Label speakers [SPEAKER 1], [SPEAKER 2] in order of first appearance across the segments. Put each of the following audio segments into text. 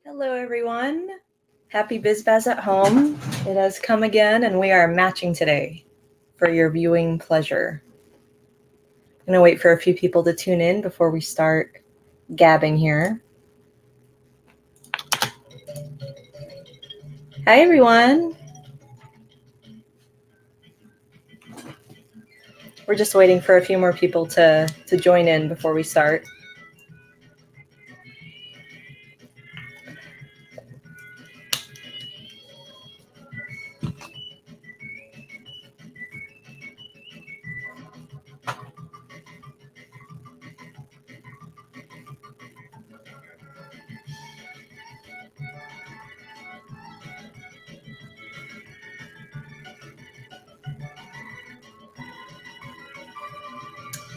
[SPEAKER 1] Hello, everyone. Happy BizBaz at home. It has come again, and we are matching today for your viewing pleasure. I'm going to wait for a few people to tune in before we start gabbing here. Hi, everyone. We're just waiting for a few more people to join in before we start.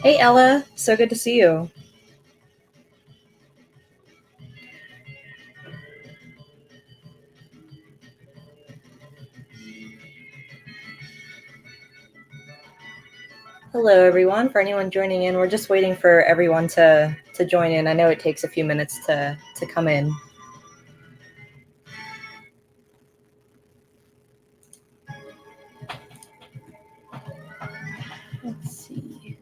[SPEAKER 1] Hey, Ella. So good to see you. Hello, everyone. For anyone joining in, we're just waiting for everyone to join in. I know it takes a few minutes to come in. Let's see.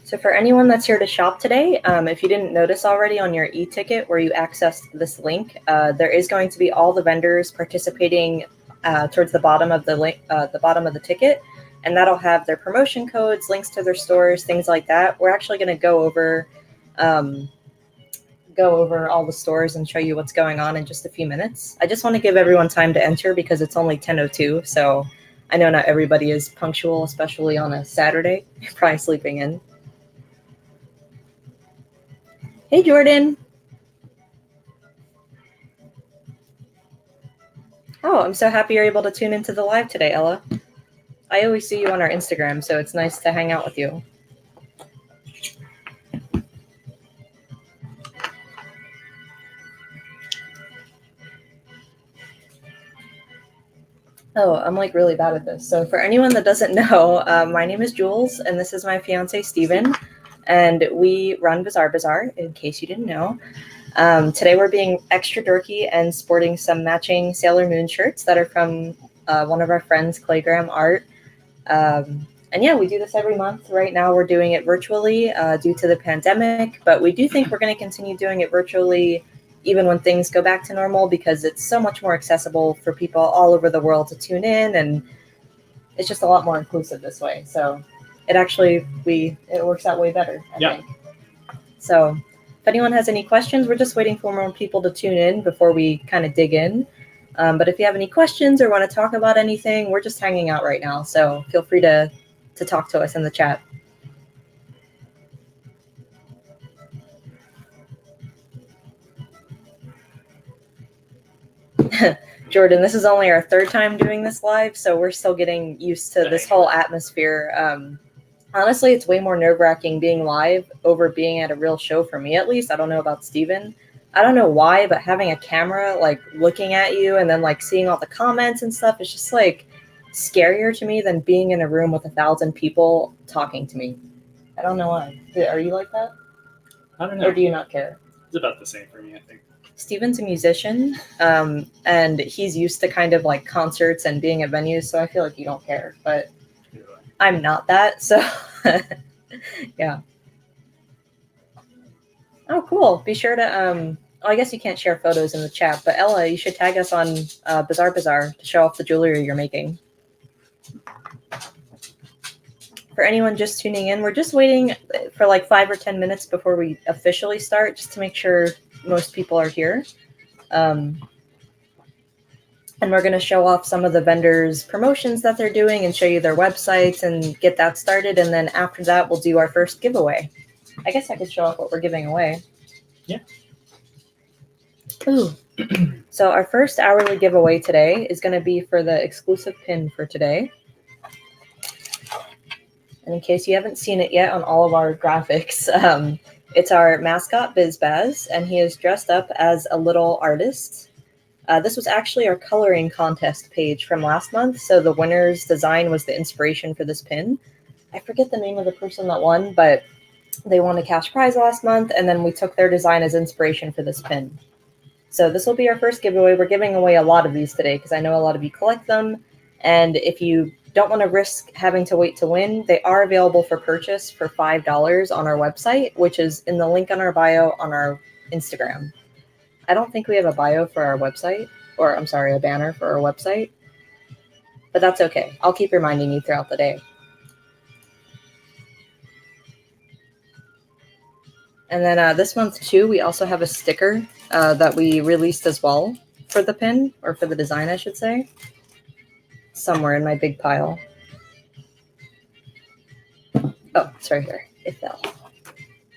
[SPEAKER 1] So for anyone that's here to shop today, if you didn't notice already on your e-ticket where you accessed this link, there is going to be all the vendors participating towards the bottom of the link, the bottom of the ticket, and that'll have their promotion codes, links to their stores, things like that. We're actually going to go over all the stores and show you what's going on in just a few minutes. I just want to give everyone time to enter because it's only 10:02, so I know not everybody is punctual, especially on a Saturday. You're probably sleeping in. Hey, Jordan. Oh, I'm so happy you're able to tune into the live today, Ella. I always see you on our Instagram, so it's nice to hang out with you. Oh, I'm like really bad at this. So for anyone that doesn't know, my name is Jules, and this is my fiance, Steven, and we run Bazaar, in case you didn't know. Today we're being extra dorky and sporting some matching Sailor Moon shirts that are from one of our friends, Claygram Art. And yeah, we do this every month. Right now we're doing it virtually due to the pandemic, but we do think we're going to continue doing it virtually even when things go back to normal because it's so much more accessible for people all over the world to tune in, and it's just a lot more inclusive this way. So it actually, it works out way better, I think. So if anyone has any questions, we're just waiting for more people to tune in before we kind of dig in. But if you have any questions or want to talk about anything, we're just hanging out right now. So feel free to talk to us in the chat. Jordan, this is only our third time doing this live, so we're still getting used to this whole atmosphere. Honestly, it's way more nerve-wracking being live over being at a real show for me, at least. I don't know about Steven. I don't know why, but having a camera like looking at you and then like seeing all the comments and stuff is just like scarier to me than being in a room with 1,000 people talking to me. I don't know why. Are you like that?
[SPEAKER 2] I don't know.
[SPEAKER 1] Or do you not care?
[SPEAKER 2] It's about the same for me, I think.
[SPEAKER 1] Steven's a musician, and he's used to kind of like concerts and being at venues, so I feel like you don't care. But I'm not that, so yeah. Oh, cool. Be sure to I guess you can't share photos in the chat, but Ella, you should tag us on Bazaar to show off the jewelry you're making. For anyone just tuning in, we're just waiting for like 5 or 10 minutes before we officially start, just to make sure most people are here. And we're going to show off some of the vendors' promotions that they're doing and show you their websites and get that started. And then after that, we'll do our first giveaway. I guess I could show off what we're giving away.
[SPEAKER 2] Yeah.
[SPEAKER 1] Ooh. So our first hourly giveaway today is going to be for the exclusive pin for today. And in case you haven't seen it yet on all of our graphics, It's our mascot, BizBaz, and he is dressed up as a little artist. This was actually our coloring contest page from last month, so the winner's design was the inspiration for this pin. I forget the name of the person that won, but they won a cash prize last month, and then we took their design as inspiration for this pin. So this will be our first giveaway. We're giving away a lot of these today because I know a lot of you collect them, and if you don't want to risk having to wait to win, they are available for purchase for $5 on our website, which is in the link on our bio on our Instagram. I don't think we have a bio for our website, or I'm sorry, a banner for our website, but that's okay. I'll keep reminding you throughout the day. And then this month too, we also have a sticker that we released as well for the pin, or for the design, I should say, somewhere in my big pile. Oh, it's right here. It fell.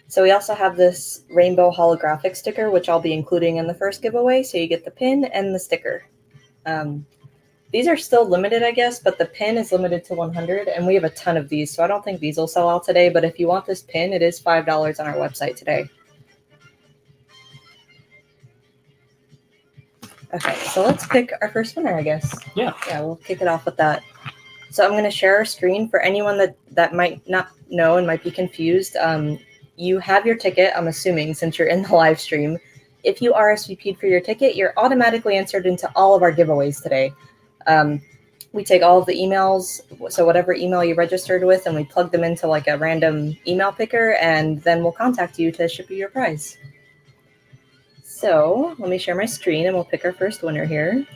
[SPEAKER 1] So we also have this rainbow holographic sticker, which I'll be including in the first giveaway. So you get the pin and the sticker. These are still limited, I guess, but the pin is limited to 100, and we have a ton of these, so I don't think these will sell out today, but if you want this pin, it is $5 on our website today. Okay, so let's pick our first winner, I guess.
[SPEAKER 2] Yeah,
[SPEAKER 1] we'll kick it off with that. So I'm going to share our screen for anyone that might not know and might be confused. You have your ticket, I'm assuming, since you're in the live stream. If you RSVP'd for your ticket, you're automatically entered into all of our giveaways today. We take all of the emails, so whatever email you registered with, and we plug them into like a random email picker, and then we'll contact you to ship you your prize. So let me share my screen and we'll pick our first winner here.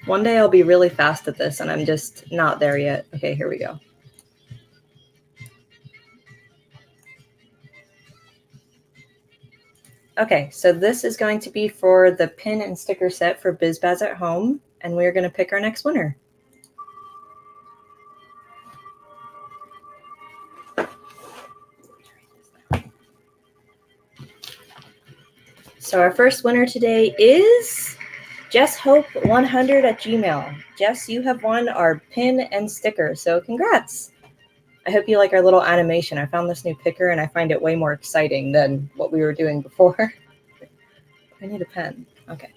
[SPEAKER 1] One day I'll be really fast at this, and I'm just not there yet. Okay, here we go. Okay, so this is going to be for the pin and sticker set for BizBaz at Home, and we're going to pick our next winner. So our first winner today is JessHope100 @gmail. Jess, you have won our pin and sticker, so congrats. I hope you like our little animation. I found this new picker, and I find it way more exciting than what we were doing before. I need a pen. Okay.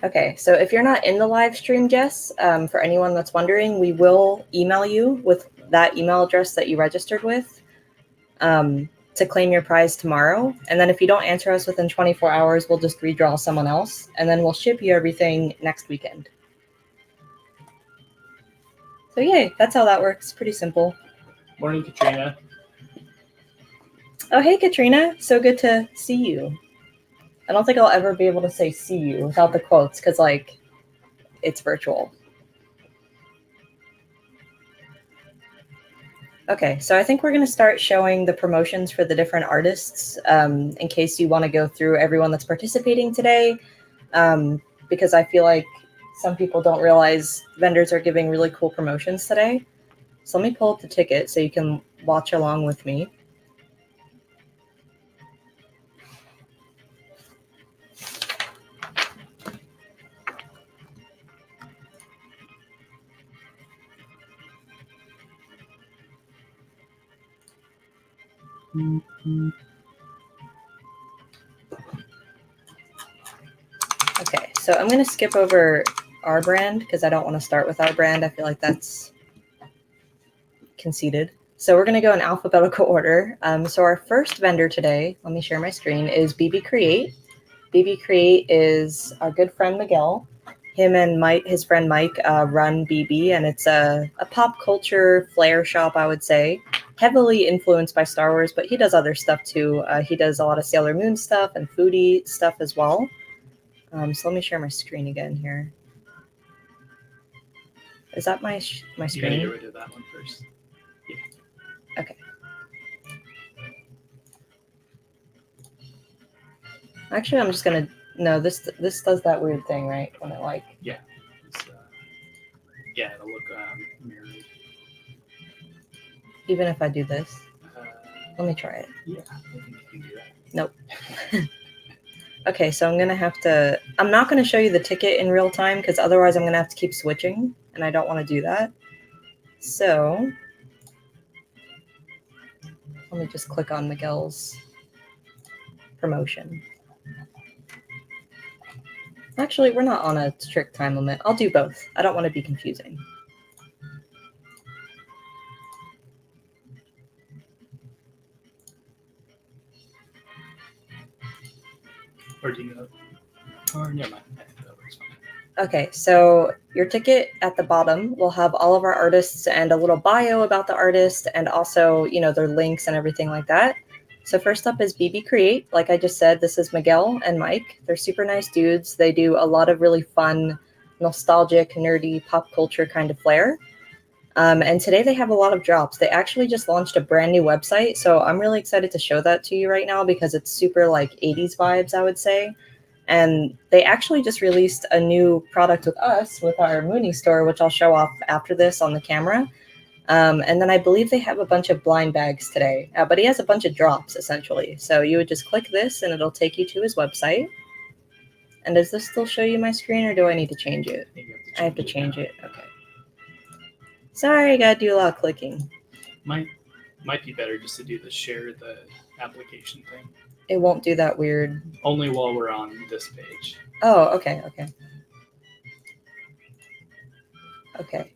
[SPEAKER 1] Okay, so if you're not in the live stream, Jess, for anyone that's wondering, we will email you with that email address that you registered with to claim your prize tomorrow. And then if you don't answer us within 24 hours, we'll just redraw someone else, and then we'll ship you everything next weekend. So yay, that's how that works. Pretty simple.
[SPEAKER 2] Morning, Katrina.
[SPEAKER 1] Oh, hey, Katrina. So good to see you. I don't think I'll ever be able to say see you without the quotes because, like, it's virtual. Okay, so I think we're going to start showing the promotions for the different artists in case you want to go through everyone that's participating today, because I feel like some people don't realize vendors are giving really cool promotions today. So let me pull up the ticket so you can watch along with me. Okay, so I'm going to skip over our brand because I don't want to start with our brand. I feel like that's conceited. So we're going to go in alphabetical order. So our first vendor today, let me share my screen, is BB Create. BB Create is our good friend Miguel. Him and Mike, his friend Mike, run BB, and it's a pop culture flair shop, I would say. Heavily influenced by Star Wars, but he does other stuff too. He does a lot of Sailor Moon stuff and foodie stuff as well. So let me share my screen again here. Is that my screen?
[SPEAKER 2] You gotta get rid of that one first. Yeah.
[SPEAKER 1] Okay. Actually, I'm just gonna no. This does that weird thing, right? When it like
[SPEAKER 2] Yeah. So Yeah, it'll look mirrored.
[SPEAKER 1] Even if I do this?
[SPEAKER 2] Uh,
[SPEAKER 1] Let me try it.
[SPEAKER 2] yeah, I think you can do that.
[SPEAKER 1] Nope. Okay, so I'm not going to show you the ticket in real time because otherwise I'm going to have to keep switching, and I don't want to do that. So let me just click on Miguel's promotion. Actually, we're not on a strict time limit. I'll do both. I don't want to be confusing.
[SPEAKER 2] Or do you know? Or never mind. I think that works fine.
[SPEAKER 1] Okay, so your ticket at the bottom will have all of our artists and a little bio about the artist and also, their links and everything like that. So first up is BB Create. Like I just said, this is Miguel and Mike. They're super nice dudes. They do a lot of really fun, nostalgic, nerdy, pop culture kind of flair. And today they have a lot of drops. They actually just launched a brand new website. So I'm really excited to show that to you right now because it's super like 80s vibes, I would say. And they actually just released a new product with us, with our Mooney store, which I'll show off after this on the camera. And then I believe they have a bunch of blind bags today, but he has a bunch of drops essentially. So you would just click this and it'll take you to his website. And does this still show you my screen or do I need to change it? I have to change it. Okay. Sorry, I gotta do a lot of clicking.
[SPEAKER 2] Might be better just to do the share the application thing.
[SPEAKER 1] It won't do that weird.
[SPEAKER 2] Only while we're on this page.
[SPEAKER 1] Oh, okay. Okay.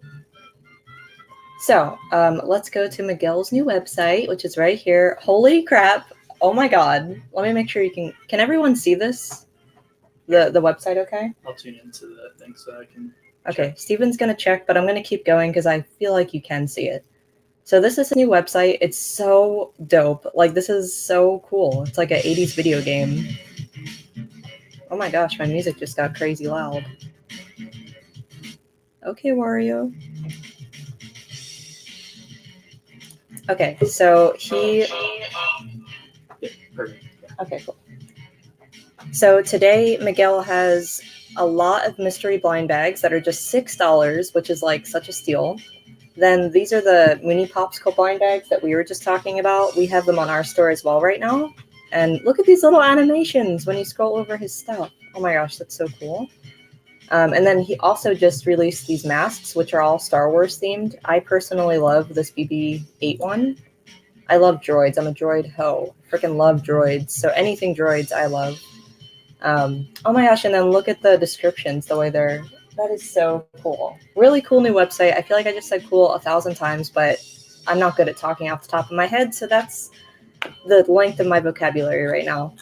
[SPEAKER 1] So let's go to Miguel's new website, which is right here. Holy crap. Oh my God. Let me make sure you can everyone see this? The website okay?
[SPEAKER 2] I'll tune into the thing so I can
[SPEAKER 1] Okay,
[SPEAKER 2] check.
[SPEAKER 1] Steven's going to check, but I'm going to keep going because I feel like you can see it. So this is a new website. It's so dope. Like, this is so cool. It's like an 80s video game. Oh my gosh, my music just got crazy loud. Okay, Wario. Okay, so
[SPEAKER 2] Yeah, perfect.
[SPEAKER 1] Okay, cool. So today, Miguel has a lot of mystery blind bags that are just $6, which is like such a steal. Then these are the Mooney Popsicle blind bags that we were just talking about. We have them on our store as well right now. And look at these little animations when you scroll over his stuff. Oh my gosh, that's so cool. And then he also just released these masks, which are all Star Wars themed. I personally love this BB-8 one. I love droids. I'm a droid hoe. Freaking love droids. So anything droids, I love. Oh my gosh, and then look at the descriptions, the way that is so cool. Really cool new website. I feel like I just said cool 1,000 times, but I'm not good at talking off the top of my head, so that's the length of my vocabulary right now.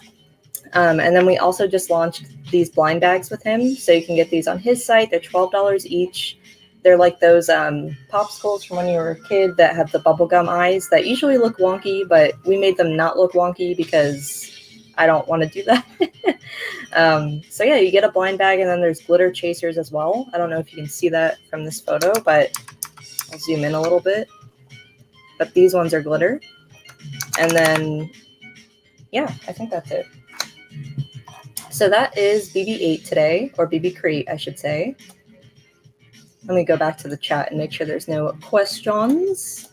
[SPEAKER 1] And then we also just launched these blind bags with him, so you can get these on his site. They're $12 each. They're like those popsicles from when you were a kid that have the bubblegum eyes that usually look wonky, but we made them not look wonky because I don't want to do that. So yeah, you get a blind bag and then there's glitter chasers as well. I don't know if you can see that from this photo, but I'll zoom in a little bit. But these ones are glitter. And then, yeah, I think that's it. So that is BB-8 today, or BB Create, I should say. Let me go back to the chat and make sure there's no questions.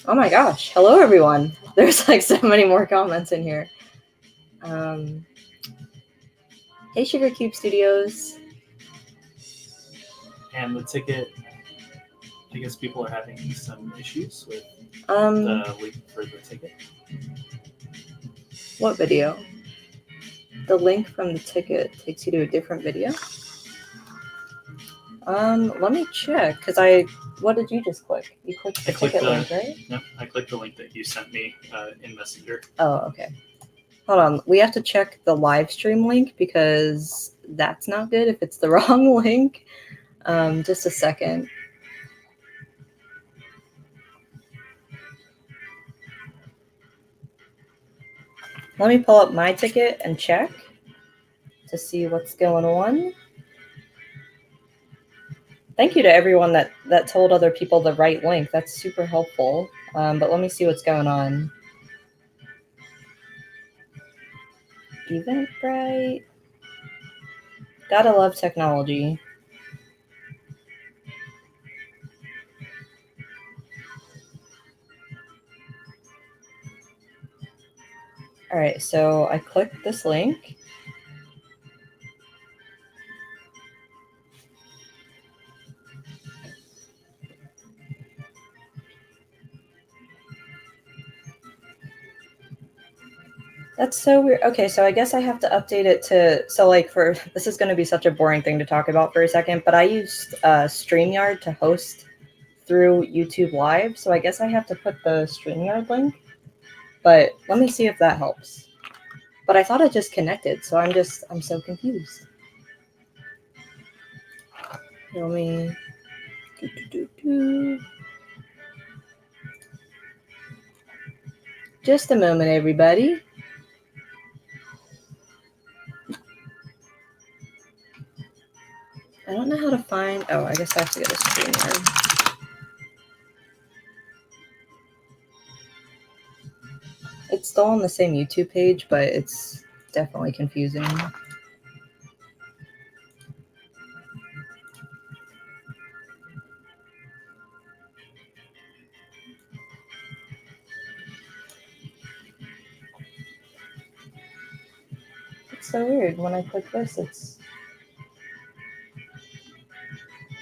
[SPEAKER 1] Oh my gosh. Hello, everyone. There's like so many more comments in here. Hey, Sugar Cube Studios.
[SPEAKER 2] And the ticket, I guess people are having some issues with the link for the ticket.
[SPEAKER 1] What video? The link from the ticket takes you to a different video? Let me check, because what did you just click? You clicked the ticket link, right?
[SPEAKER 2] No, I clicked the link that you sent me in Messenger.
[SPEAKER 1] Oh, okay. Hold on. We have to check the live stream link because that's not good if it's the wrong link. Just a second. Let me pull up my ticket and check to see what's going on. Thank you to everyone that told other people the right link. That's super helpful. But let me see what's going on. Eventbrite. Gotta love technology. All right, so I clicked this link. That's so weird. Okay, so I guess I have to update it to, so like for, this is going to be such a boring thing to talk about for a second, but I used StreamYard to host through YouTube Live, so I guess I have to put the StreamYard link, but let me see if that helps. But I thought it just connected, so I'm so confused. Let me, Just a moment, everybody. I don't know how to find, oh, I guess I have to go to StreamYard. It's still on the same YouTube page, but it's definitely confusing. It's so weird. When I click this, it's...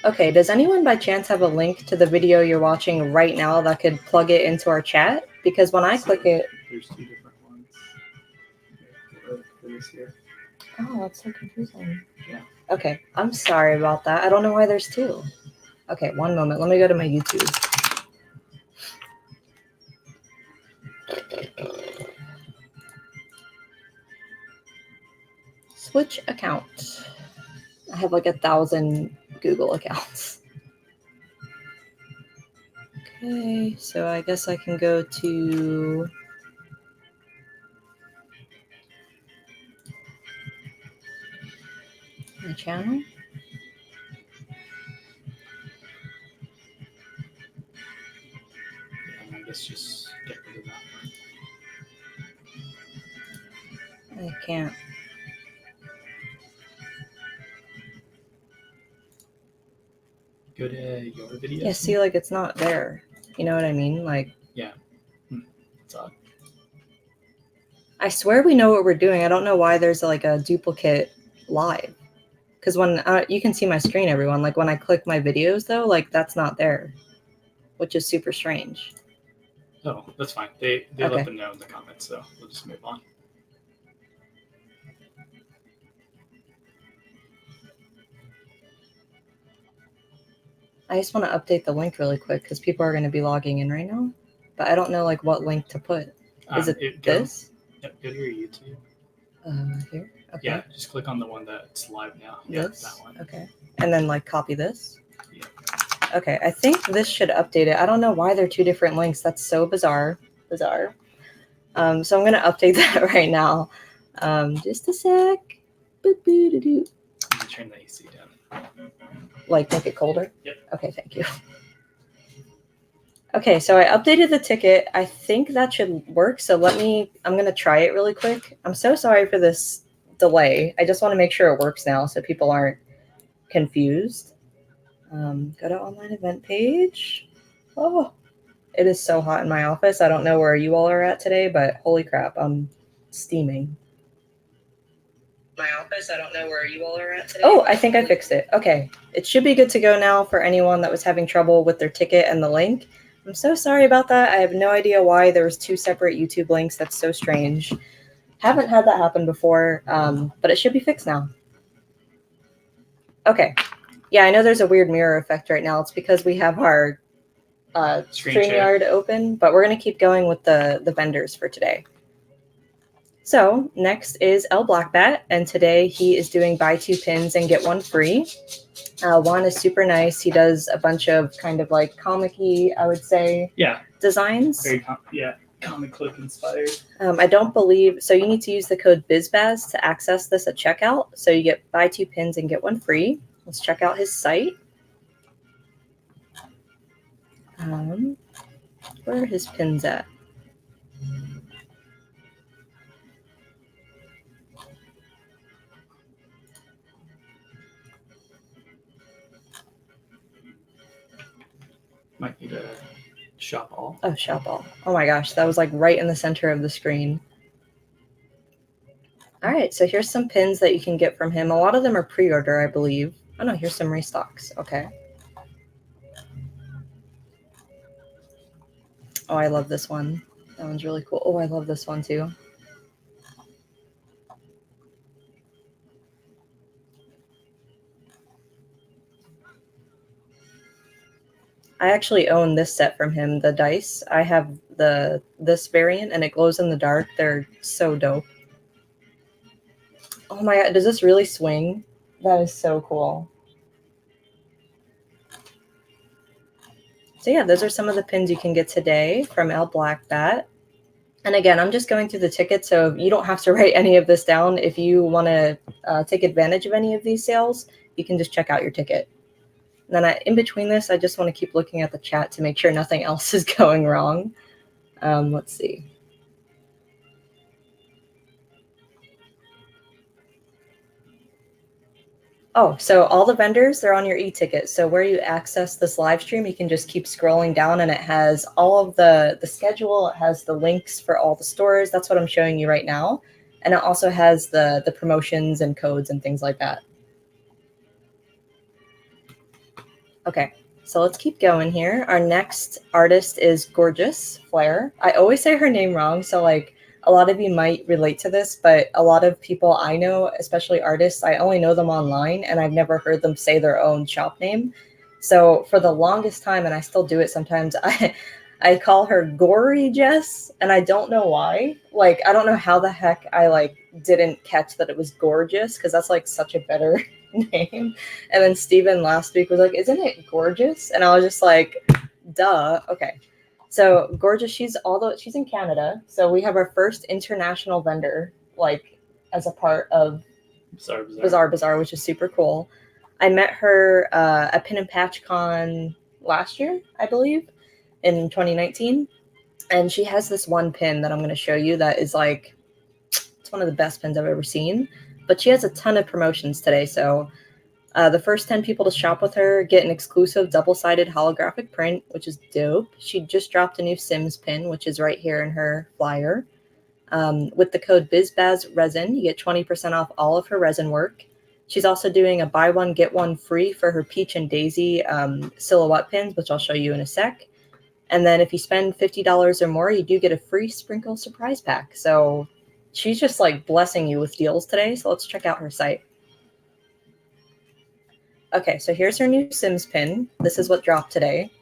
[SPEAKER 1] Okay, does anyone by chance have a link to the video you're watching right now that could plug it into our chat? Because when I click it...
[SPEAKER 2] There's two different ones. For this here.
[SPEAKER 1] Oh, that's so confusing.
[SPEAKER 2] Yeah.
[SPEAKER 1] Okay, I'm sorry about that. I don't know why there's two. Okay, one moment. Let me go to my YouTube. Switch account. I have like 1,000 Google accounts. Okay, so I guess I can go to my channel.
[SPEAKER 2] Yeah, I guess just get rid of that.
[SPEAKER 1] I can't.
[SPEAKER 2] Go to your videos.
[SPEAKER 1] Yeah, see, like it's not there. You know what I mean? Like,
[SPEAKER 2] yeah. It's odd.
[SPEAKER 1] I swear we know what we're doing. I don't know why there's like a duplicate live. Because when you can see my screen, everyone, like when I click my videos though, like that's not there, which is super strange.
[SPEAKER 2] Oh, that's fine. They
[SPEAKER 1] Okay.
[SPEAKER 2] let them know in the comments, so we'll just move on.
[SPEAKER 1] I just want to update the link really quick because people are going to be logging in right now, but I don't know like what link to put. Is it this?
[SPEAKER 2] Yep, go to your YouTube.
[SPEAKER 1] Here. Okay.
[SPEAKER 2] Yeah, just click on the one that's live now.
[SPEAKER 1] This?
[SPEAKER 2] Yeah, that one.
[SPEAKER 1] Okay. And then like copy this?
[SPEAKER 2] Yeah.
[SPEAKER 1] Okay, I think this should update it. I don't know why they're two different links. That's so bizarre. So I'm going to update that right now. Just a sec.
[SPEAKER 2] Turn the AC down.
[SPEAKER 1] Like make it colder?
[SPEAKER 2] Yep.
[SPEAKER 1] Okay, thank you. Okay, so I updated the ticket. I think that should work. So I'm going to try it really quick. I'm so sorry for this delay. I just want to make sure it works now so people aren't confused. Go to online event page. Oh, it is so hot in my office. I don't know where you all are at today, but holy crap, I'm steaming. My office, I don't know where you all are at today. Oh, I think I fixed it. Okay, it should be good to go now for anyone that was having trouble with their ticket and the link. I'm so sorry about that. I have no idea why there was two separate YouTube links. That's so strange. Haven't had that happen before, but it should be fixed now. Okay. Yeah, I know there's a weird mirror effect right now. It's because we have our StreamYard open, but we're going to keep going with the vendors for today. So next is L Blackbat, and today he is doing buy 2 pins and get 1 free. Juan is super nice. He does a bunch of kind of like comic-y, I would say, designs.
[SPEAKER 2] Very comic clip inspired.
[SPEAKER 1] I don't believe, so you need to use the code BizBaz to access this at checkout. So you get buy 2 pins and get 1 free. Let's check out his site. Where are his pins at?
[SPEAKER 2] Might need a shop all.
[SPEAKER 1] Oh, shop all. Oh my gosh, that was like right in the center of the screen. right, so here's some pins that you can get from him. A lot of them are pre-order, I believe. Oh no, here's some restocks. Okay. Oh, I love this one. That one's really cool. Oh, I love this one too. I actually own this set from him, the dice. I have this variant and it glows in the dark. They're so dope. Oh my god, does this really swing? That is so cool. So yeah, those are some of the pins you can get today from El Black Bat. And again, I'm just going through the ticket, so you don't have to write any of this down. If you want to take advantage of any of these sales, you can just check out your ticket. And then in between this, I just want to keep looking at the chat to make sure nothing else is going wrong. Let's see. Oh, so all the vendors, they're on your e-ticket. So where you access this live stream, you can just keep scrolling down and it has all of the schedule. It has the links for all the stores. That's what I'm showing you right now. And it also has the promotions and codes and things like that. Okay, so let's keep going here. Our next artist is Gorgeous Flair. I always say her name wrong, so like a lot of you might relate to this, but a lot of people I know, especially artists, I only know them online and I've never heard them say their own shop name. So for the longest time, and I still do it sometimes, I call her Gory Jess, and I don't know why. Like, I don't know how the heck I like didn't catch that it was Gorgeous, because that's like such a better name. And then Steven last week was like, isn't it Gorgeous? And I was just like, duh. Okay. So Gorgeous, she's in Canada. So we have our first international vendor, like as a part of Bizarre Bazaar, which is super cool. I met her at Pin and Patch Con last year, I believe, in 2019. And she has this one pin that I'm going to show you that is like, it's one of the best pins I've ever seen. But she has a ton of promotions today. So the first 10 people to shop with her get an exclusive double-sided holographic print, which is dope. She just dropped a new Sims pin, which is right here in her flyer. With the code BizBaz Resin, you get 20% off all of her resin work. She's also doing a buy one, get one free for her Peach and Daisy silhouette pins, which I'll show you in a sec. And then if you spend $50 or more, you do get a free sprinkle surprise pack. So she's just like blessing you with deals today. So let's check out her site. Okay, so here's her new Sims pin. This is what dropped today.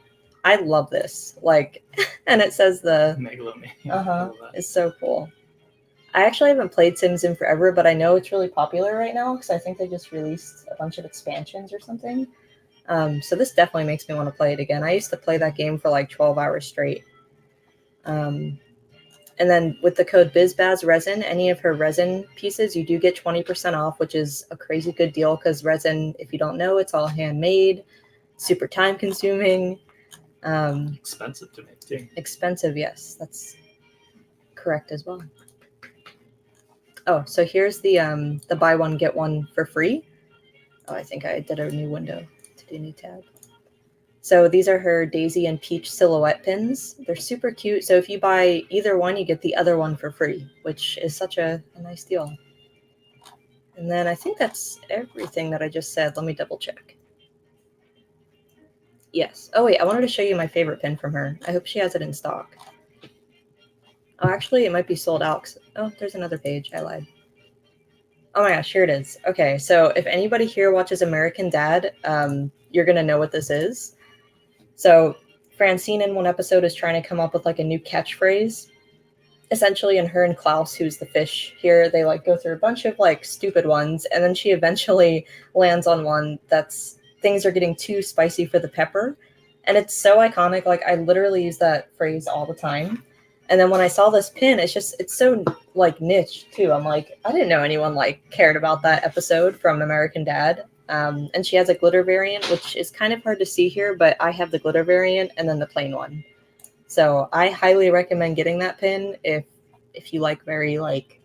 [SPEAKER 1] I love this. Like, and it says the
[SPEAKER 2] Megalomania.
[SPEAKER 1] It's so cool. I actually haven't played Sims in forever, but I know it's really popular right now because I think they just released a bunch of expansions or something. So this definitely makes me want to play it again. I used to play that game for like 12 hours straight. And then with the code BizBaz Resin, any of her resin pieces, you do get 20% off, which is a crazy good deal because resin, if you don't know, it's all handmade, super time consuming.
[SPEAKER 2] Expensive to make too.
[SPEAKER 1] Expensive, yes. That's correct as well. Oh, so here's the buy one, get one for free. Oh, I think I did a new window to do a new tab. So these are her Daisy and Peach silhouette pins. They're super cute. So if you buy either one, you get the other one for free, which is such a nice deal. And then I think that's everything that I just said. Let me double check. Yes. Oh, wait, I wanted to show you my favorite pin from her. I hope she has it in stock. Oh, actually, it might be sold out. Oh, there's another page. I lied. Oh my gosh, here it is. Okay, so if anybody here watches American Dad, you're going to know what this is. So Francine in one episode is trying to come up with like a new catchphrase. Essentially, and her and Klaus, who's the fish here, they like go through a bunch of like stupid ones, and then she eventually lands on one that's things are getting too spicy for the pepper. And it's so iconic. Like I literally use that phrase all the time. And then when I saw this pin, it's so like niche too. I'm like, I didn't know anyone like cared about that episode from American Dad. And she has a glitter variant, which is kind of hard to see here, but I have the glitter variant and then the plain one. So I highly recommend getting that pin if you like very like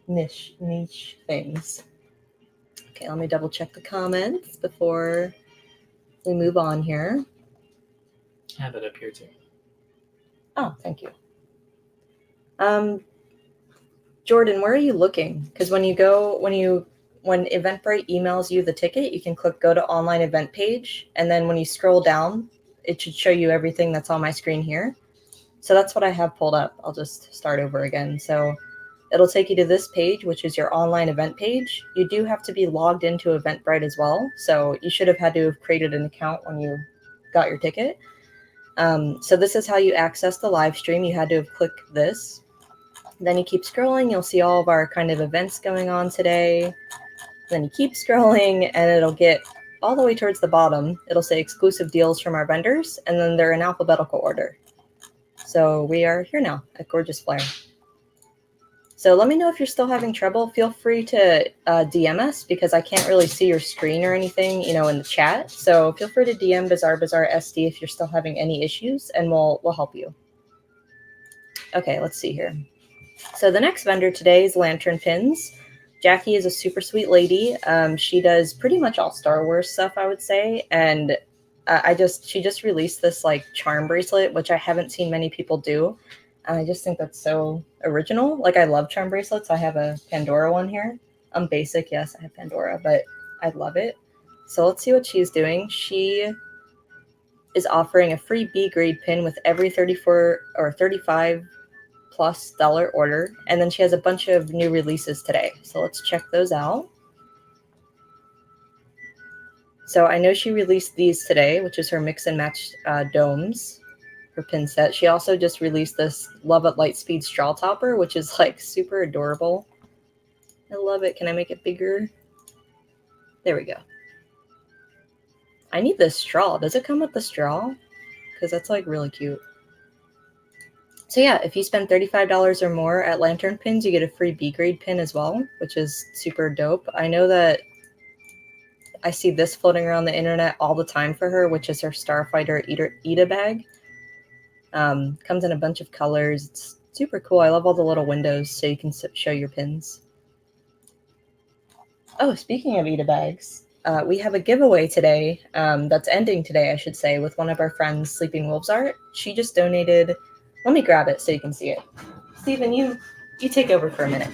[SPEAKER 1] niche things. Okay, let me double check the comments before we move on here.
[SPEAKER 2] I have it up here too.
[SPEAKER 1] Oh, thank you. Jordan, where are you looking? Because when Eventbrite emails you the ticket, you can click go to online event page. And then when you scroll down, it should show you everything that's on my screen here. So that's what I have pulled up. I'll just start over again. So it'll take you to this page, which is your online event page. You do have to be logged into Eventbrite as well. So you should have had to have created an account when you got your ticket. So this is how you access the live stream. You had to have clicked this. Then you keep scrolling, you'll see all of our kind of events going on today. Then you keep scrolling and it'll get all the way towards the bottom. It'll say exclusive deals from our vendors, and then they're in alphabetical order. So we are here now at Gorgeous Flair. So let me know if you're still having trouble. Feel free to DM us because I can't really see your screen or anything, in the chat. So feel free to DM Bazaar SD if you're still having any issues, and we'll help you. Okay, let's see here. So the next vendor today is Lantern Pins. Jackie is a super sweet lady. She does pretty much all Star Wars stuff, I would say. And she just released this like charm bracelet, which I haven't seen many people do. And I just think that's so original. Like, I love charm bracelets. I have a Pandora one here. I'm basic, yes, I have Pandora, but I love it. So let's see what she's doing. She is offering a free B grade pin with every 34 or 35 plus dollar order, and then she has a bunch of new releases today, so let's check those out. So I know she released these today, which is her mix and match domes, her pin set. She also just released this Love at Lightspeed straw topper, which is like super adorable. I love it. Can I make it bigger? There we go. I need this straw. Does it come with the straw? Because that's like really cute. So yeah, if you spend $35 or more at Lantern Pins, you get a free B grade pin as well, which is super dope. I know that I see this floating around the internet all the time for her, which is her Starfighter Ida bag. Comes in a bunch of colors. It's super cool. I love all the little windows so you can show your pins. Oh, speaking of Ida bags, we have a giveaway today that's ending today, I should say, with one of our friends, Sleeping Wolves Art. She just donated... Let me grab it so you can see it. Steven, you take over for a minute.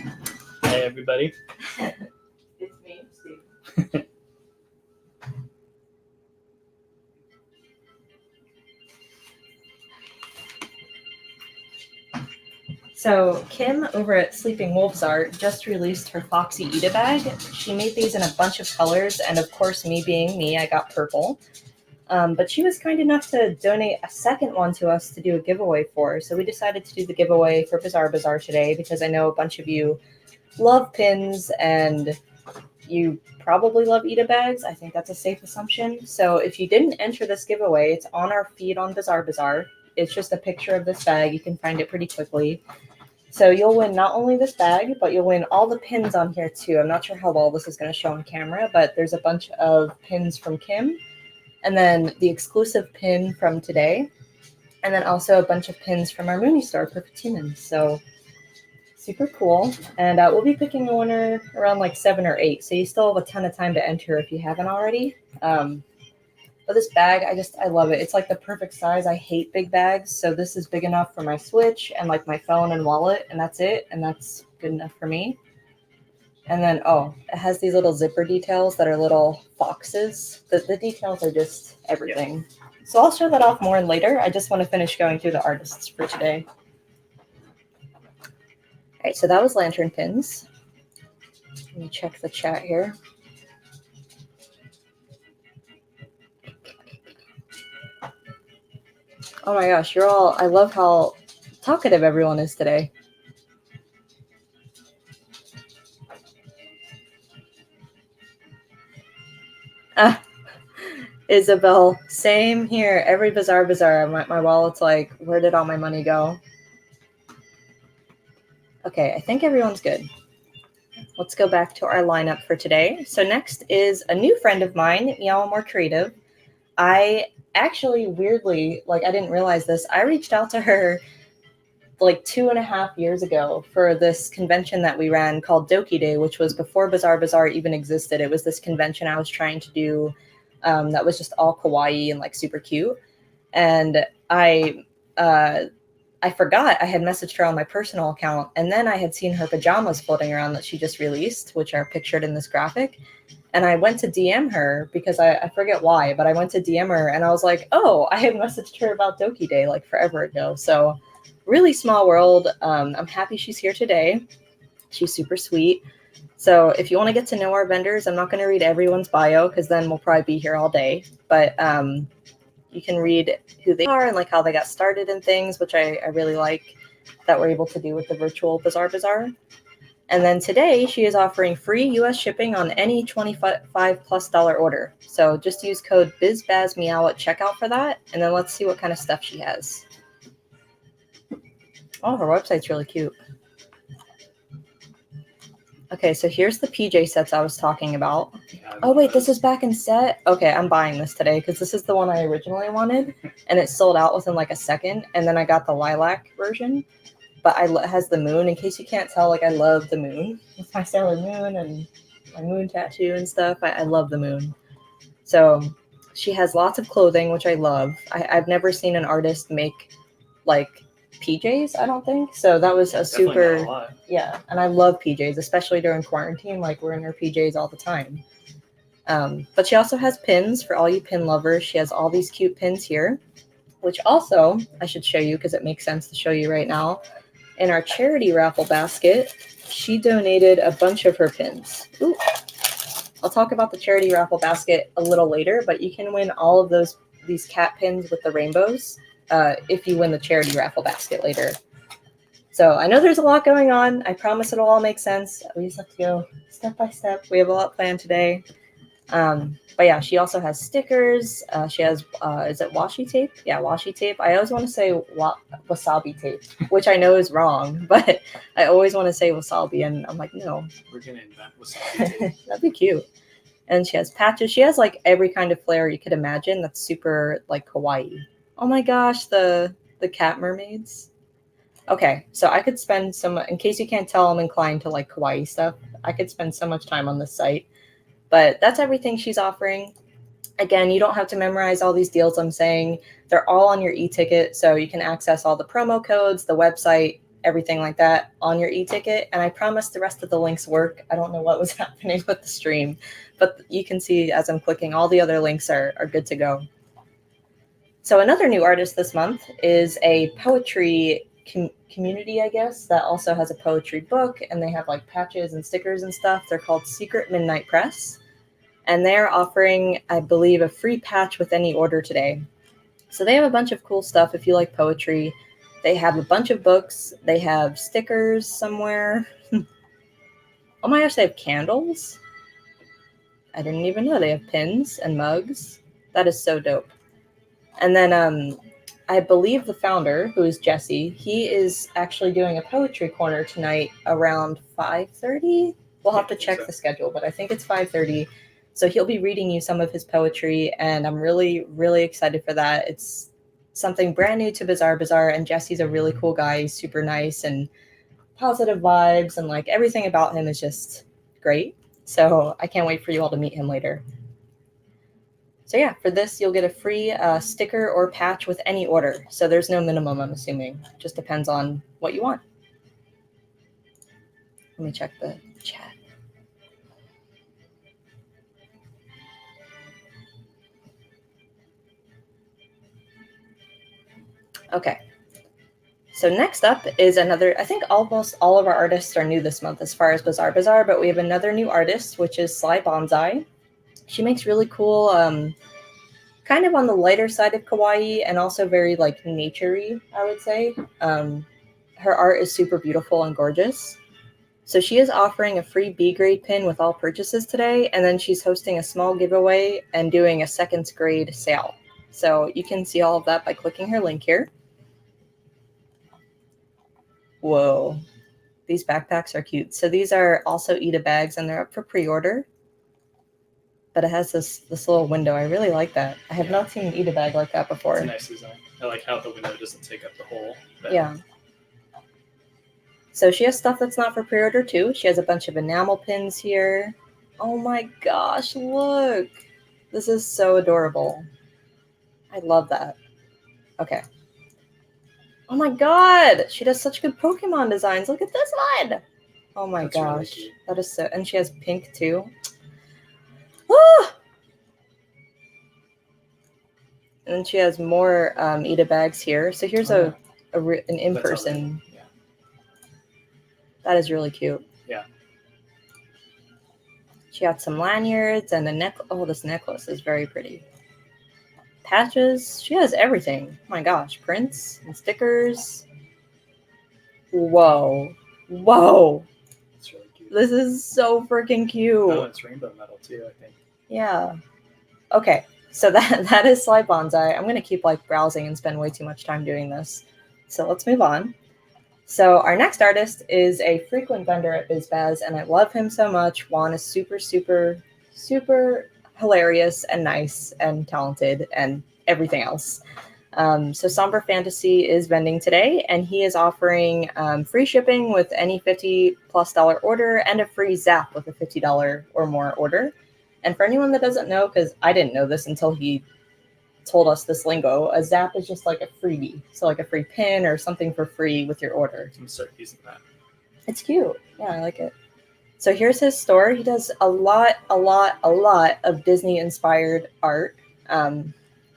[SPEAKER 2] Hey, everybody.
[SPEAKER 1] It's me, Steve. So Kim over at Sleeping Wolves Art just released her Foxy Ida bag. She made these in a bunch of colors, and of course, me being me, I got purple. But she was kind enough to donate a second one to us to do a giveaway for. So we decided to do the giveaway for Bazaar today because I know a bunch of you love pins and you probably love Ida bags. I think that's a safe assumption. So if you didn't enter this giveaway, it's on our feed on Bazaar. It's just a picture of this bag. You can find it pretty quickly. So you'll win not only this bag, but you'll win all the pins on here too. I'm not sure how well this is going to show on camera, but there's a bunch of pins from Kim. And then the exclusive pin from today. And then also a bunch of pins from our Mooney store, Perfect Humans. So super cool. And we'll be picking a winner around like 7 or 8. So you still have a ton of time to enter if you haven't already. But this bag, I love it. It's like the perfect size. I hate big bags. So this is big enough for my Switch and like my phone and wallet. And that's it. And that's good enough for me. And then, it has these little zipper details that are little foxes. The details are just everything. So I'll show that off more later. I just want to finish going through the artists for today. All right, so that was Lantern Pins. Let me check the chat here. Oh my gosh, I love how talkative everyone is today. Isabel, same here. Every Bazaar, my wallet's like, where did all my money go? Okay, I think everyone's good. Let's go back to our lineup for today. So next is a new friend of mine, Meow More Creative. I actually, weirdly, I didn't realize this. I reached out to her like 2.5 years ago for this convention that we ran called Doki Day, which was before Bazaar even existed. It was this convention I was trying to do that was just all kawaii and like super cute. And I I forgot I had messaged her on my personal account, and then I had seen her pajamas floating around that she just released, which are pictured in this graphic. And I went to DM her because I forget why, but I went to DM her and I was like, oh, I had messaged her about Doki Day like forever ago. So really small world. I'm happy she's here today. She's super sweet. So if you want to get to know our vendors, I'm not going to read everyone's bio because then we'll probably be here all day. But you can read who they are and like how they got started and things, which I really like that we're able to do with the virtual Bazaar. And then today she is offering free US shipping on any $25+ order. So just use code BizBazMeow at checkout for that. And then let's see what kind of stuff she has. Oh, her website's really cute. Okay, so here's the PJ sets I was talking about. Oh, wait, this is back in set? Okay, I'm buying this today because this is the one I originally wanted. And it sold out within like a second. And then I got the lilac version. But it has the moon. In case you can't tell, like I love the moon. It's my Sailor Moon and my moon tattoo and stuff. I love the moon. So she has lots of clothing, which I love. I've never seen an artist make like PJs, I don't think. So that was a super, yeah. And I love PJs, especially during quarantine. Like we're in our PJs all the time. But she also has pins for all you pin lovers. She has all these cute pins here, which also I should show you because it makes sense to show you right now. In our charity raffle basket, she donated a bunch of her pins. Ooh. I'll talk about the charity raffle basket a little later, but you can win all of these cat pins with the rainbows if you win the charity raffle basket later. So I know there's a lot going on. I promise it'll all make sense. We just have to go step by step. We have a lot planned today. But yeah, she also has stickers. She has, is it washi tape? Yeah, washi tape. I always want to say wasabi tape, which I know is wrong, but I always want to say wasabi, and I'm like, no.
[SPEAKER 2] We're going to invent wasabi tape.
[SPEAKER 1] That'd be cute. And she has patches. She has like every kind of flair you could imagine that's super like kawaii. Oh my gosh, the cat mermaids. Okay, so I could spend in case you can't tell, I'm inclined to like kawaii stuff. I could spend so much time on this site. But that's everything she's offering. Again, you don't have to memorize all these deals I'm saying. They're all on your e-ticket, so you can access all the promo codes, the website, everything like that on your e-ticket. And I promise the rest of the links work. I don't know what was happening with the stream, but you can see as I'm clicking, all the other links are good to go. So another new artist this month is a poetry community, I guess, that also has a poetry book, and they have like patches and stickers and stuff. They're called Secret Midnight Press. And they're offering, I believe, a free patch with any order today. So they have a bunch of cool stuff if you like poetry. They have a bunch of books. They have stickers somewhere. Oh my gosh, they have candles. I didn't even know they have pins and mugs. That is so dope. And then I believe the founder, who is Jesse, he is actually doing a poetry corner tonight around 5:30. We'll have to check the schedule, but I think it's 5:30. So he'll be reading you some of his poetry, and I'm really, really excited for that. It's something brand new to Bazaar, and Jesse's a really cool guy. He's super nice and positive vibes, and like everything about him is just great. So I can't wait for you all to meet him later. So yeah, for this, you'll get a free sticker or patch with any order. So there's no minimum, I'm assuming. Just depends on what you want. Let me check the chat. Okay. So next up is another, I think almost all of our artists are new this month as far as Bazaar, but we have another new artist, which is Sly Bonsai. She makes really cool, kind of on the lighter side of kawaii and also very like nature-y, I would say. Her art is super beautiful and gorgeous. So she is offering a free B-grade pin with all purchases today, and then she's hosting a small giveaway and doing a second grade sale. So you can see all of that by clicking her link here. Whoa, these backpacks are cute. So these are also Ida bags, and they're up for pre-order. But it has this little window. I really like that. I have not seen an Ida bag like that before.
[SPEAKER 2] It's a nice design. I like how the window doesn't take up the whole bag.
[SPEAKER 1] Yeah. So she has stuff that's not for pre-order too. She has a bunch of enamel pins here. Oh my gosh, look. This is so adorable. I love that. Okay. Oh my god, she does such good Pokemon designs. Look at this one. Oh my
[SPEAKER 2] That's really
[SPEAKER 1] gosh,
[SPEAKER 2] cute.
[SPEAKER 1] that is so. And she has pink too. Ah! And then she has more Eda bags here. So here's an in-person.
[SPEAKER 2] Yeah.
[SPEAKER 1] That is really cute.
[SPEAKER 2] Yeah.
[SPEAKER 1] She got some lanyards and a necklace. Oh, this necklace is very pretty. Patches. She has everything. Oh my gosh, prints and stickers. Whoa. Whoa.
[SPEAKER 2] It's really cute.
[SPEAKER 1] This is so freaking cute.
[SPEAKER 2] Oh, it's rainbow metal too, I think.
[SPEAKER 1] Yeah. Okay. So that is Sly Bonsai. I'm gonna keep like browsing and spend way too much time doing this. So let's move on. So our next artist is a frequent vendor at BizBaz, and I love him so much. Juan is super, super, super hilarious and nice and talented and everything else. So Sombra Fantasy is vending today, and he is offering free shipping with any $50+ order and a free zap with a $50 or more order. And for anyone that doesn't know, because I didn't know this until he told us this lingo, a zap is just like a freebie. So like a free pin or something for free with your order.
[SPEAKER 2] I'm gonna start using that.
[SPEAKER 1] It's cute. Yeah, I like it. So here's his store. He does a lot of Disney inspired art. I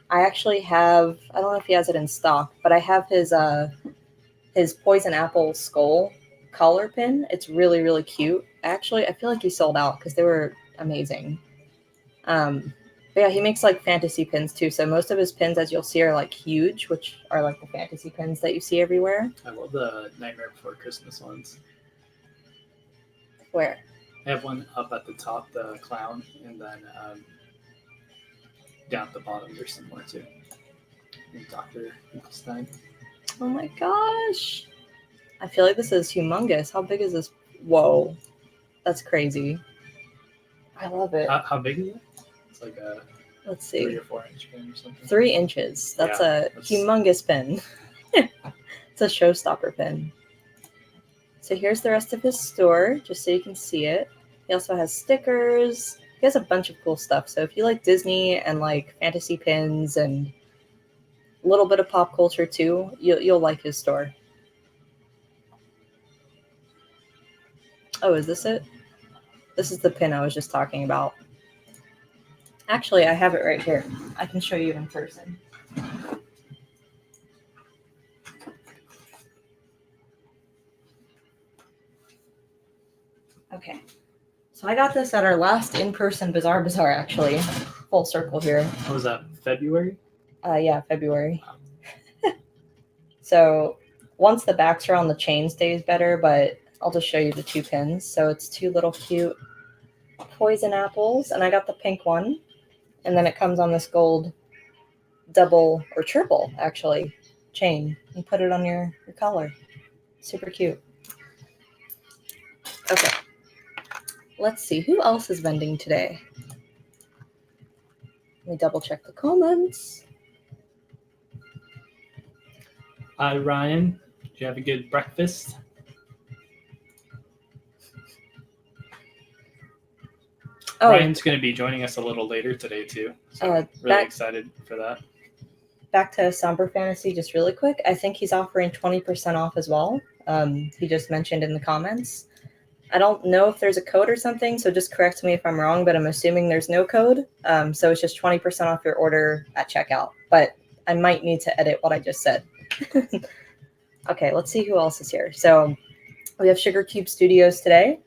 [SPEAKER 1] actually have, I don't know if he has it in stock, but I have his poison apple skull collar pin. It's really, really cute. Actually, I feel like he sold out because they were amazing. But yeah, he makes like fantasy pins too. So most of his pins, as you'll see, are like huge, which are like the fantasy pins that you see everywhere.
[SPEAKER 2] I love the Nightmare Before Christmas ones.
[SPEAKER 1] Where?
[SPEAKER 2] I have one up at the top, the clown, and then down at the bottom there's some more too. And Dr. Finkelstein.
[SPEAKER 1] Oh my gosh. I feel like this is humongous. How big is this? Whoa. That's crazy. I love it.
[SPEAKER 2] How big is it? It's like a
[SPEAKER 1] Let's see.
[SPEAKER 2] 3 or 4 inch pin or something.
[SPEAKER 1] 3 inches. That's a humongous pin. It's a showstopper pin. So here's the rest of his store, just so you can see it. He also has stickers. He has a bunch of cool stuff. So if you like Disney and like fantasy pins and a little bit of pop culture too, you'll like his store. Oh, is this it? This is the pin I was just talking about. Actually, I have it right here. I can show you in person. Okay. So I got this at our last in-person Bazaar actually. Full circle here.
[SPEAKER 2] What was that, February?
[SPEAKER 1] Yeah, February. So once the backs are on, the chain stays better, but I'll just show you the 2 pins. So it's 2 little cute poison apples, and I got the pink one. And then it comes on this gold double or triple, actually, chain. You put it on your collar. Super cute. Okay. Let's see. Who else is vending today? Let me double check the comments.
[SPEAKER 2] Hi, Ryan. Did you have a good breakfast? Oh, Ryan's going to be joining us a little later today, too. So really excited for that.
[SPEAKER 1] Back to Sombra Fantasy, just really quick. I think he's offering 20% off as well. He just mentioned in the comments. I don't know if there's a code or something, so just correct me if I'm wrong, but I'm assuming there's no code. So it's just 20% off your order at checkout. But I might need to edit what I just said. Okay, let's see who else is here. So we have Sugar Cube Studios today.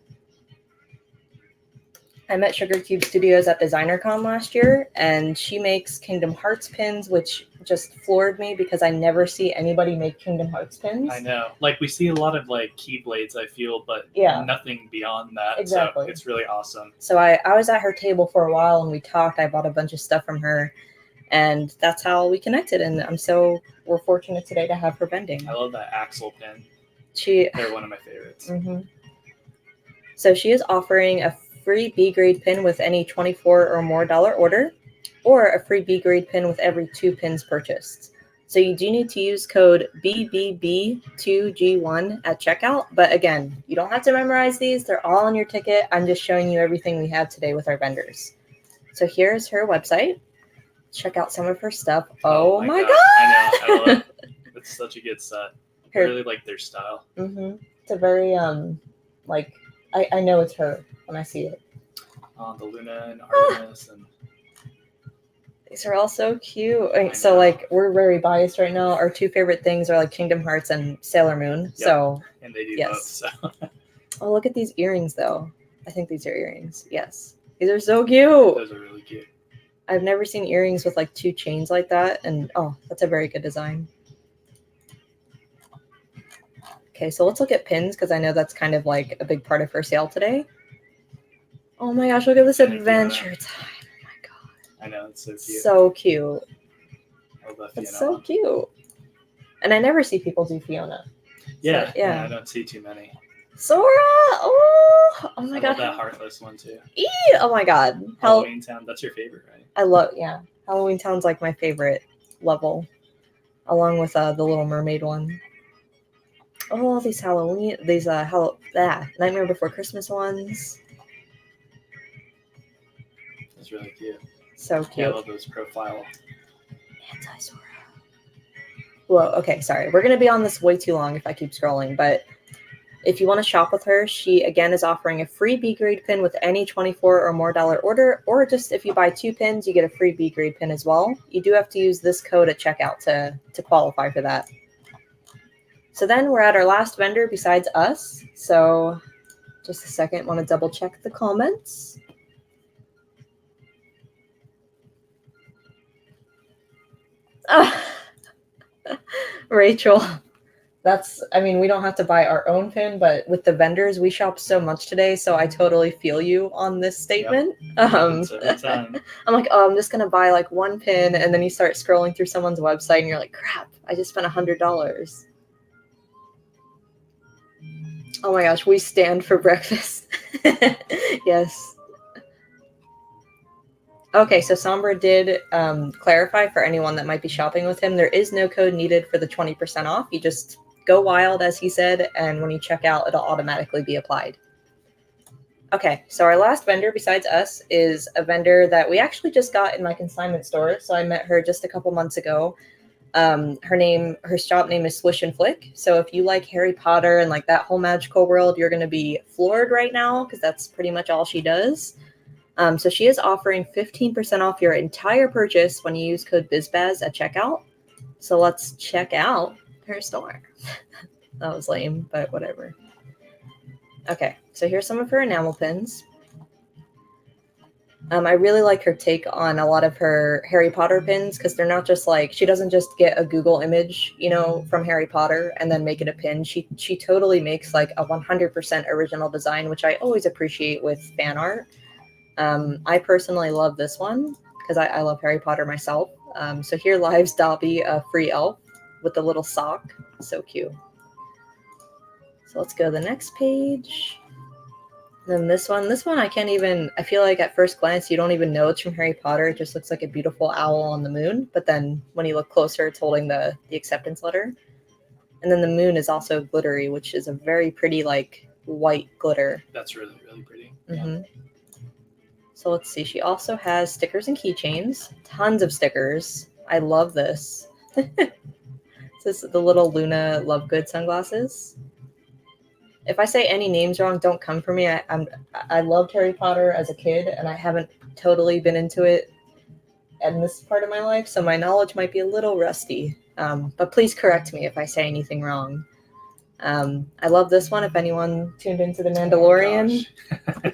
[SPEAKER 1] I met Sugar Cube Studios at DesignerCon last year, and she makes Kingdom Hearts pins, which just floored me because I never see anybody make Kingdom Hearts pins.
[SPEAKER 2] I know. Like, we see a lot of, like, keyblades, I feel, but nothing beyond that.
[SPEAKER 1] Exactly.
[SPEAKER 2] So it's really awesome.
[SPEAKER 1] So I was at her table for a while, and we talked. I bought a bunch of stuff from her, and that's how we connected, and we're fortunate today to have her vending.
[SPEAKER 2] I love that Axel pin. They're one of my favorites.
[SPEAKER 1] Mm-hmm. So she is offering a free B grade pin with any $24 or more order, or a free B grade pin with every 2 pins purchased. So you do need to use code BBB2G1 at checkout. But again, you don't have to memorize these. They're all on your ticket. I'm just showing you everything we have today with our vendors. So here's her website. Check out some of her stuff. Oh my God.
[SPEAKER 2] I know. I love it. It's such a good set. I
[SPEAKER 1] Her,
[SPEAKER 2] really like their style.
[SPEAKER 1] It's a very like I know it's her when I see it.
[SPEAKER 2] The Luna and Artemis and
[SPEAKER 1] these are all so cute. So like we're very biased right now. Our two favorite things are like Kingdom Hearts and Sailor Moon. Yep. So
[SPEAKER 2] and they do both. So.
[SPEAKER 1] Oh, look at these earrings though. I think these are earrings. Yes, these are so cute.
[SPEAKER 2] Those are really cute.
[SPEAKER 1] I've never seen earrings with like two chains like that, and oh, that's a very good design. Okay, so let's look at pins because I know that's kind of like a big part of her sale today. Oh my gosh, look at this adventure time. Oh my god.
[SPEAKER 2] I know, it's so cute.
[SPEAKER 1] So cute.
[SPEAKER 2] I love that
[SPEAKER 1] It's so cute. And I never see people do Fiona.
[SPEAKER 2] Yeah, so, yeah, I don't see too many.
[SPEAKER 1] Sora! Oh my god.
[SPEAKER 2] I love that Heartless one too.
[SPEAKER 1] Oh my god.
[SPEAKER 2] Halloween Town, that's your favorite, right?
[SPEAKER 1] I love, yeah. Halloween Town's like my favorite level, along with the Little Mermaid one. Oh, these Halloween, these Nightmare Before Christmas ones.
[SPEAKER 2] That's really cute.
[SPEAKER 1] So cute.
[SPEAKER 2] Yeah, I love those profile.
[SPEAKER 1] Anti-Sora. Whoa, okay, sorry. We're going to be on this way too long if I keep scrolling, but if you want to shop with her, she again is offering a free B grade pin with any $24 or more order, or just if you buy 2 pins, you get a free B grade pin as well. You do have to use this code at checkout to qualify for that. So then we're at our last vendor besides us. So just a second, want to double check the comments. Rachel. I mean, we don't have to buy our own pin, but with the vendors, we shop so much today, so I totally feel you on this statement.
[SPEAKER 2] Yep. Every time.
[SPEAKER 1] I'm like, oh, I'm just going to buy like 1 pin, and then you start scrolling through someone's website, and you're like, crap, I just spent $100. Oh my gosh, we stand for breakfast. Yes. Okay, so Sombra did clarify for anyone that might be shopping with him, there is no code needed for the 20% off. You just go wild, as he said, and when you check out, it'll automatically be applied. Okay, so our last vendor besides us is a vendor that we actually just got in my consignment store. So I met her just a couple months ago. Her shop name is Swish and Flick. So if you like Harry Potter and like that whole magical world, you're going to be floored right now because that's pretty much all she does. So she is offering 15% off your entire purchase when you use code BizBaz at checkout. So let's check out her store. That was lame, but whatever. Okay, so here's some of her enamel pins. I really like her take on a lot of her Harry Potter pins because they're not just like, she doesn't just get a Google image, you know, from Harry Potter and then make it a pin. She totally makes like a 100% original design, which I always appreciate with fan art. I personally love this one because I love Harry Potter myself. So here lies Dobby, a free elf with the little sock. So cute. So let's go to the next page. Then this one I can't even, I feel like at first glance you don't even know it's from Harry Potter. It just looks like a beautiful owl on the moon. But then when you look closer, it's holding the acceptance letter. And then the moon is also glittery, which is a very pretty like white glitter.
[SPEAKER 2] That's really, really pretty.
[SPEAKER 1] Mm-hmm.
[SPEAKER 2] Yeah.
[SPEAKER 1] So let's see. She also has stickers and keychains. Tons of stickers. I love this. This is the little Luna Lovegood sunglasses. If I say any names wrong, don't come for me. I loved Harry Potter as a kid, and I haven't totally been into it in this part of my life, so my knowledge might be a little rusty. But please correct me if I say anything wrong. I love this one. If anyone tuned into The Mandalorian,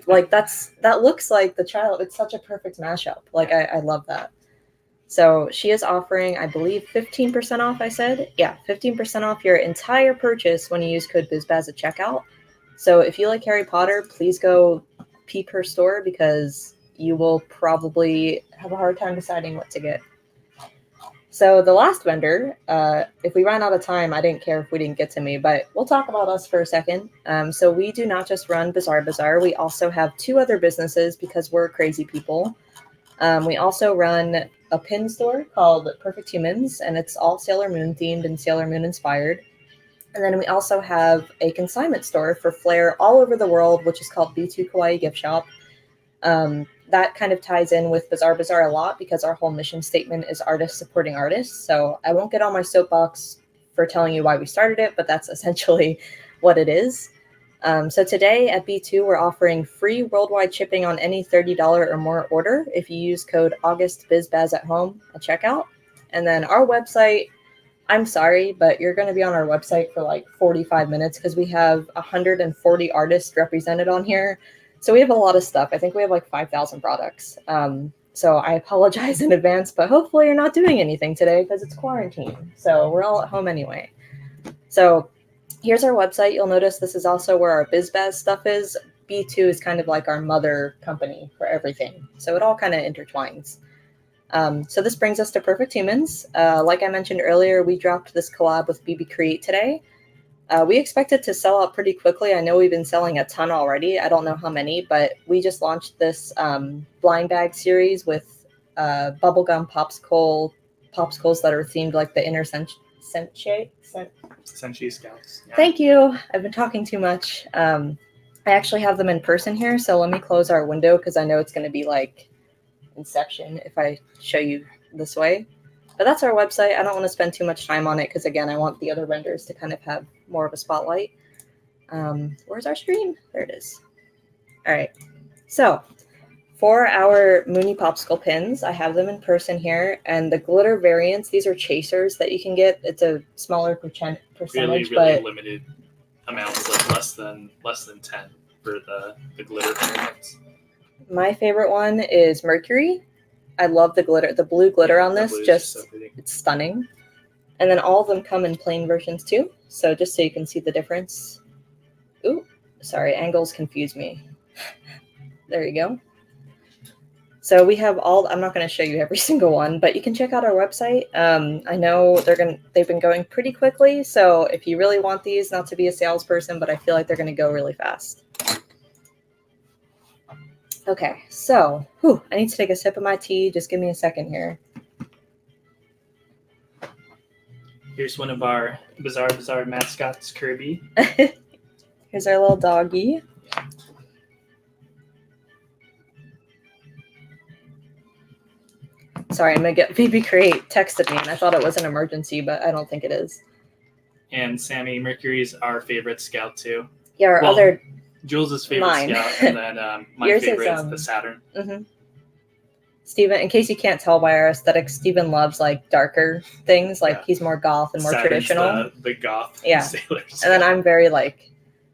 [SPEAKER 1] like that looks like the child. It's such a perfect mashup. Like I love that. So she is offering, I believe, 15% off. I said, yeah, 15% off your entire purchase when you use code BizBaz at checkout. So if you like Harry Potter, please go peep her store because you will probably have a hard time deciding what to get. So the last vendor, if we ran out of time, I didn't care if we didn't get to me, but we'll talk about us for a second. So we do not just run Bizarre Bazaar. We also have 2 other businesses because we're crazy people. We also run a pin store called Perfect Humans, and it's all Sailor Moon themed and Sailor Moon inspired. And then we also have a consignment store for flair all over the world, which is called B2 Kawaii Gift Shop. That kind of ties in with Bizarre Bazaar a lot because our whole mission statement is artists supporting artists. So I won't get on my soapbox for telling you why we started it, but that's essentially what it is. So today at B2, we're offering free worldwide shipping on any $30 or more order if you use code AugustBizBaz at home at checkout. And then our website, I'm sorry, but you're going to be on our website for like 45 minutes because we have 140 artists represented on here. So we have a lot of stuff. I think we have like 5,000 products. So I apologize in advance, but hopefully you're not doing anything today because it's quarantine. So we're all at home anyway. So here's our website. You'll notice this is also where our BizBaz stuff is. B2 is kind of like our mother company for everything. So it all kind of intertwines. So this brings us to Perfect Humans. Like I mentioned earlier, we dropped this collab with BB Create today. We expected to sell out pretty quickly. I know we've been selling a ton already. I don't know how many, but we just launched this blind bag series with bubblegum popsicles that are themed like the inner Senshi
[SPEAKER 2] Scouts. Yeah.
[SPEAKER 1] Thank you. I've been talking too much. I actually have them in person here, so let me close our window because I know it's going to be like Inception if I show you this way. But that's our website. I don't want to spend too much time on it because, again, I want the other vendors to kind of have more of a spotlight. Where's our screen? There it is. All right. So for our Mooney Popsicle pins, I have them in person here. And the glitter variants, these are chasers that you can get. It's a smaller percentage,
[SPEAKER 2] really
[SPEAKER 1] but
[SPEAKER 2] limited amounts, like less than 10 for the glitter variants.
[SPEAKER 1] My favorite one is Mercury. I love the glitter, the blue glitter on this. Just so it's stunning. And then all of them come in plain versions too. So just so you can see the difference. Ooh, sorry, angles confuse me. There you go. So we have all. I'm not going to show you every single one, but you can check out our website. I know they've been going pretty quickly. So if you really want these, not to be a salesperson, but I feel like they're going to go really fast. Okay, so I need to take a sip of my tea. Just give me a second here.
[SPEAKER 2] Here's one of our bizarre mascots, Kirby.
[SPEAKER 1] Here's our little doggy. Sorry, I'm gonna get BB Create texted me, and I thought it was an emergency, but I don't think it is.
[SPEAKER 2] And Sammy, Mercury's our favorite scout too.
[SPEAKER 1] Yeah, other.
[SPEAKER 2] Jules' favorite scout, and then my
[SPEAKER 1] Yours
[SPEAKER 2] favorite is the Saturn.
[SPEAKER 1] Mm-hmm. Steven, in case you can't tell by our aesthetics, Steven loves like darker things. Like he's more goth and more
[SPEAKER 2] Saturn's
[SPEAKER 1] traditional.
[SPEAKER 2] The goth
[SPEAKER 1] sailor scout. And then I'm very like,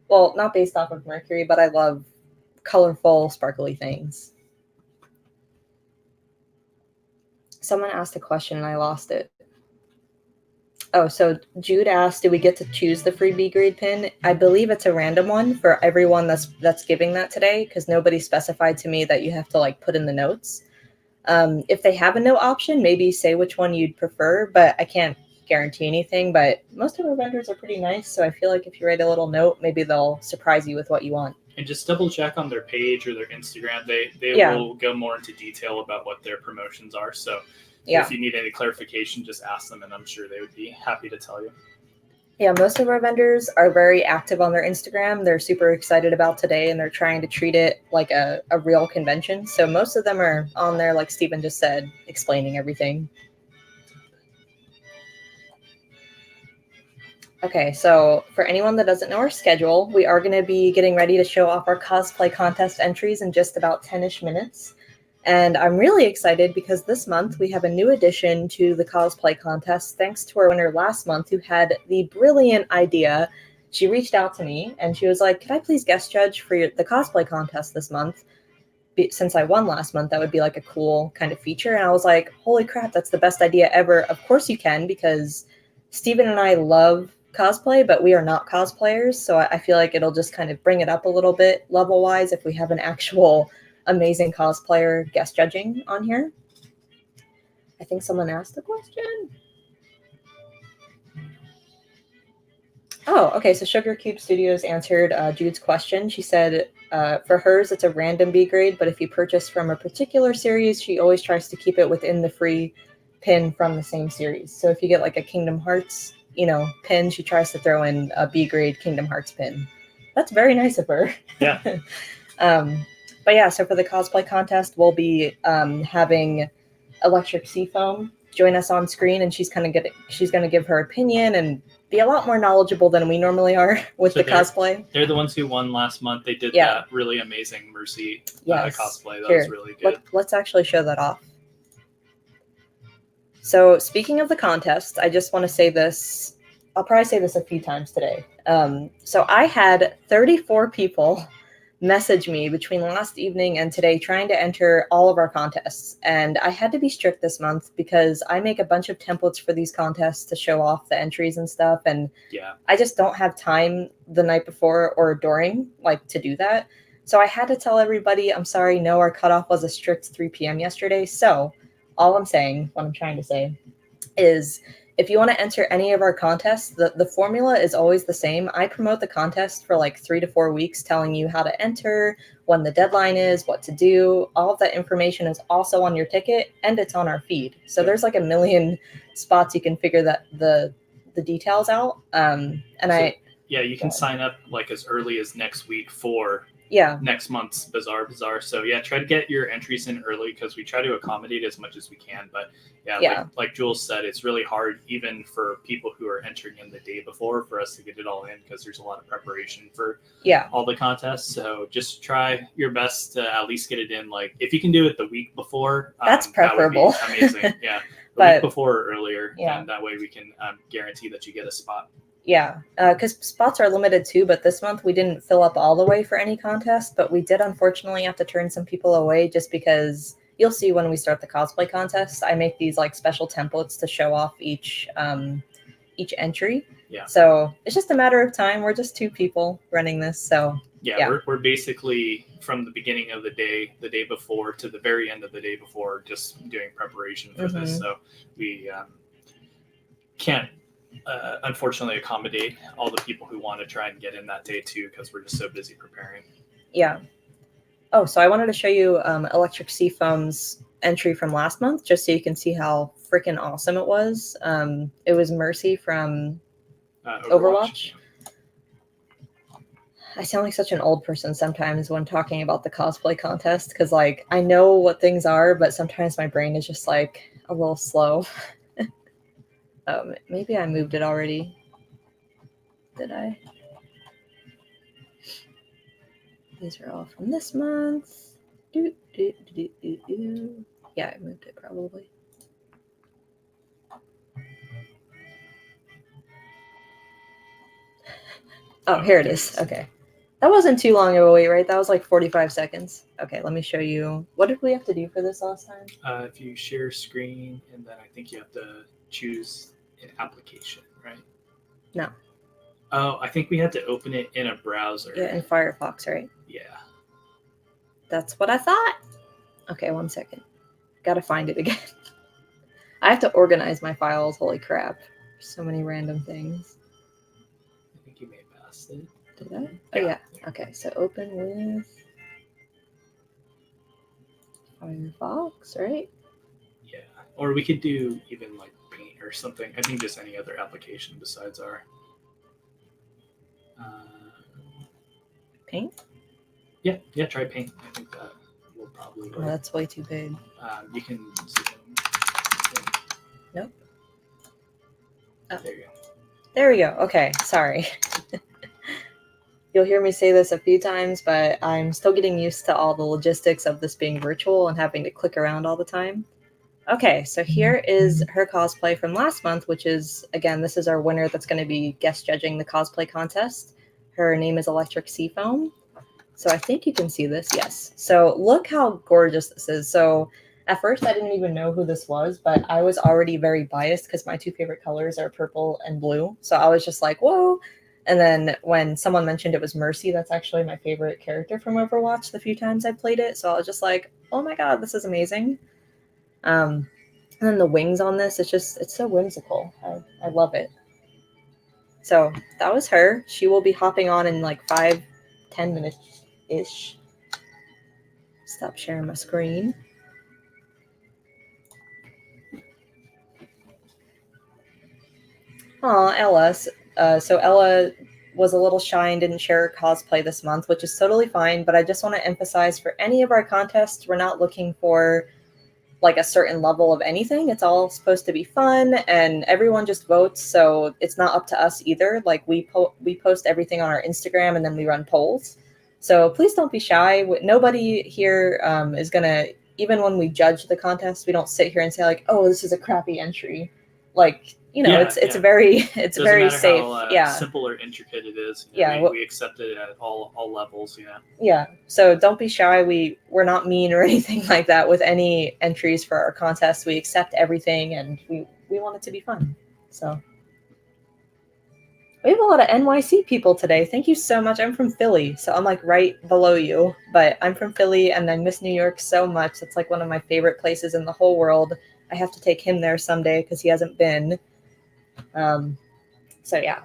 [SPEAKER 1] well, not based off of Mercury, but I love colorful, sparkly things. Someone asked a question and I lost it. Oh, so Jude asked, do we get to choose the free B grade pin? I believe it's a random one for everyone that's giving that today because nobody specified to me that you have to like put in the notes. If they have a note option, maybe say which one you'd prefer, but I can't guarantee anything. But most of our vendors are pretty nice, so I feel like if you write a little note, maybe they'll surprise you with what you want.
[SPEAKER 2] And just double check on their page or their Instagram. They will go more into detail about what their promotions are. So if you need any clarification, just ask them, and I'm sure they would be happy to tell you.
[SPEAKER 1] Yeah, most of our vendors are very active on their Instagram. They're super excited about today, and they're trying to treat it like a real convention. So most of them are on there, like Steven just said, explaining everything. Okay, so for anyone that doesn't know our schedule, we are going to be getting ready to show off our cosplay contest entries in just about 10-ish minutes. And I'm really excited because this month we have a new addition to the cosplay contest thanks to our winner last month who had the brilliant idea. She reached out to me and she was like, could I please guest judge for the cosplay contest this month? Since I won last month, that would be like a cool kind of feature. And I was like, holy crap, that's the best idea ever. Of course you can, because Steven and I love cosplay, but we are not cosplayers. So I feel like it'll just kind of bring it up a little bit level-wise if we have an actual amazing cosplayer guest judging on here. I think someone asked a question. Oh, okay. So Sugar Cube Studios answered Jude's question. She said for hers, it's a random B grade, but if you purchase from a particular series, she always tries to keep it within the free pin from the same series. So if you get like a Kingdom Hearts, pin, she tries to throw in a B grade Kingdom Hearts pin. That's very nice of her.
[SPEAKER 2] Yeah.
[SPEAKER 1] But yeah, so for the cosplay contest, we'll be having electric sea foam join us on screen, and she's going to give her opinion and be a lot more knowledgeable than we normally are with the cosplay.
[SPEAKER 2] They're the ones who won last month. They did that really amazing Mercy cosplay. That was really good.
[SPEAKER 1] Let's actually show that off. So speaking of the contest, I just want to say this. I'll probably say this a few times today. So I had 34 people message me between last evening and today trying to enter all of our contests. And I had to be strict this month because I make a bunch of templates for these contests to show off the entries and stuff. And I just don't have time the night before or during to do that. So I had to tell everybody, I'm sorry, no, our cutoff was a strict 3 p.m. yesterday. So all I'm saying, what I'm trying to say is, if you want to enter any of our contests, the formula is always the same. I promote the contest for 3 to 4 weeks, telling you how to enter, when the deadline is, what to do. All of that information is also on your ticket, and it's on our feed. So there's a million spots you can figure that the details out.
[SPEAKER 2] You can sign up as early as next week for next month's Bazaar. So try to get your entries in early because we try to accommodate as much as we can. But like Jules said, it's really hard even for people who are entering in the day before for us to get it all in because there's a lot of preparation for all the contests. So just try your best to at least get it in. If you can do it the week before,
[SPEAKER 1] that's preferable.
[SPEAKER 2] That would be amazing. The week before or earlier, and that way we can guarantee that you get a spot.
[SPEAKER 1] Yeah, because spots are limited too, but this month we didn't fill up all the way for any contest, but we did unfortunately have to turn some people away just because you'll see when we start the cosplay contest, I make these special templates to show off each entry. Yeah. So it's just a matter of time. We're just 2 people running this, so
[SPEAKER 2] we're basically from the beginning of the day before to the very end of the day before, just doing preparation for this. So we can't unfortunately accommodate all the people who want to try and get in that day too because we're just so busy preparing.
[SPEAKER 1] Oh, so I wanted to show you Electric Seafoam's entry from last month just so you can see how freaking awesome it was. It was Mercy from Overwatch. I sound like such an old person sometimes when talking about the cosplay contest because I know what things are, but sometimes my brain is just a little slow. Maybe I moved it already. Did I? These are all from this month. Yeah, I moved it probably. Oh, here it is. Okay. That wasn't too long of a wait, right? That was 45 seconds. Okay, let me show you. What did we have to do for this last time?
[SPEAKER 2] If you share screen, and then I think you have to choose an application, right?
[SPEAKER 1] No.
[SPEAKER 2] Oh, I think we had to open it in a browser.
[SPEAKER 1] Yeah, in Firefox, right?
[SPEAKER 2] Yeah.
[SPEAKER 1] That's what I thought. Okay, 1 second. Gotta find it again. I have to organize my files. Holy crap. So many random things.
[SPEAKER 2] I think you may have passed it.
[SPEAKER 1] Did I? Oh, yeah. Okay, so open with Firefox, right?
[SPEAKER 2] Yeah. Or we could do even Paint or something. I think just any other application besides our
[SPEAKER 1] Paint?
[SPEAKER 2] Yeah, try Paint. I think that will probably work.
[SPEAKER 1] Oh, that's way too big.
[SPEAKER 2] You can zoom.
[SPEAKER 1] Nope.
[SPEAKER 2] Oh. There you go.
[SPEAKER 1] There we go. Okay, sorry. You'll hear me say this a few times, but I'm still getting used to all the logistics of this being virtual and having to click around all the time. Okay, so here is her cosplay from last month, which is, again, this is our winner that's going to be guest judging the cosplay contest. Her name is Electric Seafoam. So I think you can see this, yes. So look how gorgeous this is. So at first I didn't even know who this was, but I was already very biased because my 2 favorite colors are purple and blue. So I was just like, whoa. And then when someone mentioned it was Mercy, that's actually my favorite character from Overwatch the few times I played it. So I was just like, oh my God, this is amazing. And then the wings on this, it's so whimsical. I love it. So that was her. She will be hopping on in 5-10 minutes-ish. Stop sharing my screen. Aw, Ella. So Ella was a little shy and didn't share her cosplay this month, which is totally fine. But I just want to emphasize for any of our contests, we're not looking for like a certain level of anything. It's all supposed to be fun, and everyone just votes, so it's not up to us either. Like we post everything on our Instagram, and then we run polls. So please don't be shy. Nobody here is gonna, even when we judge the contest, we don't sit here and say like, oh, this is a crappy entry. Like, you know, it's very very safe.
[SPEAKER 2] How, simple or intricate it is. You know, we accept it at all levels.
[SPEAKER 1] Yeah. So don't be shy. We're not mean or anything like that with any entries for our contest. We accept everything, and we want it to be fun. So we have a lot of NYC people today. Thank you so much. I'm from Philly, so I'm like right below you, but I'm from Philly and I miss New York so much. It's like one of my favorite places in the whole world. I have to take him there someday because he hasn't been. So yeah.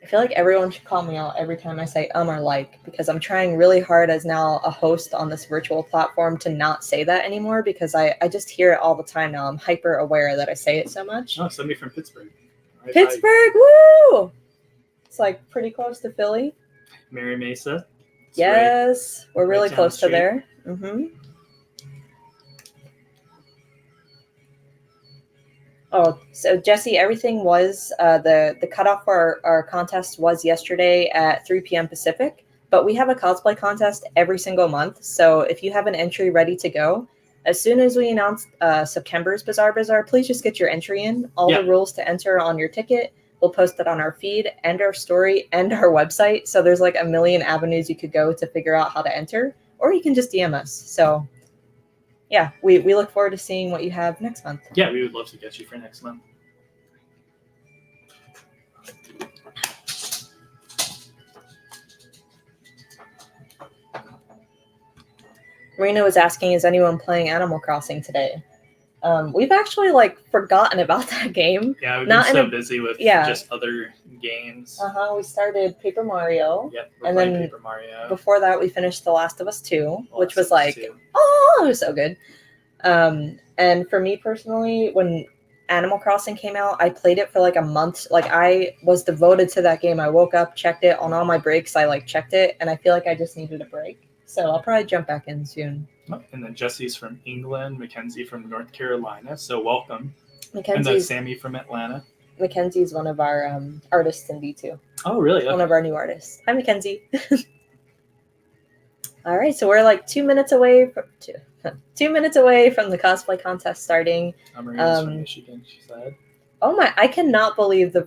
[SPEAKER 1] I feel like everyone should call me out every time I say or like, because I'm trying really hard as now a host on this virtual platform to not say that anymore, because I just hear it all the time now. I'm hyper aware that I say it so much.
[SPEAKER 2] Oh, somebody from Pittsburgh.
[SPEAKER 1] Pittsburgh, woo! It's like pretty close to Philly.
[SPEAKER 2] Mary Mesa.
[SPEAKER 1] Yes, we're really close to there. Mm-hmm. Oh, so Jesse, everything was the cutoff for our contest was yesterday at 3 p.m. Pacific, but we have a cosplay contest every single month. So if you have an entry ready to go, as soon as we announce September's Bazaar, please just get your entry in. All the rules to enter on your ticket. We'll post it on our feed and our story and our website. So there's like a million avenues you could go to figure out how to enter, or you can just DM us. So yeah, we look forward to seeing what you have next month.
[SPEAKER 2] Yeah, we would love to get you for next month.
[SPEAKER 1] Marina was asking, is anyone playing Animal Crossing today? We've actually like forgotten about that game.
[SPEAKER 2] Yeah, we've been so busy with just other games.
[SPEAKER 1] We started Paper Mario.
[SPEAKER 2] Yep, and then Paper Mario.
[SPEAKER 1] Before that, we finished The Last of Us 2, which was like, oh, it was so good. And for me personally, when Animal Crossing came out, I played it for like a month. Like I was devoted to that game. I woke up, checked it on all my breaks. I like checked it, and I feel like I just needed a break. So I'll probably jump back in soon.
[SPEAKER 2] And then Jesse's from England, Mackenzie from North Carolina. So welcome.
[SPEAKER 1] Mackenzie.
[SPEAKER 2] And then Sammy from Atlanta.
[SPEAKER 1] Mackenzie's one of our artists in B2.
[SPEAKER 2] Oh, really? Okay.
[SPEAKER 1] One of our new artists. Hi, Mackenzie. All right, so we're like 2 minutes away from 2 minutes away from the cosplay contest starting.
[SPEAKER 2] Marina's from Michigan, she said.
[SPEAKER 1] Oh my! I cannot believe the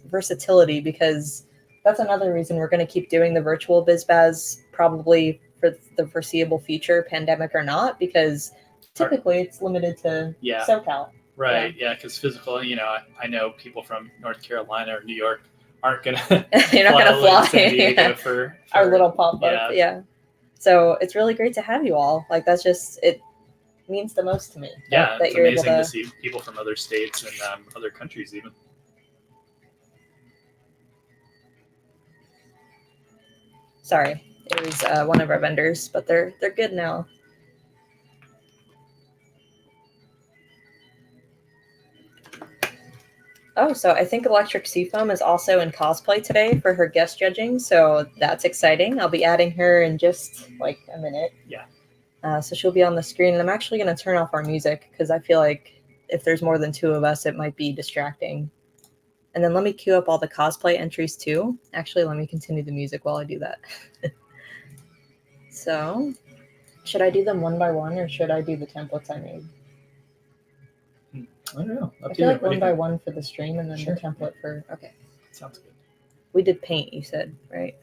[SPEAKER 1] versatility, because that's another reason we're going to keep doing the virtual BizBaz probably for the foreseeable future, pandemic or not, because typically it's limited to SoCal.
[SPEAKER 2] Right, because physical, I know people from North Carolina or New York aren't going to
[SPEAKER 1] You're not going to fly
[SPEAKER 2] San Diego for
[SPEAKER 1] our little pop-up. Yeah. So it's really great to have you all. Like, that's just, it means the most to me.
[SPEAKER 2] Yeah, it's amazing to see people from other states and other countries even.
[SPEAKER 1] Sorry, it was one of our vendors, but they're good now. Oh, so I think Electric Seafoam is also in cosplay today for her guest judging, so that's exciting. I'll be adding her in just like a minute.
[SPEAKER 2] Yeah.
[SPEAKER 1] So she'll be on the screen, and I'm actually going to turn off our music because I feel like if there's more than two of us, it might be distracting. And then let me queue up all the cosplay entries too. Actually, let me continue the music while I do that. So, should I do them one by one, or should I do the templates I made?
[SPEAKER 2] I don't know.
[SPEAKER 1] I feel like one by one for the stream, and then the template for... Okay.
[SPEAKER 2] Sounds good.
[SPEAKER 1] We did Paint, you said, right?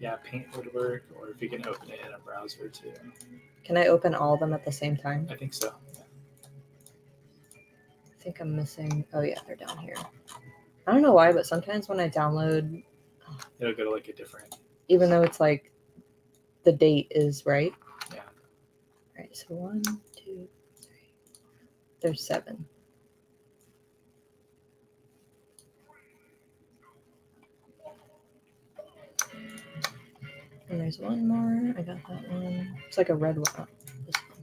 [SPEAKER 2] Yeah, Paint would work, or if you can open it in a browser too.
[SPEAKER 1] Can I open all of them at the same time?
[SPEAKER 2] I think so.
[SPEAKER 1] I think I'm missing... Oh, yeah, they're down here. I don't know why, but sometimes when I download...
[SPEAKER 2] It'll go to like a different...
[SPEAKER 1] Even though it's like the date is right.
[SPEAKER 2] Yeah.
[SPEAKER 1] All right, so 1, 2, 3. There's 7. And there's one more. I got that one. It's like a red one. Oh, this one.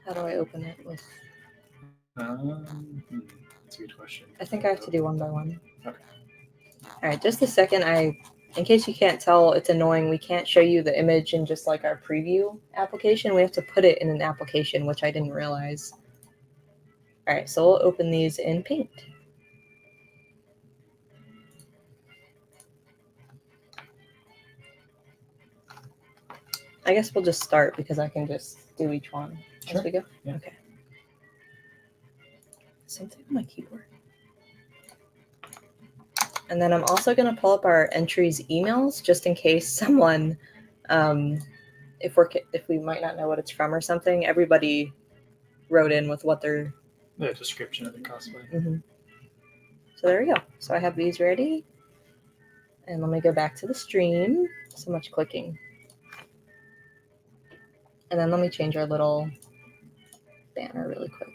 [SPEAKER 1] How do I open it with...
[SPEAKER 2] That's a good question.
[SPEAKER 1] I think I have to do one by one.
[SPEAKER 2] Okay.
[SPEAKER 1] All right, just a second. I in case you can't tell, it's annoying. We can't show you the image in just like our preview application. We have to put it in an application, which I didn't realize. All right, so we'll open these in Paint. I guess we'll just start because I can just do each one as we go. Yeah. Okay. Something on my keyboard. And then I'm also going to pull up our entries emails just in case someone, if we might not know what it's from or something. Everybody wrote in with what their
[SPEAKER 2] the description of the cosplay.
[SPEAKER 1] Mm-hmm. So there we go. So I have these ready, and let me go back to the stream. So much clicking. And then let me change our little banner really quick.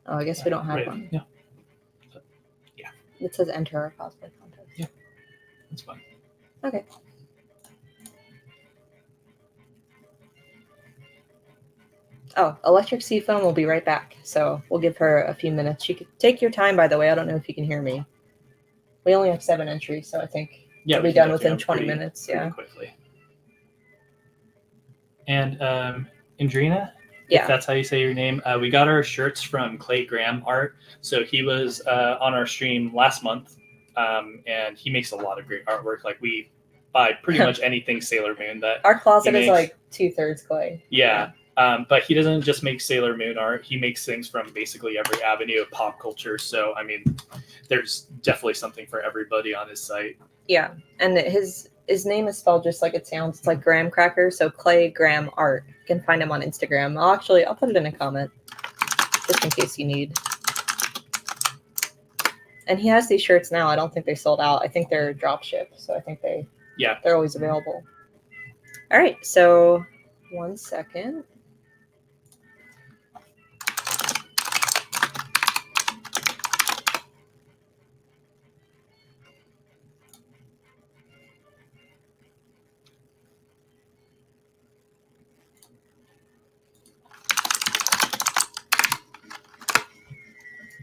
[SPEAKER 1] Oh, I guess we don't have one.
[SPEAKER 2] Yeah. Yeah.
[SPEAKER 1] It says enter our cosplay contest.
[SPEAKER 2] Yeah. That's fine.
[SPEAKER 1] Okay. Oh, Electric Seafoam will be right back. So we'll give her a few minutes. You could take your time, by the way. I don't know if you can hear me. We only have 7 entries, so I think we'll be done within 20 minutes. Yeah.
[SPEAKER 2] Quickly. And Andrina,
[SPEAKER 1] yeah,
[SPEAKER 2] if that's how you say your name, we got our shirts from Clay Graham Art. So he was on our stream last month, and he makes a lot of great artwork. Like we buy pretty much anything Sailor Moon that
[SPEAKER 1] our closet is like 2/3 clay.
[SPEAKER 2] Yeah. But he doesn't just make Sailor Moon art. He makes things from basically every avenue of pop culture. So, I mean, there's definitely something for everybody on his site.
[SPEAKER 1] Yeah. And his name is spelled just like it sounds. It's like graham cracker. So Clay Graham Art. You can find him on Instagram. I'll put it in a comment just in case you need. And he has these shirts now. I don't think they sold out. I think they're drop ship. So I think they're always available. All right. So 1 second.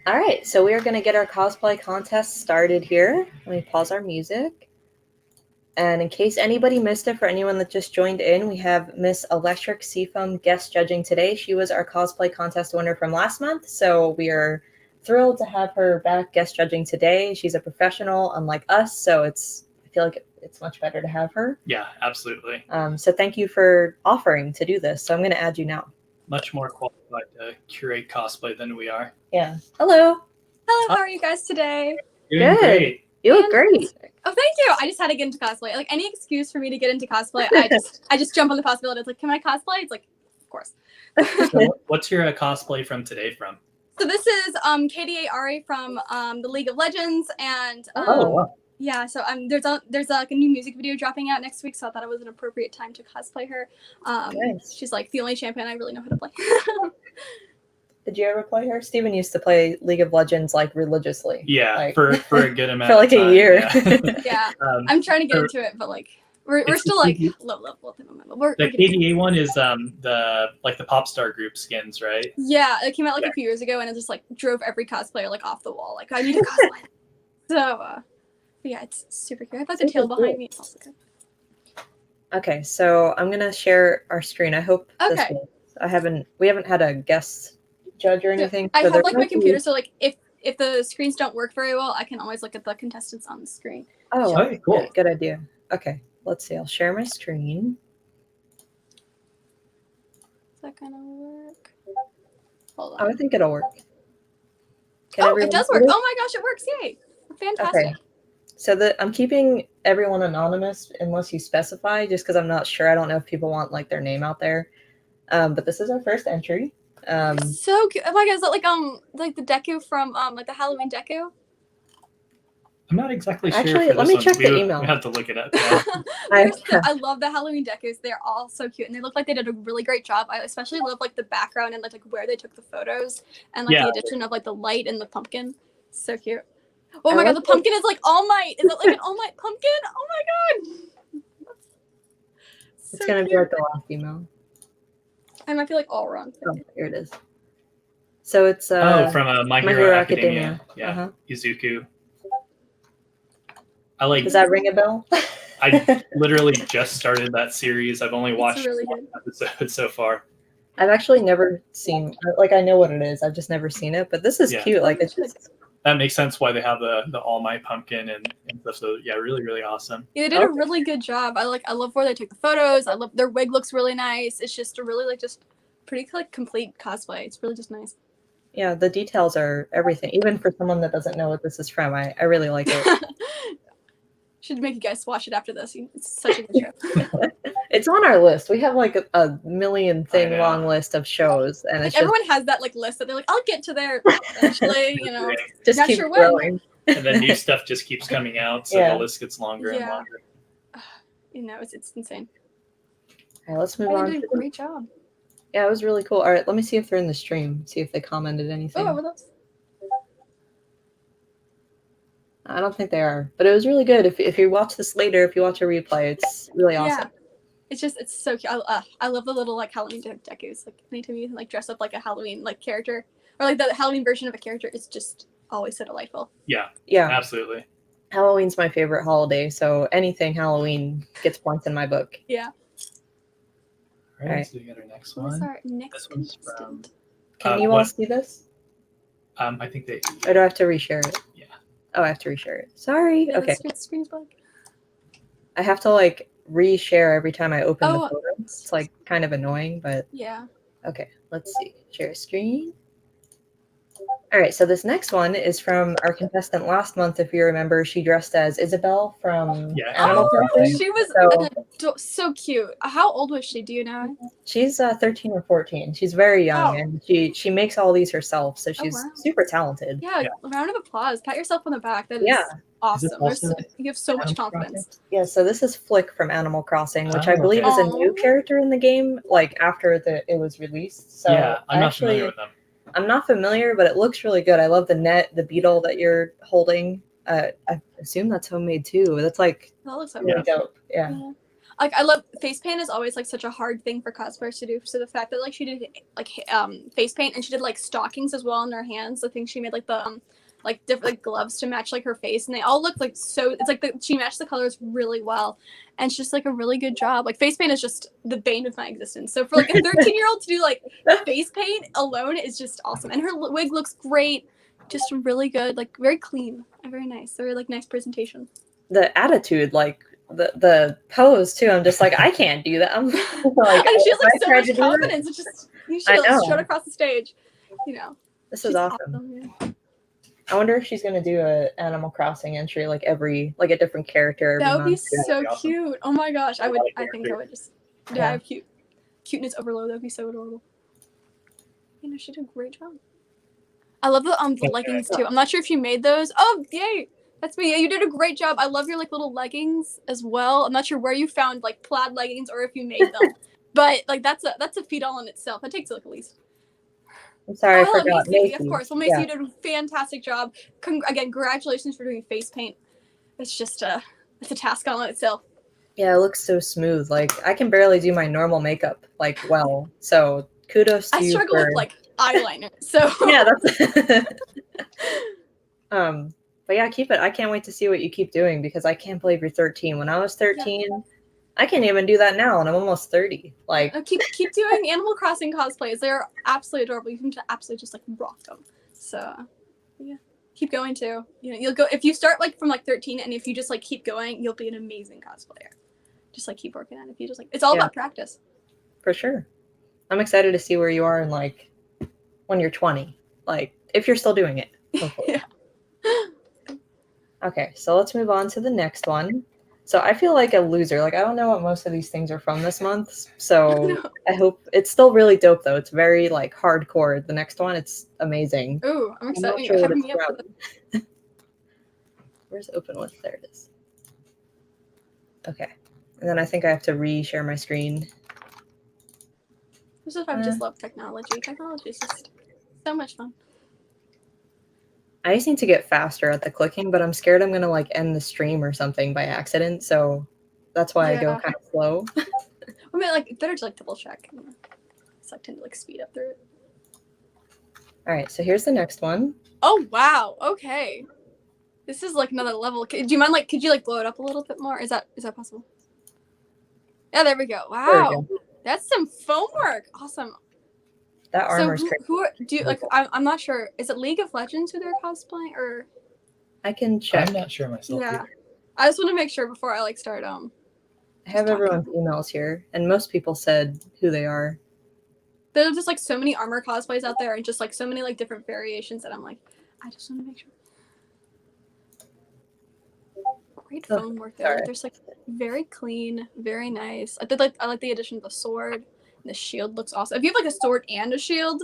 [SPEAKER 1] All right, so we are going to get our cosplay contest started here. Let me pause our music. And in case anybody missed it, for anyone that just joined in, we have Miss Electric Seafoam guest judging today. She was our cosplay contest winner from last month, so we are thrilled to have her back guest judging today. She's a professional, unlike us, so I feel like it's much better to have her.
[SPEAKER 2] Yeah, absolutely.
[SPEAKER 1] So thank you for offering to do this. So I'm going to add you now.
[SPEAKER 2] Much more qualified to curate cosplay than we are.
[SPEAKER 1] Yeah. Hello.
[SPEAKER 3] Hello, how are you guys today?
[SPEAKER 2] Doing great.
[SPEAKER 1] You look great.
[SPEAKER 3] Oh, thank you. I just had to get into cosplay. Like any excuse for me to get into cosplay, I just jump on the possibility. It's like, can I cosplay? It's like, of course.
[SPEAKER 2] So what's your cosplay from today from?
[SPEAKER 3] So this is KDA Ari from the League of Legends, and
[SPEAKER 2] wow.
[SPEAKER 3] Yeah, so there's like a new music video dropping out next week, so I thought it was an appropriate time to cosplay her.
[SPEAKER 1] Nice.
[SPEAKER 3] She's like the only champion I really know how to play.
[SPEAKER 1] Did you ever play her? Steven used to play League of Legends like religiously.
[SPEAKER 2] Yeah,
[SPEAKER 1] like,
[SPEAKER 2] for a good amount
[SPEAKER 1] for like
[SPEAKER 2] of time,
[SPEAKER 1] a year.
[SPEAKER 3] Yeah, I'm trying to get into it, but like we're still like low level at the moment.
[SPEAKER 2] The KDA one is the pop star group skins, right?
[SPEAKER 3] Yeah, it came out like a few years ago, and it just like drove every cosplayer like off the wall. Like I need to cosplay. So. Yeah, it's super cute. I have the tail behind me. It's also good.
[SPEAKER 1] Okay, so I'm gonna share our screen. I hope this works. We haven't had a guest judge or anything.
[SPEAKER 3] I have like my computer, so like if the screens don't work very well, I can always look at the contestants on the screen.
[SPEAKER 1] Oh, okay, cool. Yeah, good idea. Okay, let's see. I'll share my screen.
[SPEAKER 3] Is that gonna work? Hold on.
[SPEAKER 1] Oh, I think it'll work.
[SPEAKER 3] It does work. Oh my gosh, it works! Yay! Fantastic.
[SPEAKER 1] Okay. So I'm keeping everyone anonymous unless you specify, just because I'm not sure. I don't know if people want like their name out there. But this is our first entry.
[SPEAKER 3] So cute. Oh my god, is that like the deco from like the Halloween deco?
[SPEAKER 2] I'm not exactly sure.
[SPEAKER 1] Actually, let me check the email.
[SPEAKER 2] We have to look it up. Yeah.
[SPEAKER 3] I love the Halloween decos. They're all so cute, and they look like they did a really great job. I especially love like the background and like where they took the photos, and like the addition of like the light and the pumpkin. So cute. Oh my god, the pumpkin is like All Might. Is it like an All Might pumpkin? Oh my god.
[SPEAKER 1] It's going to be like the last email.
[SPEAKER 3] I might be like all wrong.
[SPEAKER 1] Oh, here it is. So it's
[SPEAKER 2] from My Hero Academia. Yeah,
[SPEAKER 1] Uh-huh.
[SPEAKER 2] Izuku. I like.
[SPEAKER 1] Does that ring a bell?
[SPEAKER 2] I literally just started that series. I've only watched
[SPEAKER 3] really
[SPEAKER 2] one episode so far.
[SPEAKER 1] I've actually never seen. Like, I know what it is. I've just never seen it. But this is cute. Like, it's just.
[SPEAKER 2] That makes sense why they have the All Might pumpkin and stuff. So yeah, really, really awesome.
[SPEAKER 3] Yeah, they did a really good job. I love where they took the photos. I love their wig looks really nice. It's just a really like just pretty like complete cosplay. It's really just nice.
[SPEAKER 1] Yeah, the details are everything. Even for someone that doesn't know what this is from, I really like it.
[SPEAKER 3] Should make you guys watch it after this. It's such a good show.
[SPEAKER 1] It's on our list. We have like a million thing long list of shows, and
[SPEAKER 3] like
[SPEAKER 1] it's
[SPEAKER 3] everyone has that like list that they're like, I'll get to there eventually.
[SPEAKER 1] Just
[SPEAKER 3] not
[SPEAKER 1] keep
[SPEAKER 3] sure
[SPEAKER 1] growing.
[SPEAKER 2] And then new stuff just keeps coming out, so the list gets longer and longer.
[SPEAKER 3] It's insane.
[SPEAKER 1] All right, let's move on.
[SPEAKER 3] They did a great job.
[SPEAKER 1] Yeah, it was really cool. All right, let me see if they're in the stream. See if they commented anything.
[SPEAKER 3] Oh, were those?
[SPEAKER 1] I don't think they are, but it was really good. If you watch this later, if you watch a replay, it's really awesome.
[SPEAKER 3] Yeah. It's so cute. I love the little like Halloween decos. Like anytime you can like dress up like a Halloween like character or like the Halloween version of a character, it's just always so delightful.
[SPEAKER 2] Yeah, absolutely.
[SPEAKER 1] Halloween's my favorite holiday, so anything Halloween gets points in my book.
[SPEAKER 3] Yeah.
[SPEAKER 2] All right, so we got our next one.
[SPEAKER 3] Our next
[SPEAKER 2] one's from.
[SPEAKER 1] Can you all see this?
[SPEAKER 2] I think they.
[SPEAKER 1] Or do I have to reshare it?
[SPEAKER 2] Yeah.
[SPEAKER 1] Oh, I have to reshare it. Sorry.
[SPEAKER 3] Yeah,
[SPEAKER 1] okay.
[SPEAKER 3] The screen's black.
[SPEAKER 1] I have to like reshare every time I open the photo. It's like kind of annoying, but
[SPEAKER 3] yeah.
[SPEAKER 1] Okay, let's see. Share screen. All right, so this next one is from our contestant last month. If you remember, she dressed as Isabel from Animal Crossing.
[SPEAKER 3] She was so cute. How old was she? Do you know?
[SPEAKER 1] She's 13 or 14. She's very young, and she makes all these herself, so she's super talented.
[SPEAKER 3] Yeah, round of applause. Pat yourself on the back. That is awesome. You have so much confidence.
[SPEAKER 1] Yeah, so this is Flick from Animal Crossing, which I believe is a new character in the game, like after it was released. So
[SPEAKER 2] yeah, I'm not familiar with them.
[SPEAKER 1] I'm not familiar, but it looks really good. I love the net, the beetle that you're holding. I assume that's homemade too. That's like
[SPEAKER 3] that looks
[SPEAKER 1] really dope. Yeah.
[SPEAKER 3] Like I love face paint is always like such a hard thing for cosplayers to do. So the fact that like she did like face paint and she did like stockings as well in her hands. I think she made like the like different like gloves to match like her face, and they all look like so. It's like she matched the colors really well, and it's just like a really good job. Like face paint is just the bane of my existence. So for like a 13-year-old to do like face paint alone is just awesome, and her wig looks great, just really good, like very clean and very nice. Very like nice presentation.
[SPEAKER 1] The attitude, like the pose too. I'm just like I can't do that. I'm like,
[SPEAKER 3] and she has like so much confidence. It's just you should strut across the stage.
[SPEAKER 1] This is awesome. Yeah. I wonder if she's gonna do a Animal Crossing entry like a different character.
[SPEAKER 3] That would be so cute. Oh my gosh, I think I would just have cuteness overload. That would be so adorable. She did a great job. I love the leggings too. I'm not sure if you made those. Oh yay, that's me. Yeah, you did a great job. I love your like little leggings as well. I'm not sure where you found like plaid leggings or if you made them, but like that's a feat all in itself. That takes like at least.
[SPEAKER 1] I'm sorry, I forgot.
[SPEAKER 3] Macy, of course. Well, Macy, you did a fantastic job. Again, congratulations for doing face paint. It's just it's a task all in itself.
[SPEAKER 1] Yeah, it looks so smooth. Like I can barely do my normal makeup like well. So kudos to you. I
[SPEAKER 3] struggle with like eyeliner. So
[SPEAKER 1] yeah, that's but yeah, keep it. I can't wait to see what you keep doing because I can't believe you're 13. When I was 13, I can't even do that now, and I'm almost 30. Like,
[SPEAKER 3] keep doing Animal Crossing cosplays. They're absolutely adorable. You can absolutely just like rock them. So, yeah, keep going too. You'll go if you start like from like 13, and if you just like keep going, you'll be an amazing cosplayer. Just like keep working on it. If you just like, it's all about practice.
[SPEAKER 1] For sure. I'm excited to see where you are in like when you're 20. Like, if you're still doing it. Hopefully. Okay, so let's move on to the next one. So I feel like a loser. Like I don't know what most of these things are from this month. So I hope it's still really dope though. It's very like hardcore. The next one, it's amazing.
[SPEAKER 3] Ooh, I'm excited.
[SPEAKER 1] Sure what it's Where's open with? There it is. Okay. And then I think I have to re-share my screen.
[SPEAKER 3] This is why I just love technology. Technology is just so much fun.
[SPEAKER 1] I just need to get faster at the clicking, but I'm scared I'm gonna like end the stream or something by accident. So that's why I go kind of slow.
[SPEAKER 3] I mean, like better to like double check. So I tend to like speed up through it.
[SPEAKER 1] All right, so here's the next one.
[SPEAKER 3] Oh wow. Okay. This is like another level. Do you mind could you blow it up a little bit more? Is that possible? Yeah, there we go. Wow.
[SPEAKER 1] There we go.
[SPEAKER 3] That's some foam work. Awesome.
[SPEAKER 1] That armor's
[SPEAKER 3] so
[SPEAKER 1] crazy.
[SPEAKER 3] who do you I'm not sure. Is it League of Legends who they're cosplaying or?
[SPEAKER 1] I can check.
[SPEAKER 2] I'm not sure myself.
[SPEAKER 3] Yeah.
[SPEAKER 2] Either.
[SPEAKER 3] I just want to make sure before I start
[SPEAKER 1] I have everyone's emails here, and most people said who they are.
[SPEAKER 3] There's just so many armor cosplays out there, and just so many different variations that I'm I just want to make sure. Great foam work there. There's very clean, very nice. I like the addition of the sword. The shield looks awesome. If you have a sword and a shield,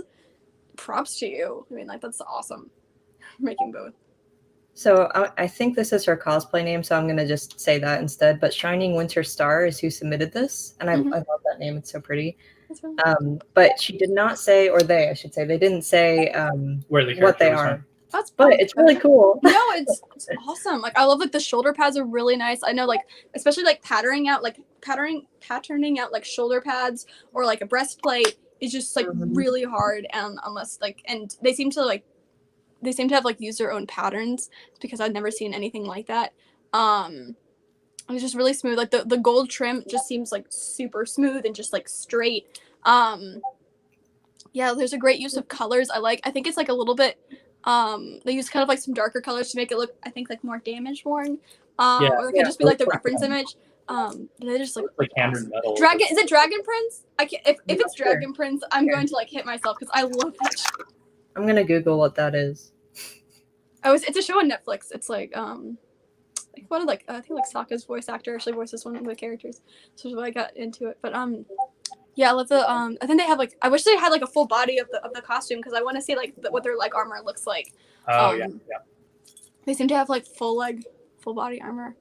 [SPEAKER 3] props to you. I mean, that's awesome. Making both.
[SPEAKER 1] So I think this is her cosplay name, so I'm gonna just say that instead. But Shining Winter Star is who submitted this, and I love that name. It's so pretty. Really but she did not say, or I should say, they didn't say
[SPEAKER 2] what they are.
[SPEAKER 1] But it's really cool.
[SPEAKER 3] No, it's awesome. I love the shoulder pads are really nice. I know especially patterning out shoulder pads or a breastplate is just really hard, and unless and they seem to have used their own patterns because I've never seen anything like that. It's just really smooth. The gold trim just seems super smooth and just straight. Yeah, there's a great use of colors. I think it's a little bit they use kind of some darker colors to make it look, I think, more damage worn. Or it could just be the reference image. They just
[SPEAKER 2] hammered metal.
[SPEAKER 3] Dragon, is it Dragon Prince? I can't, if it's Dragon Prince, I'm going to hit myself because I love that show.
[SPEAKER 1] I'm gonna Google what that is.
[SPEAKER 3] Oh, it's a show on Netflix. It's I think Sokka's voice actor actually voices one of the characters. So that's why I got into it. But yeah, I love the I think they have I wish they had a full body of the costume because I want to see what their leg armor looks like.
[SPEAKER 2] Oh yeah.
[SPEAKER 3] They seem to have full body armor.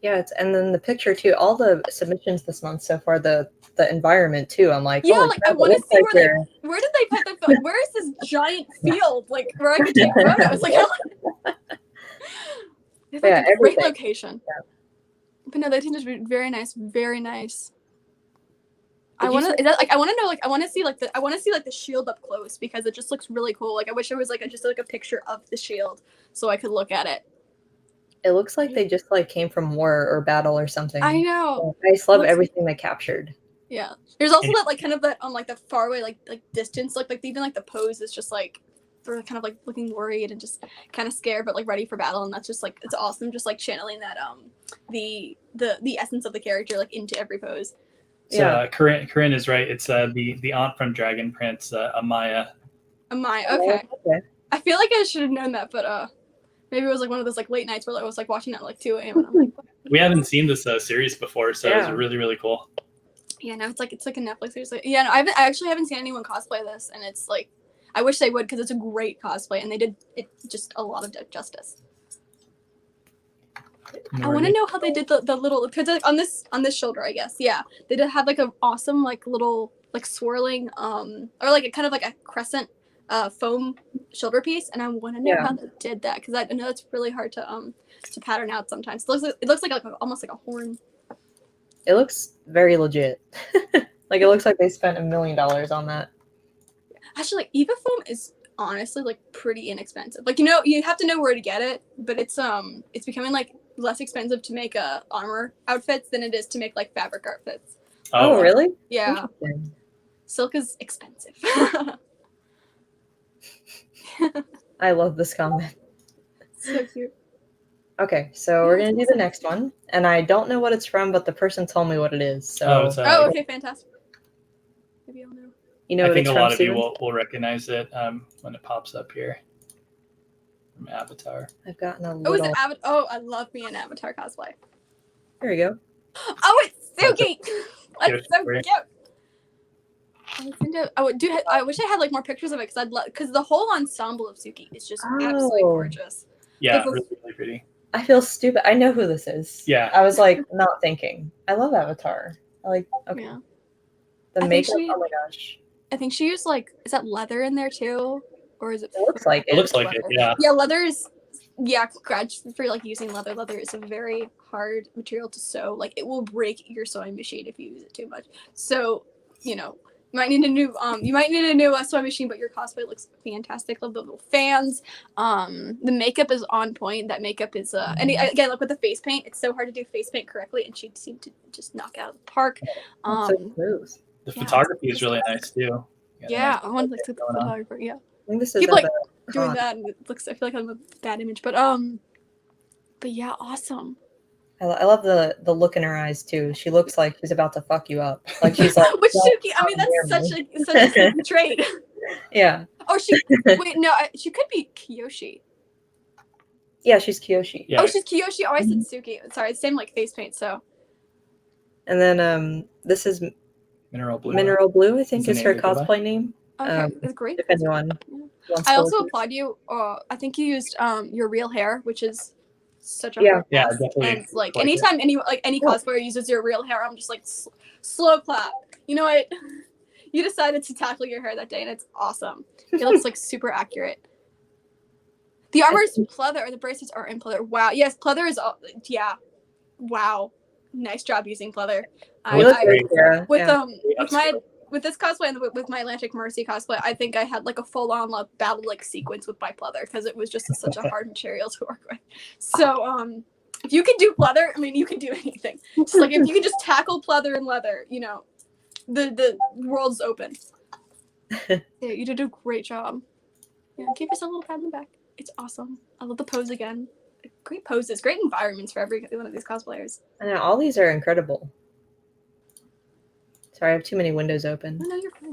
[SPEAKER 1] Yeah, and then the picture too. All the submissions this month so far, the environment too. I'm
[SPEAKER 3] yeah, I want to see where did they put the where is this giant field where I could take photos? It's a great location. Yeah. But no, they seem to be very nice, very nice. I want to know I want to see the shield up close because it just looks really cool. I wish there was just a picture of the shield so I could look at it.
[SPEAKER 1] It looks like they just came from war or battle or something.
[SPEAKER 3] I know.
[SPEAKER 1] I just love everything they captured.
[SPEAKER 3] Yeah. There's also that kind of that the far away distance even the pose is just they're kind of looking worried and just kind of scared but ready for battle, and that's just it's awesome just channeling that the essence of the character into every pose.
[SPEAKER 2] So yeah. Corinne is right. It's the aunt from Dragon Prince, Amaya.
[SPEAKER 3] Amaya, okay. I feel I should have known that, but maybe it was one of those late nights where I was watching it at 2 a.m. and I'm
[SPEAKER 2] we haven't seen this series before, so it was really, really cool.
[SPEAKER 3] Yeah, no, it's a Netflix series. Yeah, no, I actually haven't seen anyone cosplay this, and it's I wish they would because it's a great cosplay and they did it just a lot of justice. I want to know how they did the little because on this shoulder, I guess. Yeah, they did have an awesome little swirling or a kind of a crescent foam shoulder piece, and I want to know how they did that because I know it's really hard to pattern out sometimes. It looks almost like a horn.
[SPEAKER 1] It looks very legit. It looks like they spent $1 million on that.
[SPEAKER 3] Actually, Eva foam is honestly pretty inexpensive. You have to know where to get it, but it's becoming less expensive to make armor outfits than it is to make fabric outfits.
[SPEAKER 1] Oh, really?
[SPEAKER 3] Yeah. Silk is expensive.
[SPEAKER 1] I love this comment.
[SPEAKER 3] So cute.
[SPEAKER 1] Okay, so we're gonna do the next one, and I don't know what it's from, but the person told me what it is. So.
[SPEAKER 3] Okay, fantastic. Maybe I'll know.
[SPEAKER 1] You know,
[SPEAKER 2] I think a lot of you will recognize it when it pops up here from Avatar.
[SPEAKER 1] I've gotten a little.
[SPEAKER 3] Oh, is it Avatar? Oh, I love me an Avatar cosplay.
[SPEAKER 1] There we go.
[SPEAKER 3] Oh, it's Suki. That's so cute. I wish I had more pictures of it because the whole ensemble of Suki is just absolutely gorgeous.
[SPEAKER 2] Yeah, really, really pretty.
[SPEAKER 1] I feel stupid. I know who this is.
[SPEAKER 2] Yeah.
[SPEAKER 1] I was not thinking. I love Avatar. Okay. Yeah. The makeup. Oh my gosh.
[SPEAKER 3] I think she used is that leather in there too, or is it?
[SPEAKER 1] It looks like it.
[SPEAKER 2] It looks like it. Yeah.
[SPEAKER 3] Yeah, leather is. Yeah, congrats for using leather. Leather is a very hard material to sew. It will break your sewing machine if you use it too much. So Might need a new you might need a new sewing machine, but your cosplay looks fantastic. Love the little fans. The makeup is on point. That makeup is and again, like with the face paint, it's so hard to do face paint correctly, and she seemed to just knock it out of the park.
[SPEAKER 1] So smooth.
[SPEAKER 2] The photography is really nice too.
[SPEAKER 3] Yeah, I want like the photographer. Yeah,
[SPEAKER 1] I think this is
[SPEAKER 3] people like doing that, and it looks. I feel like I'm a bad image, but yeah, awesome.
[SPEAKER 1] I love the look in her eyes too. She looks like she's about to fuck you up. Like she's like,
[SPEAKER 3] which Suki, I mean, that's such a trait.
[SPEAKER 1] Yeah.
[SPEAKER 3] Or she she could be Kiyoshi.
[SPEAKER 1] Yeah, she's Kiyoshi.
[SPEAKER 2] Yeah.
[SPEAKER 3] Oh, she's Kiyoshi. Oh, I said Suki. Sorry, same like face paint. So.
[SPEAKER 1] And then this is
[SPEAKER 2] Mineral Blue.
[SPEAKER 1] Mineral Blue, I think is her cosplay name.
[SPEAKER 3] Okay, that's great.
[SPEAKER 1] If anyone wants
[SPEAKER 3] I
[SPEAKER 1] to
[SPEAKER 3] also
[SPEAKER 1] look
[SPEAKER 3] applaud you. I think you used your real hair, which is such a hard
[SPEAKER 2] yeah,
[SPEAKER 3] pass.
[SPEAKER 2] definitely.
[SPEAKER 3] And like anytime any cosplayer uses your real hair, I'm just like slow clap. You know what? You decided to tackle your hair that day, and it's awesome. It looks like super accurate. The armor is pleather, or the bracelets are in pleather. Wow. Yes, pleather is. Yeah. Wow. Nice job using pleather. With this cosplay and with my Atlantic Mercy cosplay, I think I had like a full-on battle sequence with my pleather because it was just such a hard material to work with. So if you can do pleather, I mean, you can do anything. Just like if you can just tackle pleather and leather, you know, the world's open. Yeah, you did a great job. Yeah, give yourself a little pat on the back. It's awesome. I love the pose again. Great poses, great environments for every one of these cosplayers.
[SPEAKER 1] I know all these are incredible. Sorry, I have too many windows open.
[SPEAKER 3] No, you're fine.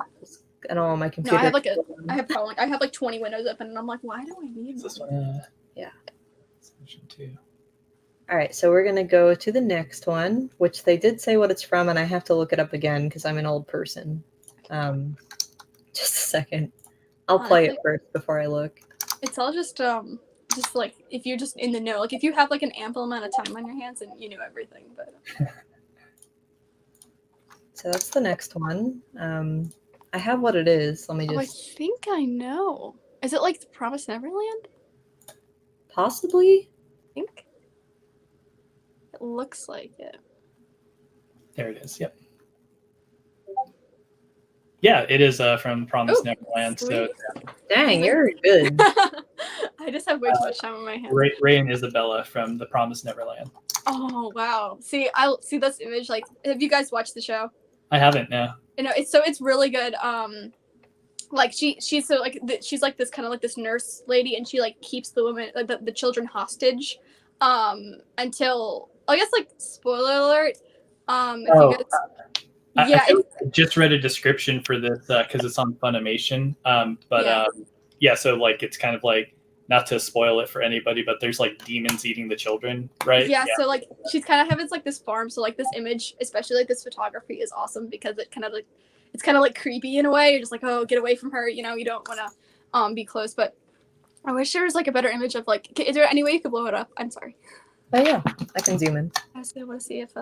[SPEAKER 1] I don't want my computer.
[SPEAKER 3] No, I have like 20 windows open, and I'm like, why do I need
[SPEAKER 2] this one?
[SPEAKER 1] Yeah.
[SPEAKER 2] Too.
[SPEAKER 1] All right, so we're gonna go to the next one, which they did say what it's from, and I have to look it up again because I'm an old person. Just a second. I'll play it first before I look.
[SPEAKER 3] It's all just like if you're just in the know, like if you have like an ample amount of time on your hands and you know everything, but.
[SPEAKER 1] So that's the next one. I have what it is. Let me just.
[SPEAKER 3] I think I know. Is it like the Promised Neverland?
[SPEAKER 1] Possibly.
[SPEAKER 3] I think. It looks like it.
[SPEAKER 2] There it is. Yep. Yeah, it is from Promised Neverland.
[SPEAKER 3] Sweet.
[SPEAKER 2] So.
[SPEAKER 1] Dang, you're good.
[SPEAKER 3] I just have way too much time on my hands.
[SPEAKER 2] Ray and Isabella from the Promised Neverland.
[SPEAKER 3] Oh wow! See, I see this image. Like, have you guys watched the show?
[SPEAKER 2] I haven't. No.
[SPEAKER 3] You know, it's really good. Like she's so like she's like this kind of like this nurse lady, and she like keeps the women like the children hostage, until I guess like spoiler alert. If you guys,
[SPEAKER 2] I just read a description for this because it's on Funimation. Yeah, so like it's kind of like not to spoil it for anybody, but there's like demons eating the children, right?
[SPEAKER 3] Yeah. So like she's kind of having like this farm. So like this image, especially like this photography, is awesome because it kind of like it's kind of like creepy in a way. You're just like, oh, get away from her. You know, you don't want to be close. But I wish there was like a better image of like. Is there any way you could blow it up? I'm sorry.
[SPEAKER 1] Oh yeah, I can zoom in.
[SPEAKER 3] I just want to see if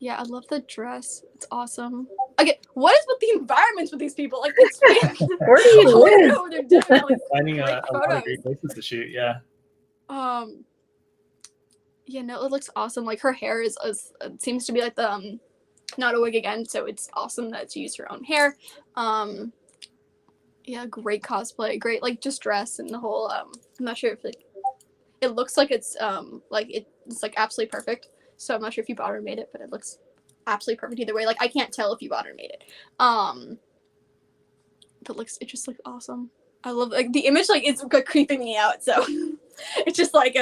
[SPEAKER 3] Yeah, I love the dress. It's awesome. Okay, what is with the environments with these people? Like, it's
[SPEAKER 1] where do you live?
[SPEAKER 3] know they're definitely
[SPEAKER 2] finding a lot of great places to shoot. Yeah.
[SPEAKER 3] Yeah, no, it looks awesome. Like her hair is it seems to be like the not a wig again, so it's awesome that she used her own hair. Yeah, great cosplay, great like just dress and the whole. I'm not sure if it looks like it's like absolutely perfect. So I'm not sure if you bought or made it, but it looks absolutely perfect either way. Like I can't tell if you bought or made it. But it just looks awesome. I love like the image. Like it's creeping me out. So it's just like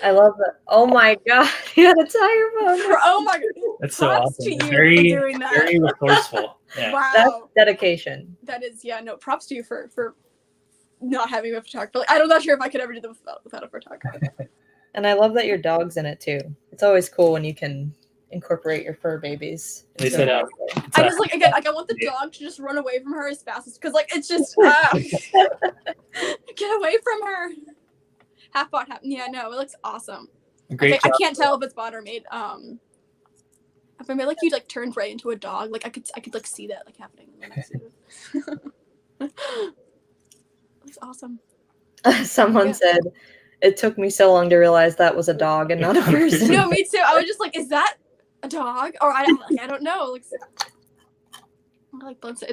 [SPEAKER 1] I love that. Oh my god, you had a tire phone.
[SPEAKER 3] Oh my god,
[SPEAKER 2] that's so awesome.
[SPEAKER 3] To you
[SPEAKER 2] very,
[SPEAKER 3] for doing that.
[SPEAKER 2] very resourceful. Yeah.
[SPEAKER 3] Wow,
[SPEAKER 1] that's dedication.
[SPEAKER 3] That is, yeah. No, props to you for not having a photographer. Like, I'm not sure if I could ever do that without a photographer.
[SPEAKER 1] And I love that your dog's in it too. It's always cool when you can incorporate your fur babies.
[SPEAKER 2] They said,
[SPEAKER 3] I just like again, like I want the dog to just run away from her as fast as because like it's just get away from her. Half bought, half. Yeah, no, it looks awesome.
[SPEAKER 2] Great job.
[SPEAKER 3] I can't tell if it's bought or made. If I made like you like turned right into a dog, like I could like see that like happening. Looks awesome.
[SPEAKER 1] Someone said it took me so long to realize that was a dog and not a person.
[SPEAKER 3] No, me too. I was just like, is that A dog? Or I don't know. It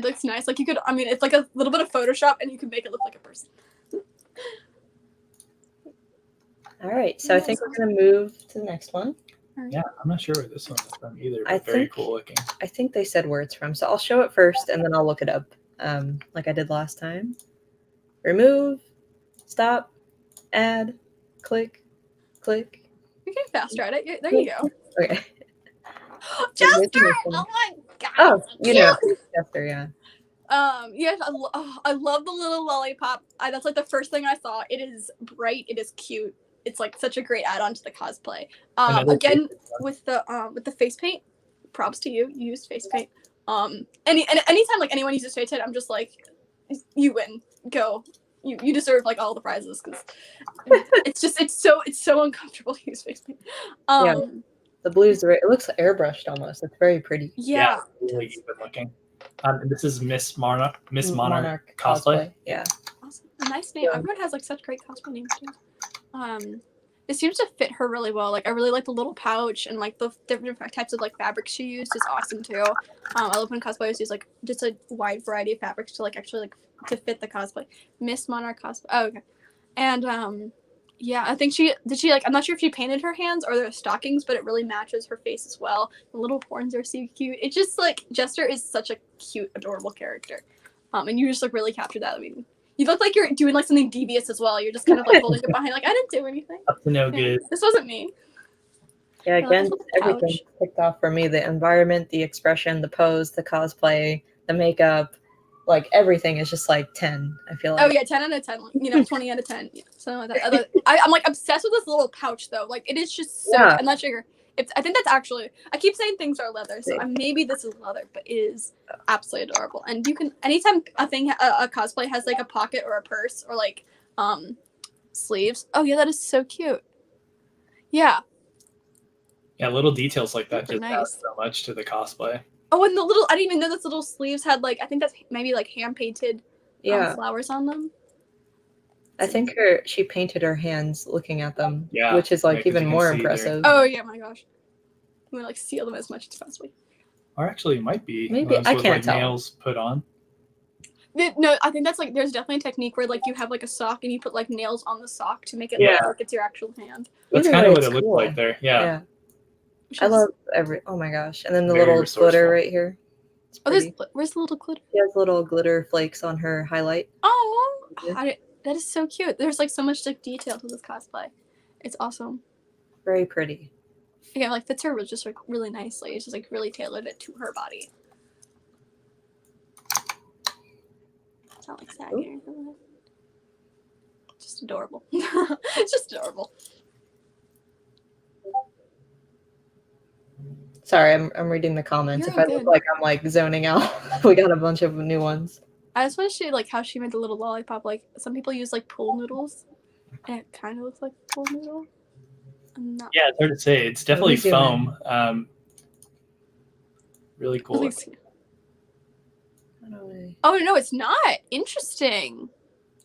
[SPEAKER 3] looks nice. Like you could, I mean, it's like a little bit of Photoshop and you can make it look like a person.
[SPEAKER 1] All right, so I think we're gonna move to the next one.
[SPEAKER 2] Yeah, I'm not sure where this one is from either, but very cool looking.
[SPEAKER 1] I think they said where it's from, so I'll show it first and then I'll look it up, like I did last time. Remove, stop, add, click, click.
[SPEAKER 3] You're getting faster at it. There you go.
[SPEAKER 1] Okay.
[SPEAKER 3] Jester! Oh my god!
[SPEAKER 1] Oh, you know, Jester, yeah.
[SPEAKER 3] Yes, I love the little lollipop. That's like the first thing I saw. It is bright. It is cute. It's like such a great add-on to the cosplay. Again with the face paint. Props to you. You used face paint. Anytime like anyone uses face paint, I'm just like, you win. Go. You deserve like all the prizes because it's so uncomfortable to use face paint.
[SPEAKER 1] Yeah. The blue's it looks airbrushed almost. It's very pretty.
[SPEAKER 3] Yeah,
[SPEAKER 2] really good looking. This is Miss Monarch cosplay.
[SPEAKER 1] Yeah.
[SPEAKER 3] Awesome. Nice name. Everyone has like such great cosplay names too. It seems to fit her really well. Like I really like the little pouch and like the different types of like fabrics she used is awesome too. I love when cosplayers use like just a wide variety of fabrics to like actually like to fit the cosplay. Miss Monarch cosplay. Oh, okay. And yeah, I think I'm not sure if she painted her hands or they're stockings, but it really matches her face as well. The little horns are so cute. It's just like Jester is such a cute, adorable character. And you just like really captured that. I mean, you look like you're doing like something devious as well. You're just kind of like holding it behind, like I didn't do anything.
[SPEAKER 2] Up to no good.
[SPEAKER 3] This wasn't me.
[SPEAKER 1] Yeah, again, everything picked off for me. The environment, the expression, the pose, the cosplay, the makeup. Like everything is just like 10. I feel like.
[SPEAKER 3] Oh yeah, 10 out of 10. You know, 20 out of 10. Yeah, something like that. I'm like obsessed with this little pouch though. Like it is just so. I'm not sure. I think that's actually. I keep saying things are leather, so maybe this is leather, but it is absolutely adorable. And you can anytime a cosplay has like a pocket or a purse or like sleeves. Oh yeah, that is so cute. Yeah.
[SPEAKER 2] Yeah, little details like that
[SPEAKER 3] Super
[SPEAKER 2] just add so much to the cosplay.
[SPEAKER 3] Oh, and I didn't even know those little sleeves had like I think that's maybe like hand painted flowers on them.
[SPEAKER 1] I think she painted her hands looking at them, which is like even more impressive.
[SPEAKER 3] Oh yeah, my gosh! I'm gonna like seal them as much as possible.
[SPEAKER 2] Or actually, it might be
[SPEAKER 1] maybe I can't tell.
[SPEAKER 2] Nails put on.
[SPEAKER 3] No, I think that's like there's definitely a technique where like you have like a sock and you put like nails on the sock to make it look like it's your actual hand.
[SPEAKER 2] That's kind of what it looked like there. Yeah.
[SPEAKER 1] I love oh my gosh. And then the little glitter right here.
[SPEAKER 3] Where's the little glitter?
[SPEAKER 1] She has little glitter flakes on her highlight.
[SPEAKER 3] Oh, that is so cute. There's like so much like detail to this cosplay. It's awesome.
[SPEAKER 1] Very pretty.
[SPEAKER 3] Yeah, like fits her just like really nicely. It's just like really tailored it to her body. It's not like saggy or anything. Just adorable. It's just adorable.
[SPEAKER 1] Sorry, I'm reading the comments. If I look like I'm like zoning out, we got a bunch of new ones.
[SPEAKER 3] I just want to show you like how she made the little lollipop. Like some people use like pool noodles, and it kind of looks like a pool noodle.
[SPEAKER 2] Yeah, it's hard to say. It's definitely foam. Really cool.
[SPEAKER 3] Oh no, it's not. Interesting.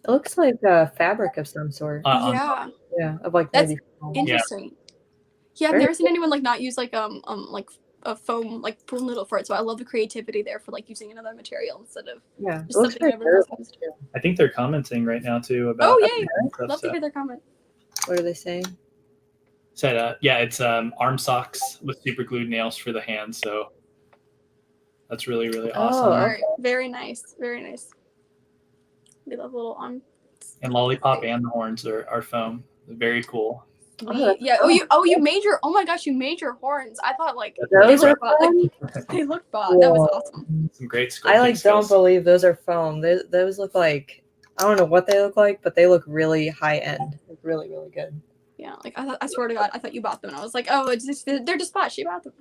[SPEAKER 1] It looks like a fabric of some sort.
[SPEAKER 3] Yeah,
[SPEAKER 1] of like
[SPEAKER 3] that's interesting. Yeah, I've never seen anyone like not use like a foam like pool noodle for it. So I love the creativity there for like using another material instead of just something everyone else used.
[SPEAKER 2] I think they're commenting right now too about.
[SPEAKER 3] Oh yay! Love to hear their comment.
[SPEAKER 1] What are they saying?
[SPEAKER 2] Said it's arm socks with super glued nails for the hands. So that's really really awesome.
[SPEAKER 3] Very nice, very nice. We love little arm.
[SPEAKER 2] And lollipop and the horns are foam. Very cool.
[SPEAKER 3] Yeah. You made your. Oh my gosh, you made your horns. I thought like
[SPEAKER 1] those are
[SPEAKER 3] they look fun. That was awesome.
[SPEAKER 2] Some great sculpting
[SPEAKER 1] I like don't believe those are foam. Those look like I don't know what they look like, but they look really high end. Like really really good.
[SPEAKER 3] Yeah, like I swear to God, I thought you bought them, and I was like, oh, they're just bought. She bought them.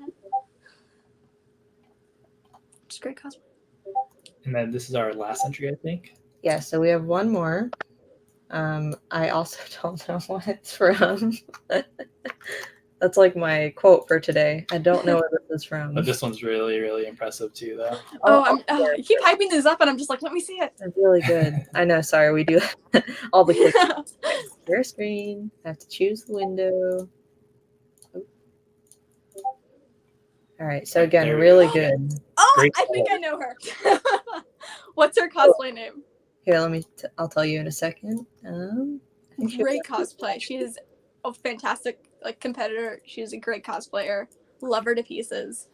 [SPEAKER 3] Just great cosplay.
[SPEAKER 2] And then this is our last entry, I think.
[SPEAKER 1] Yeah. So we have one more. I also don't know what it's from. That's like my quote for today. I don't know where this is from.
[SPEAKER 2] But this one's really, really impressive too, though.
[SPEAKER 3] You keep hyping this up, and I'm just like, let me see it.
[SPEAKER 1] It's really good. I know. Sorry, we do all the clicks. Share screen. I have to choose the window. All right. So again, really good.
[SPEAKER 3] Oh,
[SPEAKER 2] Great
[SPEAKER 3] I think I know her. What's her cosplay name?
[SPEAKER 1] Here, I'll tell you in a second.
[SPEAKER 3] Great cosplay. She is a fantastic competitor. She's a great cosplayer. Love her to pieces.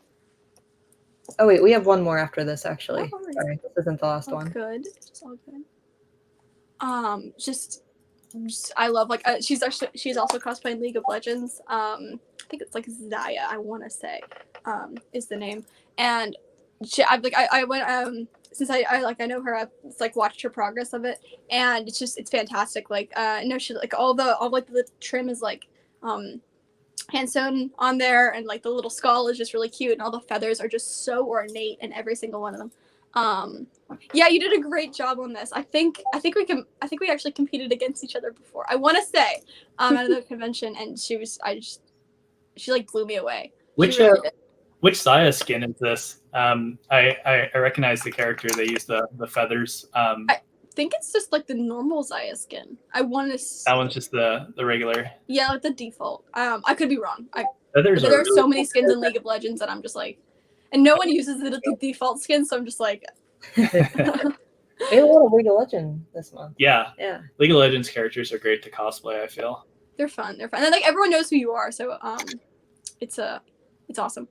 [SPEAKER 1] Oh wait, we have one more after this actually.
[SPEAKER 3] Oh,
[SPEAKER 1] Sorry, this isn't the last one.
[SPEAKER 3] Good. It's all good. Just I love she's also cosplaying League of Legends. I think it's like Zaya, I want to say, is the name. And I went since I know her, I've watched her progress of it, and it's fantastic. No, she all the trim is hand sewn on there, and the little skull is just really cute, and all the feathers are just so ornate in every single one of them. Yeah, you did a great job on this. I think we actually competed against each other before. I want to say at the convention, and she blew me away.
[SPEAKER 2] Which Zaya skin is this? I recognize the character. They use the feathers.
[SPEAKER 3] I think it's just the normal Zaya skin. I want to.
[SPEAKER 2] That one's just the regular.
[SPEAKER 3] Yeah, the default. I could be wrong.
[SPEAKER 2] There
[SPEAKER 3] are so many skins in League of Legends that I'm just and no one uses the default skin, so I'm just
[SPEAKER 1] We have a lot of League of Legends this month.
[SPEAKER 2] Yeah. League of Legends characters are great to cosplay, I feel.
[SPEAKER 3] They're fun. And then everyone knows who you are, so it's awesome.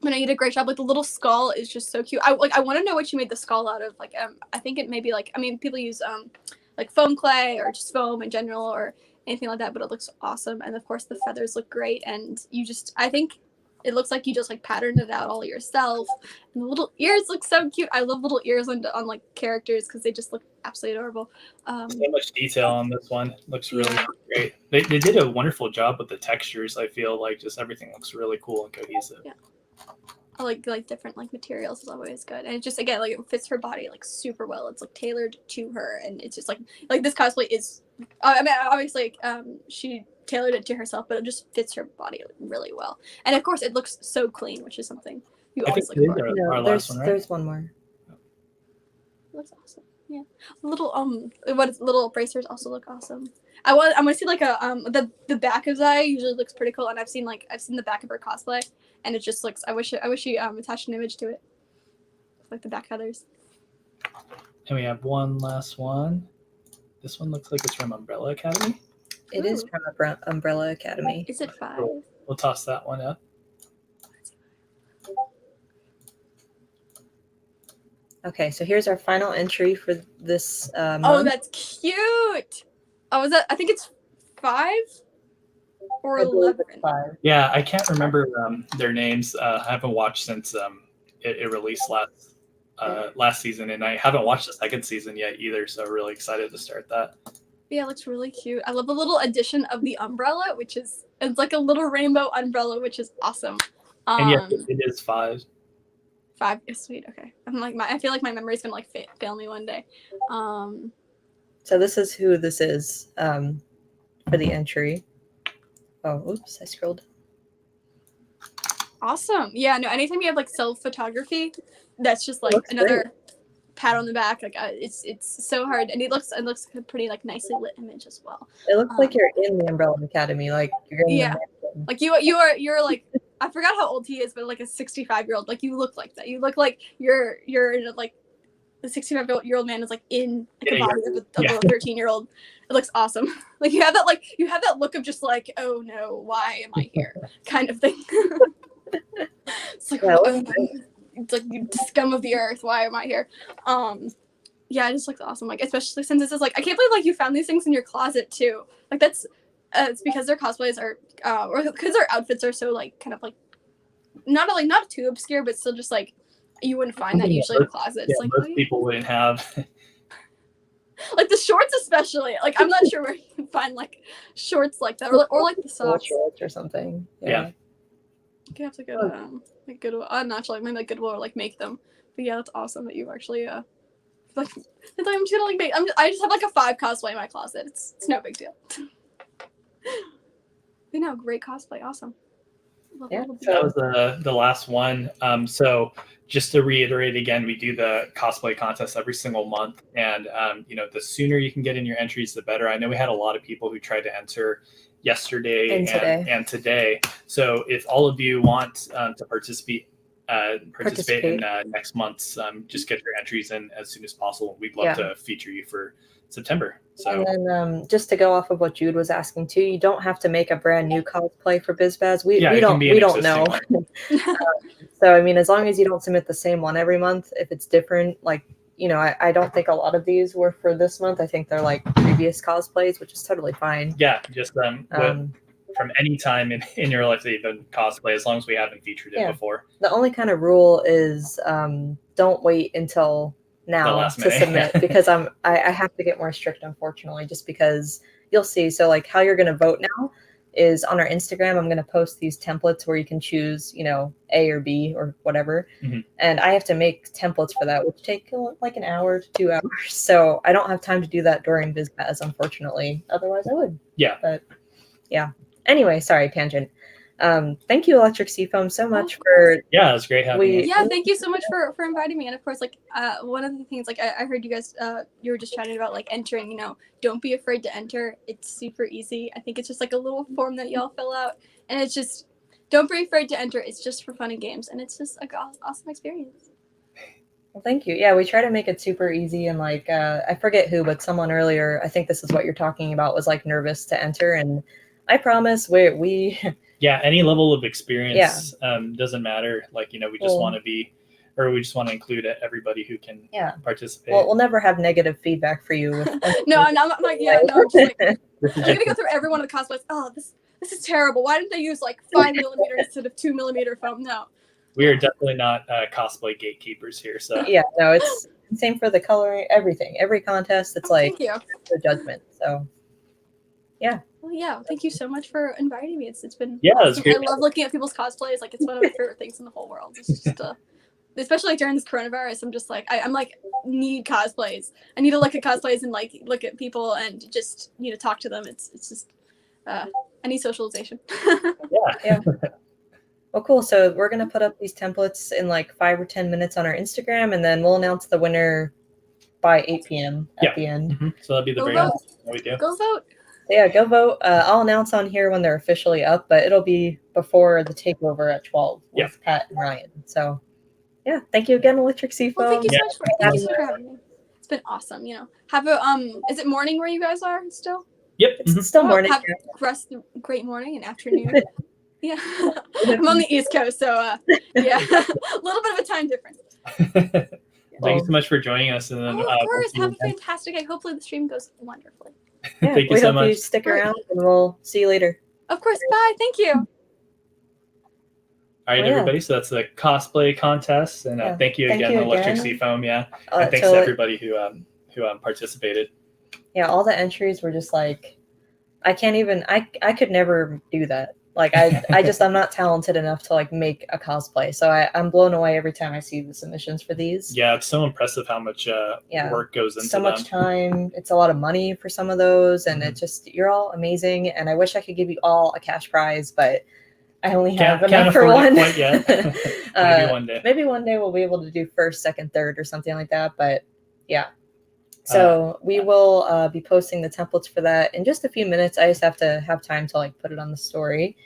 [SPEAKER 3] But you did a great job. The little skull is just so cute. I want to know what you made the skull out of. I think it may be people use foam clay or just foam in general or anything like that, but it looks awesome. And of course the feathers look great, and I think it looks like you just patterned it out all yourself. And the little ears look so cute. I love little ears on characters because they just look absolutely adorable.
[SPEAKER 2] So much detail on this one. Looks really great. They did a wonderful job with the textures. I feel just everything looks really cool and cohesive.
[SPEAKER 3] Yeah. I like different materials is always good, and it just again it fits her body super well. It's tailored to her, and it's just this cosplay is. I mean, obviously, she tailored it to herself, but it just fits her body really well. And of course, it looks so clean, which is something you always look for.
[SPEAKER 1] No, there's one more.
[SPEAKER 3] It looks awesome. Yeah, little bracers also look awesome. I want to see the back of Zaya usually looks pretty cool, and I've seen the back of her cosplay, and it just looks. I wish she attached an image to it, the back feathers.
[SPEAKER 2] And we have one last one. This one looks like it's from Umbrella Academy.
[SPEAKER 1] It is from Umbrella Academy.
[SPEAKER 3] Is it 5?
[SPEAKER 2] We'll toss that one up.
[SPEAKER 1] Okay, so here's our final entry for this month.
[SPEAKER 3] Oh, that's cute. Oh, I think it's 5 or 11.
[SPEAKER 1] 5.
[SPEAKER 2] Yeah, I can't remember their names. I haven't watched since it released last season, and I haven't watched the second season yet either, so really excited to start that.
[SPEAKER 3] Yeah, it looks really cute. I love the little addition of the umbrella, it's like a little rainbow umbrella, which is awesome.
[SPEAKER 2] And yes, it is 5.
[SPEAKER 3] 5 is sweet. Okay, I feel like my memory's gonna fail me one day.
[SPEAKER 1] So this is who this is for the entry. Oh, oops, I scrolled.
[SPEAKER 3] Awesome. Yeah, no, anytime you have self photography, that's just another great pat on the back. It's so hard, and it looks a pretty nicely lit image as well.
[SPEAKER 1] It looks like you're in the Umbrella Academy, you're in
[SPEAKER 3] you're I forgot how old he is, but a 65-year-old. You look like that. You look like you're in the 65-year-old man is in the body of a 13-year-old. It looks awesome. You have that look of just oh no, why am I here kind of thing. It's it's you scum of the earth. Why am I here? Yeah, it just looks awesome. Especially since this is I can't believe you found these things in your closet too. That's it's because their cosplays are or because their outfits are so kind of not too obscure, but still just you wouldn't find that usually in the closet.
[SPEAKER 2] Yeah, most people wouldn't have.
[SPEAKER 3] The shorts especially. I'm not sure where you can find shorts like that or the socks.
[SPEAKER 1] Shorts or something.
[SPEAKER 2] Yeah.
[SPEAKER 3] You have to go to Goodwill. Not actually, maybe Goodwill or make them. But yeah, that's awesome that you actually I'm just gonna make. I just have a 5 cosplay in my closet. It's no big deal. Great cosplay, awesome.
[SPEAKER 2] Yeah, that was the last one. So just to reiterate again, we do the cosplay contest every single month. And, the sooner you can get in your entries, the better. I know we had a lot of people who tried to enter yesterday and today. So if all of you want to participate in next month's, just get your entries in as soon as possible. We'd love to feature you for September. So,
[SPEAKER 1] and then just to go off of what Jude was asking too, you don't have to make a brand new cosplay for BizBaz. We don't know. So I mean, as long as you don't submit the same one every month, if it's different, like, I don't think a lot of these were for this month. I think they're like previous cosplays, which is totally fine.
[SPEAKER 2] Yeah, just from any time in your life that you've been cosplay, as long as we haven't featured it before.
[SPEAKER 1] The only kind of rule is don't wait until now to submit because I have to get more strict, unfortunately, just because you'll see. So like how you're going to vote now is on our Instagram. I'm going to post these templates where you can choose, A or B or whatever. Mm-hmm. And I have to make templates for that, which take like an hour to 2 hours. So I don't have time to do that during BizBaz, unfortunately. Otherwise I would.
[SPEAKER 2] Yeah.
[SPEAKER 1] But yeah. Anyway, sorry, tangent. Thank you, Electric Seafoam, so much for.
[SPEAKER 2] Yeah, it was great having you.
[SPEAKER 3] Yeah, thank you so much for inviting me. And of course, like one of the things, like I heard you guys, you were just chatting about like entering. Don't be afraid to enter. It's super easy. I think it's just like a little form that y'all fill out, and it's just don't be afraid to enter. It's just for fun and games, and it's just like awesome experience.
[SPEAKER 1] Well, thank you. Yeah, we try to make it super easy, and like I forget who, but someone earlier, I think this is what you're talking about, was like nervous to enter, and I promise we.
[SPEAKER 2] Yeah, any level of experience doesn't matter. Like, we just want to we just want to include everybody who can participate.
[SPEAKER 1] Well, we'll never have negative feedback for you.
[SPEAKER 3] No, I'm like, I'm just like, I'm going to go through every one of the cosplays. Oh, this is terrible. Why didn't they use like 5mm instead of 2mm foam? No.
[SPEAKER 2] We are definitely not cosplay gatekeepers here. So
[SPEAKER 1] yeah, no, it's same for the coloring, everything. Every contest, it's like the judgment. So yeah.
[SPEAKER 3] Well, yeah, thank you so much for inviting me. It's been
[SPEAKER 2] awesome. It's great.
[SPEAKER 3] I love looking at people's cosplays. Like, it's one of my favorite things in the whole world. It's just especially like during this coronavirus, I'm just like I'm like need cosplays. I need to look at cosplays and like look at people and just talk to them. It's just I need socialization.
[SPEAKER 1] yeah. Well, cool. So we're gonna put up these templates in like 5 or 10 minutes on our Instagram, and then we'll announce the winner by 8 p.m. at the end.
[SPEAKER 2] Mm-hmm. So that'll be the break.
[SPEAKER 3] We do. Go vote.
[SPEAKER 1] Yeah, go vote. I'll announce on here when they're officially up, but it'll be before the takeover at 12 with Pat and Ryan. So, yeah, thank you again, Electric Seafoam.
[SPEAKER 3] Well, thank you so much for having me. It's been awesome. Have a is it morning where you guys are still?
[SPEAKER 2] Yep,
[SPEAKER 1] it's still morning.
[SPEAKER 3] Have a great morning and afternoon. Yeah, I'm on the East Coast, so a little bit of a time difference.
[SPEAKER 2] Thank you so much for joining us, and then
[SPEAKER 3] of course, have a fantastic day. Hopefully, the stream goes wonderfully.
[SPEAKER 1] Yeah,
[SPEAKER 2] thank you so much.
[SPEAKER 1] You stick around, and we'll see you later.
[SPEAKER 3] Of course. Bye. Thank you.
[SPEAKER 2] All right, everybody. So that's the cosplay contest, and thank you again, Electric Seafoam. Yeah, and thanks to everybody who participated.
[SPEAKER 1] Yeah, all the entries were just like, I can't even. I could never do that. Like I'm not talented enough to like make a cosplay. So I'm blown away every time I see the submissions for these.
[SPEAKER 2] Yeah, it's so impressive how much work goes into them.
[SPEAKER 1] So much time. It's a lot of money for some of those, and it just, you're all amazing. And I wish I could give you all a cash prize, but I only have enough for one.
[SPEAKER 2] Quite yet. Maybe one day.
[SPEAKER 1] Maybe one day we'll be able to do first, second, third, or something like that. But yeah. So we will be posting the templates for that in just a few minutes. I just have to have time to like put it on the story.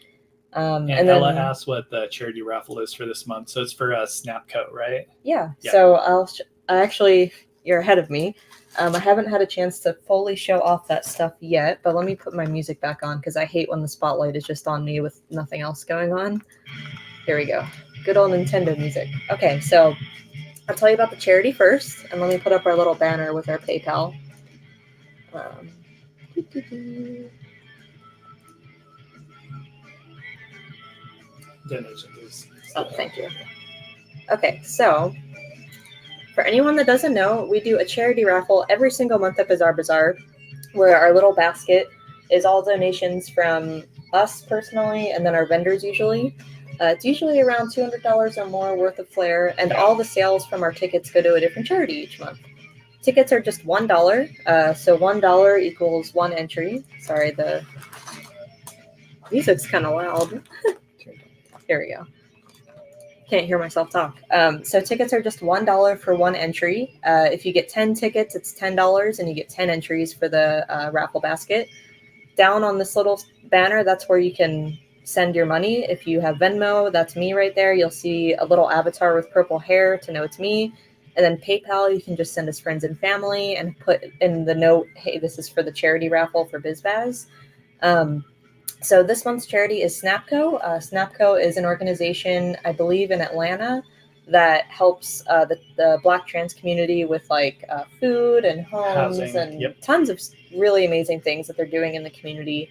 [SPEAKER 2] And Ella asked what the charity raffle is for this month. So it's for Snapcoat, right?
[SPEAKER 1] Yeah. So actually, you're ahead of me. I haven't had a chance to fully show off that stuff yet, but let me put my music back on because I hate when the spotlight is just on me with nothing else going on. Here we go. Good old Nintendo music. Okay, so I'll tell you about the charity first, and let me put up our little banner with our PayPal. Oh, thank you. Okay, so for anyone that doesn't know, we do a charity raffle every single month at Bizarre Bazaar, where our little basket is all donations from us personally, and then our vendors usually. It's usually around $200 or more worth of flair, and all the sales from our tickets go to a different charity each month. Tickets are just $1, so $1 equals one entry. Sorry, the music's kind of loud. Here we go. Can't hear myself talk. So tickets are just $1 for one entry. If you get 10 tickets, it's $10, and you get 10 entries for the raffle basket. Down on this little banner, that's where you can send your money. If you have Venmo, that's me right there. You'll see a little avatar with purple hair to know it's me. And then PayPal, you can just send us friends and family and put in the note, hey, this is for the charity raffle for BizBaz. So this month's charity is Snapco. Snapco is an organization, I believe, in Atlanta that helps the Black trans community with like food and homes
[SPEAKER 2] Housing,
[SPEAKER 1] and tons of really amazing things that they're doing in the community.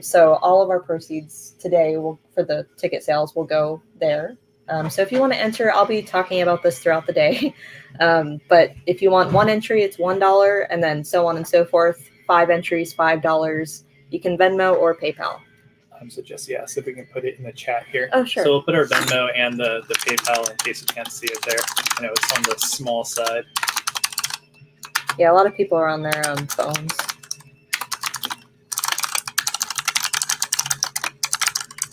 [SPEAKER 1] So all of our proceeds today for the ticket sales will go there. So if you want to enter, I'll be talking about this throughout the day. But if you want one entry, it's $1, and then so on and so forth. 5 entries, $5. You can Venmo or PayPal.
[SPEAKER 2] So Jesse asked if we can put it in the chat here.
[SPEAKER 1] Oh, sure.
[SPEAKER 2] So we'll put our Venmo and the PayPal in case you can't see it there. I know it's on the small side.
[SPEAKER 1] Yeah, a lot of people are on their phones.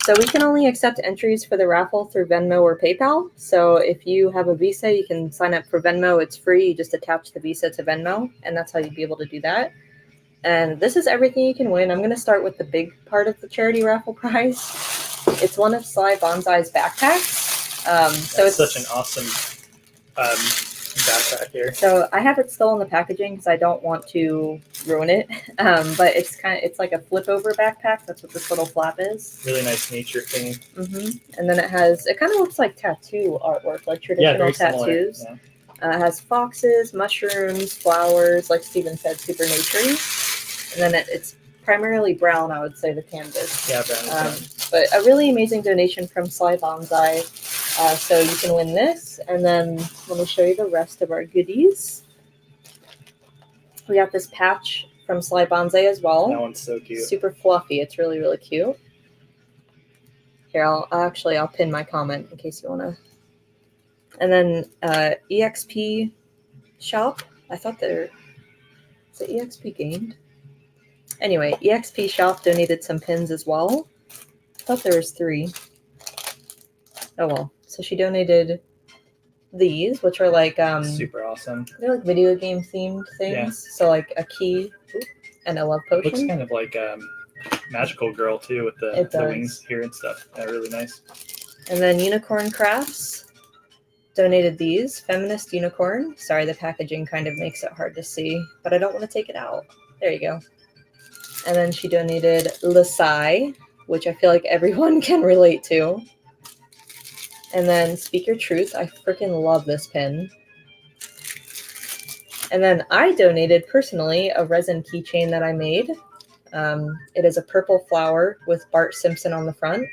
[SPEAKER 1] So we can only accept entries for the raffle through Venmo or PayPal. So if you have a Visa, you can sign up for Venmo. It's free. You just attach the Visa to Venmo, and that's how you'd be able to do that. And this is everything you can win. I'm going to start with the big part of the charity raffle prize. It's one of Sly Bonsai's backpacks. So it's
[SPEAKER 2] such an awesome backpack here.
[SPEAKER 1] So I have it still in the packaging because I don't want to ruin it. But it's like a flip over backpack. That's what this little flap is.
[SPEAKER 2] Really nice nature theme.
[SPEAKER 1] And then it kind of looks like tattoo artwork, like traditional tattoos. Yeah. It has foxes, mushrooms, flowers, like Steven said, super naturey. And then it's primarily brown, I would say, the canvas.
[SPEAKER 2] Yeah, brown.
[SPEAKER 1] But a really amazing donation from Sly Bonsai. So you can win this. And then let me show you the rest of our goodies. We got this patch from Sly Bonsai as well.
[SPEAKER 2] That one's so cute.
[SPEAKER 1] Super fluffy. It's really, really cute. Here, I'll pin my comment in case you want to. And then EXP shop. I thought is it EXP gained? Anyway, EXP shop donated some pins as well. I thought there was 3. Oh well. So she donated these, which are like
[SPEAKER 2] super awesome.
[SPEAKER 1] They're like video game themed things. Yeah. So like a key and a love potion.
[SPEAKER 2] Looks kind of like Magical Girl too, with the wings here and stuff. Yeah, really nice.
[SPEAKER 1] And then Unicorn Crafts donated these. Feminist Unicorn. Sorry, the packaging kind of makes it hard to see, but I don't want to take it out. There you go. And then she donated Lasai, which I feel like everyone can relate to. And then Speak Your Truth. I freaking love this pin. And then I donated personally a resin keychain that I made. It is a purple flower with Bart Simpson on the front.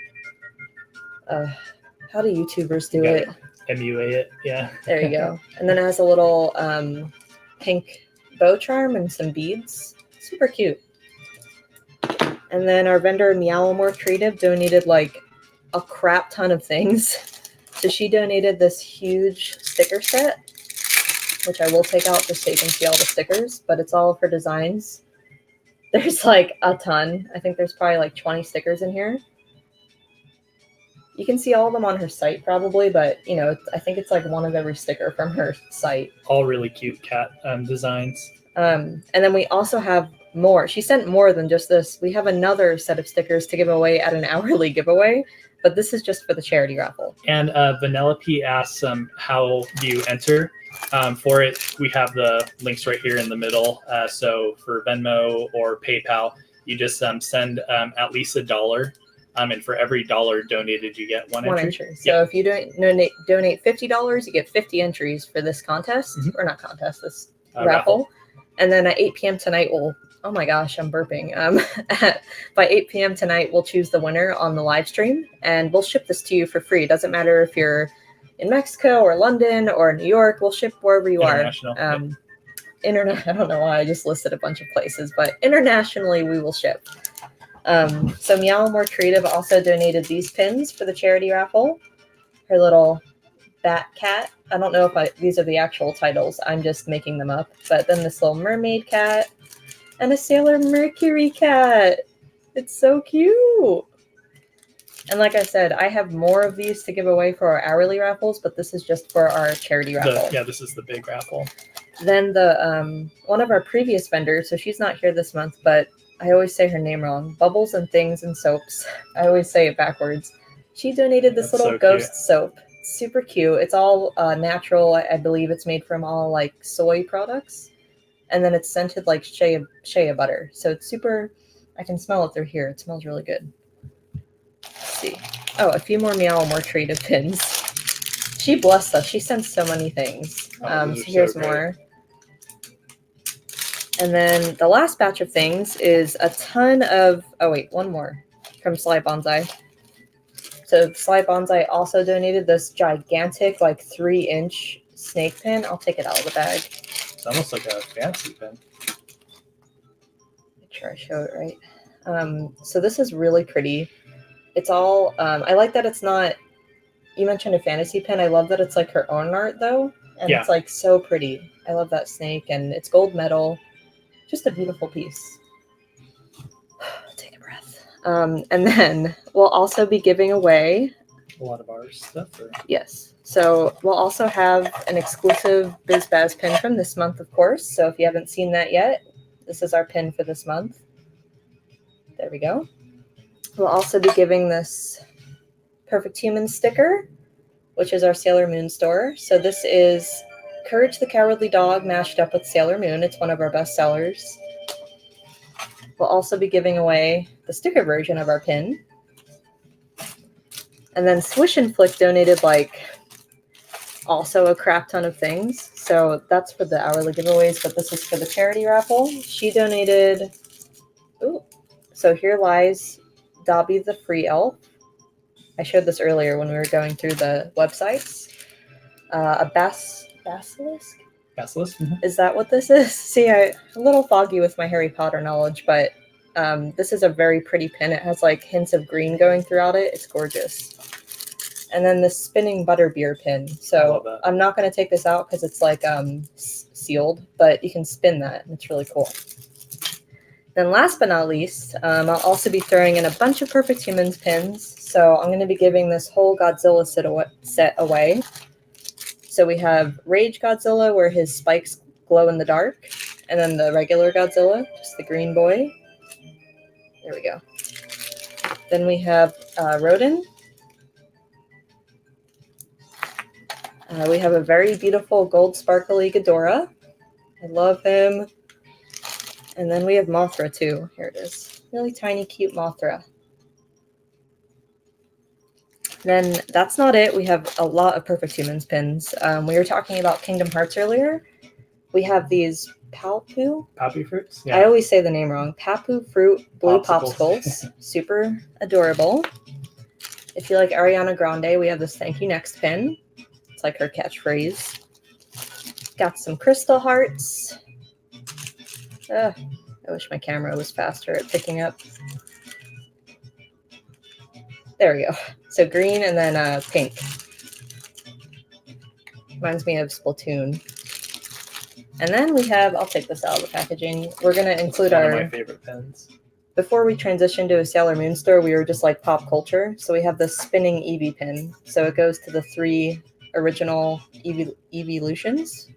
[SPEAKER 1] How do YouTubers do it?
[SPEAKER 2] Emulate it, yeah.
[SPEAKER 1] There you go. And then it has a little pink bow charm and some beads. Super cute. And then our vendor Meowmore Creative donated like a crap ton of things. So she donated this huge sticker set, which I will take out just so you can see all the stickers, but it's all of her designs. There's like a ton. I think there's probably like 20 stickers in here. You can see all of them on her site probably, but you know, I think it's like one of every sticker from her site.
[SPEAKER 2] All really cute cat designs.
[SPEAKER 1] And then we also have more. She sent more than just this. We have another set of stickers to give away at an hourly giveaway, but this is just for the charity raffle.
[SPEAKER 2] And Vanellope asks how do you enter? For it, we have the links right here in the middle. So for Venmo or PayPal, you just send at least $1. And for every $1 donated, you get one entry.
[SPEAKER 1] So if you donate $50, you get 50 entries for this contest, or not contest, this raffle. And then at 8 p.m. tonight, oh my gosh, I'm burping. By 8 p.m. tonight, we'll choose the winner on the live stream, and we'll ship this to you for free. It doesn't matter if you're in Mexico or London or New York. We'll ship wherever you are. I don't know why I just listed a bunch of places, but internationally we will ship. So Meowmore Creative also donated these pins for the charity raffle. Her little bat cat. I don't know if these are the actual titles. I'm just making them up. But then this little mermaid cat and a Sailor Mercury cat. It's so cute. And like I said, I have more of these to give away for our hourly raffles, but this is just for our charity raffle.
[SPEAKER 2] Yeah, this is the big raffle.
[SPEAKER 1] Then the one of our previous vendors, so she's not here this month, but I always say her name wrong. Bubbles and Things and Soaps. I always say it backwards. She donated this little ghost soap. It's super cute. It's all natural. I believe it's made from all like soy products. And then it's scented like shea butter. So it's super, I can smell it through here. It smells really good. Let's see. Oh, a few more Meow More Creative pins. She blessed us. She sent so many things. So here's more. And then the last batch of things is a ton of, oh wait, one more from Sly Bonsai. So Sly Bonsai also donated this gigantic, like 3-inch snake pin. I'll take it out of the bag.
[SPEAKER 2] It's almost like a fancy pin.
[SPEAKER 1] Make sure I show it right. So this is really pretty. It's all, I like that it's not, you mentioned a fantasy pin. I love that it's like her own art though. And it's like so pretty. I love that snake and it's gold metal. Just a beautiful piece. Take a breath. And then we'll also be giving away
[SPEAKER 2] a lot of our stuff.
[SPEAKER 1] Yes. So we'll also have an exclusive BizBaz pin from this month, of course. So if you haven't seen that yet, this is our pin for this month. There we go. We'll also be giving this Perfect Human sticker, which is our Sailor Moon store. So this is Courage the Cowardly Dog mashed up with Sailor Moon. It's one of our best sellers. We'll also be giving away the sticker version of our pin. And then Swish and Flick donated like also a crap ton of things. So that's for the hourly giveaways, but this is for the charity raffle. She donated, so here lies Dobby the Free Elf. I showed this earlier when we were going through the websites. A basilisk?
[SPEAKER 2] Basilisk?
[SPEAKER 1] Is that what this is? See, I'm a little foggy with my Harry Potter knowledge, but this is a very pretty pin. It has like hints of green going throughout it. It's gorgeous. And then the spinning butterbeer pin. So I'm not going to take this out because it's like sealed, but you can spin that and it's really cool. Then last but not least, I'll also be throwing in a bunch of Perfect Humans pins. So I'm going to be giving this whole Godzilla set away. So we have Rage Godzilla, where his spikes glow in the dark. And then the regular Godzilla, just the green boy. There we go. Then we have Rodin. We have a very beautiful gold sparkly Ghidorah. I love him. And then we have Mothra too. Here it is. Really tiny, cute Mothra. Then that's not it. We have a lot of Perfect Humans pins. We were talking about Kingdom Hearts earlier. We have these Papu
[SPEAKER 2] fruits? Yeah.
[SPEAKER 1] I always say the name wrong. Papu fruit blue popsicles. Super adorable. If you like Ariana Grande, we have this Thank You Next pin. It's like her catchphrase. Got some crystal hearts. I wish my camera was faster at picking up. There we go. So green and then pink. Reminds me of Splatoon. And then we have, I'll take this out of the packaging. We're going to include
[SPEAKER 2] one of my favorite pens.
[SPEAKER 1] Before we transitioned to a Sailor Moon store, we were just like pop culture. So we have the spinning Eevee pin. So it goes to the 3 original Eeveelutions.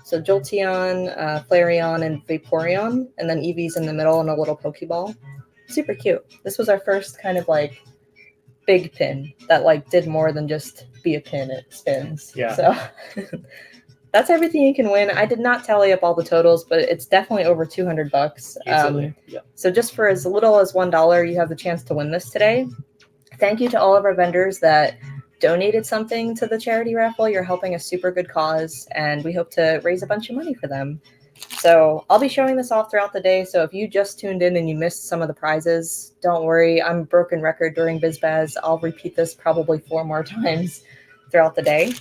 [SPEAKER 1] So Jolteon, Flareon, and Vaporeon. And then Eevee's in the middle and a little Pokeball. Super cute. This was our first kind of like big pin that like did more than just be a pin. It spins.
[SPEAKER 2] Yeah.
[SPEAKER 1] So that's everything you can win. I did not tally up all the totals, but it's definitely over $200.
[SPEAKER 2] Yeah.
[SPEAKER 1] So just for as little as $1, you have the chance to win this today. Thank you to all of our vendors that donated something to the charity raffle. You're helping a super good cause, and we hope to raise a bunch of money for them. So I'll be showing this off throughout the day. So if you just tuned in and you missed some of the prizes, don't worry. I'm a broken record during BizBaz. I'll repeat this probably 4 more times throughout the day.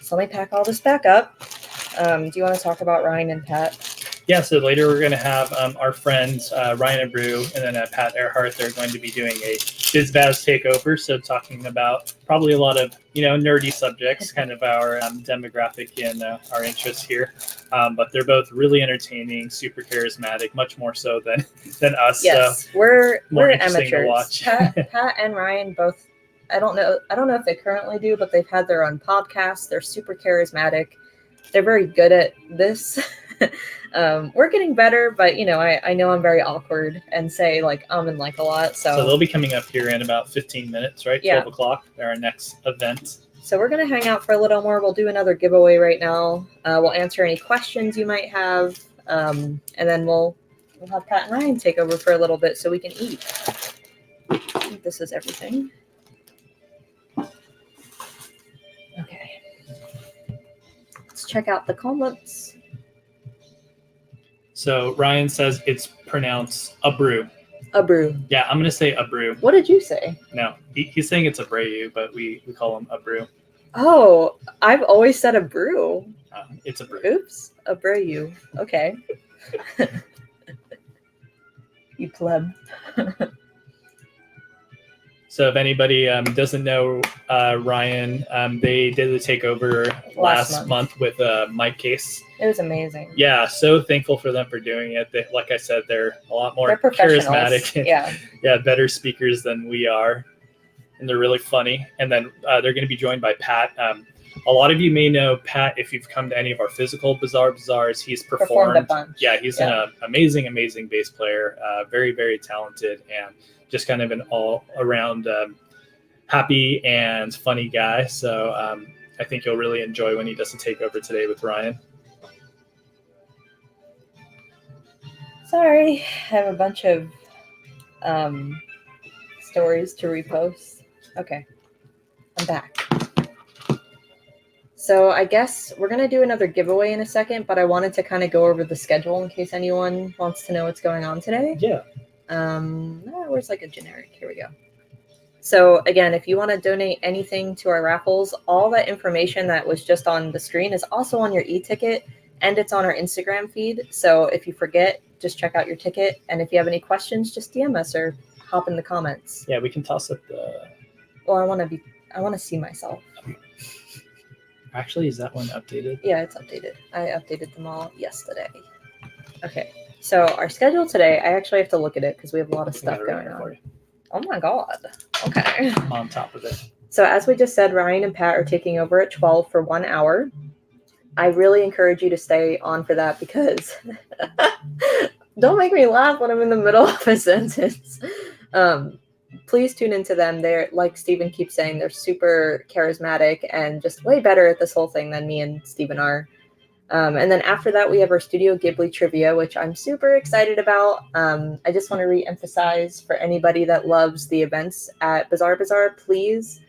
[SPEAKER 1] So let me pack all this back up. Do you want to talk about Ryan and Pat?
[SPEAKER 2] Yeah, so later we're going to have our friends Ryan and Brew and then Pat Earhart. They're going to be doing a BizBaz takeover, so talking about probably a lot of nerdy subjects, kind of our demographic and our interests here. But they're both really entertaining, super charismatic, much more so than us.
[SPEAKER 1] Yes,
[SPEAKER 2] so
[SPEAKER 1] we're
[SPEAKER 2] interesting
[SPEAKER 1] amateurs.
[SPEAKER 2] to watch.
[SPEAKER 1] Pat and Ryan both. I don't know if they currently do, but they've had their own podcasts. They're super charismatic. They're very good at this. We're getting better, but I know I'm very awkward and say like and like a lot. So
[SPEAKER 2] they'll be coming up here in about 15 minutes, right? 12 o'clock. They're our next event.
[SPEAKER 1] So we're gonna hang out for a little more. We'll do another giveaway right now. We'll answer any questions you might have, and then we'll have Pat and Ryan take over for a little bit so we can eat. I think this is everything. Okay. Let's check out the comments.
[SPEAKER 2] So Ryan says it's pronounced a brew.
[SPEAKER 1] A brew.
[SPEAKER 2] Yeah, I'm gonna say a brew.
[SPEAKER 1] What did you say?
[SPEAKER 2] No, he's saying it's a brew, but we call him a brew.
[SPEAKER 1] Oh, I've always said a brew.
[SPEAKER 2] It's a brew.
[SPEAKER 1] Oops, a brew. Okay. You pleb.
[SPEAKER 2] So if anybody doesn't know Ryan, they did the takeover last month with Mike Case.
[SPEAKER 1] It was amazing.
[SPEAKER 2] Yeah, so thankful for them for doing it. Like I said, they're a lot more charismatic. And, better speakers than we are. And they're really funny. And then they're going to be joined by Pat. A lot of you may know Pat if you've come to any of our physical bazaars. He's performed
[SPEAKER 1] a bunch.
[SPEAKER 2] Yeah, he's an amazing bass player. Very, very talented and just kind of an all-around happy and funny guy. So I think you'll really enjoy when he does the takeover today with Ryan.
[SPEAKER 1] Sorry, I have a bunch of stories to repost. Okay, I'm back. So I guess we're going to do another giveaway in a second, but I wanted to kind of go over the schedule in case anyone wants to know what's going on today.
[SPEAKER 2] Yeah.
[SPEAKER 1] Where's like a generic? Here we go. So again, if you want to donate anything to our raffles, all that information that was just on the screen is also on your e-ticket and it's on our Instagram feed. So if you forget, just check out your ticket. And if you have any questions, just DM us or hop in the comments.
[SPEAKER 2] Yeah, we can toss up the...
[SPEAKER 1] Well, I want to see myself.
[SPEAKER 2] Actually, is that one updated?
[SPEAKER 1] Yeah, it's updated. I updated them all yesterday. Okay. So our schedule today, I actually have to look at it because we have a lot of stuff going on. Oh my God. Okay.
[SPEAKER 2] I'm on top of it.
[SPEAKER 1] So as we just said, Ryan and Pat are taking over at 12 for 1 hour. I really encourage you to stay on for that because don't make me laugh when I'm in the middle of a sentence. Please tune into them. They're, like Steven keeps saying, they're super charismatic and just way better at this whole thing than me and Steven are. And then after that, we have our Studio Ghibli trivia, which I'm super excited about. I just want to re-emphasize for anybody that loves the events at Bazaar, please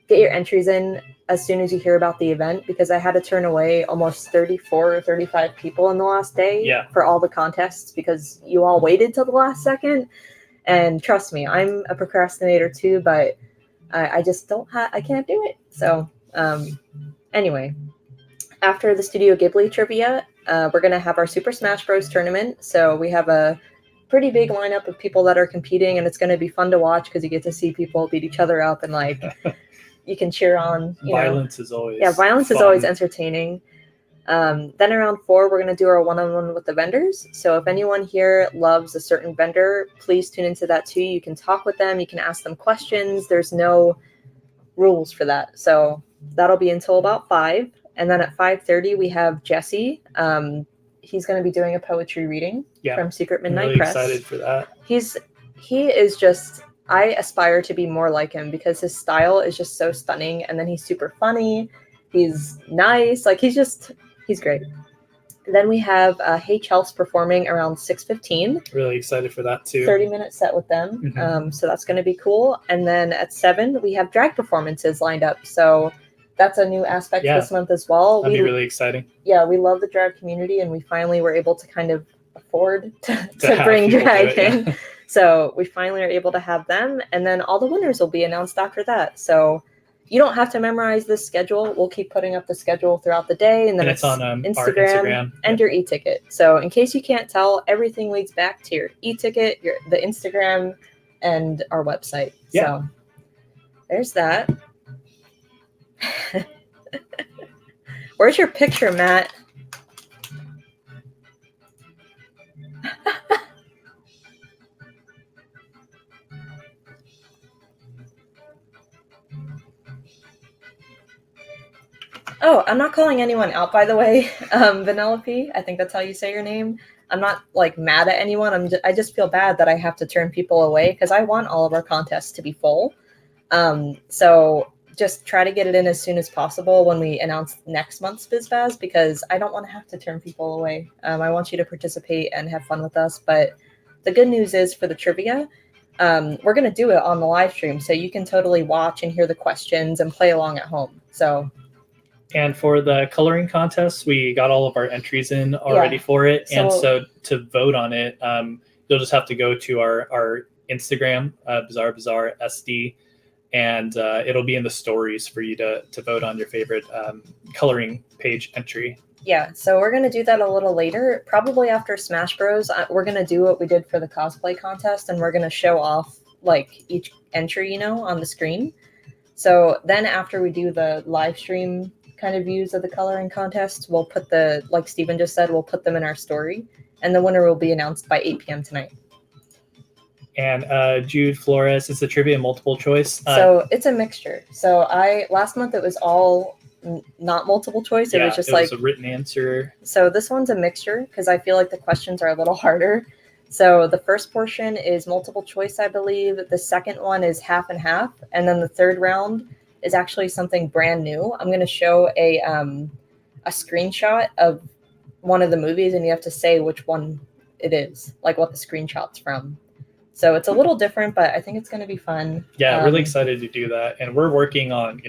[SPEAKER 1] get your entries in as soon as you hear about the event, because I had to turn away almost 34 or 35 people in the last day for all the contests because you all waited till the last second. And trust me, I'm a procrastinator too, but I just I can't do it. So anyway, after the Studio Ghibli trivia, we're going to have our Super Smash Bros. Tournament. So we have a pretty big lineup of people that are competing, and it's going to be fun to watch because you get to see people beat each other up and like you can cheer on.
[SPEAKER 2] Violence is always
[SPEAKER 1] violence
[SPEAKER 2] fun.
[SPEAKER 1] is always entertaining. Then around 4, we're going to do our one-on-one with the vendors. So if anyone here loves a certain vendor, please tune into that too. You can talk with them. You can ask them questions. There's no rules for that. So that'll be until about 5. And then at 5:30, we have Jesse. He's going to be doing a poetry reading from Secret Midnight
[SPEAKER 2] really
[SPEAKER 1] Press.
[SPEAKER 2] Excited for that.
[SPEAKER 1] He is just, I aspire to be more like him because his style is just so stunning. And then he's super funny. He's nice. Like he's great. Then we have Hey Chels performing around 6:15.
[SPEAKER 2] Really excited for that too.
[SPEAKER 1] 30-minute set with them.
[SPEAKER 2] Mm-hmm.
[SPEAKER 1] So that's going to be cool. And then at 7, we have drag performances lined up. So that's a new aspect this month as well.
[SPEAKER 2] That'd be really exciting.
[SPEAKER 1] Yeah, we love the drag community, and we finally were able to kind of afford to bring drag in. So we finally are able to have them. And then all the winners will be announced after that. So you don't have to memorize this schedule. We'll keep putting up the schedule throughout the day, and then it's on our Instagram and your e-ticket. So in case you can't tell, everything leads back to your e-ticket, the Instagram, and our website. Yeah. So there's that. Where's your picture, Matt? Oh, I'm not calling anyone out, by the way. Vanellope, I think that's how you say your name. I'm not like mad at anyone. I just feel bad that I have to turn people away because I want all of our contests to be full. So just try to get it in as soon as possible when we announce next month's BizBaz, because I don't want to have to turn people away. I want you to participate and have fun with us. But the good news is for the trivia, we're going to do it on the live stream, so you can totally watch and hear the questions and play along at home.
[SPEAKER 2] And for the coloring contest, we got all of our entries in already for it. So to vote on it, you'll just have to go to our Instagram, Bazaar SD, and it'll be in the stories for you to vote on your favorite coloring page entry.
[SPEAKER 1] Yeah, so we're going to do that a little later, probably after Smash Bros. We're going to do what we did for the cosplay contest, and we're going to show off like each entry, on the screen. So then after we do the live stream kind of views of the coloring contest, we'll put like Steven just said, we'll put them in our story, and the winner will be announced by 8 p.m. tonight.
[SPEAKER 2] And Jude Flores, is the trivia multiple choice?
[SPEAKER 1] So it's a mixture. So last month it was all not multiple choice. It was just like
[SPEAKER 2] a written answer.
[SPEAKER 1] So this one's a mixture because I feel like the questions are a little harder. So the first portion is multiple choice, I believe. The second one is half and half. And then the third round is actually something brand new. I'm going to show a screenshot of one of the movies, and you have to say which one it is, like what the screenshot's from. So it's a little different, but I think it's going to be fun.
[SPEAKER 2] Yeah, really excited to do that. And we're working on,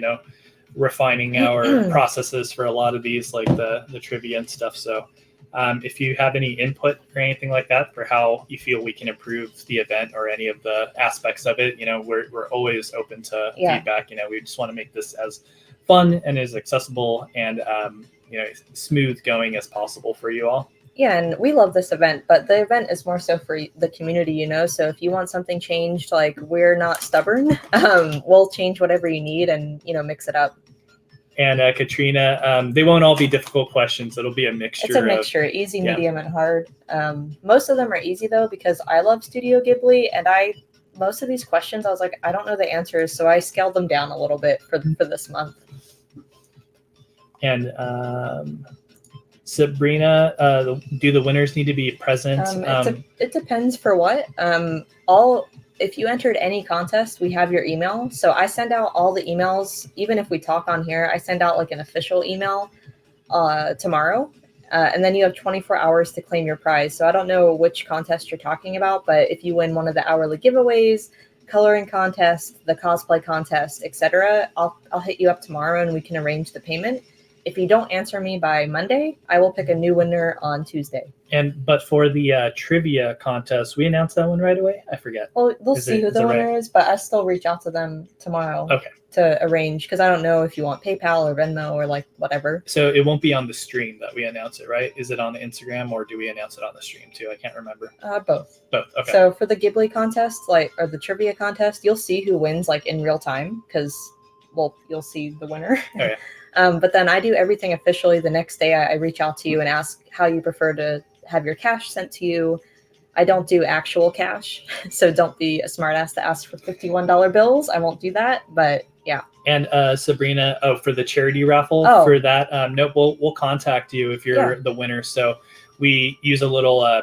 [SPEAKER 2] refining our processes for a lot of these, like the trivia and stuff. So if you have any input or anything like that for how you feel we can improve the event or any of the aspects of it, we're always open to feedback. We just want to make this as fun and as accessible and smooth going as possible for you all.
[SPEAKER 1] Yeah, and we love this event, but the event is more so for the community, So if you want something changed, like we're not stubborn, we'll change whatever you need and mix it up.
[SPEAKER 2] And Katrina, they won't all be difficult questions. It'll be a mixture.
[SPEAKER 1] It's a mixture, easy, medium, and hard. Most of them are easy though, because I love Studio Ghibli, and most of these questions I was like, I don't know the answers, so I scaled them down a little bit for this month.
[SPEAKER 2] And Sabrina, do the winners need to be present?
[SPEAKER 1] It depends for what. If you entered any contest, we have your email. So I send out all the emails, even if we talk on here. I send out like an official email tomorrow, and then you have 24 hours to claim your prize. So I don't know which contest you're talking about, but if you win one of the hourly giveaways, coloring contest, the cosplay contest, etc., I'll hit you up tomorrow and we can arrange the payment. If you don't answer me by Monday, I will pick a new winner on Tuesday.
[SPEAKER 2] But for the trivia contest, we announced that one right away? I forget.
[SPEAKER 1] Well, they'll see who the winner is, but I still reach out to them tomorrow to arrange, because I don't know if you want PayPal or Venmo or like whatever.
[SPEAKER 2] So it won't be on the stream that we announce it, right? Is it on Instagram, or do we announce it on the stream too? I can't remember.
[SPEAKER 1] Both.
[SPEAKER 2] Both. Okay.
[SPEAKER 1] So for the Ghibli contest, or the trivia contest, you'll see who wins like in real time, because you'll see the winner.
[SPEAKER 2] Oh, yeah.
[SPEAKER 1] But then I do everything officially. The next day I reach out to you and ask how you prefer to have your cash sent to you. I don't do actual cash, so don't be a smartass to ask for $51 bills. I won't do that, but yeah.
[SPEAKER 2] And Sabrina, for the charity raffle, for that, we'll contact you if you're the winner. So we use a little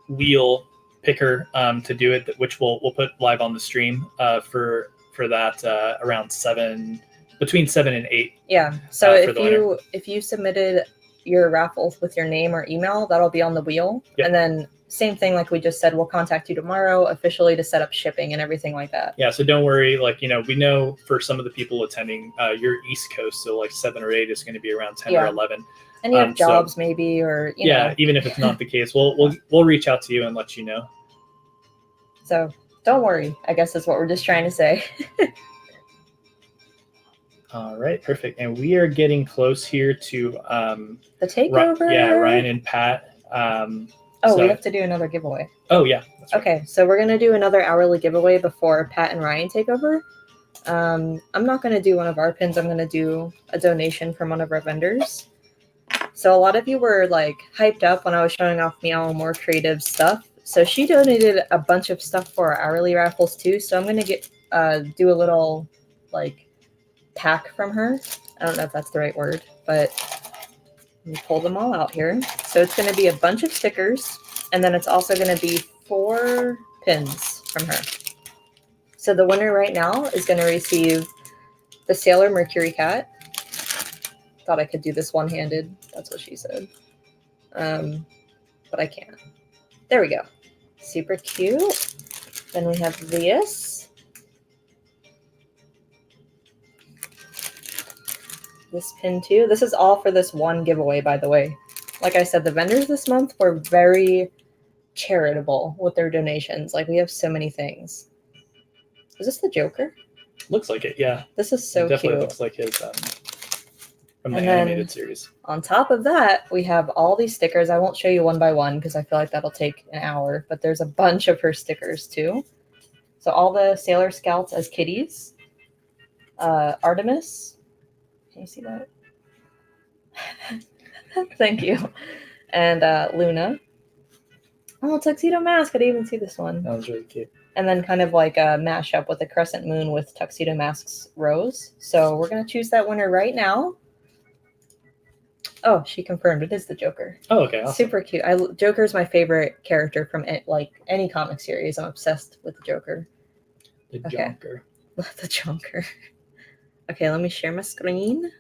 [SPEAKER 2] wheel picker to do it, which we'll put live on the stream for that around between 7 and 8.
[SPEAKER 1] Yeah. So if you submitted your raffles with your name or email, that'll be on the wheel. Yep. And then same thing, like we just said, we'll contact you tomorrow officially to set up shipping and everything like that.
[SPEAKER 2] Yeah. So don't worry. We know for some of the people attending, you're East Coast, so like 7 or 8 is going to be around 10 or 11.
[SPEAKER 1] And you have jobs maybe, or you know.
[SPEAKER 2] Even if it's not the case, we'll reach out to you and let you know.
[SPEAKER 1] So don't worry, I guess is what we're just trying to say.
[SPEAKER 2] All right, perfect. And we are getting close here to
[SPEAKER 1] the takeover.
[SPEAKER 2] Ryan and Pat.
[SPEAKER 1] We have to do another giveaway.
[SPEAKER 2] Oh yeah. That's right.
[SPEAKER 1] Okay, so we're gonna do another hourly giveaway before Pat and Ryan take over. I'm not gonna do one of our pins. I'm gonna do a donation from one of our vendors. So a lot of you were like hyped up when I was showing off Meow More Creative stuff. So she donated a bunch of stuff for our hourly raffles too. So I'm gonna do a little like pack from her. I don't know if that's the right word, but let me pull them all out here. So it's going to be a bunch of stickers, and then it's also going to be 4 pins from her. So the winner right now is going to receive the Sailor Mercury cat. Thought I could do this one-handed. That's what she said. But I can't. There we go. Super cute. Then we have this. This pin too. This is all for this one giveaway, by the way. Like I said, the vendors this month were very charitable with their donations. Like, we have so many things. Is this the Joker?
[SPEAKER 2] Looks like it, yeah.
[SPEAKER 1] This is so
[SPEAKER 2] definitely
[SPEAKER 1] cute.
[SPEAKER 2] Looks like his from the animated series.
[SPEAKER 1] On top of that, we have all these stickers. I won't show you one by one because I feel like that'll take an hour, but there's a bunch of her stickers too. So all the Sailor Scouts as kitties. Artemis. Can you see that? Thank you. And Luna. Oh, Tuxedo Mask. I didn't even see this one.
[SPEAKER 2] That was really cute.
[SPEAKER 1] And then kind of like a mashup with a crescent moon with Tuxedo Mask's Rose. So we're going to choose that winner right now. Oh, she confirmed. It is the Joker.
[SPEAKER 2] Oh, okay. Awesome.
[SPEAKER 1] Super cute. Joker's my favorite character from any comic series. I'm obsessed with the Joker.
[SPEAKER 2] The Joker.
[SPEAKER 1] The Joker. Okay, let me share my screen.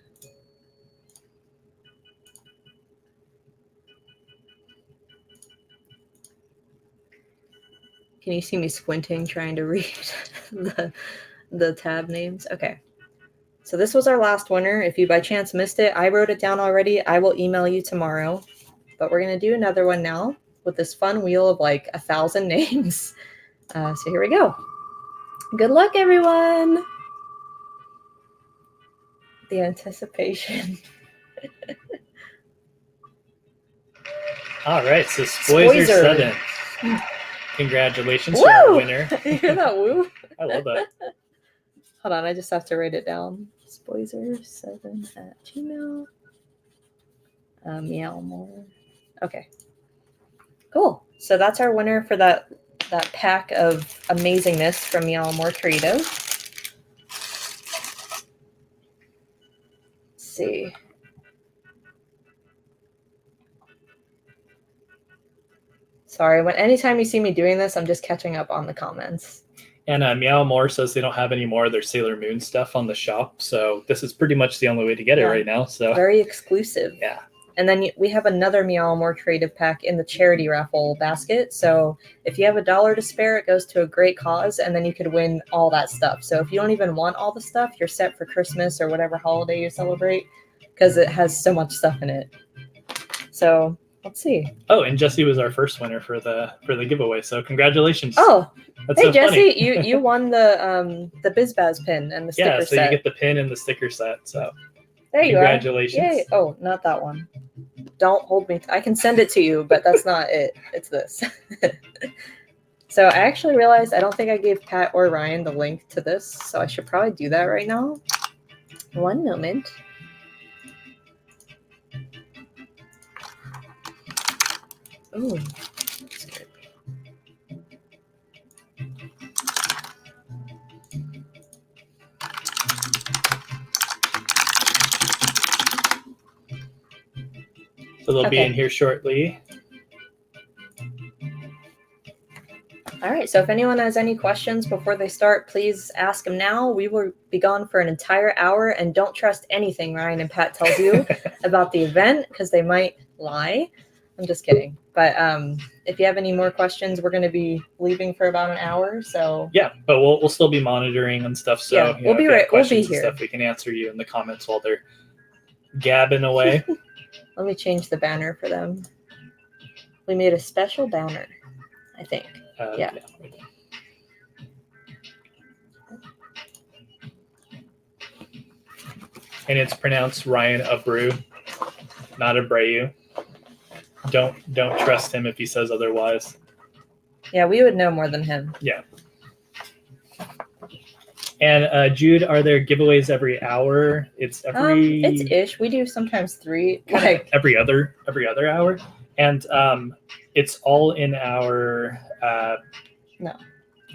[SPEAKER 1] Can you see me squinting trying to read the tab names? Okay. So this was our last winner. If you by chance missed it, I wrote it down already. I will email you tomorrow. But we're going to do another one now with this fun wheel of like 1,000 names. So here we go. Good luck, everyone. The anticipation.
[SPEAKER 2] All right, so Spoizer 7. Congratulations to our winner.
[SPEAKER 1] You hear that woo?
[SPEAKER 2] I love that.
[SPEAKER 1] Hold on, I just have to write it down. Spoizer7@gmail. Meow more. Okay. Cool. So that's our winner for that pack of amazingness from Meow More Creative. See. Sorry, anytime you see me doing this, I'm just catching up on the comments.
[SPEAKER 2] And Meow More says they don't have any more of their Sailor Moon stuff on the shop, so this is pretty much the only way to get it right now. So
[SPEAKER 1] very exclusive.
[SPEAKER 2] Yeah.
[SPEAKER 1] And then we have another Meow More Creative pack in the charity raffle basket. So if you have $1 to spare, it goes to a great cause, and then you could win all that stuff. So if you don't even want all the stuff, you're set for Christmas or whatever holiday you celebrate, because it has so much stuff in it. So let's see.
[SPEAKER 2] Oh, and Jesse was our first winner for the giveaway. So congratulations.
[SPEAKER 1] Oh,
[SPEAKER 2] that's
[SPEAKER 1] hey
[SPEAKER 2] so
[SPEAKER 1] Jesse,
[SPEAKER 2] funny.
[SPEAKER 1] you won the BizBaz pin and the sticker set.
[SPEAKER 2] Yeah, so you get the pin and the sticker set. So
[SPEAKER 1] there you
[SPEAKER 2] congratulations.
[SPEAKER 1] are. Yay. Oh, not that one. Don't hold me. I can send it to you, but that's not it. It's this. So I actually realized I don't think I gave Pat or Ryan the link to this, so I should probably do that right now. One moment. Oh, that's good.
[SPEAKER 2] So they'll be in here shortly.
[SPEAKER 1] All right, so if anyone has any questions before they start, please ask them now. We will be gone for an entire hour, and don't trust anything Ryan and Pat tells you about the event, because they might lie. I'm just kidding. But if you have any more questions, we're going to be leaving for about an hour. So
[SPEAKER 2] yeah, but we'll still be monitoring and stuff. So
[SPEAKER 1] yeah, we'll be right. We'll be here.
[SPEAKER 2] Stuff, we can answer you in the comments while they're gabbing away.
[SPEAKER 1] Let me change the banner for them. We made a special banner, I think. Yeah.
[SPEAKER 2] and it's pronounced Ryan Abreu, not Abreu. Don't trust him if he says otherwise.
[SPEAKER 1] Yeah, we would know more than him.
[SPEAKER 2] Yeah. And Jude, are there giveaways every hour? It's
[SPEAKER 1] it's ish. We do sometimes 3, like
[SPEAKER 2] every other hour, and it's all in our.
[SPEAKER 1] No.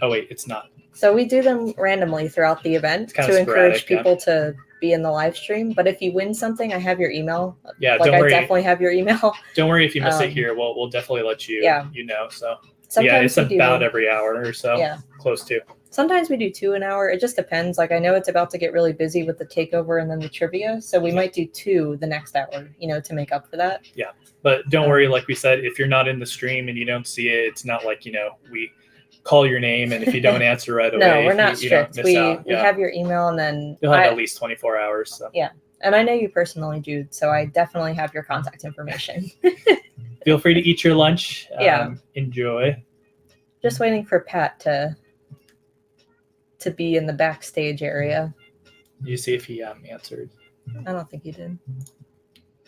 [SPEAKER 2] Oh wait, it's not.
[SPEAKER 1] So we do them randomly throughout the event to encourage people to be in the live stream. But if you win something, I have your email.
[SPEAKER 2] Yeah,
[SPEAKER 1] like I definitely have your email.
[SPEAKER 2] Don't worry if you miss it here. We'll definitely let you. You know. So
[SPEAKER 1] sometimes
[SPEAKER 2] it's about every hour or so.
[SPEAKER 1] Yeah,
[SPEAKER 2] close to.
[SPEAKER 1] Sometimes we do 2 an hour. It just depends. Like I know it's about to get really busy with the takeover and then the trivia, so we might do 2 the next hour. To make up for that.
[SPEAKER 2] Yeah, but don't worry. Like we said, if you're not in the stream and you don't see it, it's not like we call your name, and if you don't answer right away,
[SPEAKER 1] no, we're not strict. We have your email, and then
[SPEAKER 2] you'll have at least 24 hours. So.
[SPEAKER 1] Yeah, and I know you personally, Jude, so I definitely have your contact information.
[SPEAKER 2] Feel free to eat your lunch. Enjoy.
[SPEAKER 1] Just waiting for Pat to be in the backstage area.
[SPEAKER 2] You see if he answered.
[SPEAKER 1] I don't think he did.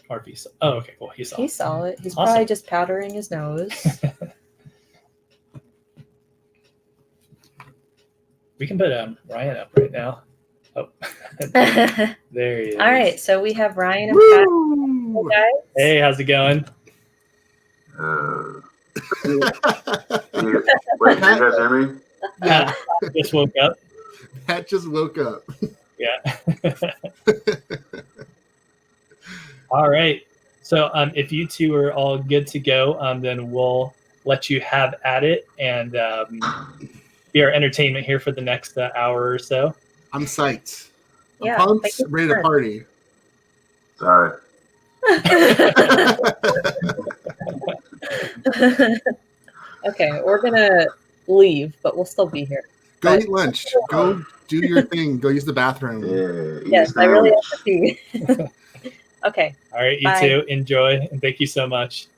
[SPEAKER 2] Or if he saw. Oh, okay, cool. He saw.
[SPEAKER 1] He saw it. He's probably just powdering his nose.
[SPEAKER 2] We can put Ryan up right now. Oh, there he is.
[SPEAKER 1] All right, so we have Ryan and Pat. Hey, guys.
[SPEAKER 2] Hey, how's it going?
[SPEAKER 4] Wait, can you guys hear me?
[SPEAKER 2] Pat just woke up.
[SPEAKER 5] Pat just woke up.
[SPEAKER 2] Yeah. All right. So if you two are all good to go, then we'll let you have at it and be our entertainment here for the next hour or so.
[SPEAKER 5] I'm psyched.
[SPEAKER 1] Yeah,
[SPEAKER 5] I'm pumped, ready to party.
[SPEAKER 4] Sorry.
[SPEAKER 1] Okay, we're gonna leave, but we'll still be here.
[SPEAKER 5] Go eat lunch. Go do your thing. Go use the bathroom.
[SPEAKER 4] Yeah.
[SPEAKER 1] Yes, I really have to pee. Okay.
[SPEAKER 2] All right, you too. Enjoy, and thank you so much.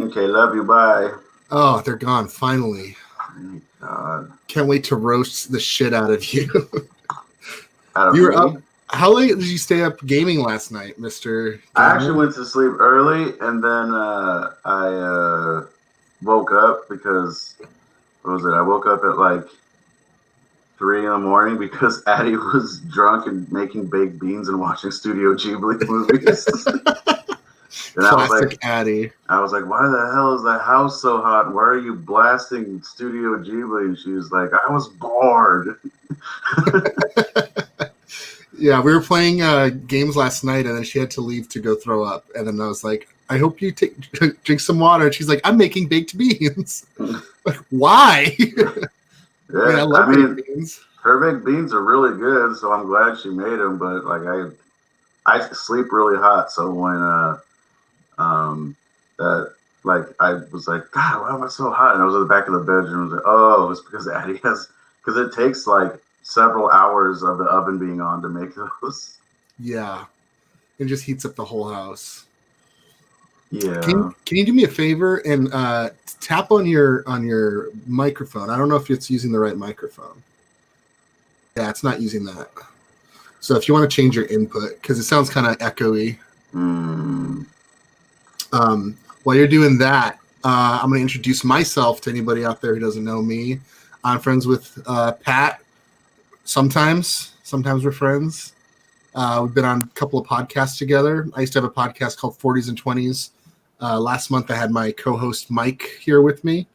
[SPEAKER 4] Okay, love you. Bye.
[SPEAKER 5] Oh, they're gone finally.
[SPEAKER 4] Thank God.
[SPEAKER 5] Can't wait to roast the shit out of you.
[SPEAKER 4] You
[SPEAKER 5] were up. How late did you stay up gaming last night, Mr.
[SPEAKER 4] I actually went to sleep early, and then I woke up because what was it? I woke up at like 3 a.m. because Addie was drunk and making baked beans and watching Studio Ghibli movies. And
[SPEAKER 5] classic Addie.
[SPEAKER 4] I was like, why the hell is the house so hot? Why are you blasting Studio Ghibli? And she was like, I was bored.
[SPEAKER 5] Yeah, we were playing games last night, and then she had to leave to go throw up. And then I was like, I hope you drink some water. And she's like, I'm making baked beans. Like, why?
[SPEAKER 4] Yeah,
[SPEAKER 5] I mean, baked beans.
[SPEAKER 4] Her baked beans are really good, so I'm glad she made them. But like, I sleep really hot, so when I was like, God, why am I so hot? And I was at the back of the bedroom. I was like, oh, it's because Addie because it takes like several hours of the oven being on to make those.
[SPEAKER 5] Yeah, it just heats up the whole house.
[SPEAKER 4] Yeah.
[SPEAKER 5] Can you do me a favor and tap on your microphone? I don't know if it's using the right microphone. Yeah, it's not using that. So if you want to change your input, because it sounds kind of echoey. While you're doing that, I'm going to introduce myself to anybody out there who doesn't know me. I'm friends with Pat. Sometimes we're friends. We've been on a couple of podcasts together. I used to have a podcast called 40s and 20s. Last month, I had my co-host Mike here with me.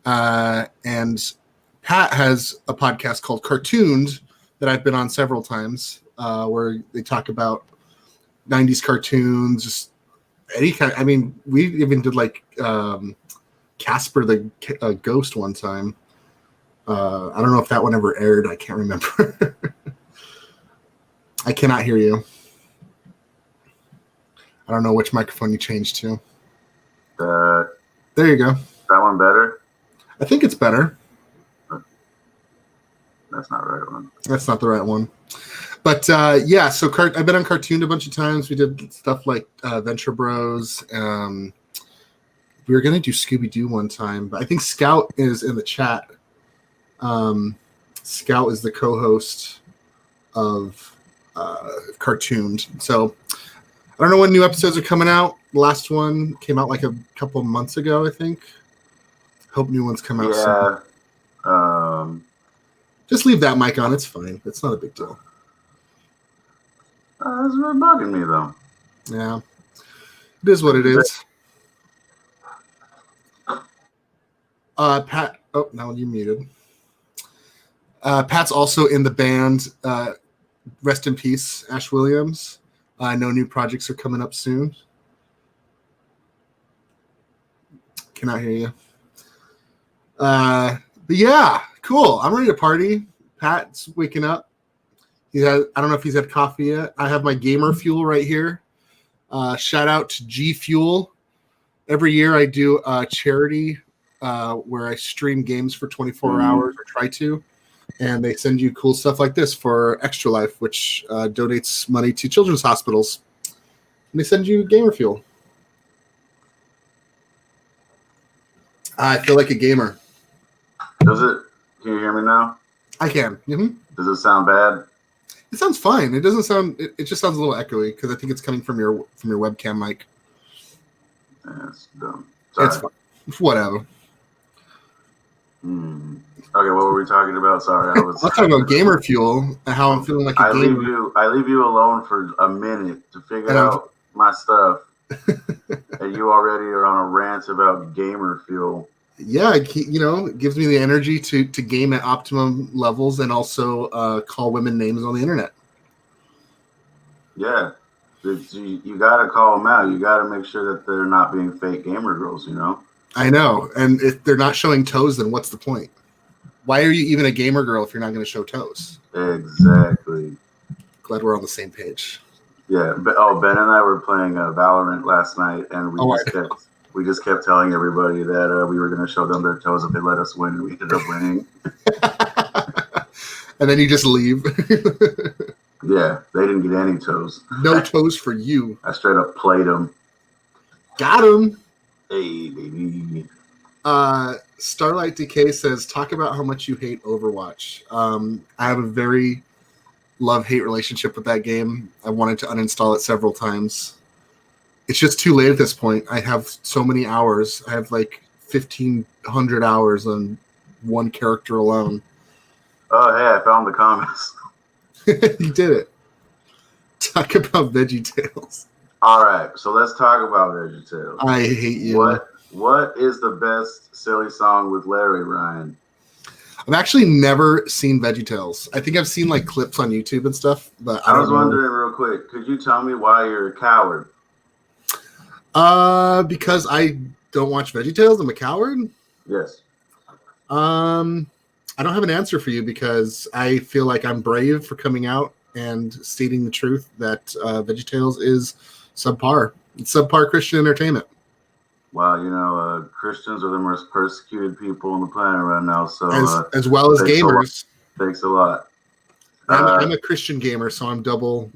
[SPEAKER 5] And Pat has a podcast called Cartooned that I've been on several times, where they talk about 90s cartoons, just any kind. I mean, we even did like Casper the Ghost one time. I don't know if that one ever aired. I can't remember. I cannot hear you. I don't know which microphone you changed to. There you go.
[SPEAKER 4] That one better?
[SPEAKER 5] I think it's better.
[SPEAKER 4] That's not the right one.
[SPEAKER 5] That's not the right one. But yeah, so I've been on Cartoon a bunch of times. We did stuff like Venture Bros. We were going to do Scooby-Doo one time, but I think Scout is in the chat. Scout is the co-host of cartooned. So I don't know when new episodes are coming out. The last one came out like a couple months ago, I think. Hope new ones come out soon. Just leave that mic on. It's fine. It's not a big deal.
[SPEAKER 4] It's really bugging me, though.
[SPEAKER 5] Yeah. It is what it is. Pat. Oh, now you're muted. Pat's also in the band. Rest in peace, Ash Williams. I know new projects are coming up soon. Cannot hear you. But yeah, cool. I'm ready to party. Pat's waking up. I don't know if he's had coffee yet. I have my gamer fuel right here. Shout out to G Fuel. Every year I do a charity where I stream games for 24 hours or try to. And they send you cool stuff like this for Extra Life, which donates money to children's hospitals. And they send you gamer fuel. I feel like a gamer.
[SPEAKER 4] Does it? Can you hear me now?
[SPEAKER 5] I can. Mm-hmm.
[SPEAKER 4] Does it sound bad?
[SPEAKER 5] It sounds fine. It doesn't sound. It just sounds a little echoey because I think it's coming from your webcam mic.
[SPEAKER 4] That's dumb. Sorry.
[SPEAKER 5] It's fine. Whatever.
[SPEAKER 4] Okay, what were we talking about? Sorry,
[SPEAKER 5] I was talking about gamer fuel and how I'm feeling like a gamer.
[SPEAKER 4] I leave you alone for a minute to figure out my stuff, and you already are on a rant about gamer fuel.
[SPEAKER 5] Yeah, it gives me the energy to game at optimum levels and also call women names on the internet.
[SPEAKER 4] Yeah, you got to call them out. You got to make sure that they're not being fake gamer girls.
[SPEAKER 5] I know, and if they're not showing toes, then what's the point? Why are you even a gamer girl if you're not going to show toes?
[SPEAKER 4] Exactly. Glad
[SPEAKER 5] we're on the same page.
[SPEAKER 4] Yeah. Ben and I were playing Valorant last night, and we just kept telling everybody that we were going to show them their toes if they let us win, and we ended up winning.
[SPEAKER 5] And then you just leave.
[SPEAKER 4] Yeah, they didn't get any toes.
[SPEAKER 5] No toes for you.
[SPEAKER 4] I straight up played them.
[SPEAKER 5] Got him.
[SPEAKER 4] Hey, baby.
[SPEAKER 5] Starlight Decay says, talk about how much you hate Overwatch. I have a very love-hate relationship with that game. I wanted to uninstall it several times. It's just too late at this point. I have so many hours. I have like 1,500 hours on one character alone.
[SPEAKER 4] Oh, hey, I found the comments.
[SPEAKER 5] You did it. Talk about VeggieTales.
[SPEAKER 4] All right, so let's talk about VeggieTales.
[SPEAKER 5] I hate you.
[SPEAKER 4] What is the best silly song with Larry, Ryan?
[SPEAKER 5] I've actually never seen VeggieTales. I think I've seen like clips on YouTube and stuff, but
[SPEAKER 4] I was wondering real quick, could you tell me why you're a coward?
[SPEAKER 5] Because I don't watch VeggieTales. I'm a coward.
[SPEAKER 4] Yes.
[SPEAKER 5] I don't have an answer for you because I feel like I'm brave for coming out and stating the truth that VeggieTales is subpar. It's subpar Christian entertainment.
[SPEAKER 4] Well, Christians are the most persecuted people on the planet right now. So
[SPEAKER 5] as well as gamers.
[SPEAKER 4] Thanks a lot.
[SPEAKER 5] I'm a Christian gamer, so I'm double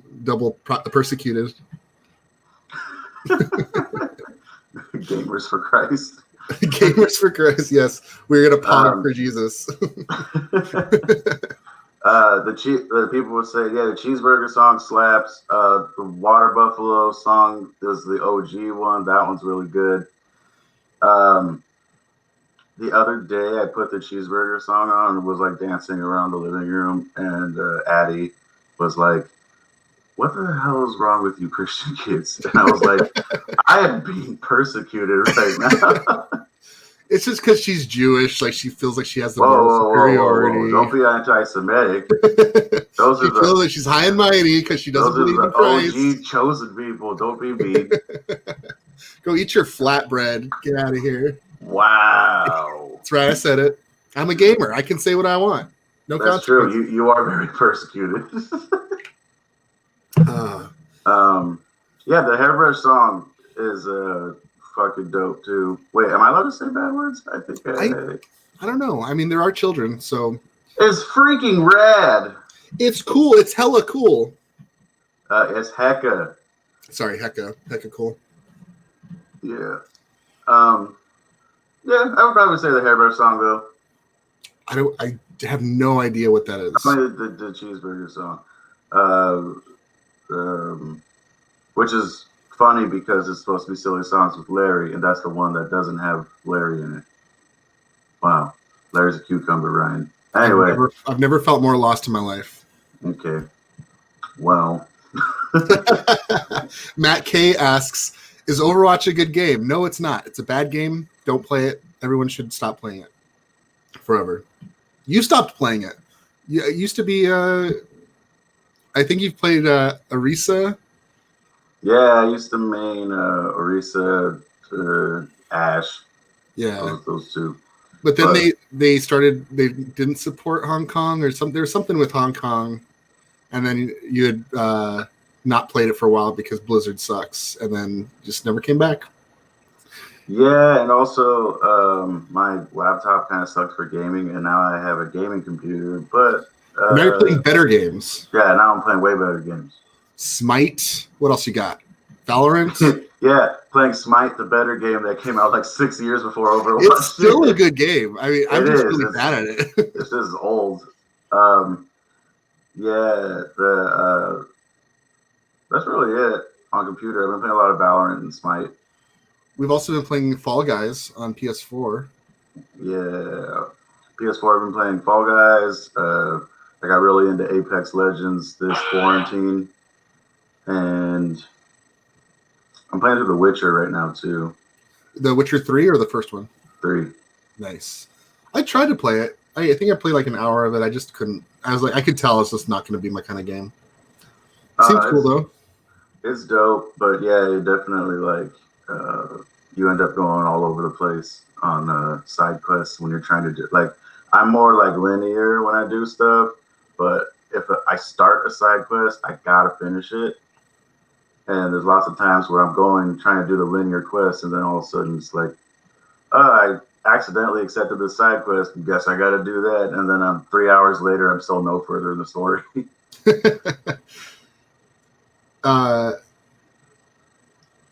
[SPEAKER 5] persecuted.
[SPEAKER 4] Gamers for Christ.
[SPEAKER 5] Gamers for Christ. Yes, we're gonna pog for Jesus.
[SPEAKER 4] The people would say, yeah, the cheeseburger song slaps. The Water Buffalo song is the OG one. That one's really good. The other day I put the cheeseburger song on and was like dancing around the living room, and Addie was like, what the hell is wrong with you Christian kids? And I was like, I am being persecuted right now.
[SPEAKER 5] It's just because she's Jewish, like she feels like she has the moral superiority.
[SPEAKER 4] Don't be anti-Semitic.
[SPEAKER 5] She feels like she's high and mighty because she doesn't believe in Christ.
[SPEAKER 4] OG chosen people. Don't be mean.
[SPEAKER 5] Go eat your flatbread. Get out of here.
[SPEAKER 4] Wow.
[SPEAKER 5] That's right. I said it. I'm a gamer. I can say what I want. No
[SPEAKER 4] That's true. You are very persecuted. Yeah, the hairbrush song is fucking dope too. Wait, am I allowed to say bad words? I think
[SPEAKER 5] I don't know. I mean, there are children, so
[SPEAKER 4] it's freaking rad.
[SPEAKER 5] It's cool. It's hella cool.
[SPEAKER 4] It's hecka.
[SPEAKER 5] Sorry, hecka cool.
[SPEAKER 4] Yeah. Yeah, I would probably say the hairbrush song though. I
[SPEAKER 5] have no idea what that is.
[SPEAKER 4] I mean, the cheeseburger song. which is funny because it's supposed to be Silly Songs with Larry, and that's the one that doesn't have Larry in it. Wow, Larry's a cucumber, Ryan. Anyway,
[SPEAKER 5] I've never felt more lost in my life.
[SPEAKER 4] Okay, well.
[SPEAKER 5] Matt K asks, is Overwatch a good game? No, it's not. It's a bad game. Don't play it. Everyone should stop playing it forever. You stopped playing it. It used to be, I think you've played Orisa.
[SPEAKER 4] Yeah, I used to main Orisa, Ash.
[SPEAKER 5] Yeah.
[SPEAKER 4] Those two.
[SPEAKER 5] But then they didn't support Hong Kong or something. There was something with Hong Kong. And then you had not played it for a while because Blizzard sucks. And then just never came back.
[SPEAKER 4] Yeah, and also my laptop kind of sucks for gaming, and now I have a gaming computer. But
[SPEAKER 5] now you're playing better games.
[SPEAKER 4] Yeah, now I'm playing way better games.
[SPEAKER 5] Smite. What else you got? Valorant.
[SPEAKER 4] Yeah, playing Smite, the better game that came out like 6 years before Overwatch.
[SPEAKER 5] It's still a good game. I mean, I'm just really bad at it.
[SPEAKER 4] It's just old. Yeah, that's really it on computer. I've been playing a lot of Valorant and Smite.
[SPEAKER 5] We've also been playing Fall Guys on PS4.
[SPEAKER 4] Yeah, PS4. I've been playing Fall Guys. I got really into Apex Legends this quarantine, and I'm playing through The Witcher right now too.
[SPEAKER 5] The Witcher 3 or the first one?
[SPEAKER 4] 3.
[SPEAKER 5] Nice. I tried to play it. I think I played like an hour of it. I just couldn't. I was like, I could tell it's just not going to be my kind of game. Seems cool though.
[SPEAKER 4] It's dope, but yeah, it definitely you end up going all over the place on side quests when you're trying to do. Like, I'm more like linear when I do stuff, but if I start a side quest, I gotta finish it. And there's lots of times where I'm trying to do the linear quest, and then all of a sudden it's like, I accidentally accepted the side quest. Guess I got to do that, and then 3 hours later, I'm still no further in the story.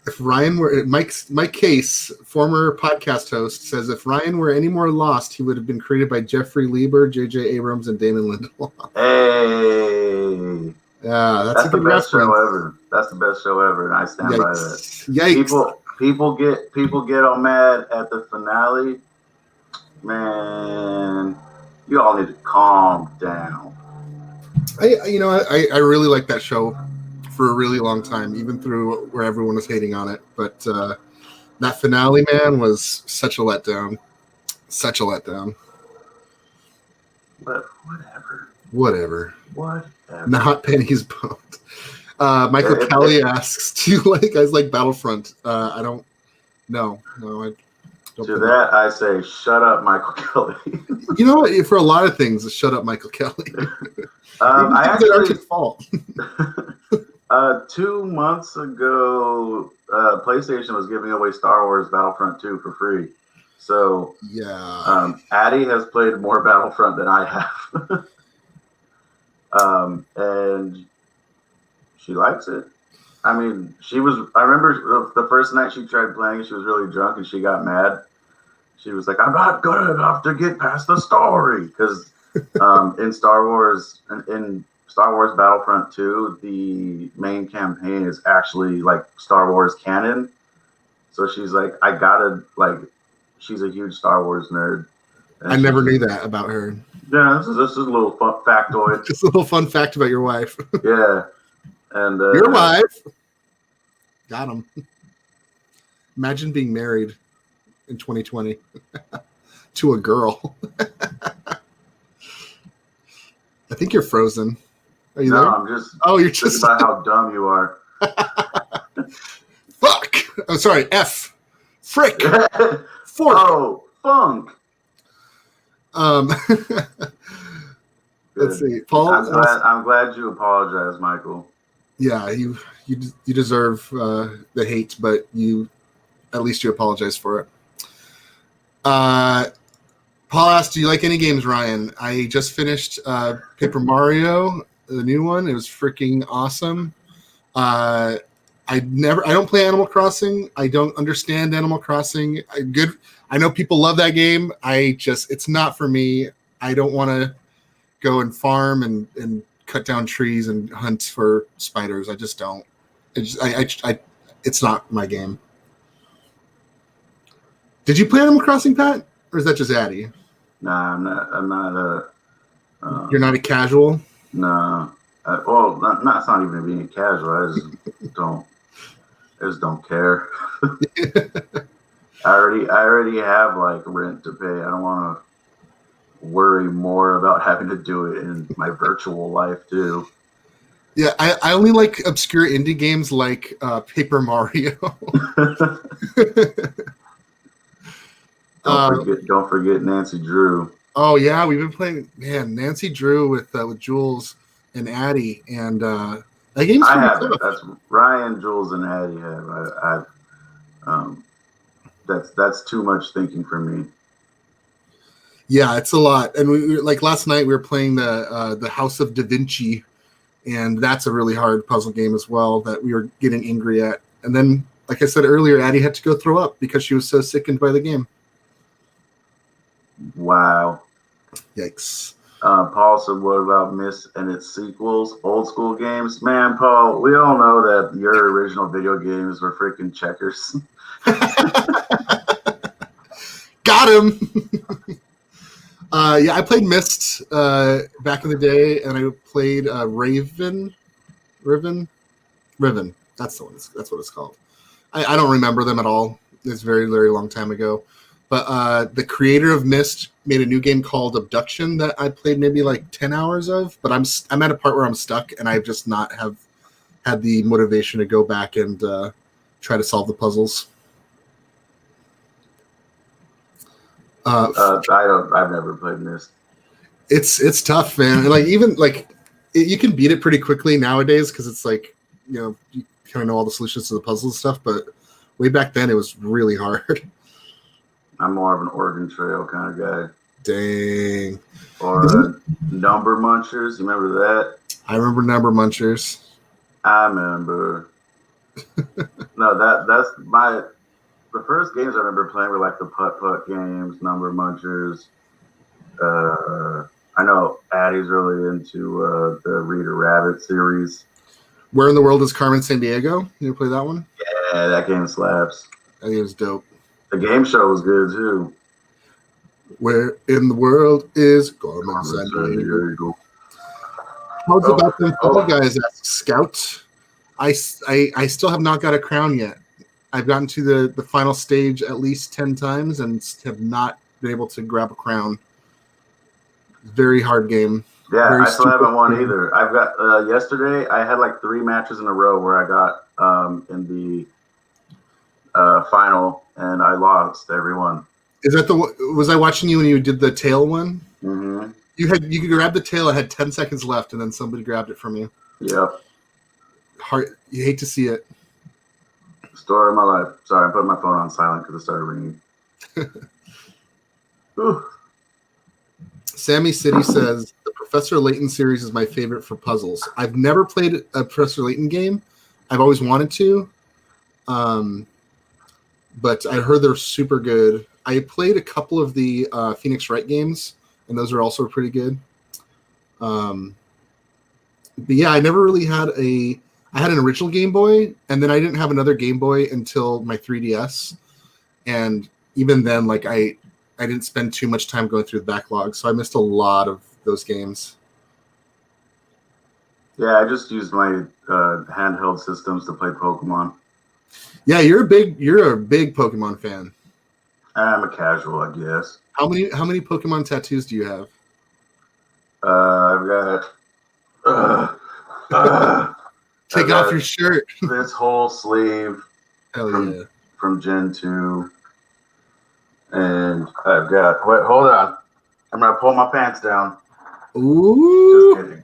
[SPEAKER 5] If Ryan were Mike Case, former podcast host, says if Ryan were any more lost, he would have been created by Jeffrey Lieber, J.J. Abrams, and Damon Lindelof.
[SPEAKER 4] Hey,
[SPEAKER 5] yeah, that's a good
[SPEAKER 4] the best
[SPEAKER 5] reference.
[SPEAKER 4] show ever. That's the best show ever, and I stand by that.
[SPEAKER 5] Yikes!
[SPEAKER 4] People get all mad at the finale. Man, you all need to calm down.
[SPEAKER 5] I really like that show for a really long time, even through where everyone was hating on it. But that finale, man, was such a letdown. Such a letdown.
[SPEAKER 4] But
[SPEAKER 5] Whatever.
[SPEAKER 4] Whatever.
[SPEAKER 5] Not pennies boned. Michael Kelly asks, do you guys like Battlefront? I don't. No, I don't.
[SPEAKER 4] To that, I say, shut up, Michael Kelly.
[SPEAKER 5] You know what? For a lot of things, shut up, Michael Kelly.
[SPEAKER 4] I actually,
[SPEAKER 5] aren't his fault.
[SPEAKER 4] 2 months ago, PlayStation was giving away Star Wars Battlefront 2 for free. So
[SPEAKER 5] yeah,
[SPEAKER 4] Addie has played more Battlefront than I have, and she likes it. I mean, I remember the first night she tried playing, she was really drunk and she got mad. She was like, I'm not good enough to get past the story. Because in Star Wars Battlefront 2, the main campaign is actually like Star Wars canon. So she's like, she's a huge Star Wars nerd.
[SPEAKER 5] I never knew that about her.
[SPEAKER 4] Yeah, this is a little fun factoid.
[SPEAKER 5] Just a little fun fact about your wife.
[SPEAKER 4] Yeah. And
[SPEAKER 5] your wife. Got him. Imagine being married in 2020 to a girl. I think you're frozen. Are you there?
[SPEAKER 4] I'm just.
[SPEAKER 5] Oh, you're just
[SPEAKER 4] about how dumb you are.
[SPEAKER 5] Fuck. Oh, sorry. F. Frick. Fork.
[SPEAKER 4] Oh, funk.
[SPEAKER 5] Let's see. Paul.
[SPEAKER 4] I'm glad you apologized, Michael.
[SPEAKER 5] Yeah, you deserve the hate, but at least you apologize for it. Paul asked, "Do you like any games, Ryan?" I just finished Paper Mario, the new one. It was freaking awesome. I don't play Animal Crossing. I don't understand Animal Crossing. I know people love that game. It's not for me. I don't want to go and farm and cut down trees and hunt for spiders. I just don't. It's not my game. Did you play Animal Crossing, Pat, or is that just Addy?
[SPEAKER 4] Nah, I'm not a.
[SPEAKER 5] You're not a casual.
[SPEAKER 4] No. Well, it's not even being casual. I just don't care. I already have like rent to pay. I don't want to worry more about having to do it in my virtual life too.
[SPEAKER 5] Yeah, I only like obscure indie games like Paper Mario.
[SPEAKER 4] Don't forget Nancy Drew.
[SPEAKER 5] Oh yeah, we've been playing Nancy Drew with Jules and Addy, and that game's
[SPEAKER 4] I have
[SPEAKER 5] tough.
[SPEAKER 4] That's Ryan, Jules, and Addy have. That's too much thinking for me.
[SPEAKER 5] Yeah, it's a lot. And we like last night we were playing the House of Da Vinci, and that's a really hard puzzle game as well that we were getting angry at. And then, like I said earlier, Addie had to go throw up because she was so sickened by the game.
[SPEAKER 4] Wow.
[SPEAKER 5] Yikes.
[SPEAKER 4] Paul said, what about Myst and its sequels? Old school games? Man, Paul, we all know that your original video games were freaking checkers.
[SPEAKER 5] Got him. Yeah, I played Myst back in the day, and I played Riven. That's the one. That's what it's called. I don't remember them at all. It's a very, very long time ago. But the creator of Myst made a new game called Abduction that I played maybe like 10 hours of. But I'm at a part where I'm stuck, and I've just not have had the motivation to go back and try to solve the puzzles.
[SPEAKER 4] I've never played Myst.
[SPEAKER 5] It's tough, man. And like even like you can beat it pretty quickly nowadays because it's like you kind of know all the solutions to the puzzle and stuff. But way back then, it was really hard.
[SPEAKER 4] I'm more of an Oregon Trail kind of guy.
[SPEAKER 5] Dang.
[SPEAKER 4] Or Number Munchers. You remember that?
[SPEAKER 5] I remember Number Munchers.
[SPEAKER 4] I remember. No, that's my. The first games I remember playing were like the putt games, Number Munchers. I know Addie's really into the Reader Rabbit series.
[SPEAKER 5] Where in the World is Carmen Sandiego? You play that one?
[SPEAKER 4] Yeah, that game slaps.
[SPEAKER 5] That game was dope.
[SPEAKER 4] The game show was good too.
[SPEAKER 5] Where in the world is Carmen Sandiego? How's about them Fall Guys? Asks Scout. I still have not got a crown yet. I've gotten to the final stage at least 10 times and have not been able to grab a crown. Very hard game.
[SPEAKER 4] Yeah,
[SPEAKER 5] Very
[SPEAKER 4] I still haven't won
[SPEAKER 5] game.
[SPEAKER 4] either. I've got yesterday I had like 3 matches in a row where I got in the final and I lost every one.
[SPEAKER 5] Is that was I watching you when you did the tail one?
[SPEAKER 4] Mm-hmm.
[SPEAKER 5] You could grab the tail. I had 10 seconds left, and then somebody grabbed it from you.
[SPEAKER 4] Yep.
[SPEAKER 5] You hate to see it.
[SPEAKER 4] Story of my life. Sorry, I put my phone on silent because it started ringing.
[SPEAKER 5] Sammy City says the Professor Layton series is my favorite for puzzles. I've never played a Professor Layton game. I've always wanted to, but I heard they're super good. I played a couple of the Phoenix Wright games, and those are also pretty good. But yeah, I never really had I had an original Game Boy, and then I didn't have another Game Boy until my 3DS. And even then, like I didn't spend too much time going through the backlog, so I missed a lot of those games.
[SPEAKER 4] Yeah, I just used my handheld systems to play Pokemon.
[SPEAKER 5] Yeah, you're a big Pokemon fan.
[SPEAKER 4] I'm a casual, I guess.
[SPEAKER 5] How many Pokemon tattoos do you have?
[SPEAKER 4] I've got
[SPEAKER 5] Take off your shirt.
[SPEAKER 4] This whole sleeve from Gen 2. And I've got, wait, hold on. I'm going to pull my pants down.
[SPEAKER 5] Ooh.
[SPEAKER 4] Just kidding.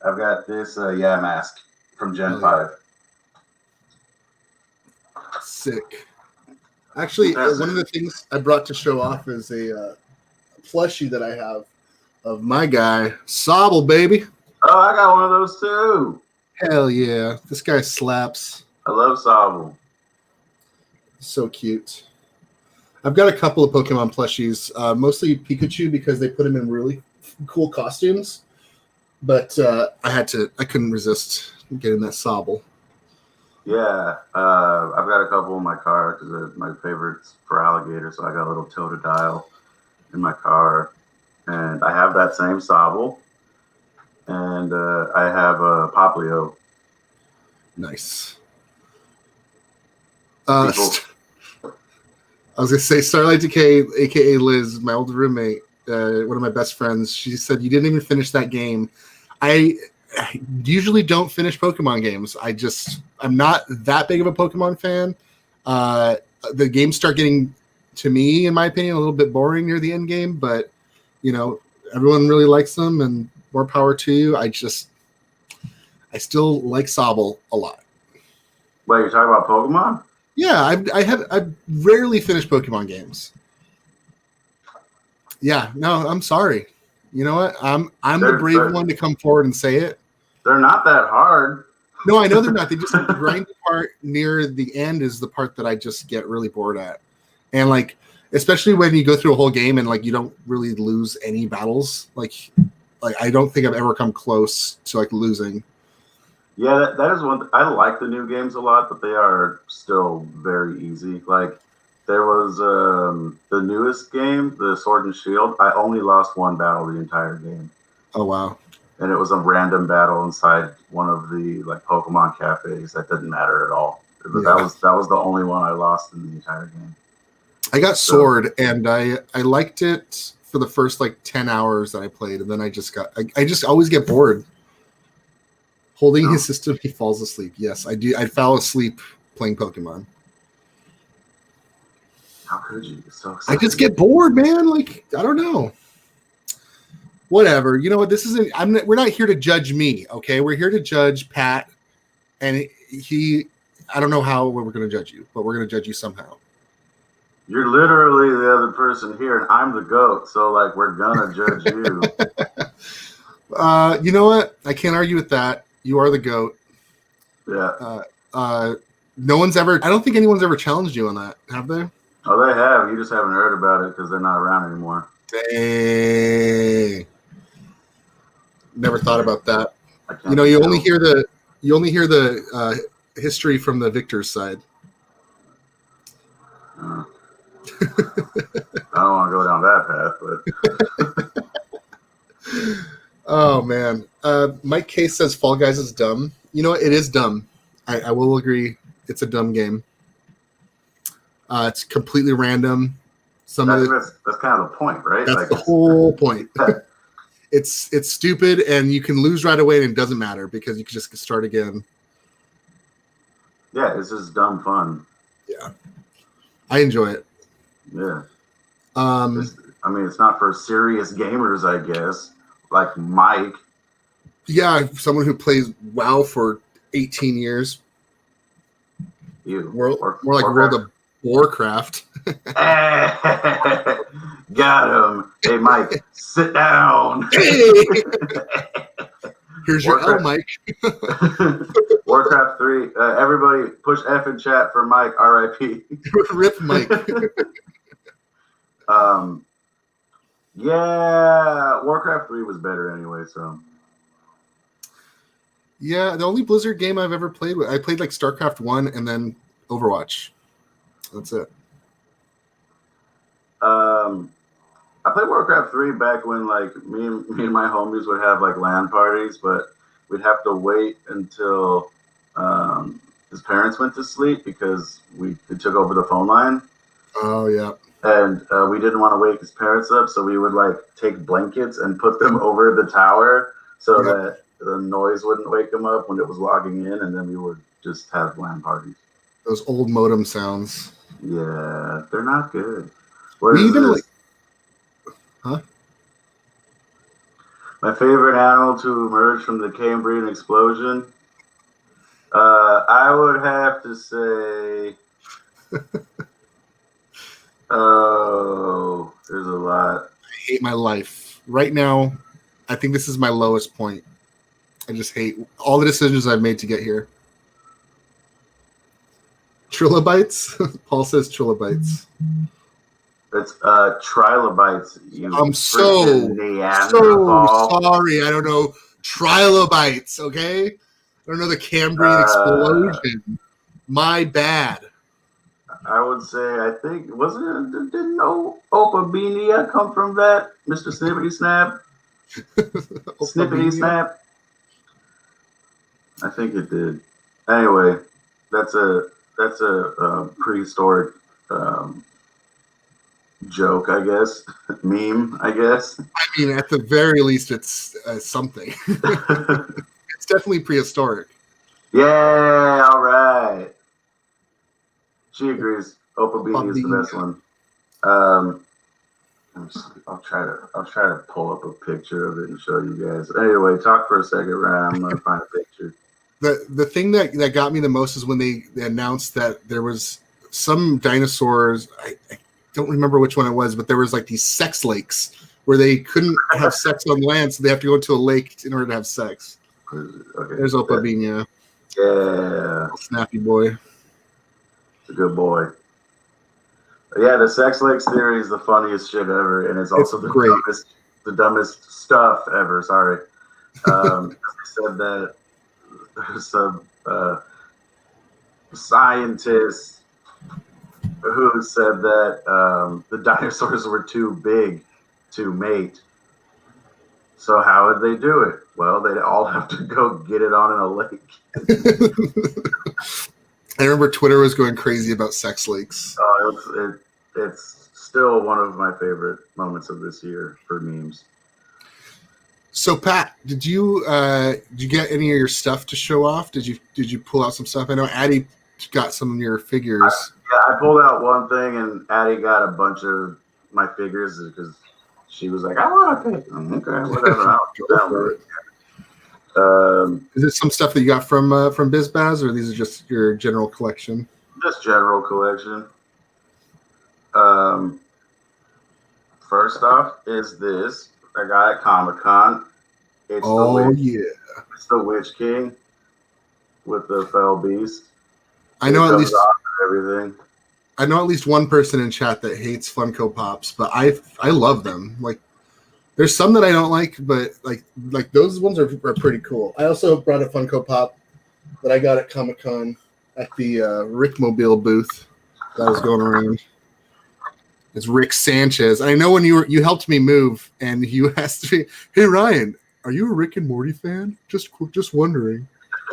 [SPEAKER 4] I've got this mask from Gen 5.
[SPEAKER 5] Sick. Actually, one of the things I brought to show off is a plushie that I have of my guy, Sobble, baby.
[SPEAKER 4] Oh, I got one of those too.
[SPEAKER 5] Hell yeah. This guy slaps.
[SPEAKER 4] I love Sobble.
[SPEAKER 5] So cute. I've got a couple of Pokemon plushies, mostly Pikachu because they put him in really cool costumes. but I couldn't resist getting that Sobble.
[SPEAKER 4] Yeah, I've got a couple in my car because my favorite's for alligator, so I got a little Totodile in my car, and I have that same Sobble, and I have a Poplio.
[SPEAKER 5] Nice. I was gonna say Starlight Decay, aka Liz, my old roommate, one of my best friends. She said you didn't even finish that game. I usually don't finish Pokemon games. I'm not that big of a Pokemon fan. The games start getting, to me, in my opinion, a little bit boring near the end game, but everyone really likes them, and more power to you. I still like Sobble a lot.
[SPEAKER 4] Wait, you're talking about Pokemon?
[SPEAKER 5] Yeah, I've rarely finished Pokemon games. Yeah, no, I'm sorry. You know what? I'm the brave one to come forward and say it.
[SPEAKER 4] They're not that hard.
[SPEAKER 5] No, I know they're not. They just the grinding part near the end is the part that I just get really bored at. And especially when you go through a whole game and you don't really lose any battles. Like I don't think I've ever come close to losing.
[SPEAKER 4] Yeah, that is one. I like the new games a lot, but they are still very easy. There was the newest game, the Sword and Shield. I only lost one battle the entire game.
[SPEAKER 5] Oh wow!
[SPEAKER 4] And it was a random battle inside one of the Pokemon cafes that didn't matter at all. That was the only one I lost in the entire game.
[SPEAKER 5] I got Sword, and I liked it for the first 10 hours that I played, and then I just always get bored. Holding his system, he falls asleep. Yes, I do. I fell asleep playing Pokemon.
[SPEAKER 4] How could you? So excited.
[SPEAKER 5] I just get bored, man. I don't know. Whatever. You know what? This isn't. We're not here to judge me. Okay, we're here to judge Pat, and he. I don't know how we're going to judge you, but we're going to judge you somehow.
[SPEAKER 4] You're literally the other person here, and I'm the GOAT. So we're gonna judge you.
[SPEAKER 5] You know what? I can't argue with that. You are the GOAT.
[SPEAKER 4] Yeah.
[SPEAKER 5] No one's ever. I don't think anyone's ever challenged you on that, have they?
[SPEAKER 4] Oh, they have. You just haven't heard about it because they're not around anymore.
[SPEAKER 5] Dang. Never thought about that.
[SPEAKER 4] You
[SPEAKER 5] only hear the history from the victor's side.
[SPEAKER 4] I don't want to go down that path, but.
[SPEAKER 5] Oh man. Mike Case says Fall Guys is dumb. You know what? It is dumb. I will agree. It's a dumb game. It's completely random.
[SPEAKER 4] That's kind of the point, right?
[SPEAKER 5] That's the whole point. It's stupid, and you can lose right away, and it doesn't matter because you can just start again.
[SPEAKER 4] Yeah, it's just dumb fun.
[SPEAKER 5] Yeah, I enjoy it.
[SPEAKER 4] Yeah.
[SPEAKER 5] It's
[SPEAKER 4] not for serious gamers, I guess. Like Mike.
[SPEAKER 5] Yeah, someone who plays WoW for 18 years. More like World of Warcraft.
[SPEAKER 4] Got him. Hey, Mike, sit down.
[SPEAKER 5] Hey. Here's your L, Mike.
[SPEAKER 4] Warcraft 3. Everybody push F in chat for Mike, RIP.
[SPEAKER 5] Rip Mike.
[SPEAKER 4] Yeah, Warcraft 3 was better anyway, so.
[SPEAKER 5] Yeah, the only Blizzard game I've ever played I played StarCraft 1 and then Overwatch. That's it.
[SPEAKER 4] I played Warcraft 3 back when me and my homies would have LAN parties, but we'd have to wait until his parents went to sleep because we took over the phone line.
[SPEAKER 5] Oh yeah.
[SPEAKER 4] And we didn't want to wake his parents up, so we would take blankets and put them over the tower so that the noise wouldn't wake them up when it was logging in, and then we would just have LAN parties.
[SPEAKER 5] Those old modem sounds.
[SPEAKER 4] Yeah, they're not good.
[SPEAKER 5] Huh?
[SPEAKER 4] My favorite animal to emerge from the Cambrian explosion? I would have to say... Oh, there's a lot.
[SPEAKER 5] I hate my life. Right now, I think this is my lowest point. I just hate all the decisions I've made to get here. Trilobites? Paul says trilobites.
[SPEAKER 4] It's trilobites.
[SPEAKER 5] I'm so sorry. I don't know trilobites, okay? I don't know the Cambrian explosion. My bad.
[SPEAKER 4] I would say, I think, didn't Opabilia come from that? Mr. Snippety Snap? Snippety Snap? I think it did. Anyway, that's a prehistoric joke, I guess. Meme, I guess.
[SPEAKER 5] I mean, at the very least, it's something. It's definitely prehistoric.
[SPEAKER 4] Yeah, all right. She agrees. Opabilia is the best one. I'll try to pull up a picture of it and show you guys. Anyway, talk for a second, Ryan. I'm gonna find a picture.
[SPEAKER 5] The thing that got me the most is when they announced that there was some dinosaurs. I don't remember which one it was, but there was like these sex lakes where they couldn't have sex on land, so they have to go into a lake in order to have sex.
[SPEAKER 4] Okay,
[SPEAKER 5] there's Opabilia.
[SPEAKER 4] Yeah,
[SPEAKER 5] snappy boy.
[SPEAKER 4] It's a good boy. Yeah, the sex lakes theory is the funniest shit ever, and it's also the dumbest stuff ever. Sorry, they said that there's some scientists who said that the dinosaurs were too big to mate. So how would they do it? Well, they'd all have to go get it on in a lake.
[SPEAKER 5] I remember Twitter was going crazy about sex lakes.
[SPEAKER 4] Oh, it's still one of my favorite moments of this year for memes.
[SPEAKER 5] So Pat, did you get any of your stuff to show off? Did you pull out some stuff? I know Addie got some of your figures.
[SPEAKER 4] I pulled out one thing, and Addie got a bunch of my figures because she was like, "I want to pick." Okay, whatever. I'll go for it.
[SPEAKER 5] Is it some stuff that you got from BizBaz, or these are just your general collection?
[SPEAKER 4] Just general collection. First off is this I got at Comic-Con. It's it's the Witch King with the fell beast.
[SPEAKER 5] I know at least
[SPEAKER 4] everything.
[SPEAKER 5] I know at least one person in chat that hates Funko Pops, but I love them. Like, there's some that I don't like, but like those ones are pretty cool. I also brought a Funko Pop that I got at Comic-Con at the Rick Mobile booth that was going around. It's Rick Sanchez. I know when you helped me move, and you asked me, "Hey Ryan, are you a Rick and Morty fan?" Just wondering,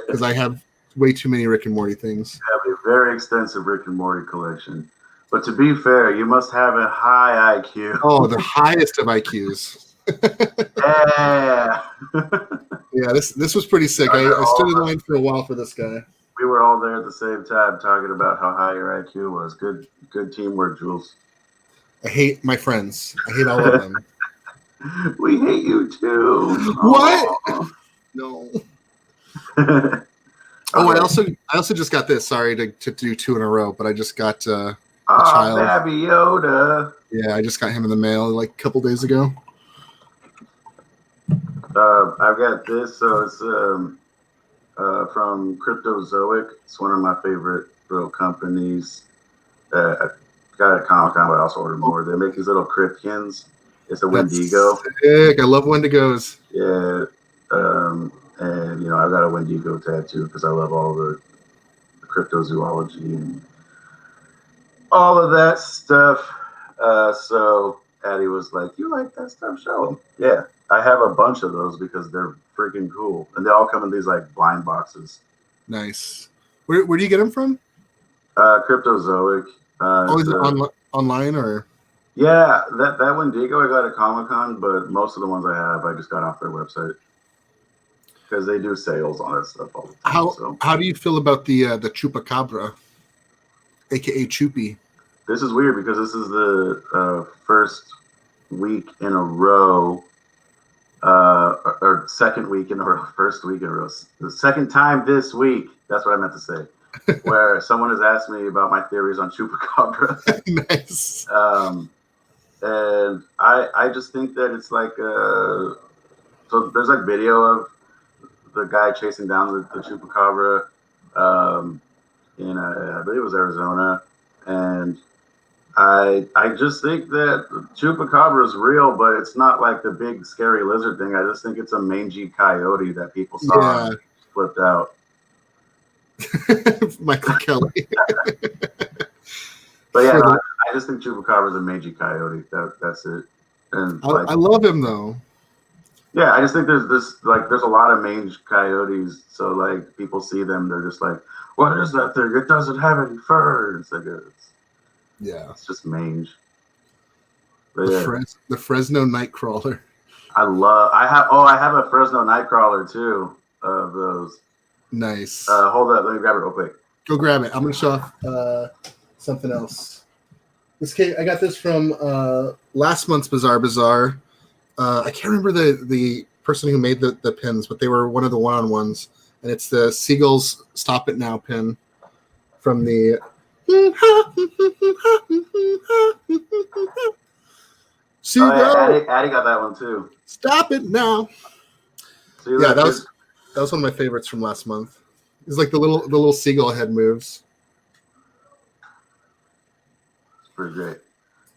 [SPEAKER 5] because I have way too many Rick and Morty things.
[SPEAKER 4] I have a very extensive Rick and Morty collection. But to be fair, you must have a high IQ.
[SPEAKER 5] Oh, the highest of IQs.
[SPEAKER 4] Yeah.
[SPEAKER 5] Yeah, this was pretty sick. I stood in line for a while for this guy.
[SPEAKER 4] We were all there at the same time talking about how high your IQ was. Good teamwork, Jules.
[SPEAKER 5] I hate my friends. I hate all of them.
[SPEAKER 4] We hate you too.
[SPEAKER 5] What? No.
[SPEAKER 4] Okay.
[SPEAKER 5] Oh, I also just got this. Sorry to do two in a row, but I just got a child.
[SPEAKER 4] Baby Yoda.
[SPEAKER 5] Yeah, I just got him in the mail like a couple days ago.
[SPEAKER 4] I've got this. So it's from Cryptozoic. It's one of my favorite little companies. I got it at Comic-Con, but I also ordered more. They make these little Cryptkins. It's a Wendigo.
[SPEAKER 5] Sick. I love Wendigos.
[SPEAKER 4] Yeah. And I've got a Wendigo tattoo because I love all the cryptozoology and all of that stuff. So Addie was like, "You like that stuff? Show them." Yeah, I have a bunch of those because they're freaking cool, and they all come in these like blind boxes.
[SPEAKER 5] Nice. Where do you get them from?
[SPEAKER 4] Cryptozoic.
[SPEAKER 5] Is it online or?
[SPEAKER 4] Yeah, that Wendigo I got at Comic-Con, but most of the ones I have I just got off their website because they do sales on that stuff all the time.
[SPEAKER 5] How do you feel about the Chupacabra, aka Choopy?
[SPEAKER 4] This is weird because this is the first week in a row, or second week in a row, first week in a row, the second time this week. That's what I meant to say. Where someone has asked me about my theories on Chupacabra.
[SPEAKER 5] Nice.
[SPEAKER 4] And I just think that it's like so there's like video of the guy chasing down the Chupacabra in I believe it was Arizona, and I just think that Chupacabra is real, but it's not like the big scary lizard thing. I just think it's a mangy coyote that people saw and flipped out.
[SPEAKER 5] Michael Kelly.
[SPEAKER 4] But yeah, I just think Chupacabra is a mangy coyote. That's it. And
[SPEAKER 5] I love him though.
[SPEAKER 4] Yeah, I just think there's a lot of mange coyotes. So like people see them, they're just like, what is that thing? It doesn't have any fur. It's like it's just mange. But
[SPEAKER 5] the Fresno Nightcrawler.
[SPEAKER 4] I have a Fresno Nightcrawler too of those.
[SPEAKER 5] Nice.
[SPEAKER 4] Hold up, let me grab it real quick.
[SPEAKER 5] Go grab it. I'm gonna show off something else. This case, I got this from last month's Bazaar. I can't remember the person who made the pins, but they were one of the one-on-ones, and it's the Seagulls Stop It Now pin from the.
[SPEAKER 4] Addie got that one too.
[SPEAKER 5] Stop it now. Yeah, that was one of my favorites from last month. It's like the little seagull head moves.
[SPEAKER 4] It's pretty great.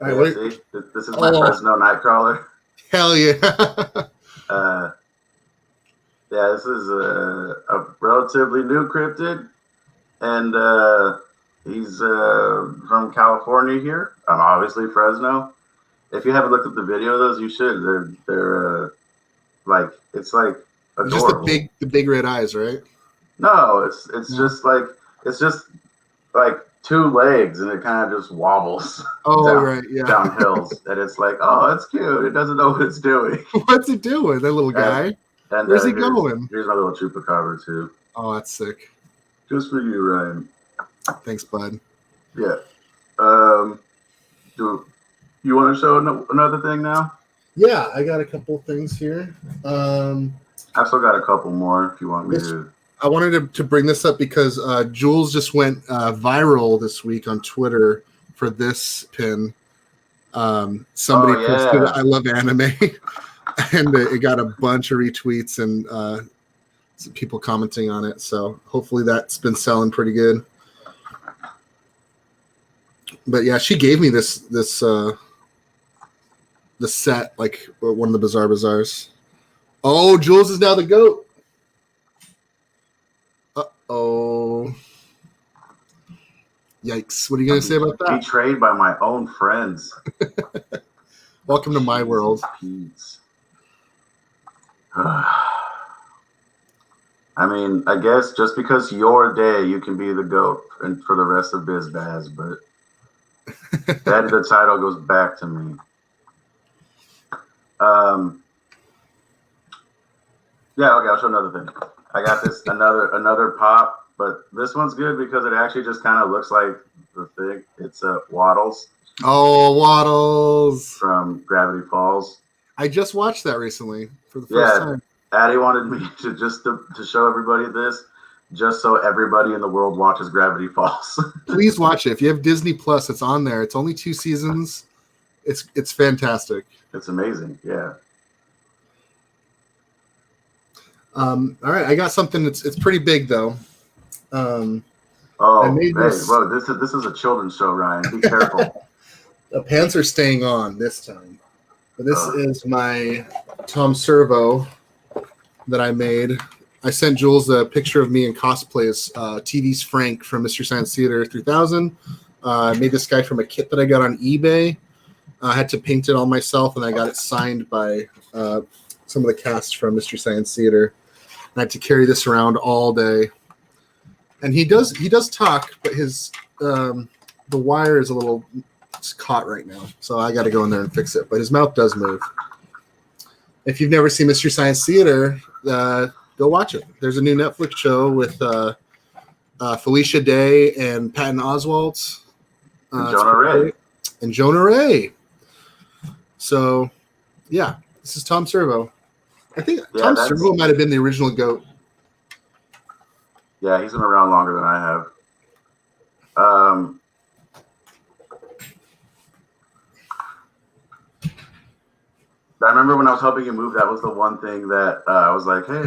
[SPEAKER 5] All right,
[SPEAKER 4] see, this is my Fresno Nightcrawler.
[SPEAKER 5] Hell yeah.
[SPEAKER 4] Yeah, this is a relatively new cryptid, and he's from California here. Obviously Fresno. If you haven't looked at the video of those, you should. They're like it's like adorable.
[SPEAKER 5] Just the big red eyes, right?
[SPEAKER 4] No, it's just like two legs, and it kind of just wobbles. Down hills, and it's like, oh, it's cute. It doesn't know what it's doing.
[SPEAKER 5] What's it doing, that little guy?
[SPEAKER 4] And
[SPEAKER 5] where's he going?
[SPEAKER 4] Here's my little Chupacabra too.
[SPEAKER 5] Oh, that's sick.
[SPEAKER 4] Just for you, Ryan.
[SPEAKER 5] Thanks, bud.
[SPEAKER 4] Yeah. Do you want to show another thing now?
[SPEAKER 5] Yeah, I got a couple things here.
[SPEAKER 4] I've still got a couple more if you want me to.
[SPEAKER 5] I wanted to bring this up because Jules just went viral this week on Twitter for this pin. Somebody posted, I love anime, and it got a bunch of retweets and some people commenting on it. So hopefully that's been selling pretty good. But yeah, she gave me this the set, like one of the Bazaars. Oh, Jules is now the GOAT. Oh, yikes. What are you going to say about that?
[SPEAKER 4] Betrayed by my own friends.
[SPEAKER 5] Welcome to my world.
[SPEAKER 4] I mean, I guess just because your day, you can be the GOAT and for the rest of BizBaz, but the title goes back to me. Yeah, okay, I'll show another thing. I got this another pop, but this one's good because it actually just kind of looks like the thing. It's Waddles.
[SPEAKER 5] Oh, Waddles
[SPEAKER 4] from Gravity Falls.
[SPEAKER 5] I just watched that recently for the first time.
[SPEAKER 4] Addie wanted me to show everybody this, just so everybody in the world watches Gravity Falls.
[SPEAKER 5] Please watch it. If you have Disney Plus, it's on there. It's only 2 seasons. It's fantastic.
[SPEAKER 4] It's amazing. Yeah.
[SPEAKER 5] All right, I got something. It's pretty big though.
[SPEAKER 4] Whoa! This is a children's show, Ryan. Be careful.
[SPEAKER 5] The pants are staying on this time. But this is my Tom Servo that I made. I sent Jules a picture of me in cosplay as TV's Frank from Mystery Science Theater 3000. I made this guy from a kit that I got on eBay. I had to paint it all myself, and I got it signed by some of the cast from Mystery Science Theater. I had to carry this around all day. And he does talk, but his the wire is a little caught right now, so I got to go in there and fix it. But his mouth does move. If you've never seen Mystery Science Theater, go watch it. There's a new Netflix show with Felicia Day and Patton Oswalt. And Jonah Ray. So, yeah, this is Tom Servo. I think Tom Servo might have been the original GOAT.
[SPEAKER 4] Yeah, he's been around longer than I have. I remember when I was helping you move, that was the one thing that I was like, hey,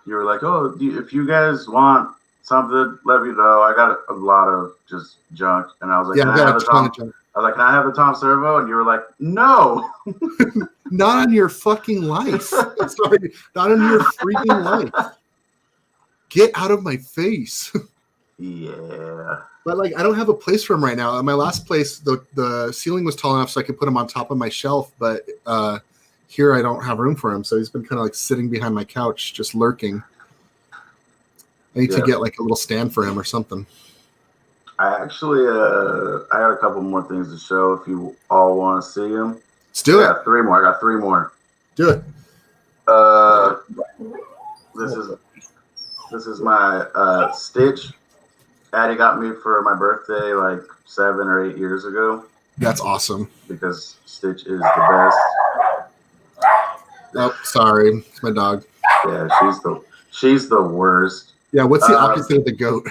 [SPEAKER 4] you were like, oh, if you guys want something, let me know. I got a lot of just junk. And I was like,
[SPEAKER 5] I got a ton of junk.
[SPEAKER 4] I was like, can I have the Tom Servo? And you were like, no.
[SPEAKER 5] Not on your fucking life. Sorry, not on your freaking life. Get out of my face.
[SPEAKER 4] Yeah.
[SPEAKER 5] But like, I don't have a place for him right now. At my last place, the ceiling was tall enough so I could put him on top of my shelf, but here I don't have room for him. So he's been kind of like sitting behind my couch, just lurking. I need to get like a little stand for him or something.
[SPEAKER 4] I actually, I got a couple more things to show if you all want to see them.
[SPEAKER 5] Let's do it.
[SPEAKER 4] I got 3 more. I got 3 more.
[SPEAKER 5] Do it.
[SPEAKER 4] This is my Stitch. Addie got me for my birthday like 7 or 8 years ago.
[SPEAKER 5] That's awesome.
[SPEAKER 4] Because Stitch is the best.
[SPEAKER 5] Oh, sorry. It's my dog.
[SPEAKER 4] Yeah, she's the worst.
[SPEAKER 5] Yeah, what's the opposite of the goat?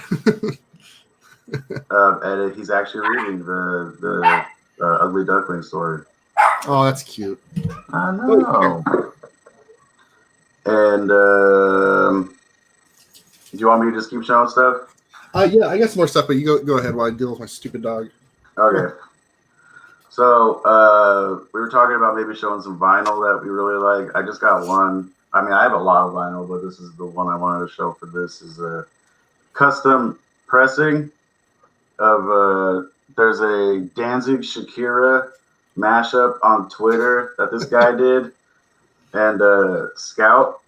[SPEAKER 4] And he's actually reading the Ugly Duckling story.
[SPEAKER 5] Oh, that's cute.
[SPEAKER 4] I know. And do you want me to just keep showing stuff?
[SPEAKER 5] Yeah, I got some more stuff, but you go ahead while I deal with my stupid dog.
[SPEAKER 4] Okay. So we were talking about maybe showing some vinyl that we really like. I just got one. I mean, I have a lot of vinyl, but this is the one I wanted to show for this. Is a custom pressing of there's a Danzig Shakira mashup on Twitter that this guy did, and Scout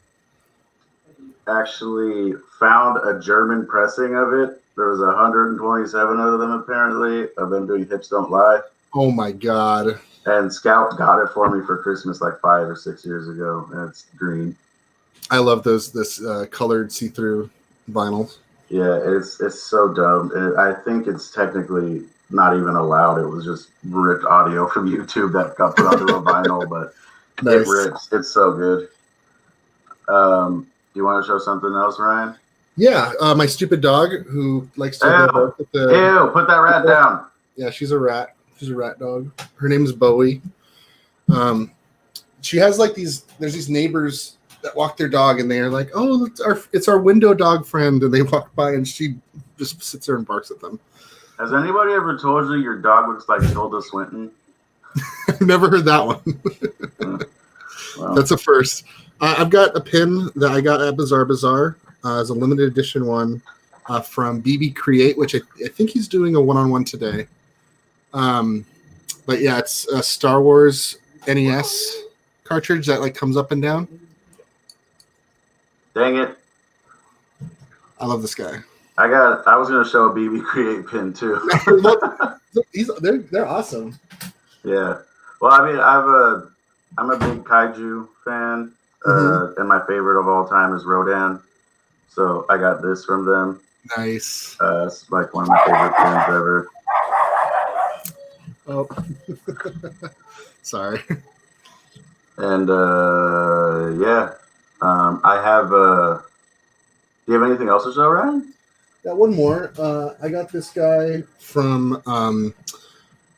[SPEAKER 4] actually found a German pressing of it. There was 127 of them apparently of them doing Hips Don't Lie.
[SPEAKER 5] Oh my god!
[SPEAKER 4] And Scout got it for me for Christmas like 5 or 6 years ago, and it's green.
[SPEAKER 5] I love this colored see-through vinyls.
[SPEAKER 4] Yeah, it's so dumb. I think it's technically not even allowed. It was just ripped audio from YouTube that got put onto a vinyl, but nice. It rips. It's so good. Do you want to show something else, Ryan?
[SPEAKER 5] Yeah, my stupid dog who likes to
[SPEAKER 4] go with the... Ew, put that rat down.
[SPEAKER 5] Yeah, she's a rat. She's a rat dog. Her name is Bowie. She has like there's these neighbors that walk their dog, and they're like, "Oh, it's our window dog friend," and they walk by, and she just sits there and barks at them.
[SPEAKER 4] Has anybody ever told you your dog looks like Tilda Swinton?
[SPEAKER 5] I've never heard that one. Well. That's a first. I've got a pin that I got at Bizarre Bazaar as a limited edition one from BB Create, which I think he's doing a one-on-one today. But yeah, it's a Star Wars NES cartridge that like comes up and down.
[SPEAKER 4] Dang it.
[SPEAKER 5] I love this guy.
[SPEAKER 4] I was going to show a BB Create pin too.
[SPEAKER 5] They're awesome.
[SPEAKER 4] Yeah. Well, I mean, I'm a big kaiju fan, and my favorite of all time is Rodan. So I got this from them.
[SPEAKER 5] Nice.
[SPEAKER 4] It's like one of my favorite pins ever.
[SPEAKER 5] Oh, sorry.
[SPEAKER 4] And yeah, I have. Do you have anything else to show, Ryan?
[SPEAKER 5] Yeah, one more. I got this guy from.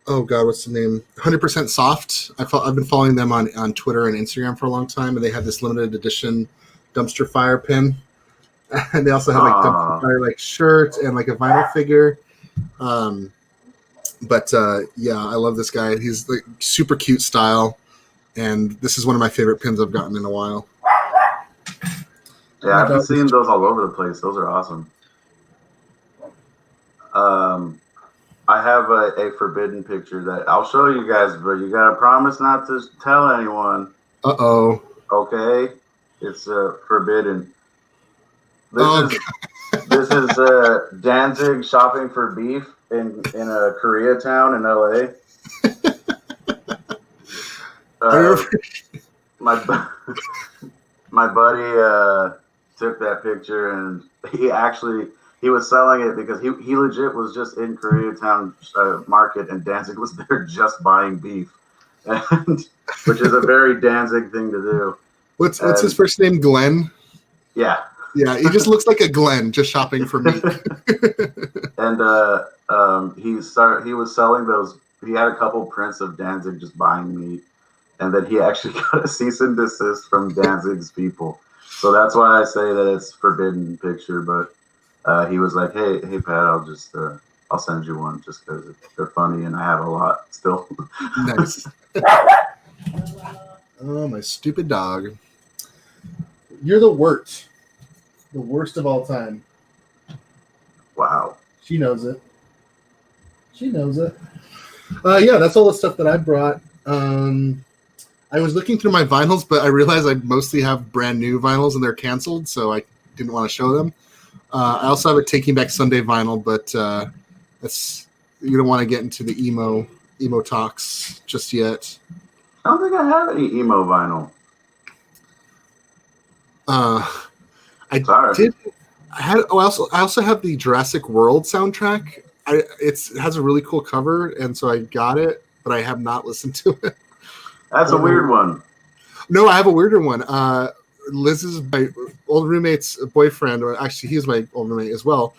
[SPEAKER 5] Oh God, what's the name? 100% Soft. I've been following them on Twitter and Instagram for a long time, and they have this limited edition dumpster fire pin, and they also have like dumpster fire like shirts and like a vinyl figure. But yeah, I love this guy. He's like super cute style, and this is one of my favorite pins I've gotten in a while.
[SPEAKER 4] Yeah, I've been seeing those all over the place. Those are awesome. I have a forbidden picture that I'll show you guys, but you gotta promise not to tell anyone.
[SPEAKER 5] Uh-oh.
[SPEAKER 4] Okay? It's forbidden. This is Danzig shopping for beef in a Koreatown in LA. My buddy took that picture, and he was selling it because he legit was just in Koreatown market, and Danzig was there just buying beef, which is a very Danzig thing to do.
[SPEAKER 5] What's his first name? Glenn?
[SPEAKER 4] Yeah.
[SPEAKER 5] Yeah, he just looks like a Glenn just shopping for meat.
[SPEAKER 4] And he was selling those. He had a couple prints of Danzig just buying meat, and then he actually got a cease and desist from Danzig's people. So that's why I say that it's forbidden picture. But he was like, "Hey, Pat, I'll just I'll send you one just because they're funny and I have a lot still.
[SPEAKER 5] Nice. Oh, my stupid dog. You're the worst. The worst of all time.
[SPEAKER 4] Wow.
[SPEAKER 5] She knows it. She knows it. Yeah, that's all the stuff that I brought. I was looking through my vinyls, but I realized I mostly have brand new vinyls and they're canceled, so I didn't want to show them. I also have a Taking Back Sunday vinyl, but you don't want to get into the emo talks just yet.
[SPEAKER 4] I don't think I have any emo vinyl.
[SPEAKER 5] I also have the Jurassic World soundtrack. It has a really cool cover, and so I got it, but I have not listened to it.
[SPEAKER 4] That's a weird one.
[SPEAKER 5] No, I have a weirder one. Liz's my old roommate's boyfriend, or actually he's my old roommate as well.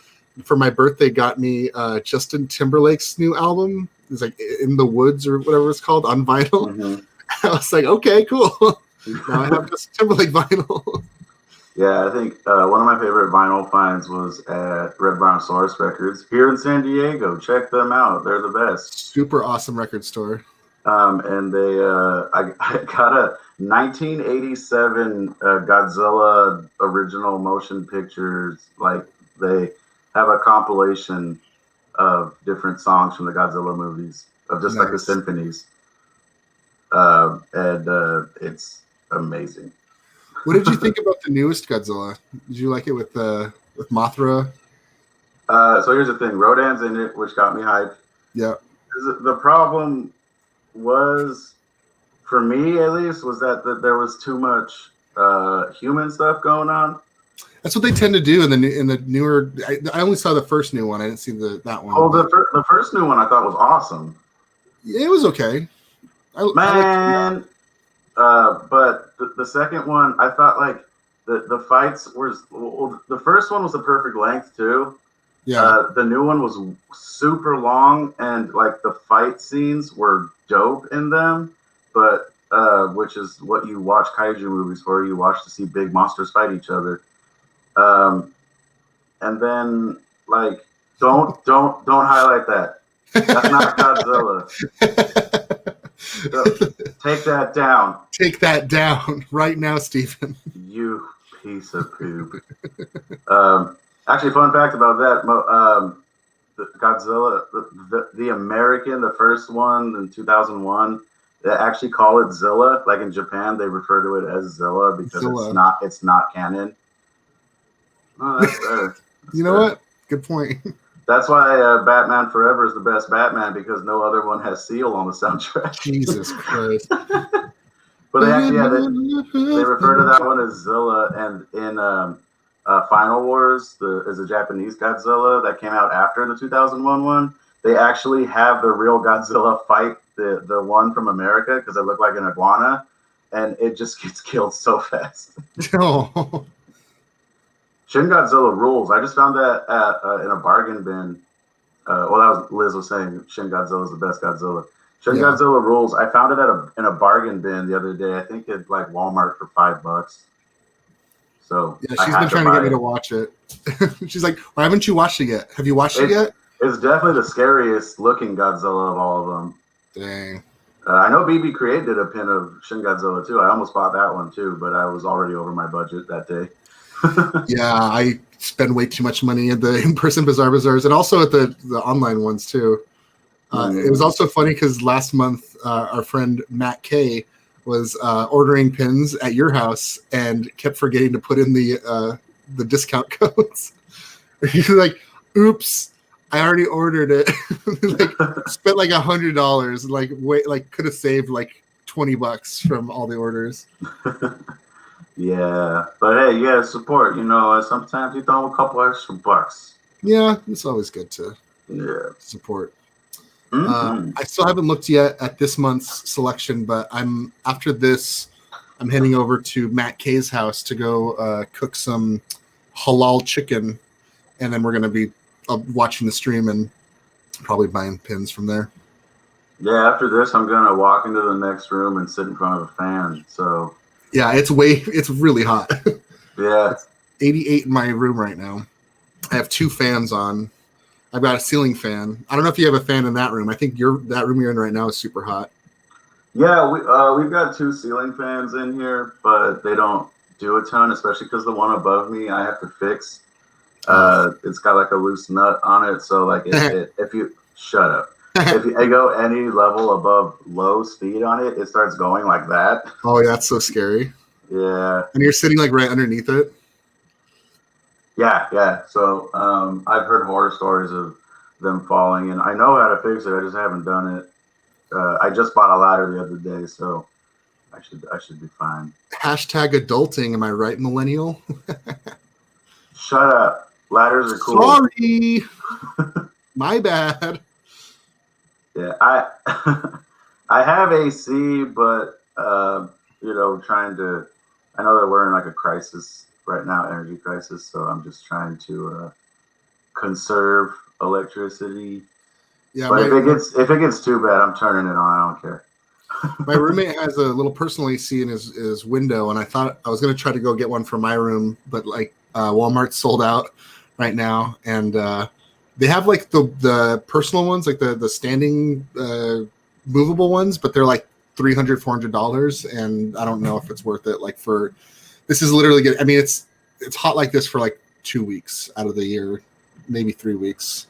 [SPEAKER 5] For my birthday, got me Justin Timberlake's new album. It's like In the Woods or whatever it's called on vinyl. Mm-hmm. I was like, okay, cool. Now I have Justin Timberlake vinyl.
[SPEAKER 4] Yeah, I think one of my favorite vinyl finds was at Red Brontosaurus Records here in San Diego. Check them out; they're the best.
[SPEAKER 5] Super awesome record store.
[SPEAKER 4] And I got a 1987 Godzilla original motion pictures. Like they have a compilation of different songs from the Godzilla movies, of just like the symphonies. And it's amazing.
[SPEAKER 5] What did you think about the newest Godzilla? Did you like it with Mothra?
[SPEAKER 4] So here's the thing: Rodan's in it, which got me hyped.
[SPEAKER 5] Yeah.
[SPEAKER 4] The problem was, for me at least, was that there was too much human stuff going on.
[SPEAKER 5] That's what they tend to do in the newer. I only saw the first new one. I didn't see that one.
[SPEAKER 4] Oh, the first new one I thought was awesome.
[SPEAKER 5] Yeah, it was okay.
[SPEAKER 4] But the second one, I thought like the fights were. Well, the first one was the perfect length too.
[SPEAKER 5] Yeah.
[SPEAKER 4] The new one was super long, and like the fight scenes were dope in them, but which is what you watch kaiju movies for. You watch to see big monsters fight each other. And then like don't highlight that. That's not Godzilla. So, take that down.
[SPEAKER 5] Take that down right now, Stephen.
[SPEAKER 4] You piece of poop. Actually, fun fact about that: the Godzilla, the American, the first one in 2001, they actually call it Zilla. Like in Japan, they refer to it as Zilla because it's not canon. Oh, that's fair.
[SPEAKER 5] You know what? Good point.
[SPEAKER 4] That's why Batman Forever is the best Batman, because no other one has Seal on the soundtrack.
[SPEAKER 5] Jesus Christ.
[SPEAKER 4] But they actually, they refer to that one as Zilla, and in Final Wars, is a Japanese Godzilla that came out after the 2001 one. They actually have the real Godzilla fight the one from America because it looked like an iguana, and it just gets killed so fast.
[SPEAKER 5] Oh.
[SPEAKER 4] Shin Godzilla rules. I just found that in a bargain bin. Well, that was Liz was saying Shin Godzilla is the best Godzilla. Shin Godzilla rules. I found it in a bargain bin the other day. I think at like Walmart for $5. So
[SPEAKER 5] yeah, she's been trying to get me to watch it. She's like, "Why haven't you watched it yet? Have you watched it yet?"
[SPEAKER 4] It's definitely the scariest looking Godzilla of all of them.
[SPEAKER 5] Dang.
[SPEAKER 4] I know BB created a pin of Shin Godzilla too. I almost bought that one too, but I was already over my budget that day.
[SPEAKER 5] Yeah, I spend way too much money at the in-person Bizarre Bazaars and also at the online ones too. It was also funny because last month our friend Matt K was ordering pins at your house and kept forgetting to put in the discount codes. He's like, "Oops, I already ordered it." Like spent like $100. Like could have saved like $20 from all the orders.
[SPEAKER 4] Yeah, but hey, yeah, support. You know, sometimes you throw a couple extra bucks.
[SPEAKER 5] Yeah, it's always good to support. Mm-hmm. I still haven't looked yet at this month's selection, but after this, I'm heading over to Matt K's house to go cook some halal chicken, and then we're gonna be watching the stream and probably buying pins from there.
[SPEAKER 4] Yeah, after this, I'm gonna walk into the next room and sit in front of a fan. So.
[SPEAKER 5] Yeah, it's really hot.
[SPEAKER 4] Yeah.
[SPEAKER 5] It's 88 in my room right now. I have 2 fans on. I've got a ceiling fan. I don't know if you have a fan in that room. I think that room you're in right now is super hot.
[SPEAKER 4] Yeah, we've got 2 ceiling fans in here, but they don't do a ton, especially because the one above me I have to fix. It's got like a loose nut on it, so like if you shut up, if you go any level above low speed on it, it starts going like that.
[SPEAKER 5] Oh, yeah, that's so scary.
[SPEAKER 4] Yeah.
[SPEAKER 5] And you're sitting like right underneath it.
[SPEAKER 4] Yeah. So I've heard horror stories of them falling, and I know how to fix it. I just haven't done it. I just bought a ladder the other day, so I should be fine.
[SPEAKER 5] Hashtag adulting. Am I right, millennial?
[SPEAKER 4] Shut up. Ladders are cool.
[SPEAKER 5] Sorry. My bad.
[SPEAKER 4] Yeah, I I have AC, but trying to. I know that we're in like a crisis right now, energy crisis. So I'm just trying to conserve electricity. Yeah, but if it gets too bad, I'm turning it on. I don't care.
[SPEAKER 5] My roommate has a little personal AC in his window, and I thought I was going to try to go get one for my room, but like Walmart's sold out right now, and they have like the personal ones, like the standing movable ones, but they're like $300-$400, and I don't know if it's worth it. Like this is literally good. I mean, it's hot like this for like 2 weeks out of the year, maybe 3 weeks.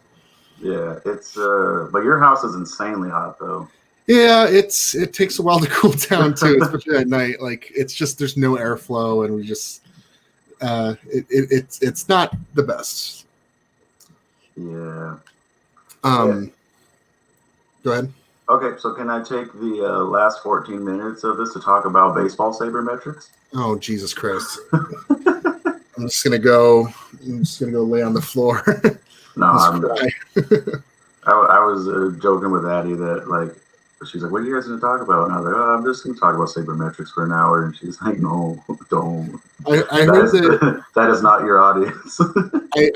[SPEAKER 4] Yeah, it's but your house is insanely hot though.
[SPEAKER 5] Yeah, it takes a while to cool down too, especially at night. Like it's just there's no airflow, and we just it's not the best.
[SPEAKER 4] Yeah.
[SPEAKER 5] Go ahead.
[SPEAKER 4] Okay, so can I take the last 14 minutes of this to talk about baseball sabermetrics?
[SPEAKER 5] Oh, Jesus Christ. I'm just gonna go lay on the floor.
[SPEAKER 4] No, I was joking with Addie that like she's like, "What are you guys going to talk about?" And I was like, "Oh, I'm just going to talk about sabermetrics for an hour." And she's like, "No, don't."
[SPEAKER 5] I heard
[SPEAKER 4] that is not your audience.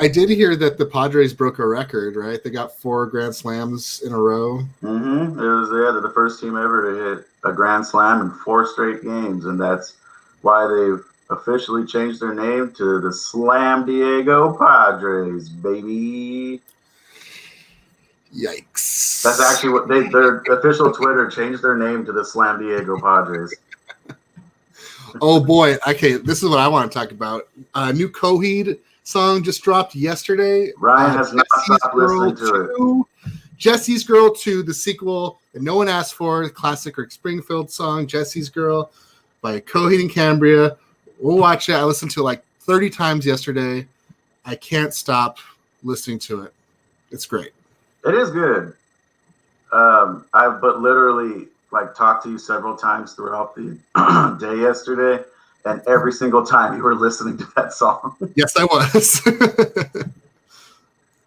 [SPEAKER 5] I did hear that the Padres broke a record, right? They got 4 Grand Slams in a row.
[SPEAKER 4] Mm-hmm. They're the first team ever to hit a Grand Slam in 4 straight games, and that's why they've officially changed their name to the Slam Diego Padres, baby.
[SPEAKER 5] Yikes.
[SPEAKER 4] That's actually what their official Twitter changed their name to the Slam Diego Padres.
[SPEAKER 5] Oh boy. Okay, this is what I want to talk about. A new Coheed song just dropped yesterday.
[SPEAKER 4] Ryan has not stopped listening to it.
[SPEAKER 5] Jesse's Girl 2, the sequel that no one asked for, the classic Rick Springfield song, Jesse's Girl by Coheed and Cambria. We'll watch it. I listened to it like 30 times yesterday. I can't stop listening to it. It's great.
[SPEAKER 4] It is good. I've literally like talked to you several times throughout the day yesterday, and every single time you were listening to that song.
[SPEAKER 5] Yes, I was.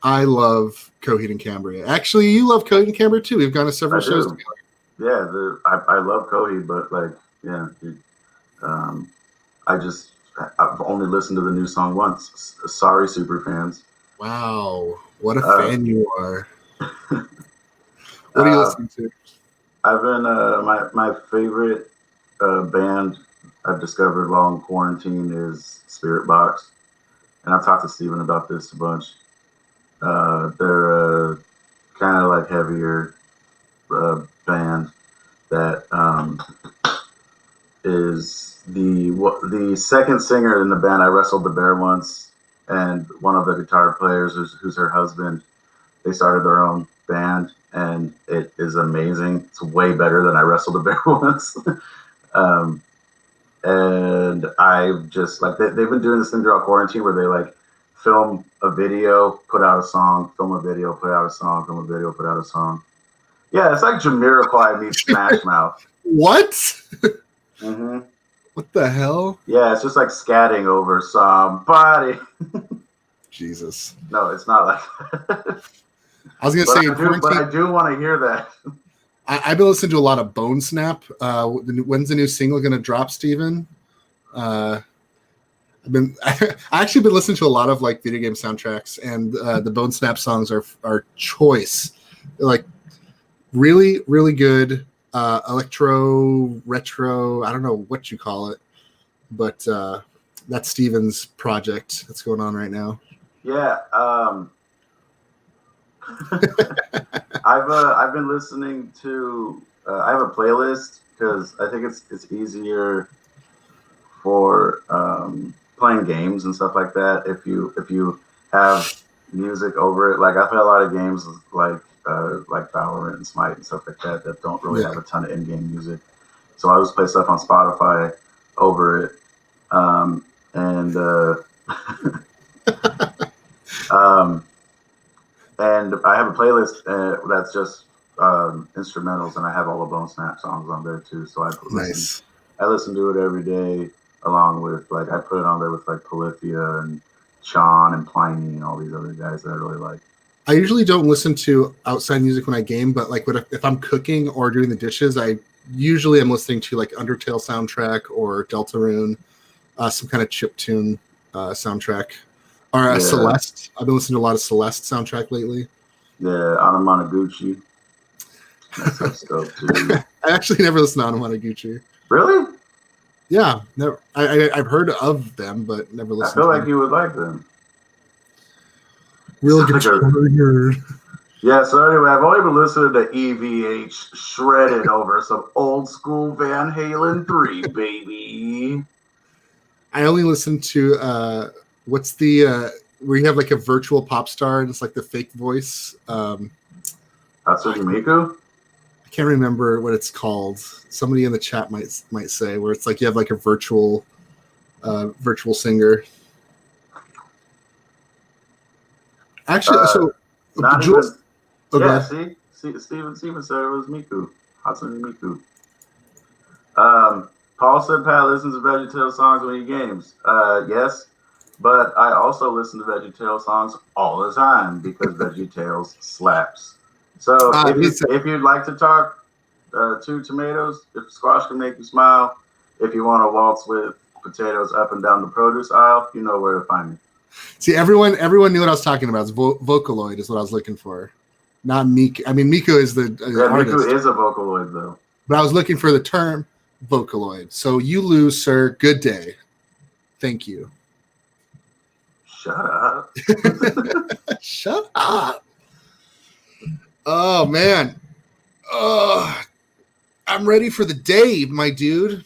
[SPEAKER 5] I love Coheed and Cambria. Actually, you love Coheed and Cambria too. We've gone to several shows together.
[SPEAKER 4] Yeah, I love Coheed, but like, yeah, I've only listened to the new song once. Sorry, super fans.
[SPEAKER 5] Wow, what a fan you are. What are you listening to?
[SPEAKER 4] I've been my favorite band I've discovered while in quarantine is Spirit Box, and I've talked to Steven about this a bunch. They're kind of like heavier band that is the second singer in the band. I wrestled the bear once, and one of the guitar players, who's her husband, they started their own band, and it is amazing. It's way better than I wrestled a bear once. And I've just like they've been doing this thing throughout quarantine where they like film a video, put out a song, film a video, put out a song, film a video, put out a song. Yeah, it's like Jamiroquai meets Smash Mouth.
[SPEAKER 5] What?
[SPEAKER 4] Mm-hmm.
[SPEAKER 5] What the hell?
[SPEAKER 4] Yeah, it's just like scatting over somebody.
[SPEAKER 5] Jesus.
[SPEAKER 4] No, it's not like that.
[SPEAKER 5] I was going to say,
[SPEAKER 4] but I do want to hear that.
[SPEAKER 5] I've been listening to a lot of Bone Snap. When's the new single going to drop, Steven? I actually been listening to a lot of like video game soundtracks, and the Bone Snap songs are choice. They're like really, really good. Electro, retro, I don't know what you call it, but that's Steven's project that's going on right now.
[SPEAKER 4] Yeah. I've been listening to. I have a playlist because I think it's easier for playing games and stuff like that. If you have music over it, like I play a lot of games like Valorant and Smite and stuff like that don't really have a ton of in-game music. So I just play stuff on Spotify over it, and and I have a playlist that's just instrumentals, and I have all the Bone Snap songs on there too. So I listen to it every day, along with like I put it on there with like Polyphia and Sean and Pliny and all these other guys that I really like.
[SPEAKER 5] I usually don't listen to outside music when I game, but like if I'm cooking or doing the dishes, I usually am listening to like Undertale soundtrack or Deltarune, some kind of chiptune soundtrack, or Celeste. I've been listening to a lot of Celeste soundtrack lately.
[SPEAKER 4] Yeah, Anamanaguchi. That's dope too.
[SPEAKER 5] I actually never listened to Anamanaguchi.
[SPEAKER 4] Really?
[SPEAKER 5] Yeah, never. I've heard of them, but never listened.
[SPEAKER 4] I feel
[SPEAKER 5] to
[SPEAKER 4] like
[SPEAKER 5] them.
[SPEAKER 4] you would like them.
[SPEAKER 5] Real guitar nerd.
[SPEAKER 4] Yeah, so anyway, I've only been listening to EVH shredded over some old school Van Halen 3, baby.
[SPEAKER 5] I only listen to what's the where you have like a virtual pop star and it's like the fake voice.
[SPEAKER 4] Hatsune Miku?
[SPEAKER 5] I can't remember what it's called. Somebody in the chat might say where it's like you have like a virtual singer. Actually, so
[SPEAKER 4] not
[SPEAKER 5] Jules.
[SPEAKER 4] Even, yeah, see, Steven said it was Miku, Hatsune Miku. Paul said Pat listens to VeggieTales songs when he games. Yes, but I also listen to VeggieTales songs all the time because VeggieTales slaps. So if you'd like to talk to tomatoes, if squash can make you smile, if you want to waltz with potatoes up and down the produce aisle, you know where to find me.
[SPEAKER 5] See, everyone knew what I was talking about. It's Vocaloid is what I was looking for, not Miku. I mean, Miku is the artist.
[SPEAKER 4] Miku is a Vocaloid though.
[SPEAKER 5] But I was looking for the term Vocaloid. So you lose, sir. Good day. Thank you.
[SPEAKER 4] Shut up.
[SPEAKER 5] Shut up. Oh man. I'm ready for the day, my dude.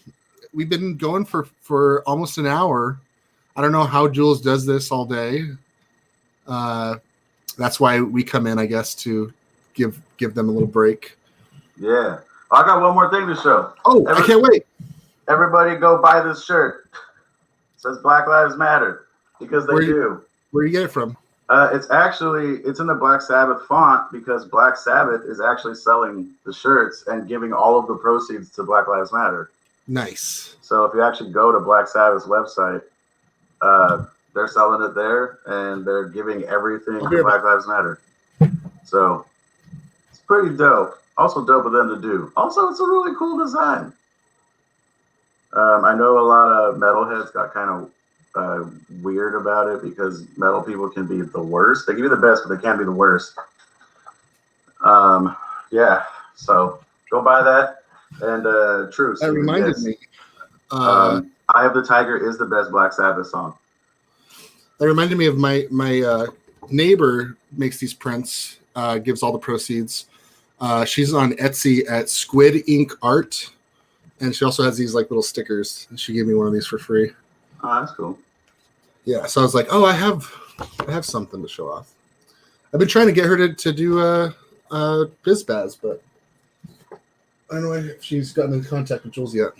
[SPEAKER 5] We've been going for almost an hour. I don't know how Jules does this all day. That's why we come in, I guess, to give them a little break.
[SPEAKER 4] Yeah. I got one more thing to show.
[SPEAKER 5] Oh, I can't wait.
[SPEAKER 4] Everybody go buy this shirt. It says Black Lives Matter because they do.
[SPEAKER 5] Where do you get it from?
[SPEAKER 4] It's in the Black Sabbath font because Black Sabbath is actually selling the shirts and giving all of the proceeds to Black Lives Matter.
[SPEAKER 5] Nice.
[SPEAKER 4] So if you actually go to Black Sabbath's website, they're selling it there and they're giving everything to Black Lives Matter. So it's pretty dope. Also dope of them to do. Also, it's a really cool design. I know a lot of metalheads got kind of weird about it because metal people can be the worst. They can be the best, but they can't be the worst. Yeah, so go buy that. And true.
[SPEAKER 5] That reminded me.
[SPEAKER 4] Eye of the Tiger is the best Black Sabbath song.
[SPEAKER 5] That reminded me of my neighbor makes these prints, gives all the proceeds. She's on Etsy at Squid Ink Art, and she also has these like little stickers. She gave me one of these for free.
[SPEAKER 4] Oh, that's cool.
[SPEAKER 5] Yeah, so I was like, oh, I have something to show off. I've been trying to get her to do BizBaz, but I don't know if she's gotten in contact with Jules yet.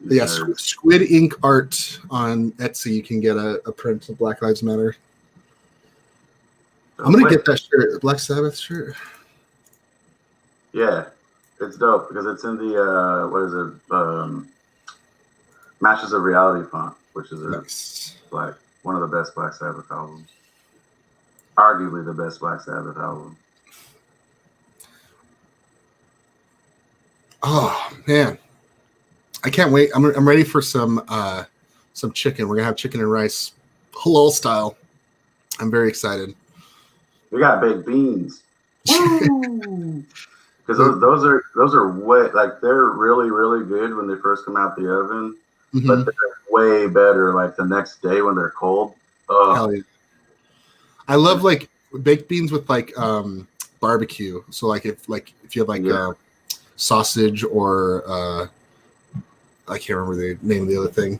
[SPEAKER 5] But yeah, Squid Ink Art on Etsy. You can get a print of Black Lives Matter. I'm gonna get that shirt, Black Sabbath shirt.
[SPEAKER 4] Yeah, it's dope because it's in the what is it? Matches of Reality font, which is
[SPEAKER 5] nice.
[SPEAKER 4] Like one of the best Black Sabbath albums. Arguably the best Black Sabbath album.
[SPEAKER 5] Oh man, I can't wait. I'm ready for some chicken. We're gonna have chicken and rice, halal style. I'm very excited.
[SPEAKER 4] We got baked beans. Because those are way, like, they're really, really good when they first come out the oven, but they're way better like the next day when they're cold.
[SPEAKER 5] Hell yeah. I love like baked beans with like barbecue. So like if you have like sausage or I can't remember the name of the other thing.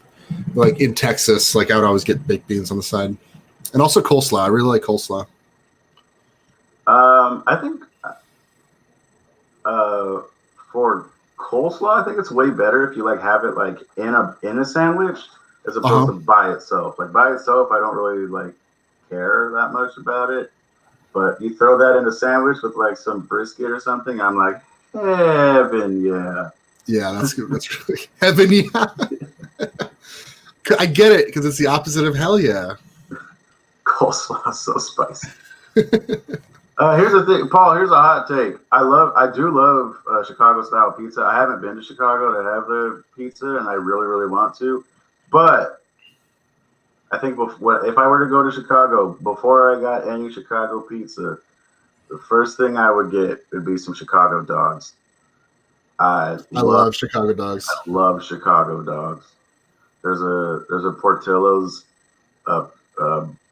[SPEAKER 5] Like in Texas, like I would always get baked beans on the side, and also coleslaw. I really like coleslaw.
[SPEAKER 4] I think for coleslaw, I think it's way better if you like have it like in a sandwich as opposed to by itself. Like by itself, I don't really like care that much about it. But you throw that in a sandwich with like some brisket or something, I'm like, heaven, yeah.
[SPEAKER 5] Yeah, that's good. That's really heaven, yeah. I get it because it's the opposite of hell yeah.
[SPEAKER 4] Coleslaw is so spicy. Here's the thing, Paul. Here's a hot take. I do love Chicago style pizza. I haven't been to Chicago to have the pizza, and I really, really want to. But I think if I were to go to Chicago before I got any Chicago pizza, the first thing I would get would be some Chicago dogs. I love
[SPEAKER 5] Chicago dogs.
[SPEAKER 4] I love Chicago dogs. There's a Portillo's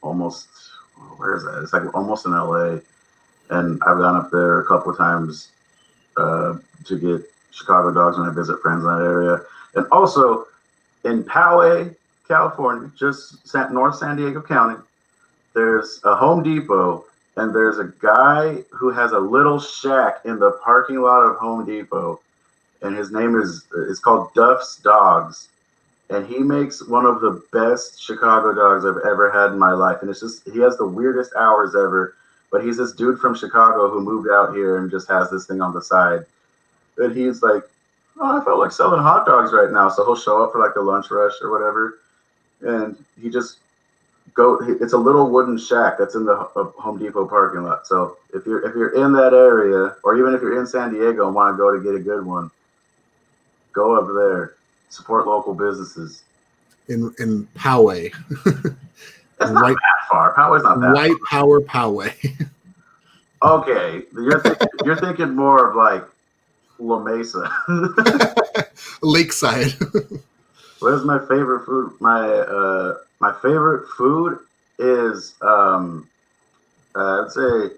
[SPEAKER 4] almost, where is that? It's like almost in LA. And I've gone up there a couple of times to get Chicago dogs when I visit friends in that area. And also in Poway, California, just North San Diego County, there's a Home Depot, and there's a guy who has a little shack in the parking lot of Home Depot, and his name is called Duff's Dogs, and he makes one of the best Chicago dogs I've ever had in my life. And it's just, he has the weirdest hours ever, but he's this dude from Chicago who moved out here and just has this thing on the side. And he's like, oh, I felt like selling hot dogs right now, so he'll show up for like the lunch rush or whatever. And he just it's a little wooden shack that's in the Home Depot parking lot. So if you're in that area, or even if you're in San Diego and want to go to get a good one, go up there, support local businesses.
[SPEAKER 5] In Poway.
[SPEAKER 4] It's not that far. Poway's not that
[SPEAKER 5] White
[SPEAKER 4] far.
[SPEAKER 5] Poway.
[SPEAKER 4] Okay, you're thinking more of like La Mesa.
[SPEAKER 5] Lakeside.
[SPEAKER 4] What is my favorite food? My favorite food is I'd say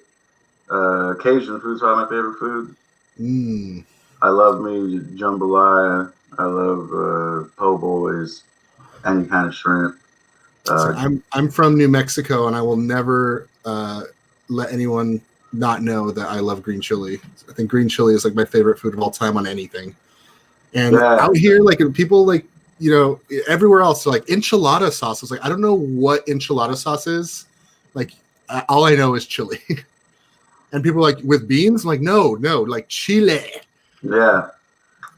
[SPEAKER 4] Cajun food's probably my favorite food. I love me jambalaya. I love po' boys, any kind of shrimp.
[SPEAKER 5] So I'm from New Mexico, and I will never let anyone not know that I love green chili. I think green chili is like my favorite food of all time on anything. And out here, like people like, you know, everywhere else, so like enchilada sauce is like, I don't know what enchilada sauce is. Like all I know is chili. And people are like, with beans? I'm like, no, like chile.
[SPEAKER 4] Yeah.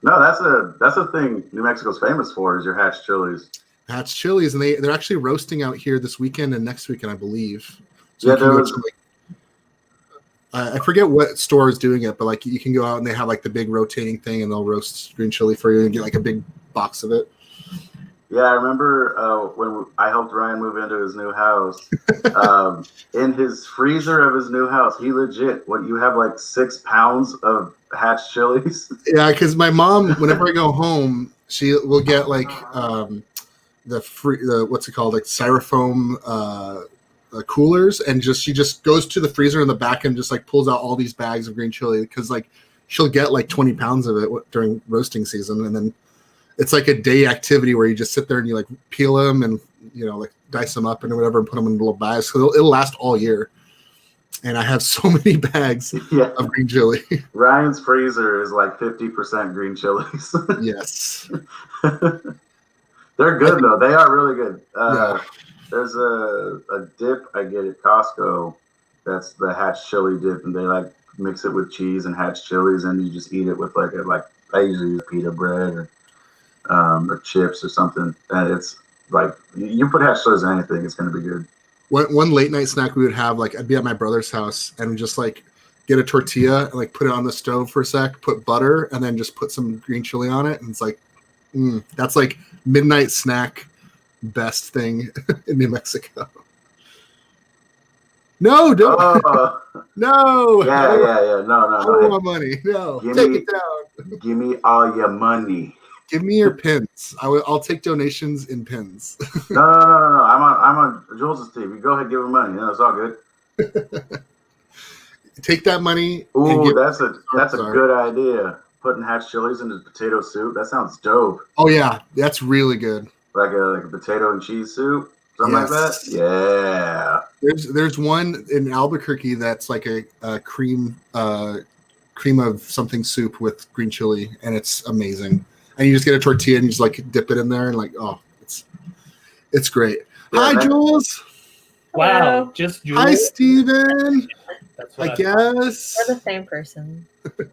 [SPEAKER 4] No, that's a thing New Mexico's famous for, is your hatch chilies.
[SPEAKER 5] Hatch chilies, and they're actually roasting out here this weekend and next weekend, I believe. So
[SPEAKER 4] yeah, there was.
[SPEAKER 5] I forget what store is doing it, but like you can go out and they have like the big rotating thing, and they'll roast green chili for you and get like a big box of it.
[SPEAKER 4] Yeah, I remember when I helped Ryan move into his new house. In his freezer of his new house, he legit, you have like 6 pounds of hatch chilies?
[SPEAKER 5] Yeah, because my mom, whenever I go home, she will get like the what's it called, like styrofoam coolers, and she just goes to the freezer in the back and just like pulls out all these bags of green chili, because like she'll get like 20 pounds of it during roasting season, and then it's like a day activity where you just sit there and you like peel them and, you know, like dice them up and whatever and put them in little bags. So it'll last all year. And I have so many bags of green chili.
[SPEAKER 4] Ryan's freezer is like 50% green chilies.
[SPEAKER 5] Yes.
[SPEAKER 4] They're good though. They are really good. There's a dip I get at Costco. That's the hatch chili dip, and they like mix it with cheese and hatch chilies, and you just eat it with like I usually use pita bread or chips or something, and it's like you put hatch chilies in anything, it's gonna be good.
[SPEAKER 5] One late night snack we would have, like I'd be at my brother's house and just like get a tortilla and like put it on the stove for a sec, put butter, and then just put some green chili on it, and it's like that's like midnight snack best thing in New Mexico. No, don't. No.
[SPEAKER 4] Yeah. No.
[SPEAKER 5] I don't want money. No, take it down.
[SPEAKER 4] Give me all your money.
[SPEAKER 5] Give me your pins. I'll take donations in pins.
[SPEAKER 4] No. I'm on Jules' team. You go ahead, give her money. No, it's all good.
[SPEAKER 5] Take that money.
[SPEAKER 4] Ooh, that's a good idea. Putting hatch chilies into potato soup. That sounds dope.
[SPEAKER 5] Oh yeah, that's really good.
[SPEAKER 4] Like a potato and cheese soup, something like that. Yeah.
[SPEAKER 5] There's one in Albuquerque that's like a cream of something soup with green chili, and it's amazing. And you just get a tortilla and you just like dip it in there, and like, oh, it's great.
[SPEAKER 4] Yeah,
[SPEAKER 5] Hi, Jules.
[SPEAKER 2] Wow, just Jules.
[SPEAKER 5] Hi, Steven.
[SPEAKER 2] That's what
[SPEAKER 5] I guess
[SPEAKER 1] we're the same person.
[SPEAKER 4] Hey,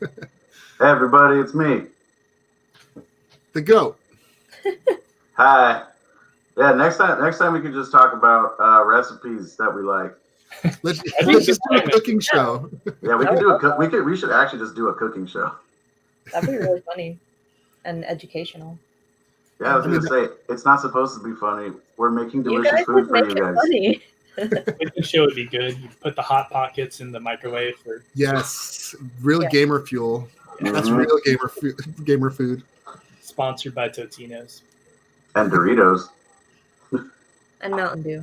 [SPEAKER 4] everybody, it's me.
[SPEAKER 5] The goat.
[SPEAKER 4] Hi. Yeah, next time we could just talk about recipes that we like.
[SPEAKER 5] Let's just do a cooking show.
[SPEAKER 4] Yeah, we can do we should actually just do a cooking show.
[SPEAKER 1] That'd be really funny and educational.
[SPEAKER 4] Yeah, I was gonna say it's not supposed to be funny. We're making delicious food for you guys.
[SPEAKER 1] Funny.
[SPEAKER 2] Cooking show would be good. You put the hot pockets in the microwave for
[SPEAKER 5] real gamer fuel.
[SPEAKER 2] Yeah.
[SPEAKER 5] That's real gamer food.
[SPEAKER 2] Sponsored by Totino's
[SPEAKER 4] and Doritos
[SPEAKER 1] and Mountain Dew.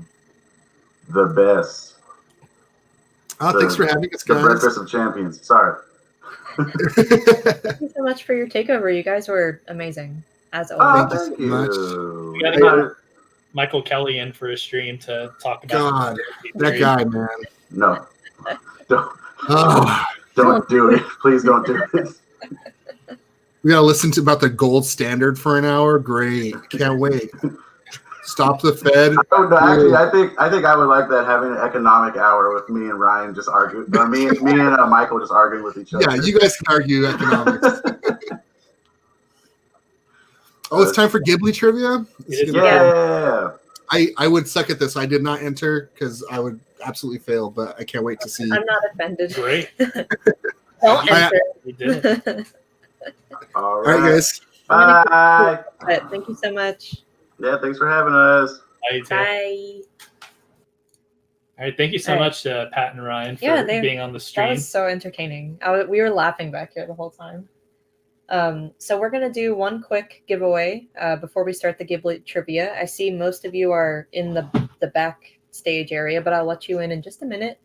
[SPEAKER 4] The best.
[SPEAKER 5] Thanks for having us, guys.
[SPEAKER 4] The breakfast of champions. Sorry.
[SPEAKER 1] Thank you so much for your takeover. You guys were amazing, as always.
[SPEAKER 4] Thank you so much.
[SPEAKER 2] We gotta get Michael Kelly in for a stream to talk about.
[SPEAKER 5] God, that guy, man.
[SPEAKER 4] No, don't do it. Please don't do it.
[SPEAKER 5] We gotta listen to about the gold standard for an hour. Great, can't wait. Stop the Fed.
[SPEAKER 4] Oh, no, actually, I think I would like that, having an economic hour with me and Ryan just arguing, or me and Michael just arguing with each other.
[SPEAKER 5] Yeah, you guys can argue economics. Oh, it's time for Ghibli trivia?
[SPEAKER 4] Yeah.
[SPEAKER 5] I would suck at this. I did not enter because I would absolutely fail, but I can't wait to see.
[SPEAKER 1] I'm not offended.
[SPEAKER 2] Great.
[SPEAKER 1] Don't enter.
[SPEAKER 2] We did it.
[SPEAKER 4] All
[SPEAKER 5] right, guys.
[SPEAKER 4] Bye.
[SPEAKER 1] But thank you so much.
[SPEAKER 4] Yeah, thanks for having us.
[SPEAKER 1] Bye.
[SPEAKER 2] All right, thank you so much, Pat and Ryan, for being on the stream.
[SPEAKER 1] That was so entertaining. We were laughing back here the whole time. So we're going to do one quick giveaway before we start the Ghibli trivia. I see most of you are in the backstage area, but I'll let you in just a minute.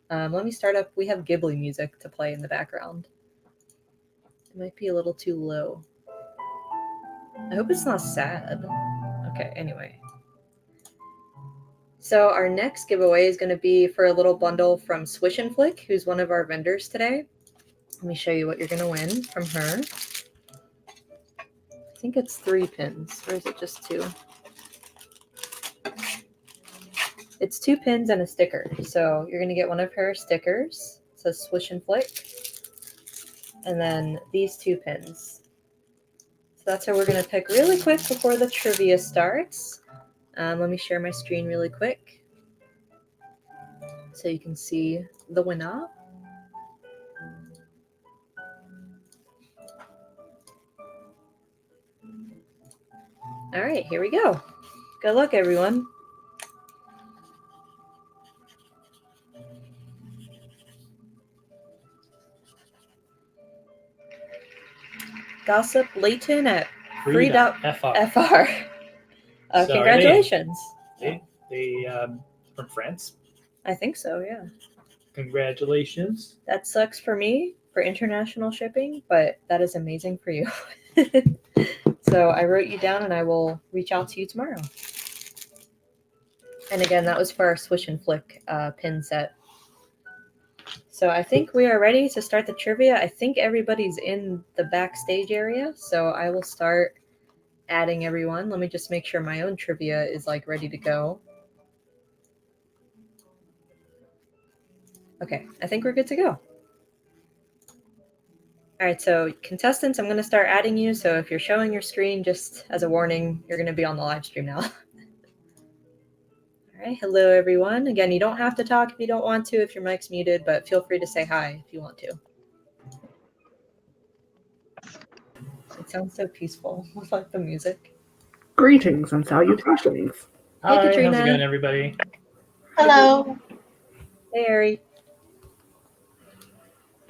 [SPEAKER 1] Let me start up. We have Ghibli music to play in the background. It might be a little too low. I hope it's not sad. Okay, anyway. So our next giveaway is going to be for a little bundle from Swish and Flick, who's one of our vendors today. Let me show you what you're going to win from her. I think it's 3 pins, or is it just 2? It's 2 pins and a sticker. So you're going to get one of her stickers. It says Swish and Flick. And then these 2 pins. So that's how we're going to pick really quick before the trivia starts. Let me share my screen really quick so you can see the winner. All right, here we go. Good luck, everyone. Gossip Layton at free.fr. Congratulations.
[SPEAKER 2] They from France?
[SPEAKER 1] I think so, yeah.
[SPEAKER 2] Congratulations.
[SPEAKER 1] That sucks for me for international shipping, but that is amazing for you. So I wrote you down and I will reach out to you tomorrow. And again, that was for our Swish and Flick pin set. So I think we are ready to start the trivia. I think everybody's in the backstage area, so I will start adding everyone. Let me just make sure my own trivia is ready to go. Okay, I think we're good to go. All right, so contestants, I'm going to start adding you. So if you're showing your screen, just as a warning, you're going to be on the live stream now. All right, hello everyone. Again, you don't have to talk if you don't want to, if your mic's muted, but feel free to say hi if you want to. It sounds so peaceful with the music.
[SPEAKER 6] Greetings and salutations.
[SPEAKER 2] Hi,
[SPEAKER 1] Katrina.
[SPEAKER 2] how's it going, everybody?
[SPEAKER 7] Hello.
[SPEAKER 1] Hey, Ari.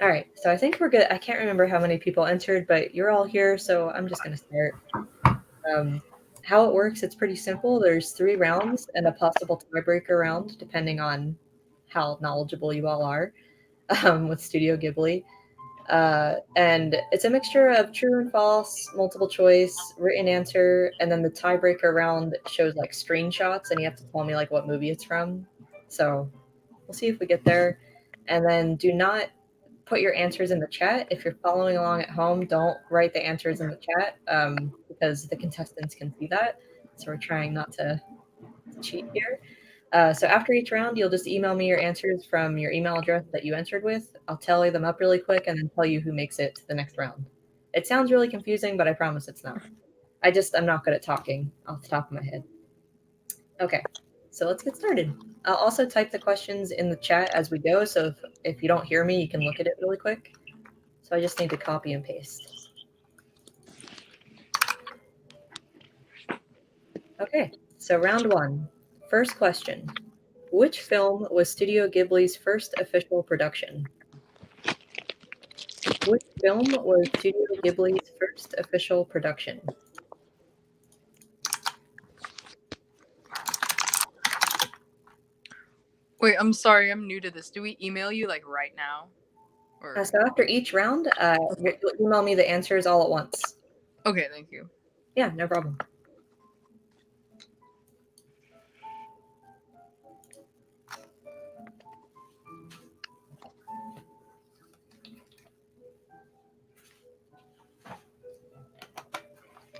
[SPEAKER 1] All right, so I think we're good. I can't remember how many people entered, but you're all here, so I'm just going to start. How it works, it's pretty simple. There's 3 rounds and a possible tiebreaker round, depending on how knowledgeable you all are with Studio Ghibli. And it's a mixture of true and false, multiple choice, written answer, and then the tiebreaker round shows like screenshots, and you have to tell me like what movie it's from. So we'll see if we get there. And then do not put your answers in the chat. If you're following along at home, don't write the answers in the chat because the contestants can see that. So we're trying not to cheat here. So after each round, you'll just email me your answers from your email address that you entered with. I'll tally them up really quick and then tell you who makes it to the next round. It sounds really confusing, but I promise it's not. I'm not good at talking off the top of my head. Okay, so let's get started. I'll also type the questions in the chat as we go, so if you don't hear me, you can look at it really quick. So I just need to copy and paste. Okay, so round one. First question. Which film was Studio Ghibli's first official production? Which film was Studio Ghibli's first official production?
[SPEAKER 7] Wait, I'm sorry, I'm new to this. Do we email you like right now? Or...
[SPEAKER 1] So after each round, you'll email me the answers all at once.
[SPEAKER 7] Okay, thank you.
[SPEAKER 1] Yeah, no problem.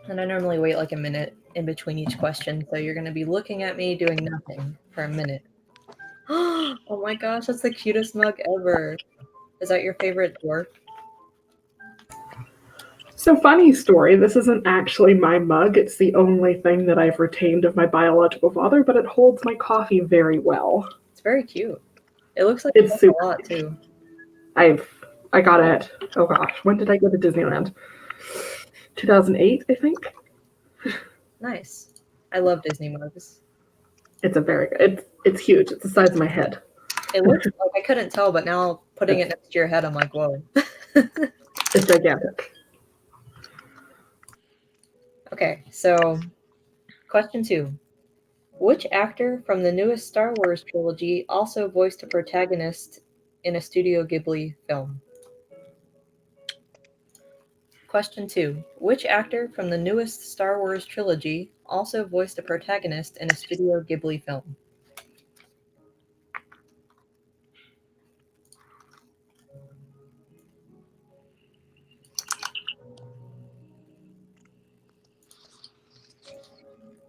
[SPEAKER 1] And I normally wait like a minute in between each question, so you're going to be looking at me doing nothing for a minute. Oh my gosh, that's the cutest mug ever. Is that your favorite dwarf?
[SPEAKER 6] So funny story, this isn't actually my mug. It's the only thing that I've retained of my biological father, but it holds my coffee very well.
[SPEAKER 1] It's very cute. It looks like
[SPEAKER 6] it's super
[SPEAKER 1] a lot too.
[SPEAKER 6] I got it. Oh gosh, when did I go to Disneyland? 2008, I think.
[SPEAKER 1] Nice. I love Disney mugs.
[SPEAKER 6] It's a very good. It's huge. It's the size of my head.
[SPEAKER 1] It looks like I couldn't tell, but now putting it next to your head, I'm like, whoa.
[SPEAKER 6] It's gigantic.
[SPEAKER 1] Okay, so question 2. Which actor from the newest Star Wars trilogy also voiced a protagonist in a Studio Ghibli film? Question 2. Which actor from the newest Star Wars trilogy also voiced a protagonist in a Studio Ghibli film?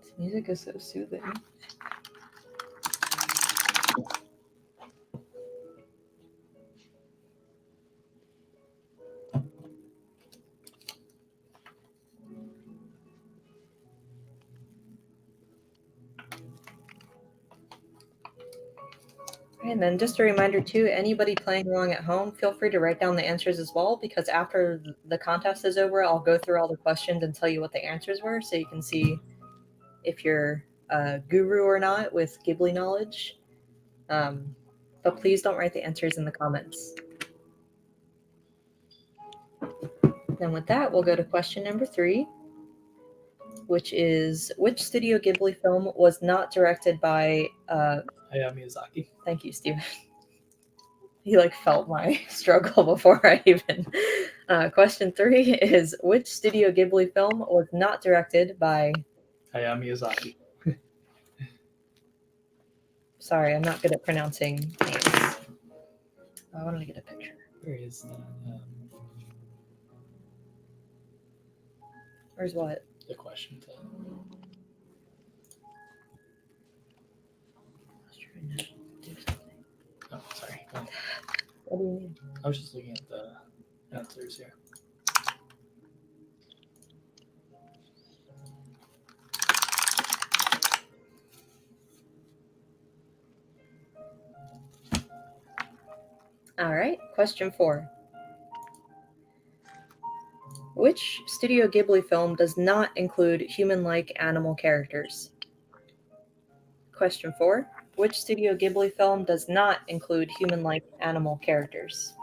[SPEAKER 1] This music is so soothing. And then just a reminder too, anybody playing along at home, feel free to write down the answers as well, because after the contest is over, I'll go through all the questions and tell you what the answers were, so you can see if you're a guru or not with Ghibli knowledge. But please don't write the answers in the comments. Then with that, we'll go to question number 3, which is, which Studio Ghibli film was not directed by
[SPEAKER 2] Hayao Miyazaki.
[SPEAKER 1] Thank you, Steven. He like felt my struggle before I even. Question 3 is, which Studio Ghibli film was not directed by
[SPEAKER 2] Hayao Miyazaki.
[SPEAKER 1] Sorry, I'm not good at pronouncing names. I wanted to get a picture.
[SPEAKER 2] Where is that?
[SPEAKER 1] Where's what?
[SPEAKER 2] The question.
[SPEAKER 1] I was trying to do something.
[SPEAKER 2] Oh, sorry.
[SPEAKER 1] What do you mean?
[SPEAKER 2] I was just looking at the answers here.
[SPEAKER 1] All right, question 4. Which Studio Ghibli film does not include human-like animal characters? Question 4. Which Studio Ghibli film does not include human-like animal characters?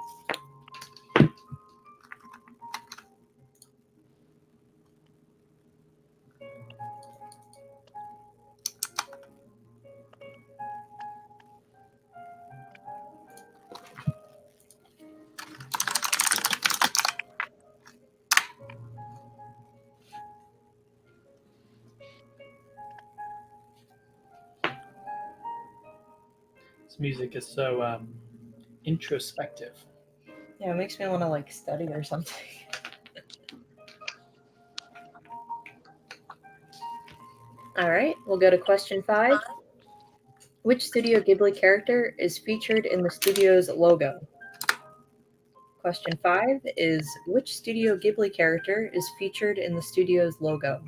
[SPEAKER 2] This music is so introspective.
[SPEAKER 1] Yeah, it makes me want to like study or something. All right, we'll go to question 5. Which Studio Ghibli character is featured in the studio's logo? Question 5 is which Studio Ghibli character is featured in the studio's logo?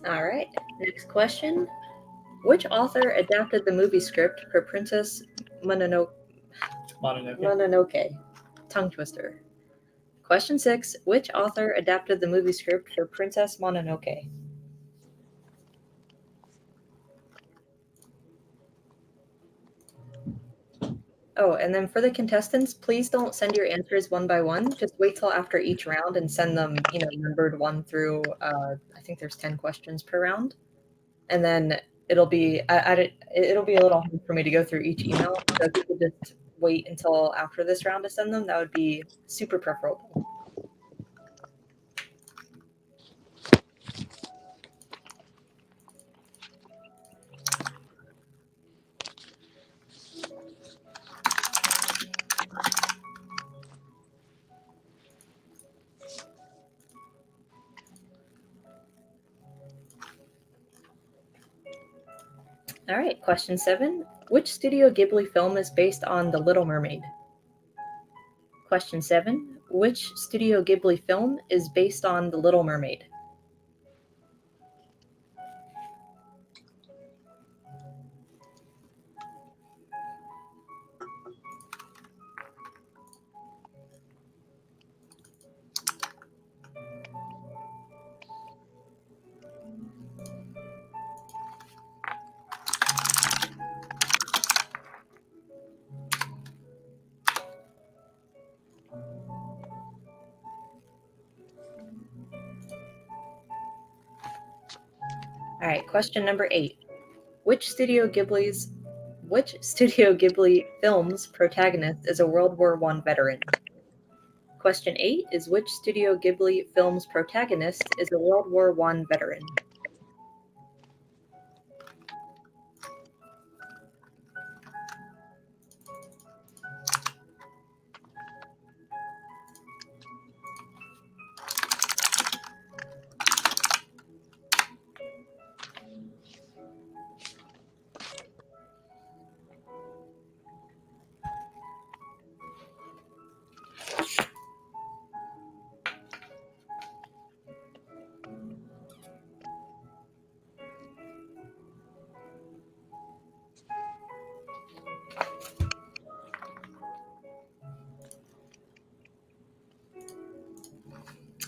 [SPEAKER 1] All right, next question. Which author adapted the movie script for Princess Mononoke? Tongue twister. Question 6. Which author adapted the movie script for Princess Mononoke? Oh, and then for the contestants, please don't send your answers one by one. Just wait till after each round and send them, numbered 1 through, I think there's 10 questions per round. And then it'll be, it'll be a little hard for me to go through each email. So if you could just wait until after this round to send them, that would be super preferable. All right, question 7. Which Studio Ghibli film is based on The Little Mermaid? Question 7. Which Studio Ghibli film is based on The Little Mermaid? All right, question number 8. Which Studio Ghibli film's protagonist is a World War I veteran? Question 8 is which Studio Ghibli film's protagonist is a World War I veteran?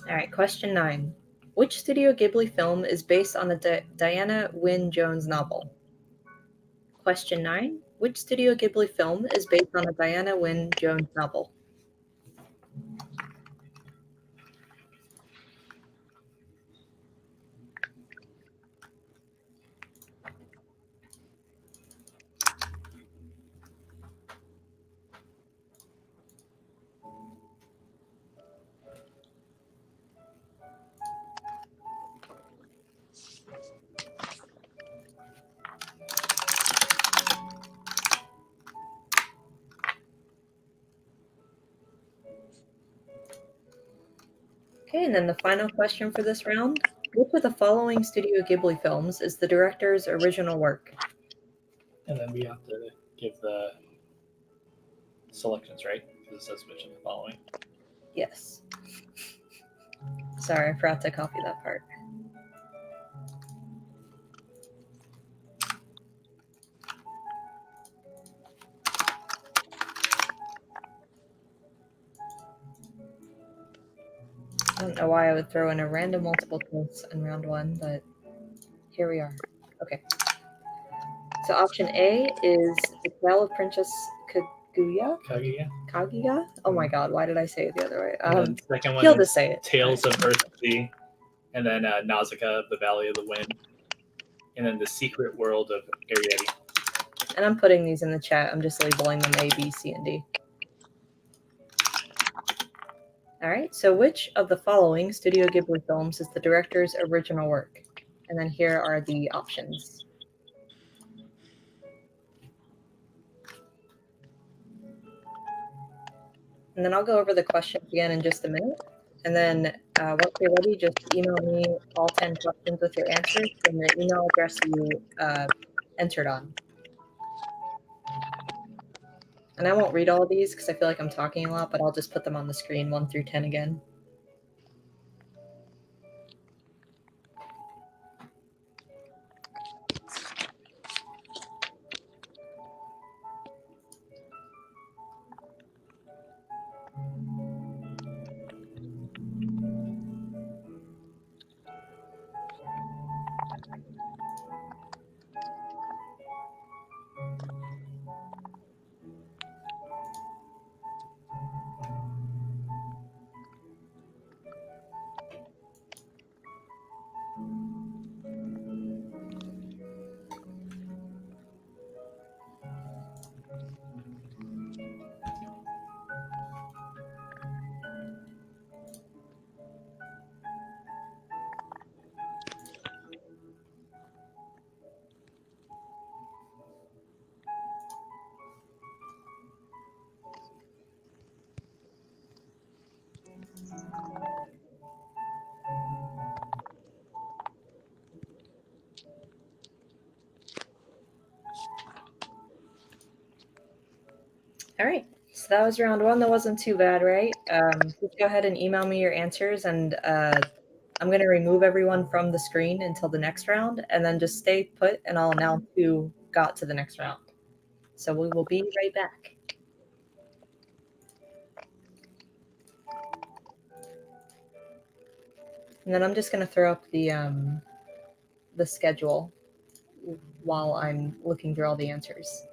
[SPEAKER 1] All right, question 9. Which Studio Ghibli film is based on the Diana Wynne Jones novel? Question 9. Which Studio Ghibli film is based on a Diana Wynne Jones novel? Okay, and then the final question for this round. Which of the following Studio Ghibli films is the director's original work?
[SPEAKER 2] And then we have to give the selections, right? Because it says which of the following.
[SPEAKER 1] Yes. Sorry, I forgot to copy that part. I don't know why I would throw in a random multiple choice in round 1, but here we are. Okay. So option A is The Tale of Princess Kaguya? Oh my god, why did I say it the other way?
[SPEAKER 2] And then the second one
[SPEAKER 1] he'll
[SPEAKER 2] is
[SPEAKER 1] just say it.
[SPEAKER 2] Tales of Earth and Sea. And then Nausicaa, The Valley of the Wind. And then The Secret World of Arrietty.
[SPEAKER 1] And I'm putting these in the chat. I'm just labeling them A, B, C, and D. All right, so which of the following Studio Ghibli films is the director's original work? And then here are the options. And then I'll go over the questions again in just a minute. And then once you're ready, just email me all 10 questions with your answers and the email address you entered on. And I won't read all of these because I feel like I'm talking a lot, but I'll just put them on the screen 1 through 10 again. All right, so that was round 1. That wasn't too bad, right? Just go ahead and email me your answers, and I'm going to remove everyone from the screen until the next round, and then just stay put, and I'll announce who got to the next round. So we will be right back. And then I'm just going to throw up the schedule while I'm looking through all the answers.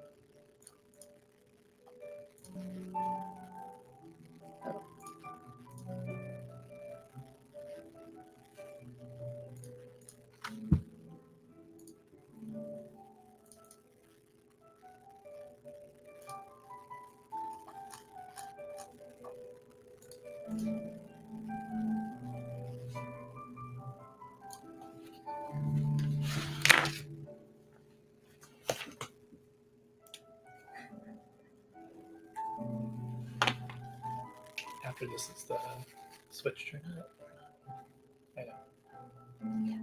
[SPEAKER 2] After this is the Switch tournament. I know.
[SPEAKER 1] Yeah.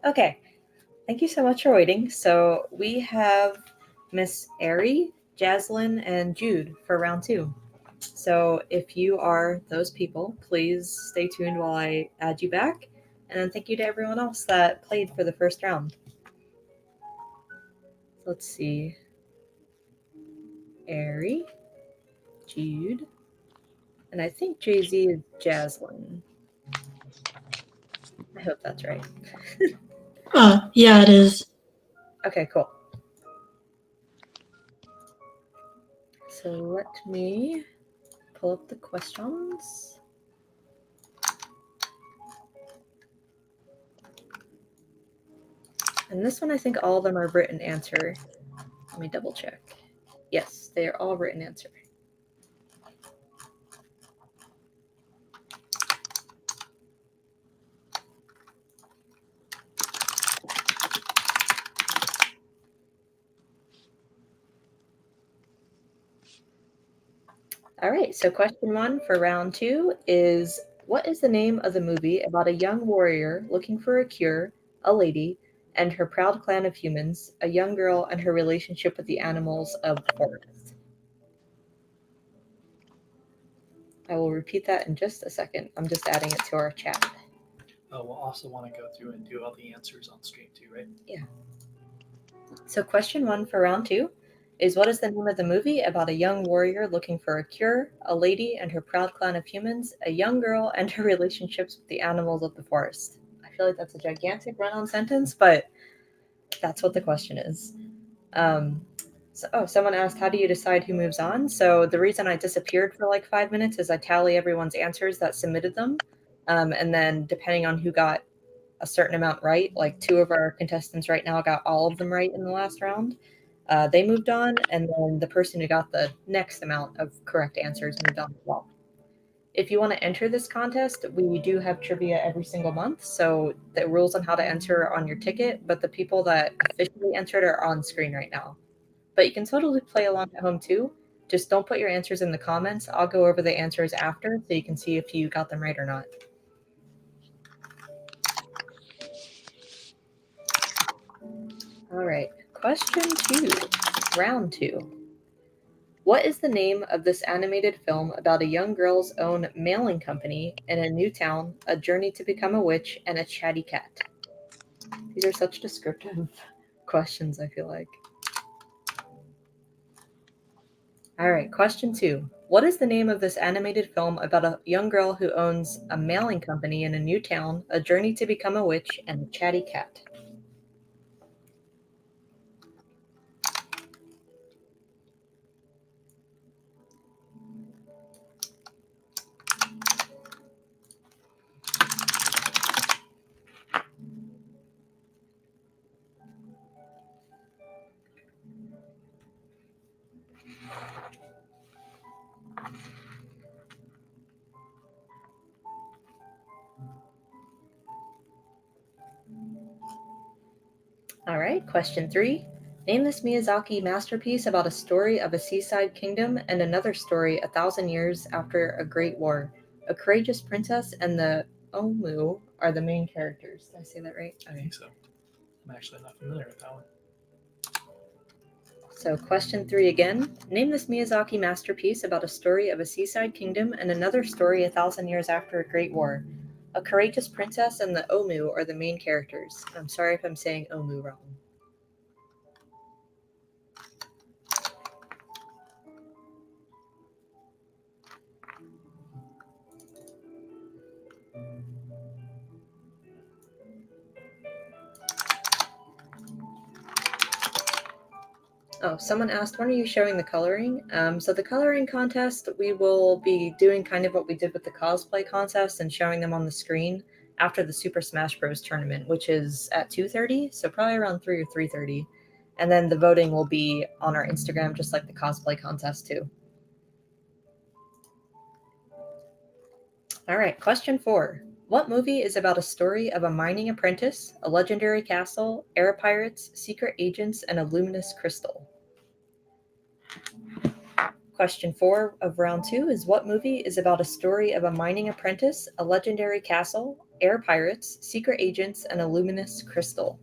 [SPEAKER 1] Okay. Thank you so much for waiting. So we have Miss Ari, Jaslyn, and Jude for round 2. So if you are those people, please stay tuned while I add you back. And then thank you to everyone else that played for the first round. Let's see. Ari, Jude, and I think Jay-Z is Jaslyn. I hope that's right.
[SPEAKER 8] Yeah, it is.
[SPEAKER 1] Okay, cool. So let me pull up the questions. And this one, I think all of them are written answer. Let me double check. Yes, they are all written answer. All right, so question 1 for round 2 is, what is the name of the movie about a young warrior looking for a cure, a lady, and her proud clan of humans, a young girl and her relationship with the animals of the forest? I will repeat that in just a second. I'm just adding it to our chat.
[SPEAKER 2] Oh, we'll also want to go through and do all the answers on stream too, right?
[SPEAKER 1] Yeah. So question 1 for round 2 is, what is the name of the movie about a young warrior looking for a cure, a lady and her proud clan of humans, a young girl and her relationships with the animals of the forest? I feel like that's a gigantic run-on sentence, but that's what the question is. Someone asked, how do you decide who moves on? So the reason I disappeared for like 5 minutes is I tally everyone's answers that submitted them. And then depending on who got a certain amount right, like 2 of our contestants right now got all of them right in the last round. They moved on, and then the person who got the next amount of correct answers moved on as well. If you want to enter this contest, we do have trivia every single month, so the rules on how to enter are on your ticket, but the people that officially entered are on screen right now. But you can totally play along at home too. Just don't put your answers in the comments. I'll go over the answers after so you can see if you got them right or not. All right, question 2, round 2. What is the name of this animated film about a young girl's own mailing company in a new town, a journey to become a witch, and a chatty cat? These are such descriptive questions, I feel like. All right, question 2. What is the name of this animated film about a young girl who owns a mailing company in a new town, a journey to become a witch, and a chatty cat? All right, question 3. Name this Miyazaki masterpiece about a story of a seaside kingdom and another story 1,000 years after a great war. A courageous princess and the Omu are the main characters. Did I say that right?
[SPEAKER 2] I think so. I'm actually not familiar with that one.
[SPEAKER 1] So question 3 again. Name this Miyazaki masterpiece about a story of a seaside kingdom and another story 1,000 years after a great war. A courageous princess and the Omu are the main characters. I'm sorry if I'm saying Omu wrong. Oh, someone asked, when are you showing the coloring? So the coloring contest, we will be doing kind of what we did with the cosplay contest and showing them on the screen after the Super Smash Bros. Tournament, which is at 2:30, so probably around 3 or 3:30. And then the voting will be on our Instagram, just like the cosplay contest too. All right, question 4. What movie is about a story of a mining apprentice, a legendary castle, air pirates, secret agents, and a luminous crystal? Question 4 of round 2 is, what movie is about a story of a mining apprentice, a legendary castle, air pirates, secret agents, and a luminous crystal.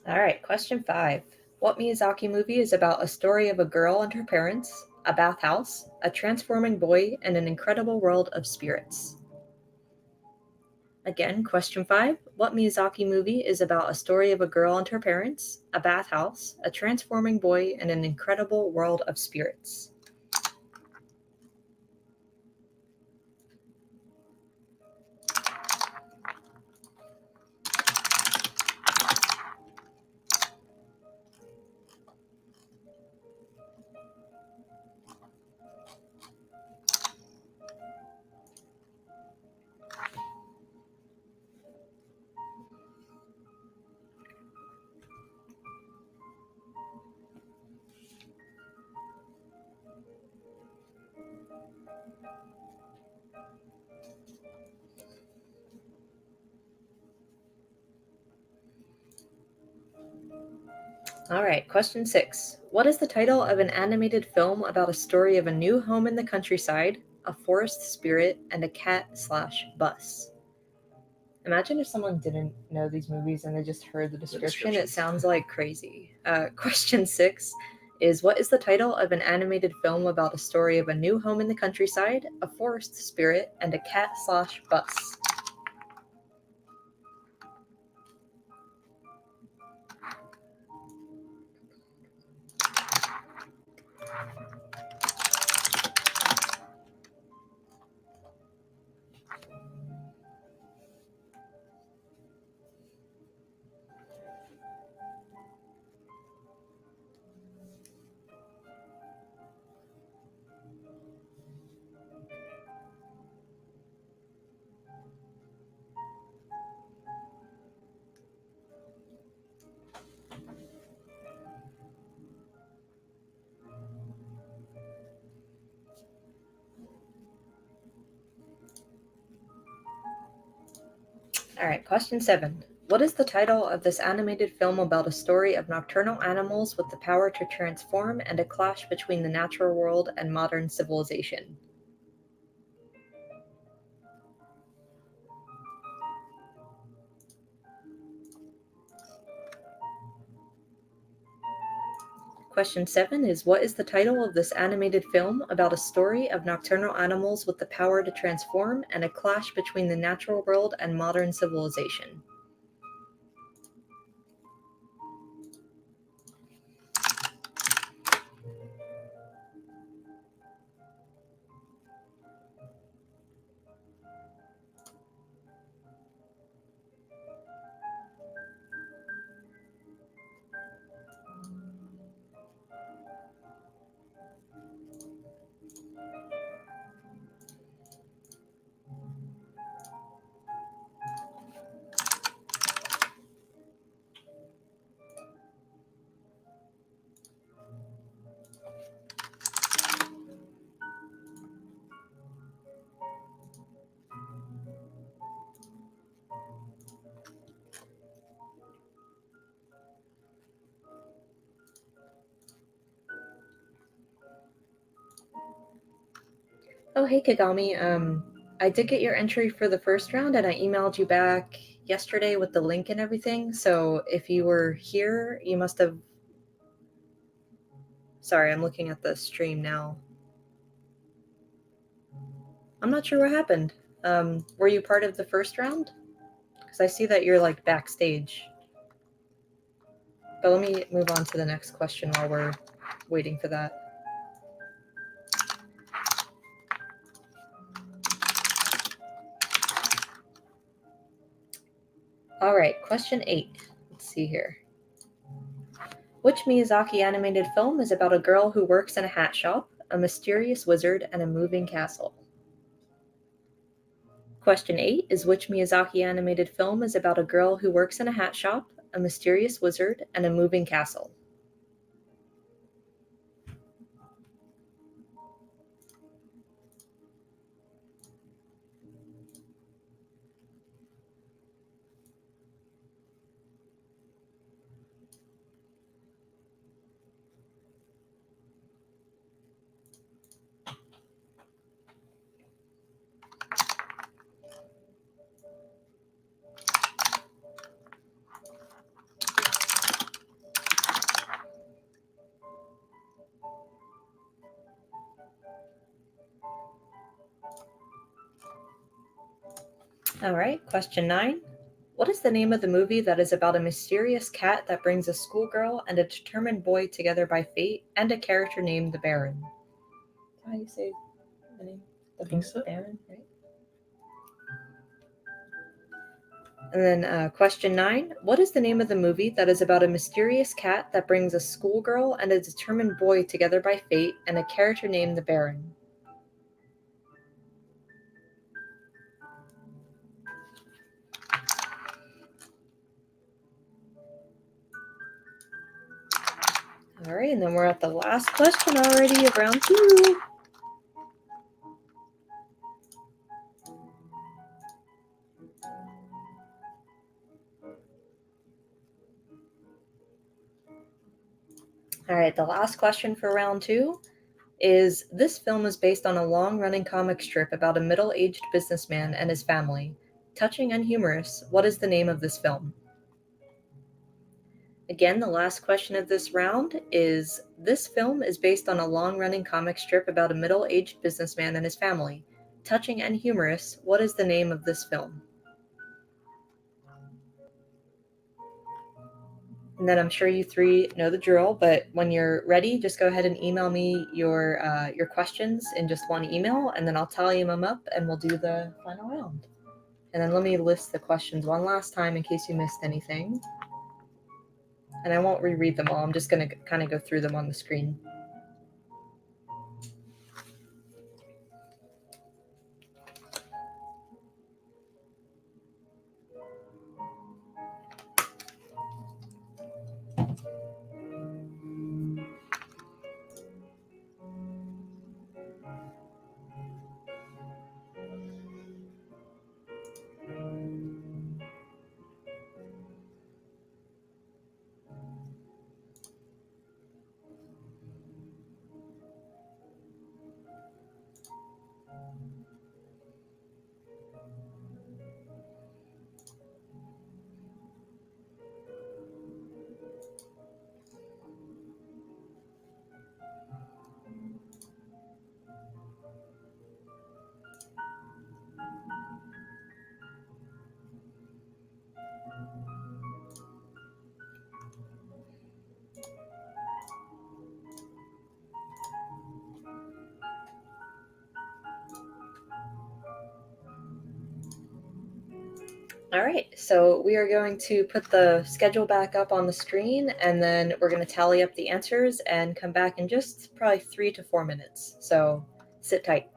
[SPEAKER 1] All right, question 5. What Miyazaki movie is about a story of a girl and her parents, a bathhouse, a transforming boy, and an incredible world of spirits? Again, question 5. What Miyazaki movie is about a story of a girl and her parents, a bathhouse, a transforming boy, and an incredible world of spirits? All right, question 6. What is the title of an animated film about a story of a new home in the countryside, a forest spirit, and a cat/bus? Imagine if someone didn't know these movies and they just heard the description. It sounds like crazy. Question 6 is, what is the title of an animated film about a story of a new home in the countryside, a forest spirit, and a cat/bus? All right, question 7. What is the title of this animated film about a story of nocturnal animals with the power to transform and a clash between the natural world and modern civilization? Question 7 is, what is the title of this animated film about a story of nocturnal animals with the power to transform and a clash between the natural world and modern civilization? Oh, hey, Kagami. I did get your entry for the first round, and I emailed you back yesterday with the link and everything. So if you were here, you must have... Sorry, I'm looking at the stream now. I'm not sure what happened. Were you part of the first round? Because I see that you're, like, backstage. But let me move on to the next question while we're waiting for that. All right, question 8. Let's see here. Which Miyazaki animated film is about a girl who works in a hat shop, a mysterious wizard, and a moving castle? Question 8 is, which Miyazaki animated film is about a girl who works in a hat shop, a mysterious wizard, and a moving castle? All right, question 9. What is the name of the movie that is about a mysterious cat that brings a schoolgirl and a determined boy together by fate and a character named the Baron? Is that how you say the name?
[SPEAKER 2] I think so.
[SPEAKER 1] Baron, right? And then question 9. What is the name of the movie that is about a mysterious cat that brings a schoolgirl and a determined boy together by fate and a character named the Baron? All right, and then we're at the last question already of round 2. All right, the last question for round 2 is, this film is based on a long-running comic strip about a middle-aged businessman and his family. Touching and humorous, what is the name of this film? Again, the last question of this round is, this film is based on a long-running comic strip about a middle-aged businessman and his family. Touching and humorous, what is the name of this film? And then I'm sure you 3 know the drill, but when you're ready, just go ahead and email me your questions in just one email, and then I'll tally them up and we'll do the final round. And then let me list the questions one last time in case you missed anything. And I won't reread them all. I'm just going to kind of go through them on the screen. All right, so we are going to put the schedule back up on the screen, and then we're going to tally up the answers and come back in just probably 3 to 4 minutes. So sit tight.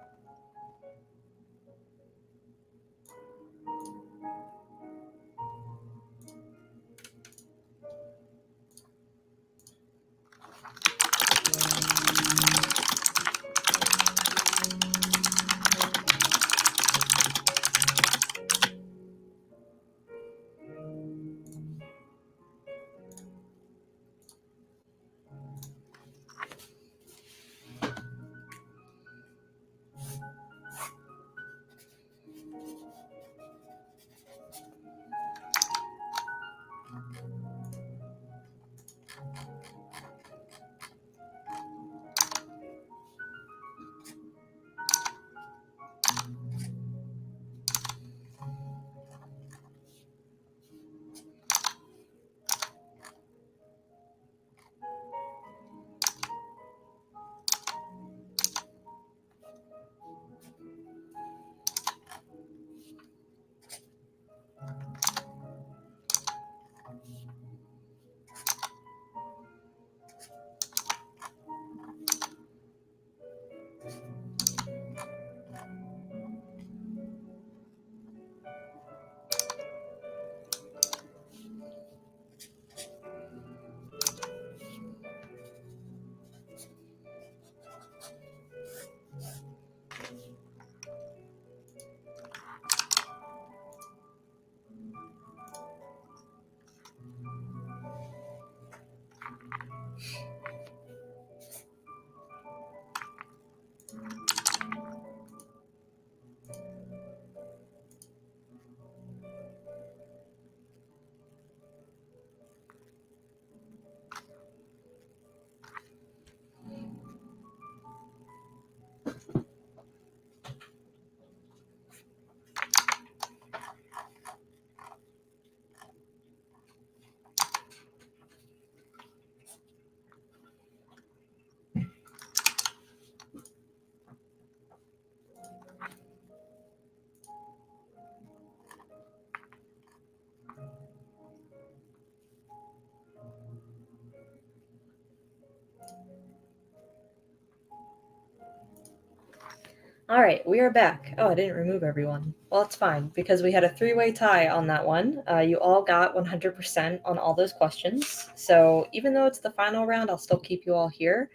[SPEAKER 1] All right, we are back. Oh, I didn't remove everyone. Well, it's fine because we had a 3-way tie on that one. You all got 100% on all those questions. So even though it's the final round, I'll still keep you all here.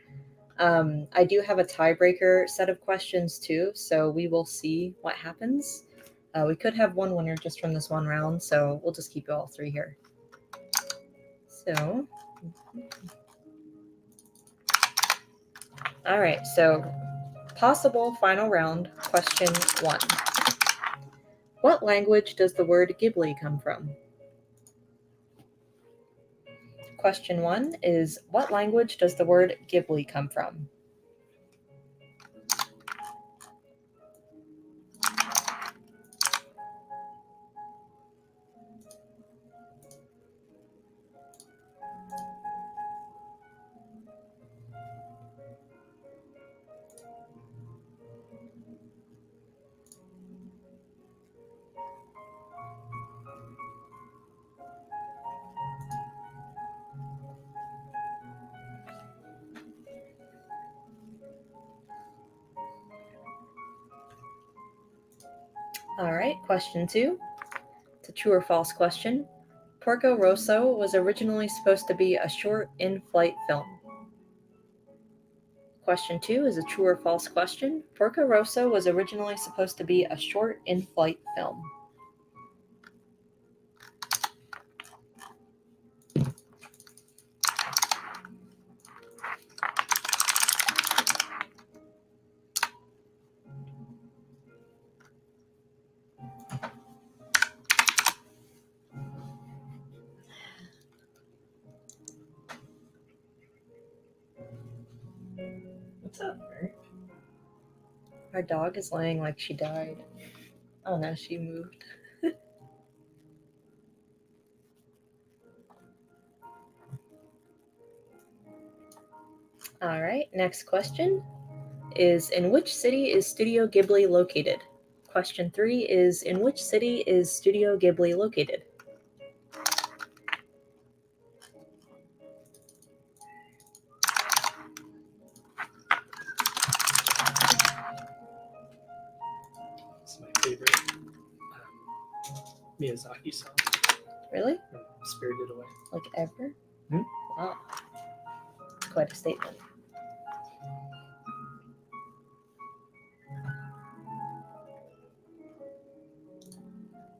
[SPEAKER 1] I do have a tiebreaker set of questions too, so we will see what happens. We could have one winner just from this one round, so we'll just keep you all 3 here. So, all right, so possible final round, question 1. What language does the word Ghibli come from? Question 1 is, what language does the word Ghibli come from? All right, question 2. It's a true or false question. Porco Rosso was originally supposed to be a short in-flight film. Question 2 is a true or false question. Porco Rosso was originally supposed to be a short in-flight film. What's up, Mary? Our dog is laying like she died. Oh no, she moved. All right, next question is, in which city is Studio Ghibli located? Question 3 is, in which city is Studio Ghibli located?
[SPEAKER 2] It's my favorite Miyazaki song.
[SPEAKER 1] Really?
[SPEAKER 2] Spirited Away.
[SPEAKER 1] Like ever?
[SPEAKER 2] Hmm?
[SPEAKER 1] Wow. Quite a statement.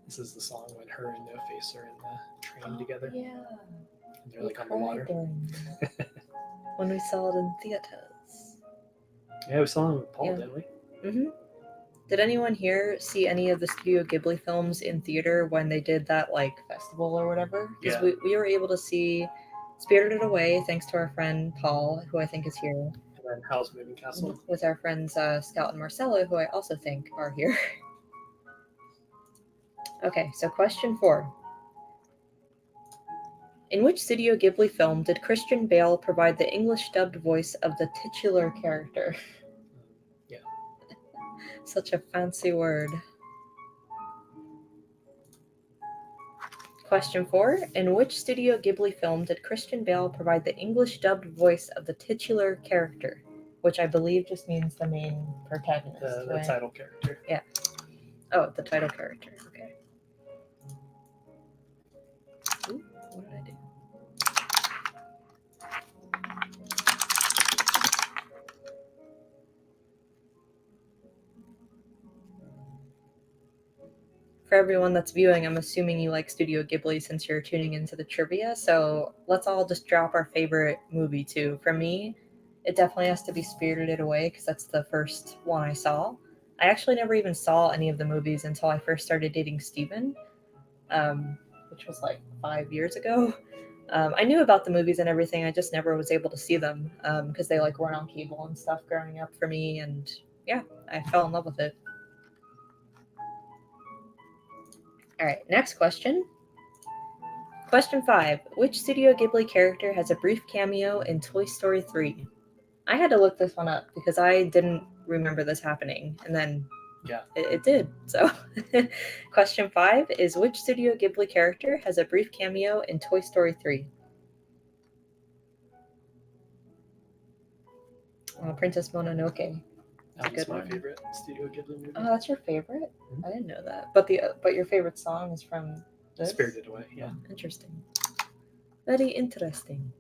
[SPEAKER 2] This is the song when her and No Face are in the train together.
[SPEAKER 1] Yeah.
[SPEAKER 2] And they're like underwater.
[SPEAKER 1] When we saw it in theaters.
[SPEAKER 2] Yeah, we saw him with Paul,
[SPEAKER 1] Yeah.
[SPEAKER 2] didn't we?
[SPEAKER 1] Mm-hmm. Did anyone here see any of the Studio Ghibli films in theater when they did that like festival or whatever? Because we were able to see Spirited Away thanks to our friend Paul, who I think is here.
[SPEAKER 2] And then Howl's Moving Castle.
[SPEAKER 1] With our friends Scout and Marcella, who I also think are here. Okay, so question 4. In which Studio Ghibli film did Christian Bale provide the English dubbed voice of the titular character?
[SPEAKER 2] Yeah.
[SPEAKER 1] Such a fancy word. Question 4. In which Studio Ghibli film did Christian Bale provide the English dubbed voice of the titular character? Which I believe just means the main protagonist.
[SPEAKER 2] The
[SPEAKER 1] right?
[SPEAKER 2] title character.
[SPEAKER 1] Yeah. Oh, the title character. Okay. Ooh, what did I do? For everyone that's viewing, I'm assuming you like Studio Ghibli since you're tuning into the trivia, so let's all just drop our favorite movie too. For me, it definitely has to be Spirited Away because that's the first one I saw. I actually never even saw any of the movies until I first started dating Steven, which was like 5 years ago. I knew about the movies and everything, I just never was able to see them because they like weren't on cable and stuff growing up for me, and yeah, I fell in love with it. All right, next question. Question 5. Which Studio Ghibli character has a brief cameo in Toy Story 3? I had to look this one up because I didn't remember this happening, and then it did. So, question 5 is, which Studio Ghibli character has a brief cameo in Toy Story 3? Princess Mononoke.
[SPEAKER 2] That was
[SPEAKER 1] good
[SPEAKER 2] my
[SPEAKER 1] one.
[SPEAKER 2] favorite Studio Ghibli movie.
[SPEAKER 1] Oh, that's your favorite?
[SPEAKER 2] Mhm.
[SPEAKER 1] I didn't know that. But your favorite song is from this?
[SPEAKER 2] Spirited Away, yeah.
[SPEAKER 1] Oh, interesting. Very interesting.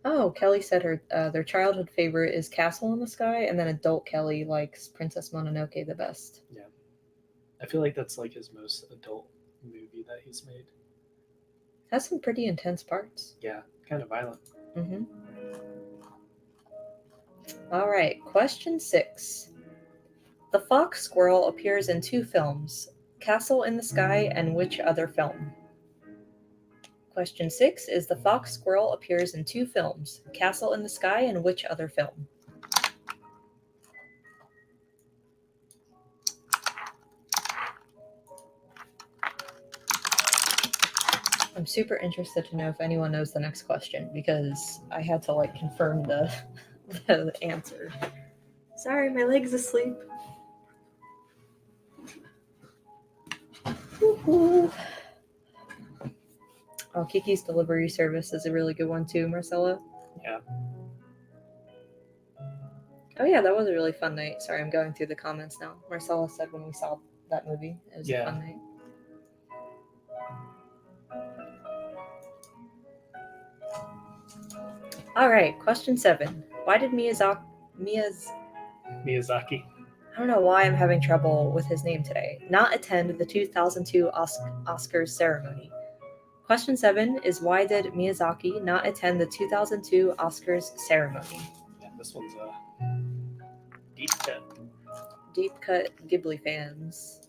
[SPEAKER 1] Oh, Kelly said their childhood favorite is Castle in the Sky, and then adult Kelly likes Princess Mononoke the best.
[SPEAKER 2] Yeah. I feel like that's like his most adult movie that he's made.
[SPEAKER 1] It has some pretty intense parts.
[SPEAKER 2] Yeah, kind of violent.
[SPEAKER 1] Mm-hmm. All right, question 6. The fox squirrel appears in 2 films, Castle in the Sky and which other film? Question 6 is the fox squirrel appears in 2 films, Castle in the Sky and which other film? I'm super interested to know if anyone knows the next question because I had to like confirm the answer. Sorry, my leg's asleep. Woo-hoo. Oh, Kiki's delivery service is a really good one too, Marcella.
[SPEAKER 2] Yeah.
[SPEAKER 1] Oh yeah, that was a really fun night. Sorry, I'm going through the comments now. Marcella said when we saw that movie, it was a fun night. All right, question 7. Why did Miyazaki? I don't know why I'm having trouble with his name today. Not attend the 2002 Oscars ceremony. Question 7 is why did Miyazaki not attend the 2002 Oscars ceremony?
[SPEAKER 2] Yeah, this one's a deep cut.
[SPEAKER 1] Deep cut Ghibli fans.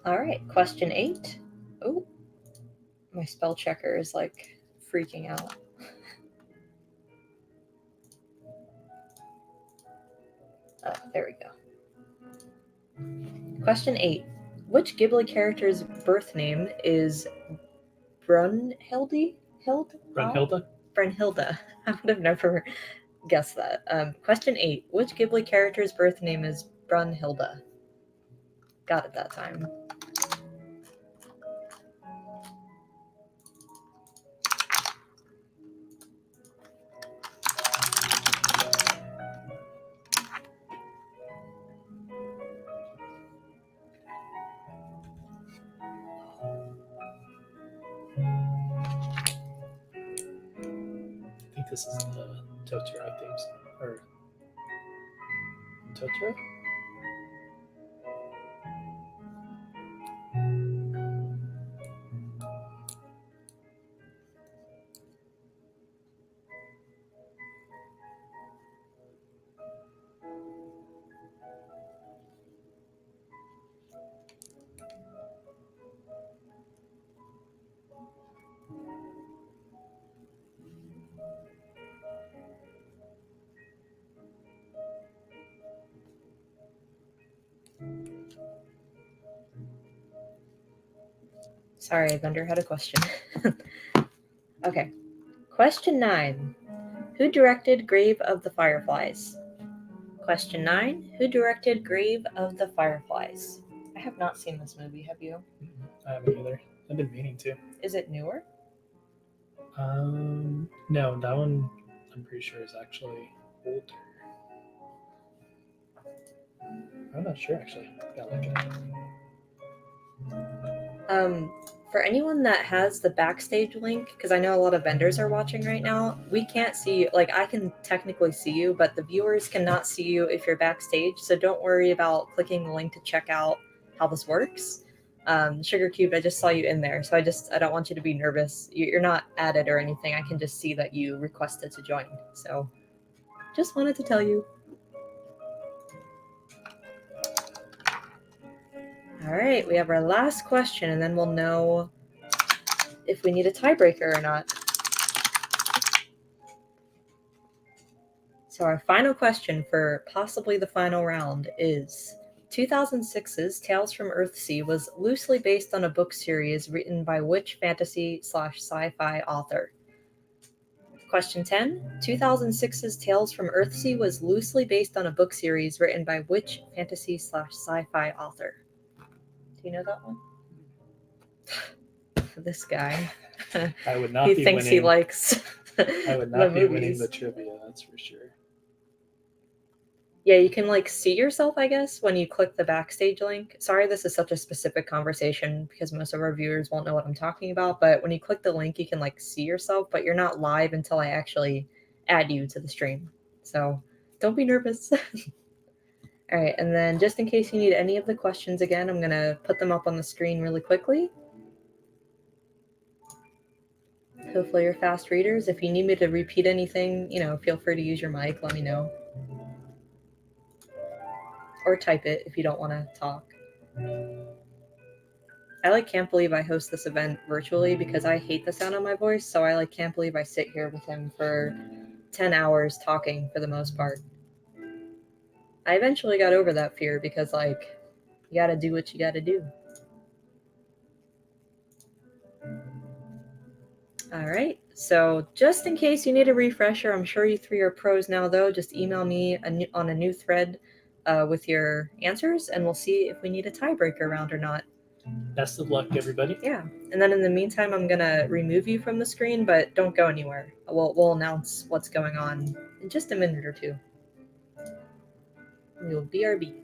[SPEAKER 1] All right, question 8. Oh, my spell checker is like freaking out. Oh, there we go. Question 8. Which Ghibli character's birth name is Brunhilde? Brunhilde. I would have never guessed that. Question 8. Which Ghibli character's birth name is Brunhilde? Got it that time.
[SPEAKER 2] I think this is the Totoro themes. Or Totoro?
[SPEAKER 1] Sorry, Vendor had a question. Okay. Question 9. Who directed Grave of the Fireflies? Question 9. Who directed Grave of the Fireflies? I have not seen this movie, have you?
[SPEAKER 2] I haven't either. I've been meaning to.
[SPEAKER 1] Is it newer?
[SPEAKER 2] No, that one I'm pretty sure is actually older. I'm not sure actually. Gotta look at it.
[SPEAKER 1] For anyone that has the backstage link, because I know a lot of vendors are watching right now, we can't see you. Like, I can technically see you, but the viewers cannot see you if you're backstage. So don't worry about clicking the link to check out how this works. Sugar Cube, I just saw you in there, so I don't want you to be nervous. You're not added or anything. I can just see that you requested to join. So just wanted to tell you. All right, we have our last question, and then we'll know if we need a tiebreaker or not. So our final question for possibly the final round is 2006's Tales from Earthsea was loosely based on a book series written by which fantasy/sci-fi author? Question 10. 2006's Tales from Earthsea was loosely based on a book series written by which fantasy/sci-fi author? Do you know that one? This guy.
[SPEAKER 2] I would not
[SPEAKER 1] he
[SPEAKER 2] be
[SPEAKER 1] thinks
[SPEAKER 2] winning.
[SPEAKER 1] He likes
[SPEAKER 2] I would not be
[SPEAKER 1] movies.
[SPEAKER 2] winning the trivia, that's for sure.
[SPEAKER 1] Yeah, you can like see yourself, I guess, when you click the backstage link. Sorry, this is such a specific conversation because most of our viewers won't know what I'm talking about. But when you click the link, you can like see yourself, but you're not live until I actually add you to the stream. So don't be nervous. All right, and then just in case you need any of the questions again, I'm going to put them up on the screen really quickly. Hopefully you're fast readers. If you need me to repeat anything, feel free to use your mic. Let me know. Or type it if you don't want to talk. I can't believe I host this event virtually because I hate the sound of my voice. So I can't believe I sit here with him for 10 hours talking for the most part. I eventually got over that fear because you got to do what you got to do. All right. So just in case you need a refresher, I'm sure you three are pros now, though. Just email me on a new thread with your answers, and we'll see if we need a tiebreaker round or not.
[SPEAKER 2] Best of luck, everybody.
[SPEAKER 1] Yeah. And then in the meantime, I'm going to remove you from the screen, but don't go anywhere. We'll announce what's going on in just a minute or two. We'll BRB.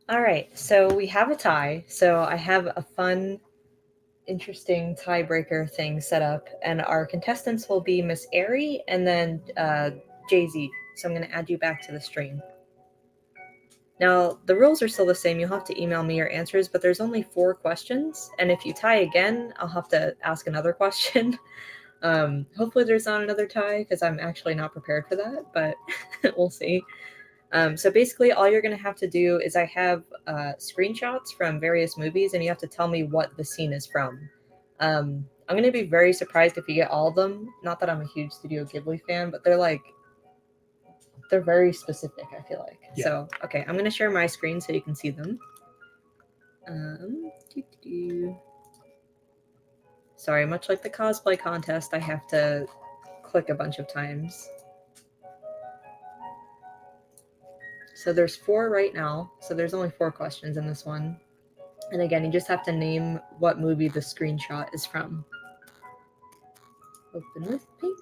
[SPEAKER 1] All right, so we have a tie. So I have a fun, interesting tiebreaker thing set up, and our contestants will be Miss Airy and then Jay-Z. So I'm going to add you back to the stream. Now, the rules are still the same. You'll have to email me your answers, but there's only 4 questions. And if you tie again, I'll have to ask another question. Hopefully there's not another tie because I'm actually not prepared for that, but we'll see. So basically all you're going to have to do is I have screenshots from various movies and you have to tell me what the scene is from. I'm going to be very surprised if you get all of them. Not that I'm a huge Studio Ghibli fan, but they're very specific, I feel like. Yeah. So, okay, I'm going to share my screen so you can see them. Sorry, much like the cosplay contest, I have to click a bunch of times. So there's 4 right now. So there's only 4 questions in this one. And again, you just have to name what movie the screenshot is from. Open with paint.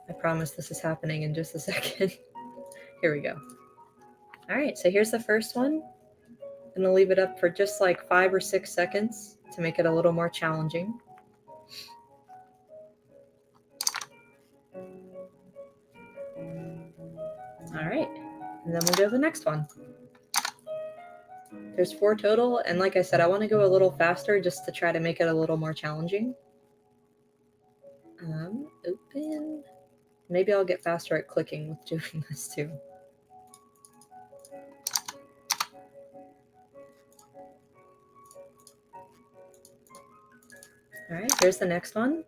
[SPEAKER 1] I promise this is happening in just a second. Here we go. All right, so here's the first one. I'm gonna leave it up for just like 5 or 6 seconds to make it a little more challenging. All right, and then we'll go to the next one. There's 4 total, and like I said, I want to go a little faster just to try to make it a little more challenging. Open. Maybe I'll get faster at clicking with doing this too. All right, here's the next one.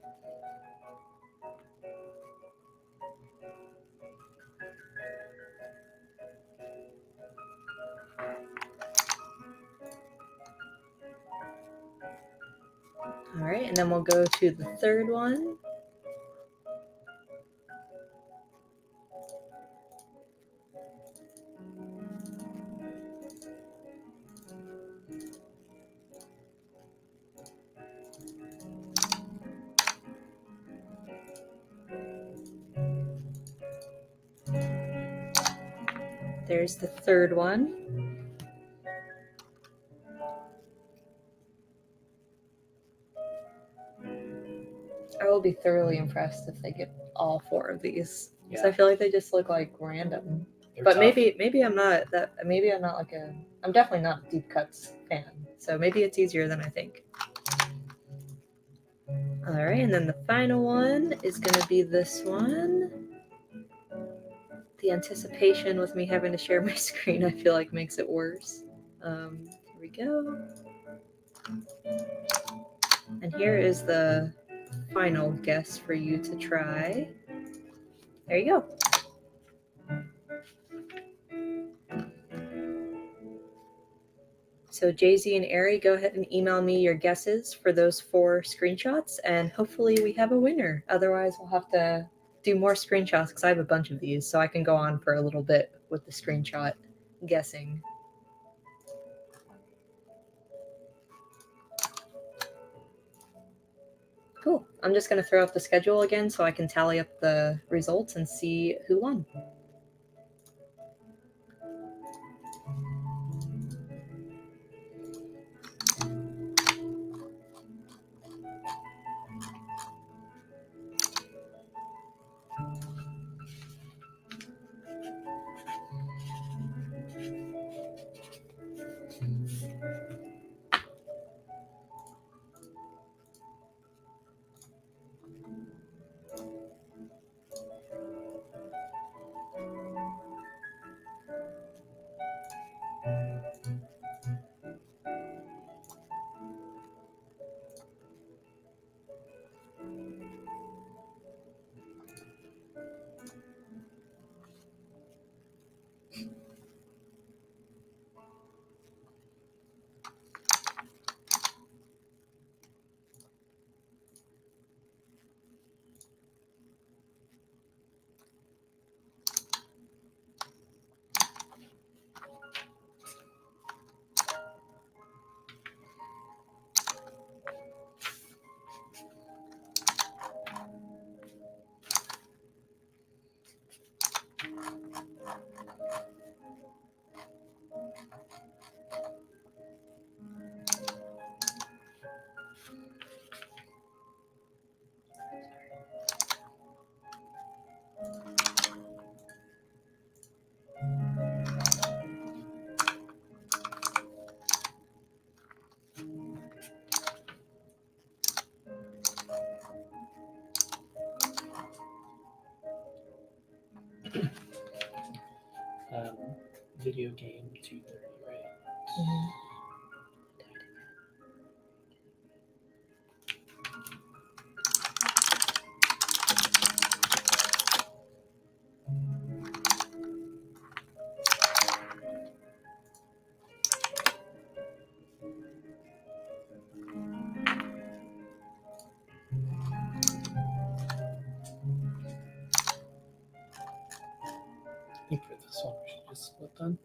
[SPEAKER 1] All right, and then we'll go to the third one. There's the third one. I will be thoroughly impressed if they get all 4 of these. Because I feel like they just look like random. But maybe I'm not that. Maybe I'm not like a. I'm definitely not a deep cuts fan. So maybe it's easier than I think. All right, and then the final one is going to be this one. The anticipation with me having to share my screen, I feel like makes it worse. Here we go. And here is the final guess for you to try. There you go. So Jay-Z and Ari, go ahead and email me your guesses for those 4 screenshots, and hopefully we have a winner. Otherwise, we'll have to do more screenshots because I have a bunch of these, so I can go on for a little bit with the screenshot guessing. Cool. I'm just going to throw up the schedule again so I can tally up the results and see who won.
[SPEAKER 2] video game 2:30, right?
[SPEAKER 1] Mm-hmm.
[SPEAKER 2] I think for this one we should just split them.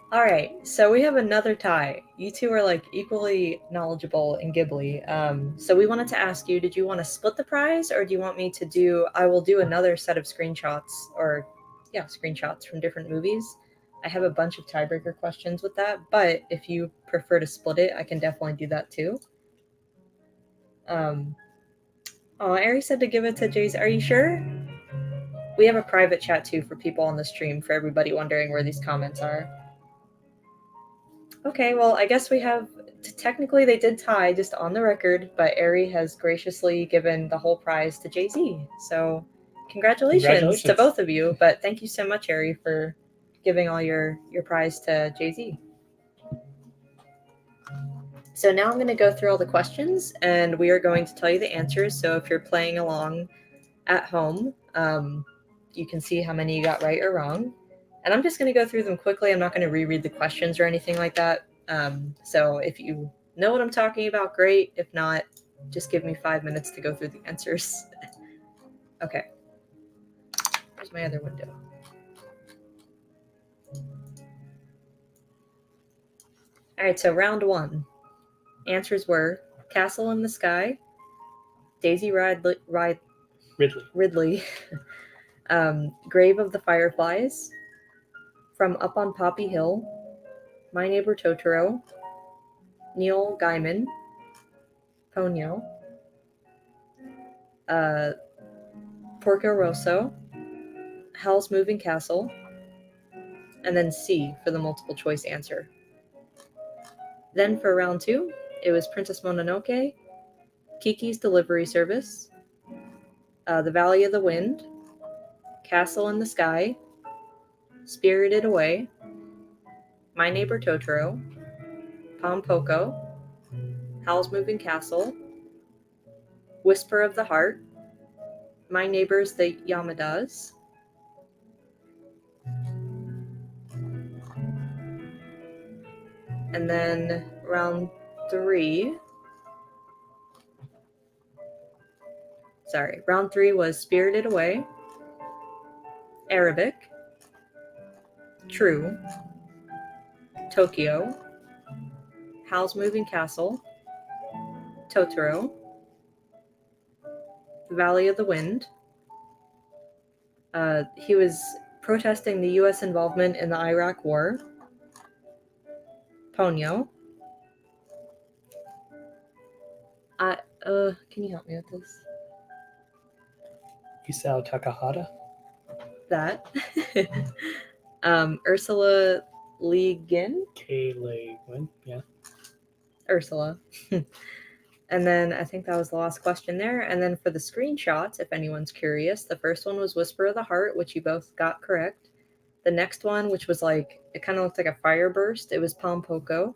[SPEAKER 1] All right, so we have another tie. You two are like equally knowledgeable in Ghibli. So we wanted to ask you, did you want to split the prize, or do you want me to do, I will do another set of screenshots, or yeah, screenshots from different movies. I have a bunch of tiebreaker questions with that, but if you prefer to split it, I can definitely do that too. Oh, Ari said to give it to Jace. Are you sure? We have a private chat too for people on the stream, for everybody wondering where these comments are. Okay, well, I guess we have, technically they did tie, just on the record, but Ari has graciously given the whole prize to Jay-Z. So congratulations to both of you, but thank you so much, Ari, for giving all your prize to Jay-Z. So now I'm going to go through all the questions, and we are going to tell you the answers. So if you're playing along at home, you can see how many you got right or wrong. And I'm just going to go through them quickly. I'm not going to reread the questions or anything like that. So if you know what I'm talking about, great. If not, just give me 5 minutes to go through the answers. Okay. Where's my other window? All right, so round one. Answers were Castle in the Sky, Daisy Ridley, Grave of the Fireflies, From Up on Poppy Hill, My Neighbor Totoro, Neil Gaiman, Ponyo, Porco Rosso, Hell's Moving Castle, and then C for the multiple choice answer. Then for round two, it was Princess Mononoke, Kiki's Delivery Service, The Valley of the Wind, Castle in the Sky, Spirited Away, My Neighbor Totoro, Pom Poko, Howl's Moving Castle, Whisper of the Heart, My Neighbors the Yamadas, and then round three was Spirited Away, Arabic, True, Tokyo, Howl's Moving Castle, Totoro, The Valley of the Wind. He was protesting the U.S. involvement in the Iraq War. Ponyo. Can you help me with this?
[SPEAKER 2] Isao Takahata.
[SPEAKER 1] That. Ursula Le Guin?
[SPEAKER 2] K-Le Guin, yeah.
[SPEAKER 1] Ursula. And then I think that was the last question there. And then for the screenshots, if anyone's curious, the first one was Whisper of the Heart, which you both got correct. The next one, which was like, it kind of looked like a fire burst, it was Pom Poko.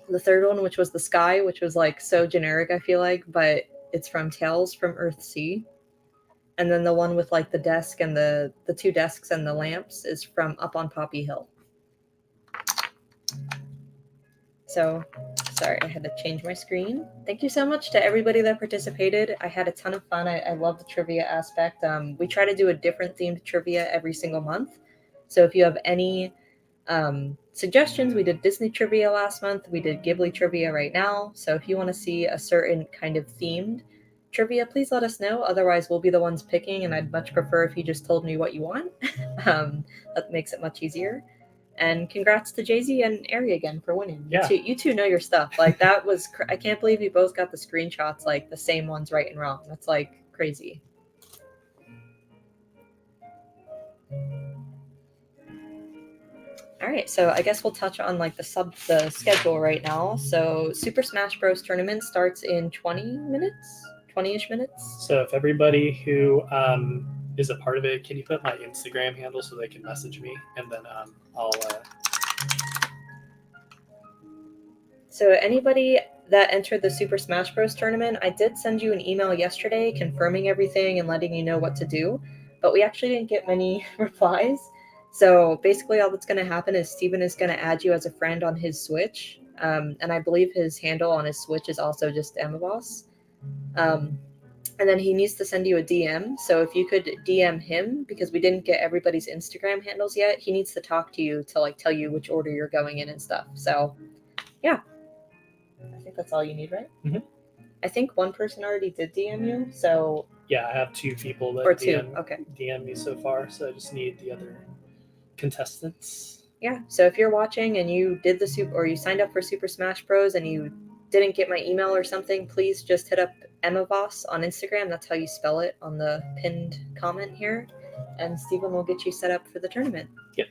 [SPEAKER 1] The third one, which was The Sky, which was like so generic, I feel like, but it's from Tales from Earthsea. And then the one with like the desk and the two desks and the lamps is from Up on Poppy Hill. So, sorry, I had to change my screen. Thank you so much to everybody that participated. I had a ton of fun. I love the trivia aspect. We try to do a different themed trivia every single month. So if you have any suggestions, we did Disney trivia last month. We did Ghibli trivia right now. So if you want to see a certain kind of themed trivia, please let us know. Otherwise, we'll be the ones picking, and I'd much prefer if you just told me what you want. That makes it much easier. And congrats to Jay-Z and Ari again for winning.
[SPEAKER 2] Yeah.
[SPEAKER 1] You two know your stuff. Like, that was, I can't believe you both got the screenshots, like the same ones right and wrong. That's like crazy. All right, so I guess we'll touch on like the schedule right now. So Super Smash Bros. Tournament starts in 20-ish minutes.
[SPEAKER 2] So if everybody who is a part of it, can you put my Instagram handle so they can message me, and then I'll.
[SPEAKER 1] So anybody that entered the Super Smash Bros. Tournament, I did send you an email yesterday confirming everything and letting you know what to do, but we actually didn't get many replies. So basically all that's going to happen is Steven is going to add you as a friend on his Switch. And I believe his handle on his Switch is also just Amaboss. And then he needs to send you a DM. So if you could DM him, because we didn't get everybody's Instagram handles yet, he needs to talk to you to like tell you which order you're going in and stuff. So yeah, I think that's all you need, right?
[SPEAKER 2] Mm-hmm.
[SPEAKER 1] I think one person already did DM you. So
[SPEAKER 2] yeah, I have 2 people that DM me so far. So I just need the other contestants.
[SPEAKER 1] Yeah, so if you're watching and you did you signed up for Super Smash Bros. And you didn't get my email or something, please just hit up Emavoss on Instagram. That's how you spell it on the pinned comment here. And Steven will get you set up for the tournament.
[SPEAKER 2] Yep.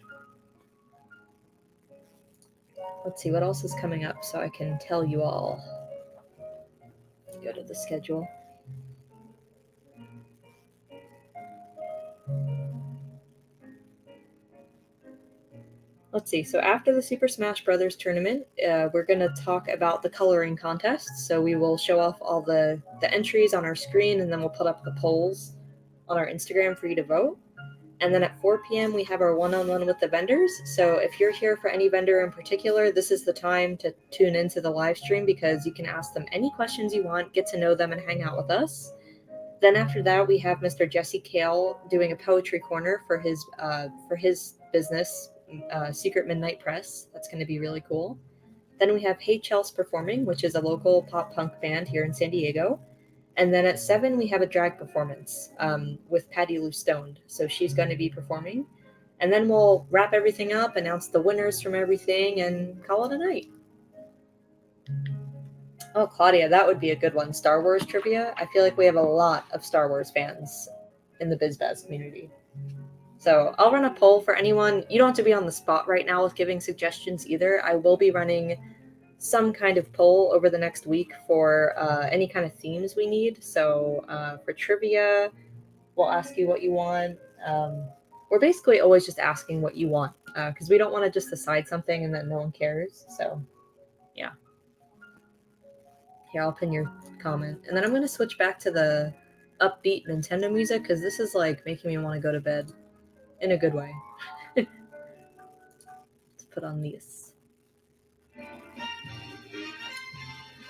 [SPEAKER 1] Let's see, what else is coming up so I can tell you all. Go to the schedule. Let's see. So after the Super Smash Brothers tournament, we're going to talk about the coloring contest. So we will show off all the entries on our screen, and then we'll put up the polls on our Instagram for you to vote. And then at 4 p.m., we have our one-on-one with the vendors. So if you're here for any vendor in particular, this is the time to tune into the live stream because you can ask them any questions you want, get to know them, and hang out with us. Then after that, we have Mr. Jesse Kale doing a poetry corner for his business, Secret Midnight Press. That's going to be really cool. Then we have Hey Chels performing, which is a local pop punk band here in San Diego. And then at 7, we have a drag performance with Patty Lou Stoned. So she's going to be performing. And then we'll wrap everything up, announce the winners from everything, and call it a night. Oh, Claudia, that would be a good one. Star Wars trivia. I feel like we have a lot of Star Wars fans in the BizBaz community. So I'll run a poll for anyone. You don't have to be on the spot right now with giving suggestions either. I will be running some kind of poll over the next week for any kind of themes we need. So for trivia, we'll ask you what you want. We're basically always just asking what you want because we don't want to just decide something and then no one cares. So yeah. Here, I'll pin your comment. And then I'm going to switch back to the upbeat Nintendo music because this is like making me want to go to bed. In a good way. Let's put on these.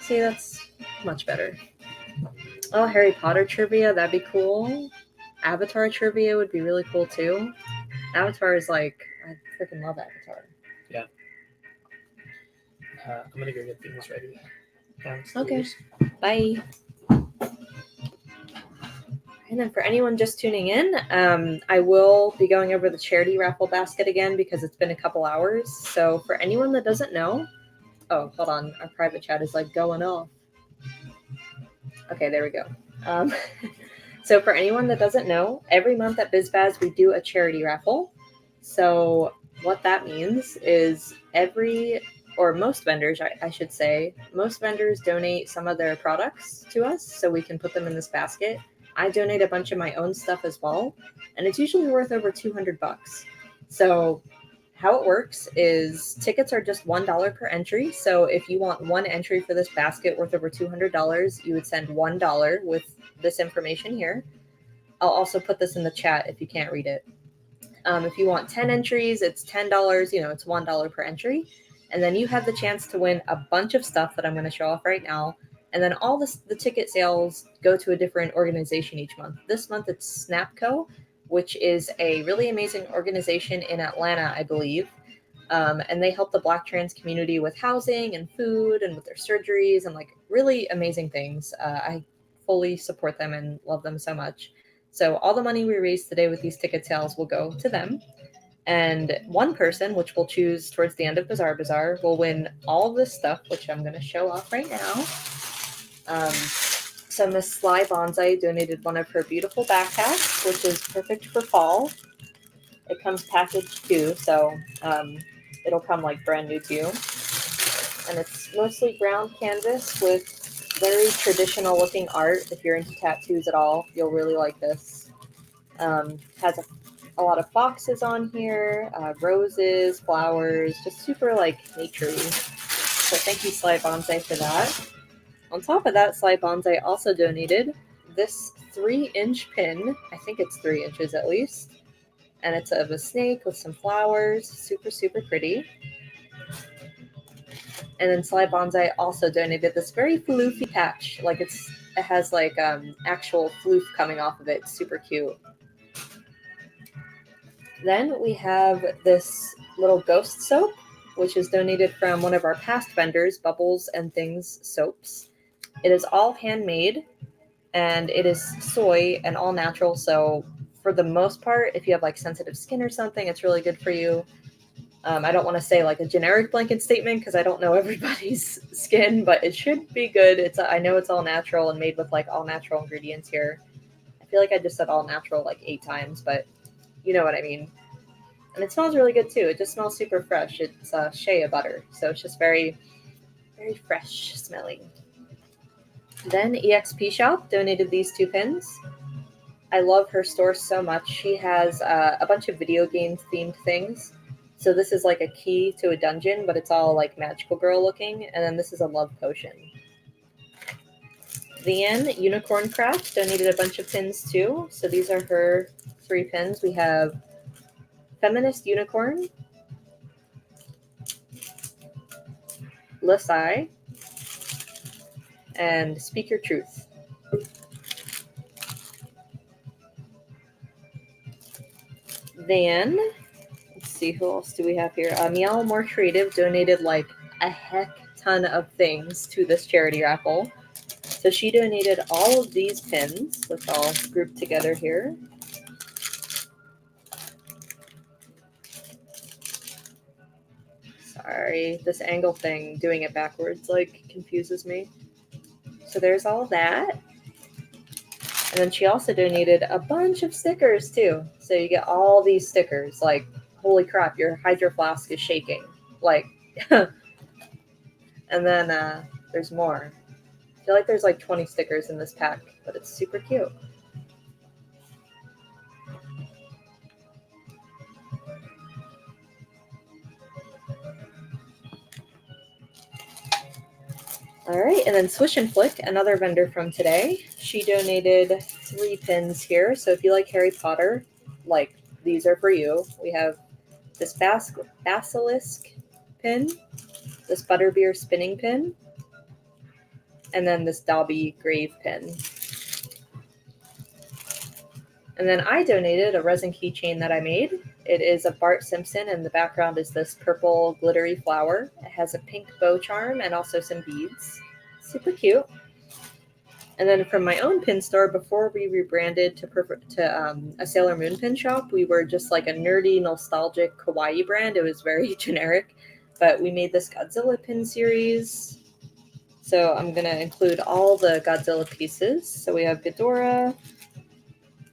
[SPEAKER 1] See, that's much better. Oh, Harry Potter trivia, that'd be cool. Avatar trivia would be really cool too. Avatar is like, I freaking love Avatar.
[SPEAKER 2] Yeah. I'm gonna go get things ready.
[SPEAKER 1] Okay. Bye. And then for anyone just tuning in, I will be going over the charity raffle basket again because it's been a couple hours. So for anyone that doesn't know, oh, hold on. Our private chat is like going off. Okay, there we go. So for anyone that doesn't know, every month at BizBaz, we do a charity raffle. So what that means is most vendors, I should say, most vendors donate some of their products to us so we can put them in this basket. I donate a bunch of my own stuff as well, and it's usually worth over $200. So how it works is tickets are just $1 per entry. So if you want one entry for this basket worth over $200, you would send $1 with this information here. I'll also put this in the chat if you can't read it. If you want 10 entries, it's $10. It's $1 per entry. And then you have the chance to win a bunch of stuff that I'm going to show off right now. And then all the ticket sales go to a different organization each month. This month it's Snapco, which is a really amazing organization in Atlanta, I believe. And they help the Black trans community with housing and food and with their surgeries and like really amazing things. I fully support them and love them so much. So all the money we raise today with these ticket sales will go to them. And one person, which we'll choose towards the end of Bizarre Bazaar, will win all of this stuff, which I'm going to show off right now. So Miss Sly Bonsai donated one of her beautiful backpacks, which is perfect for fall. It comes packaged too, so it'll come like brand new to you. And it's mostly brown canvas with very traditional looking art. If you're into tattoos at all, you'll really like this. Has a lot of foxes on here, roses, flowers, just super like naturey. So thank you, Sly Bonsai, for that. On top of that, Sly Bonsai also donated this 3-inch pin. I think it's 3 inches at least. And it's of a snake with some flowers. Super, super pretty. And then Sly Bonsai also donated this very floofy patch. Like it has like actual floof coming off of it. Super cute. Then we have this little ghost soap, which is donated from one of our past vendors, Bubbles and Things Soaps. It is all handmade, and it is soy and all natural. So for the most part, if you have like sensitive skin or something, it's really good for you. I don't want to say like a generic blanket statement because I don't know everybody's skin, but it should be good. I know it's all natural and made with like all natural ingredients here. I feel like I just said all natural like 8 times, but you know what I mean. And it smells really good too. It just smells super fresh. It's shea butter, so it's just very, very fresh smelling. Then EXP Shop donated these 2 pins. I love her store so much. She has a bunch of video game themed things. So this is like a key to a dungeon, but it's all like magical girl looking. And then this is a love potion. The End Unicorn Craft donated a bunch of pins too. So these are her 3 pins. We have Feminist Unicorn, Lasai, and Speak Your Truth. Then, let's see, who else do we have here? Meow More Creative donated like a heck ton of things to this charity raffle. So she donated all of these pins, which I'll group together here. Sorry, this angle thing, doing it backwards, like, confuses me. So there's all that. And then she also donated a bunch of stickers, too. So you get all these stickers. Like, holy crap, your Hydro Flask is shaking. Like, and then there's more. I feel like there's like 20 stickers in this pack, but it's super cute. All right, and then Swish and Flick, another vendor from today. She donated 3 pins here. So if you like Harry Potter, like, these are for you. We have this basilisk pin, this butterbeer spinning pin, and then this Dobby grave pin. And then I donated a resin keychain that I made. It is a Bart Simpson, and the background is this purple glittery flower. It has a pink bow charm and also some beads. Super cute. And then from my own pin store, before we rebranded to a Sailor Moon pin shop, we were just like a nerdy, nostalgic kawaii brand. It was very generic, but we made this Godzilla pin series. So I'm going to include all the Godzilla pieces. So we have Ghidorah,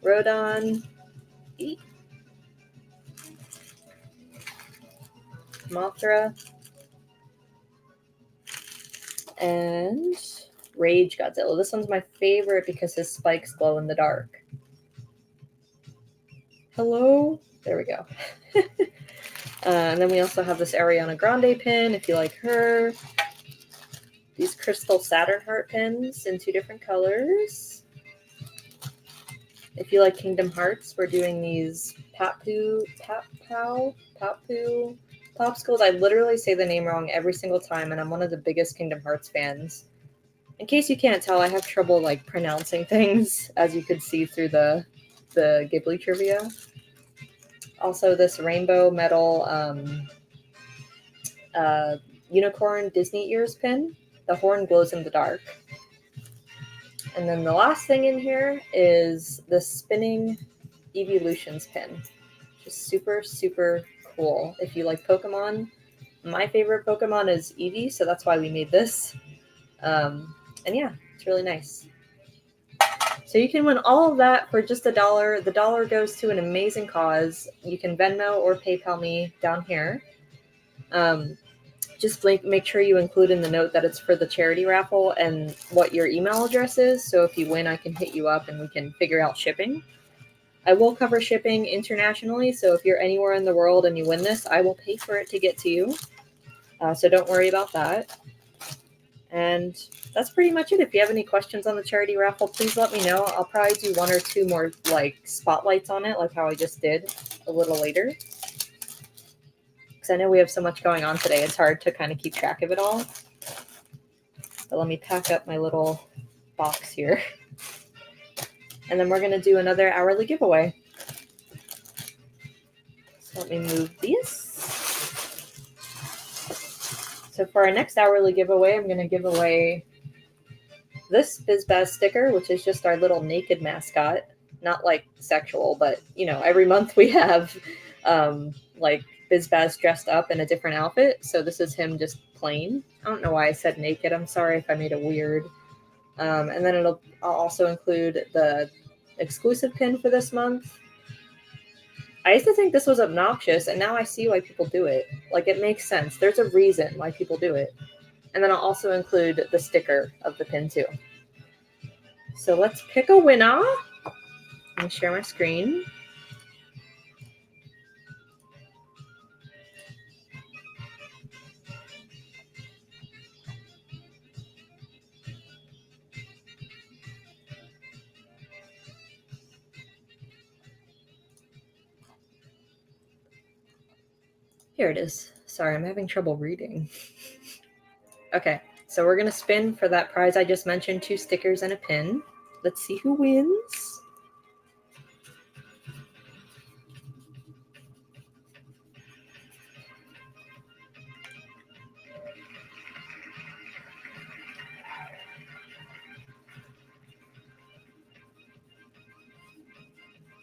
[SPEAKER 1] Rodon, Mothra, and Rage Godzilla. This one's my favorite because his spikes glow in the dark. Hello? There we go. And then we also have this Ariana Grande pin, if you like her. These crystal Saturn heart pins in 2 different colors. If you like Kingdom Hearts, we're doing these Papu Popsicles. I literally say the name wrong every single time, and I'm one of the biggest Kingdom Hearts fans. In case you can't tell, I have trouble like pronouncing things, as you could see through the Ghibli trivia. Also, this rainbow metal unicorn Disney ears pin. The horn glows in the dark. And then the last thing in here is the spinning Evolutions pin. Just super, super cool. If you like Pokemon, my favorite Pokemon is Eevee, so that's why we made this. And yeah, it's really nice. So you can win all of that for just $1. The dollar goes to an amazing cause. You can Venmo or PayPal me down here. Just make sure you include in the note that it's for the charity raffle and what your email address is. So if you win, I can hit you up and we can figure out shipping. I will cover shipping internationally. So if you're anywhere in the world and you win this, I will pay for it to get to you. So don't worry about that. And that's pretty much it. If you have any questions on the charity raffle, please let me know. I'll probably do 1 or 2 more like spotlights on it, like how I just did a little later. Because I know we have so much going on today, it's hard to kind of keep track of it all. But let me pack up my little box here. And then we're going to do another hourly giveaway. So let me move these. So for our next hourly giveaway, I'm going to give away this BizBaz sticker, which is just our little naked mascot. Not like sexual, but, you know, every month we have like BizBaz dressed up in a different outfit. So this is him just plain. I don't know why I said naked. I'm sorry if I made it weird. And then I'll also include the exclusive pin for this month. I used to think this was obnoxious, and now I see why people do it. Like, it makes sense. There's a reason why people do it. And then I'll also include the sticker of the pin, too. So let's pick a winner. Let me share my screen. Here it is. Sorry, I'm having trouble reading. Okay, so we're going to spin for that prize I just mentioned, 2 stickers and a pin. Let's see who wins.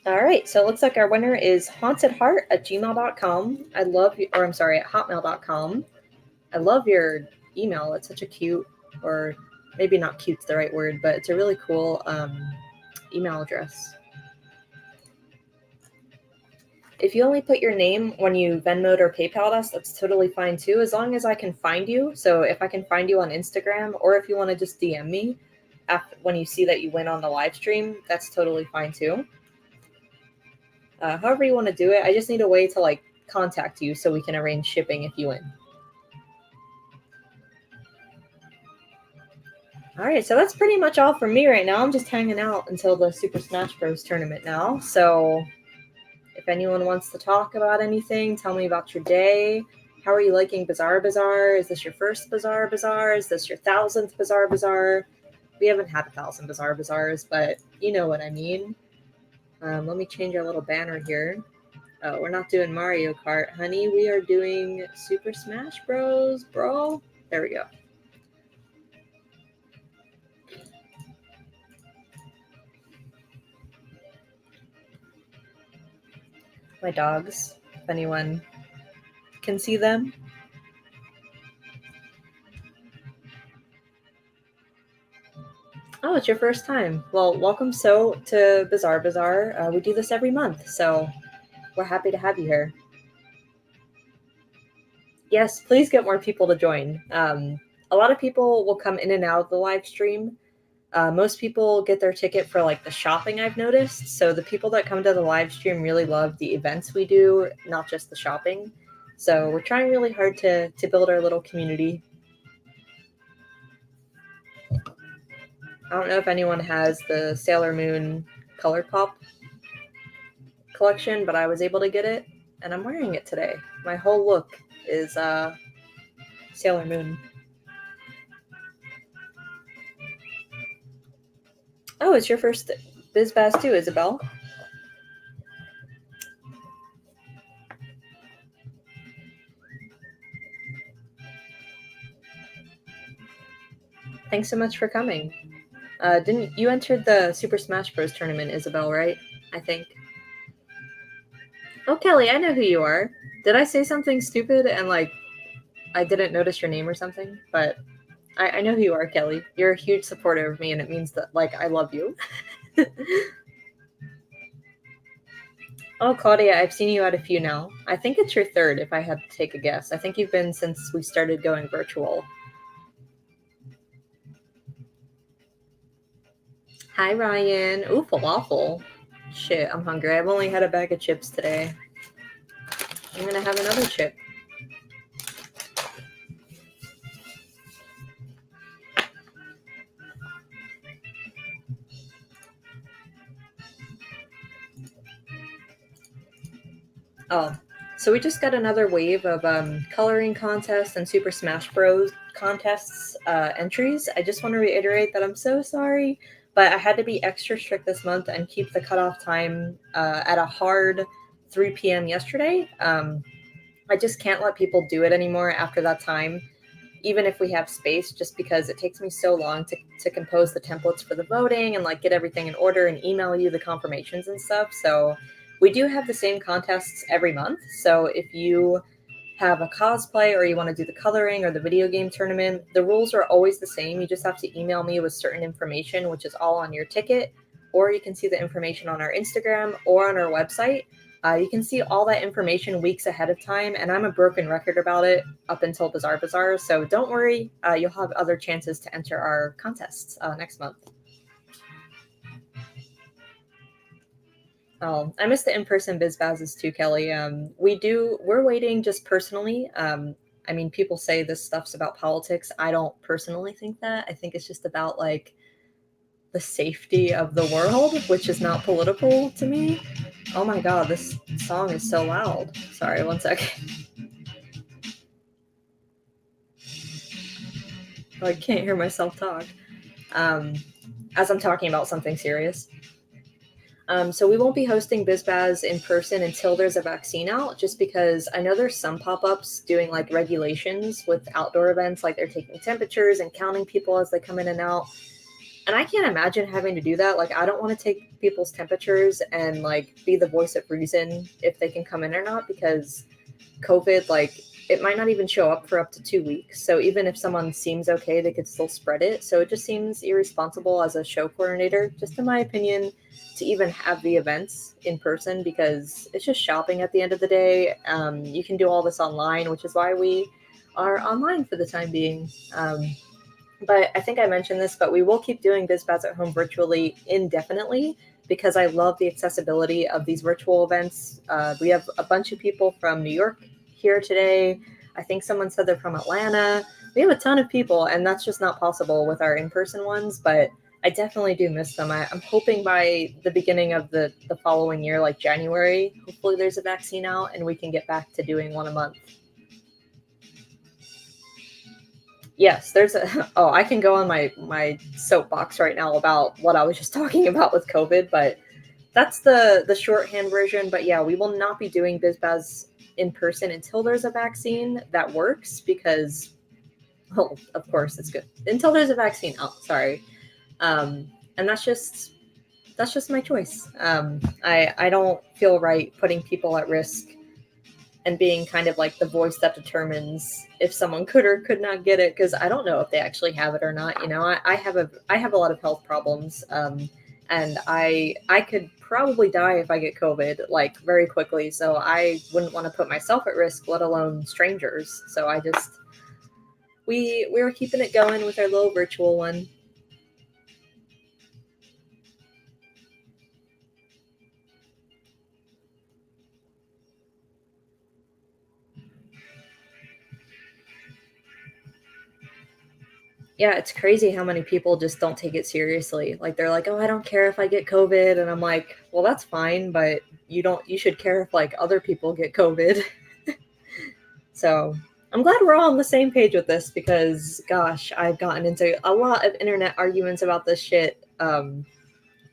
[SPEAKER 1] All right, so it looks like our winner is hauntedheart@gmail.com. I love you, or I'm sorry, at hotmail.com. I love your email. It's such a cute, or maybe not cute's the right word, but it's a really cool email address. If you only put your name when you Venmo'd or PayPal'd us, that's totally fine too, as long as I can find you. So if I can find you on Instagram, or if you want to just DM me when you see that you win on the live stream, that's totally fine too. However you want to do it, I just need a way to like contact you so we can arrange shipping if you win. All right, so that's pretty much all for me right now. I'm just hanging out until the Super Smash Bros. Tournament now. So if anyone wants to talk about anything, tell me about your day. How are you liking Bizarre Bazaar? Is this your first Bizarre Bazaar? Is this your 1000th Bizarre Bazaar? We haven't had 1,000 Bizarre Bazaars, but you know what I mean. Let me change our little banner here. Oh, we're not doing Mario Kart, honey. We are doing Super Smash Bros, bro. There we go. My dogs, if anyone can see them. Oh, it's your first time. Well, welcome to Bizarre Bazaar. We do this every month, so we're happy to have you here. Yes, please get more people to join. A lot of people will come in and out of the live stream. Most people get their ticket for like the shopping, I've noticed. So the people that come to the live stream really love the events we do, not just the shopping. So we're trying really hard to build our little community. I don't know if anyone has the Sailor Moon Color Pop collection, but I was able to get it, and I'm wearing it today. My whole look is Sailor Moon. Oh, it's your first BizBaz too, Isabel. Thanks so much for coming. Didn't you entered the Super Smash Bros. Tournament, Isabel, right? I think. Oh, Kelly, I know who you are. Did I say something stupid and like I didn't notice your name or something? But I know who you are, Kelly. You're a huge supporter of me, and it means that like I love you. Oh, Claudia, I've seen you at a few now. I think it's your third, if I had to take a guess. I think you've been since we started going virtual. Hi, Ryan. Ooh, falafel. Shit, I'm hungry. I've only had a bag of chips today. I'm gonna have another chip. Oh, so we just got another wave of coloring contests and Super Smash Bros. Contests entries. I just want to reiterate that I'm so sorry, but I had to be extra strict this month and keep the cutoff time at a hard 3 p.m. yesterday. I just can't let people do it anymore after that time, even if we have space, just because it takes me so long to compose the templates for the voting and like get everything in order and email you the confirmations and stuff. So we do have the same contests every month. So if you have a cosplay or you want to do the coloring or the video game tournament, the rules are always the same. You just have to email me with certain information, which is all on your ticket, or you can see the information on our Instagram or on our website. You can see all that information weeks ahead of time, and I'm a broken record about it up until Bazaar. So don't worry, you'll have other chances to enter our contests next month. Oh, I miss the in-person BizBazes too, Kelly. We're waiting just personally. I mean, people say this stuff's about politics. I don't personally think that. I think it's just about like the safety of the world, which is not political to me. Oh my God, this song is so loud. Sorry, one second. I can't hear myself talk as I'm talking about something serious. So we won't be hosting BizBaz in person until there's a vaccine out, just because I know there's some pop-ups doing like regulations with outdoor events, like they're taking temperatures and counting people as they come in and out. And I can't imagine having to do that. Like, I don't want to take people's temperatures and like be the voice of reason if they can come in or not, because COVID, like, it might not even show up for up to 2 weeks. So even if someone seems okay, they could still spread it. So it just seems irresponsible as a show coordinator, just in my opinion, to even have the events in person, because it's just shopping at the end of the day. You can do all this online, which is why we are online for the time being. But I think I mentioned this, but we will keep doing BizBaz at Home virtually indefinitely, because I love the accessibility of these virtual events. We have a bunch of people from New York here today. I think someone said they're from Atlanta. We have a ton of people, and that's just not possible with our in-person ones, but I definitely do miss them. I'm hoping by the beginning of the following year, like January, hopefully there's a vaccine out and we can get back to doing one a month. Yes, there's a. Oh, I can go on my soapbox right now about what I was just talking about with COVID, but that's the shorthand version. But yeah, we will not be doing BizBaz in person until there's a vaccine that works, because, well, of course it's good until there's a vaccine out. Sorry, and that's just my choice. I don't feel right putting people at risk and being kind of like the voice that determines if someone could or could not get it, because I don't know if they actually have it or not. You know, I have a lot of health problems, and I could probably die if I get COVID, like, very quickly. So I wouldn't want to put myself at risk, let alone strangers. So I just we were keeping it going with our little virtual one. Yeah, it's crazy how many people just don't take it seriously. Like, they're like, "Oh, I don't care if I get COVID," and I'm like, "Well, that's fine, but you should care if like other people get COVID." So I'm glad we're all on the same page with this, because, gosh, I've gotten into a lot of internet arguments about this shit, and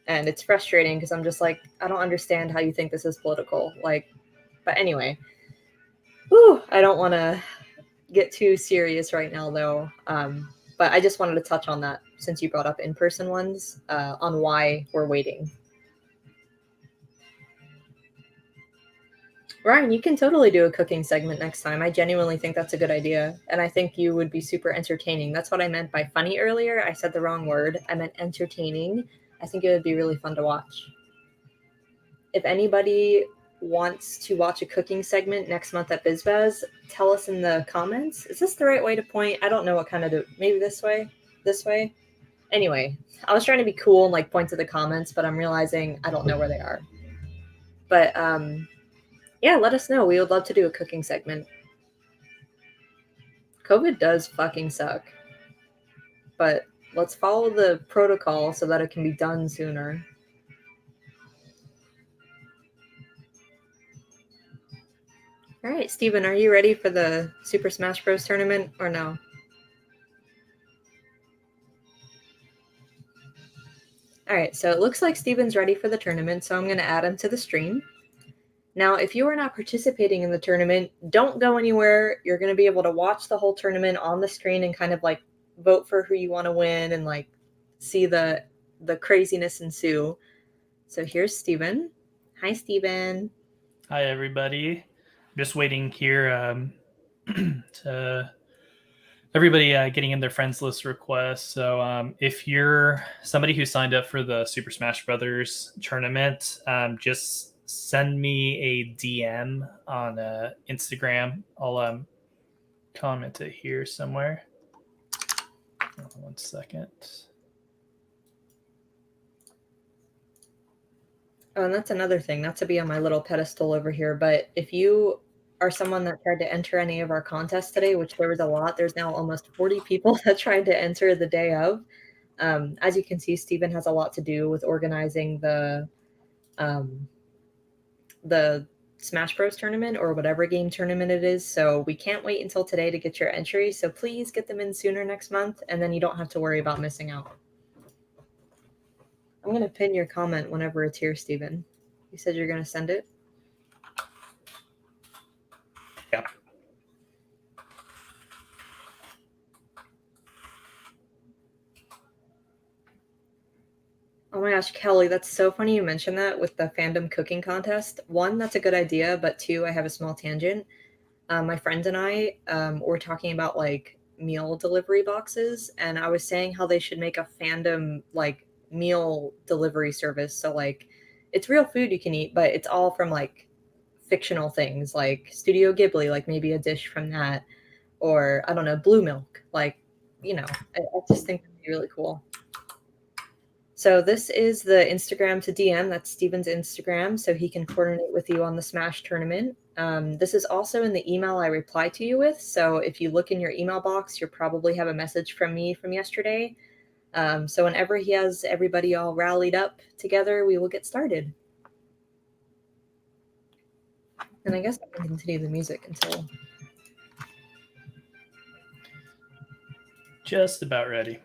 [SPEAKER 1] it's frustrating because I'm just like, I don't understand how you think this is political. Like, but anyway, I don't want to get too serious right now, though. But I just wanted to touch on that since you brought up in-person ones, on why we're waiting. Ryan, you can totally do a cooking segment next time. I genuinely think that's a good idea, and I think you would be super entertaining. That's what I meant by funny earlier. I said the wrong word. I meant entertaining. I think it would be really fun to watch. If anybody wants to watch a cooking segment next month at BizBaz, tell us in the comments. Is this the right way to point? I don't know what kind of maybe this way? This way? Anyway, I was trying to be cool and like point to the comments, but I'm realizing I don't know where they are. But yeah, let us know. We would love to do a cooking segment. COVID does fucking suck. But let's follow the protocol so that it can be done sooner. All right, Steven, are you ready for the Super Smash Bros. Tournament or no? All right, so it looks like Steven's ready for the tournament, so I'm going to add him to the stream. Now, if you are not participating in the tournament, don't go anywhere. You're going to be able to watch the whole tournament on the screen and kind of like vote for who you want to win and like see the craziness ensue. So here's Steven. Hi, Steven.
[SPEAKER 9] Hi, everybody. Just waiting here to everybody getting in their friends list requests. So if you're somebody who signed up for the Super Smash Brothers tournament, just send me a DM on Instagram. I'll comment it here somewhere. One second.
[SPEAKER 1] Oh, and that's another thing, not to be on my little pedestal over here, but if you are someone that tried to enter any of our contests today, which there was a lot, there's now almost 40 people that tried to enter the day of. As you can see, Steven has a lot to do with organizing the Smash Bros tournament or whatever game tournament it is. So we can't wait until today to get your entry. So please get them in sooner next month, and then you don't have to worry about missing out. I'm going to pin your comment whenever it's here, Steven. You said you're going to send it?
[SPEAKER 9] Yeah.
[SPEAKER 1] Oh my gosh, Kelly, that's so funny you mentioned that with the fandom cooking contest. One, that's a good idea, but two, I have a small tangent. My friends and I were talking about like meal delivery boxes, and I was saying how they should make a fandom like meal delivery service. So like it's real food you can eat, but it's all from like fictional things like Studio Ghibli, like maybe a dish from that, or I don't know, Blue Milk. Like, you know, I just think it'd be really cool. So this is the Instagram to DM. That's Steven's Instagram, so he can coordinate with you on the Smash tournament. This is also in the email I reply to you with. So if you look in your email box, you'll probably have a message from me from yesterday. So whenever he has everybody all rallied up together, we will get started. And I guess I can continue the music until...
[SPEAKER 9] Just about ready.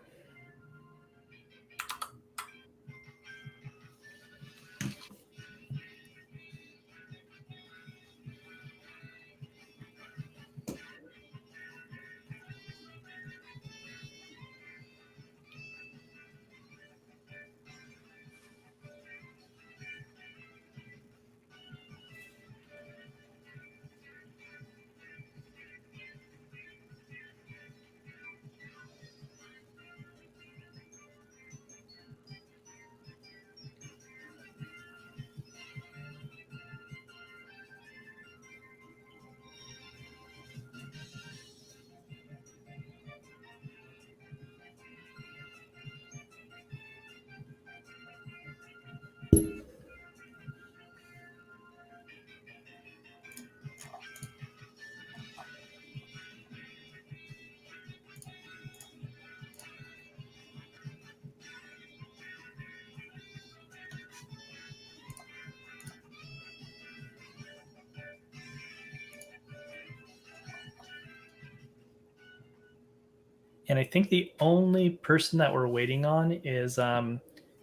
[SPEAKER 9] And I think the only person that we're waiting on is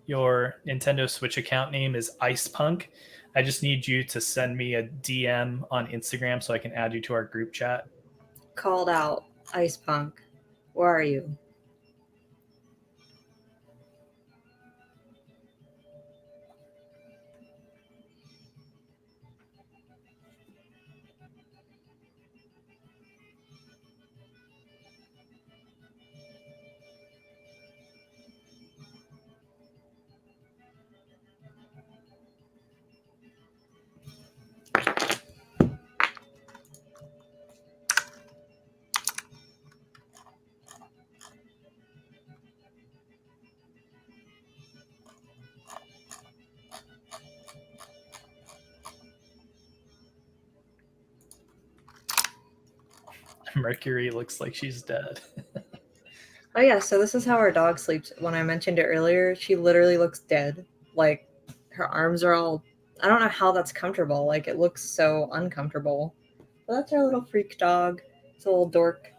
[SPEAKER 9] your Nintendo Switch account name is IcePunk. I just need you to send me a DM on Instagram so I can add you to our group chat.
[SPEAKER 1] Called out, IcePunk. Where are you?
[SPEAKER 9] Mercury looks like she's dead.
[SPEAKER 1] Oh yeah, so this is how our dog sleeps. When I mentioned it earlier, she literally looks dead. Like her arms are all, I don't know how that's comfortable. Like it looks so uncomfortable. But that's our little freak dog. It's a little dork.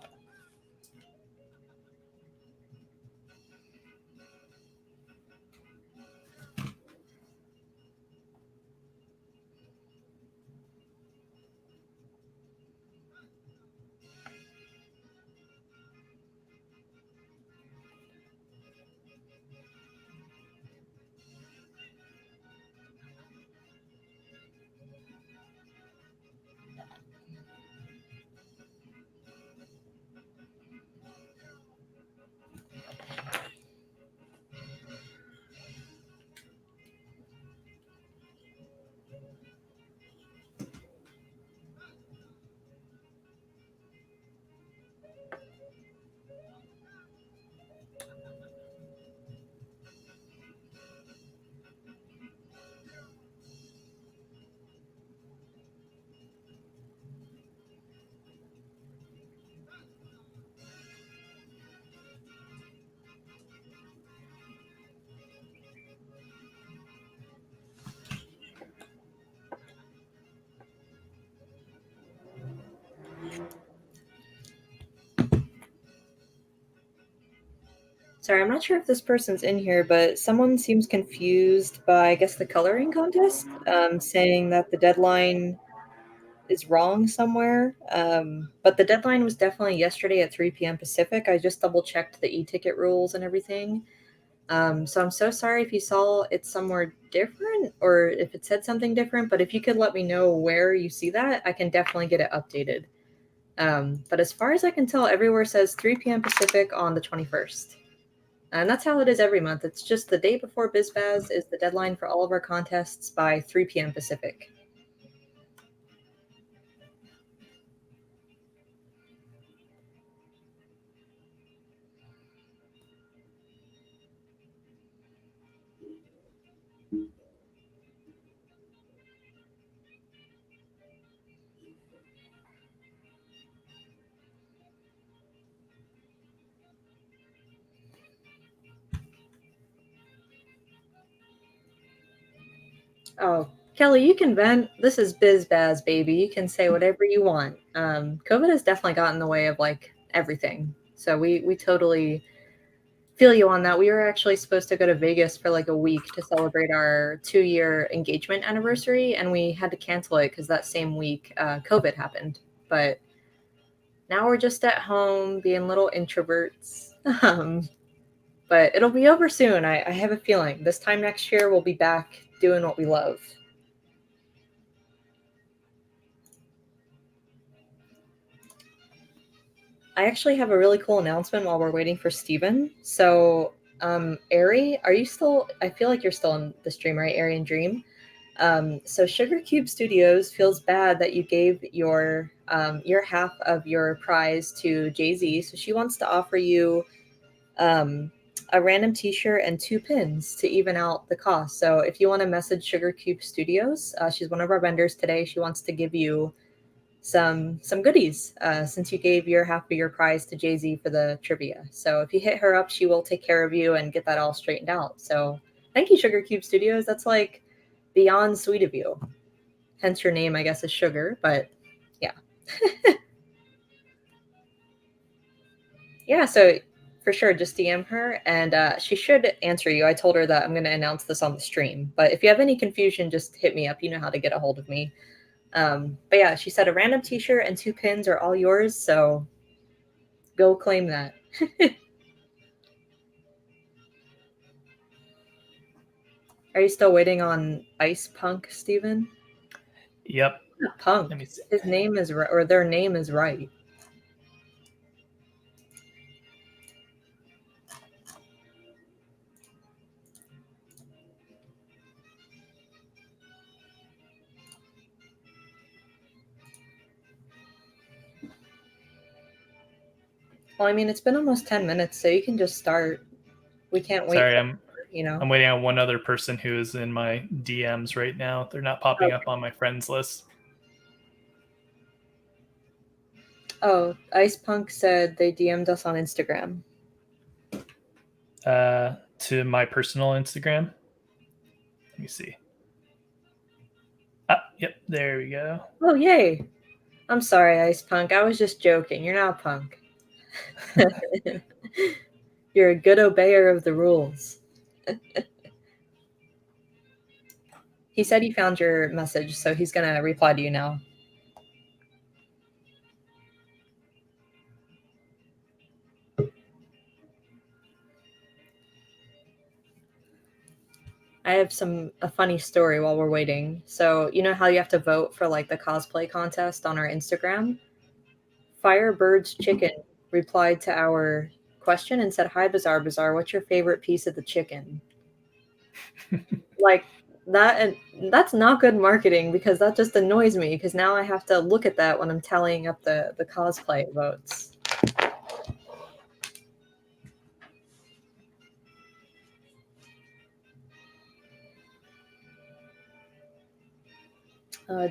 [SPEAKER 1] Sorry, I'm not sure if this person's in here, but someone seems confused by, I guess, the coloring contest, saying that the deadline is wrong somewhere. But the deadline was definitely yesterday at 3 p.m. Pacific. I just double checked the e-ticket rules and everything. So I'm so sorry if you saw it somewhere different or if it said something different, but if you could let me know where you see that, I can definitely get it updated. But as far as I can tell, everywhere says 3 p.m. Pacific on the 21st. And that's how it is every month. It's just the day before BizBaz is the deadline for all of our contests by 3 p.m. Pacific. Oh, Kelly, you can vent. This is BizBaz, baby. You can say whatever you want. COVID has definitely gotten in the way of like everything. So we totally feel you on that. We were actually supposed to go to Vegas for like a week to celebrate our 2-year engagement anniversary, and we had to cancel it because that same week COVID happened. But now we're just at home being little introverts. But it'll be over soon. I have a feeling this time next year we'll be back doing what we love. I actually have a really cool announcement while we're waiting for Steven. So, Ari, are you still, I feel like you're still in the stream, right? Ari and Dream. So Sugar Cube Studios feels bad that you gave your half of your prize to Jay-Z. So she wants to offer you a random t-shirt and 2 pins to even out the cost. So if you want to message Sugar Cube Studios, she's one of our vendors today. She wants to give you some goodies since you gave your half of your prize to Jay-Z for the trivia. So if you hit her up, she will take care of you and get that all straightened out. So thank you, Sugar Cube Studios. That's like beyond sweet of you. Hence your name, I guess, is Sugar, but yeah. Yeah, so for sure, just DM her and she should answer you. I told her that I'm going to announce this on the stream. But if you have any confusion, just hit me up. You know how to get a hold of me. But yeah, she said a random t-shirt and 2 pins are all yours, so go claim that. Are you still waiting on Ice Punk, Steven?
[SPEAKER 9] Yep.
[SPEAKER 1] Punk. His name is right, or their name is right. Well, I mean, it's been almost 10 minutes, so you can just start. We can't wait.
[SPEAKER 9] Sorry,
[SPEAKER 1] for,
[SPEAKER 9] I'm waiting on one other person who is in my DMs right now. They're not popping up on my friends list.
[SPEAKER 1] Oh, Ice Punk said they DM'd us on Instagram.
[SPEAKER 9] To my personal Instagram. Let me see. Yep, there we go.
[SPEAKER 1] Oh, yay. I'm sorry, Ice Punk. I was just joking. You're not a punk. You're a good obeyer of the rules. He said he found your message, so he's going to reply to you now. I have a funny story while we're waiting. So, you know how you have to vote for like the cosplay contest on our Instagram? Firebird's Chicken replied to our question and said, "Hi, Bizarre Bizarre, what's your favorite piece of the chicken?" Like that, and that's not good marketing because that just annoys me because now I have to look at that when I'm tallying up the cosplay votes.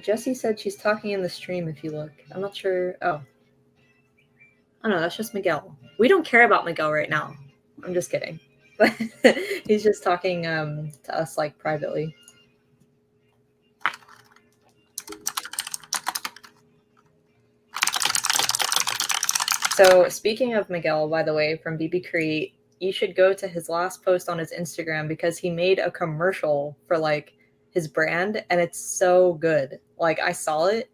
[SPEAKER 1] Jessie said she's talking in the stream if you look. I'm not sure. Oh no, that's just Miguel. We don't care about Miguel right now. I'm just kidding. But he's just talking to us like privately. So speaking of Miguel, by the way, from BB Create, you should go to his last post on his Instagram because he made a commercial for like his brand and it's so good. Like I saw it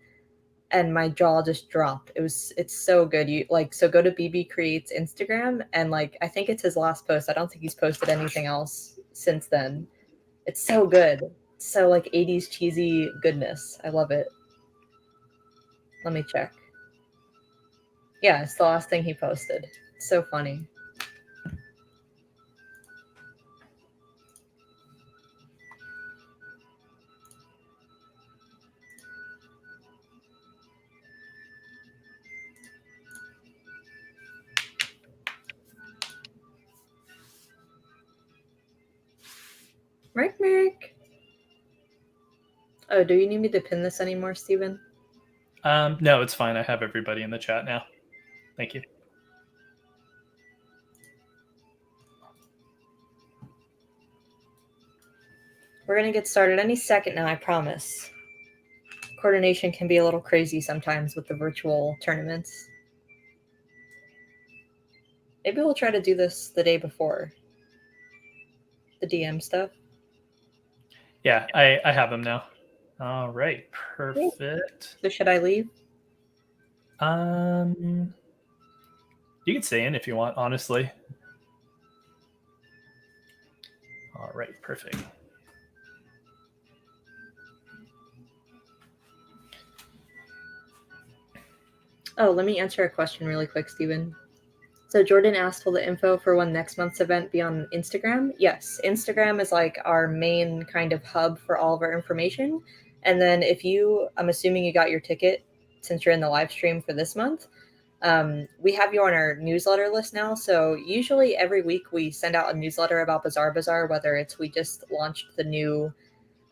[SPEAKER 1] and my jaw just dropped. It's so good. So go to BB Create's Instagram and like I think it's his last post. I don't think he's posted anything else since then. It's so good. It's so like 80s cheesy goodness. I love it. Let me check. Yeah, it's the last thing he posted. It's so funny. Merk. Oh, do you need me to pin this anymore, Steven?
[SPEAKER 9] No, it's fine. I have everybody in the chat now. Thank you.
[SPEAKER 1] We're going to get started any second now, I promise. Coordination can be a little crazy sometimes with the virtual tournaments. Maybe we'll try to do this the day before. The DM stuff.
[SPEAKER 9] Yeah, I have them now. All right, perfect.
[SPEAKER 1] So should I leave?
[SPEAKER 9] You can stay in if you want, honestly. All right, perfect.
[SPEAKER 1] Oh, let me answer a question really quick, Steven. So Jordan asked, will the info for when next month's event be on Instagram? Yes, Instagram is like our main kind of hub for all of our information. And then I'm assuming you got your ticket since you're in the live stream for this month. We have you on our newsletter list now. So usually every week we send out a newsletter about Bizarre Bazaar, whether it's we just launched the new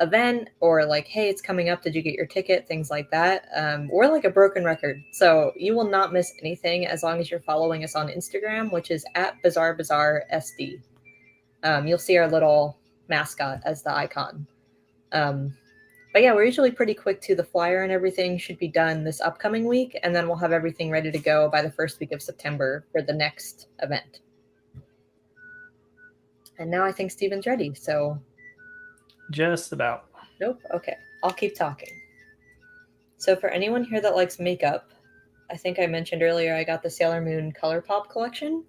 [SPEAKER 1] event or like, hey, it's coming up, did you get your ticket, things like that. We're like a broken record, so you will not miss anything as long as you're following us on Instagram, which is at Bizarre Bazaar SD. You'll see our little mascot as the icon. But yeah, we're usually pretty quick to the flyer and everything should be done this upcoming week, and then we'll have everything ready to go by the first week of September for the next event. And now I think Steven's ready, so
[SPEAKER 9] just about.
[SPEAKER 1] Nope. Okay. I'll keep talking. So for anyone here that likes makeup, I think I mentioned earlier I got the Sailor Moon ColourPop collection.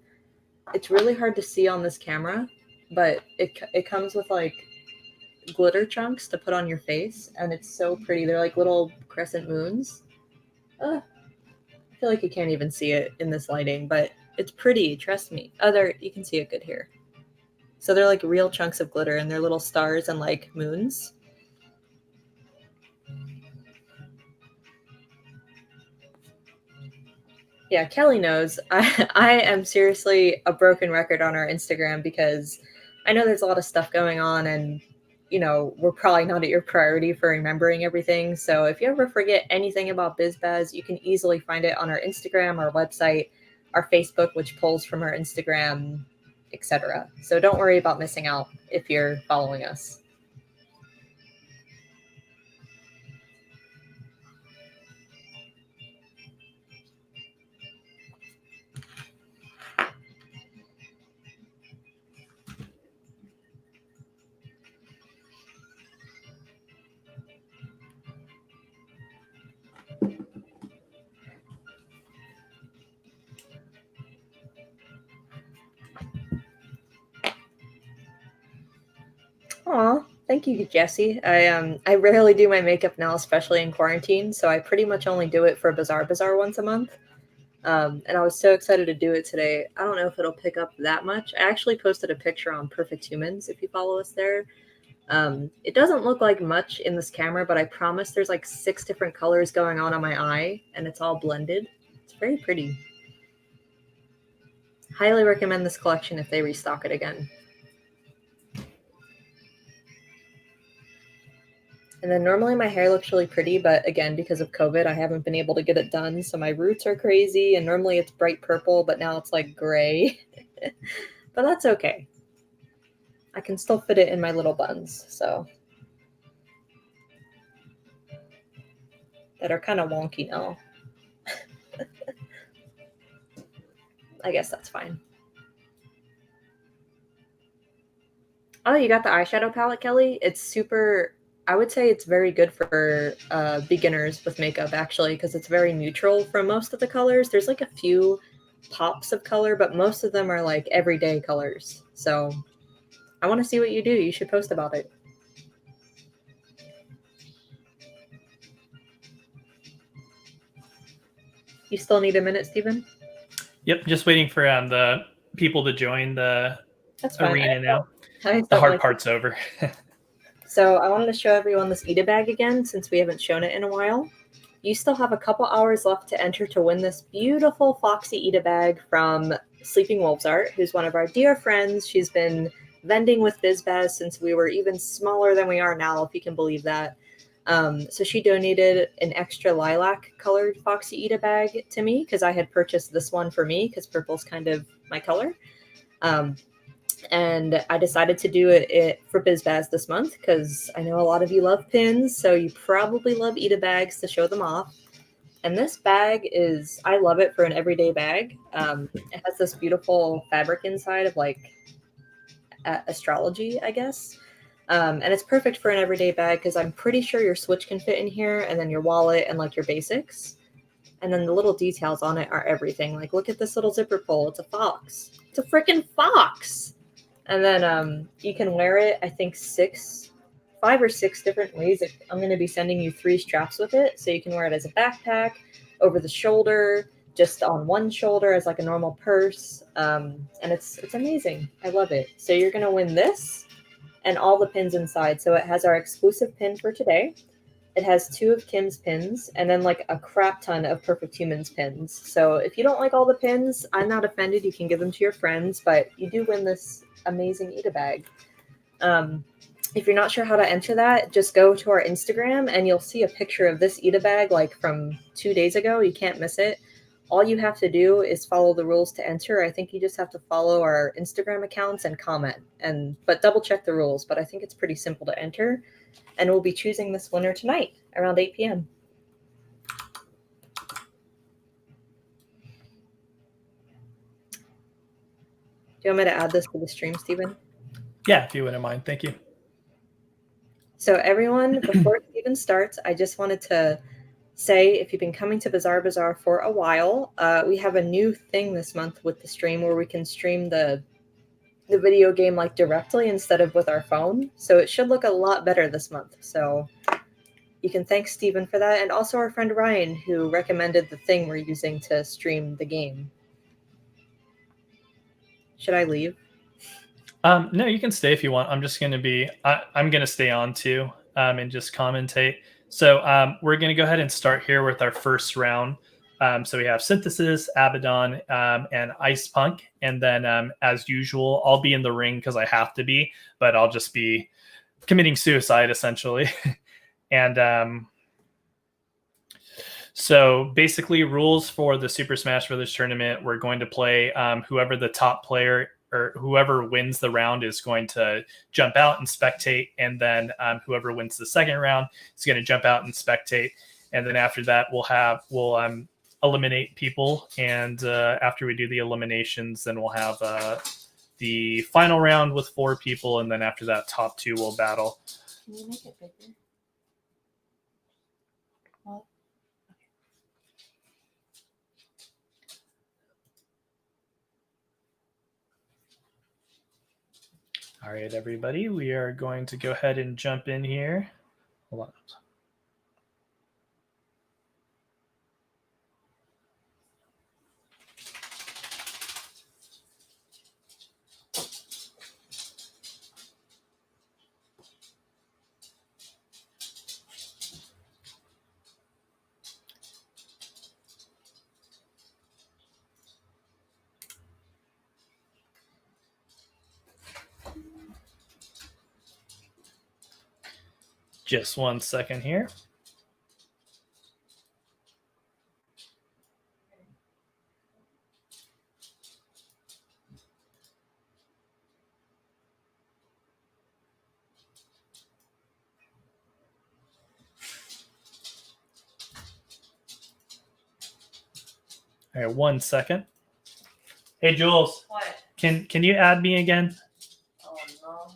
[SPEAKER 1] It's really hard to see on this camera, but it comes with like glitter chunks to put on your face, and it's so pretty. They're like little crescent moons. I feel like you can't even see it in this lighting, but it's pretty. Trust me. Oh, there, you can see it good here. So they're like real chunks of glitter, and they're little stars and like moons. Yeah, Kelly knows. I am seriously a broken record on our Instagram because I know there's a lot of stuff going on, and we're probably not at your priority for remembering everything. So if you ever forget anything about BizBaz, you can easily find it on our Instagram, our website, our Facebook, which pulls from our Instagram, etc. So don't worry about missing out if you're following us. Aw, thank you, Jesse. I rarely do my makeup now, especially in quarantine, so I pretty much only do it for Bazaar once a month. And I was so excited to do it today. I don't know if it'll pick up that much. I actually posted a picture on Perfect Humans if you follow us there. It doesn't look like much in this camera, but I promise there's like 6 different colors going on my eye, and it's all blended. It's very pretty. Highly recommend this collection if they restock it again. And then normally my hair looks really pretty, but again, because of COVID, I haven't been able to get it done. So my roots are crazy, and normally it's bright purple, but now it's like gray. But that's okay. I can still fit it in my little buns, so. That are kind of wonky now. I guess that's fine. Oh, you got the eyeshadow palette, Kelly? It's super... I would say it's very good for beginners with makeup, actually, because it's very neutral for most of the colors. There's like a few pops of color, but most of them are like everyday colors. So I want to see what you do. You should post about it. You still need a minute, Steven?
[SPEAKER 9] Yep, just waiting for the people to join the arena now. The hard part's over.
[SPEAKER 1] So I wanted to show everyone this Eat-A bag again, since we haven't shown it in a while. You still have a couple hours left to enter to win this beautiful Foxy Eat-A bag from Sleeping Wolves Art, who's one of our dear friends. She's been vending with BizBaz since we were even smaller than we are now, if you can believe that. So she donated an extra lilac colored Foxy Eat-A bag to me because I had purchased this one for me because purple's kind of my color. And I decided to do it for BizBaz this month because I know a lot of you love pins, so you probably love Eat-A bags to show them off. And this bag is, I love it for an everyday bag. It has this beautiful fabric inside of like astrology, I guess. And it's perfect for an everyday bag because I'm pretty sure your Switch can fit in here, and then your wallet and like your basics. And then the little details on it are everything. Like, look at this little zipper pull. It's a fox. It's a freaking fox. And then you can wear it, I think 5 or 6 different ways. I'm going to be sending you 3 straps with it. So you can wear it as a backpack, over the shoulder, just on one shoulder as like a normal purse. And it's amazing. I love it. So you're going to win this and all the pins inside. So it has our exclusive pin for today. It has 2 of Kim's pins and then like a crap ton of Perfect Humans pins. So if you don't like all the pins, I'm not offended. You can give them to your friends, but you do win this amazing Eat-A bag. If you're not sure how to enter that, just go to our Instagram and you'll see a picture of this Eat-A bag like from 2 days ago. You can't miss it. All you have to do is follow the rules to enter. I think you just have to follow our Instagram accounts and comment, but double check the rules. But I think it's pretty simple to enter. And we'll be choosing this winner tonight around 8 p.m. Do you want me to add this to the stream, Steven?
[SPEAKER 9] Yeah, if you wouldn't mind. Thank you.
[SPEAKER 1] So everyone, before Steven starts, I just wanted to say, if you've been coming to Bazaar for a while, we have a new thing this month with the stream where we can stream the video game like directly instead of with our phone. So it should look a lot better this month. So you can thank Steven for that, and also our friend Ryan, who recommended the thing we're using to stream the game. Should I leave?
[SPEAKER 9] No, you can stay if you want. I'm just going to be, I'm going to stay on too and just commentate. So we're going to go ahead and start here with our first round. So we have Synthesis, Abaddon, and Ice Punk. And then as usual, I'll be in the ring because I have to be, but I'll just be committing suicide essentially. And so basically, rules for the Super Smash Bros. Tournament, we're going to play whoever the top player or whoever wins the round is going to jump out and spectate, and then whoever wins the second round is going to jump out and spectate, and then after that we'll eliminate people, and after we do the eliminations, then we'll have the final round with 4 people, and then after that, top 2 will battle.
[SPEAKER 1] Can you make it bigger? Well,
[SPEAKER 9] All right, everybody, we are going to go ahead and jump in here. Hold on. Just 1 second here. All right, 1 second. Hey, Jules.
[SPEAKER 1] what?
[SPEAKER 9] Can you add me again?
[SPEAKER 1] Oh no.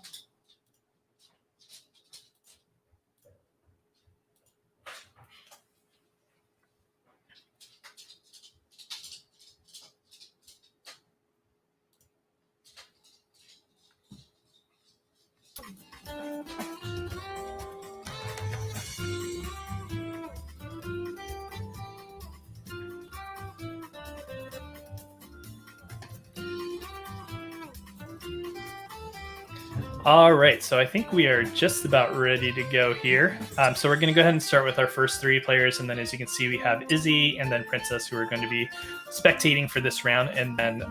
[SPEAKER 9] All right, so I think we are just about ready to go here. So we're going to go ahead and start with our first 3 players, and then as you can see, we have Izzy and then Princess, who are going to be spectating for this round, and then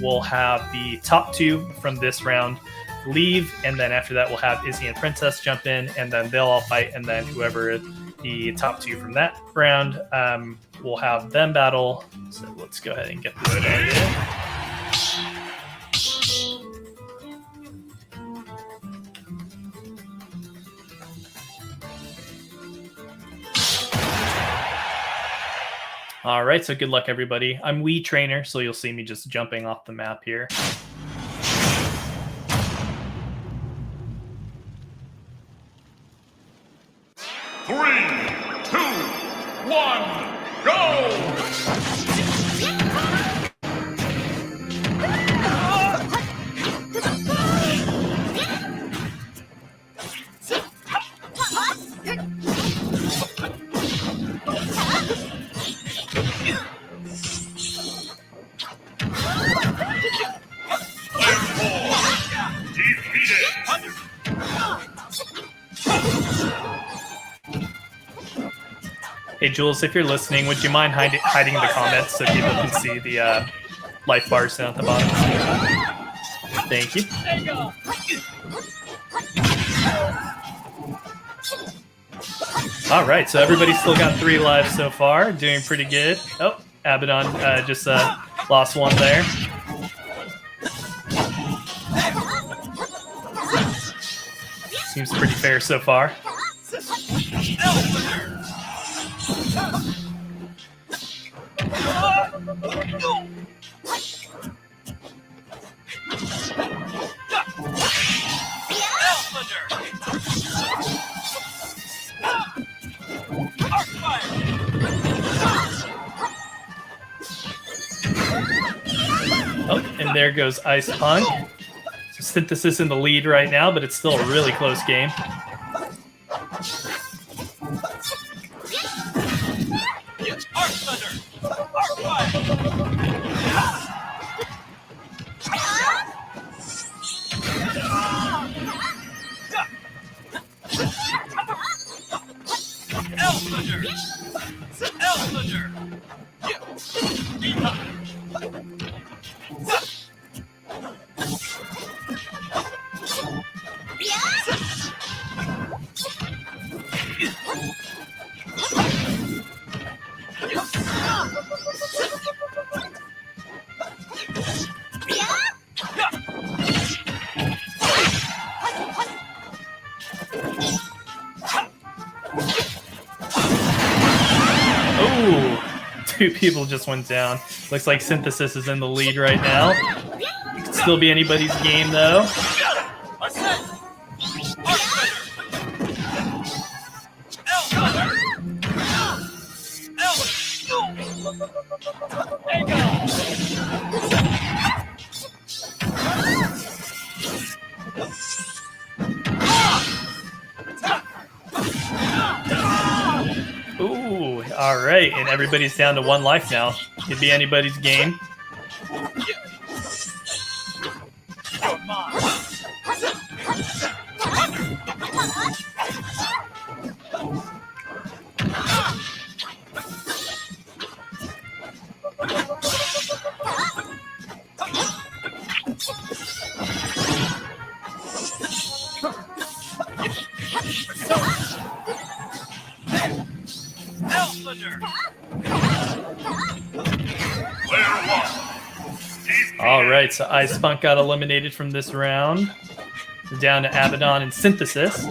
[SPEAKER 9] we'll have the top 2 from this round leave, and then after that, we'll have Izzy and Princess jump in, and then they'll all fight, and then whoever the top 2 from that round, we'll have them battle. So let's go ahead and get this started. All right, so good luck, everybody. I'm Wii Trainer, so you'll see me just jumping off the map here.
[SPEAKER 10] Three, 2, 1, go!
[SPEAKER 9] Hey, Jules, if you're listening, would you mind hiding in the comments so people can see the life bars down at the bottom? Thank you. All right, so everybody's still got 3 lives so far, doing pretty good. Oh, Abaddon just lost 1 there. Seems pretty fair so far. Oh, and there goes Ice Punk. So Synthesis in the lead right now, but it's still a really close game. 2 people just went down. Looks like Synthesis is in the lead right now. It could still be anybody's game, though. Ooh, all right, and everybody's down to 1 life now. Could be anybody's game. All right, so Ice Spunk got eliminated from this round. Down to Abaddon and Synthesis.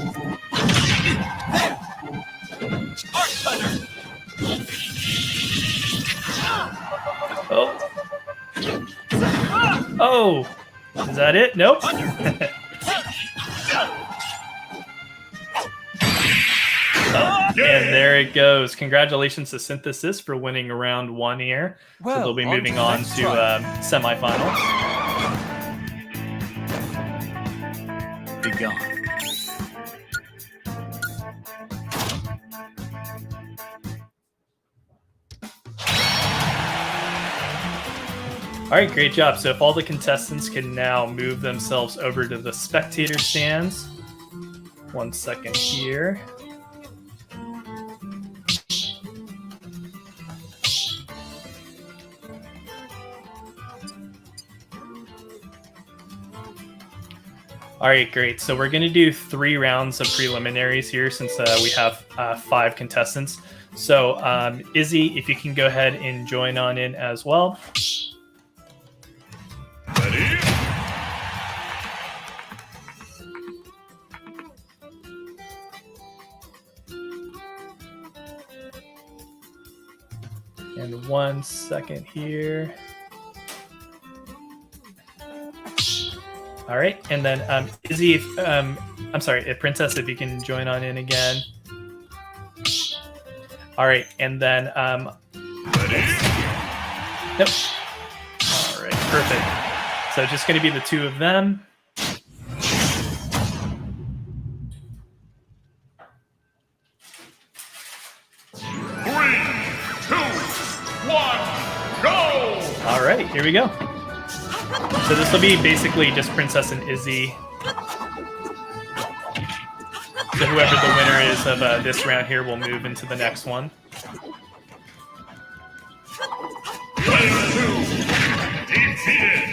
[SPEAKER 9] Oh. Oh. Is that it? Nope. And there it goes. Congratulations to Synthesis for winning round 1 here. So they'll be moving on to semifinals.
[SPEAKER 10] Begun.
[SPEAKER 9] All right, great job. So if all the contestants can now move themselves over to the spectator stands. 1 second here. All right, great. So we're going to do 3 rounds of preliminaries here since we have 5 contestants. So Izzy, if you can go ahead and join on in as well.
[SPEAKER 10] Ready?
[SPEAKER 9] And 1 second here. All right, and then Izzy, if, I'm sorry, Princess, if you can join on in again. All right, and then nope. All right, perfect. So just going to be the 2 of them.
[SPEAKER 10] Three, 2, 1, go!
[SPEAKER 9] All right, here we go. So this will be basically just Princess and Izzy. So whoever the winner is of this round here will move into the next one.
[SPEAKER 10] Player 2, defeated.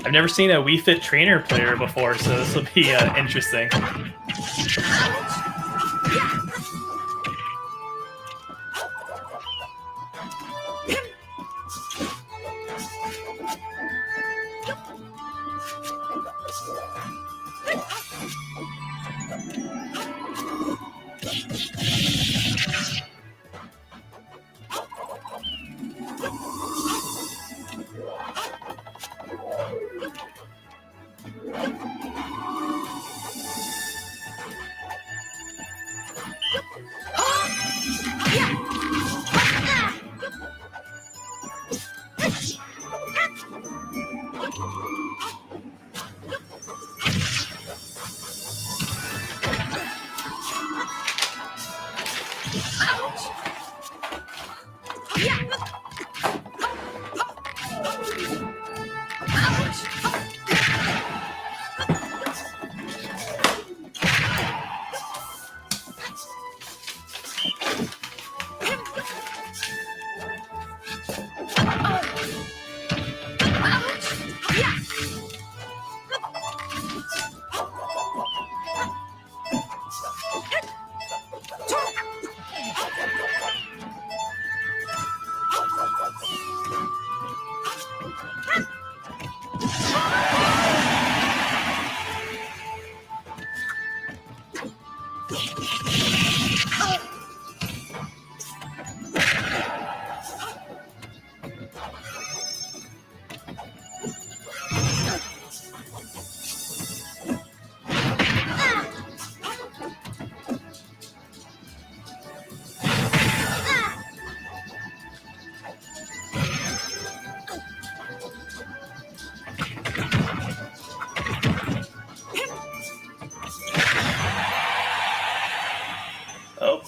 [SPEAKER 9] I've never seen a Wii Fit trainer player before, so this will be interesting.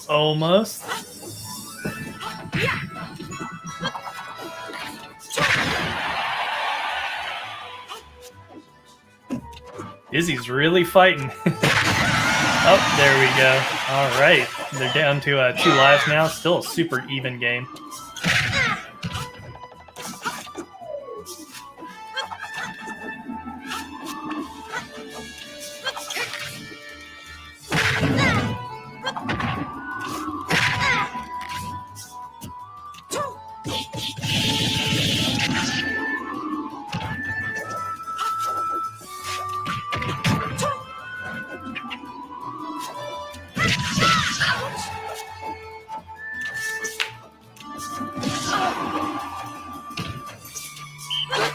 [SPEAKER 9] Almost. Izzy's really fighting. Oh, there we go. All right. They're down to 2 lives now. Still a super even game.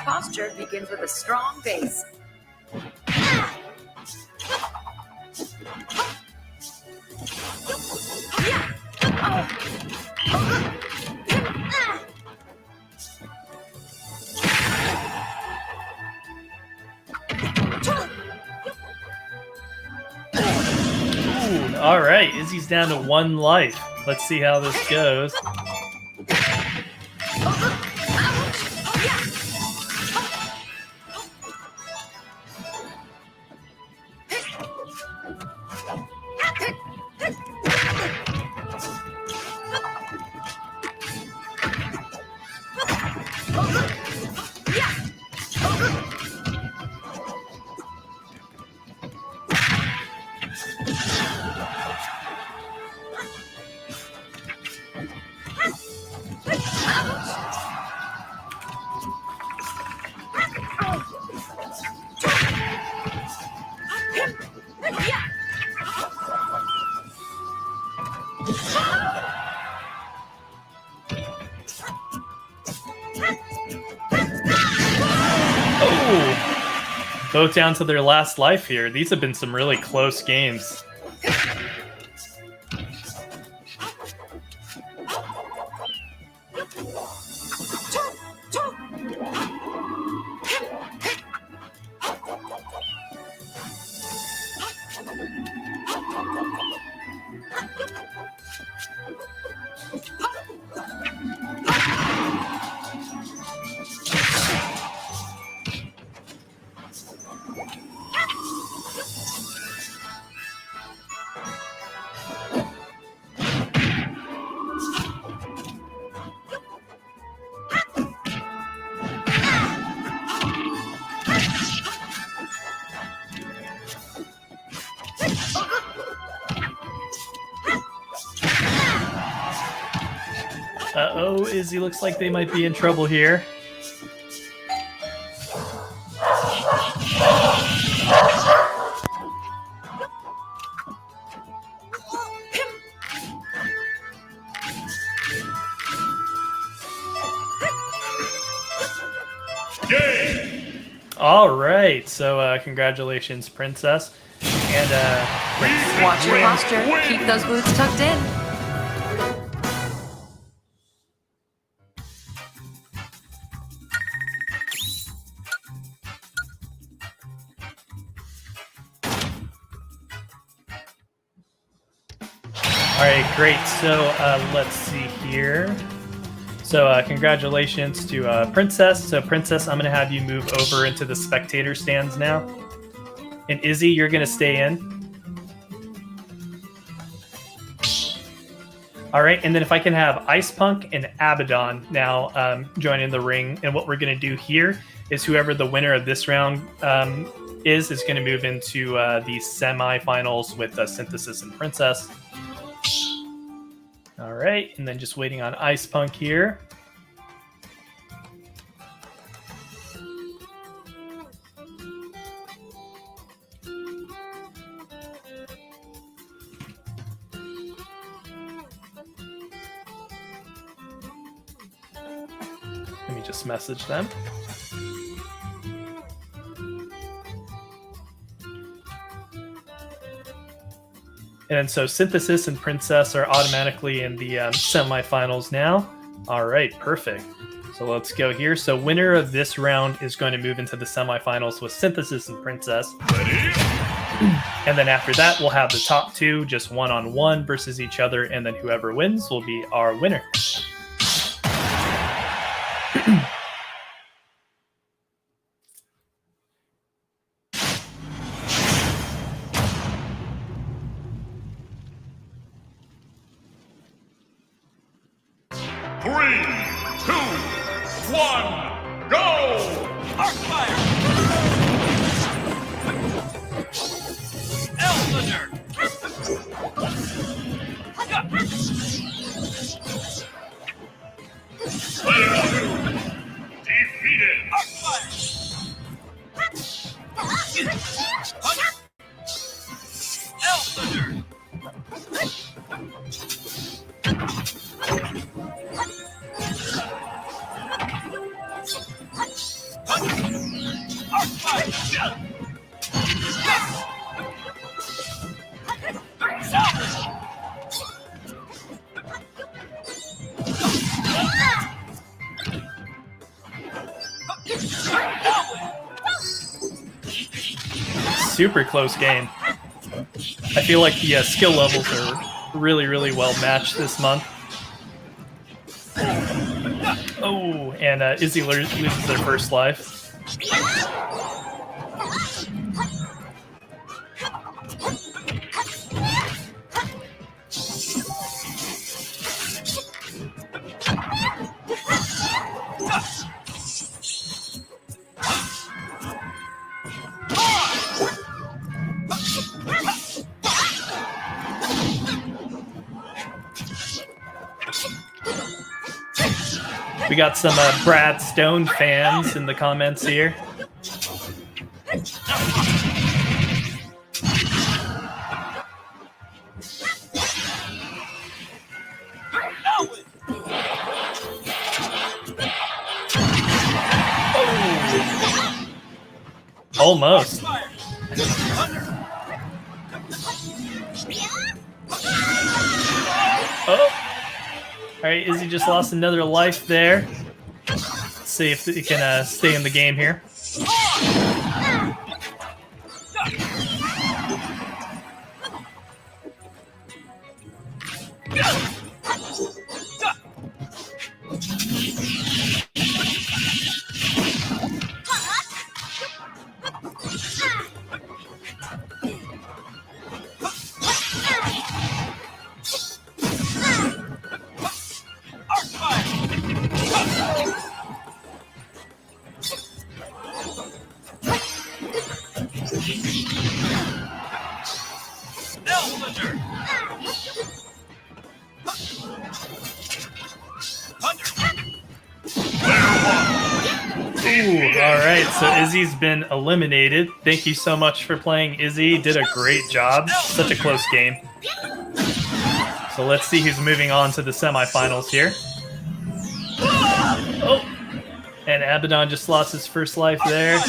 [SPEAKER 11] Posture begins with a strong base.
[SPEAKER 9] Ooh, all right, Izzy's down to 1 life. Let's see how this goes. Both down to their last life here. These have been some really close games. Uh-oh, Izzy looks like they might be in trouble here. All right, so congratulations, Princess. And
[SPEAKER 11] watch your posture. Keep those boots tucked in.
[SPEAKER 9] all right, great. So let's see here. So congratulations to Princess. So Princess, I'm going to have you move over into the spectator stands now. And Izzy, you're going to stay in. All right, and then if I can have Ice Punk and Abaddon now join in the ring. And what we're going to do here is whoever the winner of this round is going to move into the semifinals with Synthesis and Princess. All right, and then just waiting on Ice Punk here. Let me just message them. And so Synthesis and Princess are automatically in the semifinals now. All right, perfect. So let's go here. So winner of this round is going to move into the semifinals with Synthesis and Princess.
[SPEAKER 10] Ready?
[SPEAKER 9] And then after that, we'll have the top two just one-on-one versus each other, and then whoever wins will be our winner.
[SPEAKER 10] Three, two, one, go! Arcfire! Elflander! Player 2 defeated! Arcfire! Elflander!
[SPEAKER 9] Super close game. I feel like the skill levels are really, really well matched this month. Oh, and Izzy loses their first life. We got some Brad Stone fans in the comments here. Oh. Almost. Oh. All right, Izzy just lost another life there. Let's see if he can stay in the game here. So Izzy's been eliminated. Thank you so much for playing, Izzy. Did a great job. Such a close game. So let's see who's moving on to the semifinals here. Oh, and Abaddon just lost his first life there.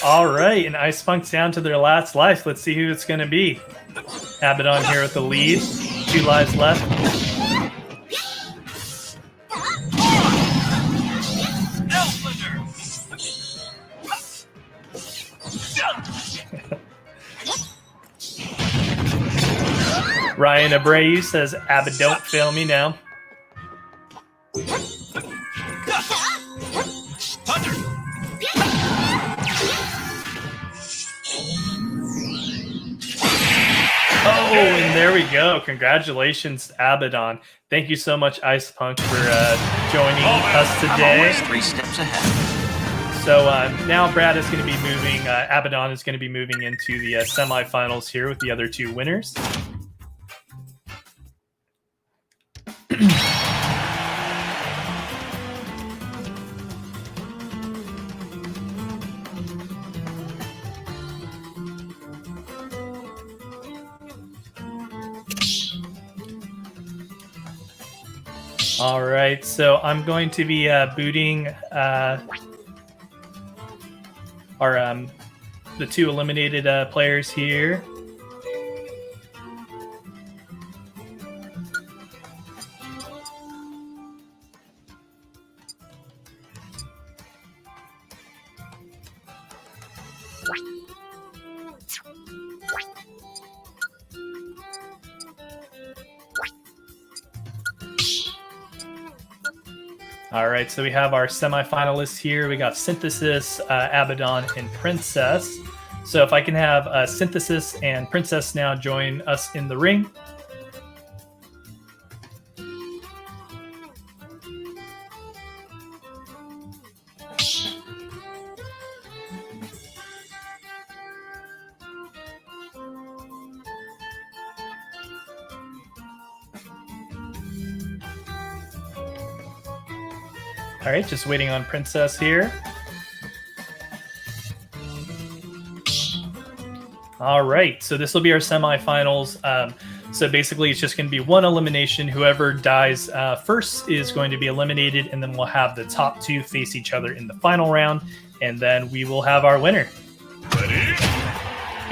[SPEAKER 9] All right, and Ice Punk's down to their last life. Let's see who it's going to be. Abaddon here with the lead. 2 lives left. Ryan Abreu says, Abba, don't fail me now. Oh, and there we go. Congratulations, Abaddon. Thank you so much, Ice Punk, for joining us today.
[SPEAKER 12] I'm always 3 steps ahead.
[SPEAKER 9] So now Brad is going to be moving, Abaddon is going to be moving into the semifinals here with the other 2 winners. All right, so I'm going to be booting the 2 eliminated players here. All right, so we have our semifinalists here. We got Synthesis, Abaddon, and Princess. So if I can have Synthesis and Princess now join us in the ring. All right, just waiting on Princess here. All right, so this will be our semifinals. So basically, it's just going to be 1 elimination. Whoever dies first is going to be eliminated, and then we'll have the top 2 face each other in the final round, and then we will have our winner.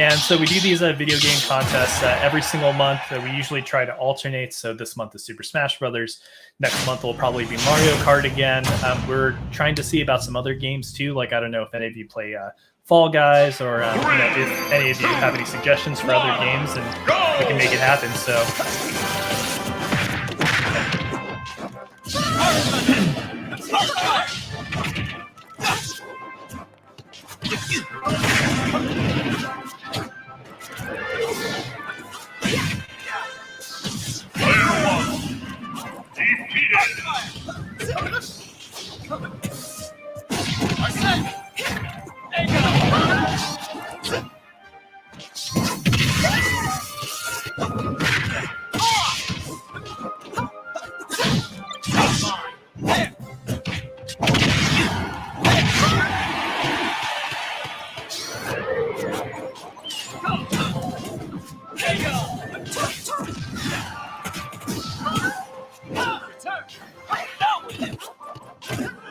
[SPEAKER 9] And so we do these video game contests every single month. We usually try to alternate. So this month is Super Smash Brothers. Next month will probably be Mario Kart again. We're trying to see about some other games too. Like, I don't know if any of you play Fall Guys, or if any of you have any suggestions for other games, and we can make it happen. So.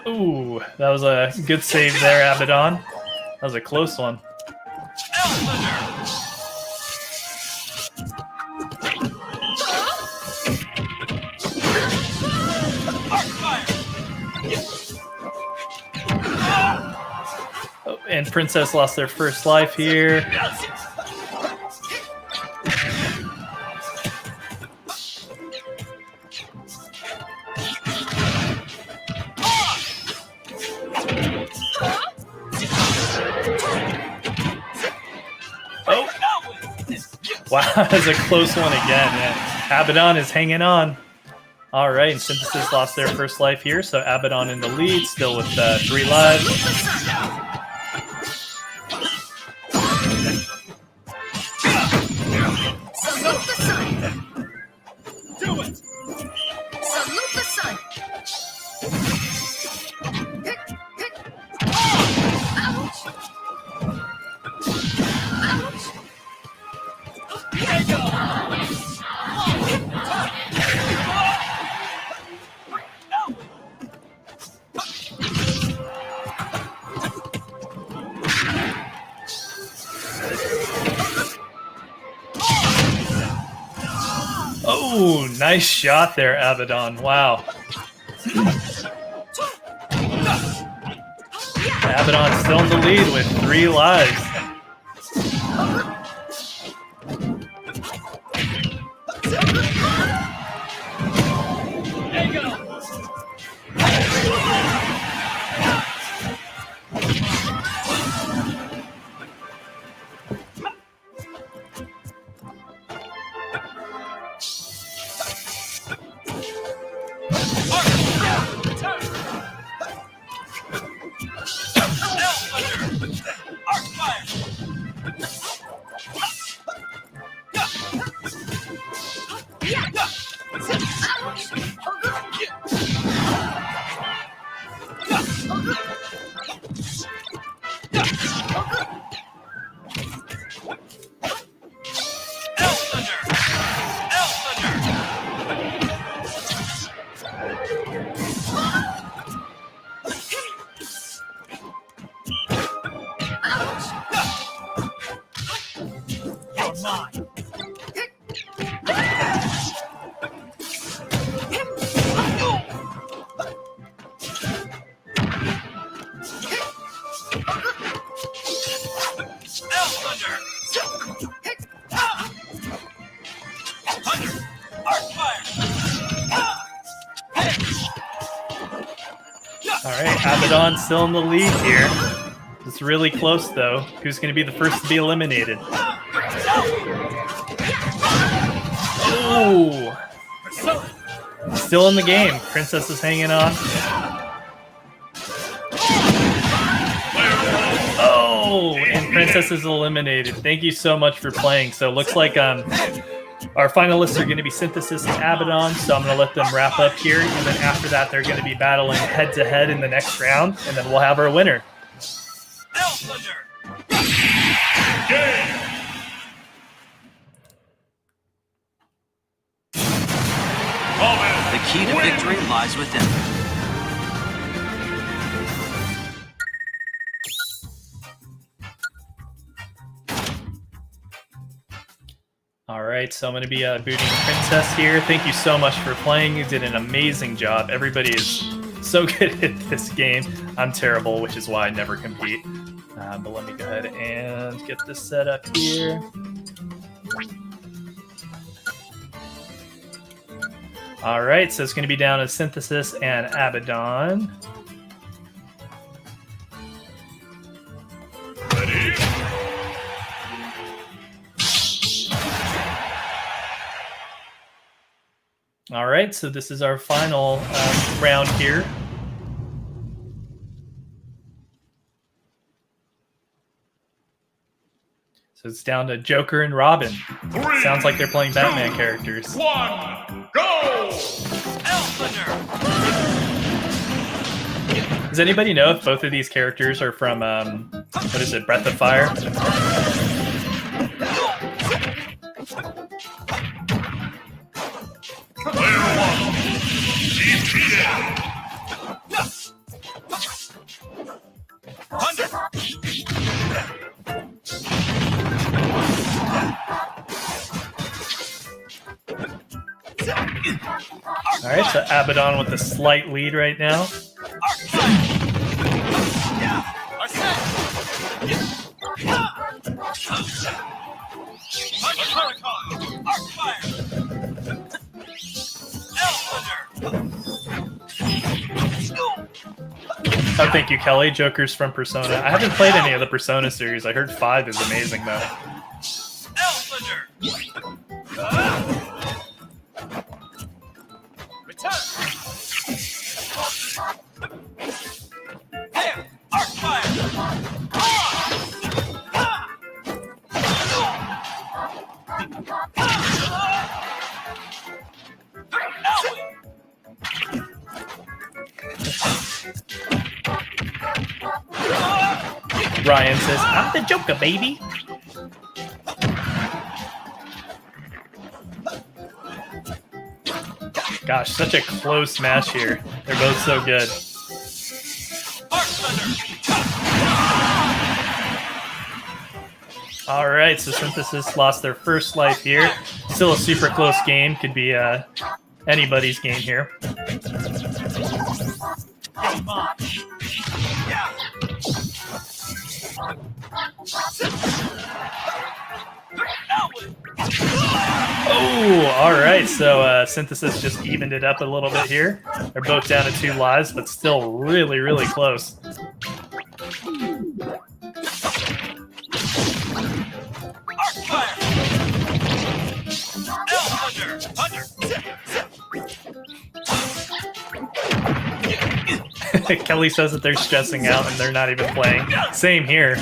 [SPEAKER 9] Ooh, that was a good save there, Abaddon. That was a close one. Oh, and Princess lost their first life here. Wow, that's a close one again. Yeah. Abaddon is hanging on. All right, and Synthesis lost their first life here, so Abaddon in the lead, still with 3 lives.
[SPEAKER 10] Do it! Salute the sun!
[SPEAKER 9] Oh, nice shot there, Abaddon. Wow. Abaddon still in the lead with 3 lives.
[SPEAKER 10] mine.
[SPEAKER 9] All right, Abaddon still in the lead here. It's really close though. Who's going to be the first to be eliminated? Ooh. Still in the game. Princess is hanging on. Oh, and Princess is eliminated. Thank you so much for playing. So it looks like our finalists are going to be Synthesis and Abaddon, so I'm going to let them wrap up here, and then after that they're going to be battling head-to-head in the next round, and then we'll have our winner.
[SPEAKER 12] The key to victory lies within.
[SPEAKER 9] All right, so I'm going to be booting Princess here. Thank you so much for playing. You did an amazing job. Everybody is so good at this game. I'm terrible, which is why I never compete. But let me go ahead and get this set up here. All right, so it's going to be down to Synthesis and Abaddon. All right, so this is our final round here. So it's down to Joker and Robin. Sounds like they're playing Batman characters.
[SPEAKER 10] 1, go!
[SPEAKER 9] Does anybody know if both of these characters are from, what is it, Breath of Fire? All right, so Abaddon with a slight lead right now. Oh, thank you, Kelly. Joker's from Persona. I haven't played any of the Persona series. I heard 5 is amazing, though. Ryan says, I'm the Joker, baby. Gosh, such a close match here. They're both so good. All right, so Synthesis lost their first life here. Still a super close game. Could be anybody's game here. Oh, all right. So Synthesis just evened it up a little bit here. They're both down to 2 lives, but still really, really close. Kelly says that they're stressing out and they're not even playing. Same here.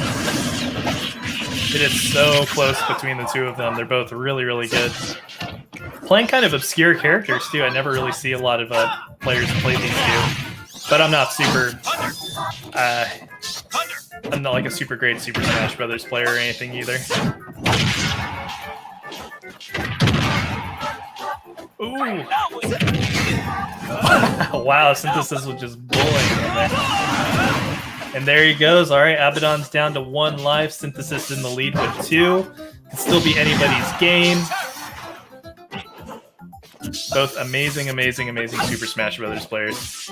[SPEAKER 9] It is so close between the two of them. They're both really, really good. Playing kind of obscure characters, too. I never really see a lot of players play these two. But I'm not super... I'm not like a super great Super Smash Brothers player or anything either. Ooh! Wow, Synthesis was just bullying him there. And there he goes. All right, Abaddon's down to 1 life. Synthesis in the lead with 2. Could still be anybody's game. Both amazing, amazing, amazing Super Smash Brothers players.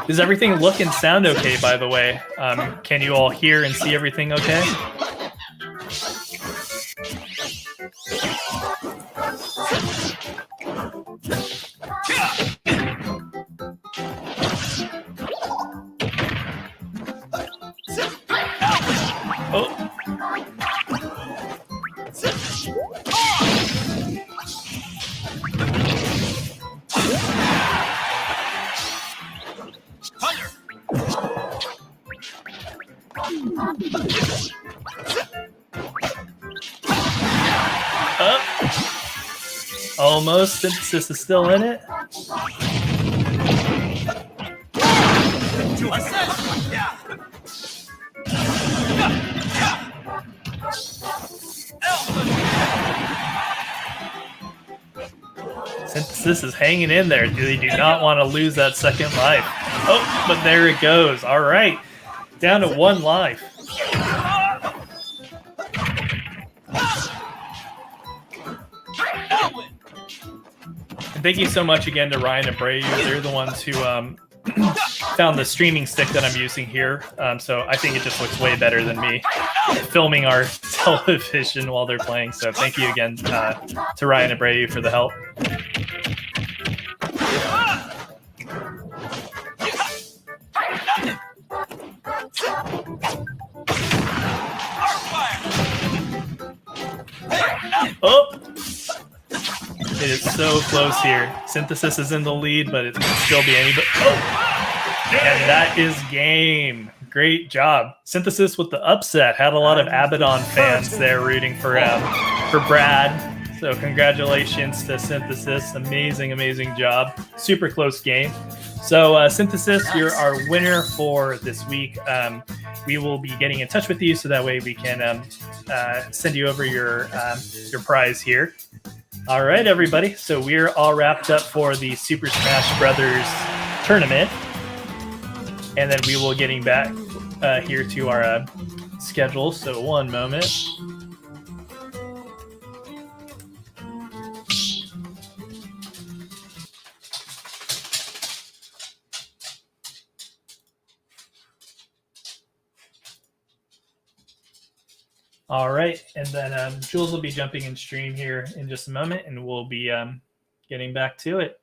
[SPEAKER 9] Does everything look and sound okay, by the way? Can you all hear and see everything okay? Oh. Almost. Synthesis is still in it. Synthesis is hanging in there. They do not want to lose that second life. Oh, but there it goes. All right. Down to 1 life. And thank you so much again to Ryan and Bray. They're the ones who found the streaming stick that I'm using here. So I think it just looks way better than me filming our television while they're playing. So thank you again to Ryan and Bray for the help. Oh! It is so close here. Synthesis is in the lead, but it can still be anybody. Oh! And that is game. Great job. Synthesis with the upset. Had a lot of Abaddon fans there rooting for Brad. So congratulations to Synthesis. Amazing, amazing job. Super close game. So Synthesis, you're our winner for this week. We will be getting in touch with you so that way we can send you over your prize here. All right, everybody. So we're all wrapped up for the Super Smash Brothers tournament. And then we will getting back here to our schedule. So one moment. All right, and then Jules will be jumping in stream here in just a moment, and we'll be getting back to it.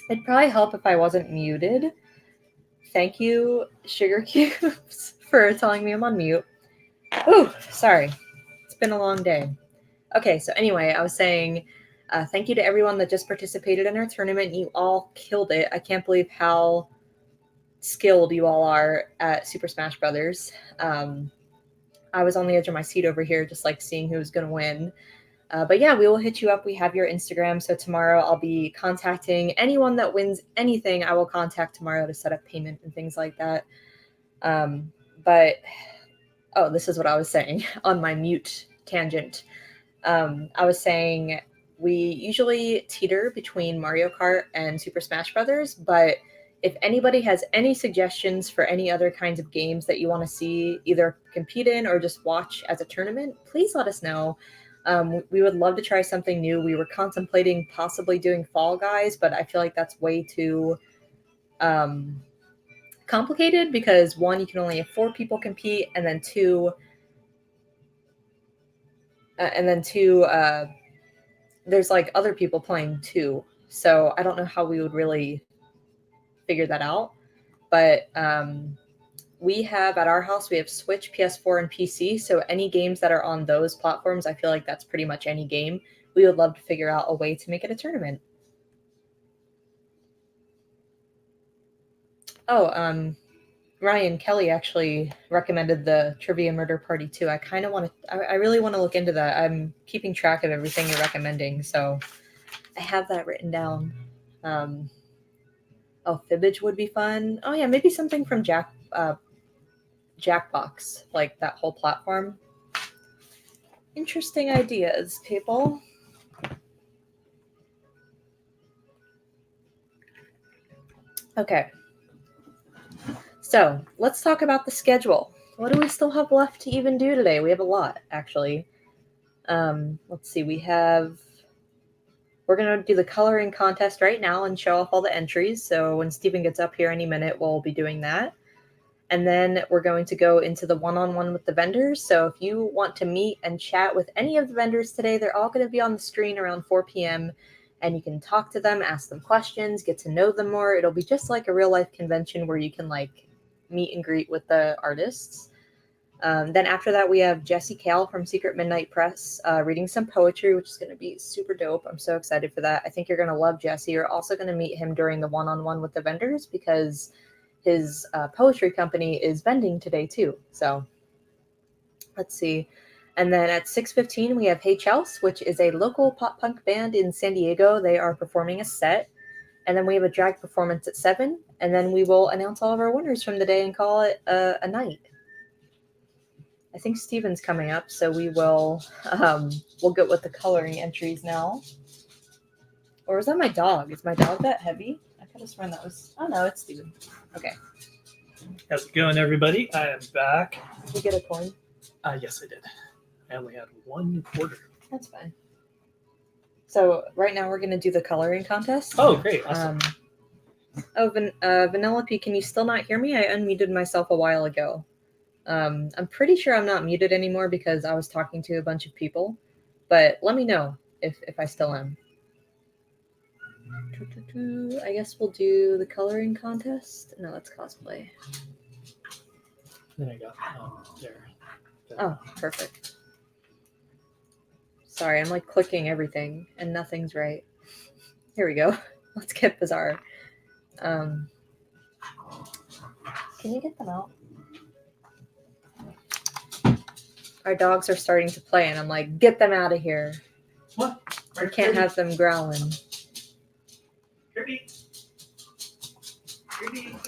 [SPEAKER 1] It'd probably help if I wasn't muted. Thank you, Sugar Cubes, for telling me I'm on mute. Oh, sorry. It's been a long day. Okay, so anyway, I was saying thank you to everyone that just participated in our tournament. You all killed it. I can't believe how skilled you all are at Super Smash Brothers. I was on the edge of my seat over here just like seeing who was going to win. But yeah, we will hit you up. We have your Instagram. So tomorrow I'll be contacting anyone that wins anything. I will contact tomorrow to set up payment and things like that. But, oh, this is what I was saying on my mute tangent. I was saying we usually teeter between Mario Kart and Super Smash Brothers, but if anybody has any suggestions for any other kinds of games that you want to see either compete in or just watch as a tournament, please let us know. We would love to try something new. We were contemplating possibly doing Fall Guys, but I feel like that's way too complicated because one, you can only have 4 people compete, and then two, there's like other people playing too. So I don't know how we would really figure that out. But we have at our house, we have Switch, PS4, and PC. So any games that are on those platforms, I feel like that's pretty much any game. We would love to figure out a way to make it a tournament. Oh, Ryan Kelly actually recommended the Trivia Murder Party too. I really want to look into that. I'm keeping track of everything you're recommending, so I have that written down. Fibbage would be fun. Oh yeah, maybe something from Jackbox, like that whole platform. Interesting ideas, people. Okay. So let's talk about the schedule. What do we still have left to even do today? We have a lot, actually. Let's see. We're going to do the coloring contest right now and show off all the entries. So when Steven gets up here any minute, we'll be doing that. And then we're going to go into the one-on-one with the vendors. So if you want to meet and chat with any of the vendors today, they're all going to be on the screen around 4 p.m. And you can talk to them, ask them questions, get to know them more. It'll be just like a real-life convention where you can like meet and greet with the artists. Then after that, we have Jesse Kale from Secret Midnight Press reading some poetry, which is going to be super dope. I'm so excited for that. I think you're going to love Jesse. You're also going to meet him during the one-on-one with the vendors because his poetry company is vending today too. So let's see. And then at 6:15, we have Hey Chels, which is a local pop punk band in San Diego. They are performing a set. And then we have a drag performance at 7. And then we will announce all of our winners from the day and call it a night. I think Steven's coming up, so we'll get with the coloring entries now. Or is that my dog? Is my dog that heavy? I could have sworn that was... Oh, no, it's Steven. Okay.
[SPEAKER 9] How's it going, everybody? I am back.
[SPEAKER 1] Did you get a coin?
[SPEAKER 9] Yes, I did. I only had 1 quarter.
[SPEAKER 1] That's fine. So right now we're going to do the coloring contest.
[SPEAKER 9] Oh, great. Awesome.
[SPEAKER 1] Vanilla P, can you still not hear me? I unmuted myself a while ago. I'm pretty sure I'm not muted anymore because I was talking to a bunch of people. But let me know if I still am. I guess we'll do the coloring contest. No, that's cosplay.
[SPEAKER 9] There you go. There.
[SPEAKER 1] Oh, perfect. Sorry, I'm like clicking everything and nothing's right. Here we go. Let's get bizarre. Can you get them out? Our dogs are starting to play and I'm like, get them out of here.
[SPEAKER 9] What?
[SPEAKER 1] We can't have them growling.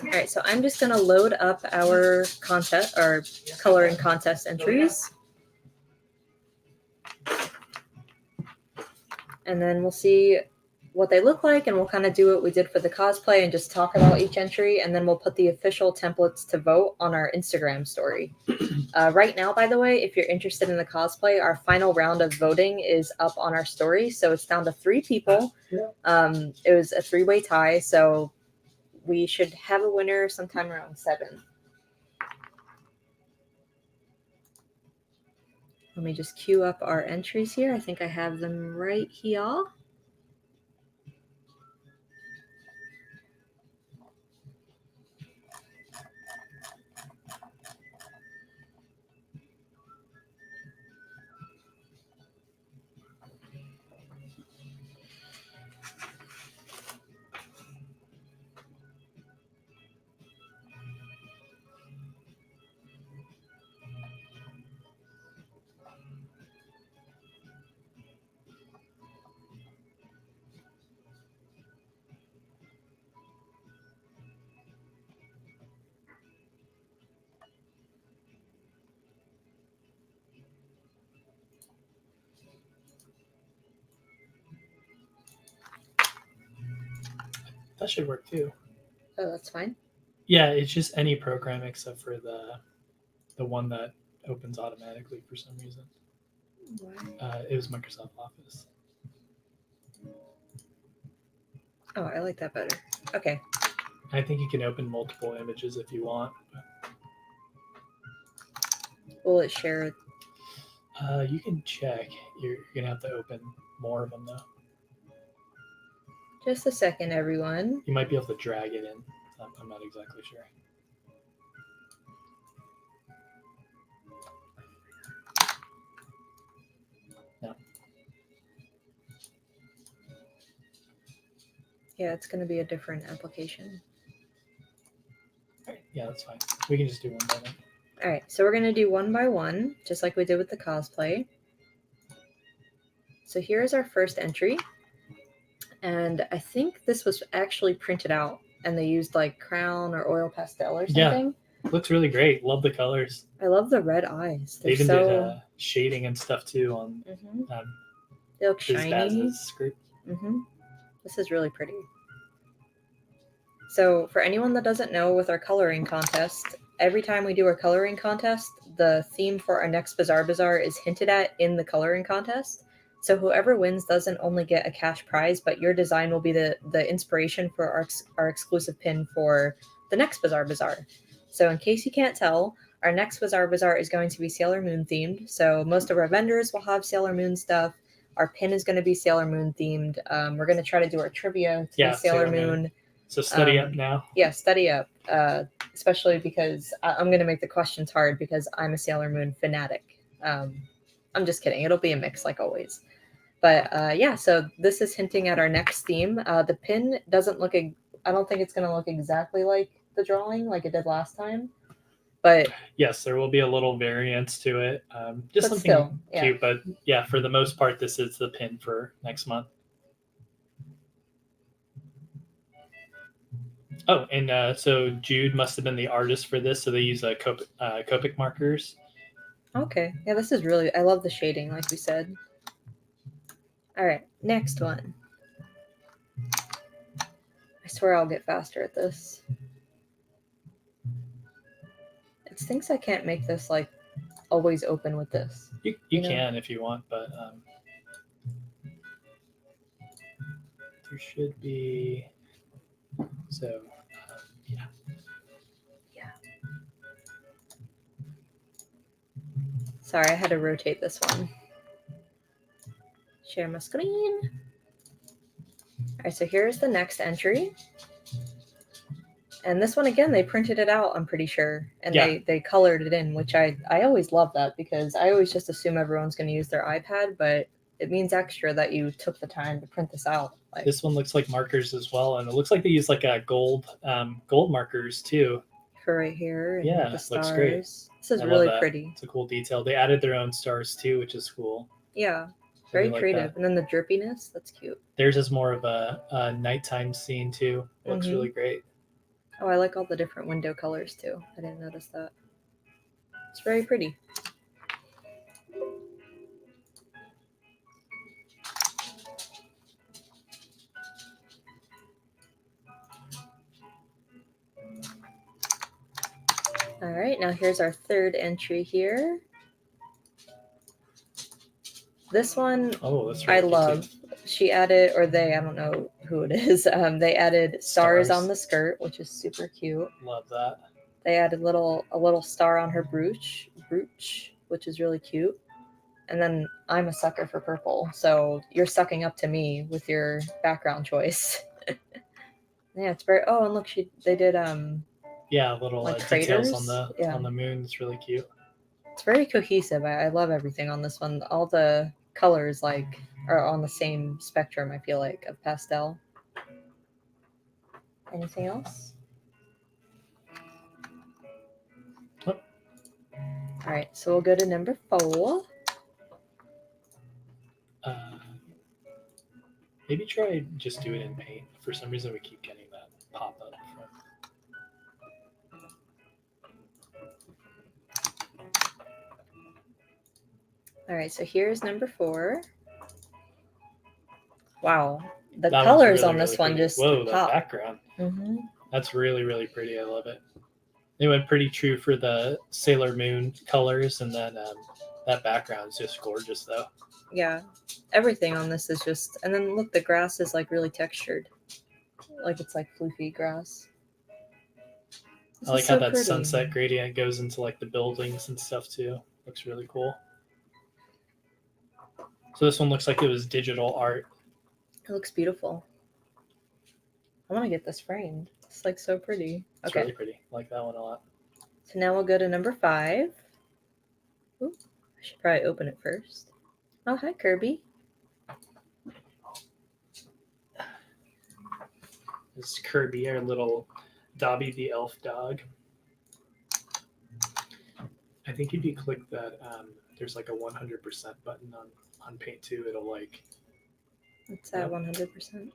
[SPEAKER 1] All right, so I'm just going to load up our contest, our coloring contest entries. And then we'll see what they look like, and we'll kind of do what we did for the cosplay and just talk about each entry, and then we'll put the official templates to vote on our Instagram story. Right now, by the way, if you're interested in the cosplay, our final round of voting is up on our story, so it's down to 3 people. It was a 3-way tie, so we should have a winner sometime around 7. Let me just queue up our entries here. I think I have them right here.
[SPEAKER 9] That should work too.
[SPEAKER 1] Oh, that's fine.
[SPEAKER 2] Yeah, it's just any program except for the one that opens automatically for some reason. It was Microsoft Office.
[SPEAKER 1] Oh, I like that better. Okay.
[SPEAKER 2] I think you can open multiple images if you want.
[SPEAKER 1] Will it share?
[SPEAKER 2] You can check. You're gonna have to open more of them though.
[SPEAKER 1] Just a second, everyone.
[SPEAKER 2] You might be able to drag it in. I'm not exactly sure. No.
[SPEAKER 1] Yeah, it's going to be a different application.
[SPEAKER 2] All right. Yeah, that's fine. We can just do one by one.
[SPEAKER 1] All right, so we're going to do one by one, just like we did with the cosplay. So here's our first entry. And I think this was actually printed out and they used like crown or oil pastel or something.
[SPEAKER 2] Yeah, looks really great. Love the colors.
[SPEAKER 1] I love the red eyes.
[SPEAKER 2] They even did shading and stuff too on
[SPEAKER 1] they look shiny.
[SPEAKER 2] Script.
[SPEAKER 1] This is really pretty. So for anyone that doesn't know, with our coloring contest, every time we do our coloring contest, the theme for our next Bizarre Bazaar is hinted at in the coloring contest. So whoever wins doesn't only get a cash prize, but your design will be the inspiration for our exclusive pin for the next Bizarre Bazaar. So in case you can't tell, our next Bizarre Bazaar is going to be Sailor Moon themed. So most of our vendors will have Sailor Moon stuff. Our pin is going to be Sailor Moon themed. We're going to try to do our trivia to Sailor Moon.
[SPEAKER 2] So study up now.
[SPEAKER 1] Yeah, study up. Especially because I'm going to make the questions hard because I'm a Sailor Moon fanatic. I'm just kidding. It'll be a mix like always. But yeah, so this is hinting at our next theme. The pin doesn't look, I don't think it's going to look exactly like the drawing like it did last time. But
[SPEAKER 2] yes, there will be a little variance to it. Just something still, cute. But yeah, for the most part, this is the pin for next month. Oh, and so Jude must have been the artist for this. So they use Copic markers.
[SPEAKER 1] Okay. Yeah, this is really, I love the shading, like we said. All right, next one. I swear I'll get faster at this. It stinks I can't make this like always open with this.
[SPEAKER 2] You can if you want, but there should be. So yeah.
[SPEAKER 1] Sorry, I had to rotate this one. Share my screen. All right, so here's the next entry. And this one, again, they printed it out, I'm pretty sure. And they colored it in, which I always love that because I always just assume everyone's going to use their iPad, but it means extra that you took the time to print this out. Like,
[SPEAKER 2] this one looks like markers as well. And it looks like they use like a gold markers too.
[SPEAKER 1] For right here. And
[SPEAKER 2] yeah,
[SPEAKER 1] the
[SPEAKER 2] it looks great.
[SPEAKER 1] This is really pretty.
[SPEAKER 2] It's a cool detail. They added their own stars too, which is cool.
[SPEAKER 1] Yeah. Very creative. And then the drippiness, that's cute.
[SPEAKER 2] Theirs is more of a nighttime scene too. It looks really great.
[SPEAKER 1] Oh, I like all the different window colors too. I didn't notice that. It's very pretty. All right, now here's our third entry here. This one,
[SPEAKER 2] that's
[SPEAKER 1] I love. She added, or they, I don't know who it is. They added stars on the skirt, which is super cute.
[SPEAKER 2] Love that.
[SPEAKER 1] They added a little star on her brooch, which is really cute. And then I'm a sucker for purple, so you're sucking up to me with your background choice. Yeah, it's very. Oh, and look, they did
[SPEAKER 2] little
[SPEAKER 1] like
[SPEAKER 2] details on the moon. It's really cute.
[SPEAKER 1] It's very cohesive. I love everything on this one. All the colors are on the same spectrum, I feel like, of pastel. Anything else?
[SPEAKER 2] Oh.
[SPEAKER 1] All right, so we'll go to number 4.
[SPEAKER 2] Maybe try just do it in paint. For some reason, we keep getting that pop up.
[SPEAKER 1] All right, so here's number 4. Wow, the colors on this one just
[SPEAKER 2] pop.
[SPEAKER 1] pop.
[SPEAKER 2] That background.
[SPEAKER 9] That's really, really pretty. I love it. They went pretty true for the Sailor Moon colors, and then that background is just gorgeous, though.
[SPEAKER 1] Yeah, everything on this is just, and then look, the grass is like really textured, like it's like floofy grass.
[SPEAKER 9] I like how that sunset gradient goes into like the buildings and stuff too. Looks really cool. So this one looks like it was digital art.
[SPEAKER 1] It looks beautiful. I want to get this framed. It's like so pretty.
[SPEAKER 9] It's really pretty. I like that one a lot.
[SPEAKER 1] So now we'll go to number 5. Ooh, I should probably open it first. Oh, hi, Kirby.
[SPEAKER 9] This is Kirby, our little Dobby the elf dog. I think if you click that, there's like a 100% button on Paint 2. It'll like...
[SPEAKER 1] It's at 100%.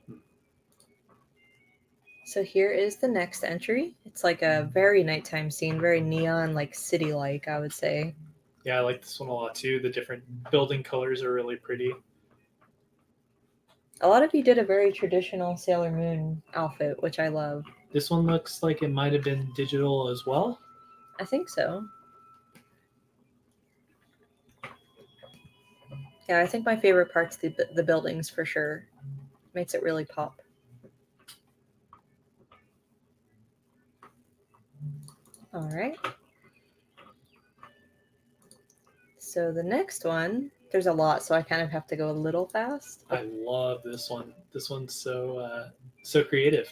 [SPEAKER 1] So here is the next entry. It's like a very nighttime scene, very neon, like city-like, I would say.
[SPEAKER 9] Yeah, I like this one a lot too. The different building colors are really pretty.
[SPEAKER 1] A lot of you did a very traditional Sailor Moon outfit, which I love.
[SPEAKER 9] This one looks like it might have been digital as well.
[SPEAKER 1] I think so. Yeah, I think my favorite part's the buildings for sure. Makes it really pop. All right. So the next one, there's a lot, so I kind of have to go a little fast.
[SPEAKER 9] I love this one. This one's so creative.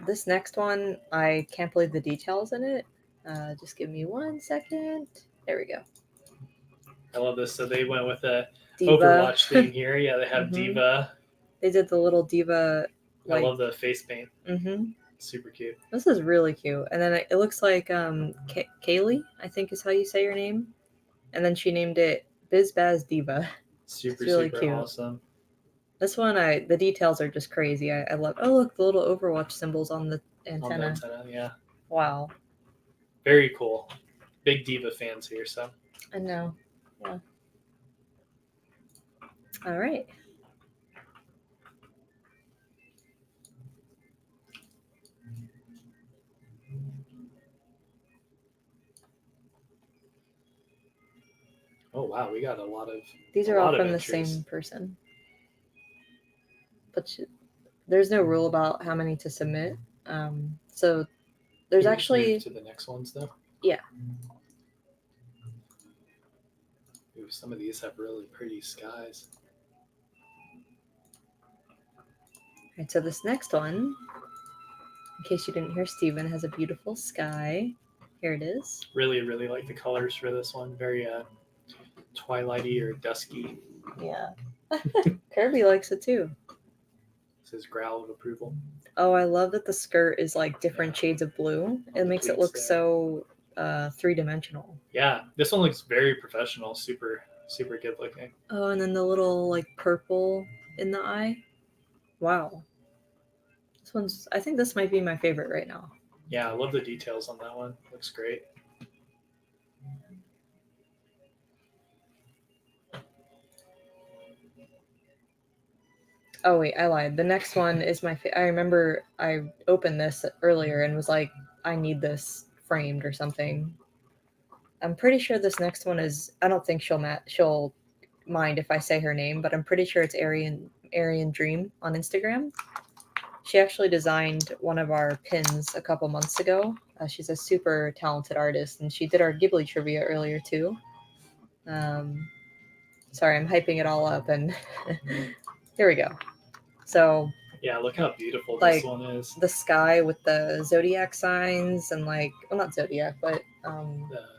[SPEAKER 1] This next one, I can't believe the details in it. Just give me 1 second. There we go.
[SPEAKER 9] I love this. So they went with a
[SPEAKER 1] Diva.
[SPEAKER 9] Overwatch theme here. Yeah, they have Diva.
[SPEAKER 1] They did the little Diva.
[SPEAKER 9] I love the face paint.
[SPEAKER 1] Mm-hmm.
[SPEAKER 9] Super cute.
[SPEAKER 1] This is really cute. And then it looks like Kaylee, I think is how you say your name. And then she named it BizBaz Diva.
[SPEAKER 9] Super,
[SPEAKER 1] really
[SPEAKER 9] super
[SPEAKER 1] cute.
[SPEAKER 9] awesome.
[SPEAKER 1] This one, the details are just crazy. I love. Oh, look, the little Overwatch symbols on the antenna.
[SPEAKER 9] On the antenna, yeah.
[SPEAKER 1] Wow.
[SPEAKER 9] Very cool. Big Diva fans here, so.
[SPEAKER 1] I know. Yeah. All right.
[SPEAKER 9] Oh wow, we got a lot of.
[SPEAKER 1] These are all from the same person. But there's no rule about how many to submit. So there's actually
[SPEAKER 9] to the next ones though.
[SPEAKER 1] Yeah.
[SPEAKER 9] Ooh, some of these have really pretty skies.
[SPEAKER 1] All right, so this next one, in case you didn't hear, Steven has a beautiful sky. Here it is.
[SPEAKER 9] Really, really like the colors for this one. Very twilighty or dusky.
[SPEAKER 1] Yeah. Kirby likes it too.
[SPEAKER 9] This is growl of approval.
[SPEAKER 1] Oh, I love that the skirt is like different shades of blue. It makes it look so three-dimensional.
[SPEAKER 9] Yeah, this one looks very professional. Super, super good looking.
[SPEAKER 1] Oh, and then the little like purple in the eye. Wow. This one's, I think this might be my favorite right now.
[SPEAKER 9] Yeah, I love the details on that one. Looks great.
[SPEAKER 1] Oh wait, I lied. The next one is my I remember I opened this earlier and was like, I need this framed or something. I'm pretty sure this next one is, I don't think she'll mind if I say her name, but I'm pretty sure it's Aryan Dream on Instagram. She actually designed one of our pins a couple months ago. She's a super talented artist, and she did our Ghibli trivia earlier too. Sorry, I'm hyping it all up, and here we go. So
[SPEAKER 9] yeah, look how beautiful
[SPEAKER 1] like,
[SPEAKER 9] this one is.
[SPEAKER 1] The sky with the zodiac signs and like, well, not zodiac, but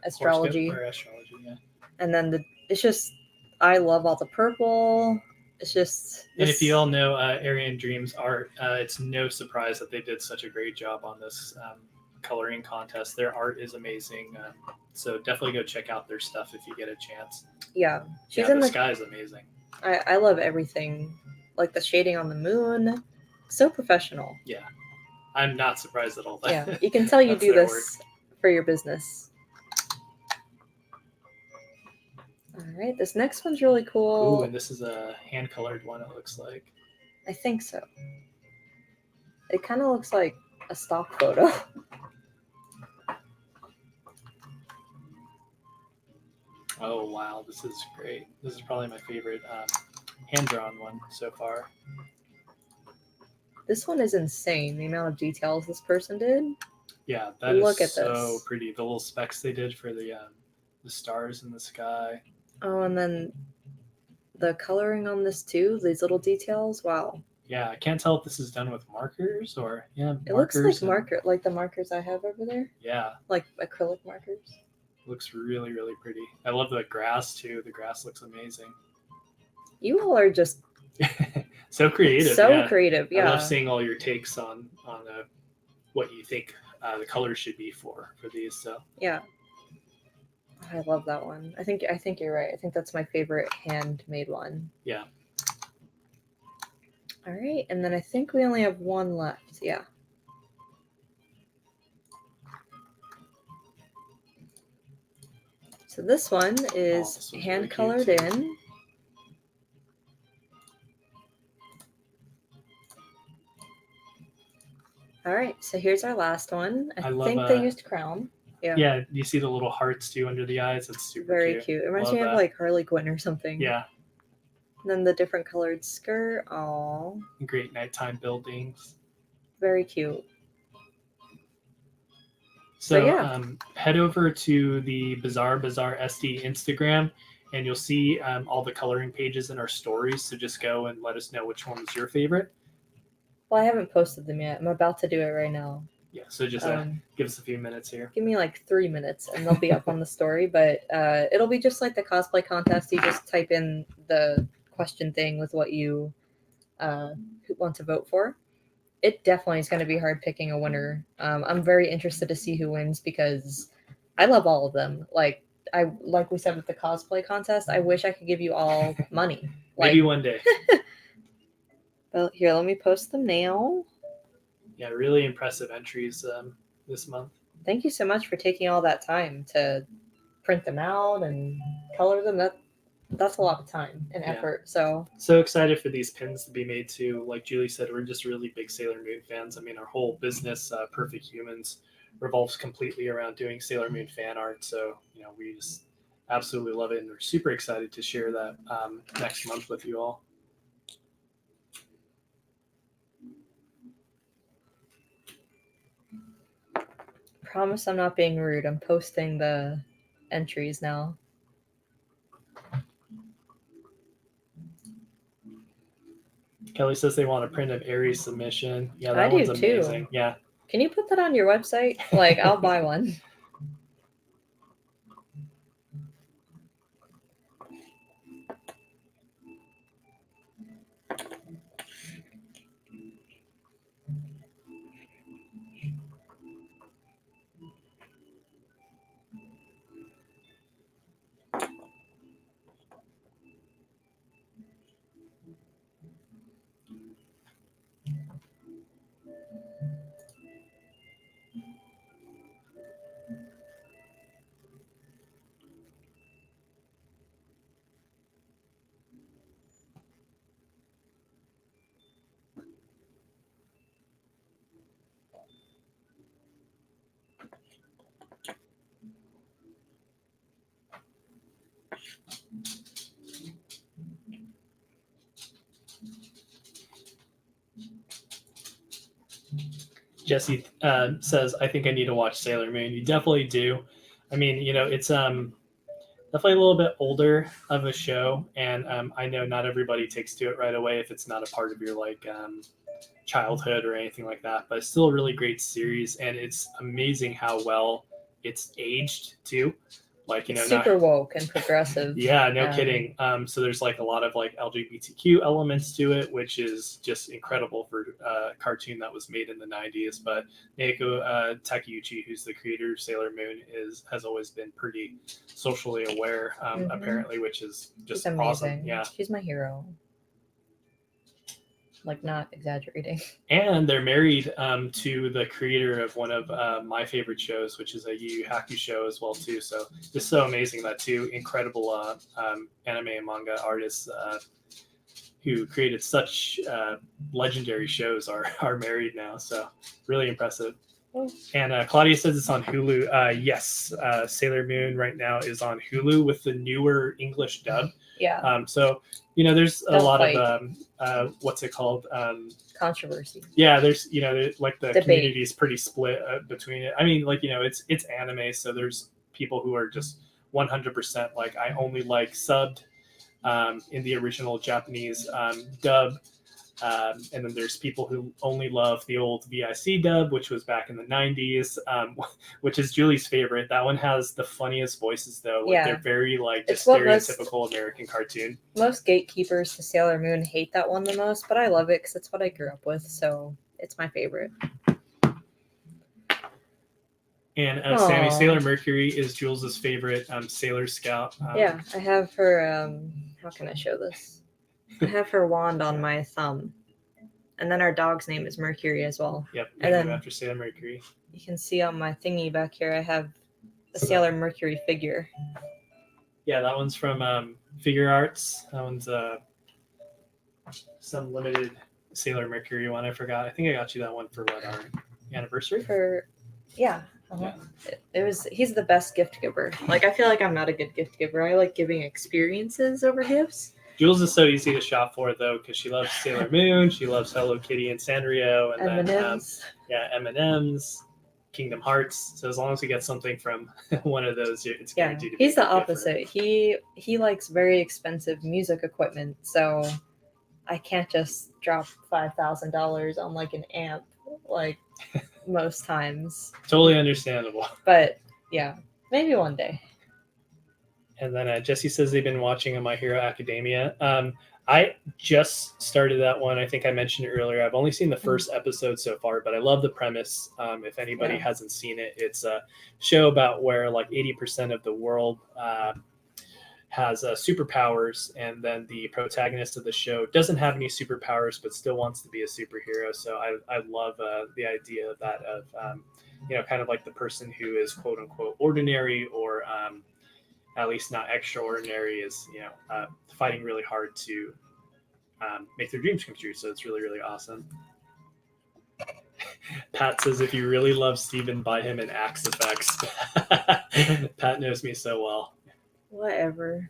[SPEAKER 1] astrology.
[SPEAKER 9] Astrology, yeah.
[SPEAKER 1] And then it's just, I love all the purple. It's just.
[SPEAKER 9] And if you all know Aryan Dream's art, it's no surprise that they did such a great job on this coloring contest. Their art is amazing. So definitely go check out their stuff if you get a chance.
[SPEAKER 1] Yeah.
[SPEAKER 9] The sky is amazing.
[SPEAKER 1] I love everything. Like the shading on the moon. So professional.
[SPEAKER 9] Yeah. I'm not surprised at all.
[SPEAKER 1] Yeah. You can tell you do this for your business. All right. This next one's really cool.
[SPEAKER 9] Ooh, and this is a hand-colored one, it looks like.
[SPEAKER 1] I think so. It kind of looks like a stock photo.
[SPEAKER 2] Oh wow, this is great. This is probably my favorite hand-drawn one so far.
[SPEAKER 1] This one is insane, the amount of details this person did.
[SPEAKER 2] Yeah, that Look is so this. Pretty. The little specks they did for the stars in the sky.
[SPEAKER 1] Oh, and then the coloring on this too, these little details. Wow.
[SPEAKER 2] Yeah, I can't tell if this is done with markers or
[SPEAKER 1] it looks like like the markers I have over there.
[SPEAKER 2] Yeah.
[SPEAKER 1] Like acrylic markers.
[SPEAKER 2] Looks really, really pretty. I love the grass too. The grass looks amazing.
[SPEAKER 1] You all are just
[SPEAKER 2] so creative.
[SPEAKER 1] So creative, yeah.
[SPEAKER 2] I love seeing all your takes on what you think the colors should be for these. So
[SPEAKER 1] yeah, I love that one. I think you're right. I think that's my favorite handmade one.
[SPEAKER 2] Yeah.
[SPEAKER 1] All right, and then I think we only have one left. Yeah. So this one is hand colored in. All right, so here's our last one. I think they used crown. Yeah.
[SPEAKER 2] Yeah, you see the little hearts too under the eyes. It's super
[SPEAKER 1] very cute. It reminds me of like Harley Quinn or something.
[SPEAKER 2] Yeah.
[SPEAKER 1] And then the different colored skirt. Aww.
[SPEAKER 2] Great nighttime buildings.
[SPEAKER 1] Very cute.
[SPEAKER 2] So yeah. Head over to the Bazaar SD Instagram, and you'll see all the coloring pages in our stories. So just go and let us know which one was your favorite.
[SPEAKER 1] Well, I haven't posted them yet. I'm about to do it right now.
[SPEAKER 2] Yeah, so just give us a few minutes here.
[SPEAKER 1] Give me like 3 minutes, and they'll be up on the story. But it'll be just like the cosplay contest. You just type in the question thing with what you want to vote for. It definitely is going to be hard picking a winner. I'm very interested to see who wins because I love all of them. Like we said with the cosplay contest, I wish I could give you all money.
[SPEAKER 2] Maybe one day.
[SPEAKER 1] Well, here, let me post them now.
[SPEAKER 2] Yeah, really impressive entries this month.
[SPEAKER 1] Thank you so much for taking all that time to print them out and color them. That's a lot of time and effort. So
[SPEAKER 2] excited for these pins to be made too. Like Julie said, we're just really big Sailor Moon fans. I mean, our whole business, Perfect Humans, revolves completely around doing Sailor Moon fan art. So, we just absolutely love it. And we're super excited to share that next month with you all.
[SPEAKER 1] Promise I'm not being rude. I'm posting the entries now.
[SPEAKER 2] Kelly says they want to print an Aries submission. Yeah, that one's amazing. Yeah.
[SPEAKER 1] Can you put that on your website? Like, I'll buy one.
[SPEAKER 2] Jesse says, I think I need to watch Sailor Moon. You definitely do. I mean, it's definitely a little bit older of a show, and I know not everybody takes to it right away if it's not a part of your childhood or anything like that, but it's still a really great series, and it's amazing how well it's aged too.
[SPEAKER 1] Super woke and progressive.
[SPEAKER 2] Yeah, no kidding. So there's a lot of LGBTQ elements to it, which is just incredible for a cartoon that was made in the 90s. But Naoko Takeuchi, who's the creator of Sailor Moon, has always been pretty socially aware, apparently, which is just awesome. Yeah,
[SPEAKER 1] she's my hero. Not exaggerating.
[SPEAKER 2] And they're married to the creator of one of my favorite shows, which is a Yu Yu Hakusho as well too. So just so amazing that two incredible anime and manga artists who created such legendary shows are married now. So really impressive. And Claudia says it's on Hulu. Yes, Sailor Moon right now is on Hulu with the newer English dub.
[SPEAKER 1] Yeah.
[SPEAKER 2] So, there's a lot of, what's it called?
[SPEAKER 1] Controversy.
[SPEAKER 2] Yeah, there's, like the community is pretty split between it. I mean, like, it's anime. So there's people who are just 100% like, I only like subbed in the original Japanese dub. And then there's people who only love the old VIC dub, which was back in the 90s, which is Julie's favorite. That one has the funniest voices, though. Like, they're very, like, just stereotypical American cartoon.
[SPEAKER 1] Most gatekeepers to Sailor Moon hate that one the most, but I love it because it's what I grew up with, so it's my favorite.
[SPEAKER 2] And Sammy, Sailor Mercury is Jules' favorite Sailor Scout.
[SPEAKER 1] Yeah, I have her, how can I show this? I have her wand on my thumb. And then our dog's name is Mercury as well.
[SPEAKER 2] Yep,
[SPEAKER 1] and then
[SPEAKER 2] after Sailor Mercury.
[SPEAKER 1] You can see on my thingy back here, I have a Sailor Mercury figure.
[SPEAKER 2] Yeah, that one's from Figure Arts. That one's some limited Sailor Mercury one. I forgot. I think I got you that one for what, our anniversary?
[SPEAKER 1] Yeah. He's the best gift giver. Like, I feel like I'm not a good gift giver. I like giving experiences over gifts.
[SPEAKER 2] Jules is so easy to shop for, though, because she loves Sailor Moon, she loves Hello Kitty and Sanrio, and
[SPEAKER 1] M&Ms.
[SPEAKER 2] Then M&Ms, Kingdom Hearts. So as long as we get something from one of those, it's guaranteed to be.
[SPEAKER 1] He's the opposite. He likes very expensive music equipment, so I can't just drop $5,000 on like an amp, like most times.
[SPEAKER 2] Totally understandable.
[SPEAKER 1] But yeah, maybe one day.
[SPEAKER 2] And then Jesse says they've been watching My Hero Academia. I just started that one. I think I mentioned it earlier. I've only seen the first episode so far, but I love the premise. If anybody hasn't seen it, it's a show about where like 80% of the world has superpowers, and then the protagonist of the show doesn't have any superpowers, but still wants to be a superhero. So I love the idea of that, of kind of like the person who is quote unquote ordinary, or at least not extraordinary, is fighting really hard to make their dreams come true. So it's really, really awesome. Pat says if you really love Steven, buy him an Axe Effects. Pat knows me so well.
[SPEAKER 1] Whatever.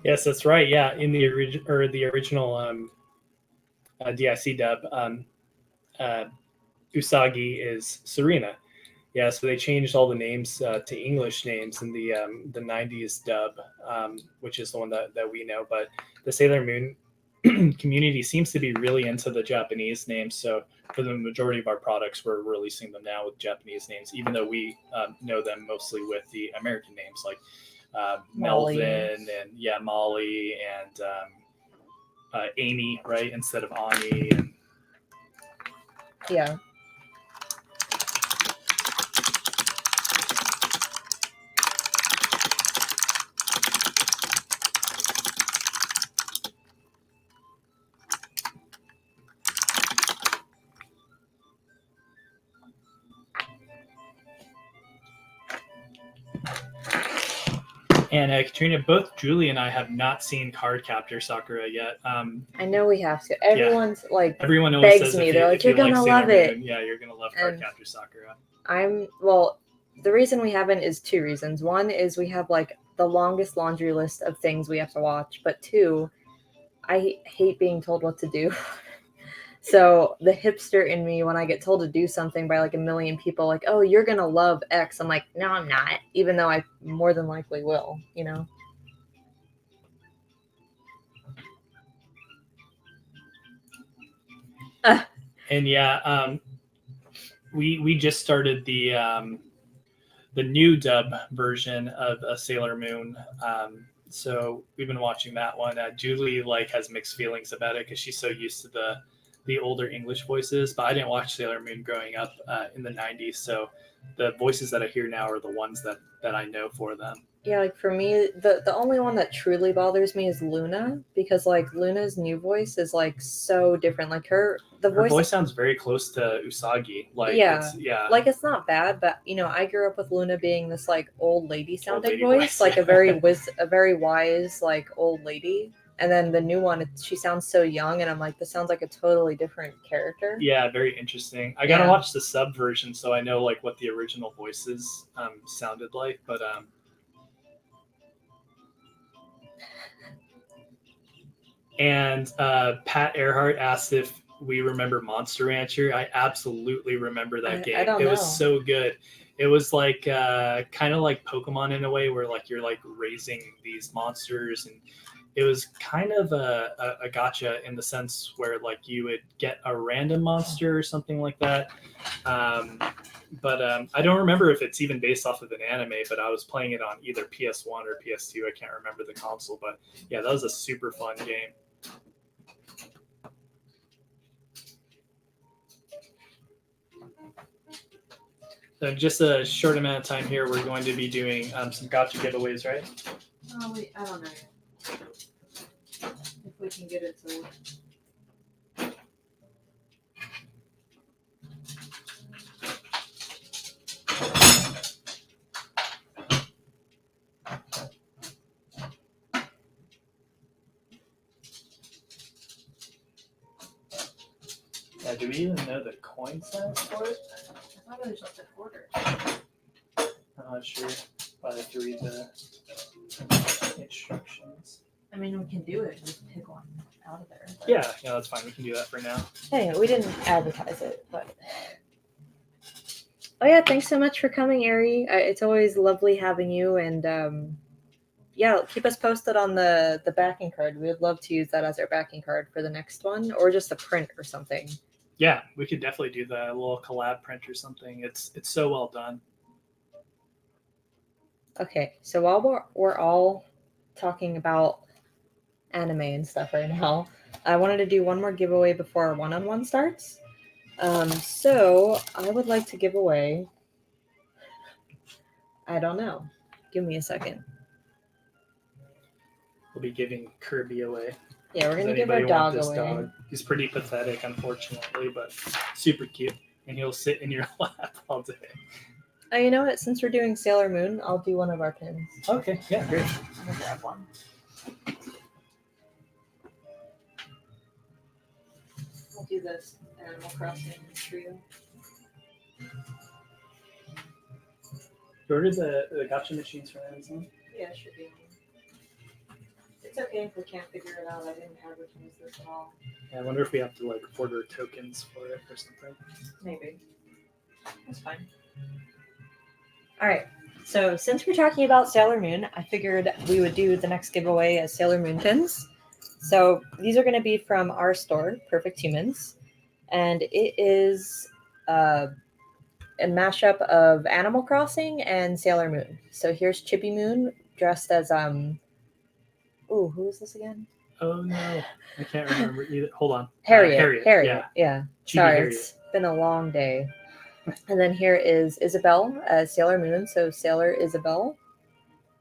[SPEAKER 2] Yes, that's right. Yeah, in the original DIC dub, Usagi is Serena. Yeah, so they changed all the names to English names in the 90s dub, which is the one that we know. But the Sailor Moon community seems to be really into the Japanese names. So for the majority of our products, we're releasing them now with Japanese names, even though we know them mostly with the American names, like Melvin and Molly and Amy, right, instead of Ani. And
[SPEAKER 1] yeah.
[SPEAKER 2] And Katrina, both Julie and I have not seen Cardcaptor Sakura yet.
[SPEAKER 1] I know we have to. Everyone's
[SPEAKER 2] everyone always
[SPEAKER 1] begs
[SPEAKER 2] says
[SPEAKER 1] me.
[SPEAKER 2] if
[SPEAKER 1] They're like, you're
[SPEAKER 2] like
[SPEAKER 1] gonna
[SPEAKER 2] Sailor
[SPEAKER 1] love it.
[SPEAKER 2] Moon, yeah, you're gonna love
[SPEAKER 1] And
[SPEAKER 2] Cardcaptor Sakura.
[SPEAKER 1] The reason we haven't is two reasons. One is we have like the longest laundry list of things we have to watch, but two, I hate being told what to do. So the hipster in me, when I get told to do something by like a million people, like, oh, you're gonna love X, I'm like, no, I'm not, even though I more than likely will, you know.
[SPEAKER 2] And yeah, we just started the new dub version of Sailor Moon. So we've been watching that one. Julie has mixed feelings about it because she's so used to the older English voices, but I didn't watch Sailor Moon growing up in the 90s, so the voices that I hear now are the ones that I know for them.
[SPEAKER 1] Yeah, like for me, the only one that truly bothers me is Luna, because like Luna's new voice is like so different. Like her
[SPEAKER 2] voice sounds very close to Usagi.
[SPEAKER 1] It's not bad, but you know, I grew up with Luna being this like old lady sounding voice, like a very wise like old lady. And then the new one, she sounds so young, and I'm like, this sounds like a totally different character.
[SPEAKER 2] Yeah, very interesting. I gotta watch the sub version so I know like what the original voices sounded like, but And Pat Earhart asked if we remember Monster Rancher. I absolutely remember that game. It was so good. It was like kind of like Pokemon in a way, where like you're like raising these monsters, and it was kind of a gacha in the sense where like you would get a random monster or something like that. But I don't remember if it's even based off of an anime, but I was playing it on either PS1 or PS2. I can't remember the console, but yeah, that was a super fun game. So just a short amount of time here, we're going to be doing some gotcha giveaways, right?
[SPEAKER 1] Oh, wait, I don't know. If we can get it to...
[SPEAKER 2] Yeah, do we even know the coin size for it?
[SPEAKER 1] I thought it was just a quarter.
[SPEAKER 2] I'm not sure. But I have to read the instructions.
[SPEAKER 1] I mean, we can do it. Just pick one out of there. But...
[SPEAKER 2] Yeah, that's fine. We can do that for now.
[SPEAKER 1] Hey, we didn't advertise it, but... Oh yeah, thanks so much for coming, Ari. It's always lovely having you, and yeah, keep us posted on the backing card. We would love to use that as our backing card for the next one, or just a print or something.
[SPEAKER 2] Yeah, we could definitely do that, a little collab print or something. It's so well done.
[SPEAKER 1] Okay, so while we're all talking about anime and stuff right now, I wanted to do one more giveaway before our one-on-one starts. So I would like to give away, I don't know, give me a second.
[SPEAKER 2] We'll be giving Kirby away.
[SPEAKER 1] Yeah, we're gonna give our dog away.
[SPEAKER 2] Dog? He's pretty pathetic, unfortunately, but super cute, and he'll sit in your lap all day.
[SPEAKER 1] Oh, you know what? Since we're doing Sailor Moon, I'll do one of our pins.
[SPEAKER 2] Okay, yeah, great.
[SPEAKER 1] I'm gonna grab one. I'll do this Animal Crossing trio.
[SPEAKER 2] You ordered the gotcha machines from Amazon?
[SPEAKER 1] Yeah, it should be on. It's okay if we can't figure it out. I didn't advertise this at all.
[SPEAKER 2] Yeah, I wonder if we have to like order tokens for it or something.
[SPEAKER 1] Maybe. That's fine. All right. So since we're talking about Sailor Moon, I figured we would do the next giveaway as Sailor Moon pins. So these are going to be from our store, Perfect Humans, and it is a mashup of Animal Crossing and Sailor Moon. So here's Chippy Moon dressed as Ooh, who is this again?
[SPEAKER 2] Oh no, I can't remember either. Hold on.
[SPEAKER 1] Harriet. Yeah. Sorry,
[SPEAKER 2] Harriet.
[SPEAKER 1] It's been a long day. And then here is Isabelle as Sailor Moon. So Sailor Isabelle.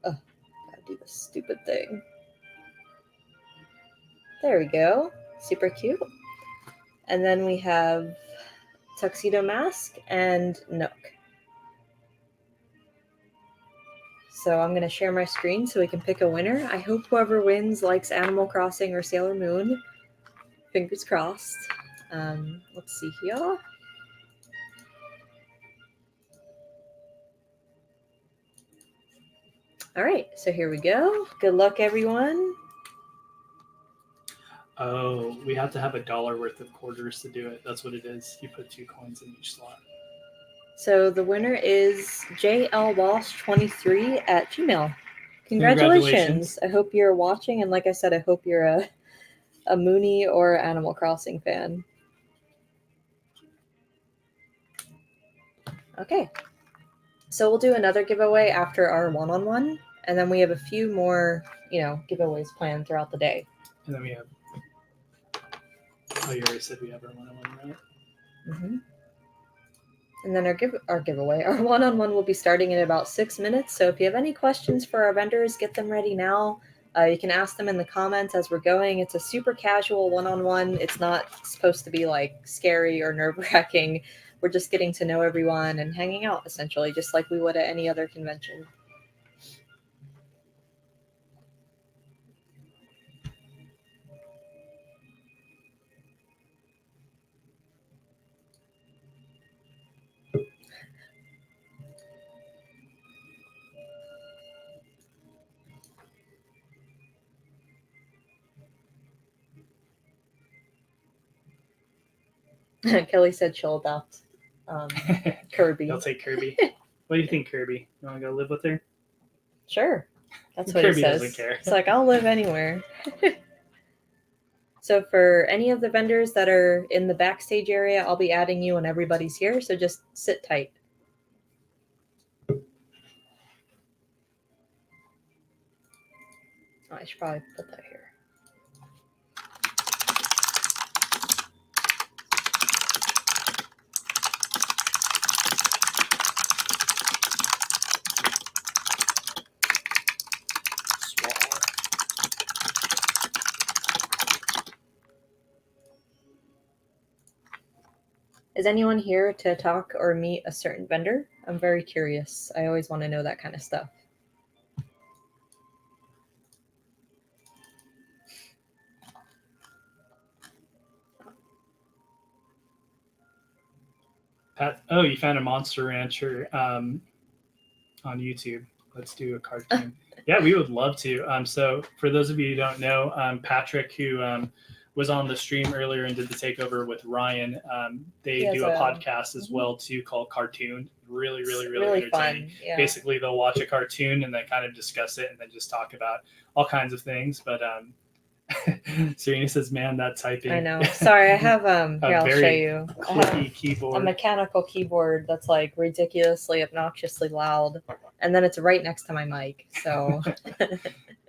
[SPEAKER 1] Oh, gotta do this stupid thing. There we go. Super cute. And then we have Tuxedo Mask and Nook. So I'm going to share my screen so we can pick a winner. I hope whoever wins likes Animal Crossing or Sailor Moon. Fingers crossed. Let's see here. All right, so here we go. Good luck, everyone.
[SPEAKER 2] Oh, we have to have $1 worth of quarters to do it. That's what it is. You put 2 coins in each slot.
[SPEAKER 1] So the winner is JLWalsh23 at Gmail. Congratulations. I hope you're watching, and like I said, I hope you're a Mooney or Animal Crossing fan. Okay. So we'll do another giveaway after our one-on-one, and then we have a few more, giveaways planned throughout the day.
[SPEAKER 2] And then we have... Oh, you already said we have our one-on-one, right?
[SPEAKER 1] Mm-hmm. And then our giveaway, our one-on-one will be starting in about 6 minutes. So if you have any questions for our vendors, get them ready now. You can ask them in the comments as we're going. It's a super casual one-on-one. It's not supposed to be like scary or nerve-wracking. We're just getting to know everyone and hanging out, essentially, just like we would at any other convention. Kelly said she'll adopt Kirby.
[SPEAKER 2] I'll take Kirby. What do you think, Kirby? You want to go live with her?
[SPEAKER 1] Sure. That's what
[SPEAKER 2] Kirby
[SPEAKER 1] he says.
[SPEAKER 2] doesn't care.
[SPEAKER 1] It's like, I'll live anywhere. So for any of the vendors that are in the backstage area, I'll be adding you when everybody's here. So just sit tight. Oh, I should probably put that here. Is anyone here to talk or meet a certain vendor? I'm very curious. I always want to know that kind of stuff.
[SPEAKER 2] Pat, oh, you found a Monster Rancher on YouTube. Let's do a cartoon. Yeah, we would love to. So for those of you who don't know, Patrick, who was on the stream earlier and did the takeover with Ryan, they do a podcast as well too called Cartoon. Really entertaining.
[SPEAKER 1] Fun. Yeah.
[SPEAKER 2] Basically, they'll watch a cartoon and then kind of discuss it and then just talk about all kinds of things. But Serena says, "Man, that typing."
[SPEAKER 1] I know. Sorry, I have here. I'll show you.
[SPEAKER 2] Clicky keyboard.
[SPEAKER 1] A mechanical keyboard that's like ridiculously, obnoxiously loud, and then it's right next to my mic. So.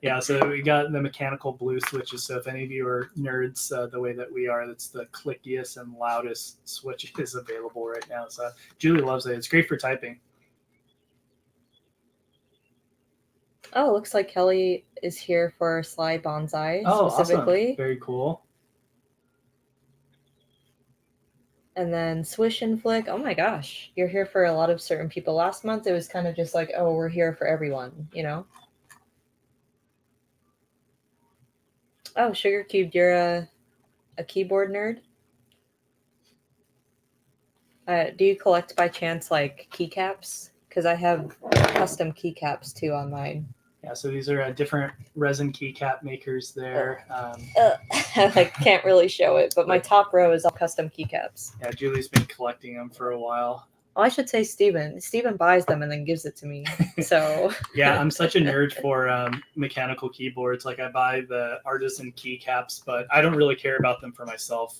[SPEAKER 2] Yeah, so we got the mechanical blue switches. So if any of you are nerds the way that we are, that's the clickiest and loudest switch is available right now. So Julie loves it. It's great for typing.
[SPEAKER 1] Oh, looks like Kelly is here for Sly Bonsai specifically.
[SPEAKER 2] Awesome. Very cool.
[SPEAKER 1] And then Swish and Flick. Oh my gosh, you're here for a lot of certain people. Last month it was kind of just like, oh, we're here for everyone, you know? Oh, Sugar Cubed, you're a keyboard nerd? Do you collect by chance like keycaps? Because I have custom keycaps too on mine.
[SPEAKER 2] Yeah, so these are different resin keycap makers there.
[SPEAKER 1] I can't really show it, but my top row is all custom keycaps.
[SPEAKER 2] Yeah, Julie's been collecting them for a while.
[SPEAKER 1] Well, I should say Steven. Steven buys them and then gives it to me. So
[SPEAKER 2] yeah, I'm such a nerd for mechanical keyboards. Like I buy the artisan keycaps, but I don't really care about them for myself.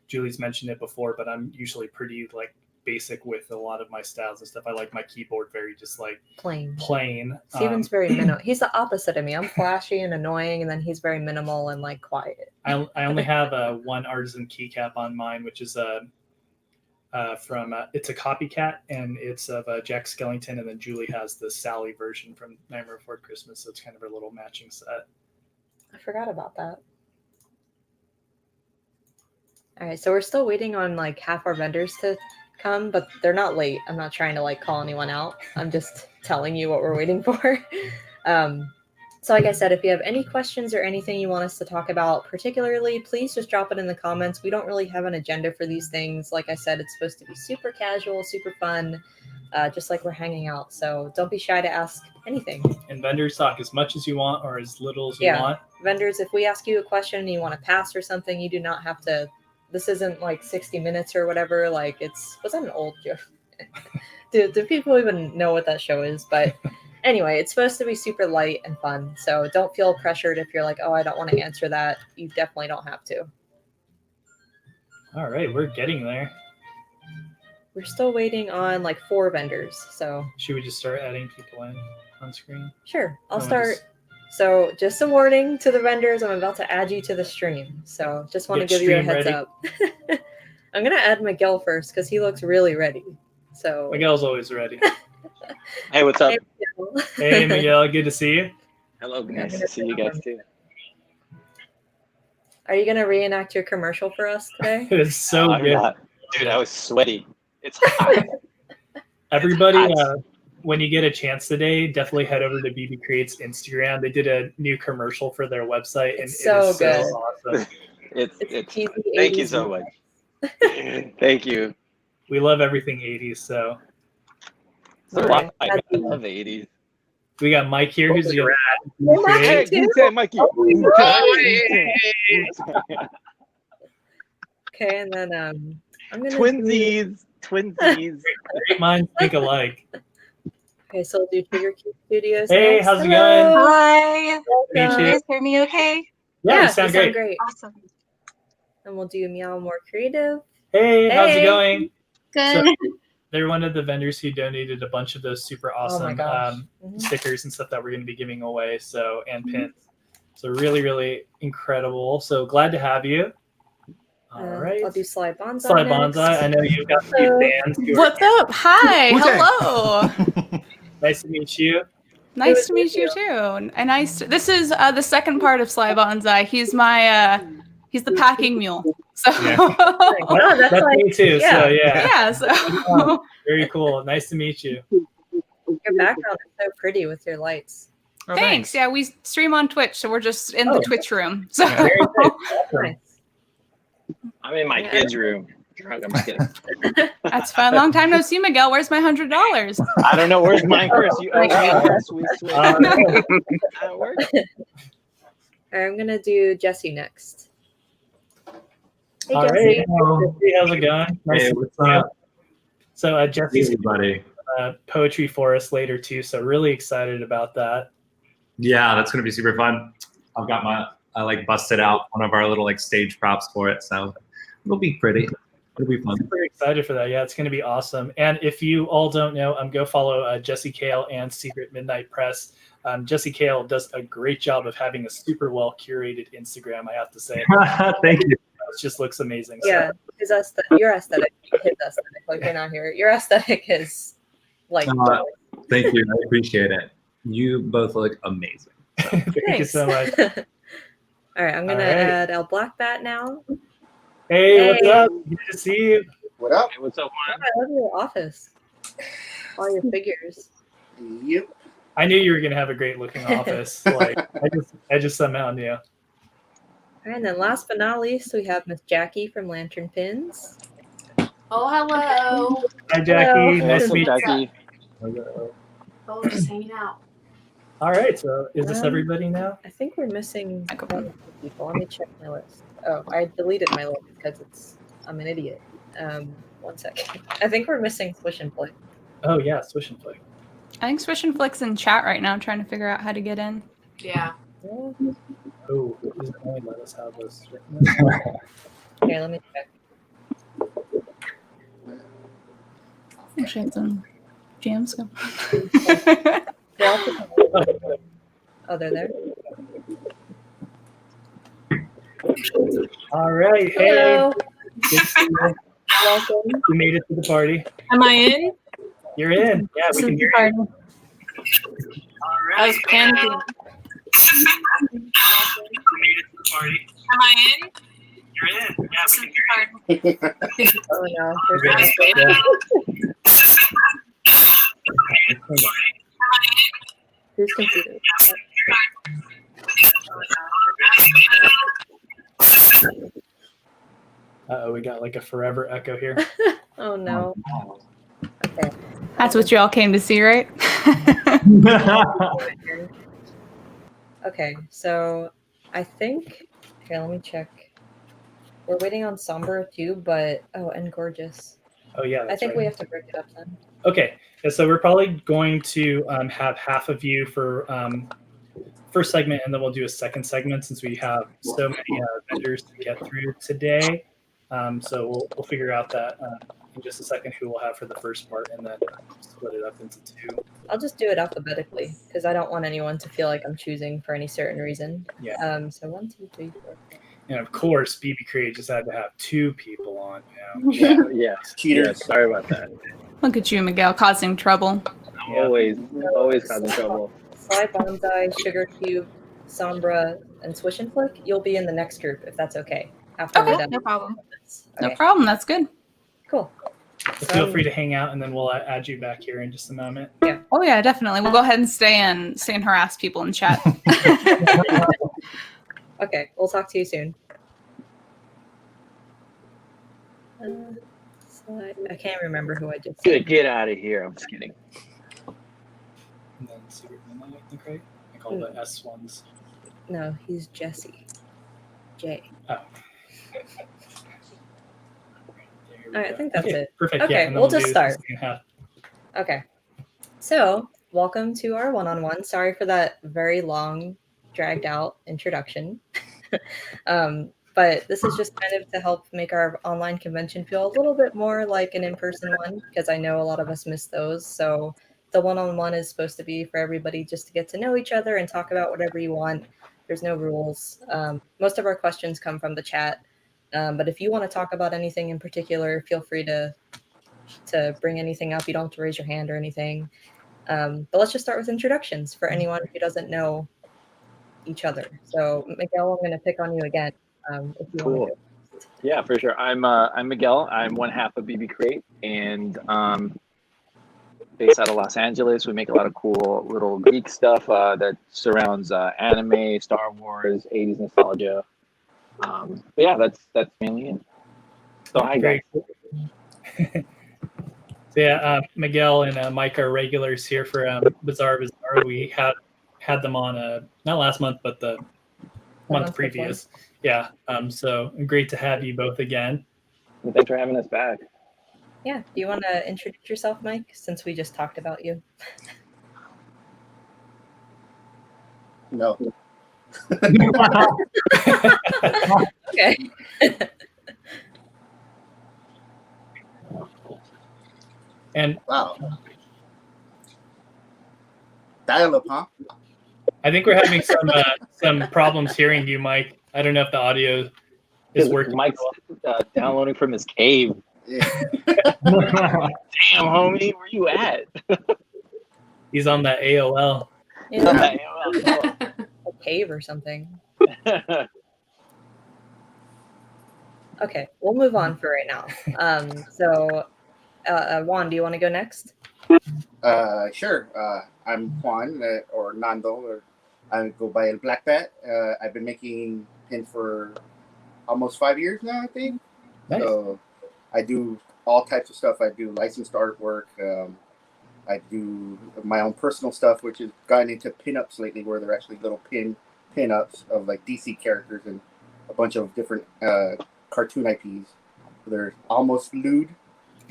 [SPEAKER 2] Julie's mentioned it before, but I'm usually pretty like basic with a lot of my styles and stuff. I like my keyboard very just like plain.
[SPEAKER 1] Steven's very minimal. He's the opposite of me. I'm flashy and annoying, and then he's very minimal and like quiet.
[SPEAKER 2] I only have one artisan keycap on mine, which is from it's a copycat, and it's of Jack Skellington, and then Julie has the Sally version from Nightmare Before Christmas, so it's kind of a little matching set.
[SPEAKER 1] I forgot about that. All right, so we're still waiting on like half our vendors to come, but they're not late. I'm not trying to like call anyone out. I'm just telling you what we're waiting for. So like I said, if you have any questions or anything you want us to talk about particularly, please just drop it in the comments. We don't really have an agenda for these things. Like I said, it's supposed to be super casual, super fun, just like we're hanging out. So don't be shy to ask anything.
[SPEAKER 2] And vendors talk as much as you want or as little as you want.
[SPEAKER 1] Vendors, if we ask you a question and you want to pass or something, you do not have to. This isn't like 60 Minutes or whatever. Like was that an old joke? do people even know what that show is? But anyway, it's supposed to be super light and fun. So don't feel pressured if you're like, oh, I don't want to answer that. You definitely don't have to.
[SPEAKER 2] All right, we're getting there.
[SPEAKER 1] We're still waiting on like 4 vendors. So
[SPEAKER 2] should we just start adding people in on screen?
[SPEAKER 1] Sure, I'll start. So just a warning to the vendors, I'm about to add you to the stream. So just want to give you a heads up. I'm going to add Miguel first because he looks really ready. So
[SPEAKER 2] Miguel's always ready.
[SPEAKER 13] Hey, what's up?
[SPEAKER 2] Hey, Miguel. Good to see you.
[SPEAKER 13] Hello. Nice to see you guys, too.
[SPEAKER 1] Are you going to reenact your commercial for us today?
[SPEAKER 2] It is so good.
[SPEAKER 13] Dude, I was sweaty. It's hot.
[SPEAKER 2] Everybody, when you get a chance today, definitely head over to BB Create's Instagram. They did a new commercial for their website, and
[SPEAKER 1] it's so good.
[SPEAKER 2] So awesome.
[SPEAKER 13] It's thank you so much. Thank you.
[SPEAKER 2] We love everything 80s, so.
[SPEAKER 13] I love the 80s.
[SPEAKER 2] We got Mike here, who's the
[SPEAKER 13] Mikey.
[SPEAKER 1] Okay, and then I'm gonna
[SPEAKER 13] Twinsies.
[SPEAKER 2] Great minds think alike.
[SPEAKER 1] Okay, so we'll do Figure Cube Studios.
[SPEAKER 2] Hey,
[SPEAKER 1] next.
[SPEAKER 2] how's it going?
[SPEAKER 14] Hi.
[SPEAKER 2] Can
[SPEAKER 14] you guys hear me okay?
[SPEAKER 2] Yeah, you sound great.
[SPEAKER 14] Awesome.
[SPEAKER 1] And we'll do Meow More Creative.
[SPEAKER 2] Hey, how's it going?
[SPEAKER 14] Good.
[SPEAKER 2] So, they're one of the vendors who donated a bunch of those super awesome stickers and stuff that we're going to be giving away. So, and pins. So really, really incredible. So glad to have you. All right.
[SPEAKER 1] I'll do Sly Bonsai.
[SPEAKER 2] Sly Bonsai. I know you've got a few fans.
[SPEAKER 15] What's up? Hi. Hello.
[SPEAKER 2] Nice to meet you.
[SPEAKER 15] Nice to meet you too. And this is the second part of Sly Bonsai. He's my he's the packing mule. So
[SPEAKER 1] oh, that's like,
[SPEAKER 2] me too.
[SPEAKER 1] Yeah.
[SPEAKER 2] So yeah.
[SPEAKER 15] Yeah. So
[SPEAKER 2] very cool. Nice to meet you.
[SPEAKER 1] Your background is so pretty with your lights.
[SPEAKER 15] Oh, thanks. Yeah, we stream on Twitch, so we're just in the Twitch room. So
[SPEAKER 1] nice.
[SPEAKER 13] I'm in my kids' room. I'm just kidding.
[SPEAKER 15] That's fun. Long time no see, Miguel. Where's my $100?
[SPEAKER 13] I don't know. Where's mine first? You sweet.
[SPEAKER 1] All right, I'm gonna do Jesse next. Hey,
[SPEAKER 2] all
[SPEAKER 1] Jesse.
[SPEAKER 2] right. Hey, how's it going? Nice
[SPEAKER 16] hey,
[SPEAKER 2] to meet you. So Jesse's
[SPEAKER 16] buddy.
[SPEAKER 2] Poetry for us later too. So really excited about that.
[SPEAKER 16] Yeah, that's gonna be super fun. I've got I like busted out one of our little like stage props for it, so it'll be pretty. It'll be fun.
[SPEAKER 2] Super excited for that. Yeah, it's gonna be awesome. And if you all don't know, go follow Jesse Kale and Secret Midnight Press. Jesse Kale does a great job of having a super well curated Instagram. I have to say.
[SPEAKER 16] Thank you.
[SPEAKER 2] It just looks amazing.
[SPEAKER 1] Yeah, your aesthetic, his aesthetic. Like we're not here. Your aesthetic is like.
[SPEAKER 16] Thank you. I appreciate it. You both look amazing. So.
[SPEAKER 2] Thank you so much.
[SPEAKER 1] All right, I'm gonna add El Black Bat now.
[SPEAKER 2] Hey, what's up? Good to see you.
[SPEAKER 13] What up? Hey, what's up,
[SPEAKER 1] man? I love your office. All your figures.
[SPEAKER 13] Yep.
[SPEAKER 2] I knew you were gonna have a great looking office. Like I just somehow knew.
[SPEAKER 1] All right, and then last but not least, we have Miss Jackie from Lantern Pins.
[SPEAKER 17] Oh, hello.
[SPEAKER 2] Hi, Jackie.
[SPEAKER 1] Hello.
[SPEAKER 2] Nice to meet
[SPEAKER 13] Jackie.
[SPEAKER 2] you.
[SPEAKER 17] Oh, just hanging out.
[SPEAKER 2] All right, so is this everybody now?
[SPEAKER 1] I think we're missing a couple of people. Let me check my list. Oh, I deleted my list because I'm an idiot. 1 second. I think we're missing Swish and Flick.
[SPEAKER 2] Oh yeah, Swish and Flick.
[SPEAKER 15] I think Swish and Flick's in chat right now, trying to figure out how to get in.
[SPEAKER 17] Yeah.
[SPEAKER 2] Oh, doesn't only let us have this.
[SPEAKER 1] Okay, let me check.
[SPEAKER 15] Actually, had some jams go.
[SPEAKER 1] Oh, they're there.
[SPEAKER 2] All right.
[SPEAKER 1] Hello.
[SPEAKER 2] Hey.
[SPEAKER 1] Welcome.
[SPEAKER 2] You made it to the party.
[SPEAKER 17] Am I in?
[SPEAKER 2] You're in. Yeah, we can hear you.
[SPEAKER 17] All right. I was panicking.
[SPEAKER 2] You made it to the party.
[SPEAKER 17] Am I in?
[SPEAKER 2] You're in. Yeah, we can hear you.
[SPEAKER 1] Oh no. Whose computer?
[SPEAKER 2] Uh-oh, we got like a forever echo here.
[SPEAKER 1] Oh no. Okay.
[SPEAKER 15] That's what y'all came to see, right?
[SPEAKER 1] Okay, so I think here, let me check. We're waiting on Sombra too, but and Gorgeous.
[SPEAKER 2] Oh yeah,
[SPEAKER 1] I
[SPEAKER 2] that's
[SPEAKER 1] think
[SPEAKER 2] right.
[SPEAKER 1] we have to break it up then.
[SPEAKER 2] Okay, yeah, so we're probably going to have half of you for first segment, and then we'll do a second segment since we have so many vendors to get through today. So we'll figure out that in just a second who we'll have for the first part, and then split it up into two.
[SPEAKER 1] I'll just do it alphabetically because I don't want anyone to feel like I'm choosing for any certain reason.
[SPEAKER 2] Yeah.
[SPEAKER 1] So 1, 2, 3, 4.
[SPEAKER 2] And of course, BB Create just had to have 2 people on now.
[SPEAKER 13] Yeah.
[SPEAKER 18] Cheater.
[SPEAKER 13] Yeah, sorry about that.
[SPEAKER 15] Look at you, Miguel, causing trouble.
[SPEAKER 13] Always causing trouble.
[SPEAKER 1] Sly Bonsai, Sugar Cube, Sombra, and Swish and Flick. You'll be in the next group if that's okay. After we're done.
[SPEAKER 14] No problem.
[SPEAKER 15] No problem. That's good.
[SPEAKER 1] Cool.
[SPEAKER 2] So feel free to hang out, and then we'll add you back here in just a moment.
[SPEAKER 1] Yeah.
[SPEAKER 15] Oh yeah, definitely. We'll go ahead and stay and harass people in chat.
[SPEAKER 1] Okay, we'll talk to you soon. I can't remember who I just said.
[SPEAKER 13] Get out of here. I'm just kidding.
[SPEAKER 2] And then Secret Midnight, I think, right? I call the S ones.
[SPEAKER 1] No, he's Jesse. J.
[SPEAKER 2] Oh.
[SPEAKER 1] All right, I think that's it.
[SPEAKER 2] Perfect.
[SPEAKER 1] Okay,
[SPEAKER 2] Yeah, and then
[SPEAKER 1] we'll just
[SPEAKER 2] do
[SPEAKER 1] start.
[SPEAKER 2] the second half.
[SPEAKER 1] Okay. So, welcome to our one-on-one. Sorry for that very long, dragged out introduction. But this is just kind of to help make our online convention feel a little bit more like an in-person one, because I know a lot of us miss those. So the one-on-one is supposed to be for everybody just to get to know each other and talk about whatever you want. There's no rules. Most of our questions come from the chat. But if you want to talk about anything in particular, feel free to bring anything up. You don't have to raise your hand or anything. But let's just start with introductions for anyone who doesn't know each other. So Miguel, I'm going to pick on you again. If you
[SPEAKER 13] Cool.
[SPEAKER 1] want to.
[SPEAKER 13] Yeah, for sure. I'm Miguel. I'm one half of BB Create, and based out of Los Angeles. We make a lot of cool little geek stuff that surrounds anime, Star Wars, 80s nostalgia. But yeah, that's mainly it. So hi guys.
[SPEAKER 2] So yeah, Miguel and Mike are regulars here for Bizarre. We had them on not last month, but the month previous. Yeah. So great to have you both again.
[SPEAKER 13] Well, thanks for having us back.
[SPEAKER 1] Yeah. Do you want to introduce yourself, Mike, since we just talked about you?
[SPEAKER 18] No.
[SPEAKER 1] Okay.
[SPEAKER 2] And
[SPEAKER 18] wow. Dial up, huh?
[SPEAKER 2] I think we're having some problems hearing you, Mike. I don't know if the audio is working.
[SPEAKER 13] Mike's downloading from his cave.
[SPEAKER 18] Yeah.
[SPEAKER 13] Damn, homie, where you at?
[SPEAKER 2] He's on that AOL.
[SPEAKER 1] Yeah. A cave or something. Okay, we'll move on for right now. So, Juan, do you want to go next?
[SPEAKER 18] Sure. I'm Juan, or Nando, or I go by El Black Bat. I've been making pins for almost 5 years now, I think.
[SPEAKER 2] Nice.
[SPEAKER 18] So I do all types of stuff. I do licensed artwork. I do my own personal stuff, which has gotten into pinups lately, where they're actually little pin-ups of like DC characters and a bunch of different cartoon IPs. They're almost lewd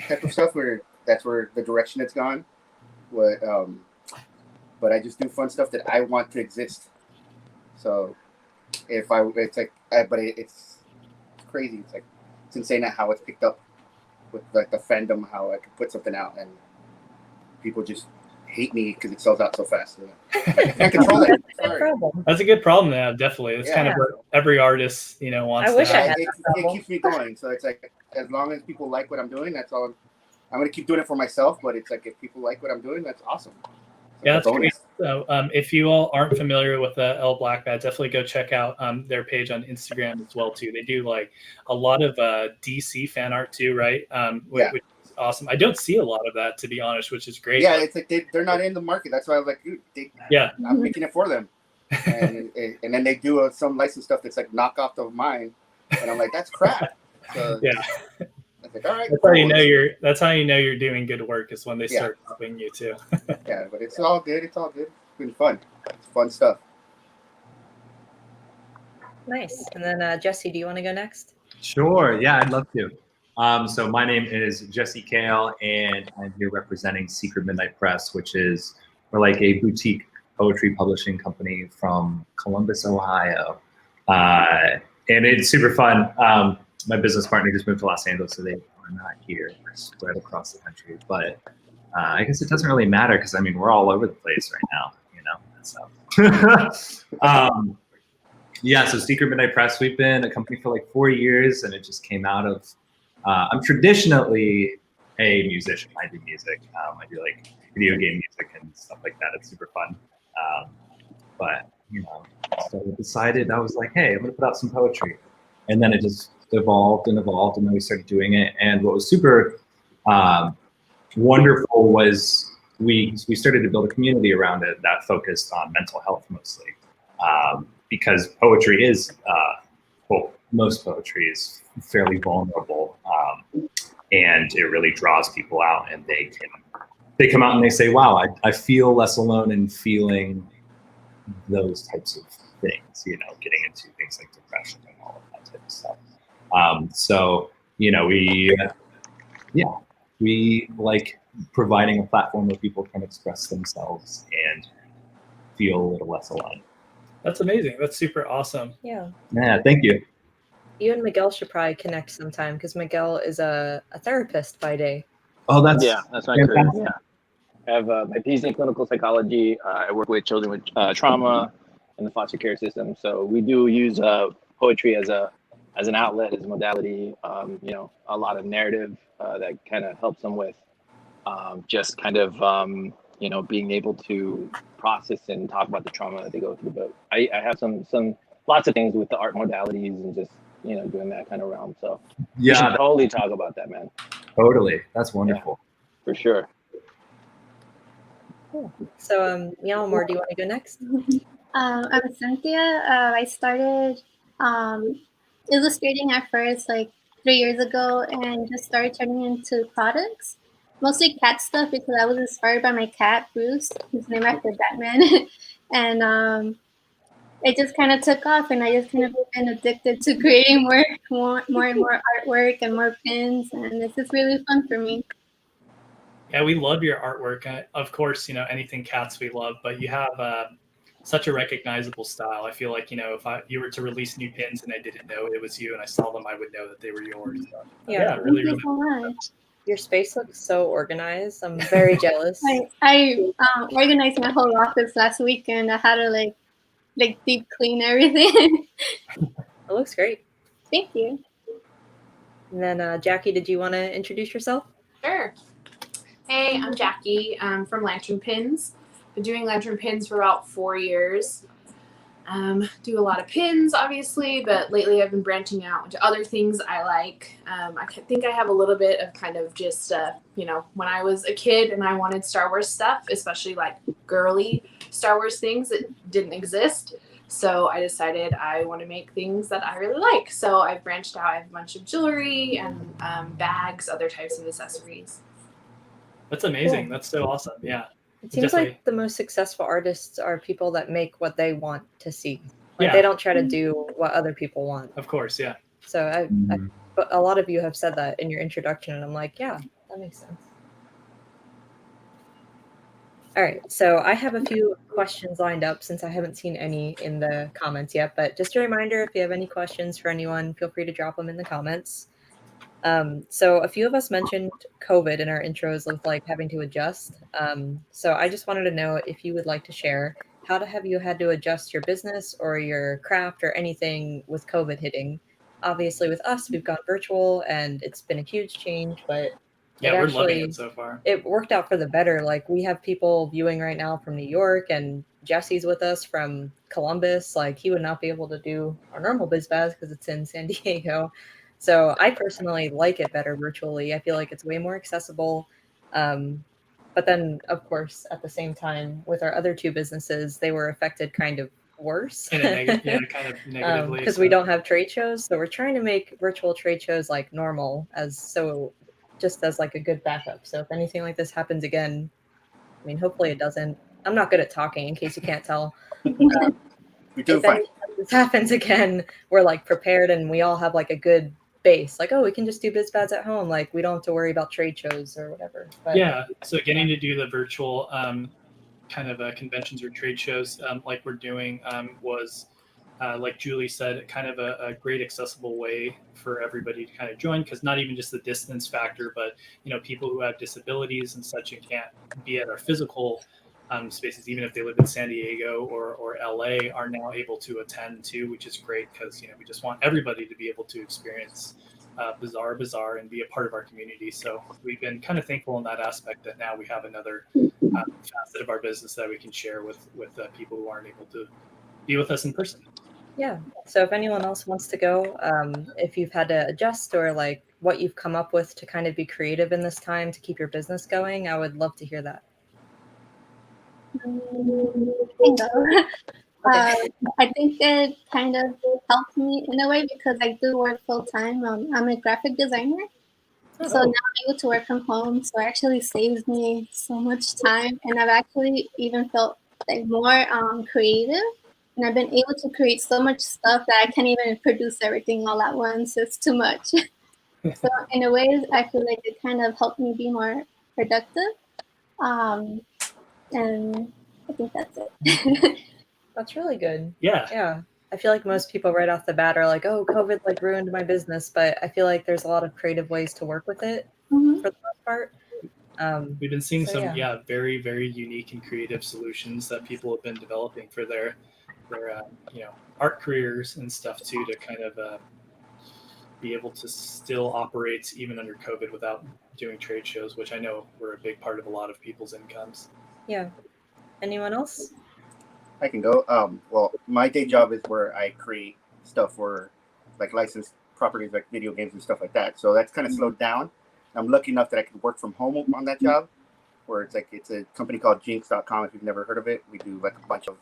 [SPEAKER 18] type of stuff, where that's where the direction it's gone. But I just do fun stuff that I want to exist. So it's crazy. It's insane at how it's picked up with like the fandom, how I can put something out and people just hate me because it sells out so fast. I can't control it. Sorry.
[SPEAKER 2] That's a good problem to have, definitely. It's kind of what every artist, wants.
[SPEAKER 1] I wish I had
[SPEAKER 18] it keeps me going. So it's like, as long as people like what I'm doing, that's all. I'm going to keep doing it for myself, but it's like, if people like what I'm doing, that's awesome.
[SPEAKER 2] Yeah, that's great. So, if you all aren't familiar with L Black Bat, definitely go check out their page on Instagram as well too. They do like a lot of DC fan art too, right? Which is awesome. I don't see a lot of that, to be honest, which is great.
[SPEAKER 18] Yeah, it's like they're not in the market. That's why I was like, dude, I'm making it for them. And then they do some licensed stuff that's like knockoff of mine, and I'm like, that's crap. So,
[SPEAKER 2] yeah.
[SPEAKER 18] Like, all right,
[SPEAKER 2] that's how you know that's how you know you're doing good work is when they start helping you too.
[SPEAKER 18] Yeah, but it's all good. It's all good. It's been fun. It's fun stuff.
[SPEAKER 1] Nice. And then Jesse, do you want to go next?
[SPEAKER 16] Sure. Yeah, I'd love to. So my name is Jesse Kale, and I'm here representing Secret Midnight Press, which is we're like a boutique poetry publishing company from Columbus, Ohio, and it's super fun. My business partner just moved to Los Angeles, so they are not here. We're spread across the country, but I guess it doesn't really matter because I mean we're all over the place right now, you know. So, yeah. So Secret Midnight Press, we've been a company for like 4 years, and it just came out of. I'm traditionally a musician. I do music. I do like video game music and stuff like that. It's super fun. But you know, so I decided I was like, hey, I'm gonna put out some poetry, and then it just evolved, and then we started doing it. And what was super wonderful was we started to build a community around it that focused on mental health mostly, because poetry is well, most poetry is fairly vulnerable, and it really draws people out, and they come out and they say, wow, I feel less alone in feeling those types of things, you know, getting into things like depression and all of that type of stuff. So, you know, we like providing a platform where people can express themselves and feel a little less alone.
[SPEAKER 2] That's amazing. That's super awesome.
[SPEAKER 1] Yeah.
[SPEAKER 16] Yeah, thank you.
[SPEAKER 1] You and Miguel should probably connect sometime because Miguel is a therapist by day.
[SPEAKER 16] Oh, that's
[SPEAKER 13] my career. Yeah, I have my PhD in clinical psychology. I work with children with trauma in the foster care system. So we do use poetry as an outlet, as a modality. You know, a lot of narrative that kind of helps them with just kind of you know, being able to process and talk about the trauma that they go through. But I have some lots of things with the art modalities and just, you know, doing that kind of realm. So we should totally talk about that, man.
[SPEAKER 16] Totally. That's wonderful.
[SPEAKER 13] Yeah, for sure.
[SPEAKER 1] Cool. So, Yalmor, do you want to go next?
[SPEAKER 19] I'm Cynthia. I started illustrating at first, like 3 years ago, and just started turning into products. Mostly cat stuff because I was inspired by my cat, Bruce, who's named after Batman. And it just kind of took off, and I just kind of been addicted to creating more and more artwork and more pins, and it's just really fun for me.
[SPEAKER 2] Yeah, we love your artwork. Of course, you know, anything cats we love, but you have such a recognizable style. I feel like, you know, if you were to release new pins and I didn't know it was you and I saw them, I would know that they were yours. So,
[SPEAKER 1] yeah,
[SPEAKER 2] really,
[SPEAKER 19] Thank you so much.
[SPEAKER 1] Your space looks so organized. I'm very jealous.
[SPEAKER 19] I organized my whole office last weekend. I had to like deep clean everything.
[SPEAKER 1] It looks great.
[SPEAKER 19] Thank you.
[SPEAKER 1] And then Jackie, did you want to introduce yourself?
[SPEAKER 17] Sure. Hey, I'm Jackie. I'm from Lantern Pins. Been doing lantern pins for about 4 years. Do a lot of pins, obviously, but lately I've been branching out into other things I like. I think I have a little bit of kind of just, you know, when I was a kid and I wanted Star Wars stuff, especially like girly Star Wars things that didn't exist. So I decided I want to make things that I really like. So I've branched out. I have a bunch of jewelry and bags, other types of accessories.
[SPEAKER 2] That's amazing.
[SPEAKER 1] Cool.
[SPEAKER 2] That's so awesome. Yeah.
[SPEAKER 1] It seems
[SPEAKER 2] Definitely.
[SPEAKER 1] like the most successful artists are people that make what they want to see. Like they don't try to do what other people want.
[SPEAKER 2] Of course, yeah.
[SPEAKER 1] So but a lot of you have said that in your introduction, and I'm like, yeah, that makes sense. All right, so I have a few questions lined up since I haven't seen any in the comments yet. But just a reminder, if you have any questions for anyone, feel free to drop them in the comments. So a few of us mentioned COVID in our intros of like having to adjust. So I just wanted to know if you would like to share how have you had to adjust your business or your craft or anything with COVID hitting? Obviously with us, we've gone virtual and it's been a huge change, but
[SPEAKER 2] Yeah, we're loving it so far.
[SPEAKER 1] It worked out for the better. Like, we have people viewing right now from New York, and Jesse's with us from Columbus. Like, he would not be able to do our normal BizBaz because it's in San Diego. So I personally like it better virtually. I feel like it's way more accessible. But then, of course, at the same time, with our other two businesses, they were affected kind of worse.
[SPEAKER 2] Kind of negatively.
[SPEAKER 1] Because we don't have trade shows. So we're trying to make virtual trade shows like normal, just as like a good backup. So if anything like this happens again, I mean, hopefully it doesn't. I'm not good at talking, in case you can't tell.
[SPEAKER 18] We do
[SPEAKER 1] if anything like this happens again, we're like prepared, and we all have like a good base. Like, oh, we can just do BizBaz at home. Like, we don't have to worry about trade shows or whatever. But,
[SPEAKER 2] yeah. So getting to do the virtual kind of conventions or trade shows like we're doing was. Like Julie said, kind of a great accessible way for everybody to kind of join, because not even just the distance factor, but people who have disabilities and such and can't be at our physical spaces, even if they live in San Diego or LA, are now able to attend too, which is great, because we just want everybody to be able to experience Bazaar and be a part of our community. So we've been kind of thankful in that aspect that now we have another facet of our business that we can share with people who aren't able to be with us in person.
[SPEAKER 1] Yeah. So if anyone else wants to go, if you've had to adjust or like what you've come up with to kind of be creative in this time to keep your business going, I would love to hear that.
[SPEAKER 19] I think it kind of helped me in a way because I do work full time. I'm a graphic designer. So now I'm able to work from home. So it actually saves me so much time. And I've actually even felt like more creative. And I've been able to create so much stuff that I can't even produce everything all at once. It's too much. So in a way, I feel like it kind of helped me be more productive. And I think that's it.
[SPEAKER 1] That's really good.
[SPEAKER 2] Yeah.
[SPEAKER 1] Yeah. I feel like most people right off the bat are like, oh, COVID like ruined my business. But I feel like there's a lot of creative ways to work with it for the most part.
[SPEAKER 2] We've been seeing some very, very unique and creative solutions that people have been developing for their art careers and stuff too, to kind of be able to still operate even under COVID without doing trade shows, which I know were a big part of a lot of people's incomes.
[SPEAKER 1] Yeah. Anyone else?
[SPEAKER 18] I can go. Well, my day job is where I create stuff for like licensed properties like video games and stuff like that. So that's kind of slowed down. I'm lucky enough that I can work from home on that job, where it's a company called jinx.com. If you've never heard of it, we do like a bunch of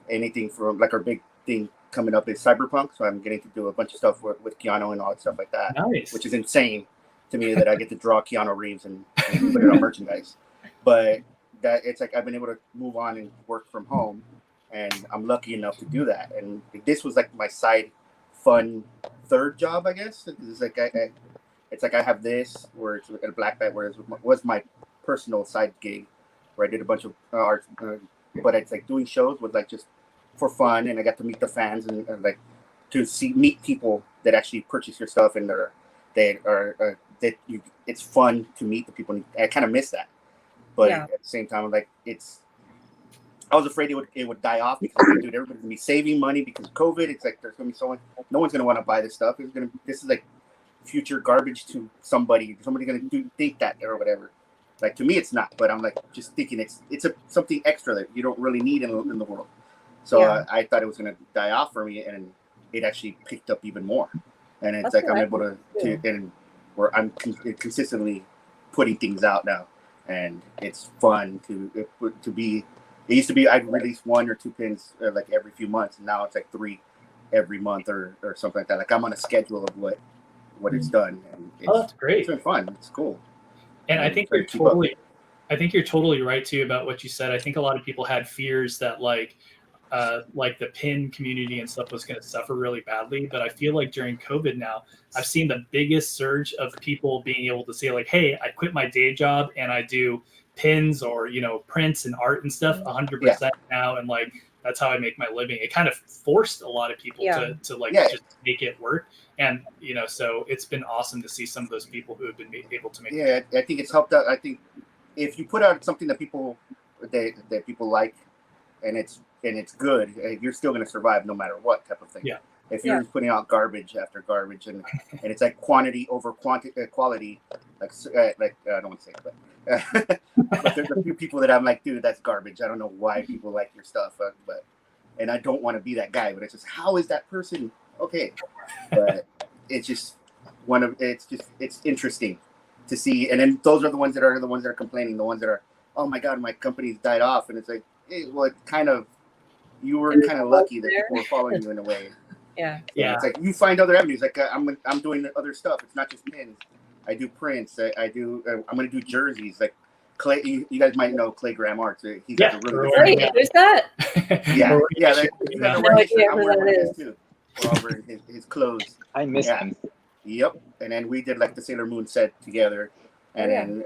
[SPEAKER 18] anything from like our big thing coming up is Cyberpunk. So I'm getting to do a bunch of stuff with Keanu and all that stuff like that.
[SPEAKER 2] Nice.
[SPEAKER 18] Which is insane to me that I get to draw Keanu Reeves and put it on merchandise. But that it's like I've been able to move on and work from home, and I'm lucky enough to do that. And this was like my side fun third job, I guess. It's like I have this where it's at a black belt, where it was my personal side gig where I did a bunch of art, but it's like doing shows was like just for fun, and I got to meet the fans and like to meet people that actually purchase your stuff, and it's fun to meet the people. And I kind of miss that, but at the same time, like I was afraid it would die off because dude, everybody's gonna be saving money because of COVID. It's like there's gonna be no one's gonna want to buy this stuff. This is like future garbage to somebody. Somebody's gonna think that or whatever. Like to me, it's not, but I'm like just thinking it's something extra that you don't really need in the world. So I thought it was gonna die off for me, and it actually picked up even more. And it's like I'm able to and where I'm consistently putting things out now, and it's fun to be. It used to be I'd release 1 or 2 pins like every few months, and now it's like 3 every month or something like that. Like I'm on a schedule of what it's done. And
[SPEAKER 2] that's great.
[SPEAKER 18] It's been fun. It's cool.
[SPEAKER 2] And I think you're totally right too about what you said. I think a lot of people had fears that like the pin community and stuff was going to suffer really badly. But I feel like during COVID now, I've seen the biggest surge of people being able to say like, hey, I quit my day job and I do pins or, prints and art and stuff 100% now. And like, that's how I make my living. It kind of forced a lot of people to just make it work. And, so it's been awesome to see some of those people who have been able to make it.
[SPEAKER 18] I think it's helped out. I think if you put out something that people like and it's good, you're still going to survive no matter what type of thing.
[SPEAKER 2] Yeah.
[SPEAKER 18] If you're putting out garbage after garbage and it's like quantity over quality, I don't want to say it, but there's a few people that I'm like, dude, that's garbage. I don't know why people like your stuff, and I don't want to be that guy. But it's just, how is that person okay? But it's just it's interesting to see. And then those are the ones that are complaining, the ones that are, oh my god, my company's died off, and it's like, hey, well, it kind of, you were kind of lucky that people were following you in a way.
[SPEAKER 1] Yeah.
[SPEAKER 18] It's like you find other avenues. Like I'm doing other stuff. It's not just pins. I do prints. I do. I'm gonna do jerseys. Like Clay, you guys might know Clay Graham Arts. He's got a really good.
[SPEAKER 1] Who's that?
[SPEAKER 18] Yeah.
[SPEAKER 1] No idea who that is.
[SPEAKER 18] Too. We're all wearing his clothes.
[SPEAKER 13] I miss him.
[SPEAKER 18] Yep. And then we did like the Sailor Moon set together, and then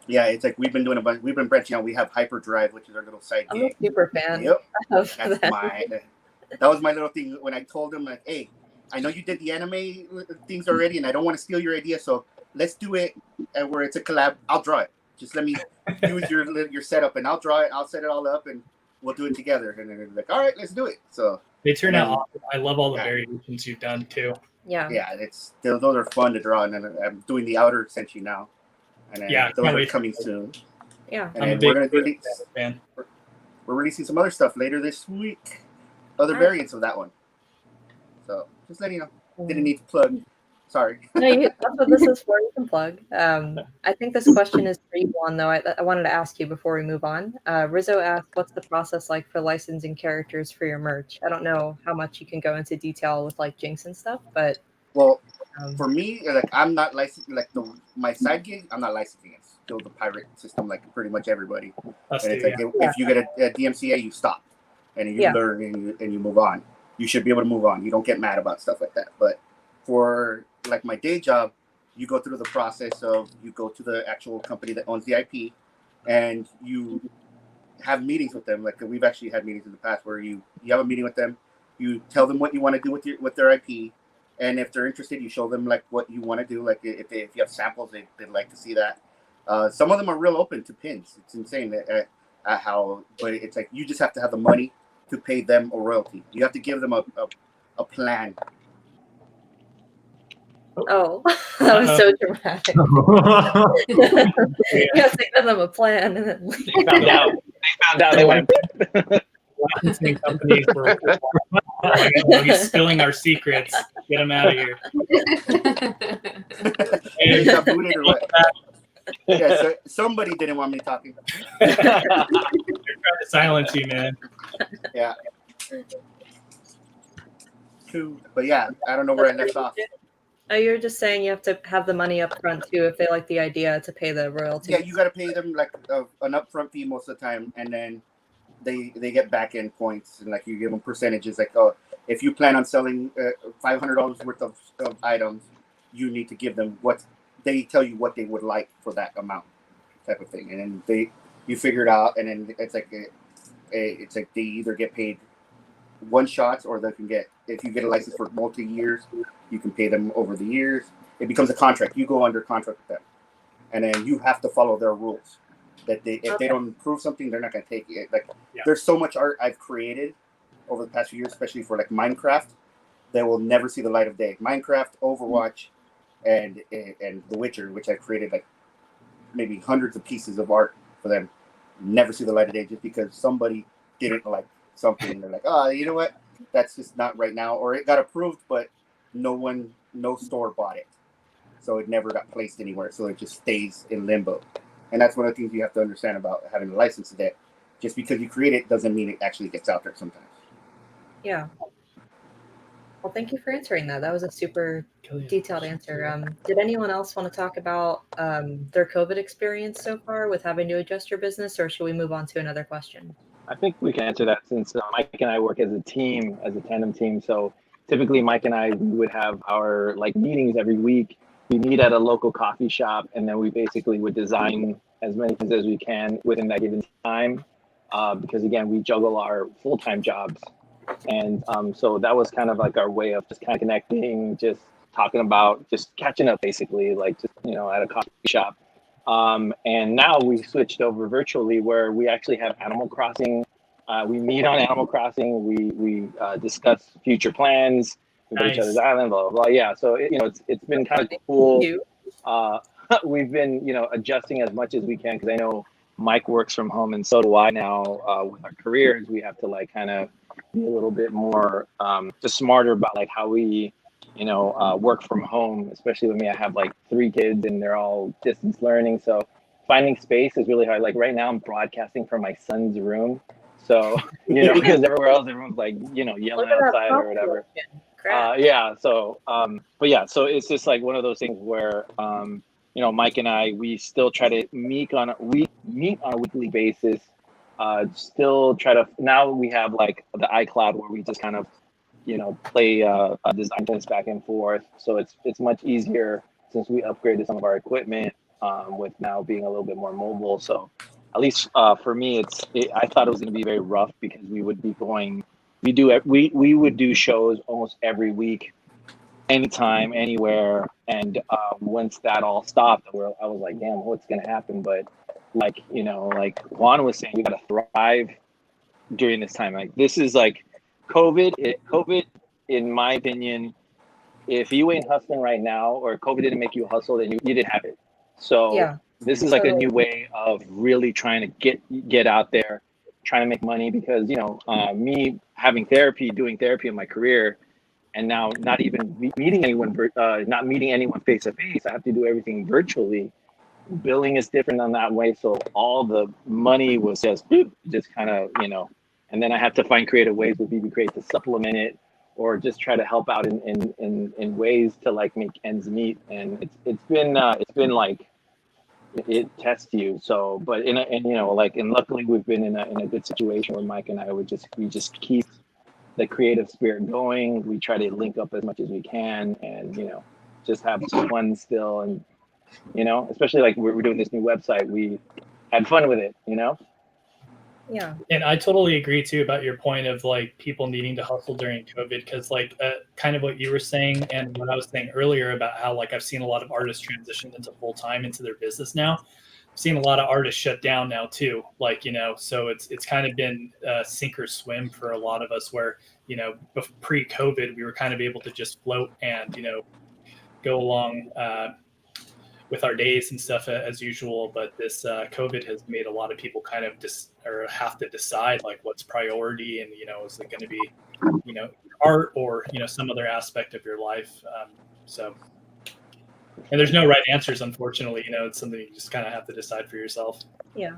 [SPEAKER 18] it's like we've been doing a bunch. We've been branching out. We have Hyperdrive, which is our little side
[SPEAKER 1] I'm
[SPEAKER 18] gig.
[SPEAKER 1] a super fan.
[SPEAKER 18] Yep.
[SPEAKER 1] Of
[SPEAKER 18] That's
[SPEAKER 1] that.
[SPEAKER 18] that was my little thing when I told him, like, hey, I know you did the anime things already, and I don't want to steal your idea, so let's do it where it's a collab. I'll draw it. Just let me use your setup, and I'll draw it. I'll set it all up, and we'll do it together. And then they're like, all right, let's do it. So
[SPEAKER 2] they turn out awesome. I love all the variations you've done too.
[SPEAKER 1] Yeah.
[SPEAKER 18] Yeah, those are fun to draw, and then I'm doing the outer Senshi now, and then those are coming soon.
[SPEAKER 1] Yeah,
[SPEAKER 18] and then we're releasing some other stuff later this week. Other variants of that one. So just letting you know. Didn't need to plug. Sorry.
[SPEAKER 1] No, that's what this is for. You can plug. I think this question is for you, Juan, though. I wanted to ask you before we move on. Rizzo asked, what's the process like for licensing characters for your merch? I don't know how much you can go into detail with like Jinx and stuff, but
[SPEAKER 18] well, for me, like I'm not licensing my side gig. I'm not licensing it. Still the pirate system, like pretty much everybody. And it's like if you get a DMCA, you stop, and you learn and you move on. You should be able to move on. You don't get mad about stuff like that. But for like my day job, you go through the process of you go to the actual company that owns the IP, and you have meetings with them. Like we've actually had meetings in the past where you have a meeting with them, you tell them what you want to do with their IP, and if they're interested, you show them like what you want to do. Like if you have samples, they'd like to see that. Some of them are real open to pins. It's insane at how, but it's like you just have to have the money to pay them a royalty. You have to give them a plan.
[SPEAKER 1] Oh, that was so dramatic. You have to give them a plan, and then
[SPEAKER 13] they found out. They went.
[SPEAKER 2] Licensing companies were he's spilling our secrets. Get him out of here.
[SPEAKER 18] Hey, got booted or what? Yeah, so somebody didn't want me talking.
[SPEAKER 2] They're trying to silence you, man.
[SPEAKER 18] Yeah. True. But yeah, I don't know where I left off.
[SPEAKER 1] Oh, you're just saying you have to have the money up front too if they like the idea to pay the royalty.
[SPEAKER 18] Yeah, you got to pay them like an upfront fee most of the time, and then they get back end points, and like you give them percentages. Like, oh, if you plan on selling $500 worth of items, you need to give them what they tell you what they would like for that amount, type of thing, and then you figure it out, and then it's like they either get paid one shot, or they can get, if you get a license for multi years, you can pay them over the years. It becomes a contract. You go under contract with them, and then you have to follow their rules. That if they don't improve something, they're not going to take it. Like there's so much art I've created over the past few years, especially for like Minecraft, that will never see the light of day. Minecraft, Overwatch, and The Witcher, which I've created like maybe hundreds of pieces of art for them, never see the light of day just because somebody didn't like something. And they're like, oh, you know what? That's just not right now. Or it got approved, but no store bought it. So it never got placed anywhere. So it just stays in limbo. And that's one of the things you have to understand about having a license today. Just because you create it doesn't mean it actually gets out there sometimes.
[SPEAKER 1] Yeah. Well, thank you for answering that. That was a super detailed answer. Did anyone else want to talk about their COVID experience so far with having to adjust your business, or should we move on to another question?
[SPEAKER 13] I think we can answer that since Mike and I work as a team, as a tandem team. So typically Mike and I would have our like meetings every week. We meet at a local coffee shop, and then we basically would design as many things as we can within that given time. Because again, we juggle our full-time jobs. And so that was kind of like our way of just kind of connecting, just talking about, just catching up basically, like just, at a coffee shop. And now we switched over virtually where we actually have Animal Crossing. We meet on Animal Crossing. We discuss future plans. We go to each other's island, blah, blah, blah. Yeah, so it's been kind of cool we've been, adjusting as much as we can, because I know Mike works from home, and so do I now. With our careers, we have to like kind of be a little bit more just smarter about like how we, work from home. Especially with me, I have like 3 kids, and they're all distance learning, so finding space is really hard. Like right now, I'm broadcasting from my son's room, so because everywhere else, everyone's like yelling outside or whatever. Yeah. So, but yeah, so it's just like one of those things where, Mike and I, we still try to meet on a weekly basis. Still try to, now we have like the iCloud where we just kind of, play design points back and forth. So it's much easier since we upgraded some of our equipment, with now being a little bit more mobile. So at least for me, I thought it was going to be very rough, because we would be going. We would do shows almost every week, anytime, anywhere, and once that all stopped, I was like, damn, what's gonna happen? But like like Juan was saying, we gotta thrive during this time. Like this is like COVID, in my opinion, if you ain't hustling right now, or COVID didn't make you hustle, then you didn't have it. So this is like a new way of really trying to get out there, trying to make money, because me having doing therapy in my career, and now not even meeting anyone face to face, I have to do everything virtually. Billing is different on that way, so all the money was just kind of and then I have to find creative ways with BB Create to supplement it, or just try to help out in ways to like make ends meet. And it's been like, it tests you. So, but and luckily we've been in a good situation where Mike and I we just keep the creative spirit going. We try to link up as much as we can, and just have some fun still. And especially like we're doing this new website, we had fun with it.
[SPEAKER 1] Yeah.
[SPEAKER 9] And I totally agree too about your point of like people needing to hustle during COVID, because like kind of what you were saying and what I was saying earlier about how like I've seen a lot of artists transition into full time into their business now. I've seen a lot of artists shut down now too. Like so it's kind of been sink or swim for a lot of us, where pre-COVID we were kind of able to just float and go along with our days and stuff as usual. But this COVID has made a lot of people kind of have to decide like what's priority, and is it going to be art or some other aspect of your life. So, and there's no right answers, unfortunately. It's something you just kind of have to decide for yourself.
[SPEAKER 1] Yeah.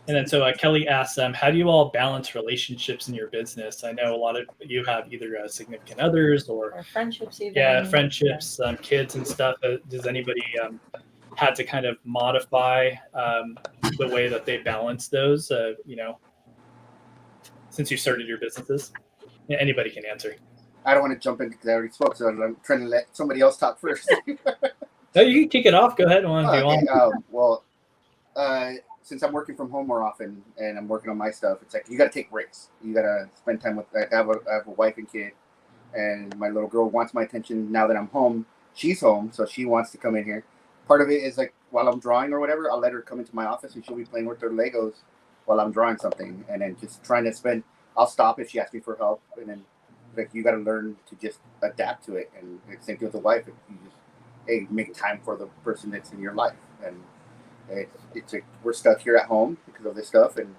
[SPEAKER 9] And then so Kelly asks, how do you all balance relationships in your business? I know a lot of you have either significant others or
[SPEAKER 1] friendships even.
[SPEAKER 9] Yeah, friendships, kids and stuff. Does anybody had to kind of modify the way that they balance those, since you started your businesses? Yeah, anybody can answer.
[SPEAKER 18] I don't want to jump in because I already spoke, so I'm trying to let somebody else talk first.
[SPEAKER 9] No, you can kick it off. Go ahead.
[SPEAKER 18] Since I'm working from home more often and I'm working on my stuff, it's like you got to take breaks. You got to spend time with. I have a wife and kid, and my little girl wants my attention now that I'm home. She's home, so she wants to come in here. Part of it is like while I'm drawing or whatever, I'll let her come into my office and she'll be playing with her Legos while I'm drawing something, and then just trying to spend. I'll stop if she asks me for help, and then like you got to learn to just adapt to it. And same thing with the wife. You just make time for the person that's in your life, and it's like we're stuck here at home because of this stuff, and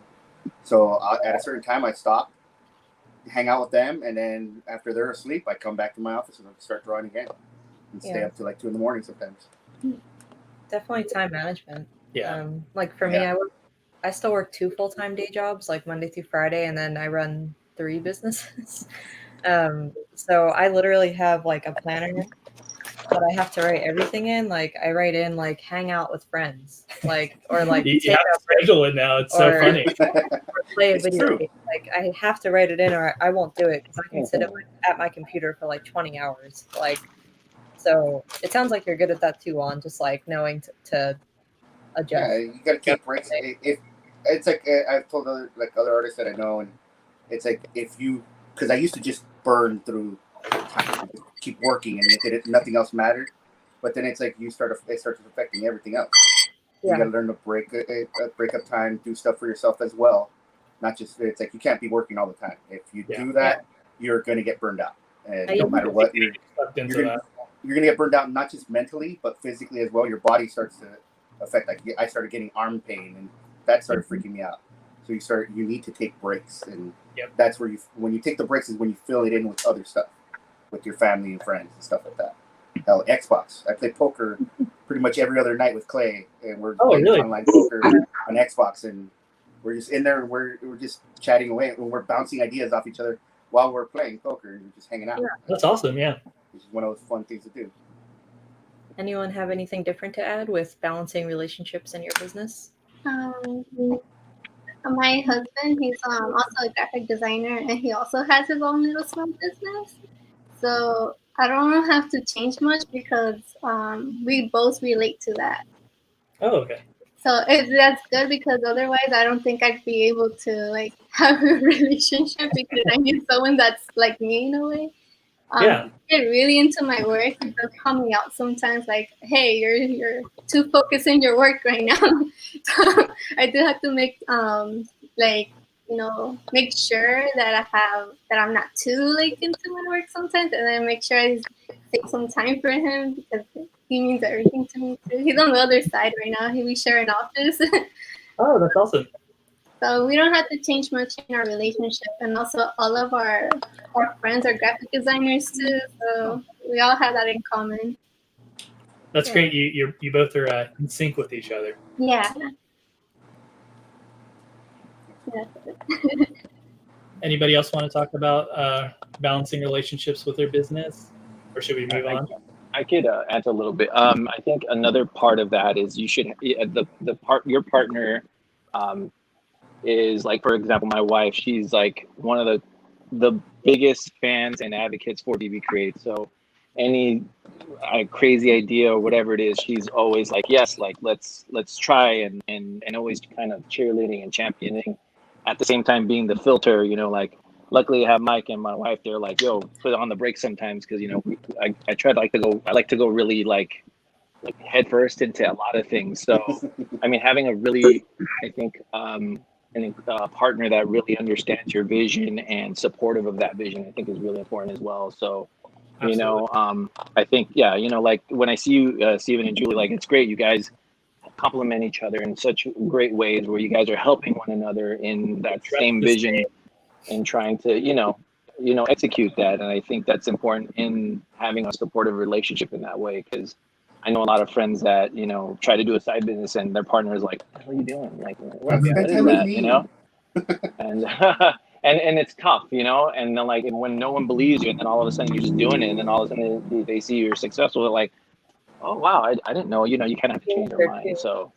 [SPEAKER 18] so at a certain time I stop, hang out with them, and then after they're asleep I come back to my office and start drawing again and stay up to like 2 a.m. sometimes.
[SPEAKER 1] Definitely time management.
[SPEAKER 9] Yeah.
[SPEAKER 1] Like for me, I still work 2 full-time day jobs, like Monday through Friday, and then I run 3 businesses. So I literally have like a planner that I have to write everything in. Like I write in like hang out with friends, like or like
[SPEAKER 9] you have to schedule it now. It's so funny.
[SPEAKER 1] Or play a video game. Like I have to write it in, or I won't do it because I can sit at my computer for like 20 hours. Like so, it sounds like you're good at that too, Juan. Just like knowing to adjust.
[SPEAKER 18] Yeah, you got to take breaks. If it's like I've told other artists that I know, and it's like because I used to just burn through time, keep working, and nothing else mattered. But then it's like it starts affecting everything else. Yeah. You got to learn to break up time, do stuff for yourself as well. Not just it's like you can't be working all the time. If you do that, you're going to get burned out. and no matter what, you're gonna get burned out, not just mentally but physically as well. Your body starts to affect. Like I started getting arm pain, and that started freaking me out. So you need to take breaks, and that's where when you take the breaks is when you fill it in with other stuff, with your family and friends and stuff like that. Hell, Xbox. I play poker pretty much every other night with Clay, and we're playing online poker on Xbox, and we're just in there and we're just chatting away, and we're bouncing ideas off each other while we're playing poker, and we're just hanging out.
[SPEAKER 9] Yeah, that's awesome. Yeah,
[SPEAKER 18] which is one of those fun things to do.
[SPEAKER 1] Anyone have anything different to add with balancing relationships in your business?
[SPEAKER 19] My husband, he's also a graphic designer, and he also has his own little small business. So I don't have to change much because we both relate to that.
[SPEAKER 9] Oh, okay.
[SPEAKER 19] So that's good, because otherwise I don't think I'd be able to like have a relationship, because I need someone that's like me in a way. I get really into my work. He does call me out sometimes, like, "Hey, you're too focused in your work right now." So I do have to make make sure that I'm not too like into my work sometimes, and then make sure I take some time for him, because he means everything to me too. He's on the other side right now. We share an office.
[SPEAKER 9] Oh, that's awesome.
[SPEAKER 19] So we don't have to change much in our relationship, and also all of our friends are graphic designers too. So we all have that in common.
[SPEAKER 9] That's great. You both are in sync with each other.
[SPEAKER 19] Yeah.
[SPEAKER 9] Anybody else want to talk about balancing relationships with their business, or should we move on?
[SPEAKER 13] I could answer a little bit. I think another part of that is you should your partner is like, for example, my wife. She's like one of the biggest fans and advocates for BB Create. So any crazy idea or whatever it is, she's always like, yes, like let's try, and always kind of cheerleading and championing. At the same time, being the filter, like luckily I have Mike and my wife. They're like, yo, put on the brakes sometimes, because I like to go really like head first into a lot of things. So I mean, having a really, I think, a partner that really understands your vision and supportive of that vision, I think is really important as well. So I think like when I see you, Steven and Julie, like it's great. You guys complement each other in such great ways, where you guys are helping one another in that same vision and trying to execute that. And I think that's important in having a supportive relationship in that way, because I know a lot of friends that try to do a side business and their partner is like, "What are you doing? Like, what is that?" And and it's tough, and then like when no one believes you, and then all of a sudden you're just doing it, and then all of a sudden they see you're successful, they're like, "Oh wow, I didn't know." You kind of have to change your mind. So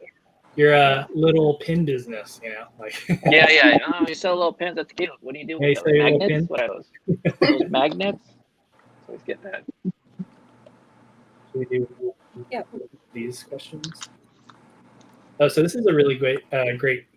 [SPEAKER 9] you're a little pin business, like
[SPEAKER 13] yeah. Oh, you sell little pins. That's cute. What do you do?
[SPEAKER 9] Hey,
[SPEAKER 13] With those? Magnets? What are those? Those magnets? Always get that.
[SPEAKER 9] Should we do these questions? Oh, so this is a really great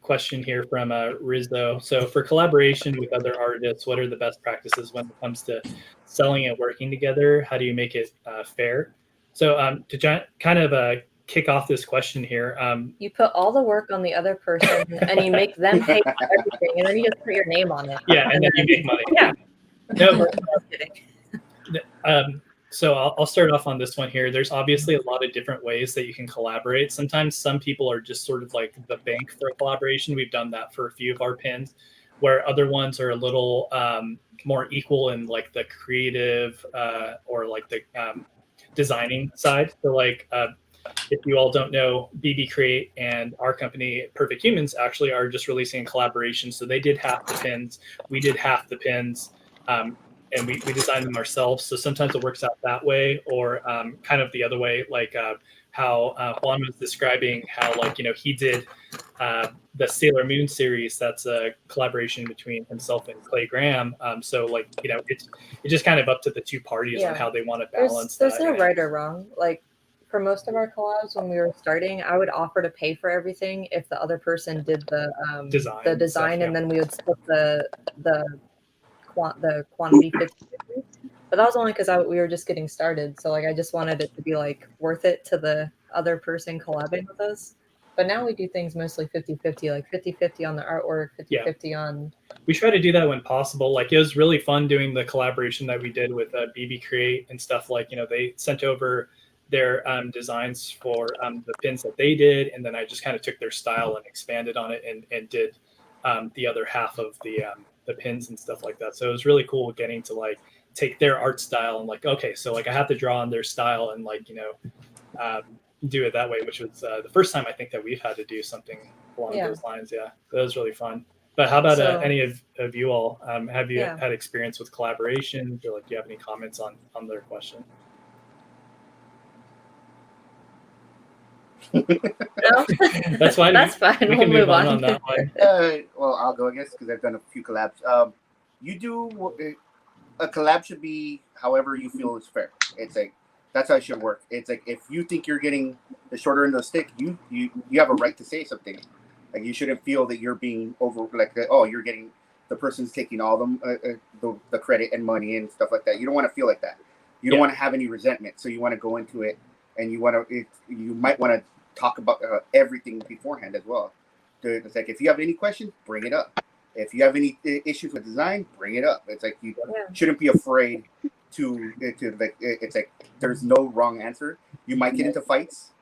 [SPEAKER 9] question here from Rizzo. So for collaboration with other artists, what are the best practices when it comes to selling and working together? How do you make it fair? So to kind of kick off this question here.
[SPEAKER 1] You put all the work on the other person, and you make them pay for everything, and then you just put your name on it.
[SPEAKER 9] Yeah, and then you make money. Yeah. No, but, so I'll start off on this one here. There's obviously a lot of different ways that you can collaborate. Sometimes some people are just sort of like the bank for a collaboration. We've done that for a few of our pins, where other ones are a little more equal in like the creative or like the designing side. So like if you all don't know, BB Create and our company Perfect Humans actually are just releasing a collaboration. So they did half the pins, we did half the pins. And we designed them ourselves. So sometimes it works out that way, or kind of the other way, like how Juan was describing how, like, he did the Sailor Moon series. That's a collaboration between himself and Clay Graham. So like, it's just kind of up to the two parties on how they want to balance.
[SPEAKER 1] There's no right or wrong. Like for most of our collabs, when we were starting, I would offer to pay for everything if the other person did the design, and then we would split the quantity 50/50. But that was only because we were just getting started. So like I just wanted it to be like worth it to the other person collabing with us. But now we do things mostly 50-50, like 50-50 on the artwork, 50-50 on.
[SPEAKER 2] We try to do that when possible. Like it was really fun doing the collaboration that we did with BB Create and stuff. Like, you know, they sent over their designs for the pins that they did, and then I just kind of took their style and expanded on it and did the other half of the pins and stuff like that. So it was really cool getting to like take their art style and like, okay, so like I have to draw on their style and like, you know, do it that way, which was the first time I think that we've had to do something along those lines. Yeah, that was really fun. But how about any of you all? Have you had experience with collaborations, or like do you have any comments on their question?
[SPEAKER 1] No?
[SPEAKER 2] That's fine.
[SPEAKER 1] That's fine.
[SPEAKER 2] We
[SPEAKER 1] We'll
[SPEAKER 2] can move on
[SPEAKER 18] that
[SPEAKER 2] one.
[SPEAKER 18] Well, I'll go, I guess, because I've done a few collabs. You do a collab should be however you feel is fair. It's like that's how it should work. It's like if you think you're getting the shorter end of the stick, you have a right to say something. Like you shouldn't feel that you're being over like oh you're getting the person's taking all the credit and money and stuff like that. You don't want to feel like that. You don't want to have any resentment. So you want to go into it and you might want to talk about everything beforehand as well. It's like if you have any questions, bring it up. If you have any issues with design, bring it up. It's like you shouldn't be afraid to like. It's like there's no wrong answer. You might get into fights,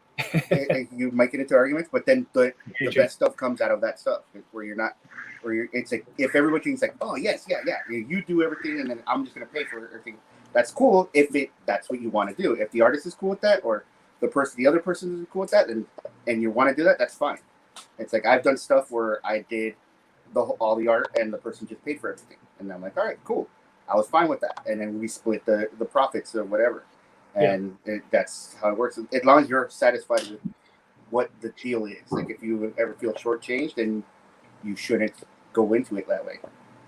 [SPEAKER 18] you might get into arguments, but then the best stuff comes out of that stuff. Where you're not, it's like if everybody thinks like, oh yes, yeah, you do everything, and then I'm just gonna pay for everything. That's cool if that's what you want to do. If the artist is cool with that, or the other person is cool with that, and you want to do that, that's fine. It's like I've done stuff where I did all the art and the person just paid for everything, and I'm like, all right, cool. I was fine with that, and then we split the profits or whatever, and that's how it works. As long as you're satisfied with what the deal is. Like if you ever feel shortchanged, then you shouldn't go into it that way.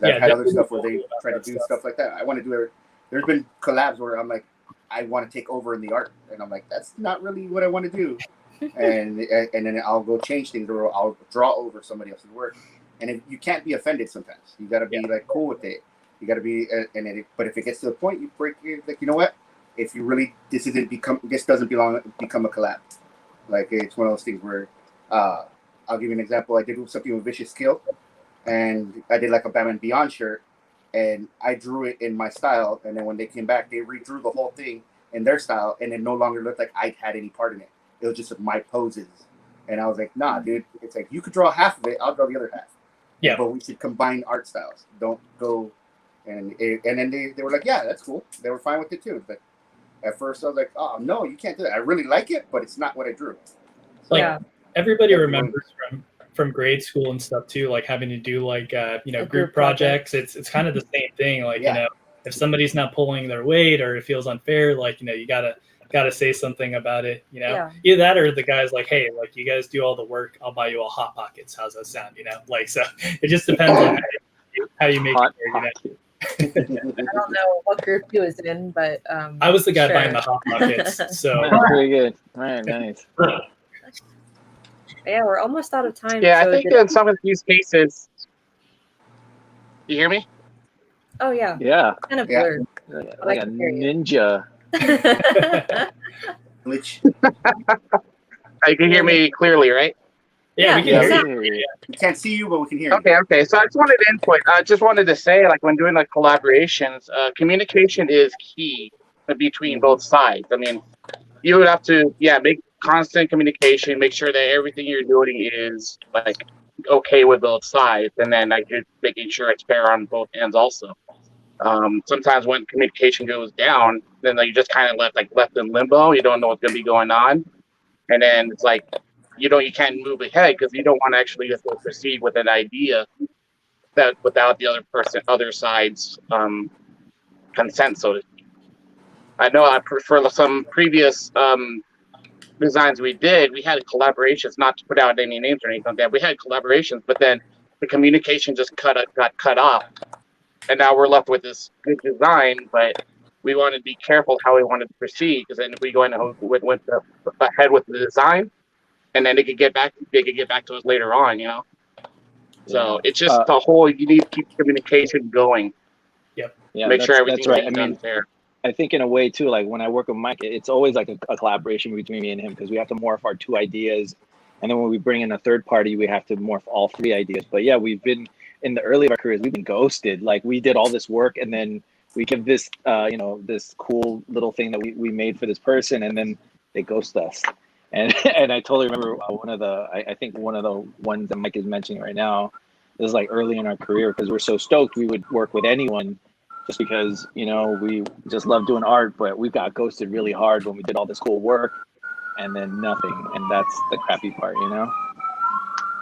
[SPEAKER 18] I've had other stuff where they try to do stuff like that. I want to do it. There's been collabs where I'm like, I want to take over in the art, and I'm like, that's not really what I want to do, and then I'll go change things, or I'll draw over somebody else's work, and you can't be offended sometimes. You got to be like cool with it. You got to be, but if it gets to the point, you break it. Like, you know what? If you really this doesn't become a collab. Like it's one of those things where, I'll give you an example. I did something with Vicious Kill, and I did like a Batman Beyond shirt. And I drew it in my style, and then when they came back, they redrew the whole thing in their style, and it no longer looked like I had any part in it. It was just my poses, and I was like, "Nah, dude. It's like you could draw half of it, I'll draw the other half. Yeah, but we should combine art styles. Don't go." And then they were like, "Yeah, that's cool." They were fine with it too. But at first, I was like, "Oh no, you can't do that. I really like it, but it's not what I drew." So,
[SPEAKER 2] everybody remembers from grade school and stuff too, like having to do like group projects. It's kind of the same thing. Like you know, if somebody's not pulling their weight or it feels unfair, like you gotta say something about it. Either that or the guy's like, hey, like you guys do all the work, I'll buy you all Hot Pockets. How's that sound? Like so, it just depends on how you make it.
[SPEAKER 1] I don't know what group he was in, but
[SPEAKER 2] I was the guy buying the Hot Pockets. So
[SPEAKER 13] that's pretty good. All right, nice.
[SPEAKER 1] Yeah, we're almost out of time.
[SPEAKER 20] Yeah, so I think in some of these cases, you hear me?
[SPEAKER 1] Oh yeah.
[SPEAKER 13] Yeah.
[SPEAKER 1] Kind of blurred.
[SPEAKER 13] Like a ninja.
[SPEAKER 18] Which
[SPEAKER 20] you can hear me clearly, right?
[SPEAKER 2] Yeah, we can hear you.
[SPEAKER 18] We can't see you, but we can hear you.
[SPEAKER 20] Okay. So I just wanted input. I just wanted to say, like when doing like collaborations, communication is key between both sides. I mean, you would have to, make constant communication, make sure that everything you're doing is like okay with both sides, and then like you're making sure it's fair on both ends also. Sometimes when communication goes down, then you just kind of left in limbo. You don't know what's going to be going on, and then it's like you can't move ahead because you don't want to actually just proceed with an idea that without the other side's consent, so to speak. I know for some previous designs we did, we had collaborations, not to put out any names or anything like that. We had collaborations, but then the communication just got cut off. And now we're left with this good design, but we wanted to be careful how we wanted to proceed, because then if we go ahead with the design, and then they could get back to us later on, So it's just the whole, you need to keep communication going.
[SPEAKER 2] Yep.
[SPEAKER 13] Yeah,
[SPEAKER 20] make sure everything's
[SPEAKER 13] right.
[SPEAKER 20] done fair.
[SPEAKER 13] I think in a way too, like when I work with Mike, it's always like a collaboration between me and him, because we have to morph our two ideas And then when we bring in a third party, we have to morph all 3 ideas. But yeah, we've been in the early of our careers, we've been ghosted. Like we did all this work and then we give this, this cool little thing that we made for this person, and then they ghost us. And I totally remember I think one of the ones that Mike is mentioning right now is like early in our career, because we're so stoked we would work with anyone just because, we just love doing art, but we got ghosted really hard when we did all this cool work and then nothing. And that's the crappy part,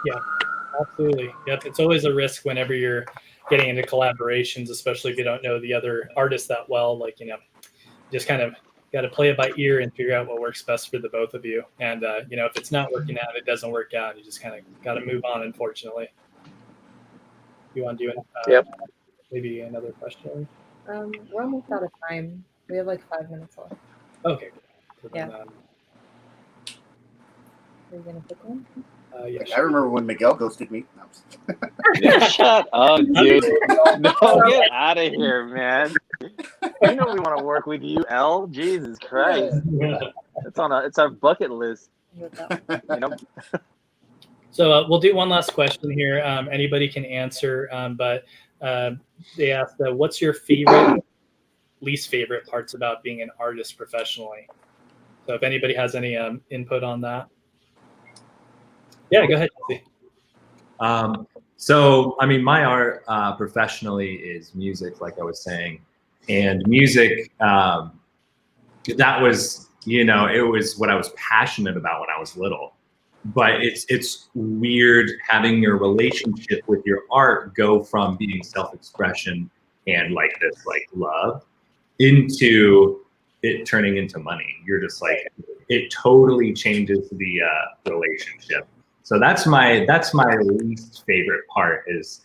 [SPEAKER 2] Yeah, absolutely. Yep. It's always a risk whenever you're getting into collaborations, especially if you don't know the other artists that well. Like, just kind of got to play it by ear and figure out what works best for the both of you. And, if it's not working out, it doesn't work out. You just kind of got to move on, unfortunately. You want to do maybe another question?
[SPEAKER 1] We're almost out of time. We have like 5 minutes left.
[SPEAKER 2] Okay. So
[SPEAKER 1] Yeah.
[SPEAKER 2] then,
[SPEAKER 1] Are you going to pick one?
[SPEAKER 2] Yeah,
[SPEAKER 18] I remember when Miguel ghosted me. No,
[SPEAKER 13] Yeah, shut up, dude. No, get out of here, man. We want to work with you, L. Jesus Christ. It's our bucket list.
[SPEAKER 2] So we'll do one last question here. Anybody can answer, but they asked, what's your least favorite parts about being an artist professionally? So if anybody has any input on that. Yeah, go ahead.
[SPEAKER 16] So, I mean, my art professionally is music, like I was saying. And music, that was, it was what I was passionate about when I was little. But it's weird having your relationship with your art go from being self-expression and like this like love into it turning into money. You're just like, it totally changes the relationship. So that's my least favorite part is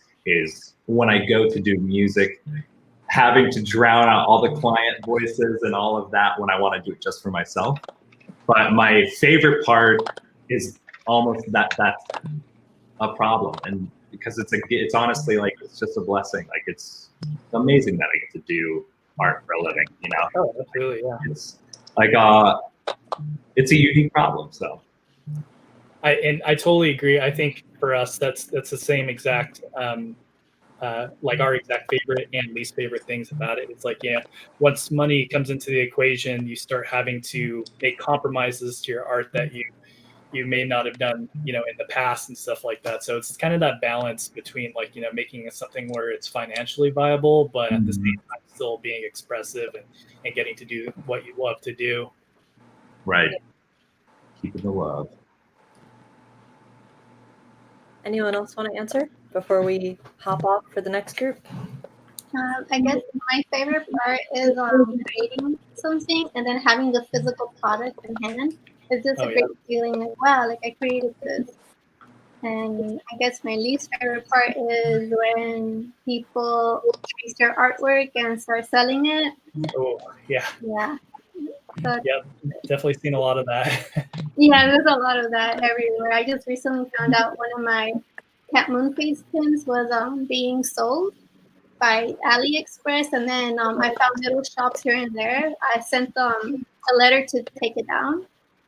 [SPEAKER 16] when I go to do music, having to drown out all the client voices and all of that when I want to do it just for myself. But my favorite part is almost that's a problem, and because it's honestly like it's just a blessing. Like it's amazing that I get to do art for a living.
[SPEAKER 2] Oh, absolutely, yeah.
[SPEAKER 16] It's like it's a unique problem. So.
[SPEAKER 2] I totally agree. I think for us, that's the same exact, like our exact favorite and least favorite things about it. It's like, once money comes into the equation, you start having to make compromises to your art that you may not have done, in the past and stuff like that. So it's kind of that balance between like, making it something where it's financially viable, but at the same time still being expressive and getting to do what you love to do.
[SPEAKER 16] Right. Keeping the love.
[SPEAKER 1] Anyone else want to answer before we hop off for the next group?
[SPEAKER 19] I guess my favorite part is creating something and then having the physical product in hand. It's just a great feeling like, wow, like I created this. And I guess my least favorite part is when people trace their artwork and start selling it.
[SPEAKER 2] Oh, yeah.
[SPEAKER 19] Yeah. But,
[SPEAKER 2] yep, definitely seen a lot of that.
[SPEAKER 19] Yeah, there's a lot of that everywhere. I just recently found out one of my Cat Moonface pins was being sold by AliExpress, and then I found little shops here and there. I sent them a letter to take it down,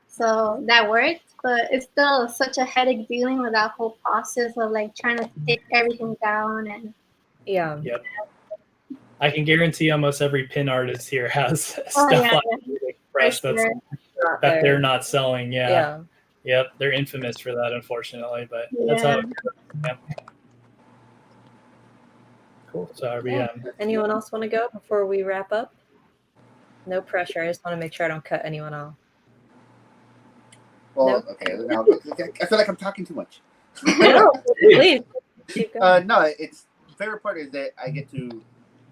[SPEAKER 19] so that worked. But it's still such a headache dealing with that whole process of like trying to take everything down and
[SPEAKER 1] yeah.
[SPEAKER 2] Yep. I can guarantee almost every pin artist here has stuff like Express that they're not selling. Yeah. Yep. They're infamous for that, unfortunately, but that's how it goes. Yep. Cool. So are we,
[SPEAKER 1] anyone else want to go before we wrap up? No pressure. I just want to make sure I don't cut anyone off.
[SPEAKER 18] Well, okay. Now, I feel like I'm talking too much.
[SPEAKER 1] No, please.
[SPEAKER 18] No, it's the favorite part is that I get to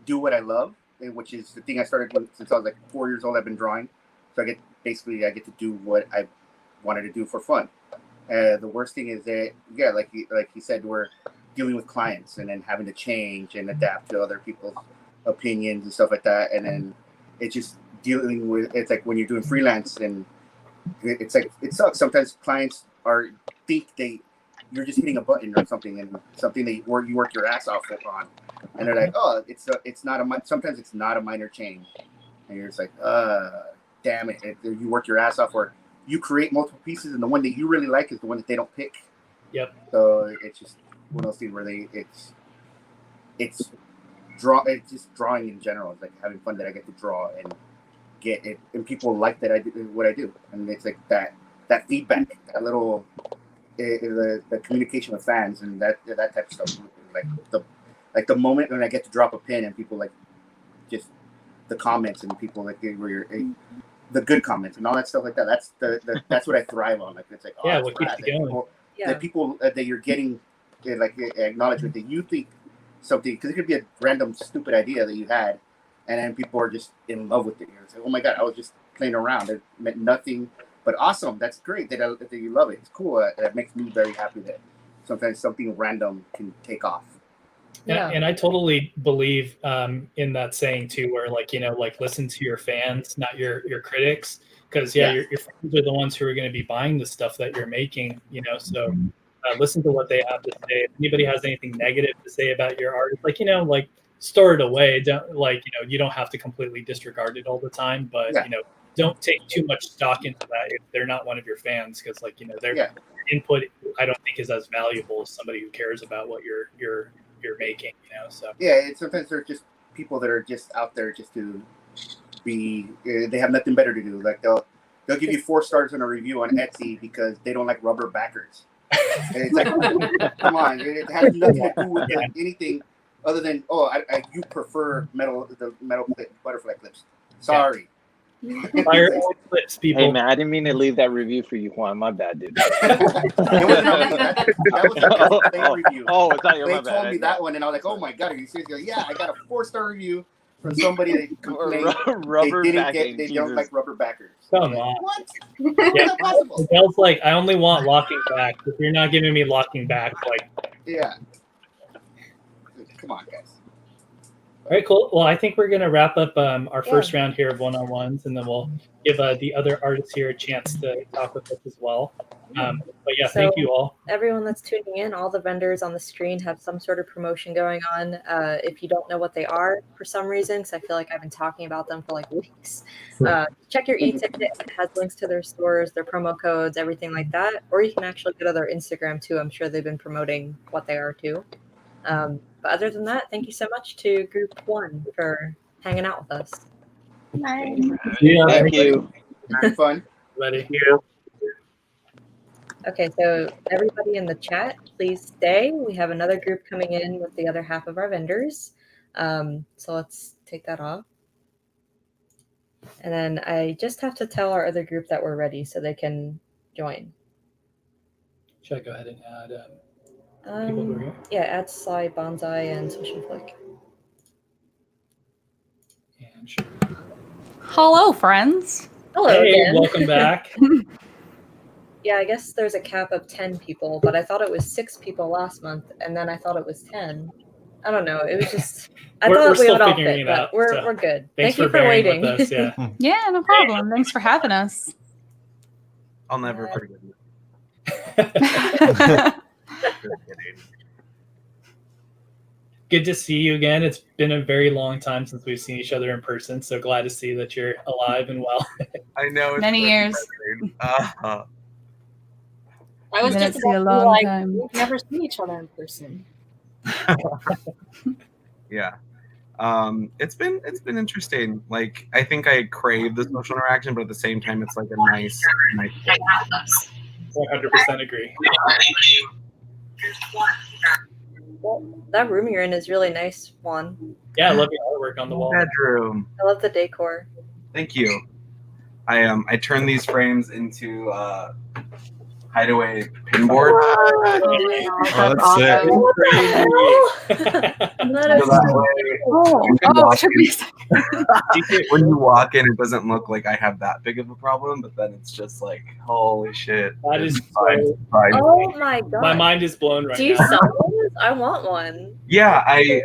[SPEAKER 18] do what I love, which is the thing I started with since I was like 4 years old. I've been drawing, so I get to do what I wanted to do for fun. The worst thing is that like he said, we're dealing with clients and then having to change and adapt to other people's opinions and stuff like that, and then it's just dealing with it's like when you're doing freelance and it's like it sucks. Sometimes clients think you're just hitting a button or something, and something that you work your ass off on, and they're like, oh, sometimes it's not a minor change, and you're just like, damn it, you work your ass off, or you create multiple pieces, and the one that you really like is the one that they don't pick.
[SPEAKER 2] Yep.
[SPEAKER 18] So it's just one of those things where it's just drawing in general. It's like having fun that I get to draw and get it, and people like that I do what I do, and it's like that feedback, that little the communication with fans, and that type of stuff. Like the moment when I get to drop a pin and people like just the comments and people like the good comments and all that stuff like that. That's what I thrive on. Like it's like
[SPEAKER 2] what keeps you going?
[SPEAKER 18] The people that you're getting like acknowledgement that you think something, because it could be a random stupid idea that you had, and then people are just in love with it. You're like, oh my god, I was just playing around. It meant nothing, but awesome. That's great that you love it. It's cool. That makes me very happy that sometimes something random can take off.
[SPEAKER 2] Yeah. And I totally believe in that saying too, where like, like listen to your fans, not your critics, because your fans are the ones who are going to be buying the stuff that you're making, so listen to what they have to say. If anybody has anything negative to say about your art, like, like store it away. Don't you don't have to completely disregard it all the time, but don't take too much stock into that if they're not one of your fans, because like, their input I don't think is as valuable as somebody who cares about what you're making, so
[SPEAKER 18] sometimes they're just people that are just out there just to be they have nothing better to do. Like they'll give you 4 stars on a review on Etsy because they don't like rubber backers. And it's like, come on, it has nothing to do with anything other than you prefer the metal butterfly clips. Sorry.
[SPEAKER 2] Clips, people.
[SPEAKER 13] Hey man, I didn't mean to leave that review for you, Juan. My bad, dude.
[SPEAKER 18] That was a review.
[SPEAKER 13] Oh, it's not your
[SPEAKER 18] They
[SPEAKER 13] my bad.
[SPEAKER 18] told me that one, and I was like, "Oh my god, are you serious?" Yeah, I got a 4-star review from somebody that complained they don't like rubber backers.
[SPEAKER 2] Come on.
[SPEAKER 18] What? How's that possible?
[SPEAKER 2] Miguel's like, I only want locking back. If you're not giving me locking back, like,
[SPEAKER 18] come on, guys.
[SPEAKER 2] All right, cool. Well, I think we're going to wrap up our first round here of one-on-ones, and then we'll give the other artists here a chance to talk with us as well. But thank you all.
[SPEAKER 1] Everyone that's tuning in, all the vendors on the screen have some sort of promotion going on. If you don't know what they are for some reason, because I feel like I've been talking about them for like weeks, check your e-ticket. It has links to their stores, their promo codes, everything like that. Or you can actually go to their Instagram too. I'm sure they've been promoting what they are too. But other than that, thank you so much to Group 1 for hanging out with us.
[SPEAKER 19] Nice.
[SPEAKER 13] Thank you.
[SPEAKER 18] Very fun.
[SPEAKER 2] Ready?
[SPEAKER 1] Okay, so everybody in the chat, please stay. We have another group coming in with the other half of our vendors. So let's take that off. And then I just have to tell our other group that we're ready so they can join.
[SPEAKER 2] Should I go ahead and add
[SPEAKER 1] add Sly Bonsai and Swish and Flick.
[SPEAKER 2] And sure.
[SPEAKER 15] Hello, friends.
[SPEAKER 1] Hello
[SPEAKER 2] again.
[SPEAKER 1] again.
[SPEAKER 2] Welcome back.
[SPEAKER 1] Yeah, I guess there's a cap of 10 people, but I thought it was 6 people last month, and then I thought it was 10. I don't know. It was just I thought we would all fit, but we're good. Thank you for waiting.
[SPEAKER 2] With us, yeah.
[SPEAKER 15] Yeah, no problem. Thanks for having us.
[SPEAKER 21] I'll never forget you.
[SPEAKER 2] Good to see you again. It's been a very long time since we've seen each other in person, so glad to see that you're alive and well.
[SPEAKER 21] I know. It's
[SPEAKER 15] many years.
[SPEAKER 22] I was
[SPEAKER 15] Been
[SPEAKER 22] just
[SPEAKER 15] at sea a
[SPEAKER 22] about to be
[SPEAKER 15] long
[SPEAKER 22] like,
[SPEAKER 15] time.
[SPEAKER 22] we've never seen each other in person.
[SPEAKER 21] Yeah. It's been interesting. Like, I think I crave the social interaction, but at the same time, it's like a nice.
[SPEAKER 2] 100% agree.
[SPEAKER 1] Well, that room you're in is really nice, Juan.
[SPEAKER 2] Yeah, I love your artwork on the wall.
[SPEAKER 21] Bedroom.
[SPEAKER 1] I love the decor.
[SPEAKER 21] Thank you. I turned these frames into hideaway pinboard.
[SPEAKER 22] That's
[SPEAKER 21] sick. When you walk in, it doesn't look like I have that big of a problem, but then it's just like, holy shit.
[SPEAKER 2] That is
[SPEAKER 1] Oh my god.
[SPEAKER 2] My mind is blown right
[SPEAKER 1] Do you
[SPEAKER 2] now.
[SPEAKER 1] sell those? I want one.
[SPEAKER 21] Yeah, I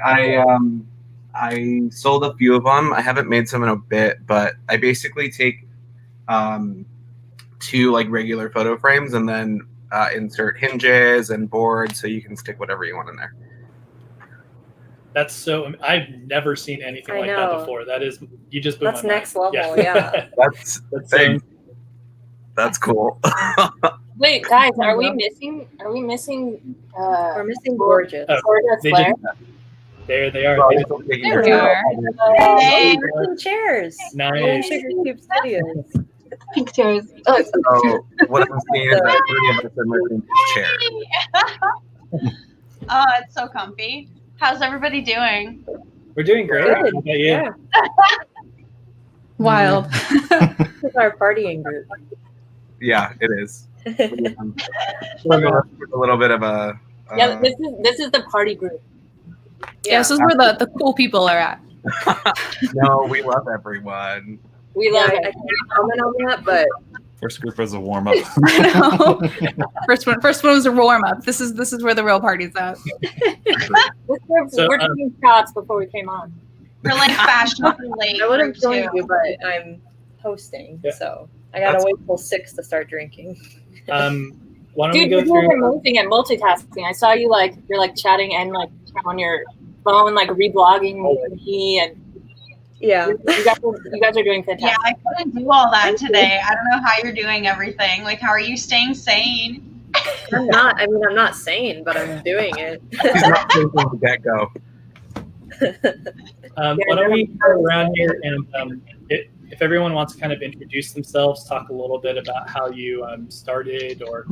[SPEAKER 21] sold a few of them. I haven't made some in a bit, but I basically take 2 like regular photo frames and then insert hinges and boards so you can stick whatever you want in there.
[SPEAKER 2] That's so. I've never seen anything like that
[SPEAKER 1] know.
[SPEAKER 2] before. That is, you just blew
[SPEAKER 1] That's
[SPEAKER 2] my mind.
[SPEAKER 1] next level, yeah.
[SPEAKER 21] That's
[SPEAKER 2] so,
[SPEAKER 21] That's cool.
[SPEAKER 3] Wait, guys, are we missing? We're missing
[SPEAKER 1] Gorgeous.
[SPEAKER 3] Gorgeous
[SPEAKER 2] They
[SPEAKER 3] Flair.
[SPEAKER 2] There they are.
[SPEAKER 21] Well,
[SPEAKER 2] They
[SPEAKER 21] there
[SPEAKER 15] we are.
[SPEAKER 1] Hey, working chairs.
[SPEAKER 2] Nice.
[SPEAKER 1] You're in Sugar Cube Studios.
[SPEAKER 3] Chairs.
[SPEAKER 21] So what I'm seeing is that 3 of us are moving this chair.
[SPEAKER 5] Oh, it's so comfy. How's everybody doing?
[SPEAKER 2] We're doing great. How about you?
[SPEAKER 1] Yeah.
[SPEAKER 15] Wild.
[SPEAKER 1] This is our partying group.
[SPEAKER 21] Yeah, it is. A little bit of a.
[SPEAKER 3] Yeah, this is the party group.
[SPEAKER 15] Yeah, this is where the cool people are at.
[SPEAKER 21] No, we love everyone.
[SPEAKER 3] We love
[SPEAKER 1] I can't comment on that, but
[SPEAKER 23] First group was a warm up.
[SPEAKER 15] First one was a warm up. This is where the real party's at.
[SPEAKER 3] We're taking shots before we came on.
[SPEAKER 5] We're like fashionably late.
[SPEAKER 1] I would have
[SPEAKER 5] group
[SPEAKER 1] joined
[SPEAKER 5] too.
[SPEAKER 1] you, but I'm hosting, so I gotta wait till 6 to start drinking.
[SPEAKER 2] Why don't
[SPEAKER 3] Dude,
[SPEAKER 2] we go
[SPEAKER 3] you're
[SPEAKER 2] through?
[SPEAKER 3] doing amazing at multitasking. I saw you you're chatting and on your phone, reblogging me, and
[SPEAKER 1] yeah,
[SPEAKER 3] you guys are doing fantastic.
[SPEAKER 5] Yeah, I couldn't do all that today. I don't know how you're doing everything. How are you staying sane?
[SPEAKER 1] I'm not. I mean, I'm not sane, but I'm doing it.
[SPEAKER 21] He's not saying from the get-go.
[SPEAKER 2] Why don't we go around here and if everyone wants to kind of introduce themselves, talk a little bit about how you started or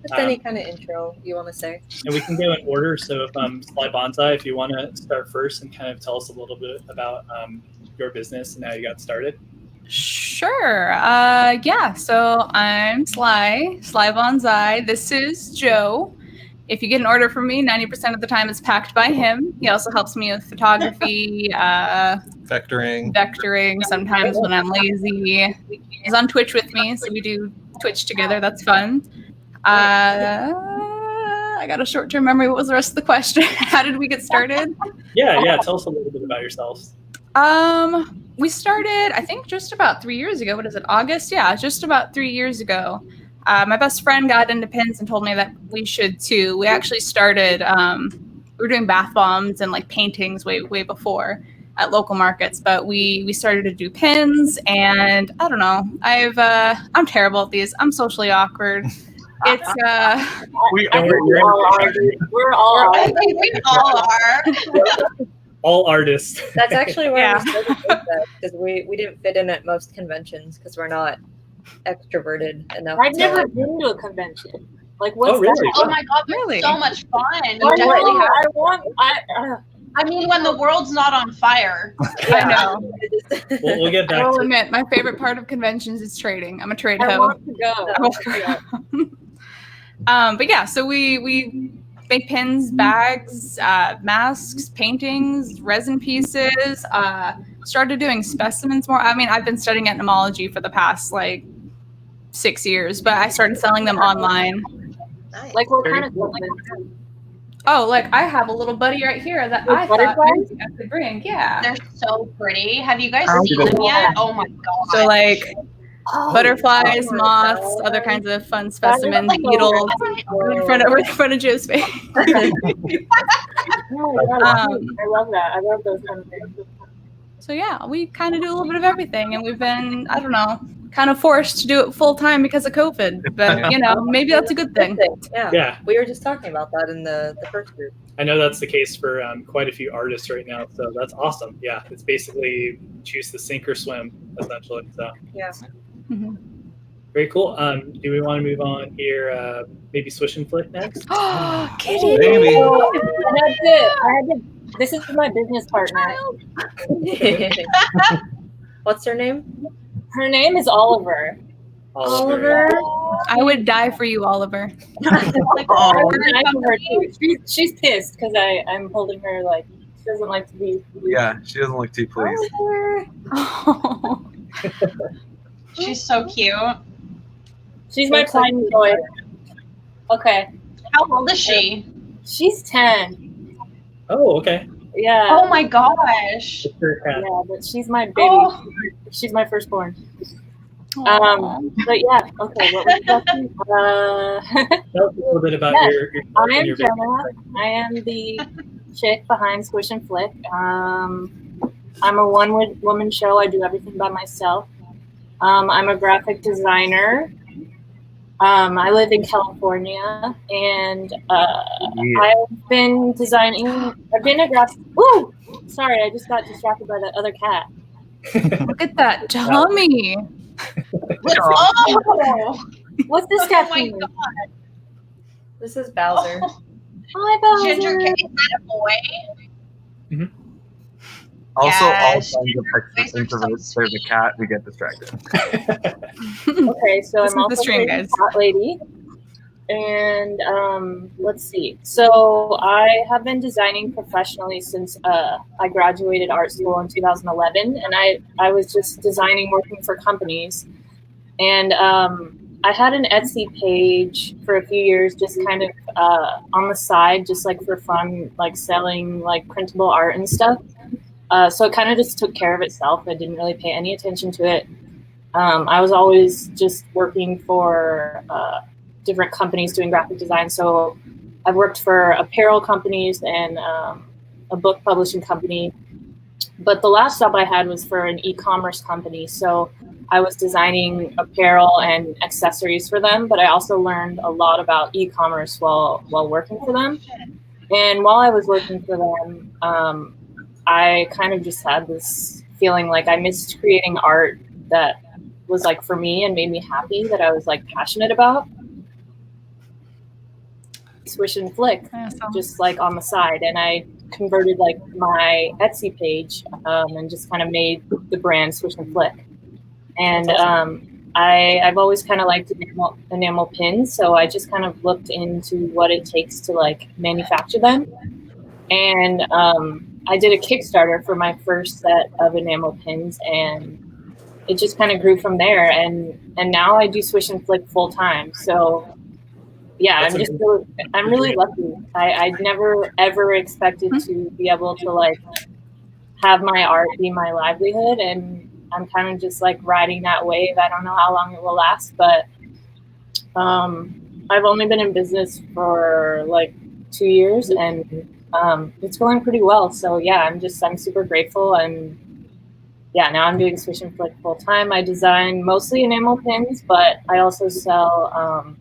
[SPEAKER 1] Just any kind of intro you want to say.
[SPEAKER 2] And we can go in order. So if Sly Bonsai, if you want to start first and kind of tell us a little bit about your business and how you got started.
[SPEAKER 15] Sure. Yeah. So I'm Sly Bonsai. This is Joe. If you get an order from me, 90% of the time it's packed by him. He also helps me with photography, vectoring sometimes when I'm lazy. He's on Twitch with me, so we do Twitch together. That's fun. I got a short-term memory. What was the rest of the question? How did we get started?
[SPEAKER 2] Yeah. Tell us a little bit about yourselves.
[SPEAKER 15] We started, I think, just about 3 years ago. What is it, August? Yeah, just about 3 years ago. My best friend got into pins and told me that we should too. We actually started, we were doing bath bombs and paintings way before at local markets, but we started to do pins, and I don't know. I'm terrible at these. I'm socially awkward. It's
[SPEAKER 3] we all are.
[SPEAKER 2] All artists.
[SPEAKER 1] That's actually where we started because we didn't fit in at most conventions because we're not extroverted enough.
[SPEAKER 3] I've never been to a convention. What's
[SPEAKER 2] really?
[SPEAKER 3] that?
[SPEAKER 5] Oh my god, really? So much fun. I mean, when the world's not on fire.
[SPEAKER 15] I know.
[SPEAKER 2] We'll get back
[SPEAKER 15] I'll
[SPEAKER 2] to
[SPEAKER 15] admit, my favorite part of conventions is trading. I'm a trade
[SPEAKER 3] I
[SPEAKER 15] hoe.
[SPEAKER 3] want to go.
[SPEAKER 15] But yeah, so we make pins, bags, masks, paintings, resin pieces. Started doing specimens more. I mean, I've been studying entomology for the past 6 years, but I started selling them online.
[SPEAKER 1] Nice.
[SPEAKER 3] What kind of specimens?
[SPEAKER 15] Oh, I have a little buddy right here that I thought maybe I could bring. Yeah.
[SPEAKER 5] They're so pretty. Have you guys seen them yet? Oh my god.
[SPEAKER 15] So butterflies, moths, other kinds of fun specimens, beetles, in front of Joe's face.
[SPEAKER 3] Oh my god, I love that. I love those kind of things.
[SPEAKER 15] So yeah, we kind of do a little bit of everything, and we've been, I don't know, kind of forced to do it full time because of COVID. But maybe that's a good thing.
[SPEAKER 1] Yeah. We were just talking about that in the first group.
[SPEAKER 2] I know that's the case for quite a few artists right now, so that's awesome. Yeah, it's basically choose to sink or swim, essentially. So
[SPEAKER 1] yeah.
[SPEAKER 15] Mm-hmm.
[SPEAKER 2] Very cool. Do we want to move on here? Maybe Swish and Flick next?
[SPEAKER 15] Kitty!
[SPEAKER 21] Baby.
[SPEAKER 3] And that's it. This is my business partner.
[SPEAKER 1] What's her name?
[SPEAKER 3] Her name is Oliver.
[SPEAKER 1] Oliver.
[SPEAKER 15] I would die for you, Oliver.
[SPEAKER 3] She's pissed because I'm holding her she doesn't like to be.
[SPEAKER 21] Yeah, she doesn't look too pleased.
[SPEAKER 5] She's so cute.
[SPEAKER 3] She's my prime joy. Okay.
[SPEAKER 5] How old is she?
[SPEAKER 3] She's 10.
[SPEAKER 2] Oh, okay.
[SPEAKER 3] Yeah.
[SPEAKER 5] Oh my gosh.
[SPEAKER 3] Yeah, but she's my baby. Oh. She's my firstborn. But yeah, okay. What was talking?
[SPEAKER 2] Tell us a little bit about your
[SPEAKER 3] I am Jenna. I am the chick behind Swish and Flick. I'm a one-woman show. I do everything by myself. I'm a graphic designer. I live in California, and I've been designing. I've been a graphic. Woo! Sorry, I just got distracted by the other cat.
[SPEAKER 15] Look at that tummy.
[SPEAKER 5] Oh,
[SPEAKER 3] What's this cat?
[SPEAKER 5] oh my
[SPEAKER 3] doing?
[SPEAKER 5] god!
[SPEAKER 1] This is Bowser.
[SPEAKER 3] Hi, Bowser.
[SPEAKER 5] Ginger cat, is that a boy?
[SPEAKER 21] Also, all
[SPEAKER 5] Yes.
[SPEAKER 21] kinds of extra introverts. There's a cat who get distracted.
[SPEAKER 3] Okay, so
[SPEAKER 15] This is
[SPEAKER 3] I'm also
[SPEAKER 15] the stream,
[SPEAKER 3] a
[SPEAKER 15] guys.
[SPEAKER 3] cat lady. And let's see. So I have been designing professionally since I graduated art school in 2011, and I was just designing, working for companies. And I had an Etsy page for a few years, just kind of on the side, just like for fun, like selling like printable art and stuff. So it kind of just took care of itself. I didn't really pay any attention to it. I was always just working for different companies doing graphic design. So I've worked for apparel companies and a book publishing company. But the last job I had was for an e-commerce company. So I was designing apparel and accessories for them, but I also learned a lot about e-commerce while working for them. And while I was working for them, I kind of just had this feeling like I missed creating art that was like for me and made me happy, that I was like passionate about. Swish and Flick, just like on the side, and I converted like my Etsy page and just kind of made the brand Swish and Flick. And I've always kind of liked enamel pins, so I just kind of looked into what it takes to like manufacture them. And I did a Kickstarter for my first set of enamel pins, and it just kind of grew from there. And now I do Swish and Flick full time. So yeah, I'm really lucky. I never ever expected to be able to like have my art be my livelihood, and I'm kind of just like riding that wave. I don't know how long it will last, but I've only been in business for like 2 years, and it's going pretty well. So yeah, I'm super grateful. And yeah, now I'm doing Swish and Flick full time. I design mostly enamel pins, but I also sell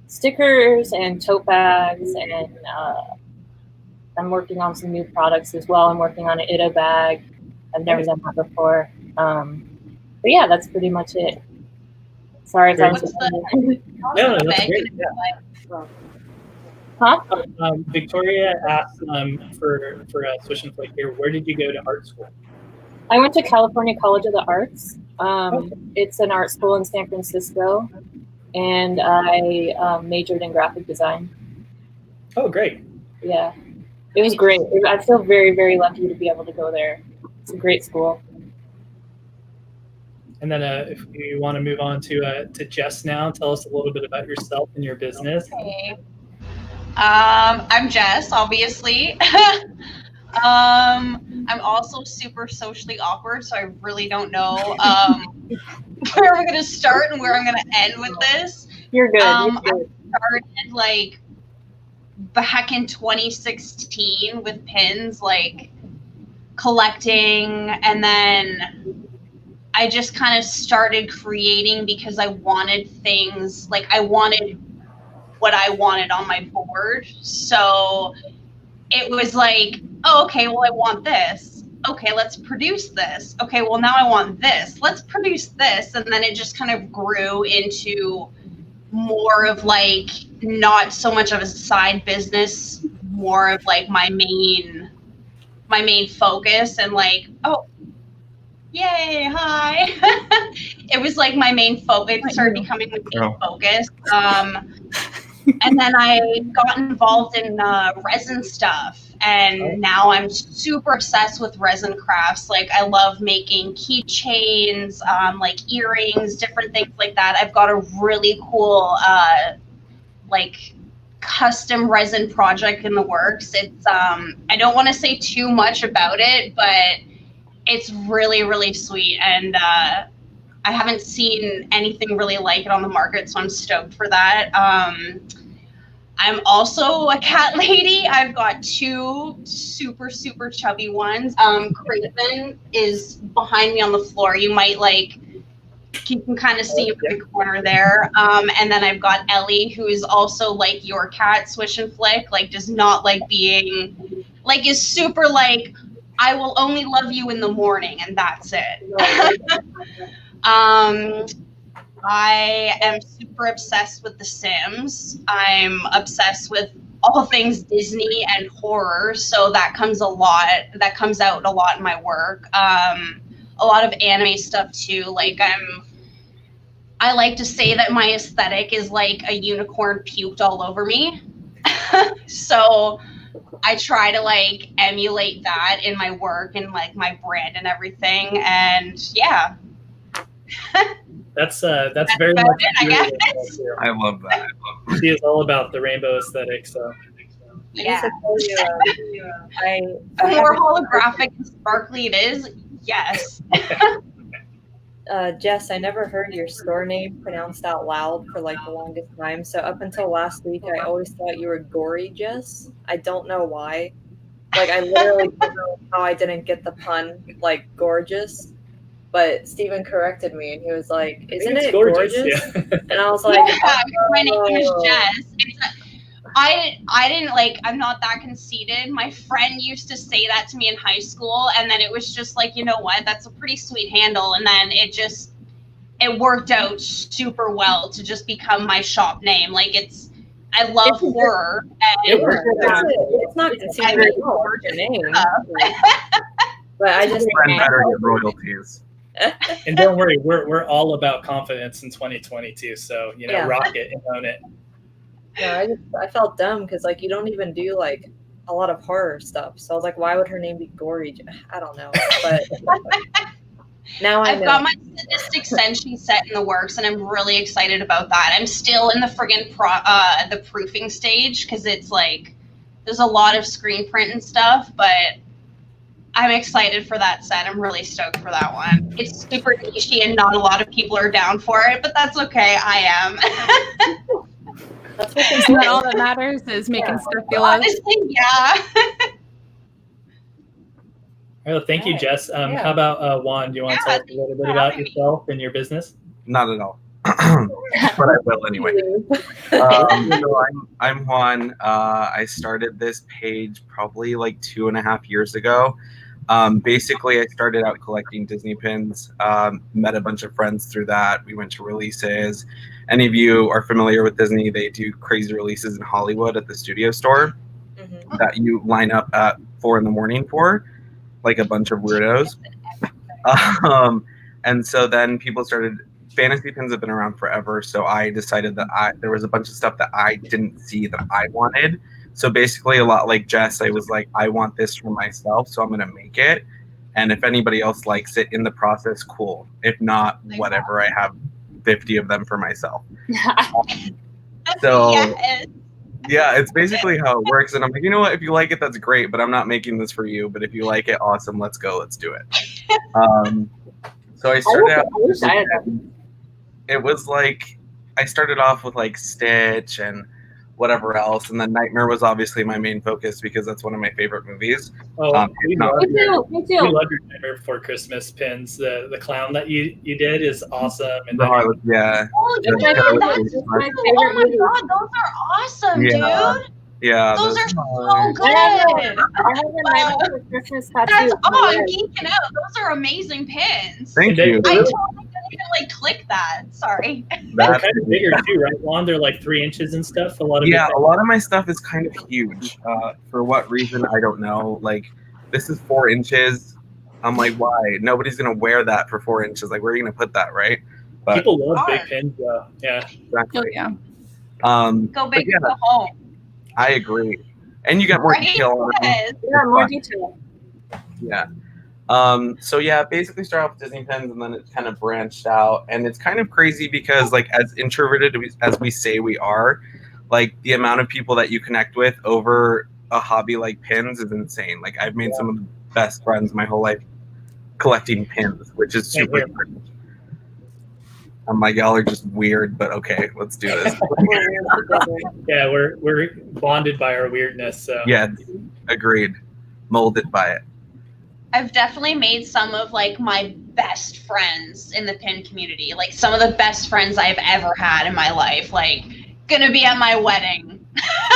[SPEAKER 3] stickers and tote bags, and I'm working on some new products as well. I'm working on an Ida bag. I've never done that before. But yeah, that's pretty much it. Sorry if I was.
[SPEAKER 2] No, that's great. Yeah.
[SPEAKER 3] Huh?
[SPEAKER 2] Victoria asked for Swish and Flick here. Where did you go to art school?
[SPEAKER 3] I went to California College of the Arts. It's an art school in San Francisco, and I majored in graphic design.
[SPEAKER 2] Oh, great.
[SPEAKER 3] Yeah, it was great. I feel very, very lucky to be able to go there. It's a great school.
[SPEAKER 2] And then if you want to move on to Jess now, tell us a little bit about yourself and your business.
[SPEAKER 5] Okay. I'm Jess, obviously. I'm also super socially awkward, so I really don't know where I'm going to start and where I'm going to end with this.
[SPEAKER 3] You're good.
[SPEAKER 5] I started like back in 2016 with pins, like collecting, and then I just kind of started creating because I wanted things, like I wanted what I wanted on my board. So it was like, oh, okay, well, I want this. Okay, let's produce this. Okay, well, now I want this. Let's produce this. And then it just kind of grew into more of like, not so much of a side business, more of like my main focus, and like, oh, yay, hi. It was like my main focus. It started becoming my main focus. And then I got involved in resin stuff, and now I'm super obsessed with resin crafts. Like I love making keychains, like earrings, different things like that. I've got a really cool like custom resin project in the works. It's I don't want to say too much about it, but it's really, really sweet, and I haven't seen anything really like it on the market, so I'm stoked for that. I'm also a cat lady. I've got 2 super, super chubby ones. Craven is behind me on the floor. You might like You can kind of see the corner there. And then I've got Ellie, who is also like your cat, Swish and Flick, like does not like being, like is super like, I will only love you in the morning, and that's it. I am super obsessed with The Sims. I'm obsessed with all things Disney and horror, so that comes out a lot in my work. A lot of anime stuff too. Like I like to say that my aesthetic is like a unicorn puked all over me. So I try to like emulate that in my work and like my brand and everything. And yeah.
[SPEAKER 2] That's very much
[SPEAKER 5] it, I guess.
[SPEAKER 21] I love that.
[SPEAKER 2] She is all about the rainbow aesthetic. So
[SPEAKER 5] yeah.
[SPEAKER 1] The
[SPEAKER 5] more holographic and sparkly it is, yes.
[SPEAKER 1] Jess, I never heard your store name pronounced out loud for like the longest time. So up until last week, I always thought you were Gory Jess. I don't know why. Like I literally don't know how I didn't get the pun, like gorgeous. But Steven corrected me and he was like, "Isn't it gorgeous?"
[SPEAKER 2] Yeah.
[SPEAKER 1] And I was like,
[SPEAKER 5] yeah, my name is Jess. I didn't like, I'm not that conceited. My friend used to say that to me in high school, and then it was just like, you know what, that's a pretty sweet handle. And then it worked out super well to just become my shop name. Like I love horror. And
[SPEAKER 1] it's not conceited at all. Your name. But I just
[SPEAKER 21] better get royalties.
[SPEAKER 2] And don't worry, we're all about confidence in 2022. So rock it and own it.
[SPEAKER 1] Yeah, I felt dumb because like you don't even do like a lot of horror stuff. So I was like, why would her name be Gory? I don't know, but now
[SPEAKER 5] I've got my sadistic senshi set in the works, and I'm really excited about that. I'm still in the friggin' the proofing stage because it's like there's a lot of screen print and stuff, but I'm excited for that set. I'm really stoked for that one. It's super niche and not a lot of people are down for it, but that's okay. I am.
[SPEAKER 15] Isn't that all that matters is making stuff you love?
[SPEAKER 5] Honestly, yeah.
[SPEAKER 2] Well, thank you, Jess. How about Juan? Do you want to tell us a little bit about yourself and your business?
[SPEAKER 21] Not at all. But I will anyway. So I'm Juan. I started this page probably like 2.5 years ago. Basically, I started out collecting Disney pins, met a bunch of friends through that. We went to releases. Any of you are familiar with Disney, they do crazy releases in Hollywood at the studio store that you line up at 4 a.m. for, like a bunch of weirdos. And so then people started, fantasy pins have been around forever, so I decided that there was a bunch of stuff that I didn't see that I wanted. So basically, a lot like Jess, I was like, I want this for myself, so I'm going to make it. And if anybody else likes it in the process, cool. If not, whatever. I have 50 of them for myself. So, yeah, it's basically how it works. And I'm like, you know what? If you like it, that's great, but I'm not making this for you. But if you like it, awesome. Let's go. Let's do it. So I started out. It was like, I started off with like Stitch and whatever else, and then Nightmare was obviously my main focus because that's one of my favorite movies.
[SPEAKER 2] Me too.
[SPEAKER 22] Me too.
[SPEAKER 2] We love your Nightmare Before Christmas pins. The clown that you did is awesome. And
[SPEAKER 21] the Harlot, yeah.
[SPEAKER 5] Oh, my god, those are awesome, dude.
[SPEAKER 21] Yeah,
[SPEAKER 5] those are so good.
[SPEAKER 22] I have a Nightmare Before Christmas tattoo.
[SPEAKER 5] I'm geeking out. Those are amazing pins.
[SPEAKER 21] Thank you.
[SPEAKER 5] I totally didn't even like click that. Sorry.
[SPEAKER 2] They're kind of bigger too, right, Juan? They're like 3 inches and stuff. A lot of
[SPEAKER 21] my stuff is kind of huge. For what reason, I don't know. Like, this is 4 inches. I'm like, why? Nobody's gonna wear that for 4 inches. Like, where are you gonna put that, right? But
[SPEAKER 2] people love big pins, though. Yeah.
[SPEAKER 21] Exactly.
[SPEAKER 15] Oh, yeah.
[SPEAKER 5] Go big to go home.
[SPEAKER 21] I agree. And you get more detail on it.
[SPEAKER 22] Yeah, more detail.
[SPEAKER 21] Yeah. So yeah, basically start off with Disney pins and then it kind of branched out. And it's kind of crazy because like as introverted as we say we are, like the amount of people that you connect with over a hobby like pins is insane. Like I've made some of the best friends my whole life collecting pins, which is super crazy. I'm like, y'all are just weird, but okay, let's do this.
[SPEAKER 2] Yeah, we're bonded by our weirdness. So.
[SPEAKER 21] Yeah, agreed. Molded by it.
[SPEAKER 5] I've definitely made some of like my best friends in the pin community. Like some of the best friends I've ever had in my life. Like gonna be at my wedding.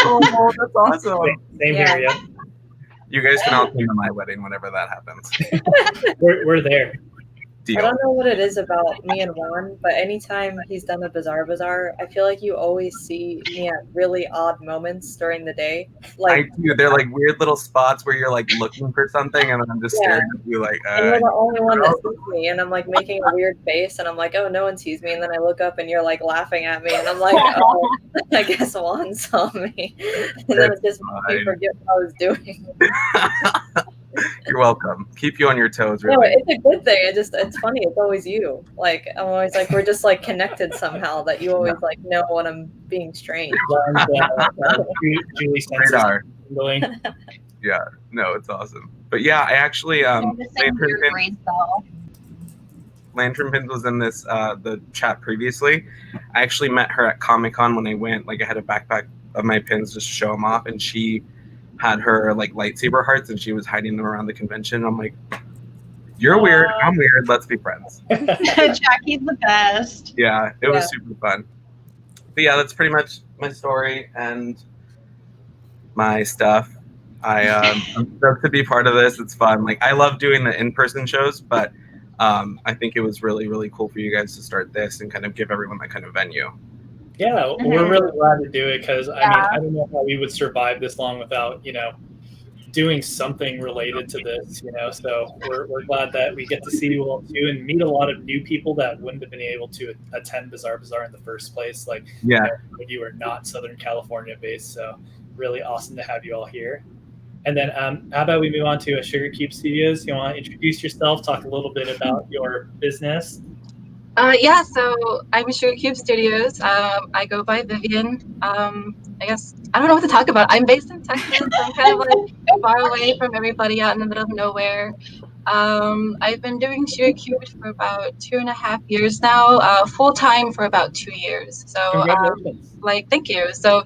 [SPEAKER 21] Oh, that's awesome.
[SPEAKER 2] Same here, yeah.
[SPEAKER 21] You guys can all come to my wedding whenever that happens.
[SPEAKER 2] We're there.
[SPEAKER 21] Deal.
[SPEAKER 1] I don't know what it is about me and Juan, but anytime he's done a Bizarre Bazaar, I feel like you always see me at really odd moments during the day. Like
[SPEAKER 21] I do. They're like weird little spots where you're like looking for something, and I'm just staring at you like.
[SPEAKER 1] And you're the only one that sees me, and I'm like making a weird face, and I'm like, oh, no one sees me, and then I look up, and you're like laughing at me, and I'm like, oh, I guess Juan saw me, and then it just makes me forget what I was doing.
[SPEAKER 21] You're welcome. Keep you on your toes,
[SPEAKER 1] No,
[SPEAKER 21] really.
[SPEAKER 1] it's a good thing. It's funny. It's always you. Like I'm always like we're just like connected somehow. That you always like know when I'm being strange.
[SPEAKER 2] Julie
[SPEAKER 21] Radar. Yeah, no, it's awesome. But yeah, I actually Lantern Pins was in this the chat previously. I actually met her at Comic-Con when I went. Like I had a backpack of my pins just to show them off, and she had her like lightsaber hearts, and she was hiding them around the convention. I'm like, you're weird, I'm weird, let's be friends.
[SPEAKER 5] Jackie's the best.
[SPEAKER 21] Yeah, it was super fun. But yeah, that's pretty much my story and my stuff. I'm stoked to be part of this. It's fun. Like I love doing the in-person shows, but I think it was really, really cool for you guys to start this and kind of give everyone that kind of venue.
[SPEAKER 2] Yeah, we're really glad to do it because I mean, I don't know how we would survive this long without, doing something related to this, So we're glad that we get to see you all too and meet a lot of new people that wouldn't have been able to attend Bizarre Bazaar in the first place. Like, you are not Southern California based, so really awesome to have you all here. And then how about we move on to Sugar Cube Studios? You want to introduce yourself, talk a little bit about your business?
[SPEAKER 14] Yeah, so I'm Sugar Cube Studios. I go by Vivian. I guess I don't know what to talk about. I'm based in Texas. So I'm kind of like far away from everybody out in the middle of nowhere. I've been doing Sugar Cube for about 2.5 years now, full time for about 2 years. So, thank you. So,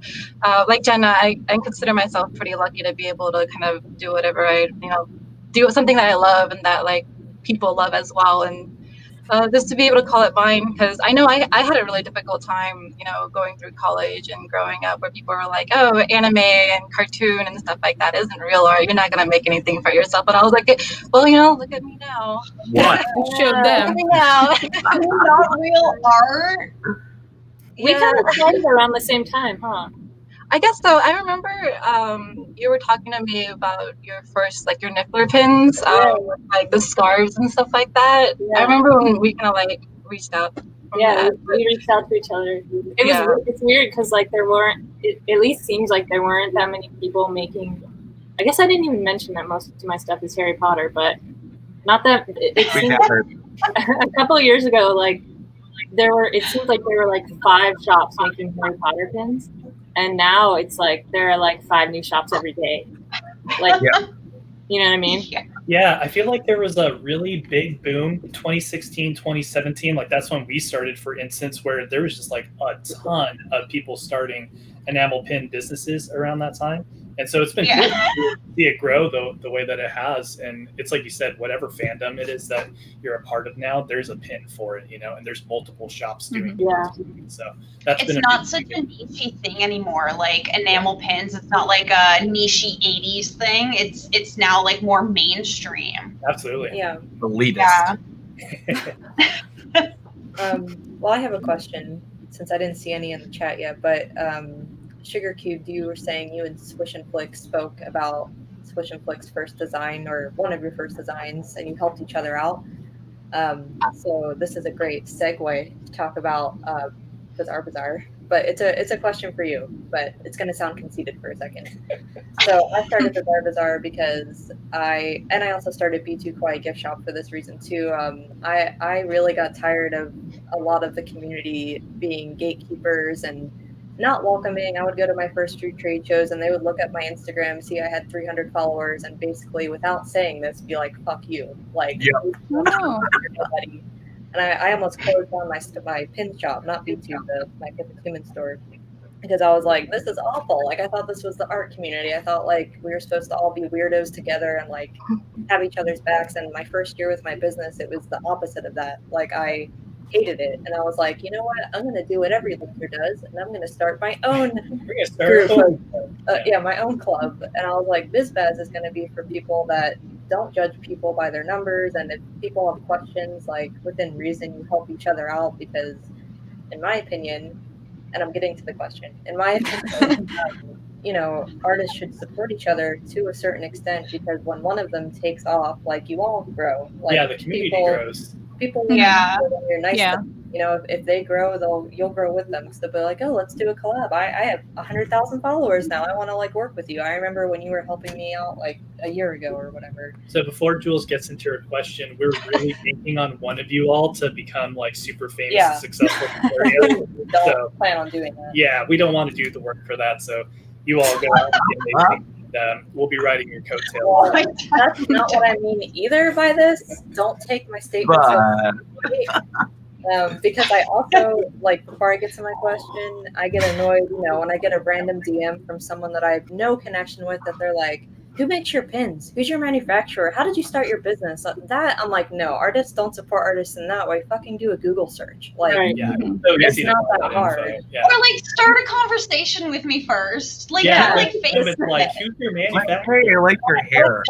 [SPEAKER 14] like Jenna, I consider myself pretty lucky to be able to kind of do whatever do something that I love and that like people love as well. And just to be able to call it mine, because I know I had a really difficult time, going through college and growing up where people were like, oh, anime and cartoon and stuff like that isn't real, or you're not going to make anything for yourself. And I was like, well, look at me now.
[SPEAKER 2] What?
[SPEAKER 15] Showed them.
[SPEAKER 14] Now.
[SPEAKER 5] Not real art.
[SPEAKER 22] We kind of started around the same time, huh?
[SPEAKER 14] I guess so. I remember you were talking to me about your first, like your niffler pins, like the scarves and stuff like that. I remember when we kind of like reached out.
[SPEAKER 22] We reached out to each other. It's weird because like there weren't. It at least seems like there weren't that many people making. I guess I didn't even mention that most of my stuff is Harry Potter, but not that it seems a couple of years ago, like there were. It seems like there were like 5 shops making Harry Potter pins. And now it's like there are like 5 new shops every day. Like, you know what I mean?
[SPEAKER 2] Yeah, I feel like there was a really big boom 2016, 2017. Like that's when we started, for instance, where there was just like a ton of people starting enamel pin businesses around that time. And so it's been cool to see it grow the way that it has. And it's like you said, whatever fandom it is that you're a part of now, there's a pin for it, and there's multiple shops doing it. So
[SPEAKER 5] it's not such a niche thing anymore. Like enamel pins, it's not like a niche 80s thing. It's now like more mainstream.
[SPEAKER 2] Absolutely.
[SPEAKER 1] Yeah.
[SPEAKER 21] Elitist.
[SPEAKER 1] Yeah. Well, I have a question since I didn't see any in the chat yet, but Sugar Cube, you were saying you and Swish and Flick spoke about Swish and Flick's first design or one of your first designs, and you helped each other out. So this is a great segue to talk about Bizarre Bazaar. But it's a question for you, but it's going to sound conceited for a second. So I started Bizarre Bazaar because I also started B2 Kawaii Gift Shop for this reason too. I really got tired of a lot of the community being gatekeepers and not welcoming. I would go to my first 2 trade shows and they would look at my Instagram, see I had 300 followers, and basically without saying this be like, fuck you. Like, nobody. And I almost closed down my pin shop, not B2, my human store. because I was like, this is awful. Like, I thought this was the art community. I thought like we were supposed to all be weirdos together and like have each other's backs. And my first year with my business, it was the opposite of that. Like, I hated it, and I was like, you know what? I'm going to do what every loser does, and I'm going to start my own group. Yeah, my own club. And I was like, BizBaz is going to be for people that don't judge people by their numbers, and if people have questions, like within reason, you help each other out, because in my opinion, and I'm getting to the question, in my opinion, you know, artists should support each other to a certain extent, because when one of them takes off, like, you all grow. Like,
[SPEAKER 2] yeah, the community grows.
[SPEAKER 1] People,
[SPEAKER 5] Yeah.
[SPEAKER 1] when you're nice to them. You know, if they grow, you'll grow with them. So they'll be like, oh, let's do a collab. I have 100,000 followers now. I want to like work with you. I remember when you were helping me out like a year ago or whatever.
[SPEAKER 2] So before Jules gets into her question, we're really banking on one of you all to become like super famous and successful.
[SPEAKER 1] Don't plan on doing that.
[SPEAKER 2] Yeah, we don't want to do the work for that. So you all go out and we'll be riding your coattails.
[SPEAKER 1] Well, that's not what I mean either by this. Don't take my statement because I also, like, before I get to my question, I get annoyed, you know, when I get a random DM from someone that I have no connection with, that they're like, who makes your pins? Who's your manufacturer? How did you start your business? That, I'm like, no, artists don't support artists in that way. Fucking do a Google search. Like, it's not that hard.
[SPEAKER 5] Yeah. Or like start a conversation with me first. Like, like face
[SPEAKER 2] like, who's your manufacturer?
[SPEAKER 21] Hey, I like your hair.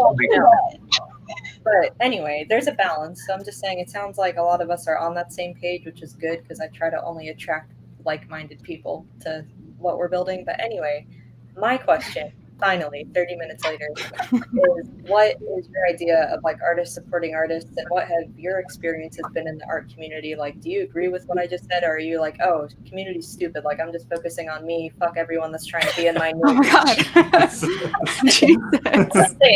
[SPEAKER 1] But anyway, there's a balance. So I'm just saying, it sounds like a lot of us are on that same page, which is good, because I try to only attract like-minded people to what we're building. But anyway, my question, finally, 30 minutes later, is what is your idea of like artists supporting artists, and what have your experiences been in the art community? Like, do you agree with what I just said, or are you like, oh, community's stupid, like I'm just focusing on me, fuck everyone that's trying to be in my niche?
[SPEAKER 15] Oh my god.
[SPEAKER 1] I'm saying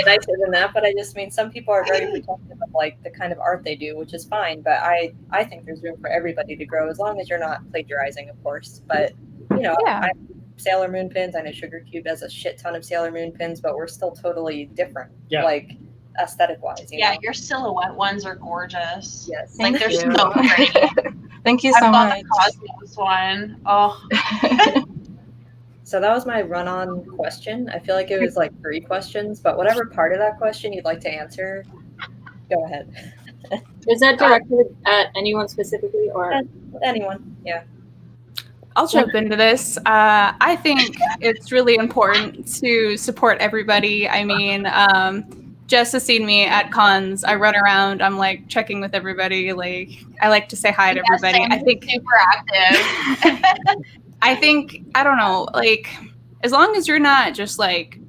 [SPEAKER 1] nicer than that, but I just mean some people are very protective of like the kind of art they do, which is fine, but I think there's room for everybody to grow, as long as you're not plagiarizing, of course. But you know, Sailor Moon pins. I know Sugar Cube has a shit ton of Sailor Moon pins, but we're still totally different, like aesthetic wise. You know?
[SPEAKER 5] Your silhouette ones are gorgeous.
[SPEAKER 1] Yes,
[SPEAKER 5] like they're so pretty.
[SPEAKER 14] Thank you so much.
[SPEAKER 5] I bought the Cosmos one. Oh.
[SPEAKER 1] So that was my run-on question. I feel like it was like 3 questions, but whatever part of that question you'd like to answer, go ahead.
[SPEAKER 22] Is that directed at anyone specifically, or
[SPEAKER 1] anyone? Yeah.
[SPEAKER 15] I'll jump into this. I think it's really important to support everybody. I mean, Jess has seen me at cons. I run around. I'm like checking with everybody. Like, I like to say hi to everybody. I think
[SPEAKER 5] super active.
[SPEAKER 15] I think, I don't know, like, as long as you're not just like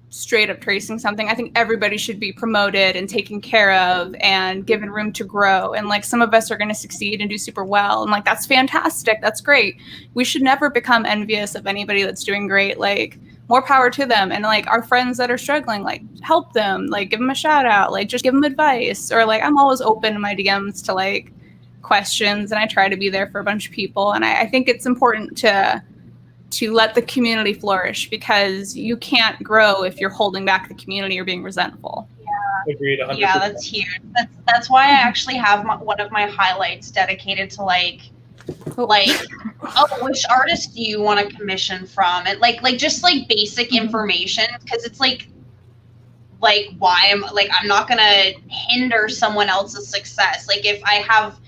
[SPEAKER 15] straight up tracing something, I think everybody should be promoted and taken care of and given room to grow. And like, some of us are going to succeed and do super well, and like, that's fantastic, that's great. We should never become envious of anybody that's doing great. Like, more power to them. And like, our friends that are struggling, like, help them, like, give them a shout out, like, just give them advice. Or like, I'm always open in my DMs to like questions, and I try to be there for a bunch of people. And I think it's important to let the community flourish, because you can't grow if you're holding back the community or being resentful.
[SPEAKER 5] Yeah.
[SPEAKER 2] Agreed. 100%.
[SPEAKER 5] Yeah, that's huge. That's why I actually have one of my highlights dedicated to like, oh, which artist do you want to commission from? And like just like basic information, because it's like why I'm not gonna hinder someone else's success. Like, if I have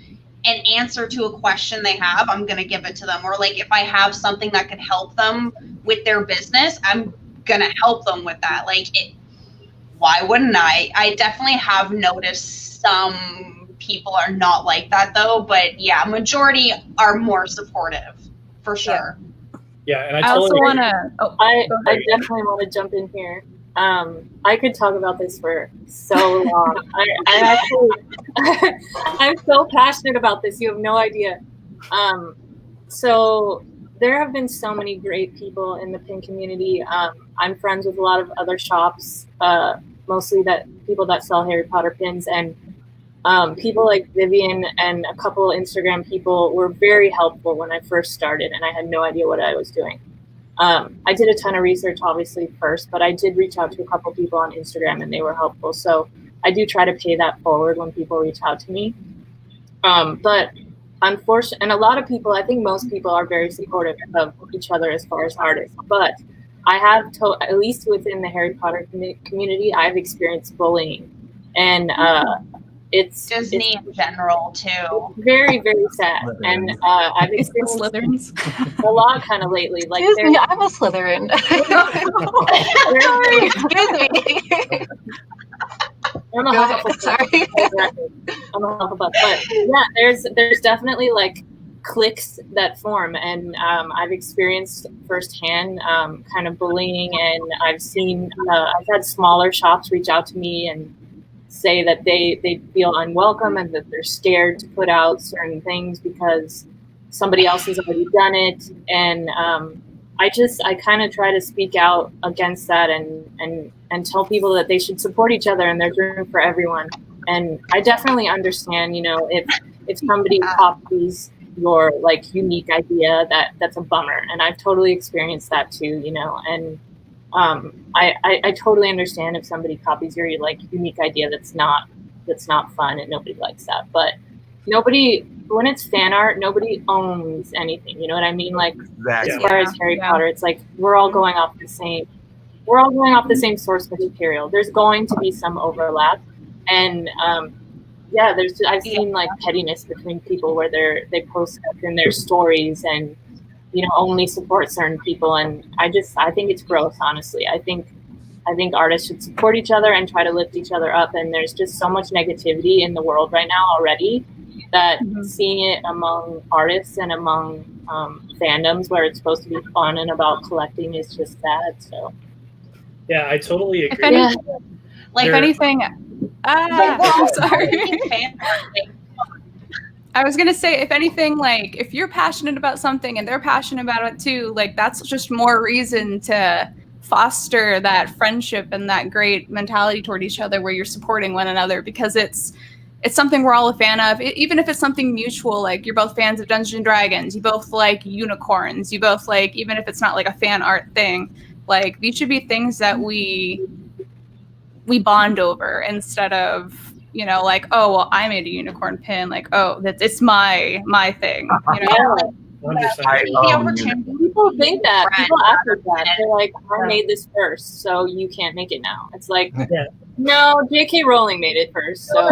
[SPEAKER 5] an answer to a question they have, I'm gonna give it to them. Or like, if I have something that could help them with their business, I'm gonna help them with that. Like, why wouldn't I? I definitely have noticed some people are not like that though, but yeah, majority are more supportive for sure.
[SPEAKER 2] Yeah, and
[SPEAKER 22] I also want to. I definitely want to jump in here. I could talk about this for so long. I actually, I'm so passionate about this. You have no idea. So there have been so many great people in the pin community. I'm friends with a lot of other shops, mostly people that sell Harry Potter pins, and people like Vivian and a couple Instagram people were very helpful when I first started, and I had no idea what I was doing. I did a ton of research, obviously, first, but I did reach out to a couple people on Instagram, and they were helpful. So I do try to pay that forward when people reach out to me. But unfortunately, and a lot of people, I think most people are very supportive of each other as far as artists, but I have at least within the Harry Potter community, I've experienced bullying, and it's
[SPEAKER 5] Disney in general too.
[SPEAKER 22] Very, very sad. And I've experienced
[SPEAKER 15] Slytherins
[SPEAKER 22] a lot kind of lately. Like,
[SPEAKER 14] Excuse me, I'm a Slytherin. Sorry, excuse me.
[SPEAKER 22] I'm a Hufflepuff. Sorry. I'm a Hufflepuff. But yeah, there's definitely like cliques that form, and I've experienced firsthand kind of bullying, and I've seen I've had smaller shops reach out to me and say that they feel unwelcome and that they're scared to put out certain things because somebody else has already done it. And I kind of try to speak out against that and tell people that they should support each other and there's room for everyone. And I definitely understand, you know, if somebody copies your like unique idea, that's a bummer. And I've totally experienced that too, you know, and I totally understand if somebody copies your like unique idea that's not fun and nobody likes that. But when it's fan art, nobody owns anything. You know what I mean? Like
[SPEAKER 21] Exactly.
[SPEAKER 22] as far as Harry Potter, it's like we're all going off the same source material. There's going to be some overlap, and I've seen like pettiness between people where they post up in their stories and you know only support certain people, and I think it's gross. Honestly, I think artists should support each other and try to lift each other up. And there's just so much negativity in the world right now already that seeing it among artists and among fandoms where it's supposed to be fun and about collecting is just sad. So
[SPEAKER 2] yeah, I totally agree.
[SPEAKER 15] If anything, I'm sorry. I was gonna say, if anything, like if you're passionate about something and they're passionate about it too, like that's just more reason to foster that friendship and that great mentality toward each other where you're supporting one another, because it's something we're all a fan of. Even if it's something mutual, like you're both fans of Dungeons and Dragons, you both like unicorns, you both like, even if it's not like a fan art thing, like these should be things that we bond over instead of, you know, like, oh, well, I made a unicorn pin. Like, oh, it's my thing. You know?
[SPEAKER 22] People think that. People act like that. They're like, I made this first, so you can't make it now. It's like, no, J.K. Rowling made it first. So.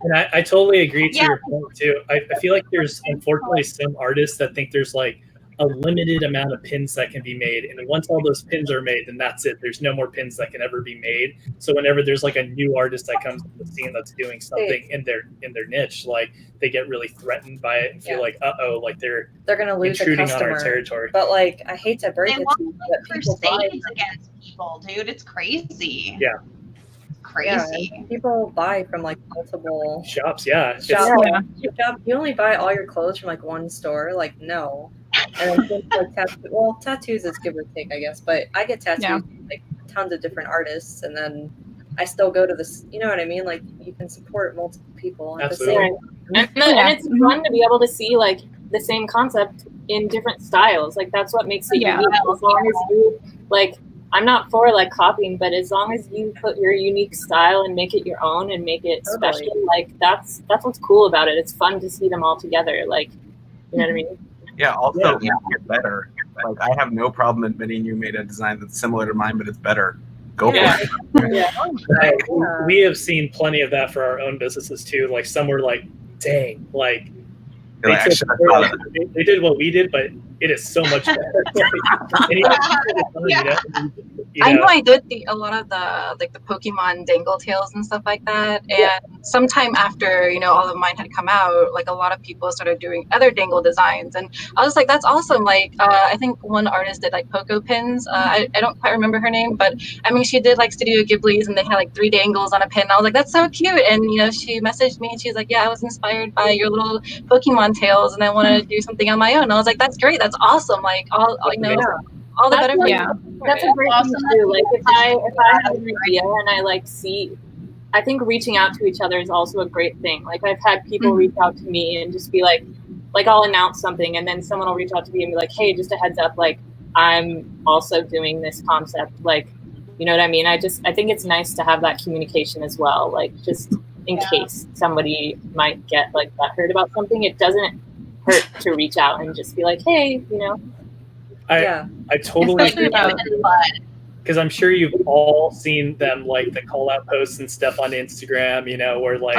[SPEAKER 2] And I totally agree to your point too. I feel like there's unfortunately some artists that think there's like a limited amount of pins that can be made, and once all those pins are made, then that's it. There's no more pins that can ever be made. So whenever there's like a new artist that comes to the scene that's doing something in their niche, like they get really threatened by it and feel like, like they're
[SPEAKER 1] gonna lose
[SPEAKER 2] intruding
[SPEAKER 1] a
[SPEAKER 2] on our
[SPEAKER 1] customer.
[SPEAKER 2] territory.
[SPEAKER 1] But like, I hate to break
[SPEAKER 5] They
[SPEAKER 1] it
[SPEAKER 5] want
[SPEAKER 1] to you,
[SPEAKER 5] like
[SPEAKER 1] but people buy
[SPEAKER 5] crusades against people, dude. It's crazy.
[SPEAKER 2] Yeah.
[SPEAKER 5] Crazy.
[SPEAKER 1] Yeah, people buy from like multiple
[SPEAKER 2] shops. Yeah.
[SPEAKER 1] You only buy all your clothes from like one store. Like, no. And then like tattoos is give or take, I guess. But I get tattoos from, like tons of different artists, and then I still go to this. You know what I mean? Like you can support multiple people at the same time.
[SPEAKER 22] And it's fun to be able to see like the same concept in different styles. Like that's what makes it unique. As long as you like, I'm not for like copying, but as long as you put your unique style and make it your own and make it special, like that's what's cool about it. It's fun to see them all together. Like, you know what I mean?
[SPEAKER 21] Yeah. Also, make it better. Like I have no problem admitting you made a design that's similar to mine, but it's better. Go for it.
[SPEAKER 2] We have seen plenty of that for our own businesses too. Like some were like, dang, like they did what we did, but it is so much better.
[SPEAKER 14] I know I did a lot of the Pokemon dangle tails and stuff like that, and sometime after all of mine had come out, like a lot of people started doing other dangle designs, and I was like, that's awesome. Like I think one artist did like Poco pins. I don't quite remember her name, but I mean she did like Studio Ghibli's, and they had like 3 dangles on a pin. I was like, that's so cute. And she messaged me and she's like, yeah, I was inspired by your little Pokemon tails, and I wanted to do something on my own. And I was like, that's great. That's awesome. Like all the better.
[SPEAKER 22] That's a great thing to do. Like if I have an idea and I like see, I think reaching out to each other is also a great thing. Like I've had people reach out to me and just be like I'll announce something and then someone will reach out to me and be like, hey, just a heads up, like I'm also doing this concept. Like, you know what I mean? I think it's nice to have that communication as well. Like just in case somebody might get like hurt about something. It doesn't hurt to reach out and just be like, hey, you know.
[SPEAKER 2] I totally agree because I'm sure you've all seen them, like the call out posts and stuff on Instagram, you know, where like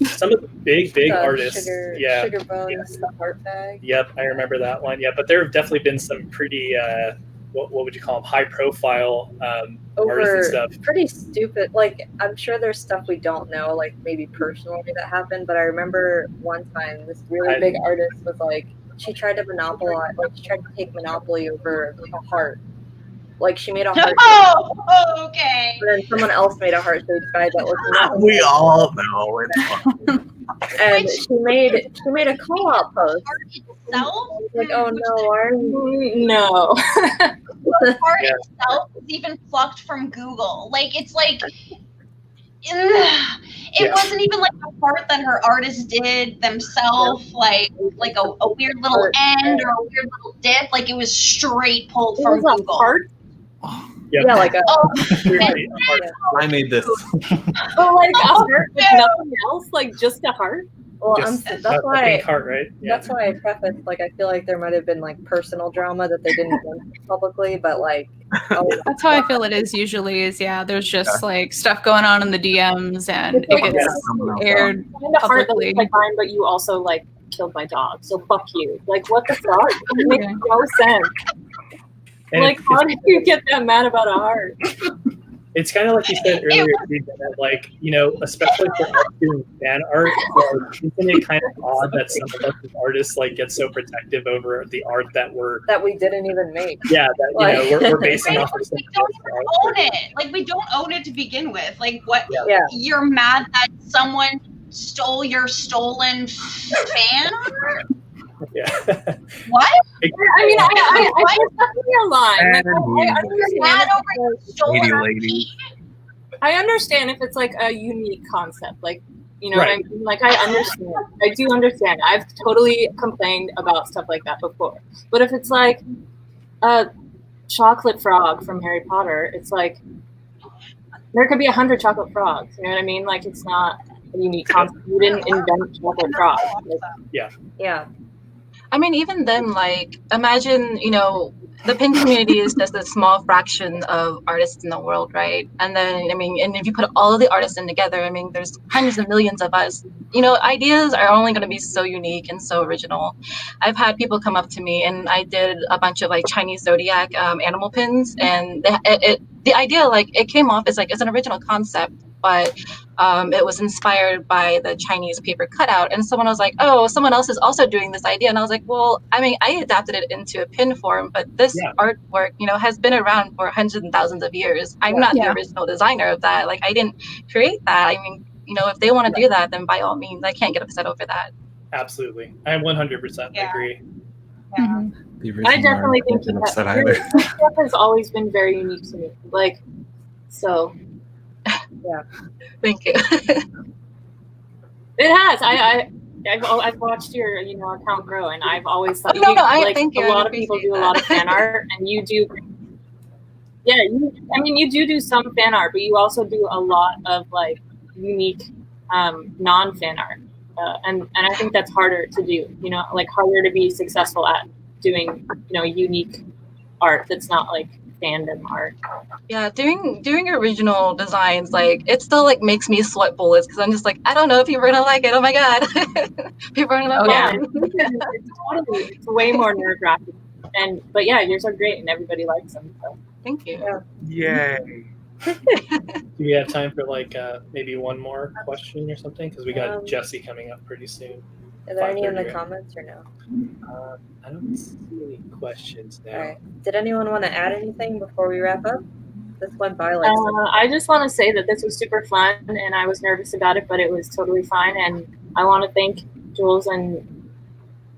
[SPEAKER 2] some of the big artists,
[SPEAKER 1] Sugar Bones, the heart bag.
[SPEAKER 2] Yep, I remember that one. Yeah, but there have definitely been some pretty what would you call them, high profile artists and stuff.
[SPEAKER 1] Pretty stupid. Like, I'm sure there's stuff we don't know, like maybe personally that happened, but I remember one time this really big artist was like, she tried to monopolize, like she tried to take monopoly over a heart. Like she made a heart.
[SPEAKER 5] Oh, okay.
[SPEAKER 1] And then someone else made a heart shaped bag that was
[SPEAKER 21] We all know it's
[SPEAKER 1] and she made a call out post. Like, oh no,
[SPEAKER 22] no.
[SPEAKER 5] The art itself is even plucked from Google. Like it's like it wasn't even like a part that her artist did themselves, like a weird little end or a weird little dip. Like it was straight pulled from Google.
[SPEAKER 1] Yeah, like a.
[SPEAKER 21] I made this.
[SPEAKER 22] Oh, like a heart with nothing else, like just a heart.
[SPEAKER 1] Well,
[SPEAKER 2] Just
[SPEAKER 1] that's
[SPEAKER 2] a
[SPEAKER 1] why.
[SPEAKER 2] pink heart, right? Yeah.
[SPEAKER 1] That's why I prefaced, like, I feel like there might have been like personal drama that they didn't mention publicly, but like.
[SPEAKER 15] That's how I feel it is usually. Is there's just like stuff going on in the DMs and it gets aired
[SPEAKER 22] The heart that
[SPEAKER 15] publicly.
[SPEAKER 22] looks like mine, but you also like killed my dog, so fuck you. Like what the fuck? It makes no sense.
[SPEAKER 2] And
[SPEAKER 22] Like how did you get that mad about a heart?
[SPEAKER 2] It's kind of like you said earlier, that like, you know, especially for us doing fan art, isn't it kind of odd that some of us as artists like get so protective over the art that we
[SPEAKER 1] didn't even make?
[SPEAKER 2] Yeah, that you know we're basing off of
[SPEAKER 5] We don't even own it. Like we don't own it to begin with. Like what?
[SPEAKER 1] Yeah.
[SPEAKER 5] You're mad that someone stole your stolen fan art?
[SPEAKER 2] Yeah.
[SPEAKER 5] What?
[SPEAKER 22] I mean, I definitely align. Like, I understand. I understand if it's like a unique concept, like you know what I mean. Like I understand. I do understand. I've totally complained about stuff like that before. But if it's like a chocolate frog from Harry Potter, it's like there could be 100 chocolate frogs. You know what I mean? Like it's not a unique concept. You didn't invent chocolate frogs. Like,
[SPEAKER 1] Yeah.
[SPEAKER 14] I mean, even then, like, imagine, you know, the pin community is just a small fraction of artists in the world, right? And then, I mean, and if you put all of the artists in together, I mean, there's hundreds of millions of us. You know, ideas are only going to be so unique and so original. I've had people come up to me, and I did a bunch of, like, Chinese zodiac animal pins, and the idea, like, it came off as, like, it's an original concept, but it was inspired by the Chinese paper cutout. And someone was like, oh, someone else is also doing this idea. And I was like, well, I mean, I adapted it into a pin form, but this artwork, you know, has been around for hundreds and thousands of years. I'm not the original designer of that. Like, I didn't create that. I mean, you know, if they want to do that, then by all means, I can't get upset over that.
[SPEAKER 2] Absolutely. I 100% agree.
[SPEAKER 22] I definitely think that your stuff has always been very unique to me. Like, so...
[SPEAKER 14] Yeah, thank you.
[SPEAKER 22] It has. I've watched your account grow, and I've always thought
[SPEAKER 14] thank you.
[SPEAKER 22] A lot of people do a lot of fan art, and you do. Yeah, you do some fan art, but you also do a lot of like unique non-fan art, and I think that's harder to do. You know, like harder to be successful at doing unique art that's not like fandom art.
[SPEAKER 14] Yeah, doing original designs, like it still like makes me sweat bullets because I'm just like, I don't know if people are gonna like it. Oh my god, people are gonna
[SPEAKER 22] love it. It's way more nerve-wracking. But yeah, yours are great and everybody likes them. So
[SPEAKER 14] thank you.
[SPEAKER 21] Yay.
[SPEAKER 2] Do we have time for like maybe one more question or something? Because we got Jesse coming up pretty soon.
[SPEAKER 1] Are there any in the comments or no?
[SPEAKER 2] I don't see any questions now.
[SPEAKER 1] All right. Did anyone want to add anything before we wrap up? This went by like.
[SPEAKER 22] I just want to say that this was super fun, and I was nervous about it, but it was totally fine. And I want to thank Jules and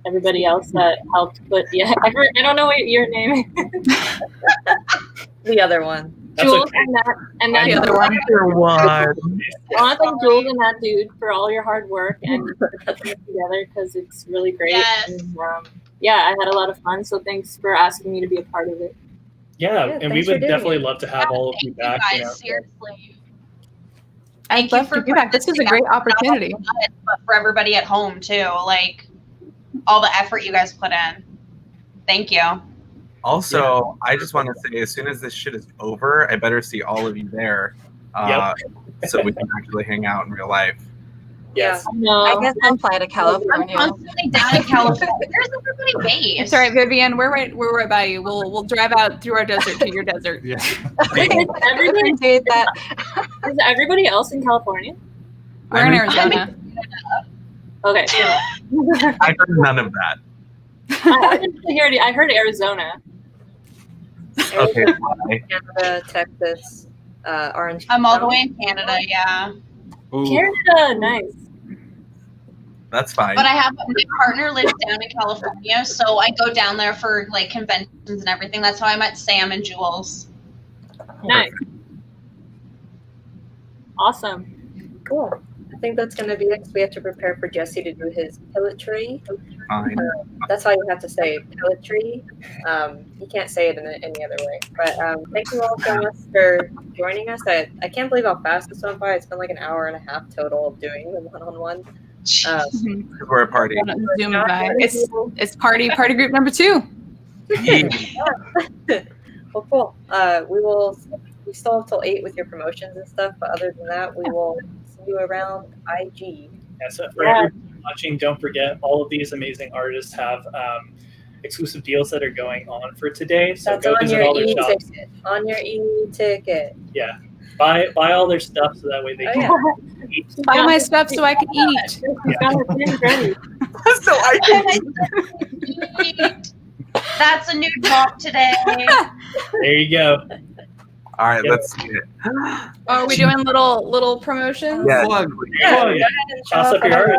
[SPEAKER 22] everybody else that helped. But yeah, I don't know what your name is.
[SPEAKER 1] The other one.
[SPEAKER 22] Jules and that
[SPEAKER 1] the other
[SPEAKER 22] one.
[SPEAKER 21] One.
[SPEAKER 22] I want to thank Jules and that dude for all your hard work and for putting it together because it's really great.
[SPEAKER 5] Yes.
[SPEAKER 22] And, yeah, I had a lot of fun. So thanks for asking me to be a part of it.
[SPEAKER 2] Yeah, and we would definitely love to have all of you back.
[SPEAKER 5] Guys, seriously.
[SPEAKER 15] I'd love to do that. This is a great opportunity.
[SPEAKER 5] But for everybody at home too, like all the effort you guys put in. Thank you.
[SPEAKER 21] Also, I just want to say, as soon as this shit is over, I better see all of you there, so we can actually hang out in real life.
[SPEAKER 2] Yes.
[SPEAKER 14] No. I guess I'm fly to California.
[SPEAKER 5] I'm constantly down in California. Where's everybody based?
[SPEAKER 15] It's all right, Vivian. We're right by you. We'll drive out through our desert to your desert.
[SPEAKER 23] Yeah.
[SPEAKER 22] Everybody did that. Is everybody else in California?
[SPEAKER 15] We're in Arizona.
[SPEAKER 22] Okay.
[SPEAKER 21] I heard none of that.
[SPEAKER 22] I heard Arizona.
[SPEAKER 21] Okay.
[SPEAKER 1] Canada, Texas, Orange.
[SPEAKER 5] I'm all the way in Canada, yeah.
[SPEAKER 21] Ooh,
[SPEAKER 22] Canada, nice.
[SPEAKER 21] that's fine.
[SPEAKER 5] But my partner lives down in California, so I go down there for like conventions and everything. That's how I met Sam and Jules.
[SPEAKER 22] Nice. Awesome.
[SPEAKER 1] Cool. I think that's going to be it. We have to prepare for Jesse to do his poetry.
[SPEAKER 21] Fine.
[SPEAKER 1] That's how you have to say poetry. You can't say it in any other way. But thank you all so much for joining us. I can't believe how fast this went by. It's been like an hour and a half total of doing the one-on-one.
[SPEAKER 21] We're a party.
[SPEAKER 15] Zoom by. It's party group number 2.
[SPEAKER 1] Well, cool. We still have till 8 with your promotions and stuff, but other than that, we will see you around IG.
[SPEAKER 2] Yeah, so for everyone watching, don't forget all of these amazing artists have exclusive deals that are going on for today. So
[SPEAKER 1] That's
[SPEAKER 2] go
[SPEAKER 1] on
[SPEAKER 2] visit
[SPEAKER 1] your
[SPEAKER 2] all their shops.
[SPEAKER 1] e-ticket. On your e-ticket.
[SPEAKER 2] Yeah. Buy all their stuff so that way they can eat.
[SPEAKER 15] Buy my stuff so I can eat.
[SPEAKER 21] So I can
[SPEAKER 5] That's a new drop today.
[SPEAKER 2] There you go.
[SPEAKER 21] All right, let's see it.
[SPEAKER 15] Are we doing little promotions?
[SPEAKER 21] Yeah.
[SPEAKER 2] Toss up your art.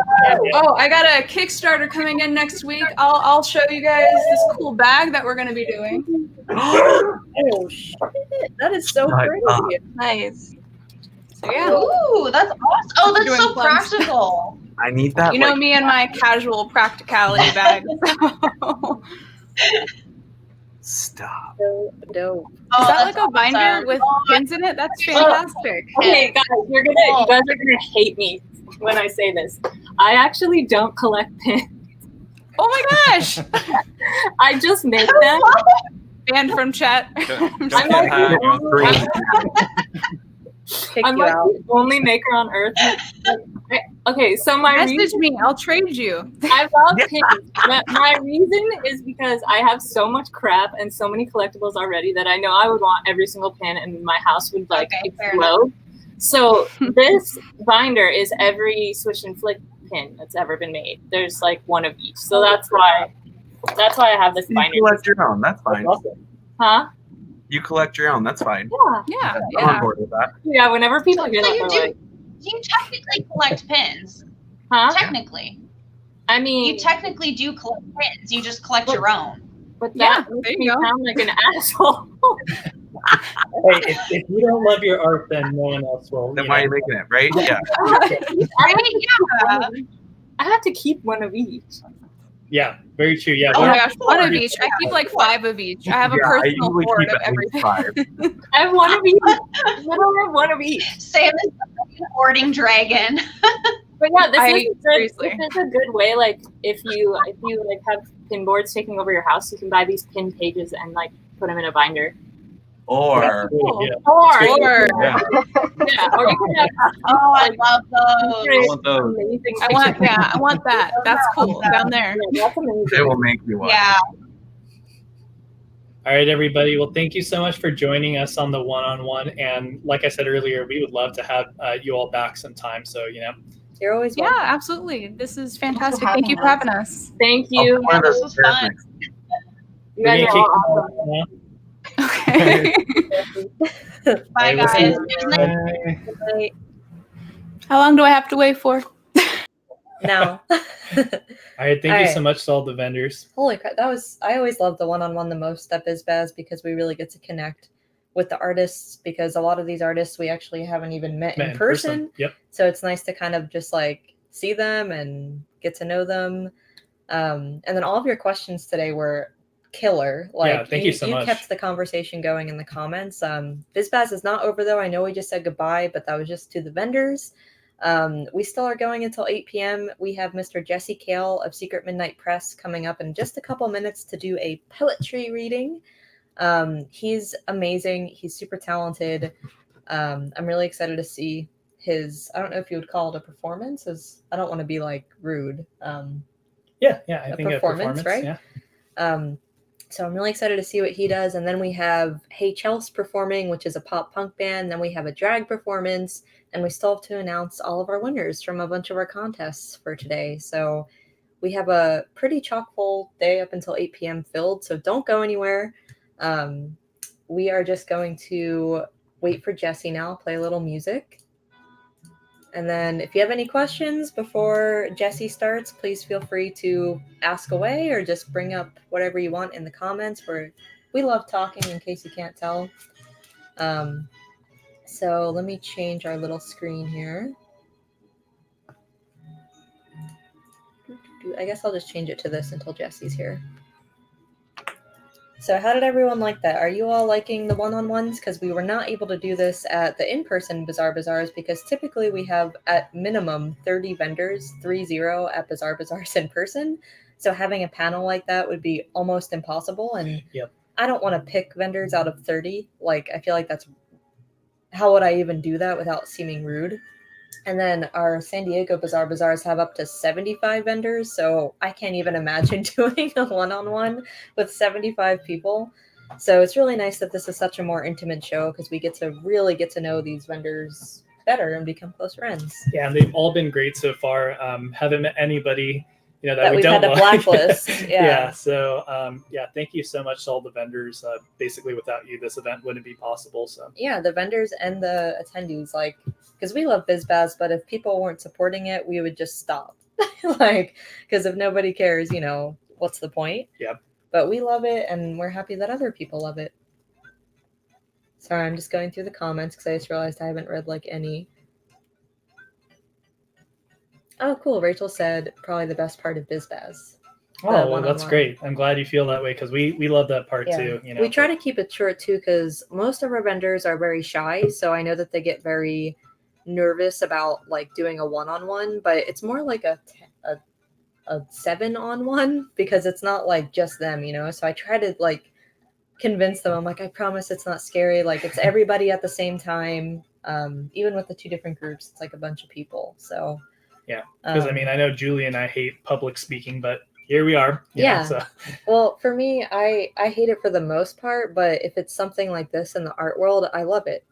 [SPEAKER 15] Oh, I got a Kickstarter coming in next week. I'll show you guys this cool bag that we're going to be doing.
[SPEAKER 1] Oh shit! That is so pretty.
[SPEAKER 14] Nice.
[SPEAKER 15] So yeah.
[SPEAKER 5] Ooh, that's awesome. Oh, that's
[SPEAKER 15] Doing
[SPEAKER 5] so
[SPEAKER 15] plums.
[SPEAKER 5] practical.
[SPEAKER 21] I need that.
[SPEAKER 15] You know me and my casual practicality bag.
[SPEAKER 21] Stop.
[SPEAKER 1] So dope.
[SPEAKER 15] Is that like a binder with pins in it? That's fantastic.
[SPEAKER 22] Okay, guys, you guys are gonna hate me when I say this. I actually don't collect pins.
[SPEAKER 15] Oh my gosh!
[SPEAKER 22] I just make them.
[SPEAKER 15] Banned from chat.
[SPEAKER 22] I'm like the only maker on earth. Okay, so
[SPEAKER 15] message me. I'll trade you.
[SPEAKER 22] I love pins. My reason is because I have so much crap and so many collectibles already that I know I would want every single pin, and my house would explode. So this binder is every Swish and Flick pin that's ever been made. There's like one of each. So that's why I have this binder.
[SPEAKER 21] You collect your own. That's fine.
[SPEAKER 22] Huh?
[SPEAKER 21] You collect your own. That's fine.
[SPEAKER 22] Yeah.
[SPEAKER 21] I'm on board with that.
[SPEAKER 22] Yeah. Whenever people get
[SPEAKER 5] So
[SPEAKER 22] up,
[SPEAKER 5] you
[SPEAKER 22] they're like,
[SPEAKER 5] you technically collect pins.
[SPEAKER 22] huh?
[SPEAKER 5] Technically.
[SPEAKER 22] I mean,
[SPEAKER 5] You technically do collect pins. You just collect your own.
[SPEAKER 22] but that makes me sound like an asshole.
[SPEAKER 2] Hey, if you don't love your art, then no one else will.
[SPEAKER 21] Then why are you making it, right? Yeah.
[SPEAKER 22] I have to keep one of each.
[SPEAKER 2] Yeah, very true. Yeah.
[SPEAKER 15] Oh my gosh, one of each. I keep like 5 of each. I have a personal hoard of everything.
[SPEAKER 22] I have one of each. Literally one of each.
[SPEAKER 5] Sam is a hoarding dragon.
[SPEAKER 22] But yeah, this is
[SPEAKER 15] seriously.
[SPEAKER 22] a good way. Like if you like have pin boards taking over your house, you can buy these pin pages and like put them in a binder.
[SPEAKER 21] Or
[SPEAKER 22] Or
[SPEAKER 21] yeah.
[SPEAKER 22] or you can have.
[SPEAKER 5] Oh, I love those.
[SPEAKER 21] I want those.
[SPEAKER 22] Amazing.
[SPEAKER 15] I want that. That's cool down there.
[SPEAKER 22] Yeah, that's amazing.
[SPEAKER 21] They will make me one.
[SPEAKER 5] Yeah.
[SPEAKER 2] All right, everybody. Well, thank you so much for joining us on the one-on-one. And like I said earlier, we would love to have you all back sometime. So,
[SPEAKER 1] You're always
[SPEAKER 15] welcome. Yeah, absolutely. This is fantastic. Thank you for having us.
[SPEAKER 22] Thank you.
[SPEAKER 5] Yeah, this was fun.
[SPEAKER 22] You guys are all awesome.
[SPEAKER 15] Okay.
[SPEAKER 5] Bye, guys.
[SPEAKER 15] How long do I have to wait for?
[SPEAKER 1] Now.
[SPEAKER 2] All right, thank you
[SPEAKER 1] All
[SPEAKER 2] so
[SPEAKER 1] right.
[SPEAKER 2] much to all the vendors.
[SPEAKER 1] Holy crap. I always love the one-on-one the most at BizBaz because we really get to connect with the artists, because a lot of these artists we actually haven't even met in person.
[SPEAKER 2] Yep.
[SPEAKER 1] So it's nice to kind of just like see them and get to know them. And then all of your questions today were killer. Like,
[SPEAKER 9] yeah, thank you so much.
[SPEAKER 1] You kept the conversation going in the comments. BizBaz is not over though. I know we just said goodbye, but that was just to the vendors. We still are going until 8 p.m. We have Mr. Jesse Kale of Secret Midnight Press coming up in just a couple minutes to do a poetry reading. He's amazing. He's super talented. I'm really excited to see his, I don't know if you would call it a performance, as I don't want to be like rude.
[SPEAKER 9] Yeah, I think
[SPEAKER 1] a performance, right?
[SPEAKER 9] Yeah.
[SPEAKER 1] So I'm really excited to see what he does. And then we have Hey Chels performing, which is a pop punk band. Then we have a drag performance, and we still have to announce all of our winners from a bunch of our contests for today. So we have a pretty chock full day up until 8 p.m. filled. So don't go anywhere. We are just going to wait for Jesse now, play a little music. And then if you have any questions before Jesse starts, please feel free to ask away or just bring up whatever you want in the comments. We love talking, in case you can't tell. So let me change our little screen here. I guess I'll just change it to this until Jesse's here. So how did everyone like that? Are you all liking the one-on-ones? Because we were not able to do this at the in-person Bizarre Bazaars because typically we have at minimum 30 vendors, 30 at Bizarre Bazaars in person. So having a panel like that would be almost impossible. And I don't want to pick vendors out of 30. Like, I feel like that's, how would I even do that without seeming rude? And then our San Diego Bizarre Bazaars have up to 75 vendors, so I can't even imagine doing a one-on-one with 75 people. So it's really nice that this is such a more intimate show because we get to really get to know these vendors better and become close friends.
[SPEAKER 9] Yeah, and they've all been great so far. Haven't met anybody that we
[SPEAKER 1] we've
[SPEAKER 9] don't
[SPEAKER 1] had to blacklist.
[SPEAKER 9] Yeah. So thank you so much to all the vendors. Basically, without you, this event wouldn't be possible. So
[SPEAKER 1] yeah, the vendors and the attendees, like, because we love BizBaz, but if people weren't supporting it, we would just stop. Like, because if nobody cares, what's the point?
[SPEAKER 9] Yeah.
[SPEAKER 1] But we love it, and we're happy that other people love it. Sorry, I'm just going through the comments because I just realized I haven't read like any. Oh, cool. Rachel said probably the best part of BizBaz.
[SPEAKER 9] Oh, well, that's great. I'm glad you feel that way because we love that part too.
[SPEAKER 1] We try to keep it short too because most of our vendors are very shy. So I know that they get very nervous about like doing a one-on-one, but it's more like a 7-on-1 because it's not like just them, So I try to like convince them. I'm like, I promise it's not scary. Like it's everybody at the same time. Even with the 2 different groups, it's like a bunch of people. So
[SPEAKER 9] yeah, because I know Julie and I hate public speaking, but here we are.
[SPEAKER 1] So. Well, for me, I hate it for the most part, but if it's something like this in the art world, I love it.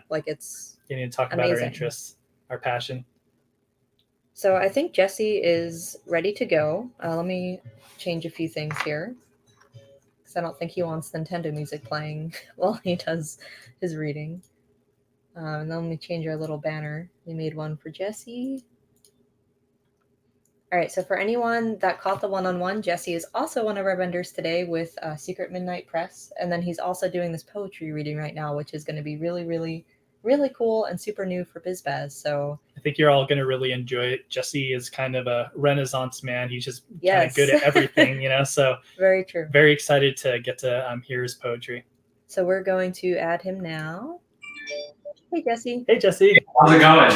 [SPEAKER 1] Like it's
[SPEAKER 9] getting to talk about our interests, our passion.
[SPEAKER 1] So I think Jesse is ready to go. Let me change a few things here because I don't think he wants Nintendo music playing while he does his reading. And then let me change our little banner. We made one for Jesse. All right, so for anyone that caught the one-on-one, Jesse is also one of our vendors today with Secret Midnight Press. And then he's also doing this poetry reading right now, which is going to be really, really, really cool and super new for BizBaz. So
[SPEAKER 9] I think you're all going to really enjoy it. Jesse is kind of a Renaissance man. He's just kind of good at everything, So
[SPEAKER 1] very true.
[SPEAKER 9] Very excited to get to hear his poetry.
[SPEAKER 1] So we're going to add him now. Hey, Jesse.
[SPEAKER 9] Hey, Jesse.
[SPEAKER 4] How's it going?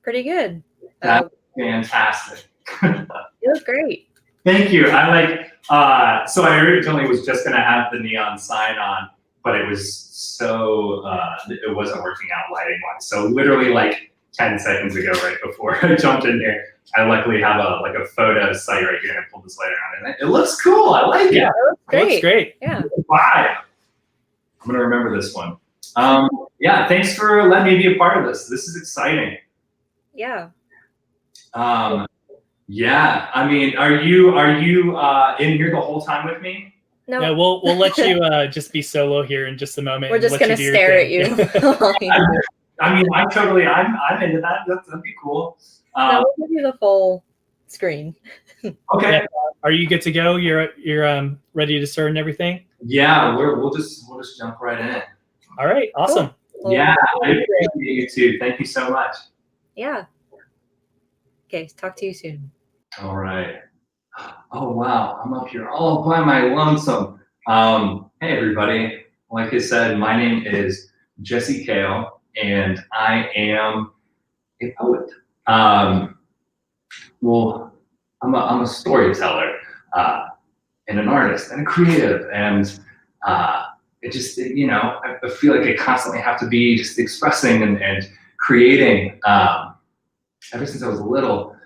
[SPEAKER 1] Pretty good.
[SPEAKER 4] That's fantastic.
[SPEAKER 1] You look great.
[SPEAKER 4] Thank you. So I originally was just going to have the neon sign on, but it was so, it wasn't working out lighting wise. So literally like 10 seconds ago, right before I jumped in here, I luckily have a photo site right here and I pulled this light around and it looks cool. I like it.
[SPEAKER 1] It looks great.
[SPEAKER 9] It looks great.
[SPEAKER 1] Yeah.
[SPEAKER 4] Wow. I'm going to remember this one. Thanks for letting me be a part of this. This is exciting.
[SPEAKER 1] Yeah.
[SPEAKER 4] Yeah, are you in here the whole time with me?
[SPEAKER 1] No.
[SPEAKER 9] Yeah, we'll let you just be solo here in just a moment.
[SPEAKER 1] We're just gonna stare at you.
[SPEAKER 4] I'm into that. That'd be cool.
[SPEAKER 1] No, we'll give you the full screen.
[SPEAKER 4] Okay.
[SPEAKER 9] Yeah. Are you good to go? You're ready to start and everything?
[SPEAKER 4] Yeah, we'll just jump right in.
[SPEAKER 9] All right, awesome.
[SPEAKER 1] Cool.
[SPEAKER 4] Yeah, I appreciate you too. Thank you so much.
[SPEAKER 1] Yeah. Okay, talk to you soon.
[SPEAKER 4] All right. Oh wow, I'm up here all by my lonesome.
[SPEAKER 16] Hey everybody. Like I said, my name is Jesse Kale, and I am a poet. Well, I'm a storyteller, and an artist and a creative, and it just, you know, I feel like I constantly have to be just expressing and creating. Ever since I was little,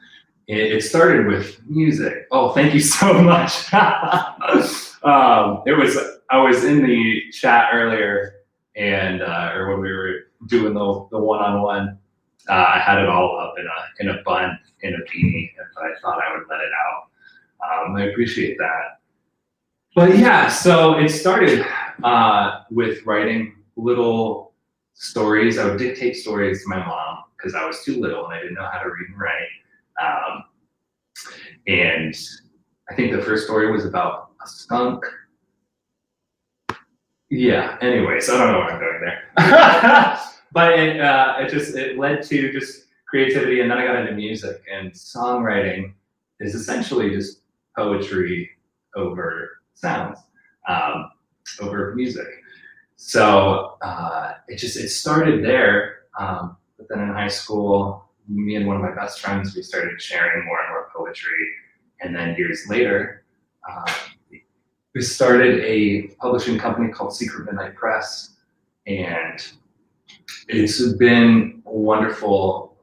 [SPEAKER 16] it started with music. Oh, thank you so much. I was in the chat earlier, and or when we were doing the one-on-one, I had it all up in a bun, in a beanie, if I thought I would let it out. I appreciate that. But yeah, so it started with writing little stories. I would dictate stories to my mom because I was too little and I didn't know how to read and write. And I think the first story was about a skunk. Yeah, anyways, I don't know where I'm going there. But it led to just creativity, and then I got into music, and songwriting is essentially just poetry over sounds, over music. So it started there, but then in high school, me and one of my best friends, we started sharing more and more poetry, and then years later, we started a publishing company called Secret Midnight Press, and it's been wonderful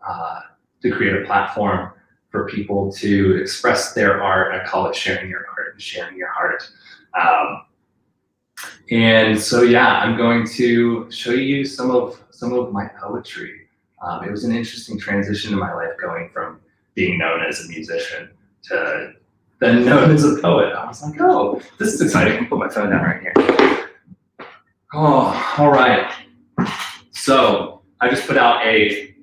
[SPEAKER 16] to create a platform for people to express their art. I call it sharing your art and sharing your heart. And so, yeah, I'm going to show you some of my poetry. It was an interesting transition in my life, going from being known as a musician to then known as a poet. I was like, oh, this is exciting. I can put my phone down right here. Oh, all right. So I just put out a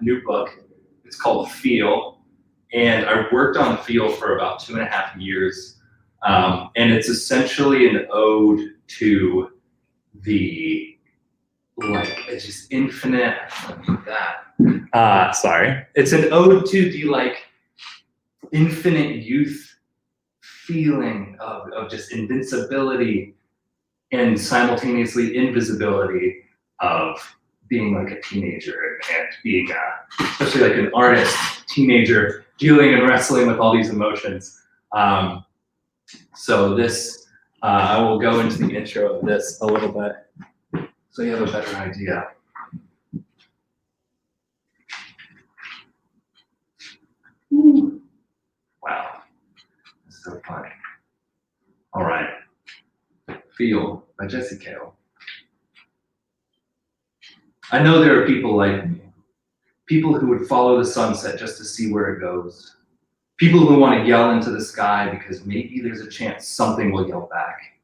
[SPEAKER 16] new book. It's called Feel, and I worked on Feel for about 2.5 years. And it's essentially an ode to the, like, it's just infinite, sorry. It's an ode to the, like, infinite youth feeling of just invincibility and simultaneously invisibility of being like a teenager and being especially like an artist, teenager, dealing and wrestling with all these emotions. So this, I will go into the intro of this a little bit so you have a better idea. Wow, that's so funny. All right, Feel by Jesse Kale. I know there are people like me, people who would follow the sunset just to see where it goes. People who want to yell into the sky because maybe there's a chance something will yell back.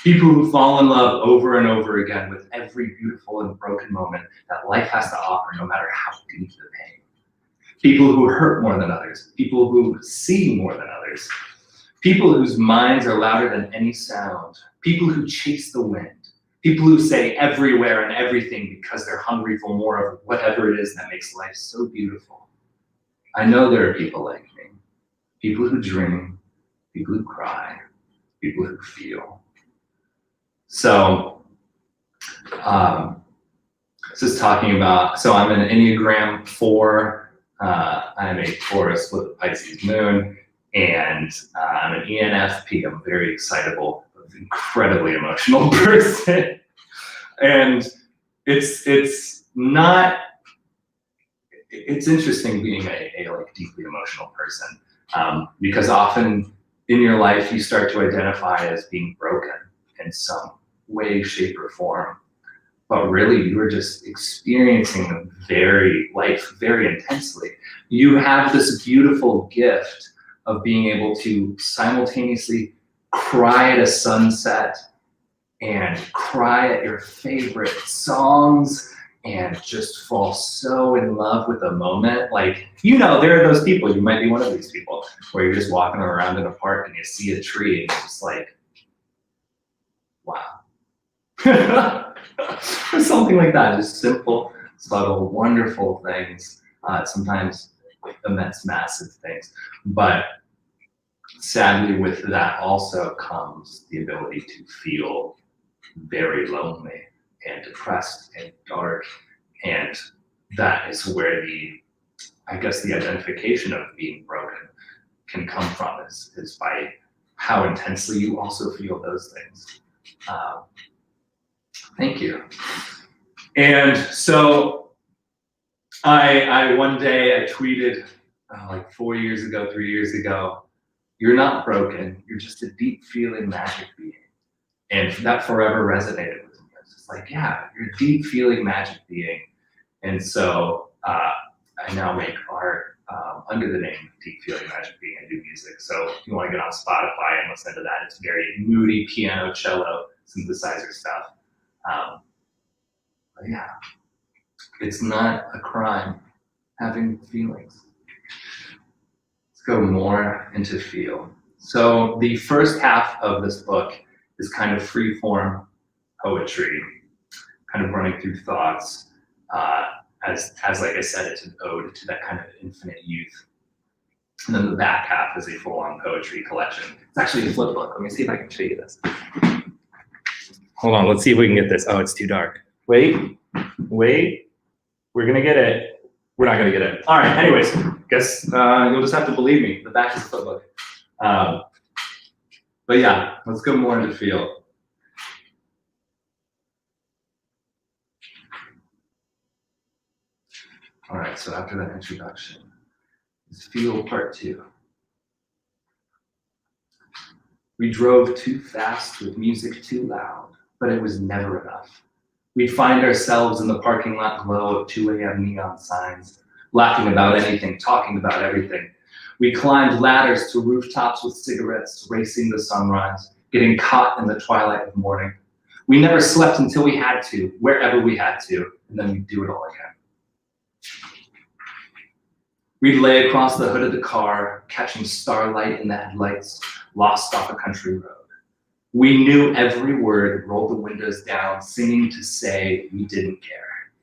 [SPEAKER 16] People who fall in love over and over again with every beautiful and broken moment that life has to offer, no matter how deep the pain. People who hurt more than others. People who see more than others. People whose minds are louder than any sound. People who chase the wind. People who say everywhere and everything because they're hungry for more of whatever it is that makes life so beautiful. I know there are people like me. People who dream, people who cry, people who feel. So, this is talking about, so I'm an Enneagram 4. I'm a Taurus with a Pisces moon, and I'm an ENFP. I'm a very excitable, incredibly emotional person. And it's interesting being a like deeply emotional person, because often in your life you start to identify as being broken in some way, shape, or form. But really, you are just experiencing life very intensely. You have this beautiful gift of being able to simultaneously cry at a sunset and cry at your favorite songs and just fall so in love with a moment. Like, you know, there are those people, you might be one of these people, where you're just walking around in a park and you see a tree and you're just like, wow. Or something like that, just simple, subtle, wonderful things, sometimes immense, massive things. But
[SPEAKER 4] sadly, with that also comes the ability to feel very lonely and depressed and dark. And that is where the identification of being broken can come from, is by how intensely you also feel those things. Thank you. And so I one day I tweeted like 4 years ago, 3 years ago, "You're not broken, you're just a deep feeling magic being." And that forever resonated with me. I was just like, yeah, you're a deep feeling magic being. And so I now make art under the name Deep Feeling Magic Being. I do music. So if you want to get on Spotify and listen to that, it's very moody piano, cello, synthesizer stuff. But yeah, it's not a crime having feelings. Let's go more into feel. So the first half of this book is kind of free form poetry, kind of running through thoughts. As like I said, it's an ode to that kind of infinite youth. And then the back half is a full-on poetry collection. It's actually a flip book. Let me see if I can show you this. Hold on, let's see if we can get this. Oh, it's too dark. Wait. We're gonna get it. We're not gonna get it. All right, anyways, guess you'll just have to believe me. The back is a flip book. But yeah, let's go more into feel. All right, so after that introduction, is feel part 2. We drove too fast with music too loud, but it was never enough. We'd find ourselves in the parking lot glow of 2 a.m. neon signs, laughing about anything, talking about everything. We climbed ladders to rooftops with cigarettes, racing the sunrise, getting caught in the twilight of morning. We never slept until we had to, wherever we had to, and then we'd do it all again. We'd lay across the hood of the car, catching starlight in the headlights, lost off a country road. We knew every word, rolled the windows down, singing to say we didn't care.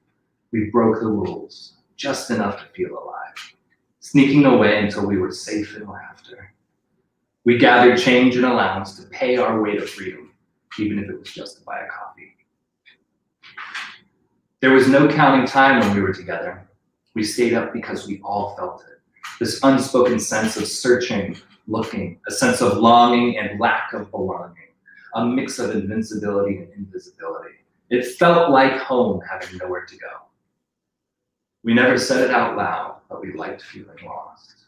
[SPEAKER 4] We broke the rules, just enough to feel alive, sneaking away until we were safe in laughter. We gathered change and allowance to pay our way to freedom, even if it was just to buy a coffee. There was no counting time when we were together. We stayed up because we all felt it. This unspoken sense of searching, looking, a sense of longing and lack of belonging, a mix of invincibility and invisibility. It felt like home, having nowhere to go. We never said it out loud, but we liked feeling lost.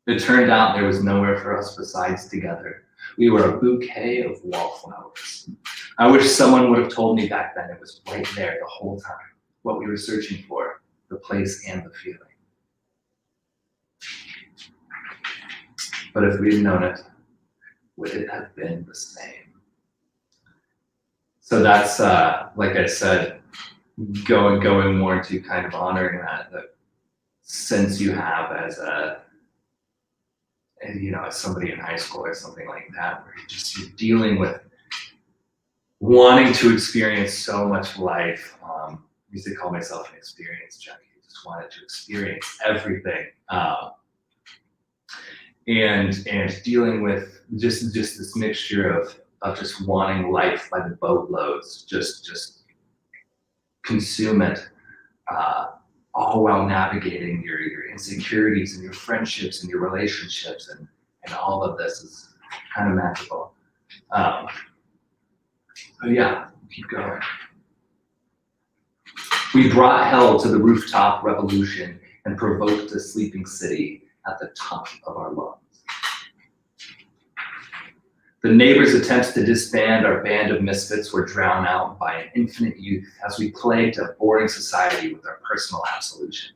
[SPEAKER 4] It turned out there was nowhere for us besides together. We were a bouquet of wallflowers. I wish someone would have told me back then it was right there the whole time, what we were searching for, the place and the feeling. But if we had known it, would it have been the same? So that's, like I said, going more into kind of honoring that sense you have as as somebody in high school or something like that, where you're dealing with wanting to experience so much life. I used to call myself an experience junkie. I just wanted to experience everything. And dealing with just this mixture of just wanting life by the boatloads, just consume it, all while navigating your insecurities and your friendships and your relationships, and all of this is kind of magical. But yeah, keep going. We brought hell to the rooftop revolution and provoked a sleeping city at the top of our lungs. The neighbors' attempts to disband our band of misfits were drowned out by an infinite youth as we plagued a boring society with our personal absolution.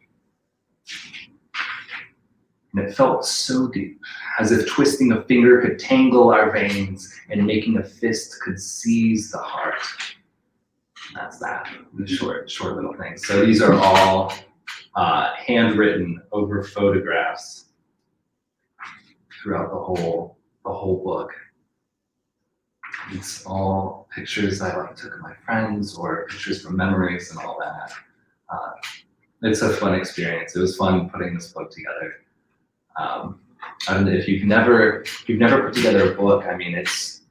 [SPEAKER 4] And it felt so deep, as if twisting a finger could tangle our veins and making a fist could seize the heart. That's that, the short little thing. So these are all handwritten over photographs throughout the whole book. It's all pictures I took of my friends or pictures from memories and all that. It's a fun experience. It was fun putting this book together.
[SPEAKER 16] And if you've never put together a book, I mean, it's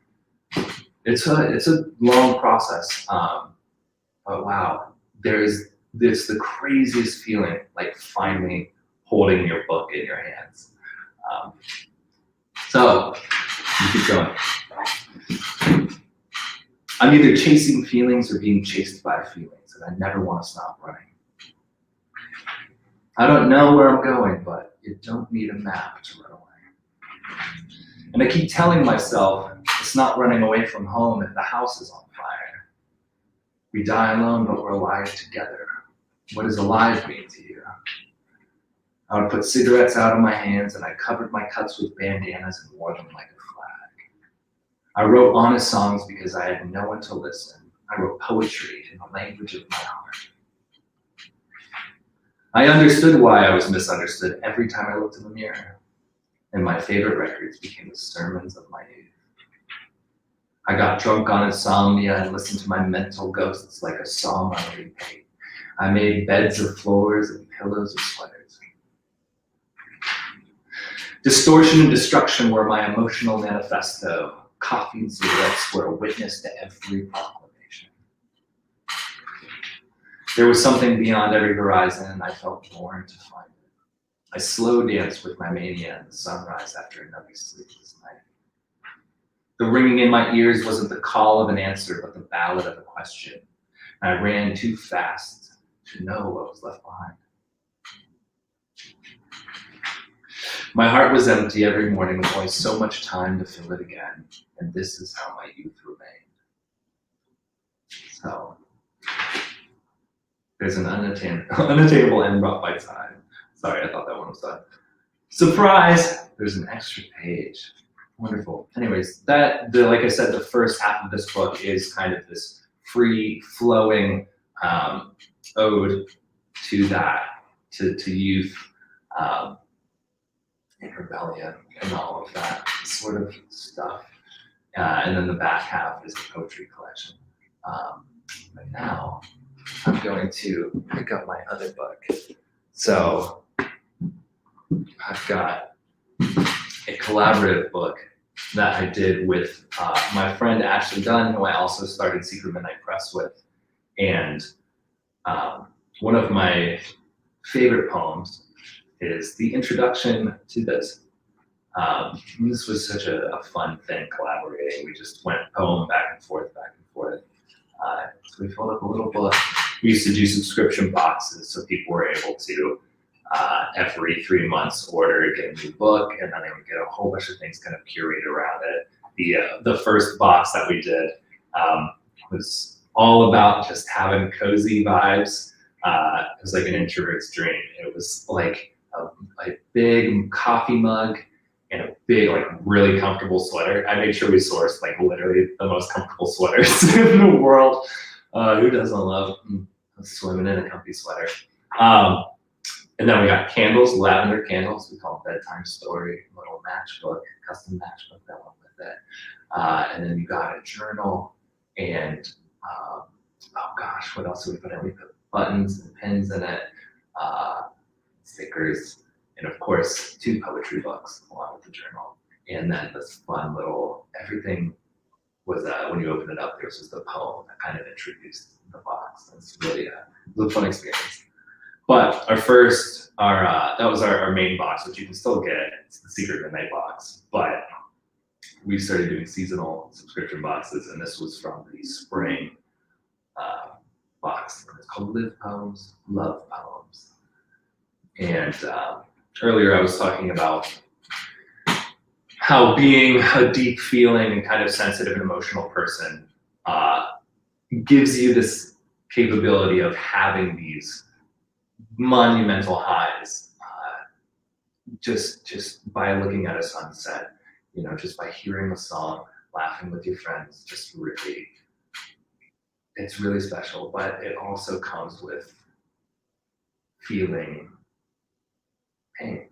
[SPEAKER 16] a long process. But wow, it's the craziest feeling, like finally holding your book in your hands. So you keep going. I'm either chasing feelings or being chased by feelings, and I never want to stop running. I don't know where I'm going, but you don't need a map to run away. And I keep telling myself it's not running away from home if the house is on fire. We die alone, but we're alive together. What does alive mean to you? I would put cigarettes out of my hands, and I covered my cuts with bandanas and wore them like a flag. I wrote honest songs because I had no one to listen. I wrote poetry in the language of my heart. I understood why I was misunderstood every time I looked in the mirror, and my favorite records became the sermons of my youth. I got drunk on insomnia and listened to my mental ghosts like a song on repeat. I made beds of floors and pillows of sweaters. Distortion and destruction were my emotional manifesto. Coffee and cigarettes were a witness to every proclamation. There was something beyond every horizon, and I felt born to find it. I slow danced with my mania in the sunrise after another sleepless night. The ringing in my ears wasn't the call of an answer, but the ballad of a question. And I ran too fast to know what was left behind. My heart was empty every morning with only so much time to fill it again, and this is how my youth remained. So, there's an unattainable end brought by time. Sorry, I thought that one was done. Surprise! There's an extra page. Wonderful. Anyways, like I said, the first half of this book is kind of this free-flowing ode to that, to youth and rebellion and all of that sort of stuff. And then the back half is a poetry collection. But now I'm going to pick up my other book. So I've got a collaborative book that I did with my friend Ashley Dunn, who I also started Secret Midnight Press with. And one of my favorite poems is the introduction to this. This was such a fun thing, collaborating. We just went poem back and forth. So we filled up a little book. We used to do subscription boxes, so people were able to, every 3 months, get a new book, and then they would get a whole bunch of things kind of curated around it. The first box that we did was all about just having cozy vibes. It was like an introvert's dream. It was like a big coffee mug and a big, like, really comfortable sweater. I made sure we sourced, like, literally the most comfortable sweaters in the world. Who doesn't love swimming in a comfy sweater? And then we got candles, lavender candles. We call it Bedtime Story, little matchbook, custom matchbook that went with it. And then you got a journal and, oh gosh, what else did we put in? We put buttons and pins in it, stickers, and of course, 2 poetry books along with the journal. And then this fun little, everything was, when you open it up, there's just a poem that kind of introduced the box. It's really it was a fun experience. But that was our main box, which you can still get. It's the Secret Midnight box. But we started doing seasonal subscription boxes, and this was from the spring box. It's called Live Poems, Love Poems. And earlier I was talking about how being a deep feeling and kind of sensitive and emotional person gives you this capability of having these monumental highs just by looking at a sunset, just by hearing a song, laughing with your friends, it's really special. But it also comes with feeling pain.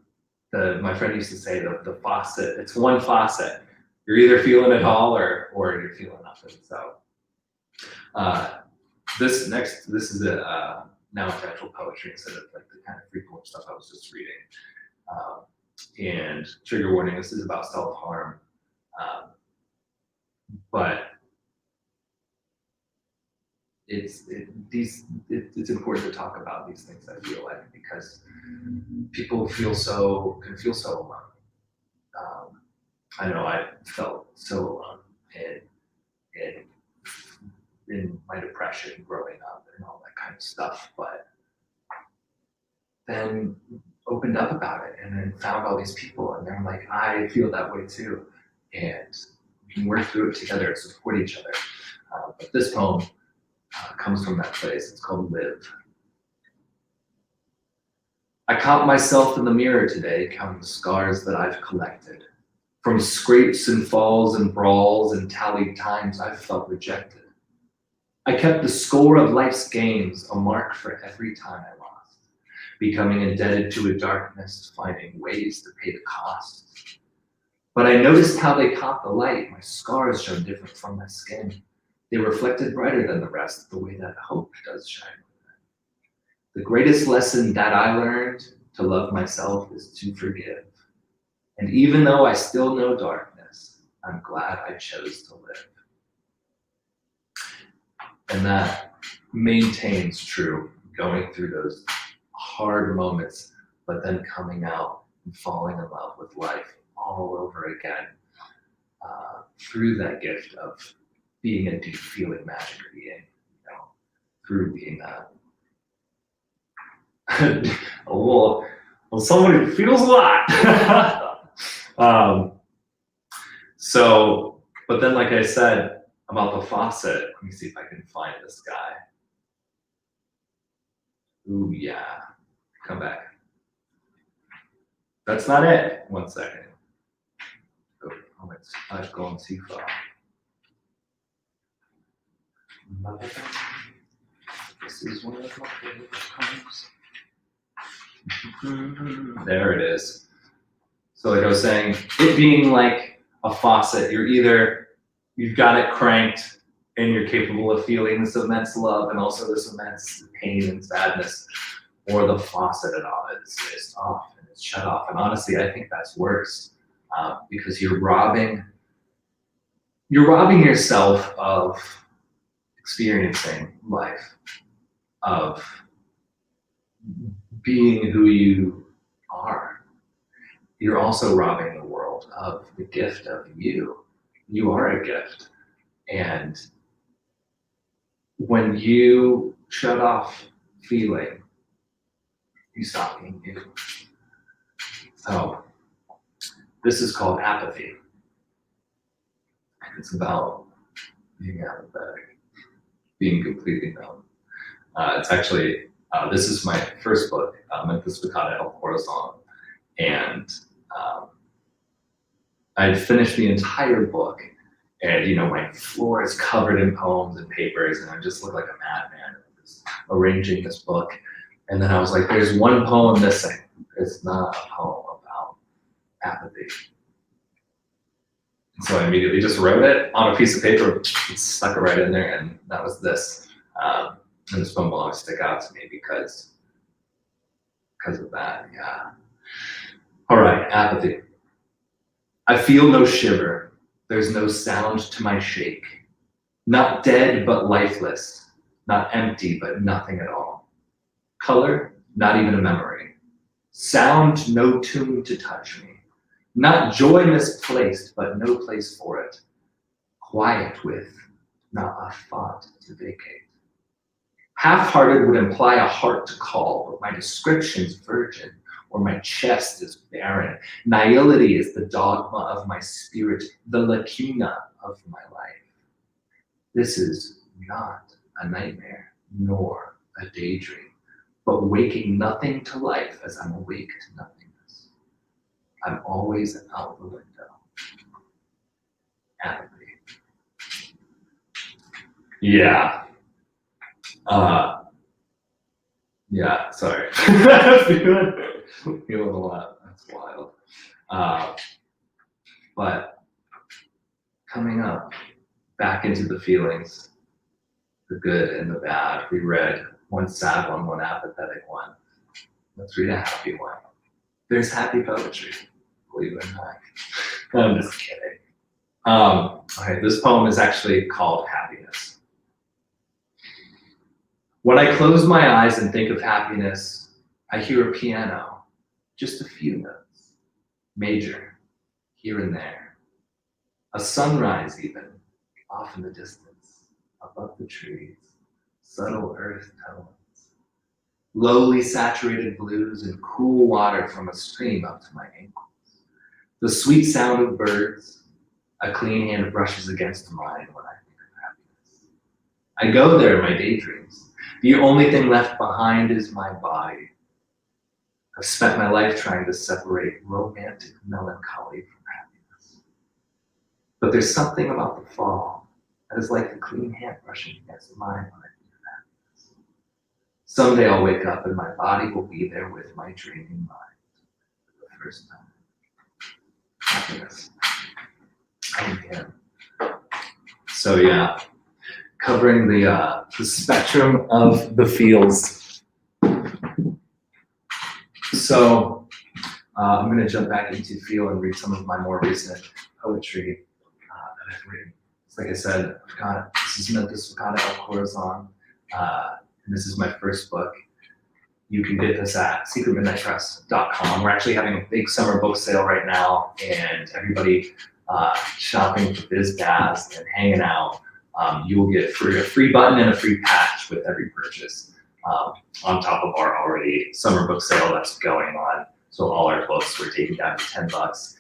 [SPEAKER 16] My friend used to say the faucet, it's one faucet. You're either feeling it all or you're feeling nothing. So this is now it's actual poetry instead of like the kind of free form stuff I was just reading. And trigger warning, this is about self-harm. But it's important to talk about these things, I feel like, because people can feel so alone. I know I felt so alone in my depression growing up and all that kind of stuff, but then opened up about it and then found all these people, and they're like, I feel that way too, and we can work through it together and support each other. But this poem comes from that place. It's called Live. I caught myself in the mirror today, counting the scars that I've collected. From scrapes and falls and brawls and tallied times I've felt rejected. I kept the score of life's games, a mark for every time I lost, becoming indebted to a darkness, finding ways to pay the cost. But I noticed how they caught the light. My scars shone different from my skin. They reflected brighter than the rest, the way that hope does shine. The greatest lesson that I learned to love myself is to forgive. And even though I still know darkness, I'm glad I chose to live. And that maintains true, going through those hard moments, but then coming out and falling in love with life all over again through that gift of being a deep feeling magic being, through being well, somebody who feels a lot. But then, like I said about the faucet, let me see if I can find this guy. Ooh, yeah, come back. That's not it. 1 second. Oh, I've gone too far. This is one of my favorite poems. There it is. So like I was saying, it being like a faucet, you've got it cranked and you're capable of feeling this immense love and also this immense pain and sadness, or the faucet at all is off and it's shut off. And honestly, I think that's worse because you're robbing yourself of experiencing life, of being who you are. You're also robbing the world of the gift of you. You are a gift. And when you shut off feeling, you stop being you. So this is called apathy. It's about being apathetic, being completely numb. It's actually, this is my first book, Memphis Picada El Corazon. And I had finished the entire book, and my floor is covered in poems and papers, and I just look like a madman arranging this book. And then I was like, there's one poem missing. It's not a poem about apathy. And so I immediately just wrote it on a piece of paper, stuck it right in there, and that was this. And this poem will always stick out to me because of that, yeah. All right, apathy. I feel no shiver. There's no sound to my shake. Not dead, but lifeless. Not empty, but nothing at all. Color, not even a memory. Sound, no tune to touch me. Not joy misplaced, but no place for it. Quiet with, not a thought to vacate. Half-hearted would imply a heart to call, but my description's virgin, or my chest is barren. Nihility is the dogma of my spirit, the lacuna of my life. This is not a nightmare, nor a daydream, but waking nothing to life as I'm awake to nothingness. I'm always out the window. Apathy. Yeah. Yeah, sorry. Feeling a lot. That's wild. But coming up back into the feelings, the good and the bad. We read one sad one, one apathetic one. Let's read a happy one. there's happy poetry, believe it or not. I'm just kidding. Okay, this poem is actually called Happiness. When I close my eyes and think of happiness, I hear a piano, just a few notes, major, here and there. A sunrise even, off in the distance, above the trees, subtle earth tones. Lowly saturated blues and cool water from a stream up to my ankles. The sweet sound of birds, a clean hand brushes against mine when I think of happiness. I go there in my daydreams. The only thing left behind is my body. I've spent my life trying to separate romantic melancholy from happiness. But there's something about the fall that is like the clean hand brushing against mine when I think of happiness. Someday I'll wake up and my body will be there with my dreaming mind for the first time. Happiness. Oh, yeah. So yeah, covering the spectrum of the feels. So I'm going to jump back into feel and read some of my more recent poetry that I've written. Like I said, this is Memphis Ficata El Corazon, and this is my first book. You can get this at secretmidnightpress.com. We're actually having a big summer book sale right now, and everybody shopping for BizBaz and hanging out, you will get a free button and a free patch with every purchase on top of our already summer book sale that's going on. So all our books were taken down to $10.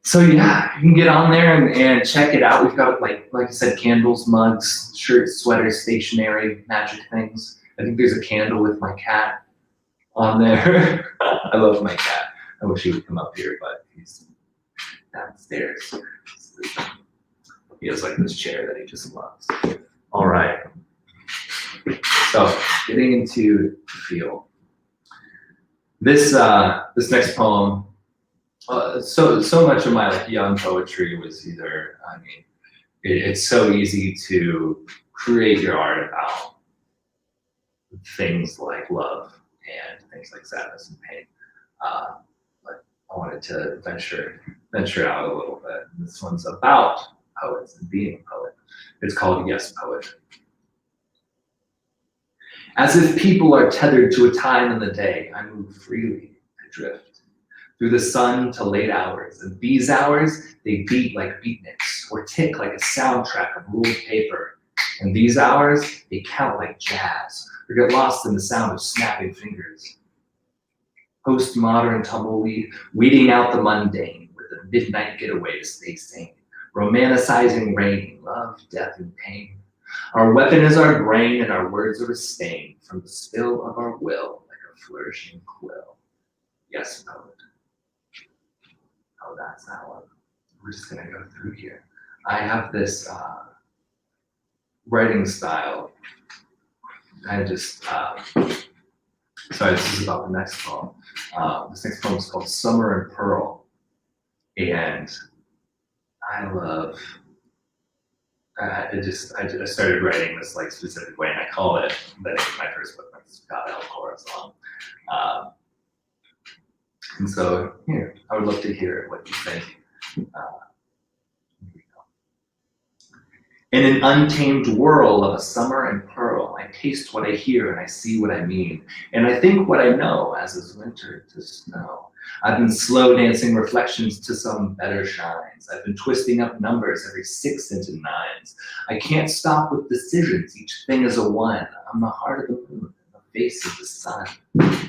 [SPEAKER 16] So yeah, you can get on there and check it out. We've got like I said, candles, mugs, shirts, sweaters, stationery, magic things. I think there's a candle with my cat on there. I love my cat. I wish he would come up here, but he's downstairs. He has like this chair that he just loves. All right. So getting into feel. This next poem. So much of my like young poetry was either, I mean, it's so easy to create your art about things like love and things like sadness and pain. But I wanted to venture out a little bit. This one's about poets and being a poet. It's called Yes, Poet. As if people are tethered to a time in the day, I move freely, I drift. Through the sun to late hours, and these hours, they beat like beatniks, or tick like a soundtrack of ruled paper. And these hours, they count like jazz, or get lost in the sound of snapping fingers. Postmodern tumbleweed, weeding out the mundane with a midnight getaway to stay sane. Romanticizing rain, love, death, and pain. Our weapon is our brain, and our words are a stain from the spill of our will, like a flourishing quill. Yes, poet. Oh, that's that one. We're just gonna go through here. I have this writing style. I just, sorry, this is about the next poem. This next poem is called Summer and Pearl. And I love, I started writing this like specific way, and I call it, the name of my first book, Ghibli El Corazon. And so here, I would love to hear what you think. Here we go. In an untamed whirl of a summer and pearl, I taste what I hear and I see what I mean. And I think what I know as is winter to snow. I've been slow dancing reflections to some better shines. I've been twisting up numbers every 6 into 9s. I can't stop with decisions, each thing is a 1. I'm the heart of the moon. Face of the sun.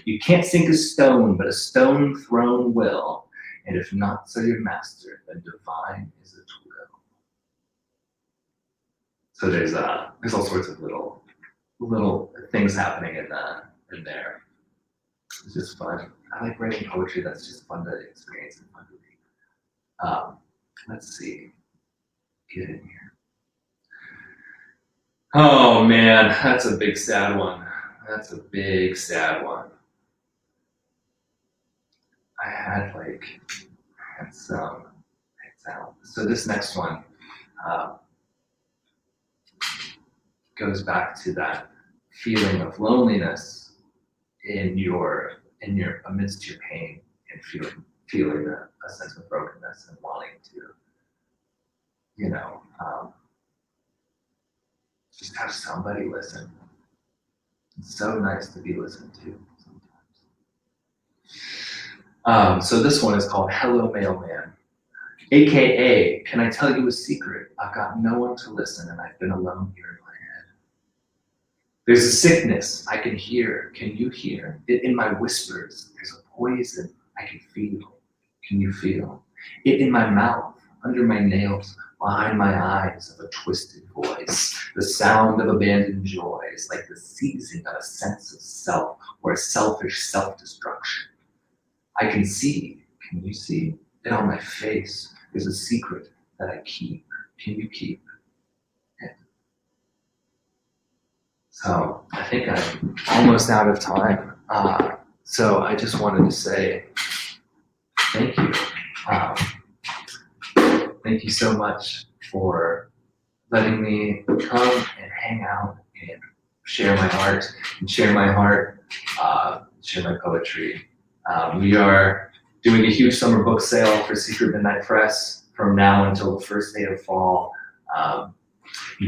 [SPEAKER 16] You can't sink a stone, but a stone thrown will. And if not so your master, then divine is a twill. So there's all sorts of little things happening in there. It's just fun. I like writing poetry that's just fun to experience and fun to read. Let's see. Get in here. Oh man, that's a big sad one. That's a big, sad one. I had some. So this next one goes back to that feeling of loneliness in your amidst your pain. and feeling a sense of brokenness and wanting to, just have somebody listen. It's so nice to be listened to sometimes. So this one is called Hello Mailman. AKA, can I tell you a secret? I've got no one to listen and I've been alone here in my head. There's a sickness I can hear. Can you hear? It in my whispers. There's a poison I can feel. Can you feel? It in my mouth, under my nails, behind my eyes of a twisted voice. The sound of abandoned joys, like the seizing of a sense of self or a selfish self-destruction. I can see, can you see? It on my face. There's a secret that I keep. Can you keep it? So I think I'm almost out of time. So I just wanted to say thank you. Thank you so much for letting me come and hang out and share my art and share my heart, share my poetry. We are doing a huge summer book sale for Secret Midnight Press from now until the first day of fall.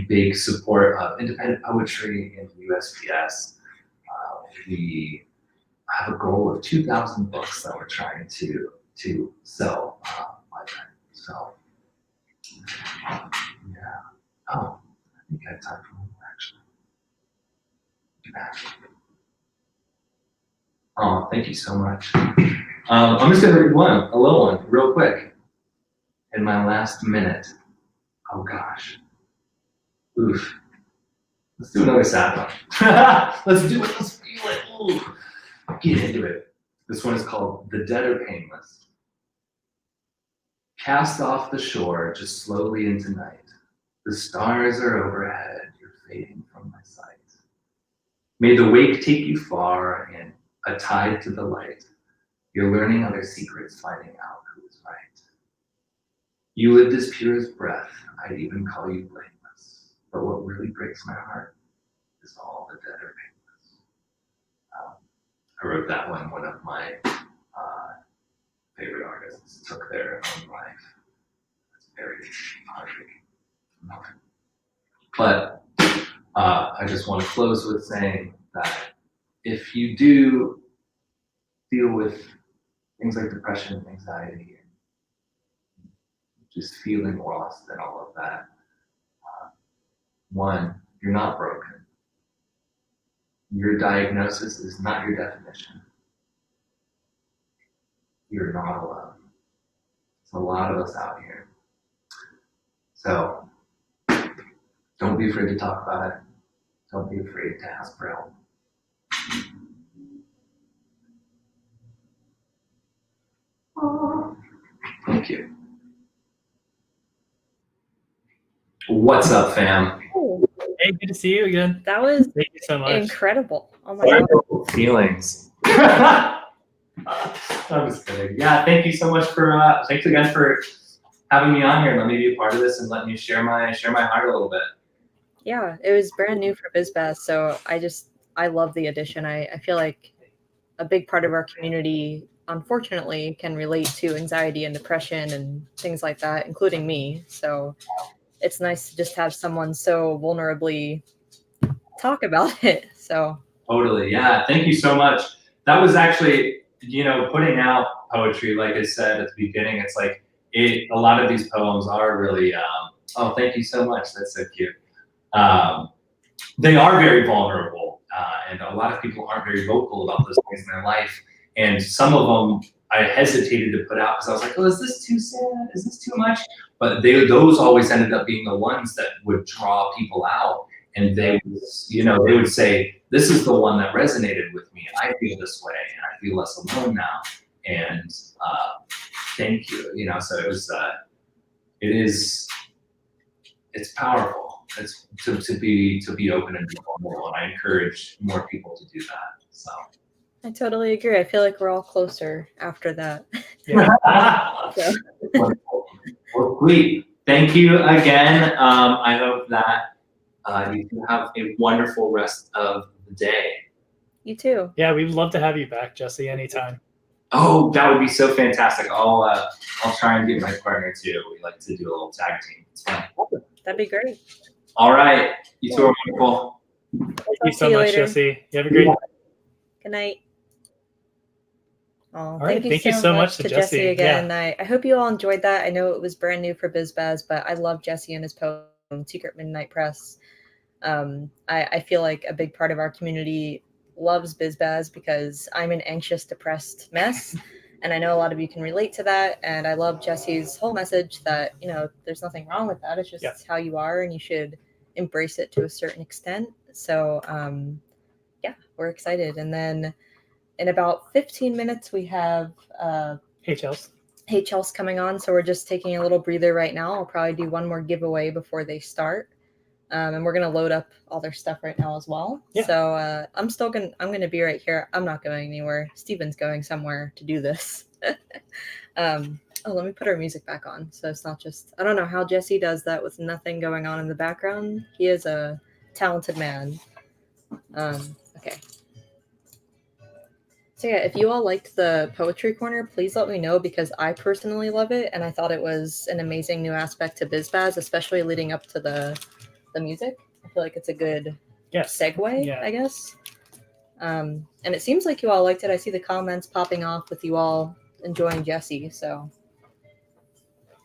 [SPEAKER 16] Big support of independent poetry in the USPS. We have a goal of 2,000 books that we're trying to sell by then. So, yeah. Oh, I think I have time for one more, actually. Oh, thank you so much. I'm just going to read a little one, real quick. In my last minute. Oh, gosh. Oof. Let's do another sad one. Let's do it. Let's feel it. Ooh. Get into it. This one is called The Dead Are Painless. Cast off the shore, just slowly into night. The stars are overhead, you're fading from my sight. May the wake take you far and a tide to the light. You're learning other secrets, finding out who is right. You lived as pure as breath, I'd even call you blameless. But what really breaks my heart is all the dead are painless. I wrote that one of my favorite artists took their own life. It's very heartbreaking. But I just want to close with saying that if you do deal with things like depression and anxiety and just feeling lost and all of that, one, you're not broken. Your diagnosis is not your definition. You're not alone. There's a lot of us out here. So don't be afraid to talk about it. Don't be afraid to ask for help. Thank you. What's up, fam?
[SPEAKER 9] Hey, good to see you again.
[SPEAKER 1] That was
[SPEAKER 9] thank you so much.
[SPEAKER 1] Incredible. Oh my god.
[SPEAKER 16] Feelings. I'm just kidding. Yeah, thank you so much for thanks again for having me on here and let me be a part of this and let me share my heart a little bit.
[SPEAKER 1] Yeah, it was brand new for BizBaz, so I love the addition. I feel like a big part of our community, unfortunately, can relate to anxiety and depression and things like that, including me. So it's nice to just have someone so vulnerably talk about it. So
[SPEAKER 16] totally, yeah. Thank you so much. That was actually, putting out poetry, like I said at the beginning, it's like a lot of these poems are really, oh, thank you so much. That's so cute. They are very vulnerable, and a lot of people aren't very vocal about those things in their life. And some of them I hesitated to put out because I was like, oh, is this too sad? Is this too much? But those always ended up being the ones that would draw people out. And they would say, this is the one that resonated with me. I feel this way, and I feel less alone now. And thank you. So it was, it's powerful. It's to be open and be vulnerable, and I encourage more people to do that. So
[SPEAKER 1] I totally agree. I feel like we're all closer after that.
[SPEAKER 16] Yeah. Well, sweet. Thank you again. I hope that you can have a wonderful rest of the day.
[SPEAKER 1] You too.
[SPEAKER 9] Yeah, we'd love to have you back, Jesse, anytime.
[SPEAKER 4] Oh, that would be so fantastic. I'll try and get my partner too. We like to do a little tag team. It's fun.
[SPEAKER 1] That'd be great.
[SPEAKER 4] All right. You two are wonderful.
[SPEAKER 2] Thank you so much, Jesse. You have a great night.
[SPEAKER 1] Good night. Oh,
[SPEAKER 2] All right. Thank you so much to Jesse
[SPEAKER 1] again.
[SPEAKER 2] Yeah.
[SPEAKER 1] I hope you all enjoyed that. I know it was brand new for BizBaz, but I love Jesse and his poem, Secret Midnight Press. I feel like a big part of our community loves BizBaz because I'm an anxious, depressed mess. And I know a lot of you can relate to that. And I love Jesse's whole message that, you know, there's nothing wrong with that. It's just how you are and you should embrace it to a certain extent. So, yeah, we're excited. And then in about 15 minutes, we have
[SPEAKER 2] Hey Chels.
[SPEAKER 1] Hey Chels coming on. So we're just taking a little breather right now. I'll probably do one more giveaway before they start. And we're going to load up all their stuff right now as well.
[SPEAKER 2] Yeah.
[SPEAKER 1] So I'm going to be right here. I'm not going anywhere. Steven's going somewhere to do this. Oh, let me put our music back on. So it's not just, I don't know how Jesse does that with nothing going on in the background. He is a talented man. Okay. So yeah, if you all liked the poetry corner, please let me know because I personally love it. And I thought it was an amazing new aspect to BizBaz, especially leading up to the music. I feel like it's a good segue, I guess. And it seems like you all liked it. I see the comments popping off with you all enjoying Jesse. So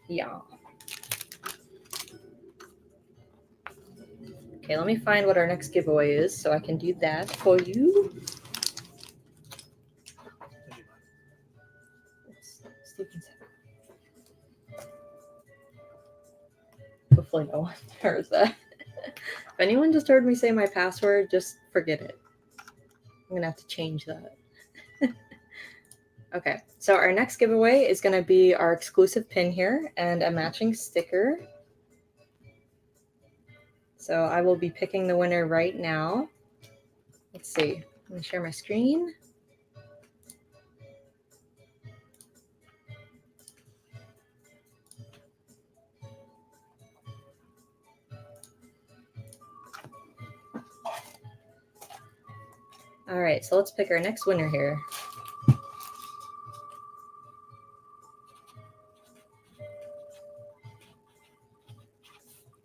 [SPEAKER 1] yeah. Okay, let me find what our next giveaway is so I can do that for you. Hopefully no one hears that. If anyone just heard me say my password, just forget it. I'm gonna have to change that. Okay, so our next giveaway is gonna be our exclusive pin here and a matching sticker. So I will be picking the winner right now. Let's see, let me share my screen. All right, so let's pick our next winner here.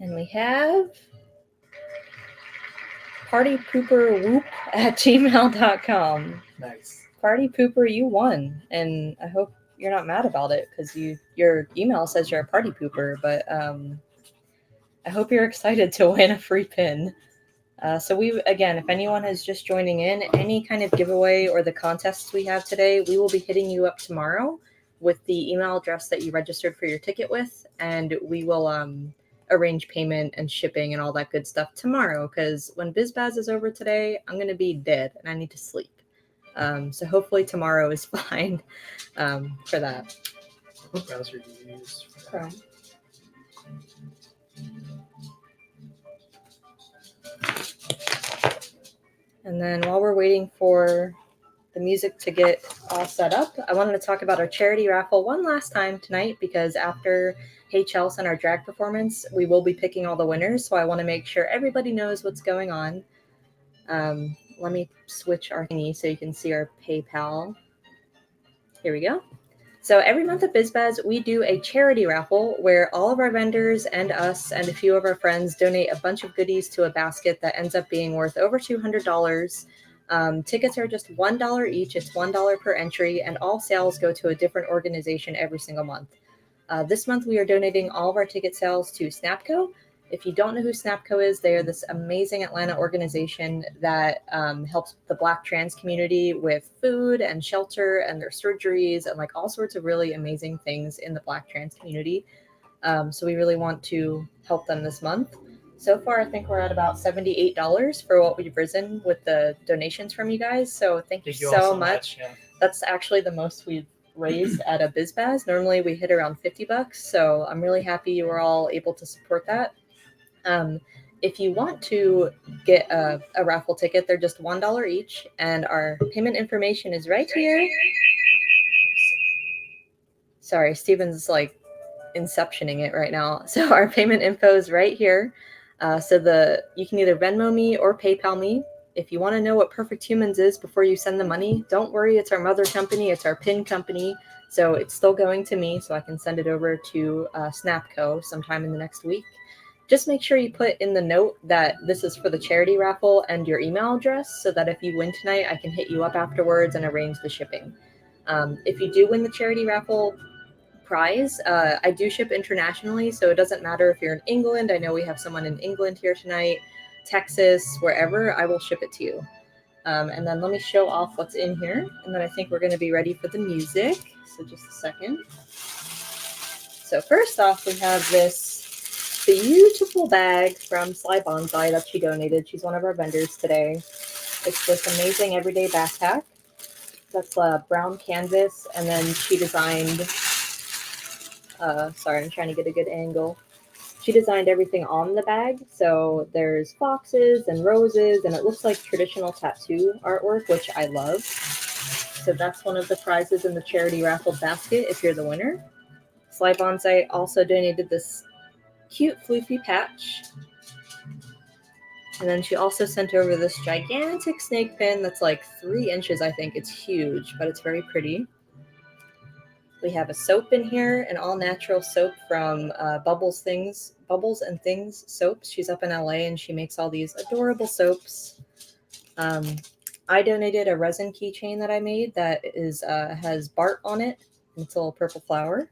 [SPEAKER 1] And we have partypooperwhoop@gmail.com.
[SPEAKER 2] Nice.
[SPEAKER 1] Party Pooper, you won. And I hope you're not mad about it because your email says you're a party pooper, but I hope you're excited to win a free pin. So again, if anyone is just joining in, any kind of giveaway or the contests we have today, we will be hitting you up tomorrow with the email address that you registered for your ticket with, and we will arrange payment and shipping and all that good stuff tomorrow, because when BizBaz is over today, I'm going to be dead and I need to sleep. So hopefully tomorrow is fine for that.
[SPEAKER 2] What browser do you use?
[SPEAKER 1] Chrome. And then while we're waiting for the music to get all set up, I wanted to talk about our charity raffle one last time tonight, because after Hey Chels and our drag performance, we will be picking all the winners. So I want to make sure everybody knows what's going on. Let me switch our thingy so you can see our PayPal. Here we go. So every month at BizBaz, we do a charity raffle where all of our vendors and us and a few of our friends donate a bunch of goodies to a basket that ends up being worth over $200. Tickets are just $1 each. It's $1 per entry, and all sales go to a different organization every single month. This month, we are donating all of our ticket sales to Snapco. If you don't know who Snapco is, they are this amazing Atlanta organization that helps the Black trans community with food and shelter and their surgeries and like all sorts of really amazing things in the Black trans community. So we really want to help them this month. So far, I think we're at about $78 for what we've risen with the donations from you guys. So thank you so much.
[SPEAKER 2] Yeah.
[SPEAKER 1] That's actually the most we've raised at a BizBaz. Normally we hit around $50. So I'm really happy you were all able to support that. If you want to get a raffle ticket, they're just $1 each, and our payment information is right here. Sorry, Steven's like inceptioning it right now. So our payment info is right here. You can either Venmo me or PayPal me. If you want to know what Perfect Humans is before you send the money, don't worry. It's our mother company. It's our pin company. So it's still going to me, so I can send it over to Snapco sometime in the next week. Just make sure you put in the note that this is for the charity raffle and your email address, so that if you win tonight, I can hit you up afterwards and arrange the shipping. If you do win the charity raffle prize, I do ship internationally, so it doesn't matter if you're in England. I know we have someone in England here tonight, Texas, wherever, I will ship it to you. And then let me show off what's in here, and then I think we're going to be ready for the music. So just a second. So first off, we have this beautiful bag from Sly Bonsai that she donated. She's one of our vendors today. It's this amazing everyday backpack. That's brown canvas, and then she designed, sorry, I'm trying to get a good angle. She designed everything on the bag. So there's foxes and roses, and it looks like traditional tattoo artwork, which I love. So that's one of the prizes in the charity raffle basket if you're the winner. Sly Bonsai also donated this cute floofy patch. And then she also sent over this gigantic snake pin that's like 3 inches, I think. It's huge, but it's very pretty. We have a soap in here, an all-natural soap from Bubbles and Things soaps. She's up in LA, and she makes all these adorable soaps. I donated a resin keychain that I made that is has Bart on it. And it's a little purple flower.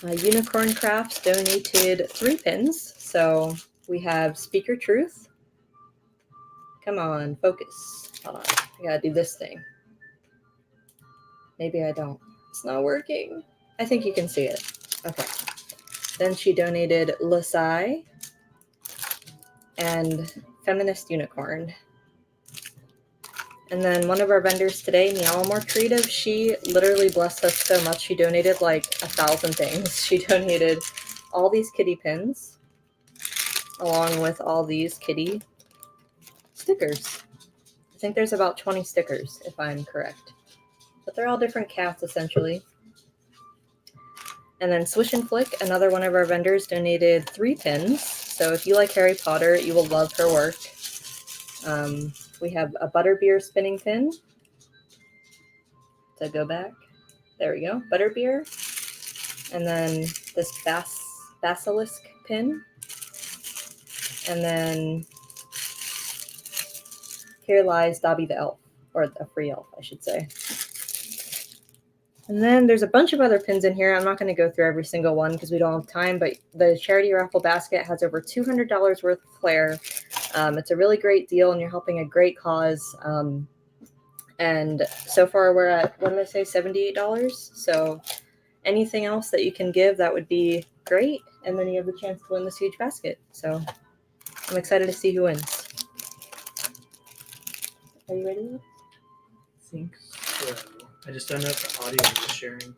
[SPEAKER 1] Unicorn Crafts donated 3 pins. So we have Speaker Truth. Come on, focus. Hold on, I gotta do this thing. Maybe I don't. It's not working. I think you can see it. Okay. Then she donated Lasai and Feminist Unicorn. And then one of our vendors today, Meowmore Creative, she literally blessed us so much. She donated like 1,000 things. She donated all these kitty pins along with all these kitty stickers. I think there's about 20 stickers, if I'm correct. But they're all different cats, essentially. And then Swish and Flick, another one of our vendors, donated 3 pins. So if you like Harry Potter, you will love her work. We have a Butterbeer spinning pin. To go back. There we go. Butterbeer. And then this basilisk pin. And then here lies Dobby the elf. Or a free elf, I should say. And then there's a bunch of other pins in here. I'm not going to go through every single one because we don't have time, but the charity raffle basket has over $200 worth of flair. It's a really great deal, and you're helping a great cause. And so far we're at, what did I say, $78? So anything else that you can give, that would be great. And then you have the chance to win this huge basket. So I'm excited to see who wins. Are you ready?
[SPEAKER 2] I think so. I just don't know if the audio is sharing.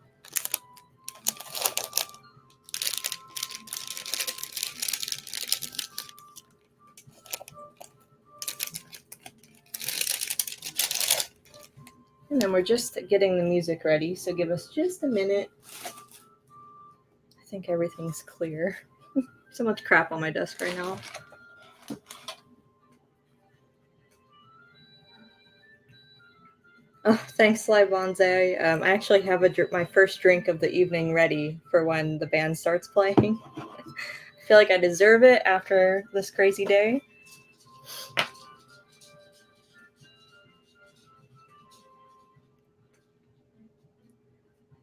[SPEAKER 1] And then we're just getting the music ready, so give us just a minute. I think everything's clear. So much crap on my desk right now. Oh, thanks, Sly Bonsai. I actually have my first drink of the evening ready for when the band starts playing. I feel like I deserve it after this crazy day.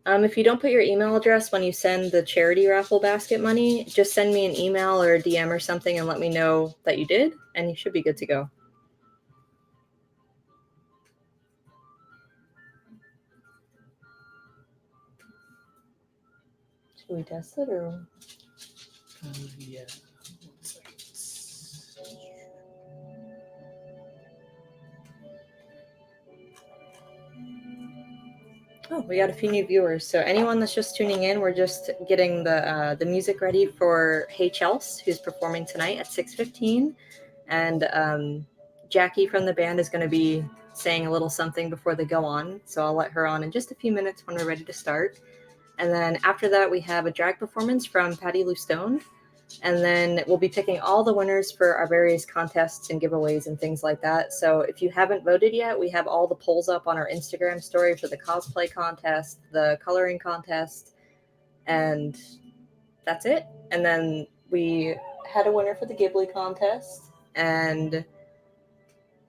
[SPEAKER 1] If you don't put your email address when you send the charity raffle basket money, just send me an email or a DM or something and let me know that you did, and you should be good to go. Should we test it or?
[SPEAKER 2] Yeah. 1 second.
[SPEAKER 1] Oh, we got a few new viewers. So anyone that's just tuning in, we're just getting the music ready for Hey Chels, who's performing tonight at 6:15, and Jackie from the band is going to be saying a little something before they go on. So I'll let her on in just a few minutes when we're ready to start. And then after that, we have a drag performance from Patty Lou Stone. And then we'll be picking all the winners for our various contests and giveaways and things like that. So if you haven't voted yet, we have all the polls up on our Instagram story for the cosplay contest, the coloring contest, and that's it. And then we had a winner for the Ghibli contest, and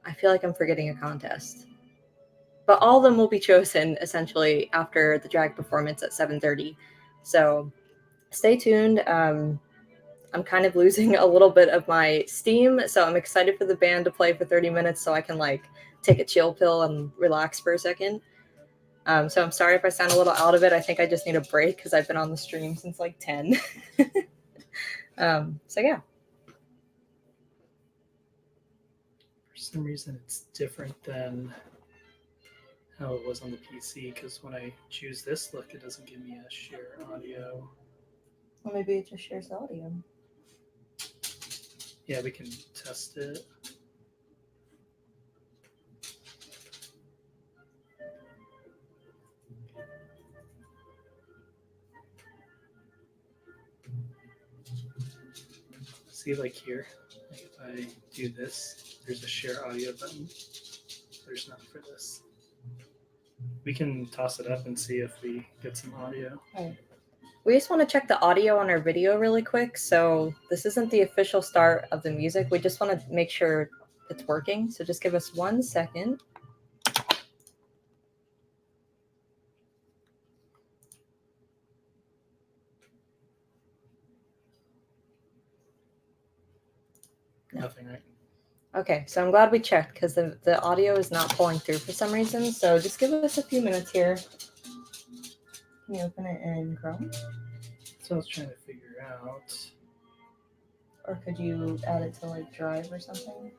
[SPEAKER 1] I feel like I'm forgetting a contest. But all of them will be chosen essentially after the drag performance at 7:30. So stay tuned. I'm kind of losing a little bit of my steam, so I'm excited for the band to play for 30 minutes so I can like take a chill pill and relax for a second. So I'm sorry if I sound a little out of it. I think I just need a break because I've been on the stream since like 10. So yeah.
[SPEAKER 9] For some reason, it's different than how it was on the PC, because when I choose this look, it doesn't give me a share audio.
[SPEAKER 1] Well, maybe it just shares the audio.
[SPEAKER 9] Yeah, we can test it. See, like here, like if I do this, there's a share audio button. There's none for this. We can toss it up and see if we get some audio.
[SPEAKER 1] Right. We just want to check the audio on our video really quick. So this isn't the official start of the music. We just want to make sure it's working. So just give us 1 second.
[SPEAKER 9] Nothing, right?
[SPEAKER 1] Okay, so I'm glad we checked because the audio is not pulling through for some reason. So just give us a few minutes here. Can you open it in Chrome?
[SPEAKER 9] That's what I was trying to figure out.
[SPEAKER 1] Or could you add it to like Drive or something?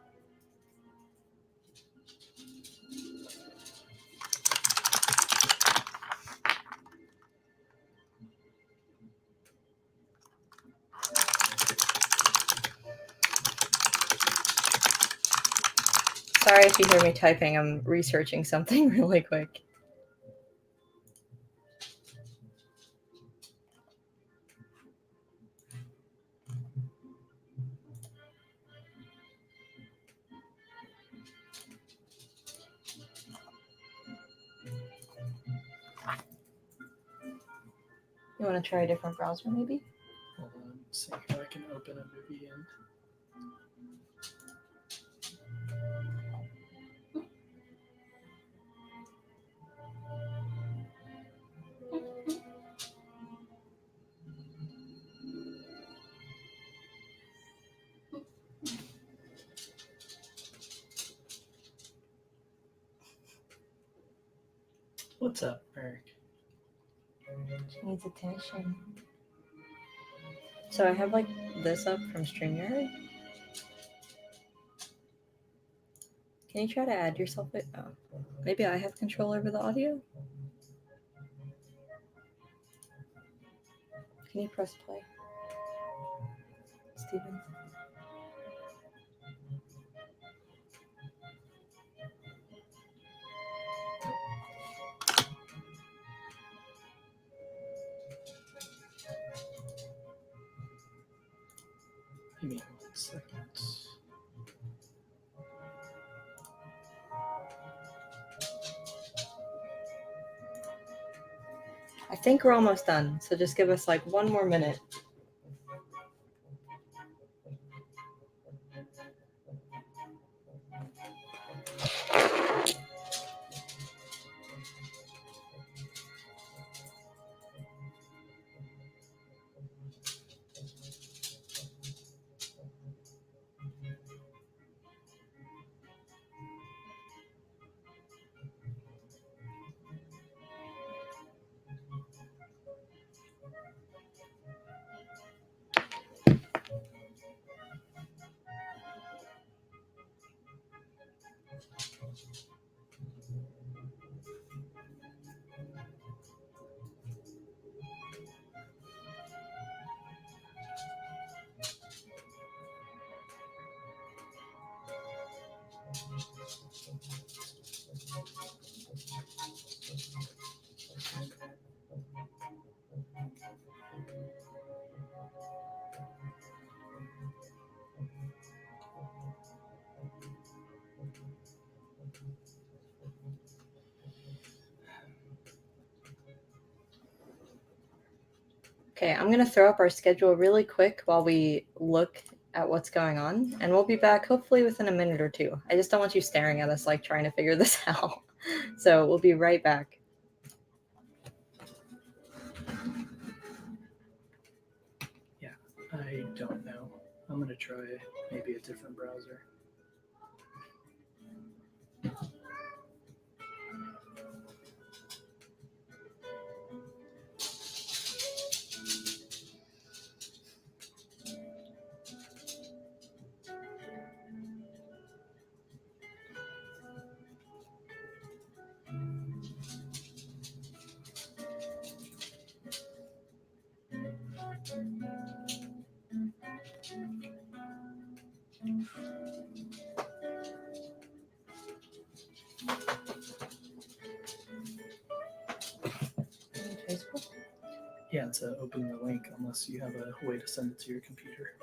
[SPEAKER 1] Sorry if you hear me typing. I'm researching something really quick. You want to try a different browser, maybe?
[SPEAKER 9] Hold on, see if I can open a movie in. What's up, Eric?
[SPEAKER 1] She needs attention. So I have like this up from StreamYard. Can you try to add yourself? Oh, maybe I have control over the audio. Can you press play, Steven?
[SPEAKER 9] Give me 1 second.
[SPEAKER 1] I think we're almost done, so just give us like 1 more minute. Okay, I'm going to throw up our schedule really quick while we look at what's going on, and we'll be back hopefully within a minute or two. I just don't want you staring at us like trying to figure this out. So we'll be right back.
[SPEAKER 9] Yeah, I don't know. I'm going to try maybe a different browser.
[SPEAKER 1] Facebook?
[SPEAKER 9] Yeah, to open the link unless you have a way to send it to your computer.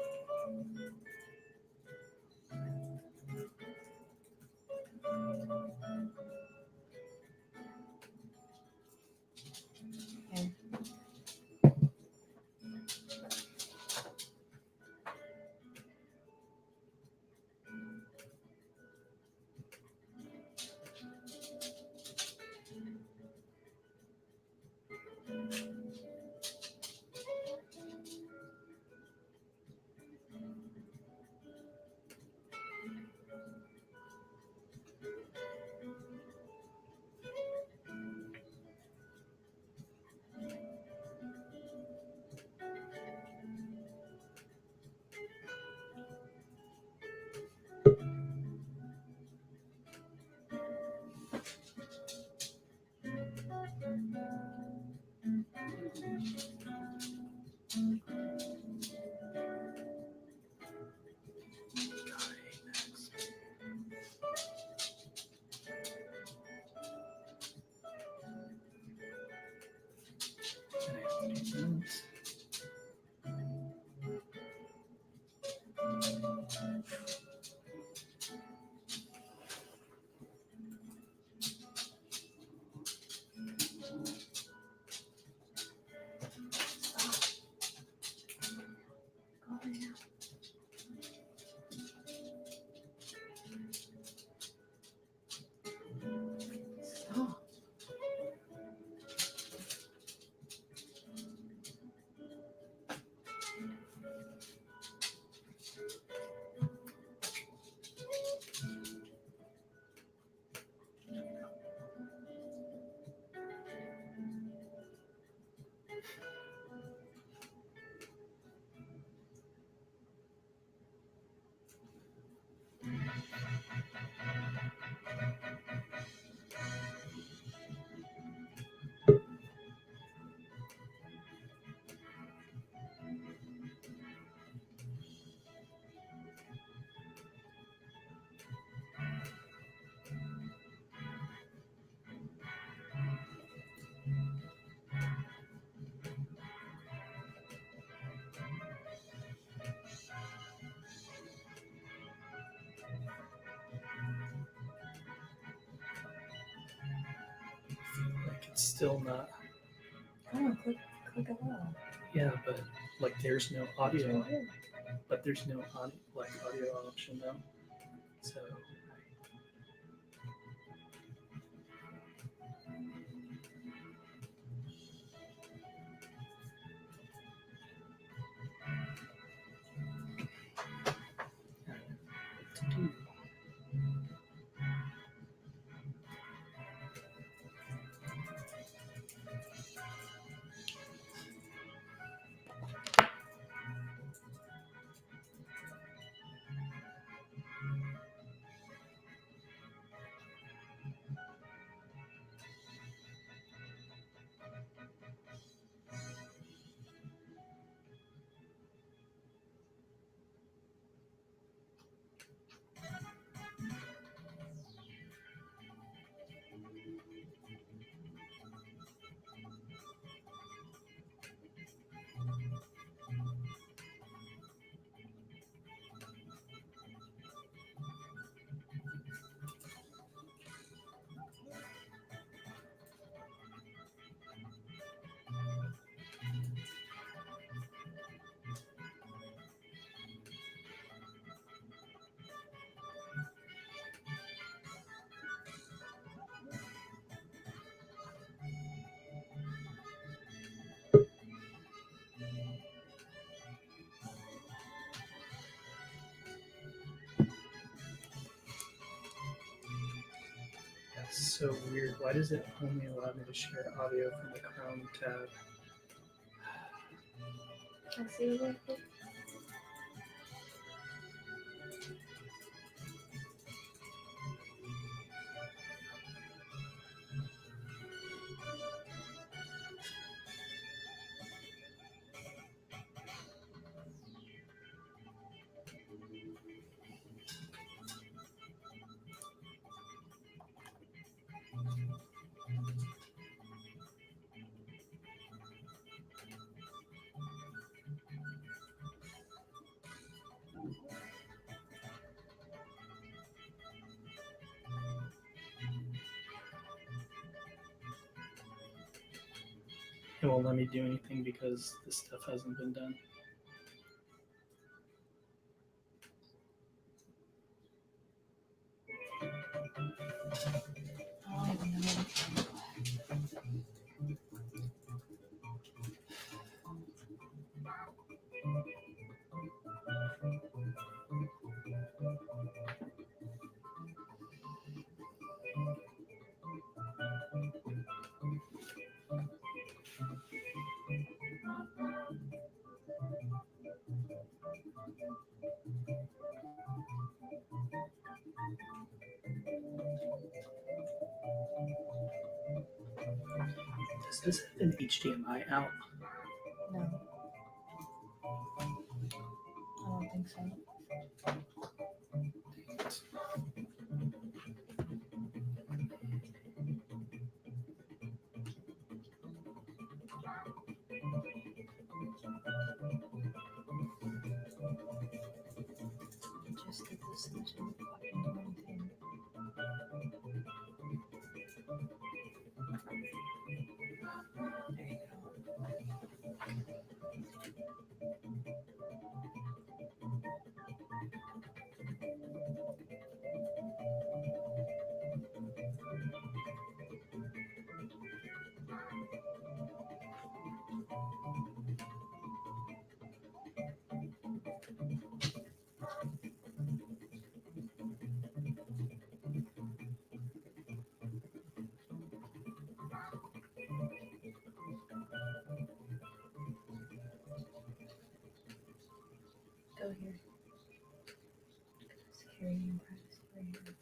[SPEAKER 1] Okay.
[SPEAKER 9] Like it's still not.
[SPEAKER 1] Oh, click allow.
[SPEAKER 9] Yeah, but like there's no audio. But there's no audio option though. So
[SPEAKER 2] so weird. Why does it only allow me to share audio from the Chrome tab?
[SPEAKER 1] I see what
[SPEAKER 2] It won't let me do anything because this stuff hasn't been done. Does this have an HDMI out?
[SPEAKER 1] No. I don't think so. Just did this such a fucking annoying thing. There you go here. Security and privacy right here.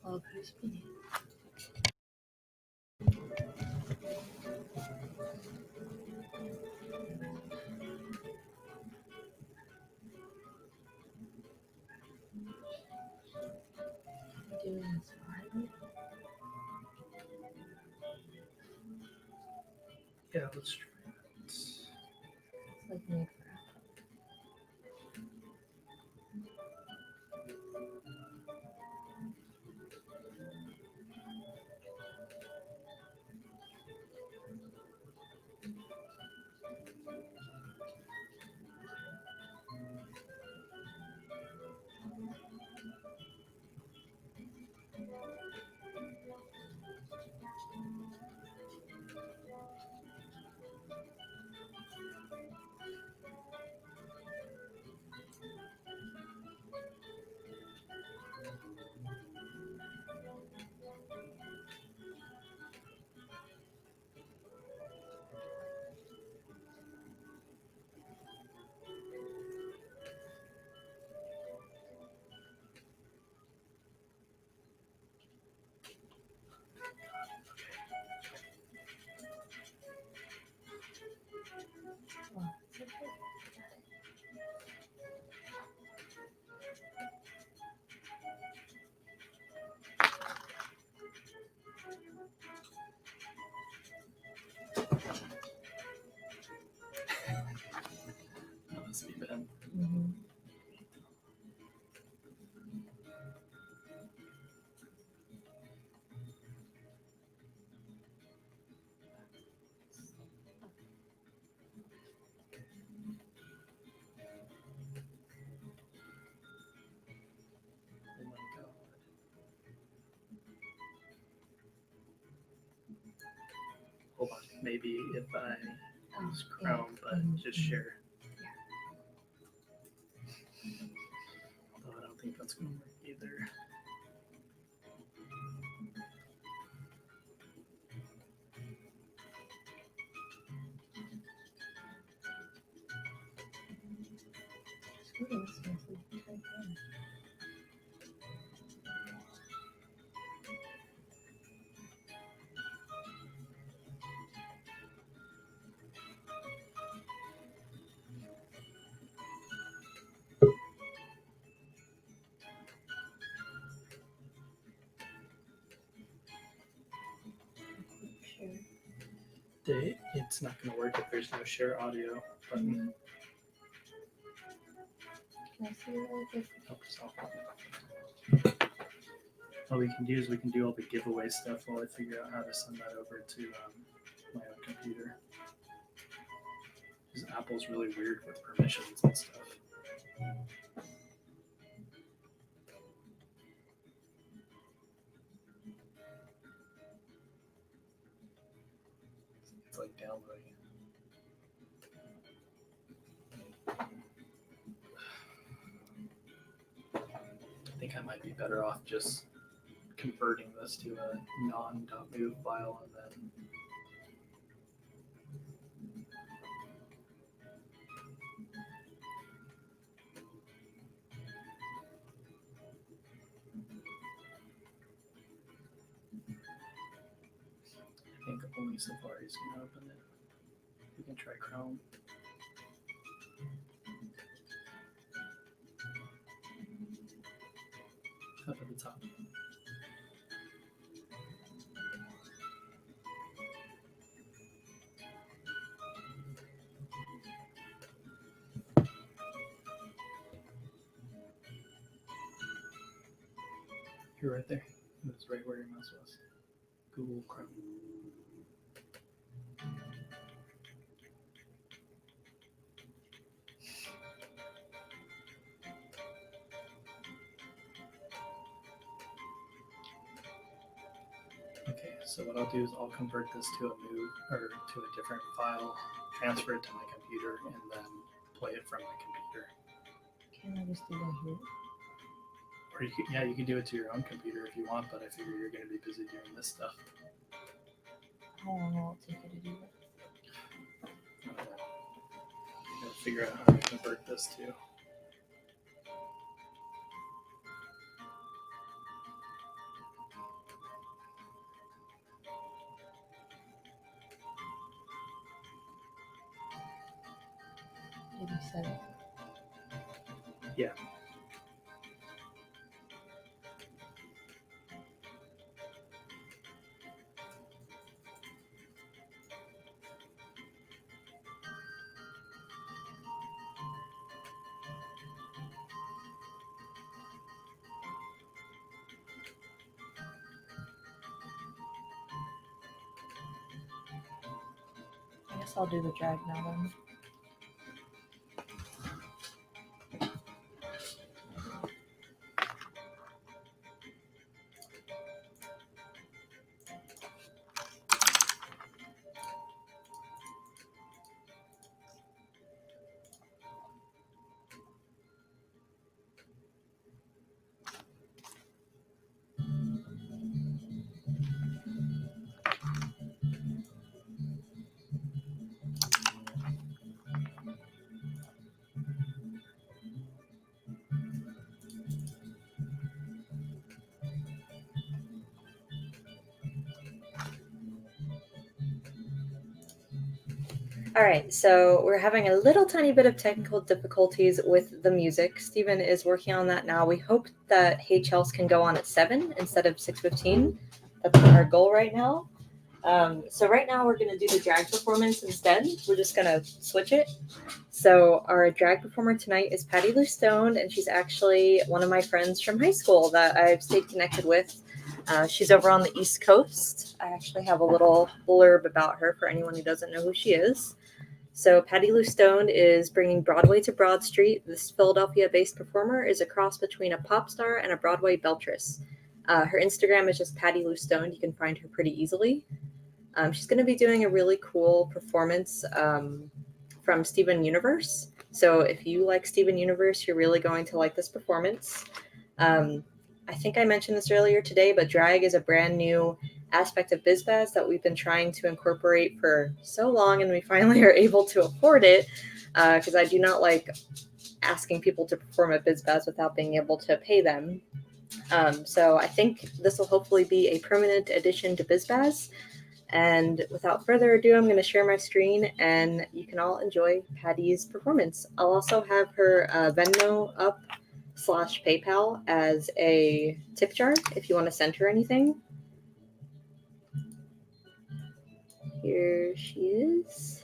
[SPEAKER 1] All crispy. Doing this hard.
[SPEAKER 2] Yeah, let's try it.
[SPEAKER 1] It's like made for
[SPEAKER 2] Hold on, maybe if I use Chrome, but just share. Although I don't think that's going to work either. It's not going to work if there's no share audio button. What we can do is we can do all the giveaway stuff while I figure out how to send that over to my own computer. Because Apple's really weird with permissions and stuff. It's like downloading. I think I might be better off just converting this to a non.move file and then I think only Safari is going to open it. We can try Chrome. Up at the top. You're right there. That's right where your mouse was. Google Chrome. Okay, so what I'll do is I'll convert this to a new or to a different file, transfer it to my computer, and then play it from my computer.
[SPEAKER 1] Can I just do that here?
[SPEAKER 2] Or you can, yeah, you can do it to your own computer if you want, but I figure you're going to be busy doing this stuff.
[SPEAKER 1] How long will it take you to do that?
[SPEAKER 2] Gotta figure out how to convert this to.
[SPEAKER 1] Did you set it?
[SPEAKER 2] Yeah.
[SPEAKER 1] I guess I'll do the drag now then. All right, so we're having a little tiny bit of technical difficulties with the music. Steven is working on that now. We hope that Hey Chels can go on at 7 instead of 6:15. That's our goal right now. So right now we're going to do the drag performance instead. We're just going to switch it. So our drag performer tonight is Patty Lou Stone, and she's actually one of my friends from high school that I've stayed connected with. She's over on the East Coast. I actually have a little blurb about her for anyone who doesn't know who she is. So Patty Lou Stone is bringing Broadway to Broad Street. This Philadelphia-based performer is a cross between a pop star and a Broadway beltress. Her Instagram is just Patty Lou Stone. You can find her pretty easily. She's going to be doing a really cool performance from Steven Universe. So if you like Steven Universe, you're really going to like this performance. I think I mentioned this earlier today, but drag is a brand new aspect of BizBaz that we've been trying to incorporate for so long, and we finally are able to afford it, because I do not like asking people to perform at BizBaz without being able to pay them. So I think this will hopefully be a permanent addition to BizBaz. And without further ado, I'm going to share my screen and you can all enjoy Patty's performance. I'll also have her Venmo up / PayPal as a tip jar if you want to send her anything. Here she is.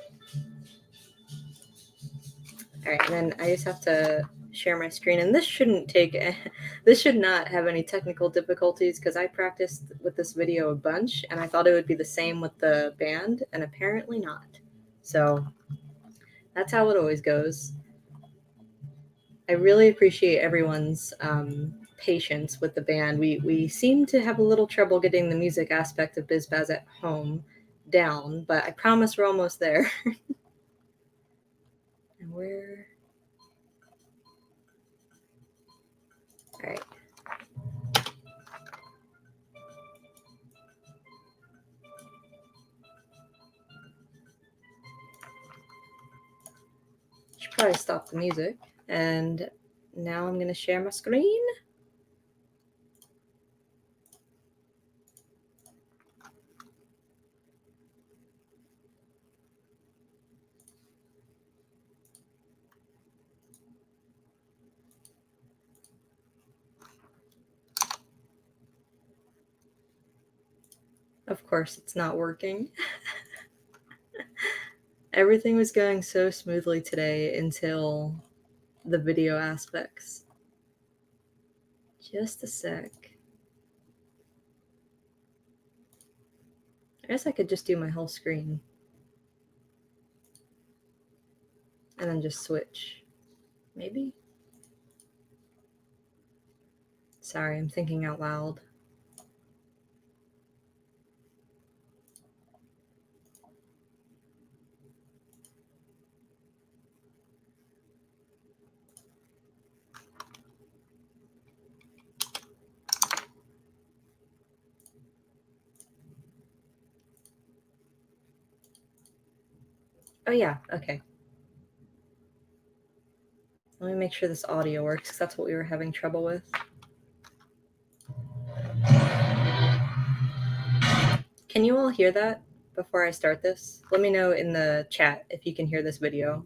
[SPEAKER 1] All right, and then I just have to share my screen, and this should not have any technical difficulties because I practiced with this video a bunch and I thought it would be the same with the band, and apparently not. So that's how it always goes. I really appreciate everyone's patience with the band. We seem to have a little trouble getting the music aspect of BizBaz at home down, but I promise we're almost there. And we're... All right. Should probably stop the music. And now I'm going to share my screen. Of course, it's not working. Everything was going so smoothly today until the video aspects. Just a sec. I guess I could just do my whole screen. And then just switch. Maybe? Sorry, I'm thinking out loud. Oh yeah, okay. Let me make sure this audio works, because that's what we were having trouble with. Can you all hear that before I start this? Let me know in the chat if you can hear this video.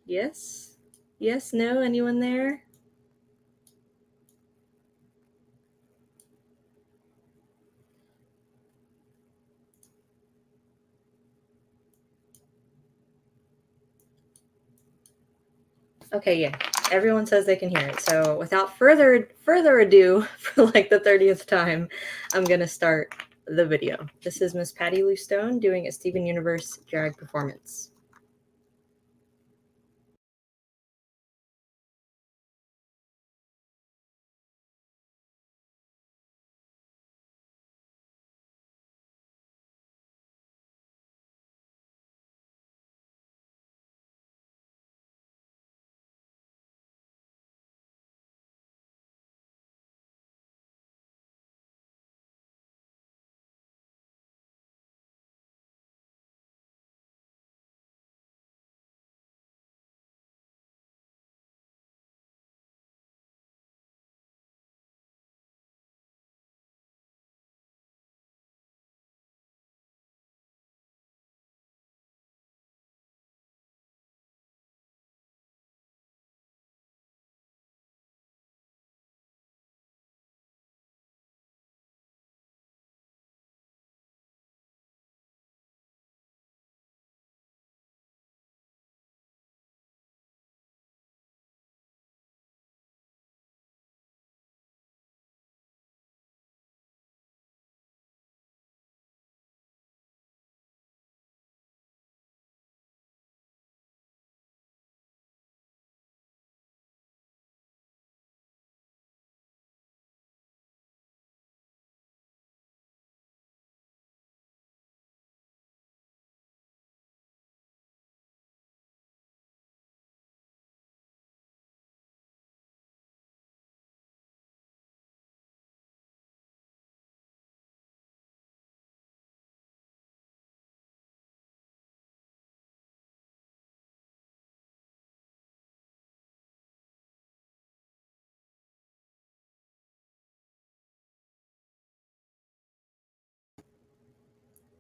[SPEAKER 1] Yes? Yes, no? Anyone there? Okay, yeah. Everyone says they can hear it. So without further ado, for like the 30th time, I'm going to start the video. This is Miss Patty Lou Stone doing a Steven Universe drag performance.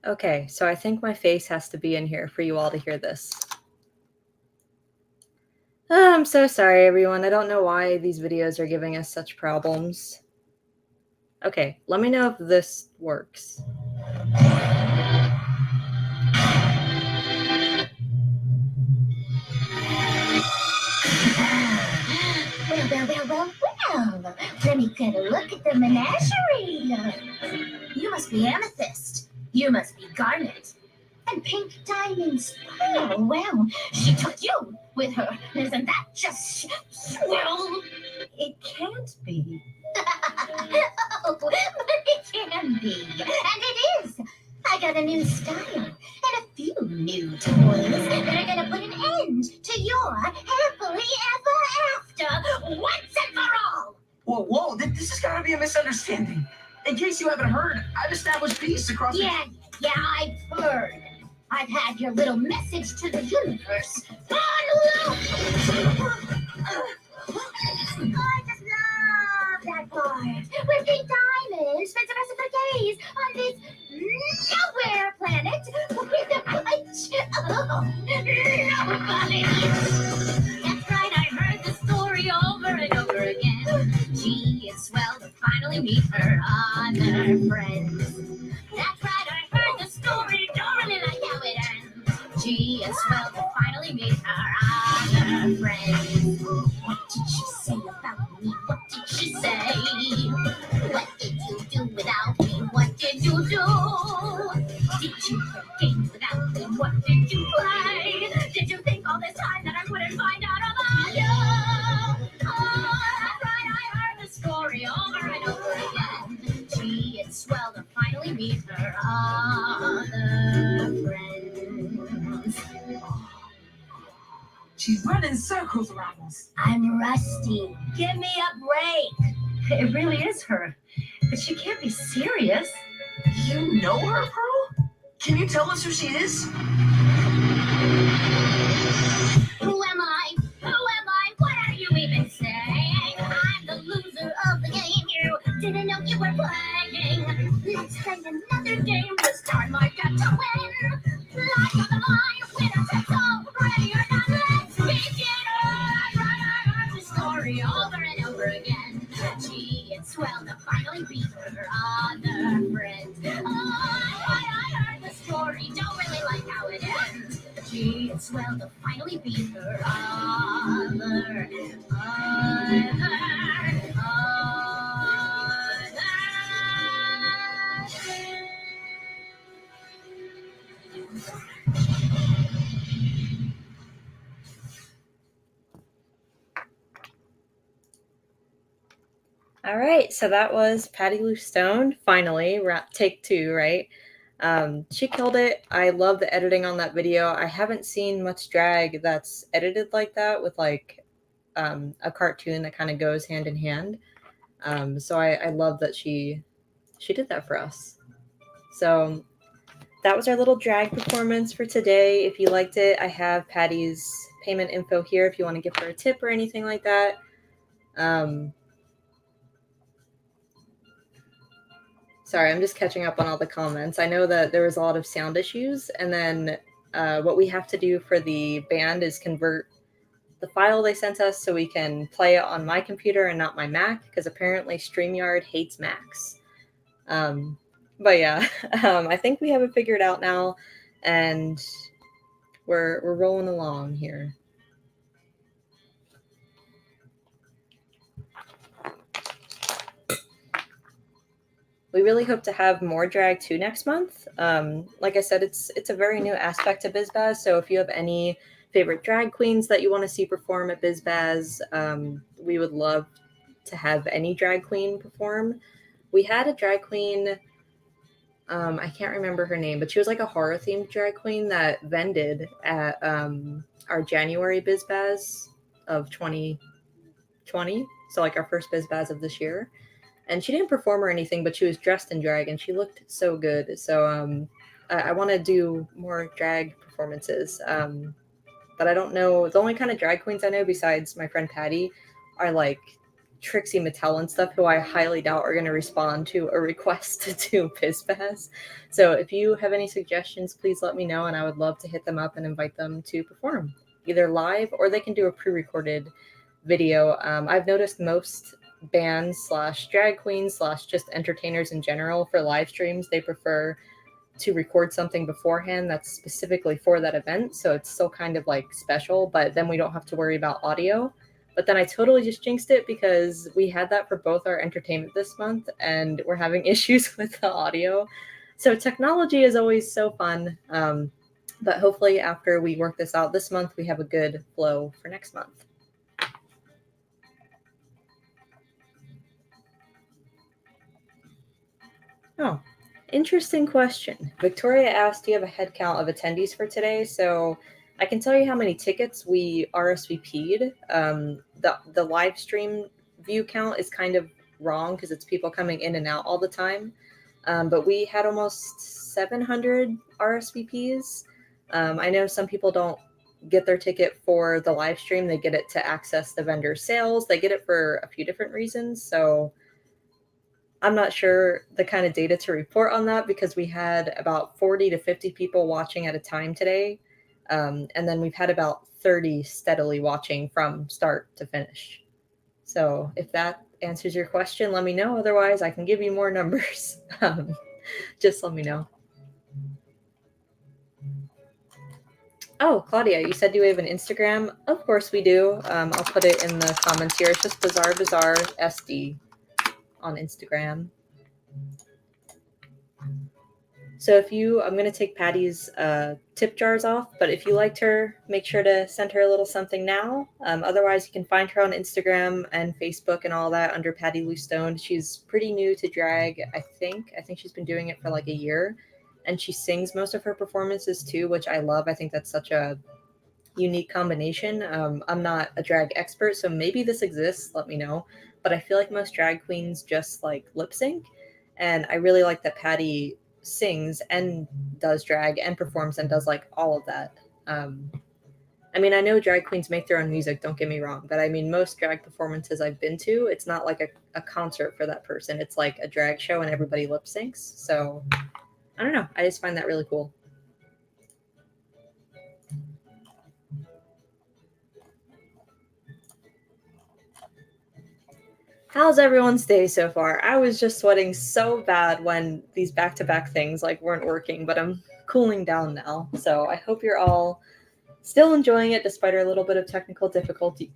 [SPEAKER 1] Okay, so I think my face has to be in here for you all to hear this. Oh, I'm so sorry, everyone. I don't know why these videos are giving us such problems. Okay, let me know if this works.
[SPEAKER 6] Well. Let me get a look at the menagerie. You must be amethyst. You must be garnet. And pink diamonds. Oh, well, she took you with her. Isn't that just swell? It can't be. Oh, but it can be. And it is. I got a new style and a few new toys that are going to put an end to your happily ever after once and for all.
[SPEAKER 7] Whoa, this has got to be a misunderstanding. In case you haven't heard, I've established peace across the...
[SPEAKER 6] Yeah, I've heard. I've had your little message to the universe. I just love that part. Where pink diamonds spends the rest of her days on this nowhere planet with a bunch of nobody. That's right, I heard the story over and over again. Gee, it's swell to finally meet her other friends. That's right, I heard the story, don't really like how it ends. Gee, it's swell to finally meet her other friends. What did she say about me? What did she say? What did you do without me? What did you do? Did you play games without me? What did you play? Did you think all this time that I wouldn't find out about you? Oh, that's right, I heard the story over and over again. Gee, it's swell to finally meet her other friends.
[SPEAKER 7] She's running circles around us.
[SPEAKER 6] I'm rusty. Give me a break.
[SPEAKER 7] It really is her. But she can't be serious. You know her, Pearl? Can you tell us who she is?
[SPEAKER 6] Who am I? What are you even saying? I'm the loser of the game. You didn't know you were playing. Let's play another game. This time I got to win. Life on the line, winner takes all. Ready or not, let's begin. I heard the story over and over again. Gee, it's swell to finally beat her other friends. Oh, I heard the story, don't really like how it ends. Gee, it's swell to finally beat her other.
[SPEAKER 1] All right, so that was Patty Lou Stone, finally, take 2, right? She killed it. I love the editing on that video. I haven't seen much drag that's edited like that with like a cartoon that kind of goes hand in hand. So I love that she did that for us. So that was our little drag performance for today. If you liked it, I have Patty's payment info here if you want to give her a tip or anything like that. Sorry, I'm just catching up on all the comments. I know that there was a lot of sound issues, and then what we have to do for the band is convert the file they sent us so we can play it on my computer and not my Mac, because apparently StreamYard hates Macs. But yeah, I think we have it figured out now, and we're rolling along here. We really hope to have more drag too next month. Like I said, it's a very new aspect to BizBaz. So if you have any favorite drag queens that you want to see perform at BizBaz, we would love to have any drag queen perform. We had a drag queen, I can't remember her name, but she was like a horror themed drag queen that vended at our January BizBaz of 2020. So like our first BizBaz of this year. And she didn't perform or anything, but she was dressed in drag and she looked so good. So I want to do more drag performances. But I don't know. The only kind of drag queens I know besides my friend Patty are like Trixie Mattel and stuff, who I highly doubt are going to respond to a request to do BizBaz. So if you have any suggestions, please let me know, and I would love to hit them up and invite them to perform, either live or they can do a pre-recorded video. I've noticed most bands / drag queens / just entertainers in general for live streams, they prefer to record something beforehand that's specifically for that event, so it's still kind of like special, but then we don't have to worry about audio. But then I totally just jinxed it because we had that for both our entertainment this month and we're having issues with the audio. So technology is always so fun. But hopefully after we work this out this month, we have a good flow for next month. Oh, interesting question. Victoria asked, do you have a head count of attendees for today? So I can tell you how many tickets we RSVP'd. The live stream view count is kind of wrong because it's people coming in and out all the time. But we had almost 700 RSVPs. I know some people don't get their ticket for the live stream. They get it to access the vendor sales. They get it for a few different reasons. So I'm not sure the kind of data to report on that because we had about 40 to 50 people watching at a time today. And then we've had about 30 steadily watching from start to finish. So if that answers your question, let me know. Otherwise, I can give you more numbers. Just let me know. Oh, Claudia, you said you have an Instagram? Of course we do. I'll put it in the comments here. It's just Bizarre SD on Instagram. So if you, I'm going to take Patty's tip jars off, but if you liked her, make sure to send her a little something now. Otherwise, you can find her on Instagram and Facebook and all that under Patty Lou Stone. She's pretty new to drag, I think. I think she's been doing it for like a year. And she sings most of her performances too, which I love. I think that's such a unique combination. I'm not a drag expert, so maybe this exists, let me know. But I feel like most drag queens just like lip sync. And I really like that Patty sings and does drag and performs and does like all of that. I mean, I know drag queens make their own music, don't get me wrong, but I mean, most drag performances I've been to, it's not like a concert for that person. It's like a drag show and everybody lip syncs. So I don't know. I just find that really cool. How's everyone's day so far? I was just sweating so bad when these back-to-back things like weren't working, but I'm cooling down now. So I hope you're all still enjoying it despite our little bit of technical difficulties.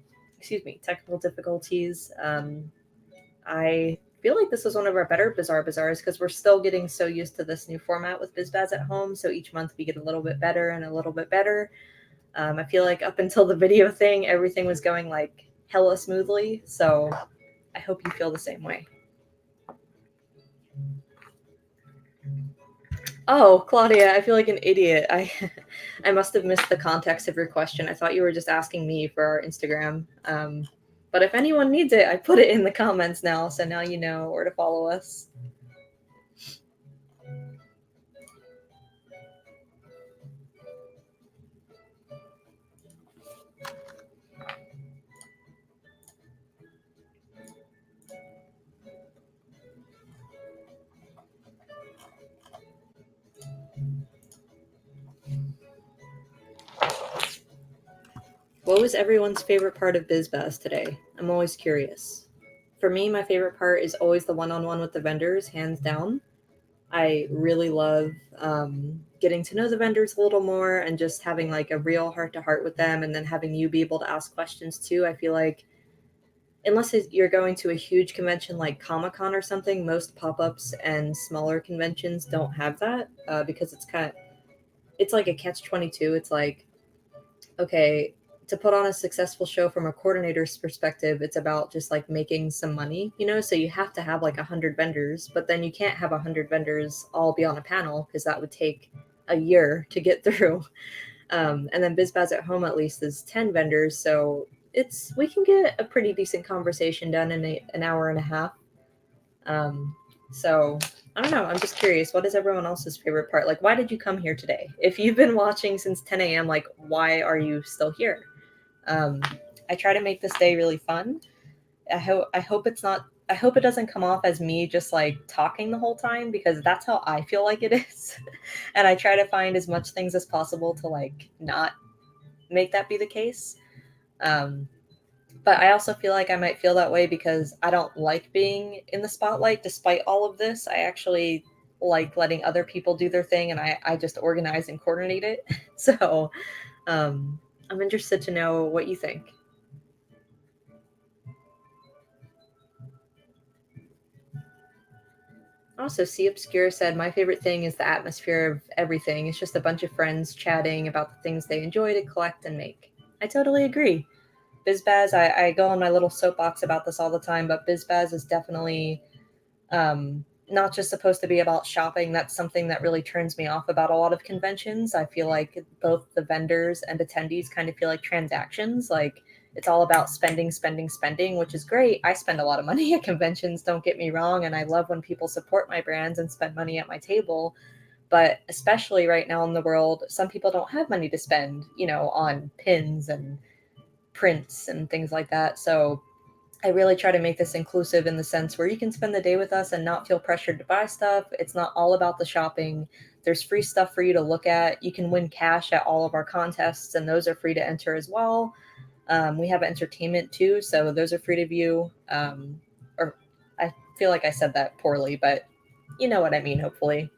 [SPEAKER 1] I feel like this was one of our better Bizarre Bazaars because we're still getting so used to this new format with BizBaz at home. So each month we get a little bit better and a little bit better. I feel like up until the video thing, everything was going like hella smoothly. So I hope you feel the same way. Oh, Claudia, I feel like an idiot. I must have missed the context of your question. I thought you were just asking me for our Instagram. But if anyone needs it, I put it in the comments now. So now you know where to follow us. What was everyone's favorite part of BizBaz today? I'm always curious. For me, my favorite part is always the one-on-one with the vendors, hands down. I really love getting to know the vendors a little more and just having like a real heart-to-heart with them, and then having you be able to ask questions too. I feel like unless you're going to a huge convention like Comic-Con or something, most pop-ups and smaller conventions don't have that because it's like a catch-22. It's like, okay, to put on a successful show from a coordinator's perspective, it's about just like making some money, you know? So you have to have like 100 vendors, but then you can't have 100 vendors all be on a panel because that would take a year to get through. And then BizBaz at home at least is 10 vendors. So we can get a pretty decent conversation done in an hour and a half. So I don't know. I'm just curious. What is everyone else's favorite part? Like, why did you come here today? If you've been watching since 10 a.m., like, why are you still here? I try to make this day really fun. I hope it's not. I hope it doesn't come off as me just like talking the whole time, because that's how I feel like it is. And I try to find as much things as possible to like not make that be the case. But I also feel like I might feel that way because I don't like being in the spotlight despite all of this. I actually like letting other people do their thing, and I just organize and coordinate it. So I'm interested to know what you think. Also, C Obscure said, my favorite thing is the atmosphere of everything. It's just a bunch of friends chatting about the things they enjoy to collect and make. I totally agree. BizBaz, I go on my little soapbox about this all the time, but BizBaz is definitely not just supposed to be about shopping. That's something that really turns me off about a lot of conventions. I feel like both the vendors and attendees kind of feel like transactions. Like, it's all about spending, which is great. I spend a lot of money at conventions, don't get me wrong, and I love when people support my brands and spend money at my table. But especially right now in the world, some people don't have money to spend, on pins and prints and things like that. So I really try to make this inclusive in the sense where you can spend the day with us and not feel pressured to buy stuff. It's not all about the shopping. There's free stuff for you to look at. You can win cash at all of our contests, and those are free to enter as well. We have entertainment too, so those are free to view. Or I feel like I said that poorly, but you know what I mean, hopefully.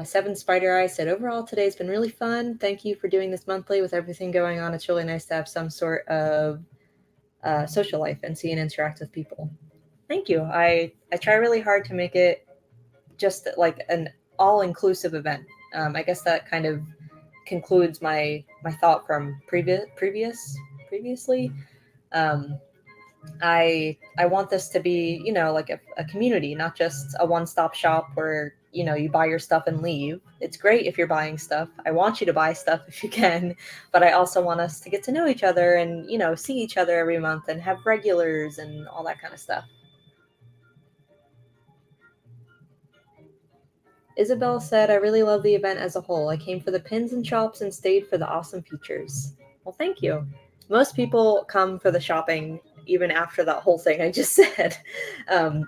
[SPEAKER 1] Seven Spider Eye said, overall, today's been really fun. Thank you for doing this monthly. With everything going on, it's really nice to have some sort of social life and see and interact with people. Thank you. I try really hard to make it just like an all-inclusive event. I guess that kind of concludes my thought from previously. I want this to be, like a community, not just a one-stop shop where, you buy your stuff and leave. It's great if you're buying stuff. I want you to buy stuff if you can, but I also want us to get to know each other and, see each other every month and have regulars and all that kind of stuff. Isabel said, I really love the event as a whole. I came for the pins and shops and stayed for the awesome features. Well, thank you. Most people come for the shopping even after that whole thing I just said.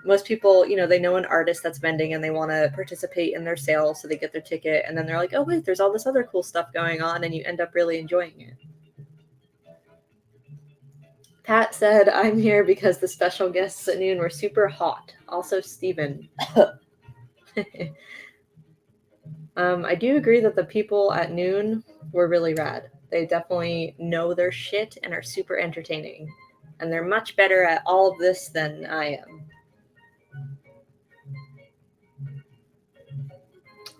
[SPEAKER 1] Most people, they know an artist that's vending and they want to participate in their sale, so they get their ticket, and then they're like, oh, wait, there's all this other cool stuff going on, and you end up really enjoying it. Pat said, I'm here because the special guests at noon were super hot. Also, Steven. I do agree that the people at noon were really rad. They definitely know their shit and are super entertaining. And they're much better at all of this than I am.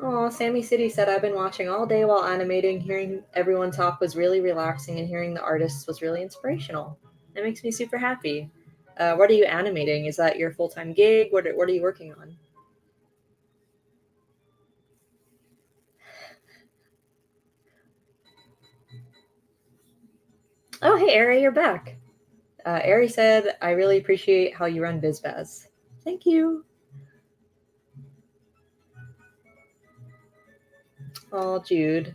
[SPEAKER 1] Oh, Sammy City said, I've been watching all day while animating. Hearing everyone talk was really relaxing, and hearing the artists was really inspirational. That makes me super happy. What are you animating? Is that your full-time gig? What are you working on? Oh, hey, Ari, you're back. Ari said, I really appreciate how you run BizBaz. Thank you. Oh, Jude.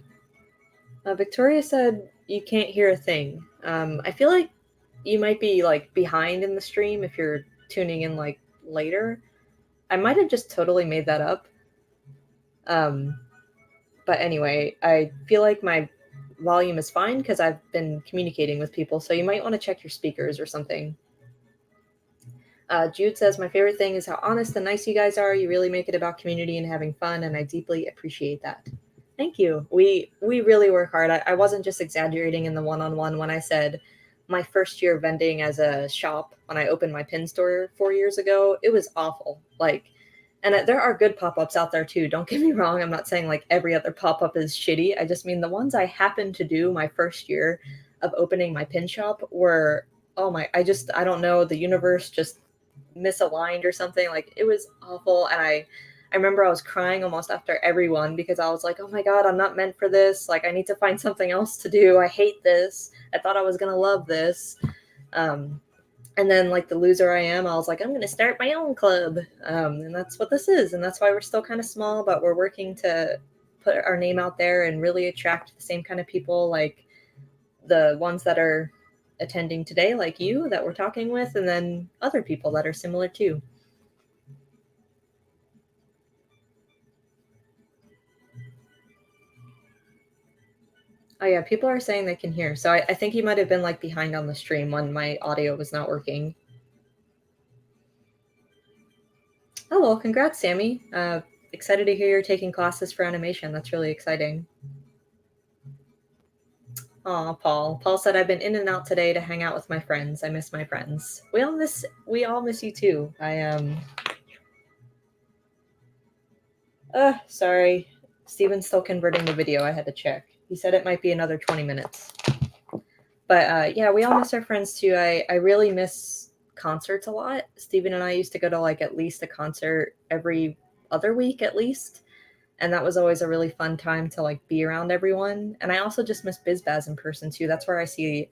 [SPEAKER 1] Victoria said, you can't hear a thing. I feel like you might be like behind in the stream if you're tuning in like later. I might have just totally made that up. But anyway, I feel like my volume is fine because I've been communicating with people, so you might want to check your speakers or something. Jude says, my favorite thing is how honest and nice you guys are. You really make it about community and having fun, and I deeply appreciate that. Thank you. We really work hard. I wasn't just exaggerating in the one-on-one when I said my first year vending as a shop when I opened my pin store 4 years ago. It was awful. And there are good pop-ups out there too. Don't get me wrong. I'm not saying like every other pop-up is shitty. I just mean the ones I happened to do my first year of opening my pin shop were, I don't know, the universe just misaligned or something. Like, it was awful. And I remember I was crying almost after every one because I was like, oh my God, I'm not meant for this. Like, I need to find something else to do. I hate this. I thought I was going to love this. And then, like the loser I am, I was like, I'm going to start my own club. And that's what this is. And that's why we're still kind of small, but we're working to put our name out there and really attract the same kind of people, like the ones that are attending today, like you, that we're talking with, and then other people that are similar too. Oh yeah, people are saying they can hear. So I think you might have been like behind on the stream when my audio was not working. Oh, well, congrats, Sammy. Excited to hear you're taking classes for animation. That's really exciting. Aw, Paul. Paul said, I've been in and out today to hang out with my friends. I miss my friends. We all miss you too. Sorry. Steven's still converting the video. I had to check. He said it might be another 20 minutes. But yeah, we all miss our friends too. I really miss concerts a lot. Steven and I used to go to like at least a concert every other week at least. And that was always a really fun time to like be around everyone. And I also just miss BizBaz in person too. That's where I see,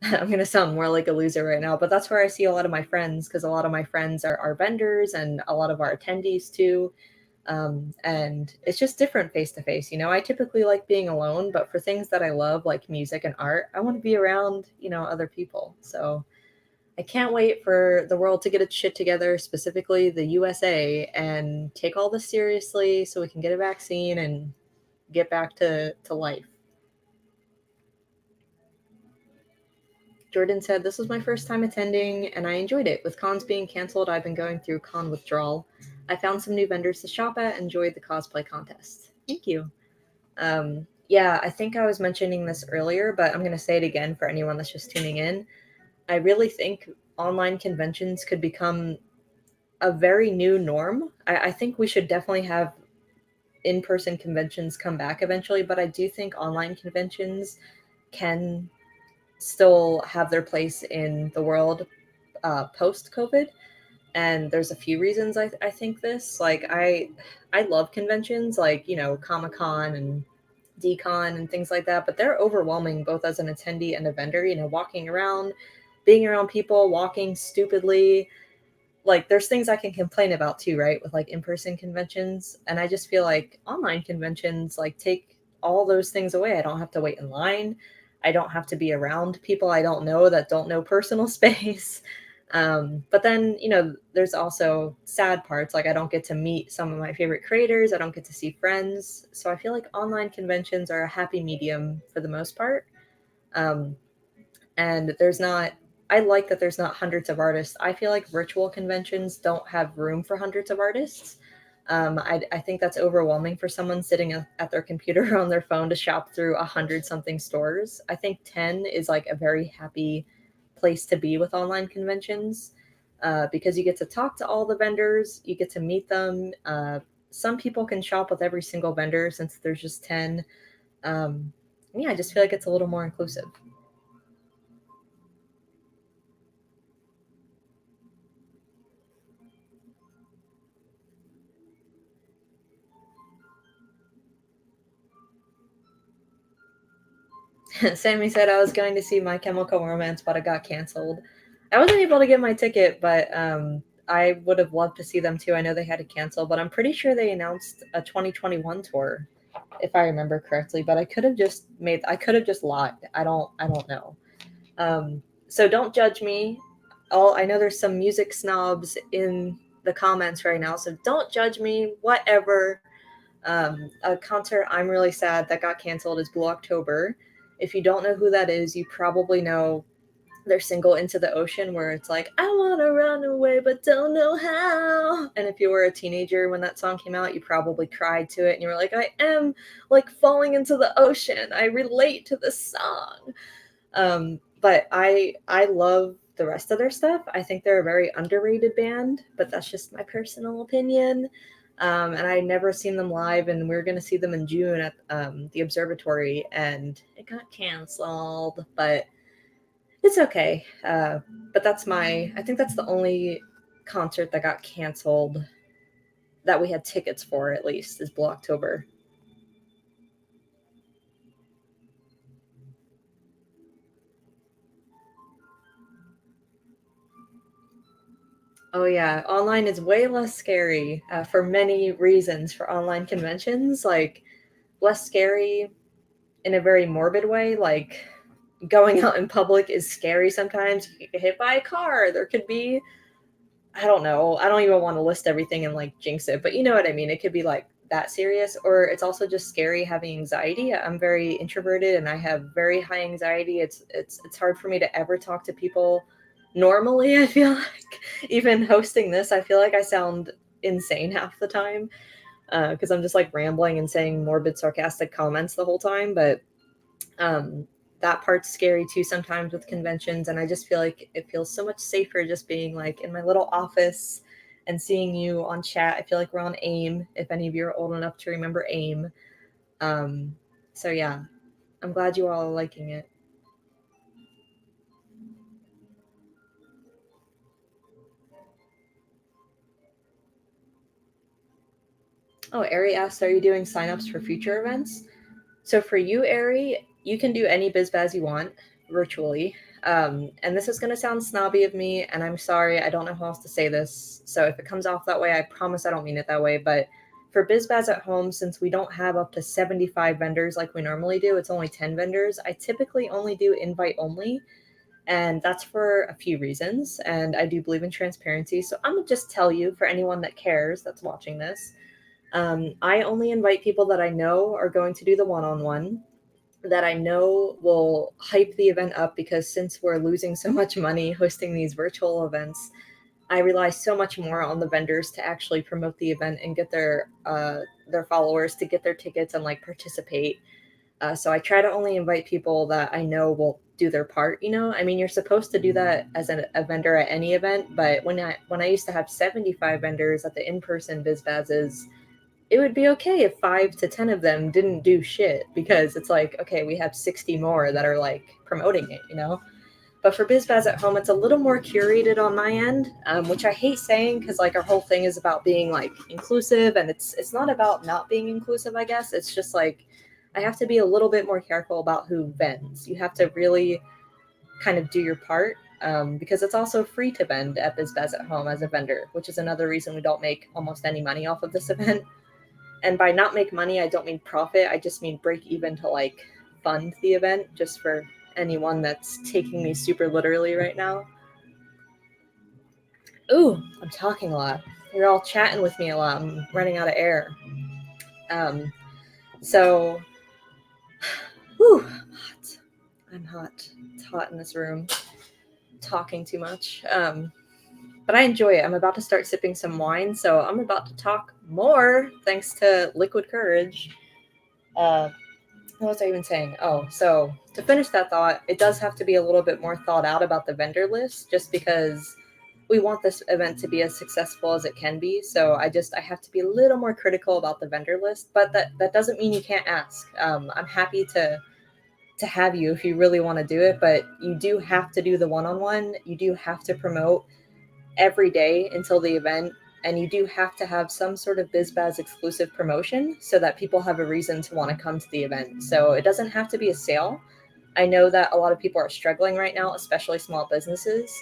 [SPEAKER 1] I'm going to sound more like a loser right now, but that's where I see a lot of my friends, because a lot of my friends are vendors and a lot of our attendees too. And it's just different face to face. You know, I typically like being alone, but for things that I love, like music and art, I want to be around, you know, other people. So I can't wait for the world to get its shit together, specifically the USA, and take all this seriously so we can get a vaccine and get back to life. Jordan said, this was my first time attending and I enjoyed it. With cons being canceled, I've been going through con withdrawal. I found some new vendors to shop at and enjoyed the cosplay contest. Thank you. Yeah, I think I was mentioning this earlier, but I'm going to say it again for anyone that's just tuning in. I really think online conventions could become a very new norm. I think we should definitely have in-person conventions come back eventually, but I do think online conventions can still have their place in the world post-COVID. And there's a few reasons I think this. Like, I love conventions, like, you know, Comic-Con and DCon and things like that, but they're overwhelming both as an attendee and a vendor, you know, walking around, being around people, walking stupidly. Like, there's things I can complain about too, right, with like in-person conventions. And I just feel like online conventions like take all those things away. I don't have to wait in line. I don't have to be around people I don't know that don't know personal space. But then, you know, there's also sad parts. Like, I don't get to meet some of my favorite creators. I don't get to see friends. So I feel like online conventions are a happy medium for the most part. And I like that there's not hundreds of artists. I feel like virtual conventions don't have room for hundreds of artists. I think that's overwhelming for someone sitting at their computer or on their phone to shop through 100-something stores. I think 10 is like a very happy place to be with online conventions, because you get to talk to all the vendors, you get to meet them. Some people can shop with every single vendor since there's just 10. Yeah, I just feel like it's a little more inclusive. Sammy said I was going to see My Chemical Romance, but it got canceled. I wasn't able to get my ticket, but I would have loved to see them too. I know they had to cancel, but I'm pretty sure they announced a 2021 tour, if I remember correctly. But I could have just lied. I don't know. So don't judge me. I know there's some music snobs in the comments right now, so don't judge me. Whatever. A concert I'm really sad that got canceled is Blue October. If you don't know who that is, you probably know their single Into the Ocean, where it's like, I want to run away but don't know how. And if you were a teenager when that song came out, you probably cried to it and you were like, I am like falling into the ocean. I relate to this song. But I love the rest of their stuff. I think they're a very underrated band, but that's just my personal opinion. And I'd never seen them live, and we were going to see them in June at the Observatory, and it got canceled, but it's okay. But I think that's the only concert that got canceled that we had tickets for, at least, is Blue October. Oh yeah, online is way less scary for many reasons for online conventions. Like, less scary in a very morbid way. Like, going out in public is scary sometimes. You get hit by a car. There could be, I don't know. I don't even want to list everything and like jinx it, but you know what I mean? It could be like that serious, or it's also just scary having anxiety. I'm very introverted and I have very high anxiety. It's hard for me to ever talk to people normally. I feel like even hosting this, I feel like I sound insane half the time because I'm just like rambling and saying morbid, sarcastic comments the whole time. But that part's scary too sometimes with conventions, and I just feel like it feels so much safer just being like in my little office and seeing you on chat. I feel like we're on AIM, if any of you are old enough to remember AIM. So yeah, I'm glad you all are liking it. Oh, Ari asked, are you doing signups for future events? So for you, Ari, you can do any BizBaz you want virtually. And this is going to sound snobby of me, and I'm sorry, I don't know how else to say this. So if it comes off that way, I promise I don't mean it that way. But for BizBaz at home, since we don't have up to 75 vendors like we normally do, it's only 10 vendors, I typically only do invite only. And that's for a few reasons. And I do believe in transparency. So I'm going to just tell you, for anyone that cares that's watching this, I only invite people that I know are going to do the one-on-one, that I know will hype the event up, because since we're losing so much money hosting these virtual events, I rely so much more on the vendors to actually promote the event and get their followers to get their tickets and like participate. So I try to only invite people that I know will do their part. You know, I mean, you're supposed to do that as a vendor at any event, but when I used to have 75 vendors at the in-person BizBazes, it would be okay if 5 to 10 of them didn't do shit, because it's like, okay, we have 60 more that are like promoting it, you know? But for BizBaz at home, it's a little more curated on my end, which I hate saying, because like our whole thing is about being like inclusive, and it's not about not being inclusive, I guess. It's just like, I have to be a little bit more careful about who vends. You have to really kind of do your part, because it's also free to vend at BizBaz at home as a vendor, which is another reason we don't make almost any money off of this event. And by not make money, I don't mean profit. I just mean break even to like fund the event, just for anyone that's taking me super literally right now. Ooh, I'm talking a lot. You're all chatting with me a lot. I'm running out of air. So, whew, hot. I'm hot. It's hot in this room. Talking too much. But I enjoy it. I'm about to start sipping some wine, so I'm about to talk more thanks to Liquid Courage. What was I even saying? Oh, so to finish that thought, it does have to be a little bit more thought out about the vendor list, just because we want this event to be as successful as it can be. So I have to be a little more critical about the vendor list, but that doesn't mean you can't ask. I'm happy to have you if you really want to do it, but you do have to do the one-on-one. You do have to promote every day until the event, and you do have to have some sort of BizBaz exclusive promotion so that people have a reason to want to come to the event. So it doesn't have to be a sale. I know that a lot of people are struggling right now, especially small businesses.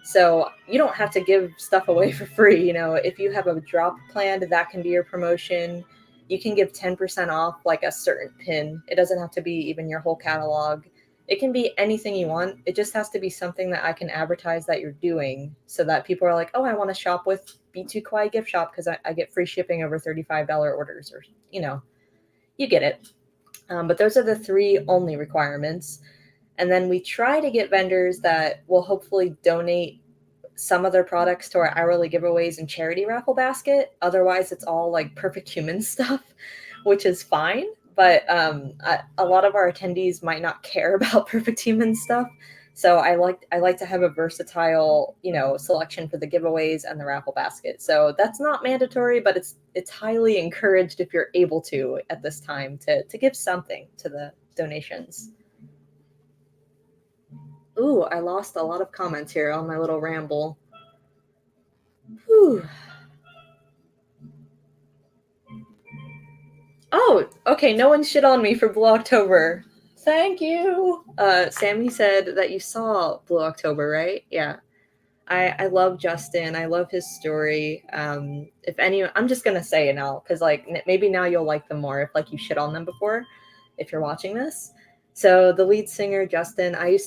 [SPEAKER 1] So you don't have to give stuff away for free. You know, if you have a drop planned, that can be your promotion. You can give 10% off like a certain pin. It doesn't have to be even your whole catalog. It can be anything you want. It just has to be something that I can advertise that you're doing, so that people are like, oh, I want to shop with B2 Kawaii Gift Shop because I get free shipping over $35 orders, or, you know, you get it. But those are the 3 only requirements. And then we try to get vendors that will hopefully donate some of their products to our hourly giveaways and charity raffle basket. Otherwise, it's all like Perfect Human stuff, which is fine. But a lot of our attendees might not care about Perfect Human stuff. So I like to have a versatile, you know, selection for the giveaways and the raffle basket. So that's not mandatory, but it's highly encouraged if you're able to at this time to give something to the donations. Ooh, I lost a lot of comments here on my little ramble. Whew. Oh, okay. No one shit on me for Blue October. Thank you. Sammy said that you saw Blue October, right? Yeah. I love Justin. I love his story. If anyone, I'm just gonna say it now because like maybe now you'll like them more if like you shit on them before, if you're watching this. So the lead singer, Justin, I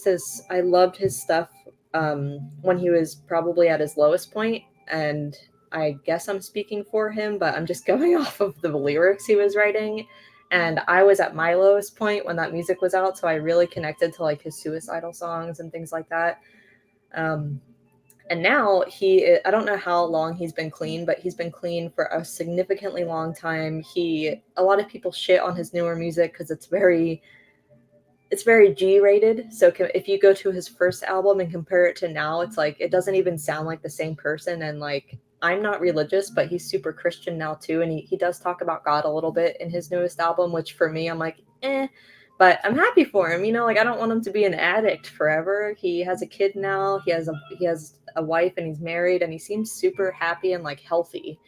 [SPEAKER 1] loved his stuff when he was probably at his lowest point, and I guess I'm speaking for him, but I'm just going off of the lyrics he was writing. And I was at my lowest point when that music was out, so I really connected to like his suicidal songs and things like that. And now I don't know how long he's been clean, but he's been clean for a significantly long time. A lot of people shit on his newer music because it's very G-rated. So if you go to his first album and compare it to now, it's like it doesn't even sound like the same person. And like, I'm not religious, but he's super Christian now too, and he does talk about God a little bit in his newest album, which for me, I'm like, but I'm happy for him. Like, I don't want him to be an addict forever. He has a kid now. He has a wife, and he's married, and he seems super happy and like healthy.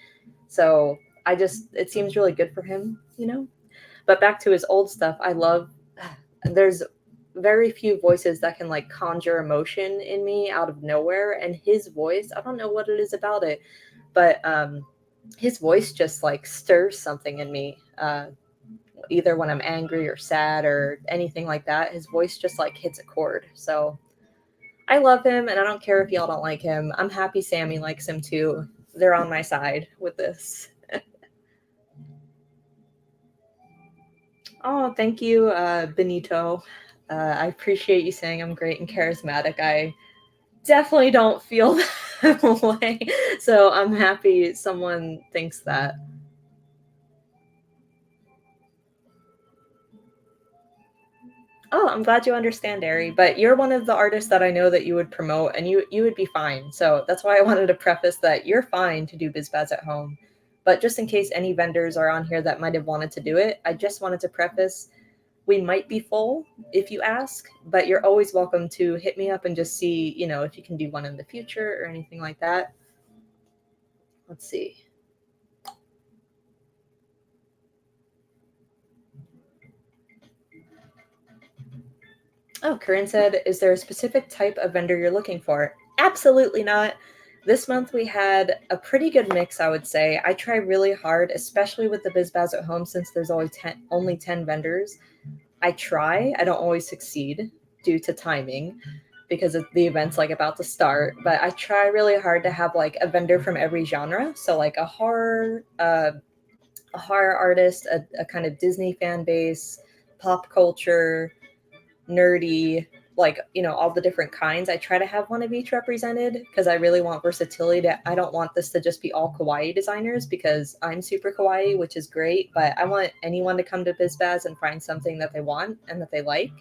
[SPEAKER 1] So it seems really good for him. But back to his old stuff, there's very few voices that can like conjure emotion in me out of nowhere, and his voice, I don't know what it is about it, but his voice just like stirs something in me, either when I'm angry or sad or anything like that. His voice just like hits a chord. So I love him, and I don't care if y'all don't like him. I'm happy Sammy likes him too. They're on my side with this. Oh, thank you, Benito. I appreciate you saying I'm great and charismatic. I definitely don't feel that way. So I'm happy someone thinks that. Oh, I'm glad you understand, Ari. But you're one of the artists that I know that you would promote, and you would be fine. So that's why I wanted to preface that you're fine to do BizBaz at home. But just in case any vendors are on here that might have wanted to do it, I just wanted to preface, we might be full if you ask, but you're always welcome to hit me up and just see, if you can do one in the future or anything like that. Let's see. Oh, Corinne said, is there a specific type of vendor you're looking for? Absolutely not. This month we had a pretty good mix, I would say. I try really hard, especially with the BizBaz at home, since there's only 10 vendors. I don't always succeed due to timing because the event's like about to start, but I try really hard to have like a vendor from every genre. So like a horror artist, a kind of Disney fan base, pop culture, nerdy, like, all the different kinds. I try to have one of each represented because I really want versatility. I don't want this to just be all kawaii designers because I'm super kawaii, which is great, but I want anyone to come to BizBaz and find something that they want and that they like.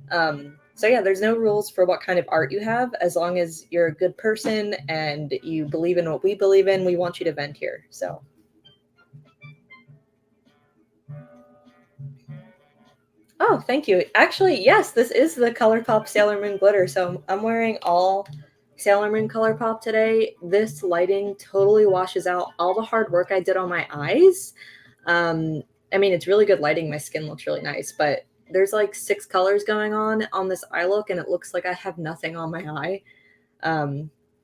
[SPEAKER 1] So yeah, there's no rules for what kind of art you have. As long as you're a good person and you believe in what we believe in, we want you to vend here. So oh, thank you. Actually, yes, this is the ColourPop Sailor Moon glitter. So I'm wearing all Sailor Moon ColourPop today. This lighting totally washes out all the hard work I did on my eyes. I mean, it's really good lighting. My skin looks really nice, but there's like 6 colors going on this eye look, and it looks like I have nothing on my eye.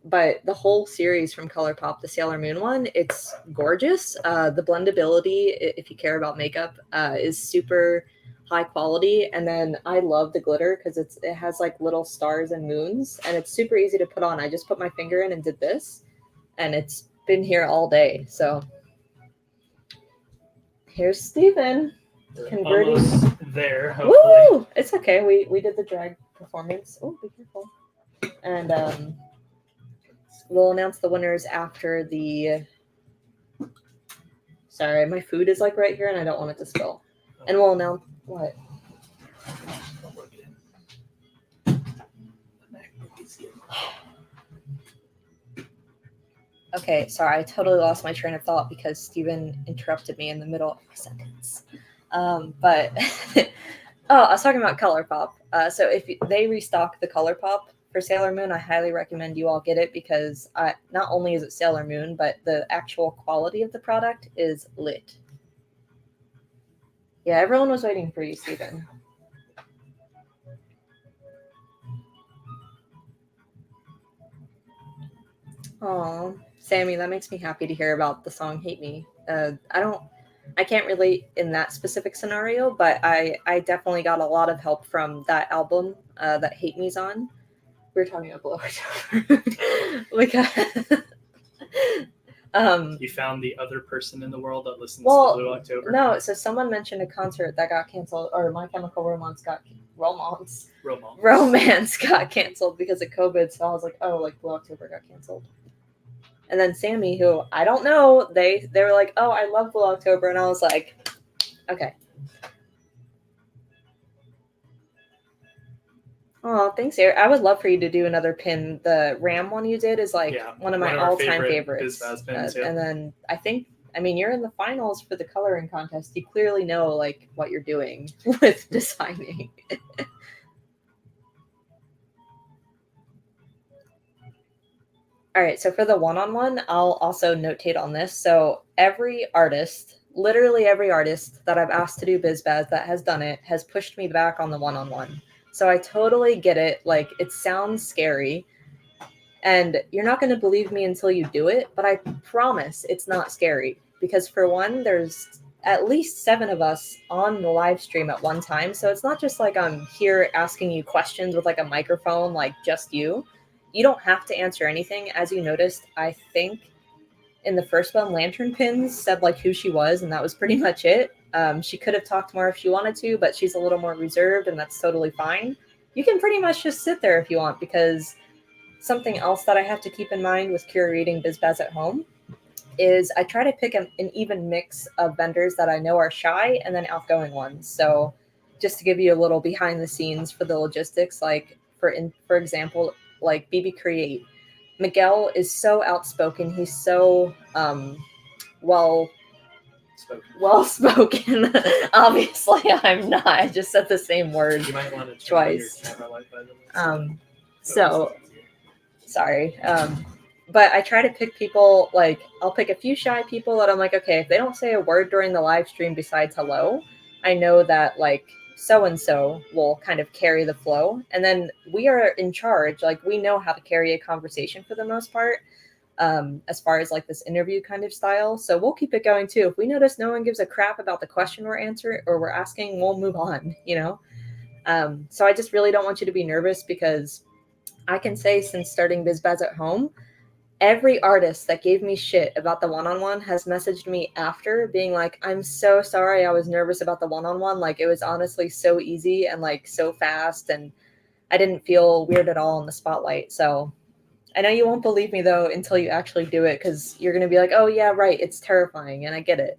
[SPEAKER 1] But the whole series from ColourPop, the Sailor Moon one, it's gorgeous. The blendability, if you care about makeup, is super high quality. And then I love the glitter because it has like little stars and moons, and it's super easy to put on. I just put my finger in and did this, and it's been here all day. So here's Steven converting.
[SPEAKER 9] Almost there, hopefully.
[SPEAKER 1] Woo! It's okay. We did the drag performance. Oh, be careful. And we'll announce the winners after the. Sorry, my food is like right here, and I don't want it to spill. And we'll announce what. Okay, sorry, I totally lost my train of thought because Steven interrupted me in the middle of my sentence. But oh, I was talking about ColourPop. So if they restock the ColourPop for Sailor Moon, I highly recommend you all get it because not only is it Sailor Moon, but the actual quality of the product is lit. Yeah, everyone was waiting for you, Steven. Oh, Sammy, that makes me happy to hear about the song "Hate Me." I I can't relate in that specific scenario, but I definitely got a lot of help from that album that Hate Me's on. We were talking about Blue October.
[SPEAKER 2] You found the other person in the world that listens to Blue October?
[SPEAKER 1] No, so someone mentioned a concert that got canceled, or My Chemical Romance got canceled because of COVID. So I was like, oh, like Blue October got canceled. And then Sammy, who I don't know, they were like, oh, I love Blue October. And I was like, okay. Oh, thanks, Eric. I would love for you to do another pin. The Ram one you did is like one of my all-time favorites.
[SPEAKER 2] BizBaz pins,
[SPEAKER 1] And then I mean, you're in the finals for the coloring contest. You clearly know like what you're doing with designing. All right, so for the one-on-one, I'll also notate on this. So every artist, literally every artist that I've asked to do BizBaz that has done it has pushed me back on the one-on-one. So I totally get it. Like, it sounds scary, and you're not going to believe me until you do it, but I promise it's not scary. Because for one, there's at least 7 of us on the live stream at one time. So it's not just like I'm here asking you questions with like a microphone, like just you. You don't have to answer anything. As you noticed, I think in the first one, Lantern Pins said like who she was, and that was pretty much it. She could have talked more if she wanted to, but she's a little more reserved, and that's totally fine. You can pretty much just sit there if you want, because something else that I have to keep in mind with curating BizBaz at home is I try to pick an even mix of vendors that I know are shy and then outgoing ones. So just to give you a little behind the scenes for the logistics, like for example, like BB Create, Miguel is so outspoken. He's so well spoken. Obviously, I'm not. I just said the same word twice. So sorry. But I try to pick people, like, I'll pick a few shy people that I'm like, okay, if they don't say a word during the live stream besides hello, I know that, like, so-and-so will kind of carry the flow. And then we are in charge. Like, we know how to carry a conversation for the most part, as far as, like, this interview kind of style. So we'll keep it going, too. If we notice no one gives a crap about the question we're answering or we're asking, we'll move on, you know? So I just really don't want you to be nervous, because I can say since starting BizBaz at home, every artist that gave me shit about the one-on-one has messaged me after being like, I'm so sorry, I was nervous about the one-on-one. Like, it was honestly so easy and like so fast, and I didn't feel weird at all in the spotlight. So I know you won't believe me though until you actually do it, because you're going to be like, oh yeah, right, it's terrifying, and I get it.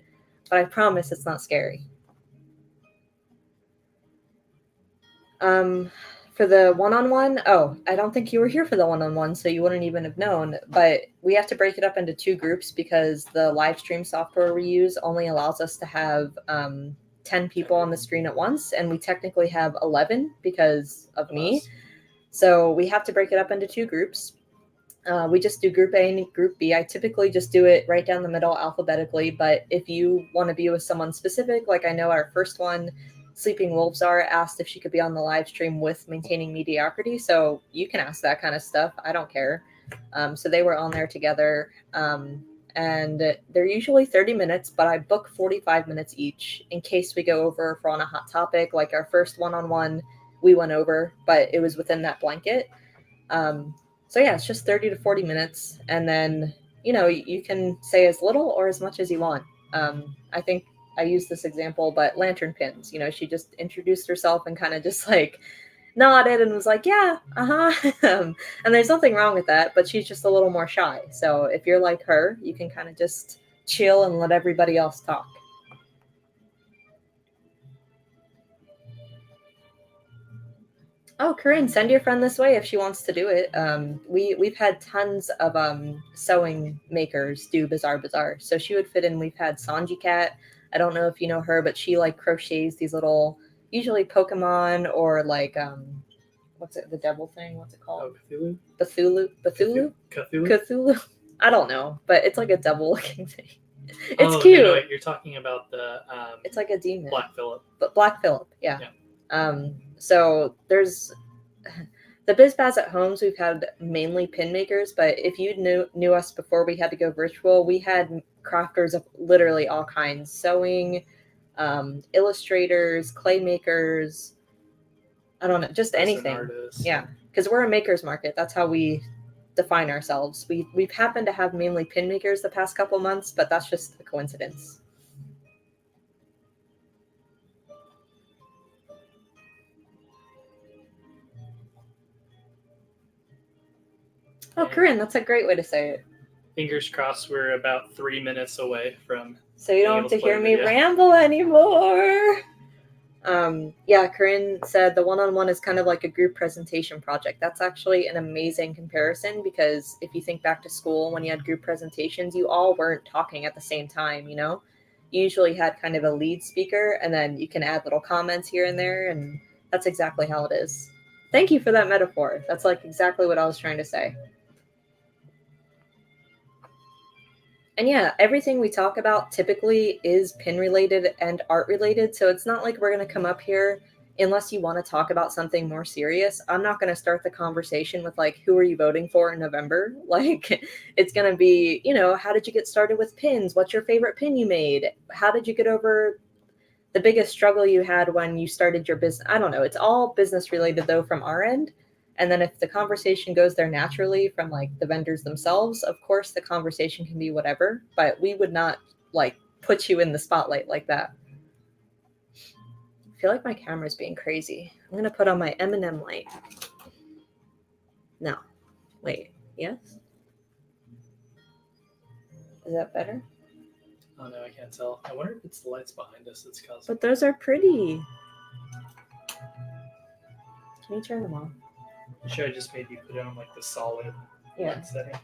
[SPEAKER 1] But I promise it's not scary. For the one-on-one, I don't think you were here for the one-on-one, so you wouldn't even have known. But we have to break it up into 2 groups because the live stream software we use only allows us to have 10 people on the screen at once, and we technically have 11 because of me. So we have to break it up into 2 groups. We just do Group A and Group B. I typically just do it right down the middle alphabetically, but if you want to be with someone specific, like I know our first one, Sleeping Wolves are asked if she could be on the live stream with Maintaining Mediocrity. So you can ask that kind of stuff. I don't care. So they were on there together. And they're usually 30 minutes, but I book 45 minutes each in case we go over if we're on a hot topic. Like our first one-on-one, we went over, but it was within that blanket. So yeah, it's just 30 to 40 minutes. And then, you know, you can say as little or as much as you want. I think I use this example, but Lantern Pins, you know, she just introduced herself and kind of just like nodded and was like, yeah, and there's nothing wrong with that, but she's just a little more shy. So if you're like her, you can kind of just chill and let everybody else talk. Oh, Corinne, send your friend this way if she wants to do it. We've had tons of sewing makers do Bazaar. So she would fit in. We've had Sanji Cat. I don't know if you know her, but she like crochets these little, usually Pokemon or like what's it? The devil thing? What's it called?
[SPEAKER 2] Oh,
[SPEAKER 1] Cthulhu. I don't know, but it's like a devil-looking thing. It's
[SPEAKER 2] cute.
[SPEAKER 1] cute.
[SPEAKER 2] No, you're talking about the.
[SPEAKER 1] It's like a demon.
[SPEAKER 2] Black Phillip.
[SPEAKER 1] But Black Phillip, yeah. So there's the BizBaz at homes, we've had mainly pin makers, but if you knew us before we had to go virtual, we had crafters of literally all kinds, sewing, illustrators, clay makers, I don't know, just anything. Yeah, because we're a maker's market. That's how we define ourselves. We've happened to have mainly pin makers the past couple months, but that's just a coincidence. Oh, Corinne, that's a great way to say it.
[SPEAKER 2] Fingers crossed we're about 3 minutes away from.
[SPEAKER 1] So you don't have to hear me ramble anymore. Yeah, Corinne said the one-on-one is kind of like a group presentation project. That's actually an amazing comparison, because if you think back to school when you had group presentations, you all weren't talking at the same time, you know? You usually had kind of a lead speaker, and then you can add little comments here and there, and that's exactly how it is. Thank you for that metaphor. That's like exactly what I was trying to say. And yeah, everything we talk about typically is pin related and art related. So it's not like we're going to come up here unless you want to talk about something more serious. I'm not going to start the conversation with like, who are you voting for in November? Like, it's going to be, you know, how did you get started with pins? What's your favorite pin you made? How did you get over the biggest struggle you had when you started your business? I don't know. It's all business related though from our end. And then if the conversation goes there naturally from like the vendors themselves, of course the conversation can be whatever, but we would not like put you in the spotlight like that. I feel like my camera's being crazy. I'm going to put on my M&M light. No, wait, yes? Is that better?
[SPEAKER 2] Oh no, I can't tell. I wonder if it's the lights behind us that's causing.
[SPEAKER 1] But those are pretty. Can you turn them off?
[SPEAKER 2] Should I just maybe put it on like the solid light setting?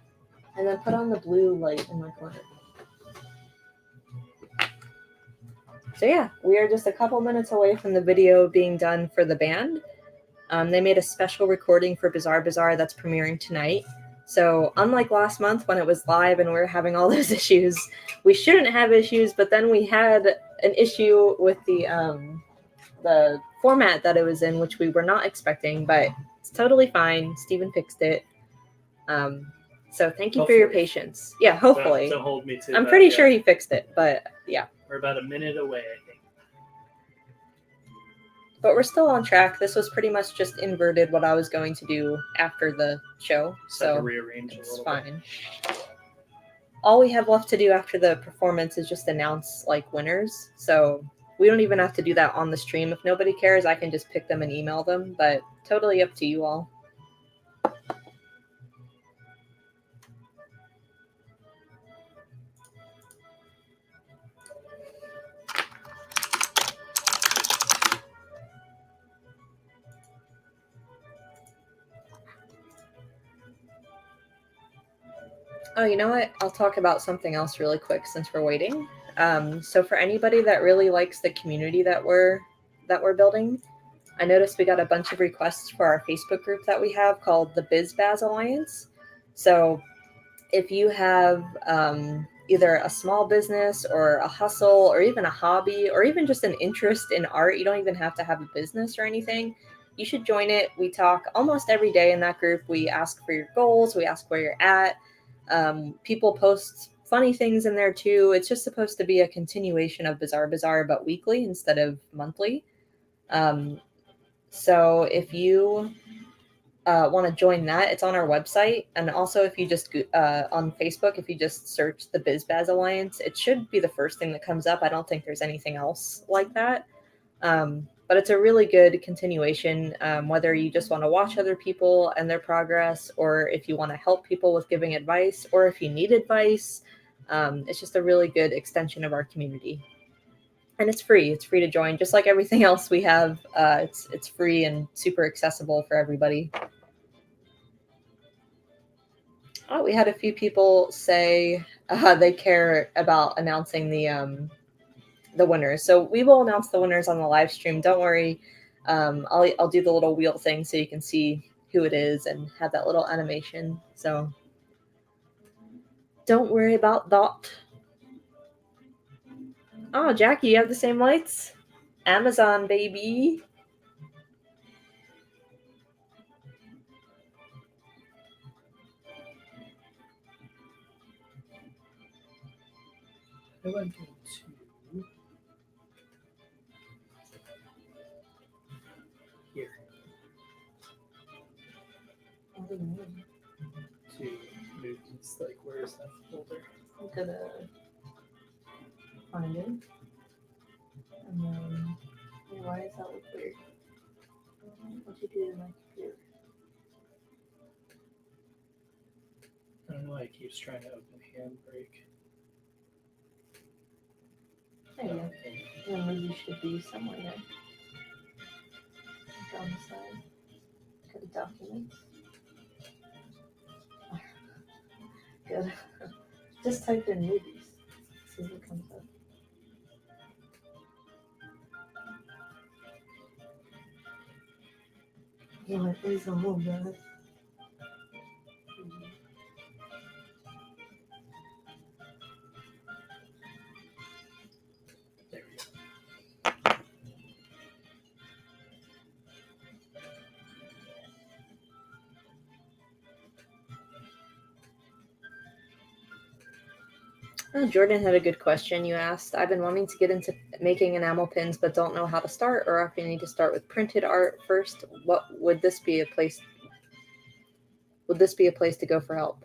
[SPEAKER 1] And then put on the blue light in my corner. So yeah, we are just a couple minutes away from the video being done for the band. They made a special recording for Bizarre Bazaar that's premiering tonight. So unlike last month when it was live and we were having all those issues, we shouldn't have issues, but then we had an issue with the format that it was in, which we were not expecting, but it's totally fine. Steven fixed it. So thank you for your patience. Yeah, hopefully.
[SPEAKER 2] Don't hold me to
[SPEAKER 1] I'm
[SPEAKER 2] that
[SPEAKER 1] pretty
[SPEAKER 2] yet.
[SPEAKER 1] sure he fixed it, but yeah.
[SPEAKER 2] We're about a minute away, I think.
[SPEAKER 1] But we're still on track. This was pretty much just inverted what I was going to do after the show. So
[SPEAKER 2] rearrange
[SPEAKER 1] it's fine. All we have left to do after the performance is just announce like winners. So we don't even have to do that on the stream. If nobody cares, I can just pick them and email them, but totally up to you all. Oh, you know what? I'll talk about something else really quick since we're waiting. So for anybody that really likes the community that we're building, I noticed we got a bunch of requests for our Facebook group that we have called the BizBaz Alliance. So if you have either a small business or a hustle or even a hobby or even just an interest in art, you don't even have to have a business or anything, you should join it. We talk almost every day in that group. We ask for your goals. We ask where you're at. People post funny things in there too. It's just supposed to be a continuation of Bizarre Bazaar, but weekly instead of monthly. So if you want to join that, it's on our website. And also if you just on Facebook, if you just search the BizBaz Alliance, it should be the first thing that comes up. I don't think there's anything else like that. But it's a really good continuation, whether you just want to watch other people and their progress, or if you want to help people with giving advice, or if you need advice. It's just a really good extension of our community. And it's free. It's free to join. Just like everything else we have, it's free and super accessible for everybody. Oh, we had a few people say they care about announcing the winners. So we will announce the winners on the live stream. Don't worry. I'll do the little wheel thing so you can see who it is and have that little animation. So don't worry about that. Oh, Jackie, you have the same lights? Amazon, baby.
[SPEAKER 2] do I go to? Here. To movies, like where's that folder?
[SPEAKER 1] I'm gonna find it. And then, why does that look weird? What you do to my computer?
[SPEAKER 2] I don't know why it keeps trying to open Handbrake.
[SPEAKER 1] There you go. Then maybe should be somewhere there. Down the side. Go to documents. Good. Just type in movies. See what comes up. Yeah, my face on move, guys.
[SPEAKER 2] There we go.
[SPEAKER 1] Oh, Jordan had a good question you asked. I've been wanting to get into making enamel pins, but don't know how to start, or if you need to start with printed art first. What would this be a place? Would this be a place to go for help?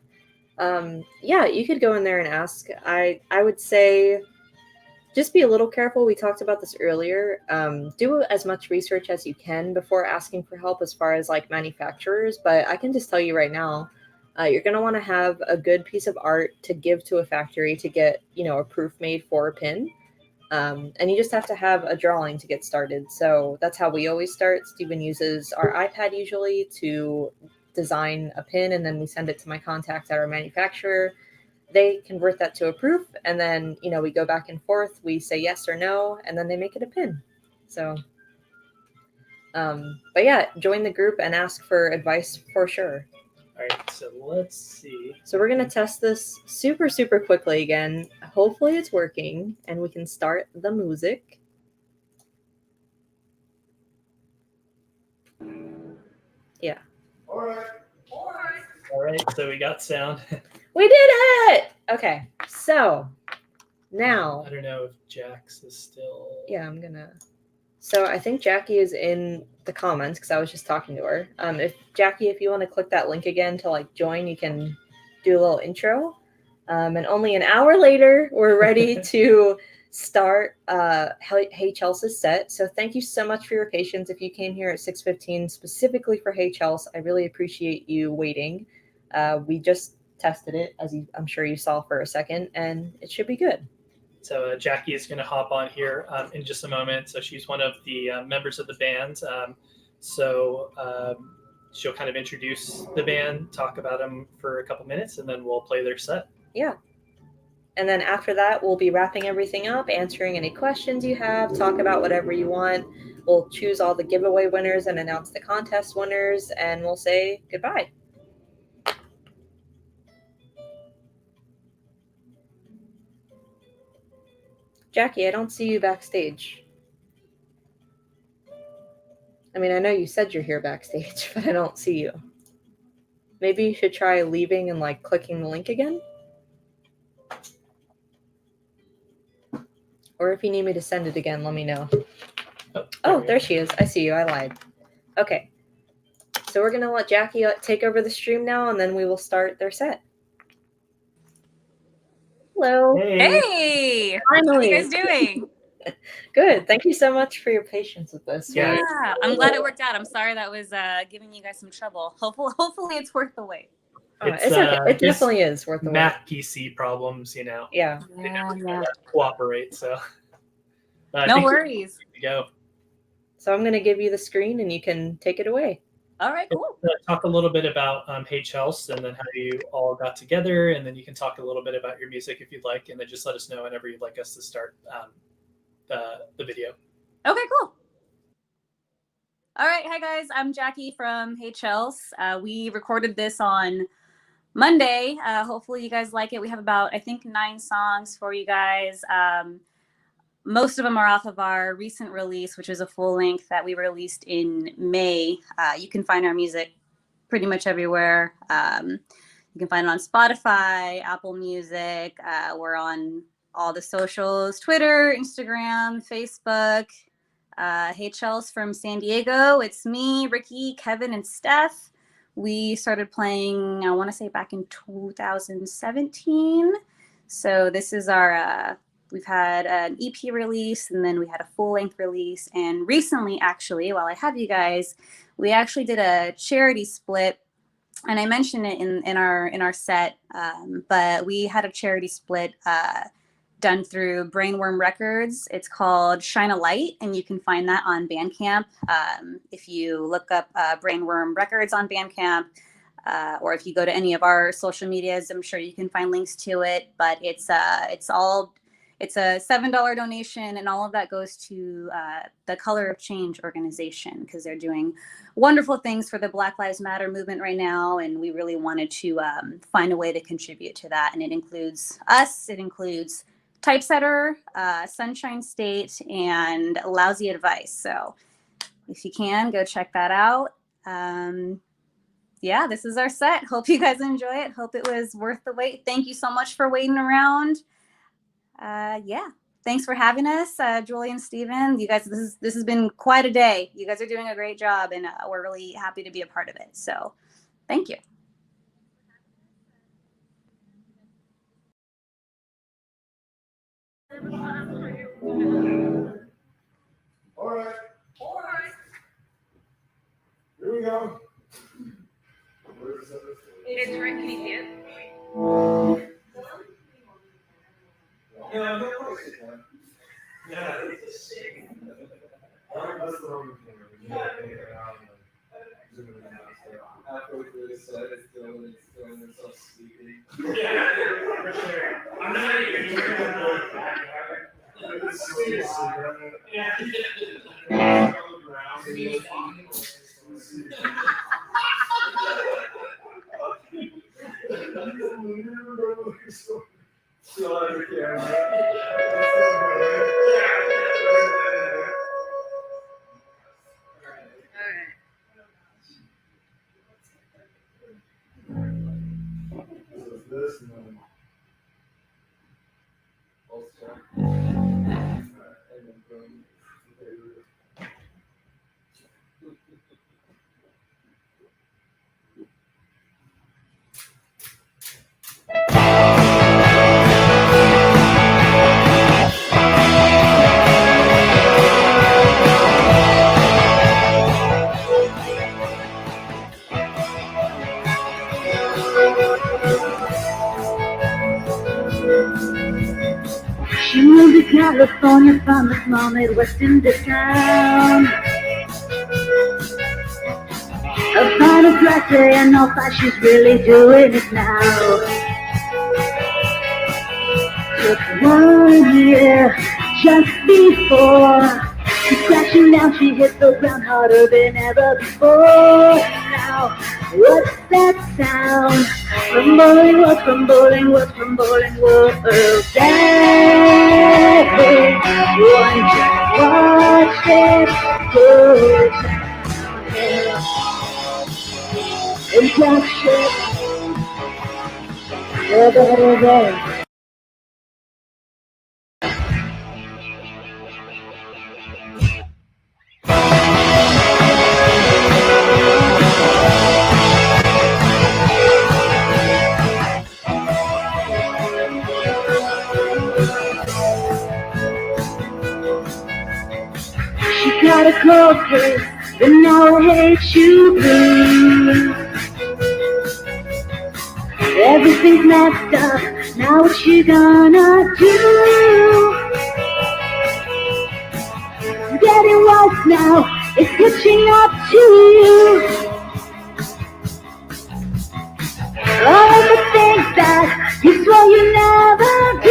[SPEAKER 1] Yeah, you could go in there and ask. I would say just be a little careful. We talked about this earlier. Do as much research as you can before asking for help as far as like manufacturers. But I can just tell you right now, you're going to want to have a good piece of art to give to a factory to get, a proof made for a pin. And you just have to have a drawing to get started. So that's how we always start. Steven uses our iPad usually to design a pin, and then we send it to my contacts at our manufacturer. They convert that to a proof, and then, we go back and forth. We say yes or no, and then they make it a pin. So, but yeah, join the group and ask for advice for sure.
[SPEAKER 2] All right, so let's see.
[SPEAKER 1] So we're going to test this super, super quickly again. Hopefully it's working, and we can start the music. Yeah.
[SPEAKER 2] All right, so we got sound.
[SPEAKER 1] We did it! Okay, so now.
[SPEAKER 2] I don't know if Jax is still.
[SPEAKER 1] Yeah, I'm going to. So I think Jackie is in the comments because I was just talking to her. If Jackie, if you want to click that link again to like join, you can do a little intro. And only an hour later, we're ready to start Hey Chels' set. So thank you so much for your patience. If you came here at 6:15 specifically for Hey Chels, I really appreciate you waiting. We just tested it, as I'm sure you saw for a second, and it should be good.
[SPEAKER 2] So Jackie is going to hop on here in just a moment. So she's one of the members of the band. She'll kind of introduce the band, talk about them for a couple minutes, and then we'll play their set.
[SPEAKER 1] Yeah. And then after that, we'll be wrapping everything up, answering any questions you have, talk about whatever you want. We'll choose all the giveaway winners and announce the contest winners, and we'll say goodbye. Jackie, I don't see you backstage. I mean, I know you said you're here backstage, but I don't see you. Maybe you should try leaving and like clicking the link again. Or if you need me to send it again, let me know. Oh, there she is. I see you. I lied. Okay. So we're going to let Jackie take over the stream now, and then we will start their set. Hello.
[SPEAKER 8] Hey.
[SPEAKER 1] Finally.
[SPEAKER 8] How are you guys doing?
[SPEAKER 1] Good. Thank you so much for your patience with this.
[SPEAKER 8] Yeah, I'm glad it worked out. I'm sorry that was giving you guys some trouble. Hopefully it's worth the wait.
[SPEAKER 1] It's okay. It definitely is worth the wait.
[SPEAKER 2] Mac PC problems,
[SPEAKER 1] Yeah.
[SPEAKER 2] Cooperate. So
[SPEAKER 8] no worries.
[SPEAKER 2] Go.
[SPEAKER 1] So I'm going to give you the screen, and you can take it away.
[SPEAKER 8] All right, cool.
[SPEAKER 2] Talk a little bit about Hey Chels, and then how you all got together, and then you can talk a little bit about your music if you'd like, and then just let us know whenever you'd like us to start the video.
[SPEAKER 8] Okay, cool. All right, hi guys, I'm Jackie from Hey Chels. We recorded this on Monday. Hopefully you guys like it. We have about, I think, 9 songs for you guys. Most of them are off of our recent release, which is a full length that we released in May. You can find our music pretty much everywhere. You can find it on Spotify, Apple Music. We're on all the socials: Twitter, Instagram, Facebook. Hey Chels from San Diego. It's me, Ricky, Kevin, and Steph. We started playing, I want to say, back in 2017. So this is our, we've had an EP release, and then we had a full-length release. And recently, actually, while I have you guys, we actually did a charity split. And I mentioned it in our set, but we had a charity split done through Brainworm Records. It's called Shine a Light, and you can find that on Bandcamp. If you look up Brainworm Records on Bandcamp, or if you go to any of our social medias, I'm sure you can find links to it. But it's a $7 donation, and all of that goes to the Color of Change organization, because they're doing wonderful things for the Black Lives Matter movement right now, and we really wanted to find a way to contribute to that. And it includes us, it includes Typesetter, Sunshine State, and Lousy Advice. So if you can, go check that out. Yeah, this is our set. Hope you guys enjoy it. Hope it was worth the wait. Thank you so much for waiting around. Yeah, thanks for having us, Julie and Steven. You guys, this has been quite a day. You guys are doing a great job, and we're really happy to be a part of it. So thank you.
[SPEAKER 10] All right. Here we go.
[SPEAKER 15] It's right. Can you see it?
[SPEAKER 10] Yeah, it's sick. That's the wrong thing. Halfway through the set, it's still so sleepy. Yeah, for sure. I'm not even sure how to back. It's yeah. This and then
[SPEAKER 6] She moved to California from a small Midwestern town. A final dresser and no thought she's really doing it now. Took 1 year just before she's crashing down, she hit the ground harder than ever before. Now, what's that sound? From Bollingwood, from Bollingwood, from Bollingwood. Hey, one just watch it go down. And talk shit. She got a cold case, but now I hate you blue. Everything's messed up, now what you gonna do? It's getting worse now, it's catching up to you. All the things that you swore you never do.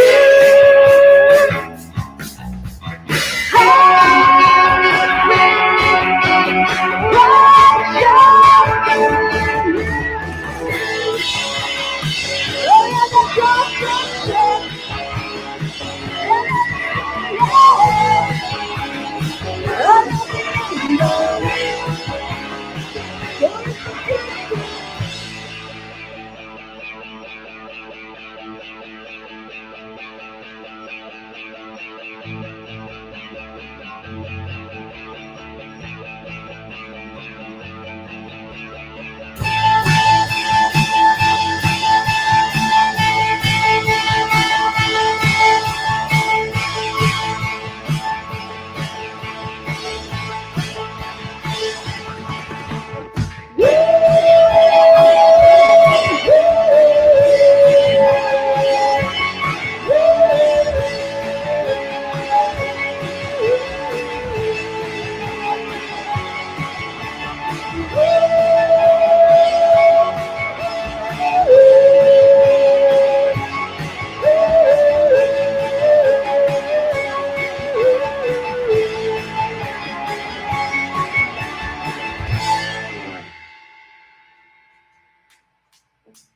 [SPEAKER 6] Just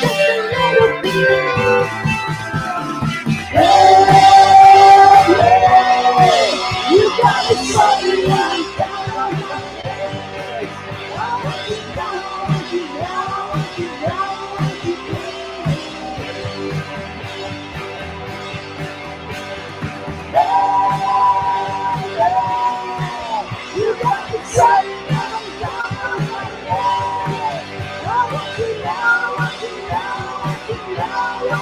[SPEAKER 6] a little bit.
[SPEAKER 11] All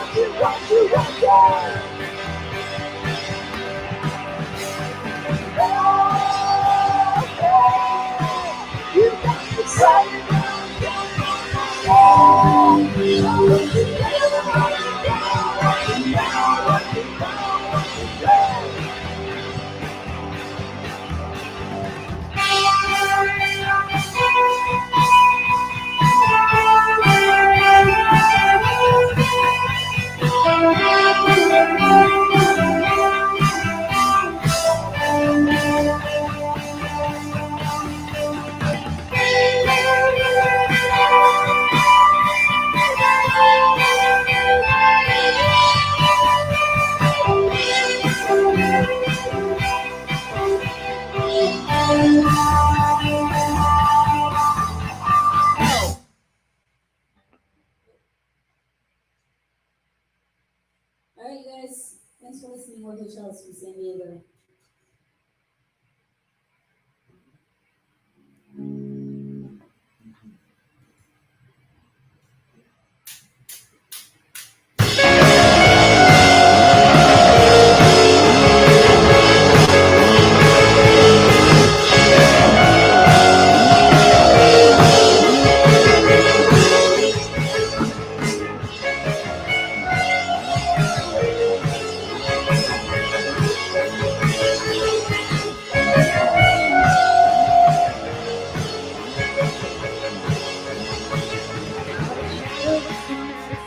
[SPEAKER 11] right, you guys. Thanks for listening. We're Hey Chels from San Diego.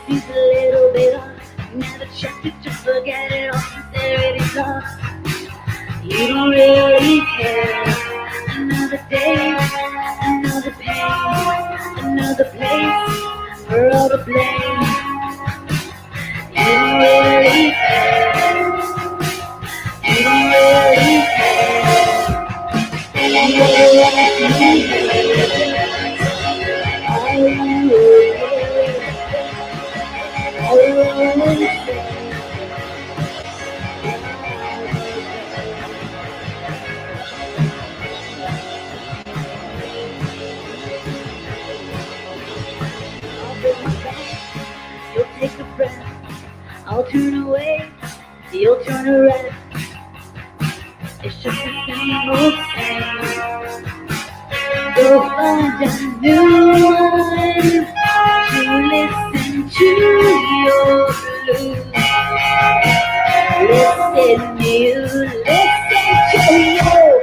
[SPEAKER 6] Seems a little bit off. Never checked it, just forget it all. Sincerity lost. You don't really care. Another day, another pain, another place for all the blame. You don't really care. You don't really care. You don't really care. You'll take a breath, I'll turn away, you'll turn around. It's just the same old same. Go find a new one to listen to your blues. Listen, you listen to you.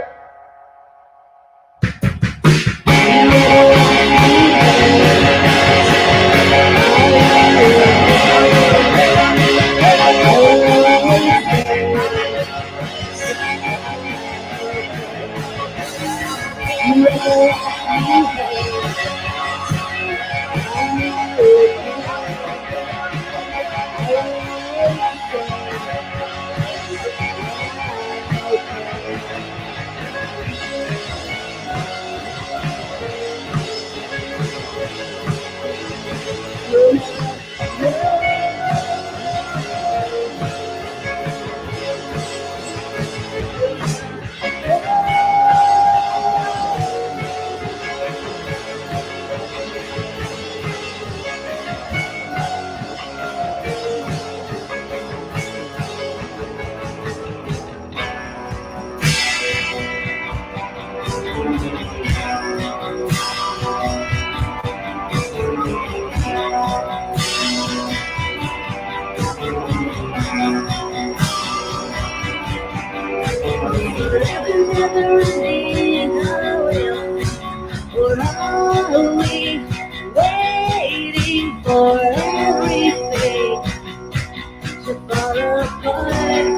[SPEAKER 6] We're always waiting for everything to fall apart.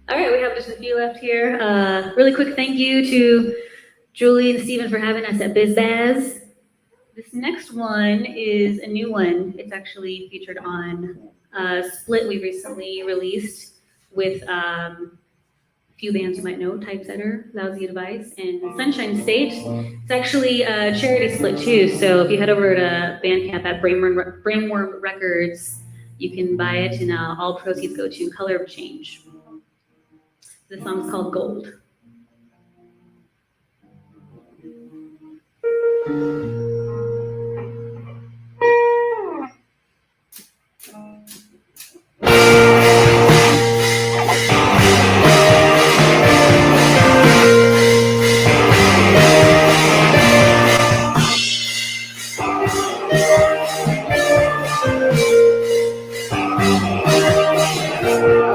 [SPEAKER 12] All right, we have just a few left here. Really quick thank you to Julie and Steven for having us at BizBaz. This next one is a new one. It's actually featured on a split we recently released with a few bands you might know, Typesetter, Lousy Advice, and Sunshine State. It's actually a charity split too, so if you head over to Bandcamp at Brainworm Records, you can buy it and all proceeds go to Color of Change. The song's called Gold.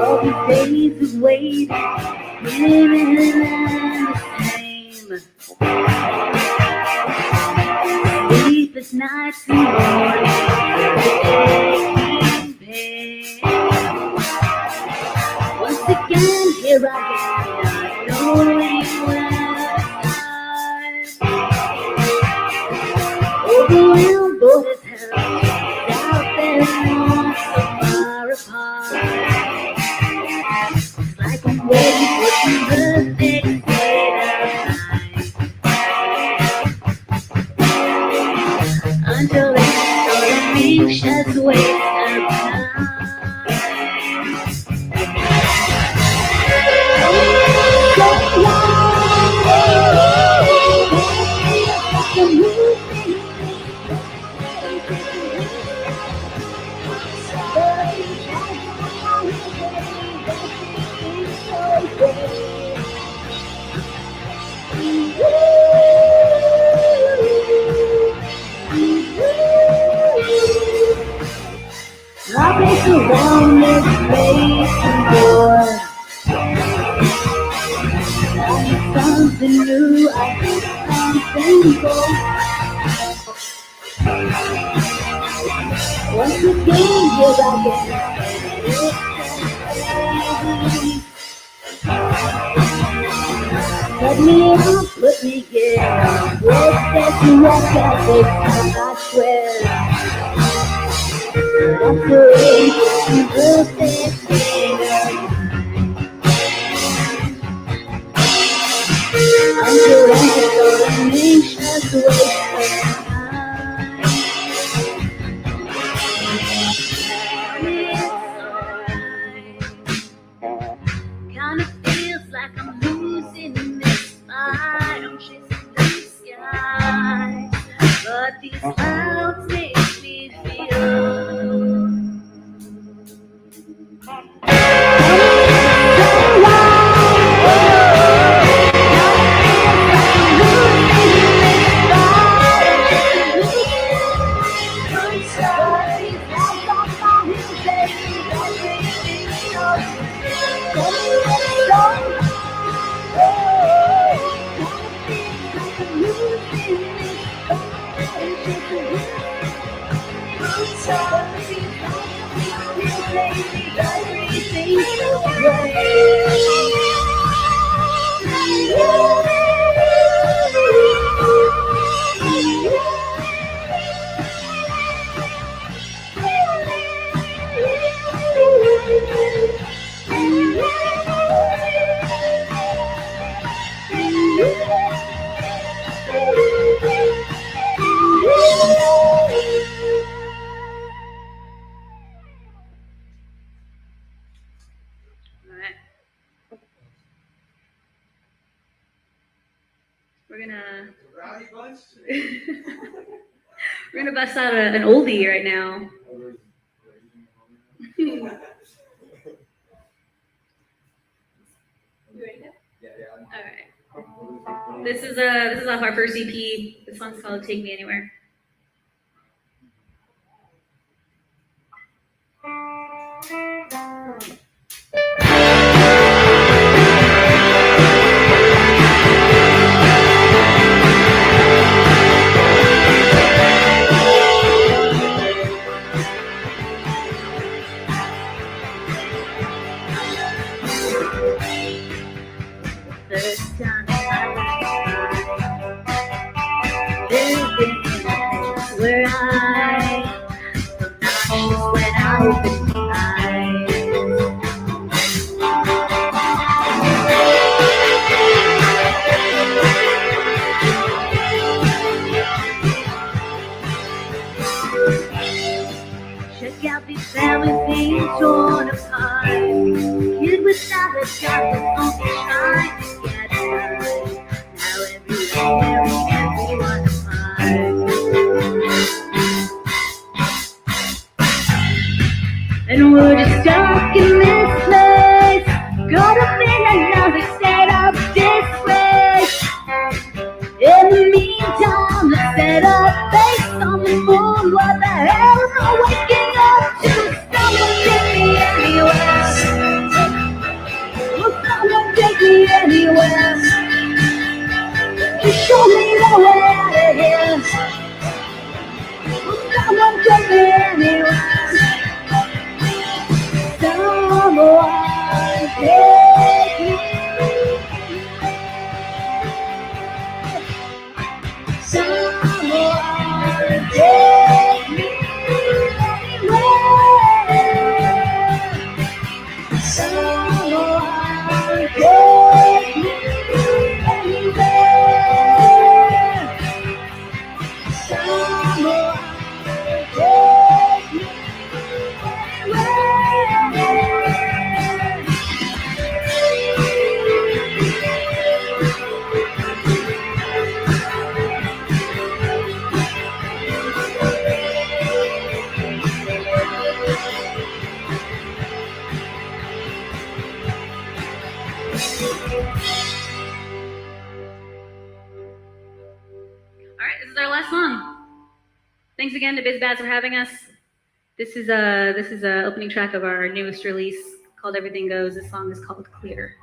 [SPEAKER 12] All these days of waiting, living the same. Sleepless nights and mornings, pain. Once again, here I am, not knowing where to start. Overwhelmed, bored as hell, out there, so far apart.
[SPEAKER 6] I place around this place before. I need something new, I need something cool. Once again, here I get let me up, let me get what's that you walk out this time, I swear. I'm good, I'm good, I'm good, I'm good, I'm anxious to waste
[SPEAKER 12] Kinda feels like I'm losing this fight. I'm chasing the sky, but these clouds make me feel. We're gonna bust out an oldie right now. All right. This is off our first EP. This one's called "Take Me Anywhere." Where I when I open my eyes. Check out these families being torn apart. Kid without a job that's only trying to get by. Now everyone apart. And we're just stuck in this place. Gotta find another setup this way. In the meantime, let's set up face on the moon. What the hell am I waking up to? Someone take me anywhere. Will someone take me anywhere? Just show me the way out of here. Will someone take me anywhere? Someone take me. Someone take me anywhere. Someone take me anywhere. Someone take me All right, this is our last song. Thanks again to BizBaz for having us. This is a opening track of our newest release called Everything Goes. This song is called Clear.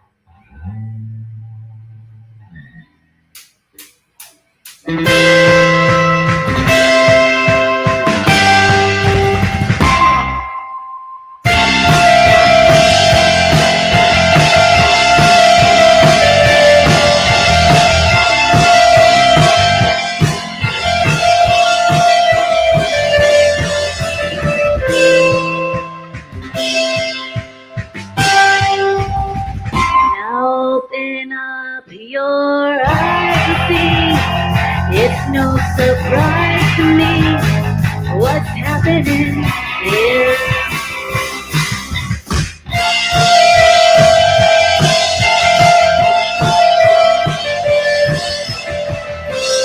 [SPEAKER 12] Open up your eyes to see. It's no surprise to me what's happening here.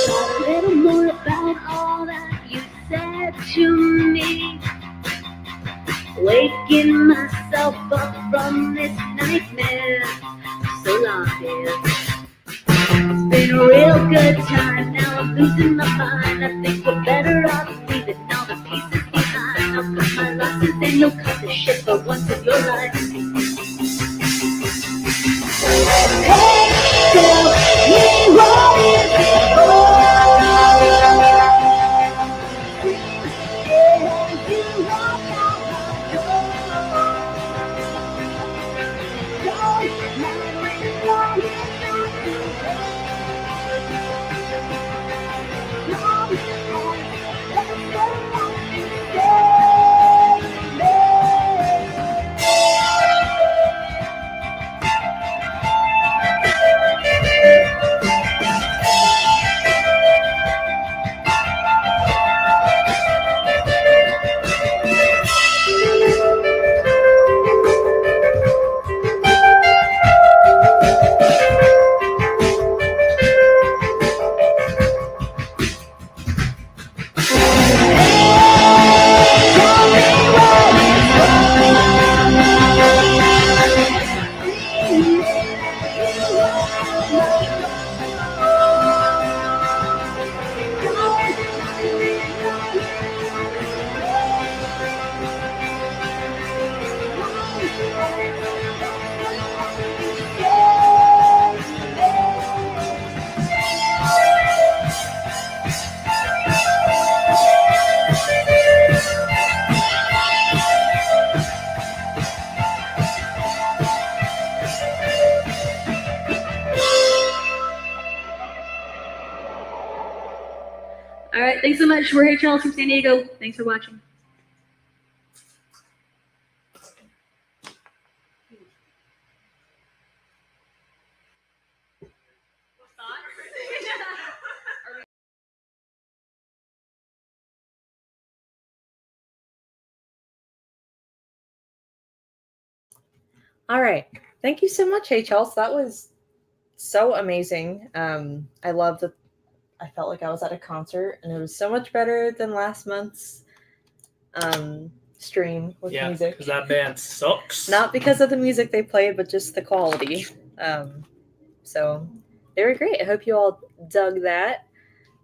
[SPEAKER 12] A little more about all that you said to me. Waking myself up from this nightmare. So long, dear. It's been a real good time. Now I'm losing my mind. I think we're better off leaving all the pieces behind. I'll cut my losses and you'll cut the shit for once in your life. Hey, tell me what is it for? All right, thanks so much. We're Hey Chels from San Diego. Thanks for watching.
[SPEAKER 1] All right. Thank you so much, Hey Chels. That was so amazing. I love that. I felt like I was at a concert, and it was so much better than last month's stream with music.
[SPEAKER 2] Because that band sucks.
[SPEAKER 1] Not because of the music they played, but just the quality. So they were great. I hope you all dug that.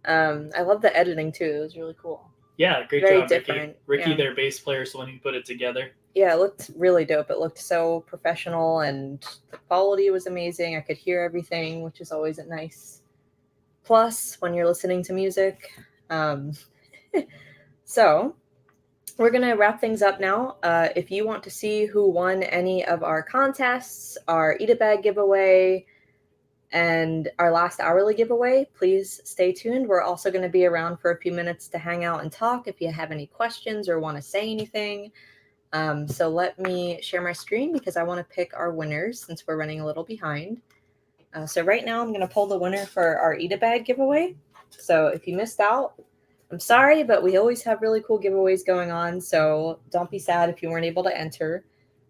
[SPEAKER 1] I love the editing too. It was really cool.
[SPEAKER 2] Yeah, great
[SPEAKER 1] Very
[SPEAKER 2] job,
[SPEAKER 1] different.
[SPEAKER 2] Ricky,
[SPEAKER 1] Yeah.
[SPEAKER 2] their bass player, is the one who put it together.
[SPEAKER 1] Yeah, it looked really dope. It looked so professional, and the quality was amazing. I could hear everything, which is always a nice plus when you're listening to music. So we're going to wrap things up now. If you want to see who won any of our contests, our Eat a Bag giveaway, and our last hourly giveaway, please stay tuned. We're also going to be around for a few minutes to hang out and talk if you have any questions or want to say anything. So let me share my screen because I want to pick our winners since we're running a little behind. So right now I'm going to pull the winner for our Eat a Bag giveaway. So if you missed out, I'm sorry, but we always have really cool giveaways going on. So don't be sad if you weren't able to enter.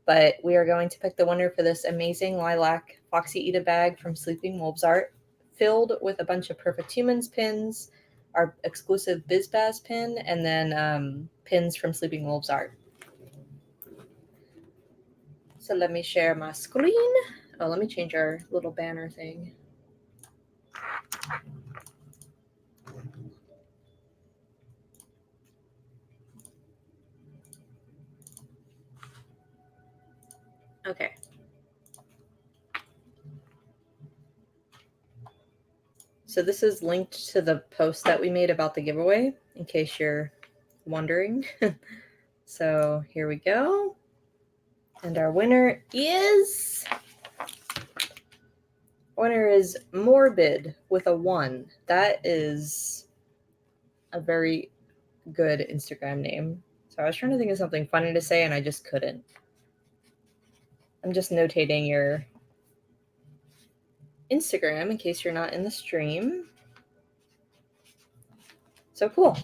[SPEAKER 1] But we are going to pick the winner for this amazing lilac Foxy Eat a Bag from Sleeping Wolves Art, filled with a bunch of Perfect Humans pins, our exclusive BizBaz pin, and then pins from Sleeping Wolves Art. So let me share my screen. Oh, let me change our little banner thing. Okay. So this is linked to the post that we made about the giveaway, in case you're wondering. So here we go. And our winner is Morbid with a 1. That is a very good Instagram name. So I was trying to think of something funny to say and I just couldn't. I'm just notating your Instagram in case you're not in the stream. So cool.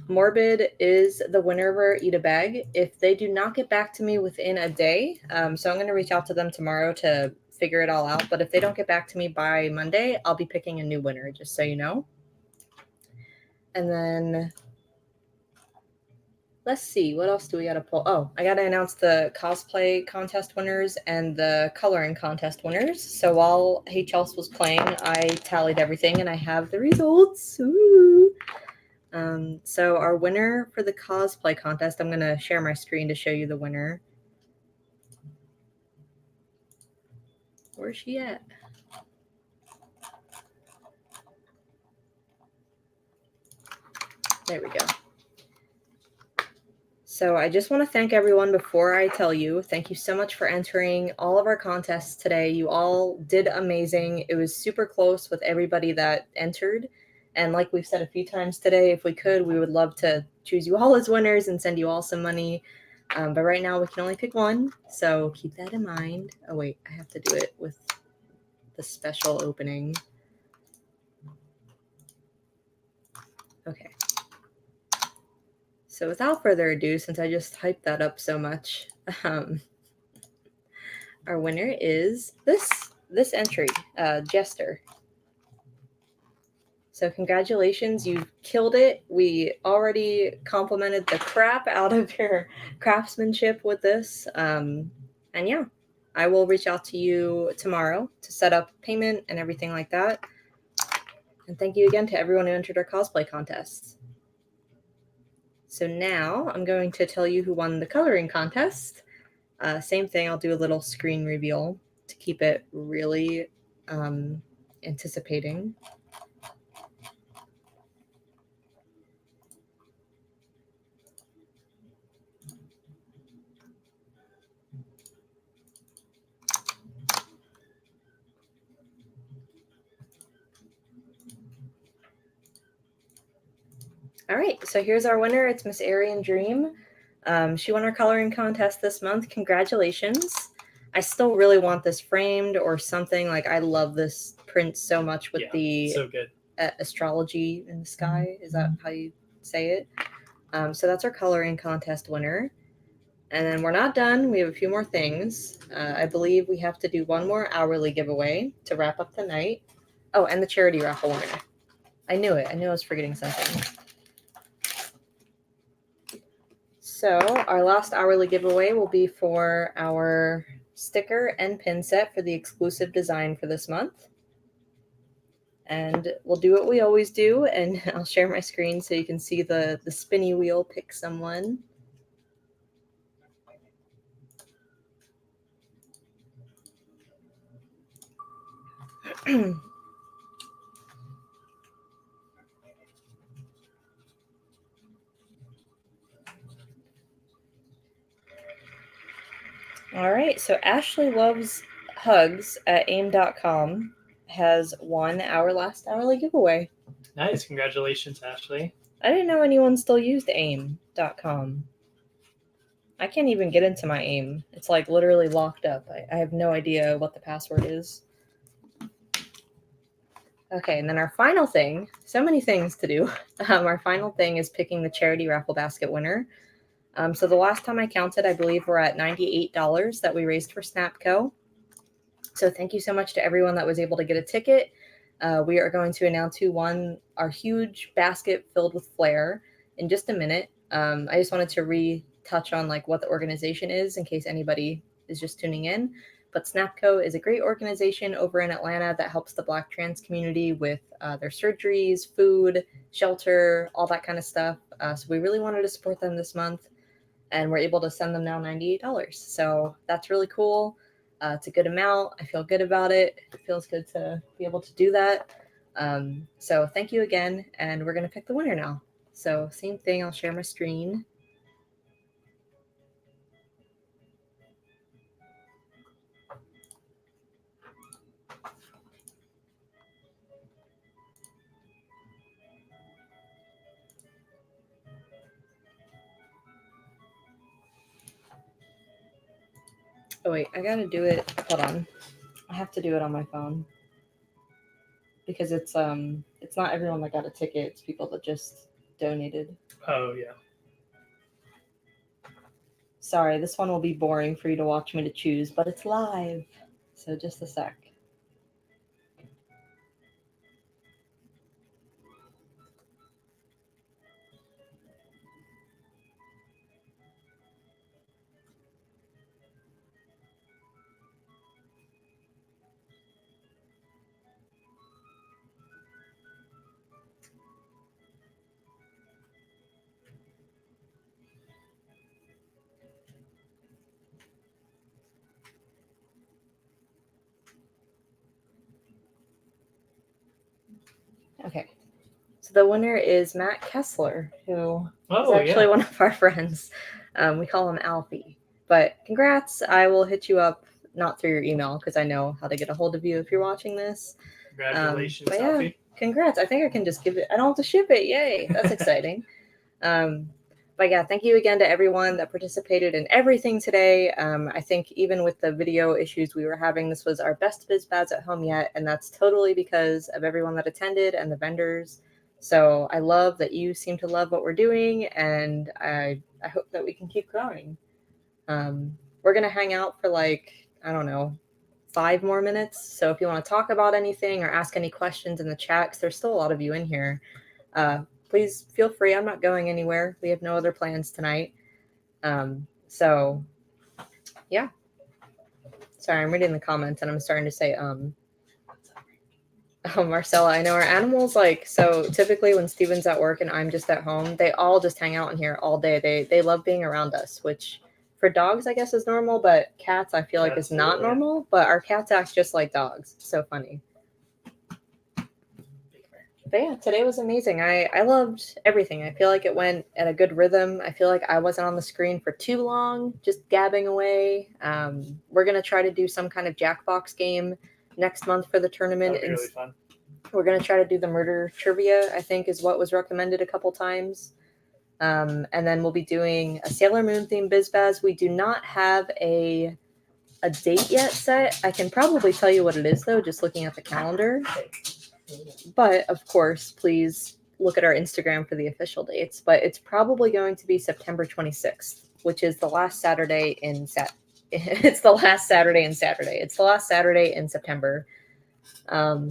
[SPEAKER 1] Morbid is the winner of our Eat a Bag. If they do not get back to me within a day, so I'm going to reach out to them tomorrow to figure it all out. But if they don't get back to me by Monday, I'll be picking a new winner, just so you know. And then let's see, what else do we got to pull? Oh, I got to announce the cosplay contest winners and the coloring contest winners. So while Hey Chels was playing, I tallied everything and I have the results. Ooh. So our winner for the cosplay contest, I'm going to share my screen to show you the winner. Where's she at? There we go. So I just want to thank everyone before I tell you. Thank you so much for entering all of our contests today. You all did amazing. It was super close with everybody that entered. And like we've said a few times today, if we could, we would love to choose you all as winners and send you all some money. But right now we can only pick one. So keep that in mind. Oh, wait, I have to do it with the special opening. Okay. So without further ado, since I just hyped that up so much, our winner is this entry, Jester. So congratulations, you've killed it. We already complimented the crap out of your craftsmanship with this. And yeah, I will reach out to you tomorrow to set up payment and everything like that. And thank you again to everyone who entered our cosplay contest. So now I'm going to tell you who won the coloring contest. Same thing, I'll do a little screen reveal to keep it really anticipating. All right, so here's our winner. It's Miss Aryan Dream. She won our coloring contest this month. Congratulations. I still really want this framed or something. Like, I love this print so much with the
[SPEAKER 2] so good.
[SPEAKER 1] Astrology in the sky. Is that how you say it? So that's our coloring contest winner. And then we're not done. We have a few more things. I believe we have to do one more hourly giveaway to wrap up the night. Oh, and the charity raffle winner. I knew it. I knew I was forgetting something. So our last hourly giveaway will be for our sticker and pin set for the exclusive design for this month. And we'll do what we always do, and I'll share my screen so you can see the spinny wheel pick someone. All right, so Ashley Loves Hugs at aim.com has won our last hourly giveaway.
[SPEAKER 2] Nice. Congratulations, Ashley.
[SPEAKER 1] I didn't know anyone still used aim.com. I can't even get into my aim. It's like literally locked up. I have no idea what the password is. Okay, and then our final thing, so many things to do. Our final thing is picking the charity raffle basket winner. So the last time I counted, I believe we're at $98 that we raised for Snapco. So thank you so much to everyone that was able to get a ticket. We are going to announce who won our huge basket filled with flair in just a minute. I just wanted to retouch on like what the organization is in case anybody is just tuning in. but Snapco is a great organization over in Atlanta that helps the Black trans community with their surgeries, food, shelter, all that kind of stuff. So we really wanted to support them this month, and we're able to send them now $98. So that's really cool. It's a good amount. I feel good about it. It feels good to be able to do that. So thank you again, and we're going to pick the winner now. So same thing, I'll share my screen. Oh wait, I gotta do it. Hold on. I have to do it on my phone. Because it's not everyone that got a ticket, it's people that just donated.
[SPEAKER 2] Oh yeah.
[SPEAKER 1] Sorry, this one will be boring for you to watch me to choose, but it's live. So just a sec. Okay. So the winner is Matt Kessler, who is actually one of our friends. We call him Alfie. But congrats. I will hit you up, not through your email, because I know how to get a hold of you if you're watching this.
[SPEAKER 2] Congratulations,
[SPEAKER 1] but yeah,
[SPEAKER 2] Alfie.
[SPEAKER 1] Congrats. I think I can just give it. I don't have to ship it. Yay. That's exciting. But yeah, thank you again to everyone that participated in everything today. I think even with the video issues we were having, this was our best BizBaz at home yet. And that's totally because of everyone that attended and the vendors. So I love that you seem to love what we're doing. And I hope that we can keep growing. We're going to hang out for like, I don't know, 5 more minutes. So if you want to talk about anything or ask any questions in the chat, because there's still a lot of you in here, please feel free. I'm not going anywhere. We have no other plans tonight. So yeah. Sorry, I'm reading the comments and I'm starting to say, oh, Marcella, I know our animals, like, so typically when Steven's at work and I'm just at home, they all just hang out in here all day. They love being around us, which for dogs, I guess is normal, but cats, I feel like is not normal, but our cats act just like dogs. So funny. But yeah, today was amazing. I loved everything. I feel like it went at a good rhythm. I feel like I wasn't on the screen for too long, just gabbing away. We're going to try to do some kind of Jackbox game next month for the tournament.
[SPEAKER 2] That'd be really fun.
[SPEAKER 1] We're going to try to do the murder trivia, I think is what was recommended a couple times. And then we'll be doing a Sailor Moon themed BizBaz. We do not have a date yet set. I can probably tell you what it is, though, just looking at the calendar. But of course, please look at our Instagram for the official dates. But it's probably going to be September 26th, which is the last Saturday in It's the last Saturday in Saturday. It's the last Saturday in September. Oh,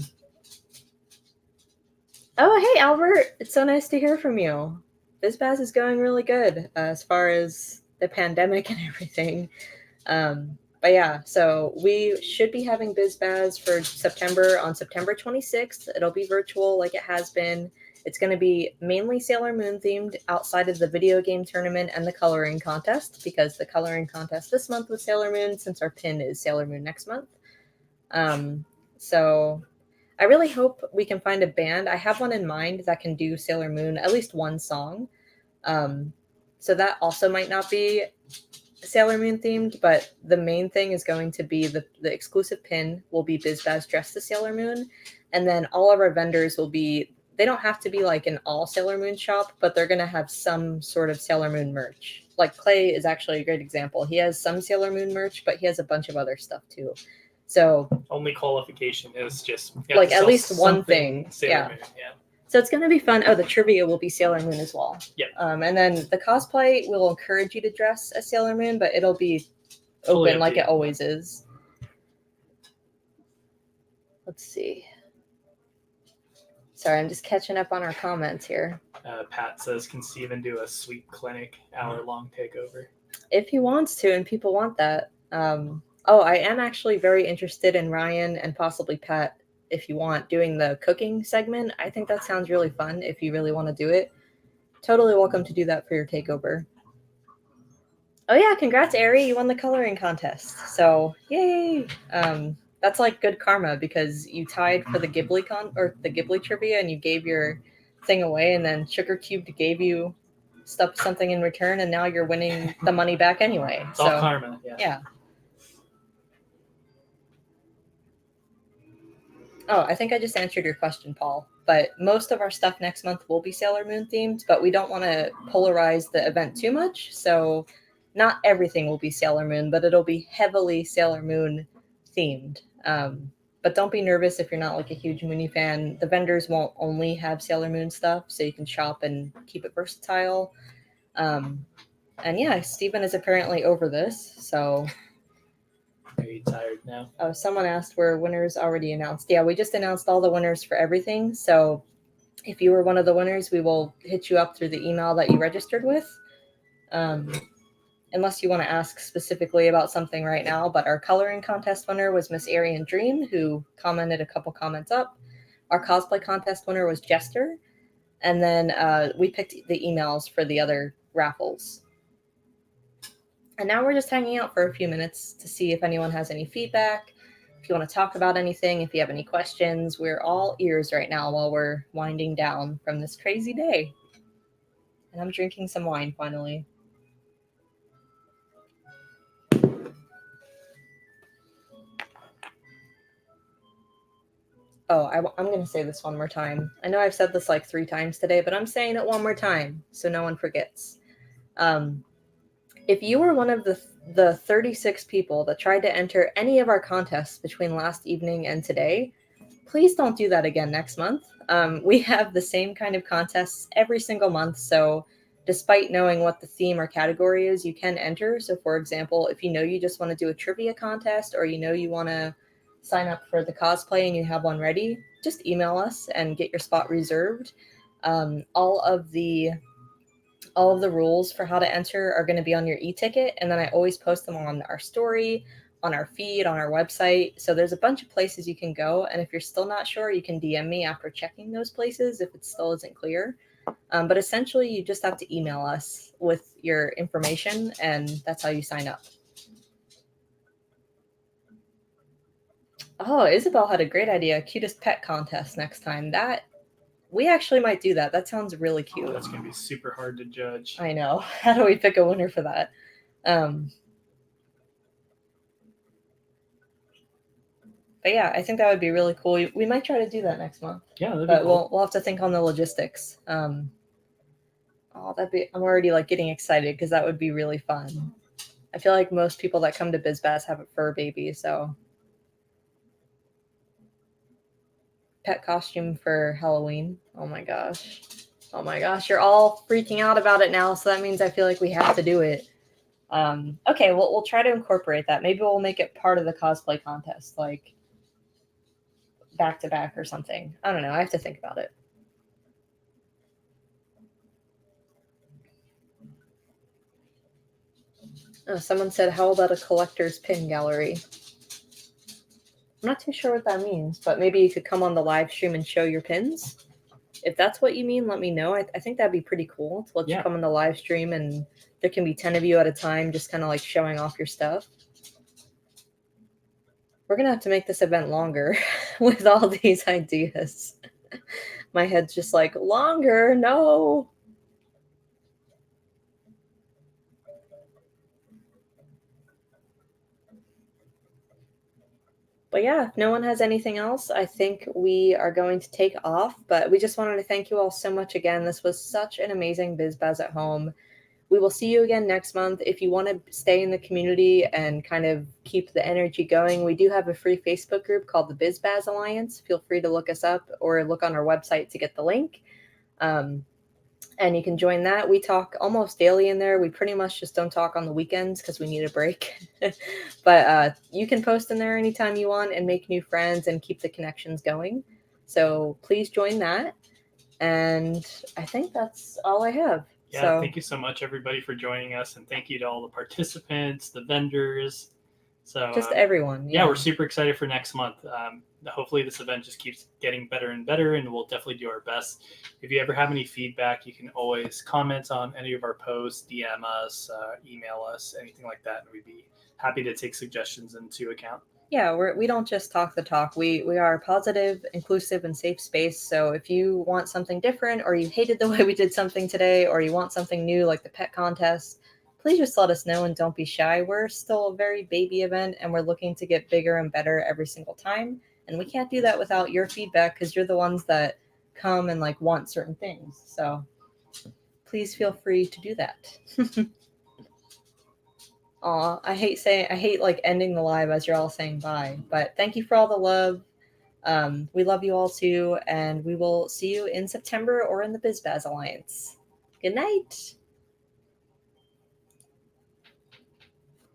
[SPEAKER 1] hey, Albert. It's so nice to hear from you. BizBaz is going really good as far as the pandemic and everything. But yeah, so we should be having BizBaz for September on September 26th. It'll be virtual like it has been. It's going to be mainly Sailor Moon themed outside of the video game tournament and the coloring contest, because the coloring contest this month was Sailor Moon since our pin is Sailor Moon next month. So I really hope we can find a band. I have one in mind that can do Sailor Moon, at least one song. So that also might not be Sailor Moon themed, but the main thing is going to be the exclusive pin will be BizBaz dressed as Sailor Moon. And then all of our vendors will be, they don't have to be like an all Sailor Moon shop, but they're going to have some sort of Sailor Moon merch. Like Clay is actually a great example. He has some Sailor Moon merch, but he has a bunch of other stuff too. So
[SPEAKER 2] only qualification is just
[SPEAKER 1] like at least one thing.
[SPEAKER 2] Sailor Moon, yeah.
[SPEAKER 1] So it's going to be fun. Oh, the trivia will be Sailor Moon as well.
[SPEAKER 2] Yep.
[SPEAKER 1] And then the cosplay will encourage you to dress as Sailor Moon, but it'll be
[SPEAKER 2] Fully
[SPEAKER 1] open
[SPEAKER 2] up
[SPEAKER 1] like
[SPEAKER 2] to you.
[SPEAKER 1] it always is. Let's see. Sorry, I'm just catching up on our comments here.
[SPEAKER 2] Pat says, can Steven do a sweep clinic hour-long takeover?
[SPEAKER 1] If he wants to, and people want that. Oh, I am actually very interested in Ryan and possibly Pat, if you want, doing the cooking segment. I think that sounds really fun if you really want to do it. Totally welcome to do that for your takeover. Oh yeah, congrats, Ari. You won the coloring contest. So yay. That's like good karma because you tied for the Ghibli trivia and you gave your thing away, and then Sugar Cubed gave you something in return, and now you're winning the money back anyway.
[SPEAKER 2] It's all karma.
[SPEAKER 1] Yeah. Oh, I think I just answered your question, Paul. But most of our stuff next month will be Sailor Moon themed, but we don't want to polarize the event too much. So not everything will be Sailor Moon, but it'll be heavily Sailor Moon themed. But don't be nervous if you're not like a huge Mooney fan. The vendors won't only have Sailor Moon stuff, so you can shop and keep it versatile. And yeah, Steven is apparently over this, so...
[SPEAKER 2] Are you tired now?
[SPEAKER 1] Oh, someone asked were winners already announced. Yeah, we just announced all the winners for everything. So if you were one of the winners, we will hit you up through the email that you registered with. Unless you want to ask specifically about something right now. But our coloring contest winner was Miss Arian Dream, who commented a couple comments up. Our cosplay contest winner was Jester. And then we picked the emails for the other raffles. And now we're just hanging out for a few minutes to see if anyone has any feedback, if you want to talk about anything, if you have any questions. We're all ears right now while we're winding down from this crazy day. And I'm drinking some wine finally. Oh, I'm going to say this one more time. I know I've said this like 3 times today, but I'm saying it one more time so no one forgets. If you were one of the 36 people that tried to enter any of our contests between last evening and today, please don't do that again next month. We have the same kind of contests every single month, so despite knowing what the theme or category is, you can enter. So for example, if you know you just want to do a trivia contest, or you know you want to sign up for the cosplay and you have one ready, just email us and get your spot reserved. All of the rules for how to enter are going to be on your e-ticket, and then I always post them on our story, on our feed, on our website. So there's a bunch of places you can go, and if you're still not sure, you can DM me after checking those places if it still isn't clear. But essentially, you just have to email us with your information, and that's how you sign up. Oh, Isabel had a great idea. Cutest pet contest next time. We actually might do that. That sounds really cute.
[SPEAKER 2] That's going to be super hard to judge.
[SPEAKER 1] I know. How do we pick a winner for that? But yeah, I think that would be really cool. We might try to do that next month.
[SPEAKER 2] Yeah, that'd
[SPEAKER 1] be
[SPEAKER 2] cool.
[SPEAKER 1] But we'll have to think on the logistics. I'm already like getting excited because that would be really fun. I feel like most people that come to BizBaz have a fur baby, so... Pet costume for Halloween. Oh my gosh. Oh my gosh. You're all freaking out about it now, so that means I feel like we have to do it. Okay, well, we'll try to incorporate that. Maybe we'll make it part of the cosplay contest, like back to back or something. I don't know. I have to think about it. Oh, someone said, how about a collector's pin gallery? I'm not too sure what that means, but maybe you could come on the live stream and show your pins. If that's what you mean, let me know. I think that'd be pretty cool to let you come on the live stream, and there can be 10 of you at a time, just kind of like showing off your stuff. We're going to have to make this event longer with all these ideas. My head's just like, longer? No. But yeah, if no one has anything else, I think we are going to take off. But we just wanted to thank you all so much again. This was such an amazing BizBaz at home. We will see you again next month. If you want to stay in the community and kind of keep the energy going, we do have a free Facebook group called the BizBaz Alliance. Feel free to look us up or look on our website to get the link. And you can join that. We talk almost daily in there. We pretty much just don't talk on the weekends because we need a break. But you can post in there anytime you want and make new friends and keep the connections going. So please join that. And I think that's all I have.
[SPEAKER 2] Yeah,
[SPEAKER 1] so,
[SPEAKER 2] thank you so much, everybody, for joining us. And thank you to all the participants, the vendors, So
[SPEAKER 1] just everyone.
[SPEAKER 2] Yeah, we're super excited for next month. Hopefully this event just keeps getting better and better, and we'll definitely do our best. If you ever have any feedback, you can always comment on any of our posts, DM us, email us, anything like that, and we'd be happy to take suggestions into account.
[SPEAKER 1] Yeah, we don't just talk the talk. We are a positive, inclusive, and safe space. So if you want something different, or you hated the way we did something today, or you want something new like the pet contest, please just let us know and don't be shy. We're still a very baby event, and we're looking to get bigger and better every single time. And we can't do that without your feedback, because you're the ones that come and like want certain things. So please feel free to do that. Aw, I hate like ending the live as you're all saying bye, but thank you for all the love. We love you all too, and we will see you in September or in the BizBaz Alliance. Good night.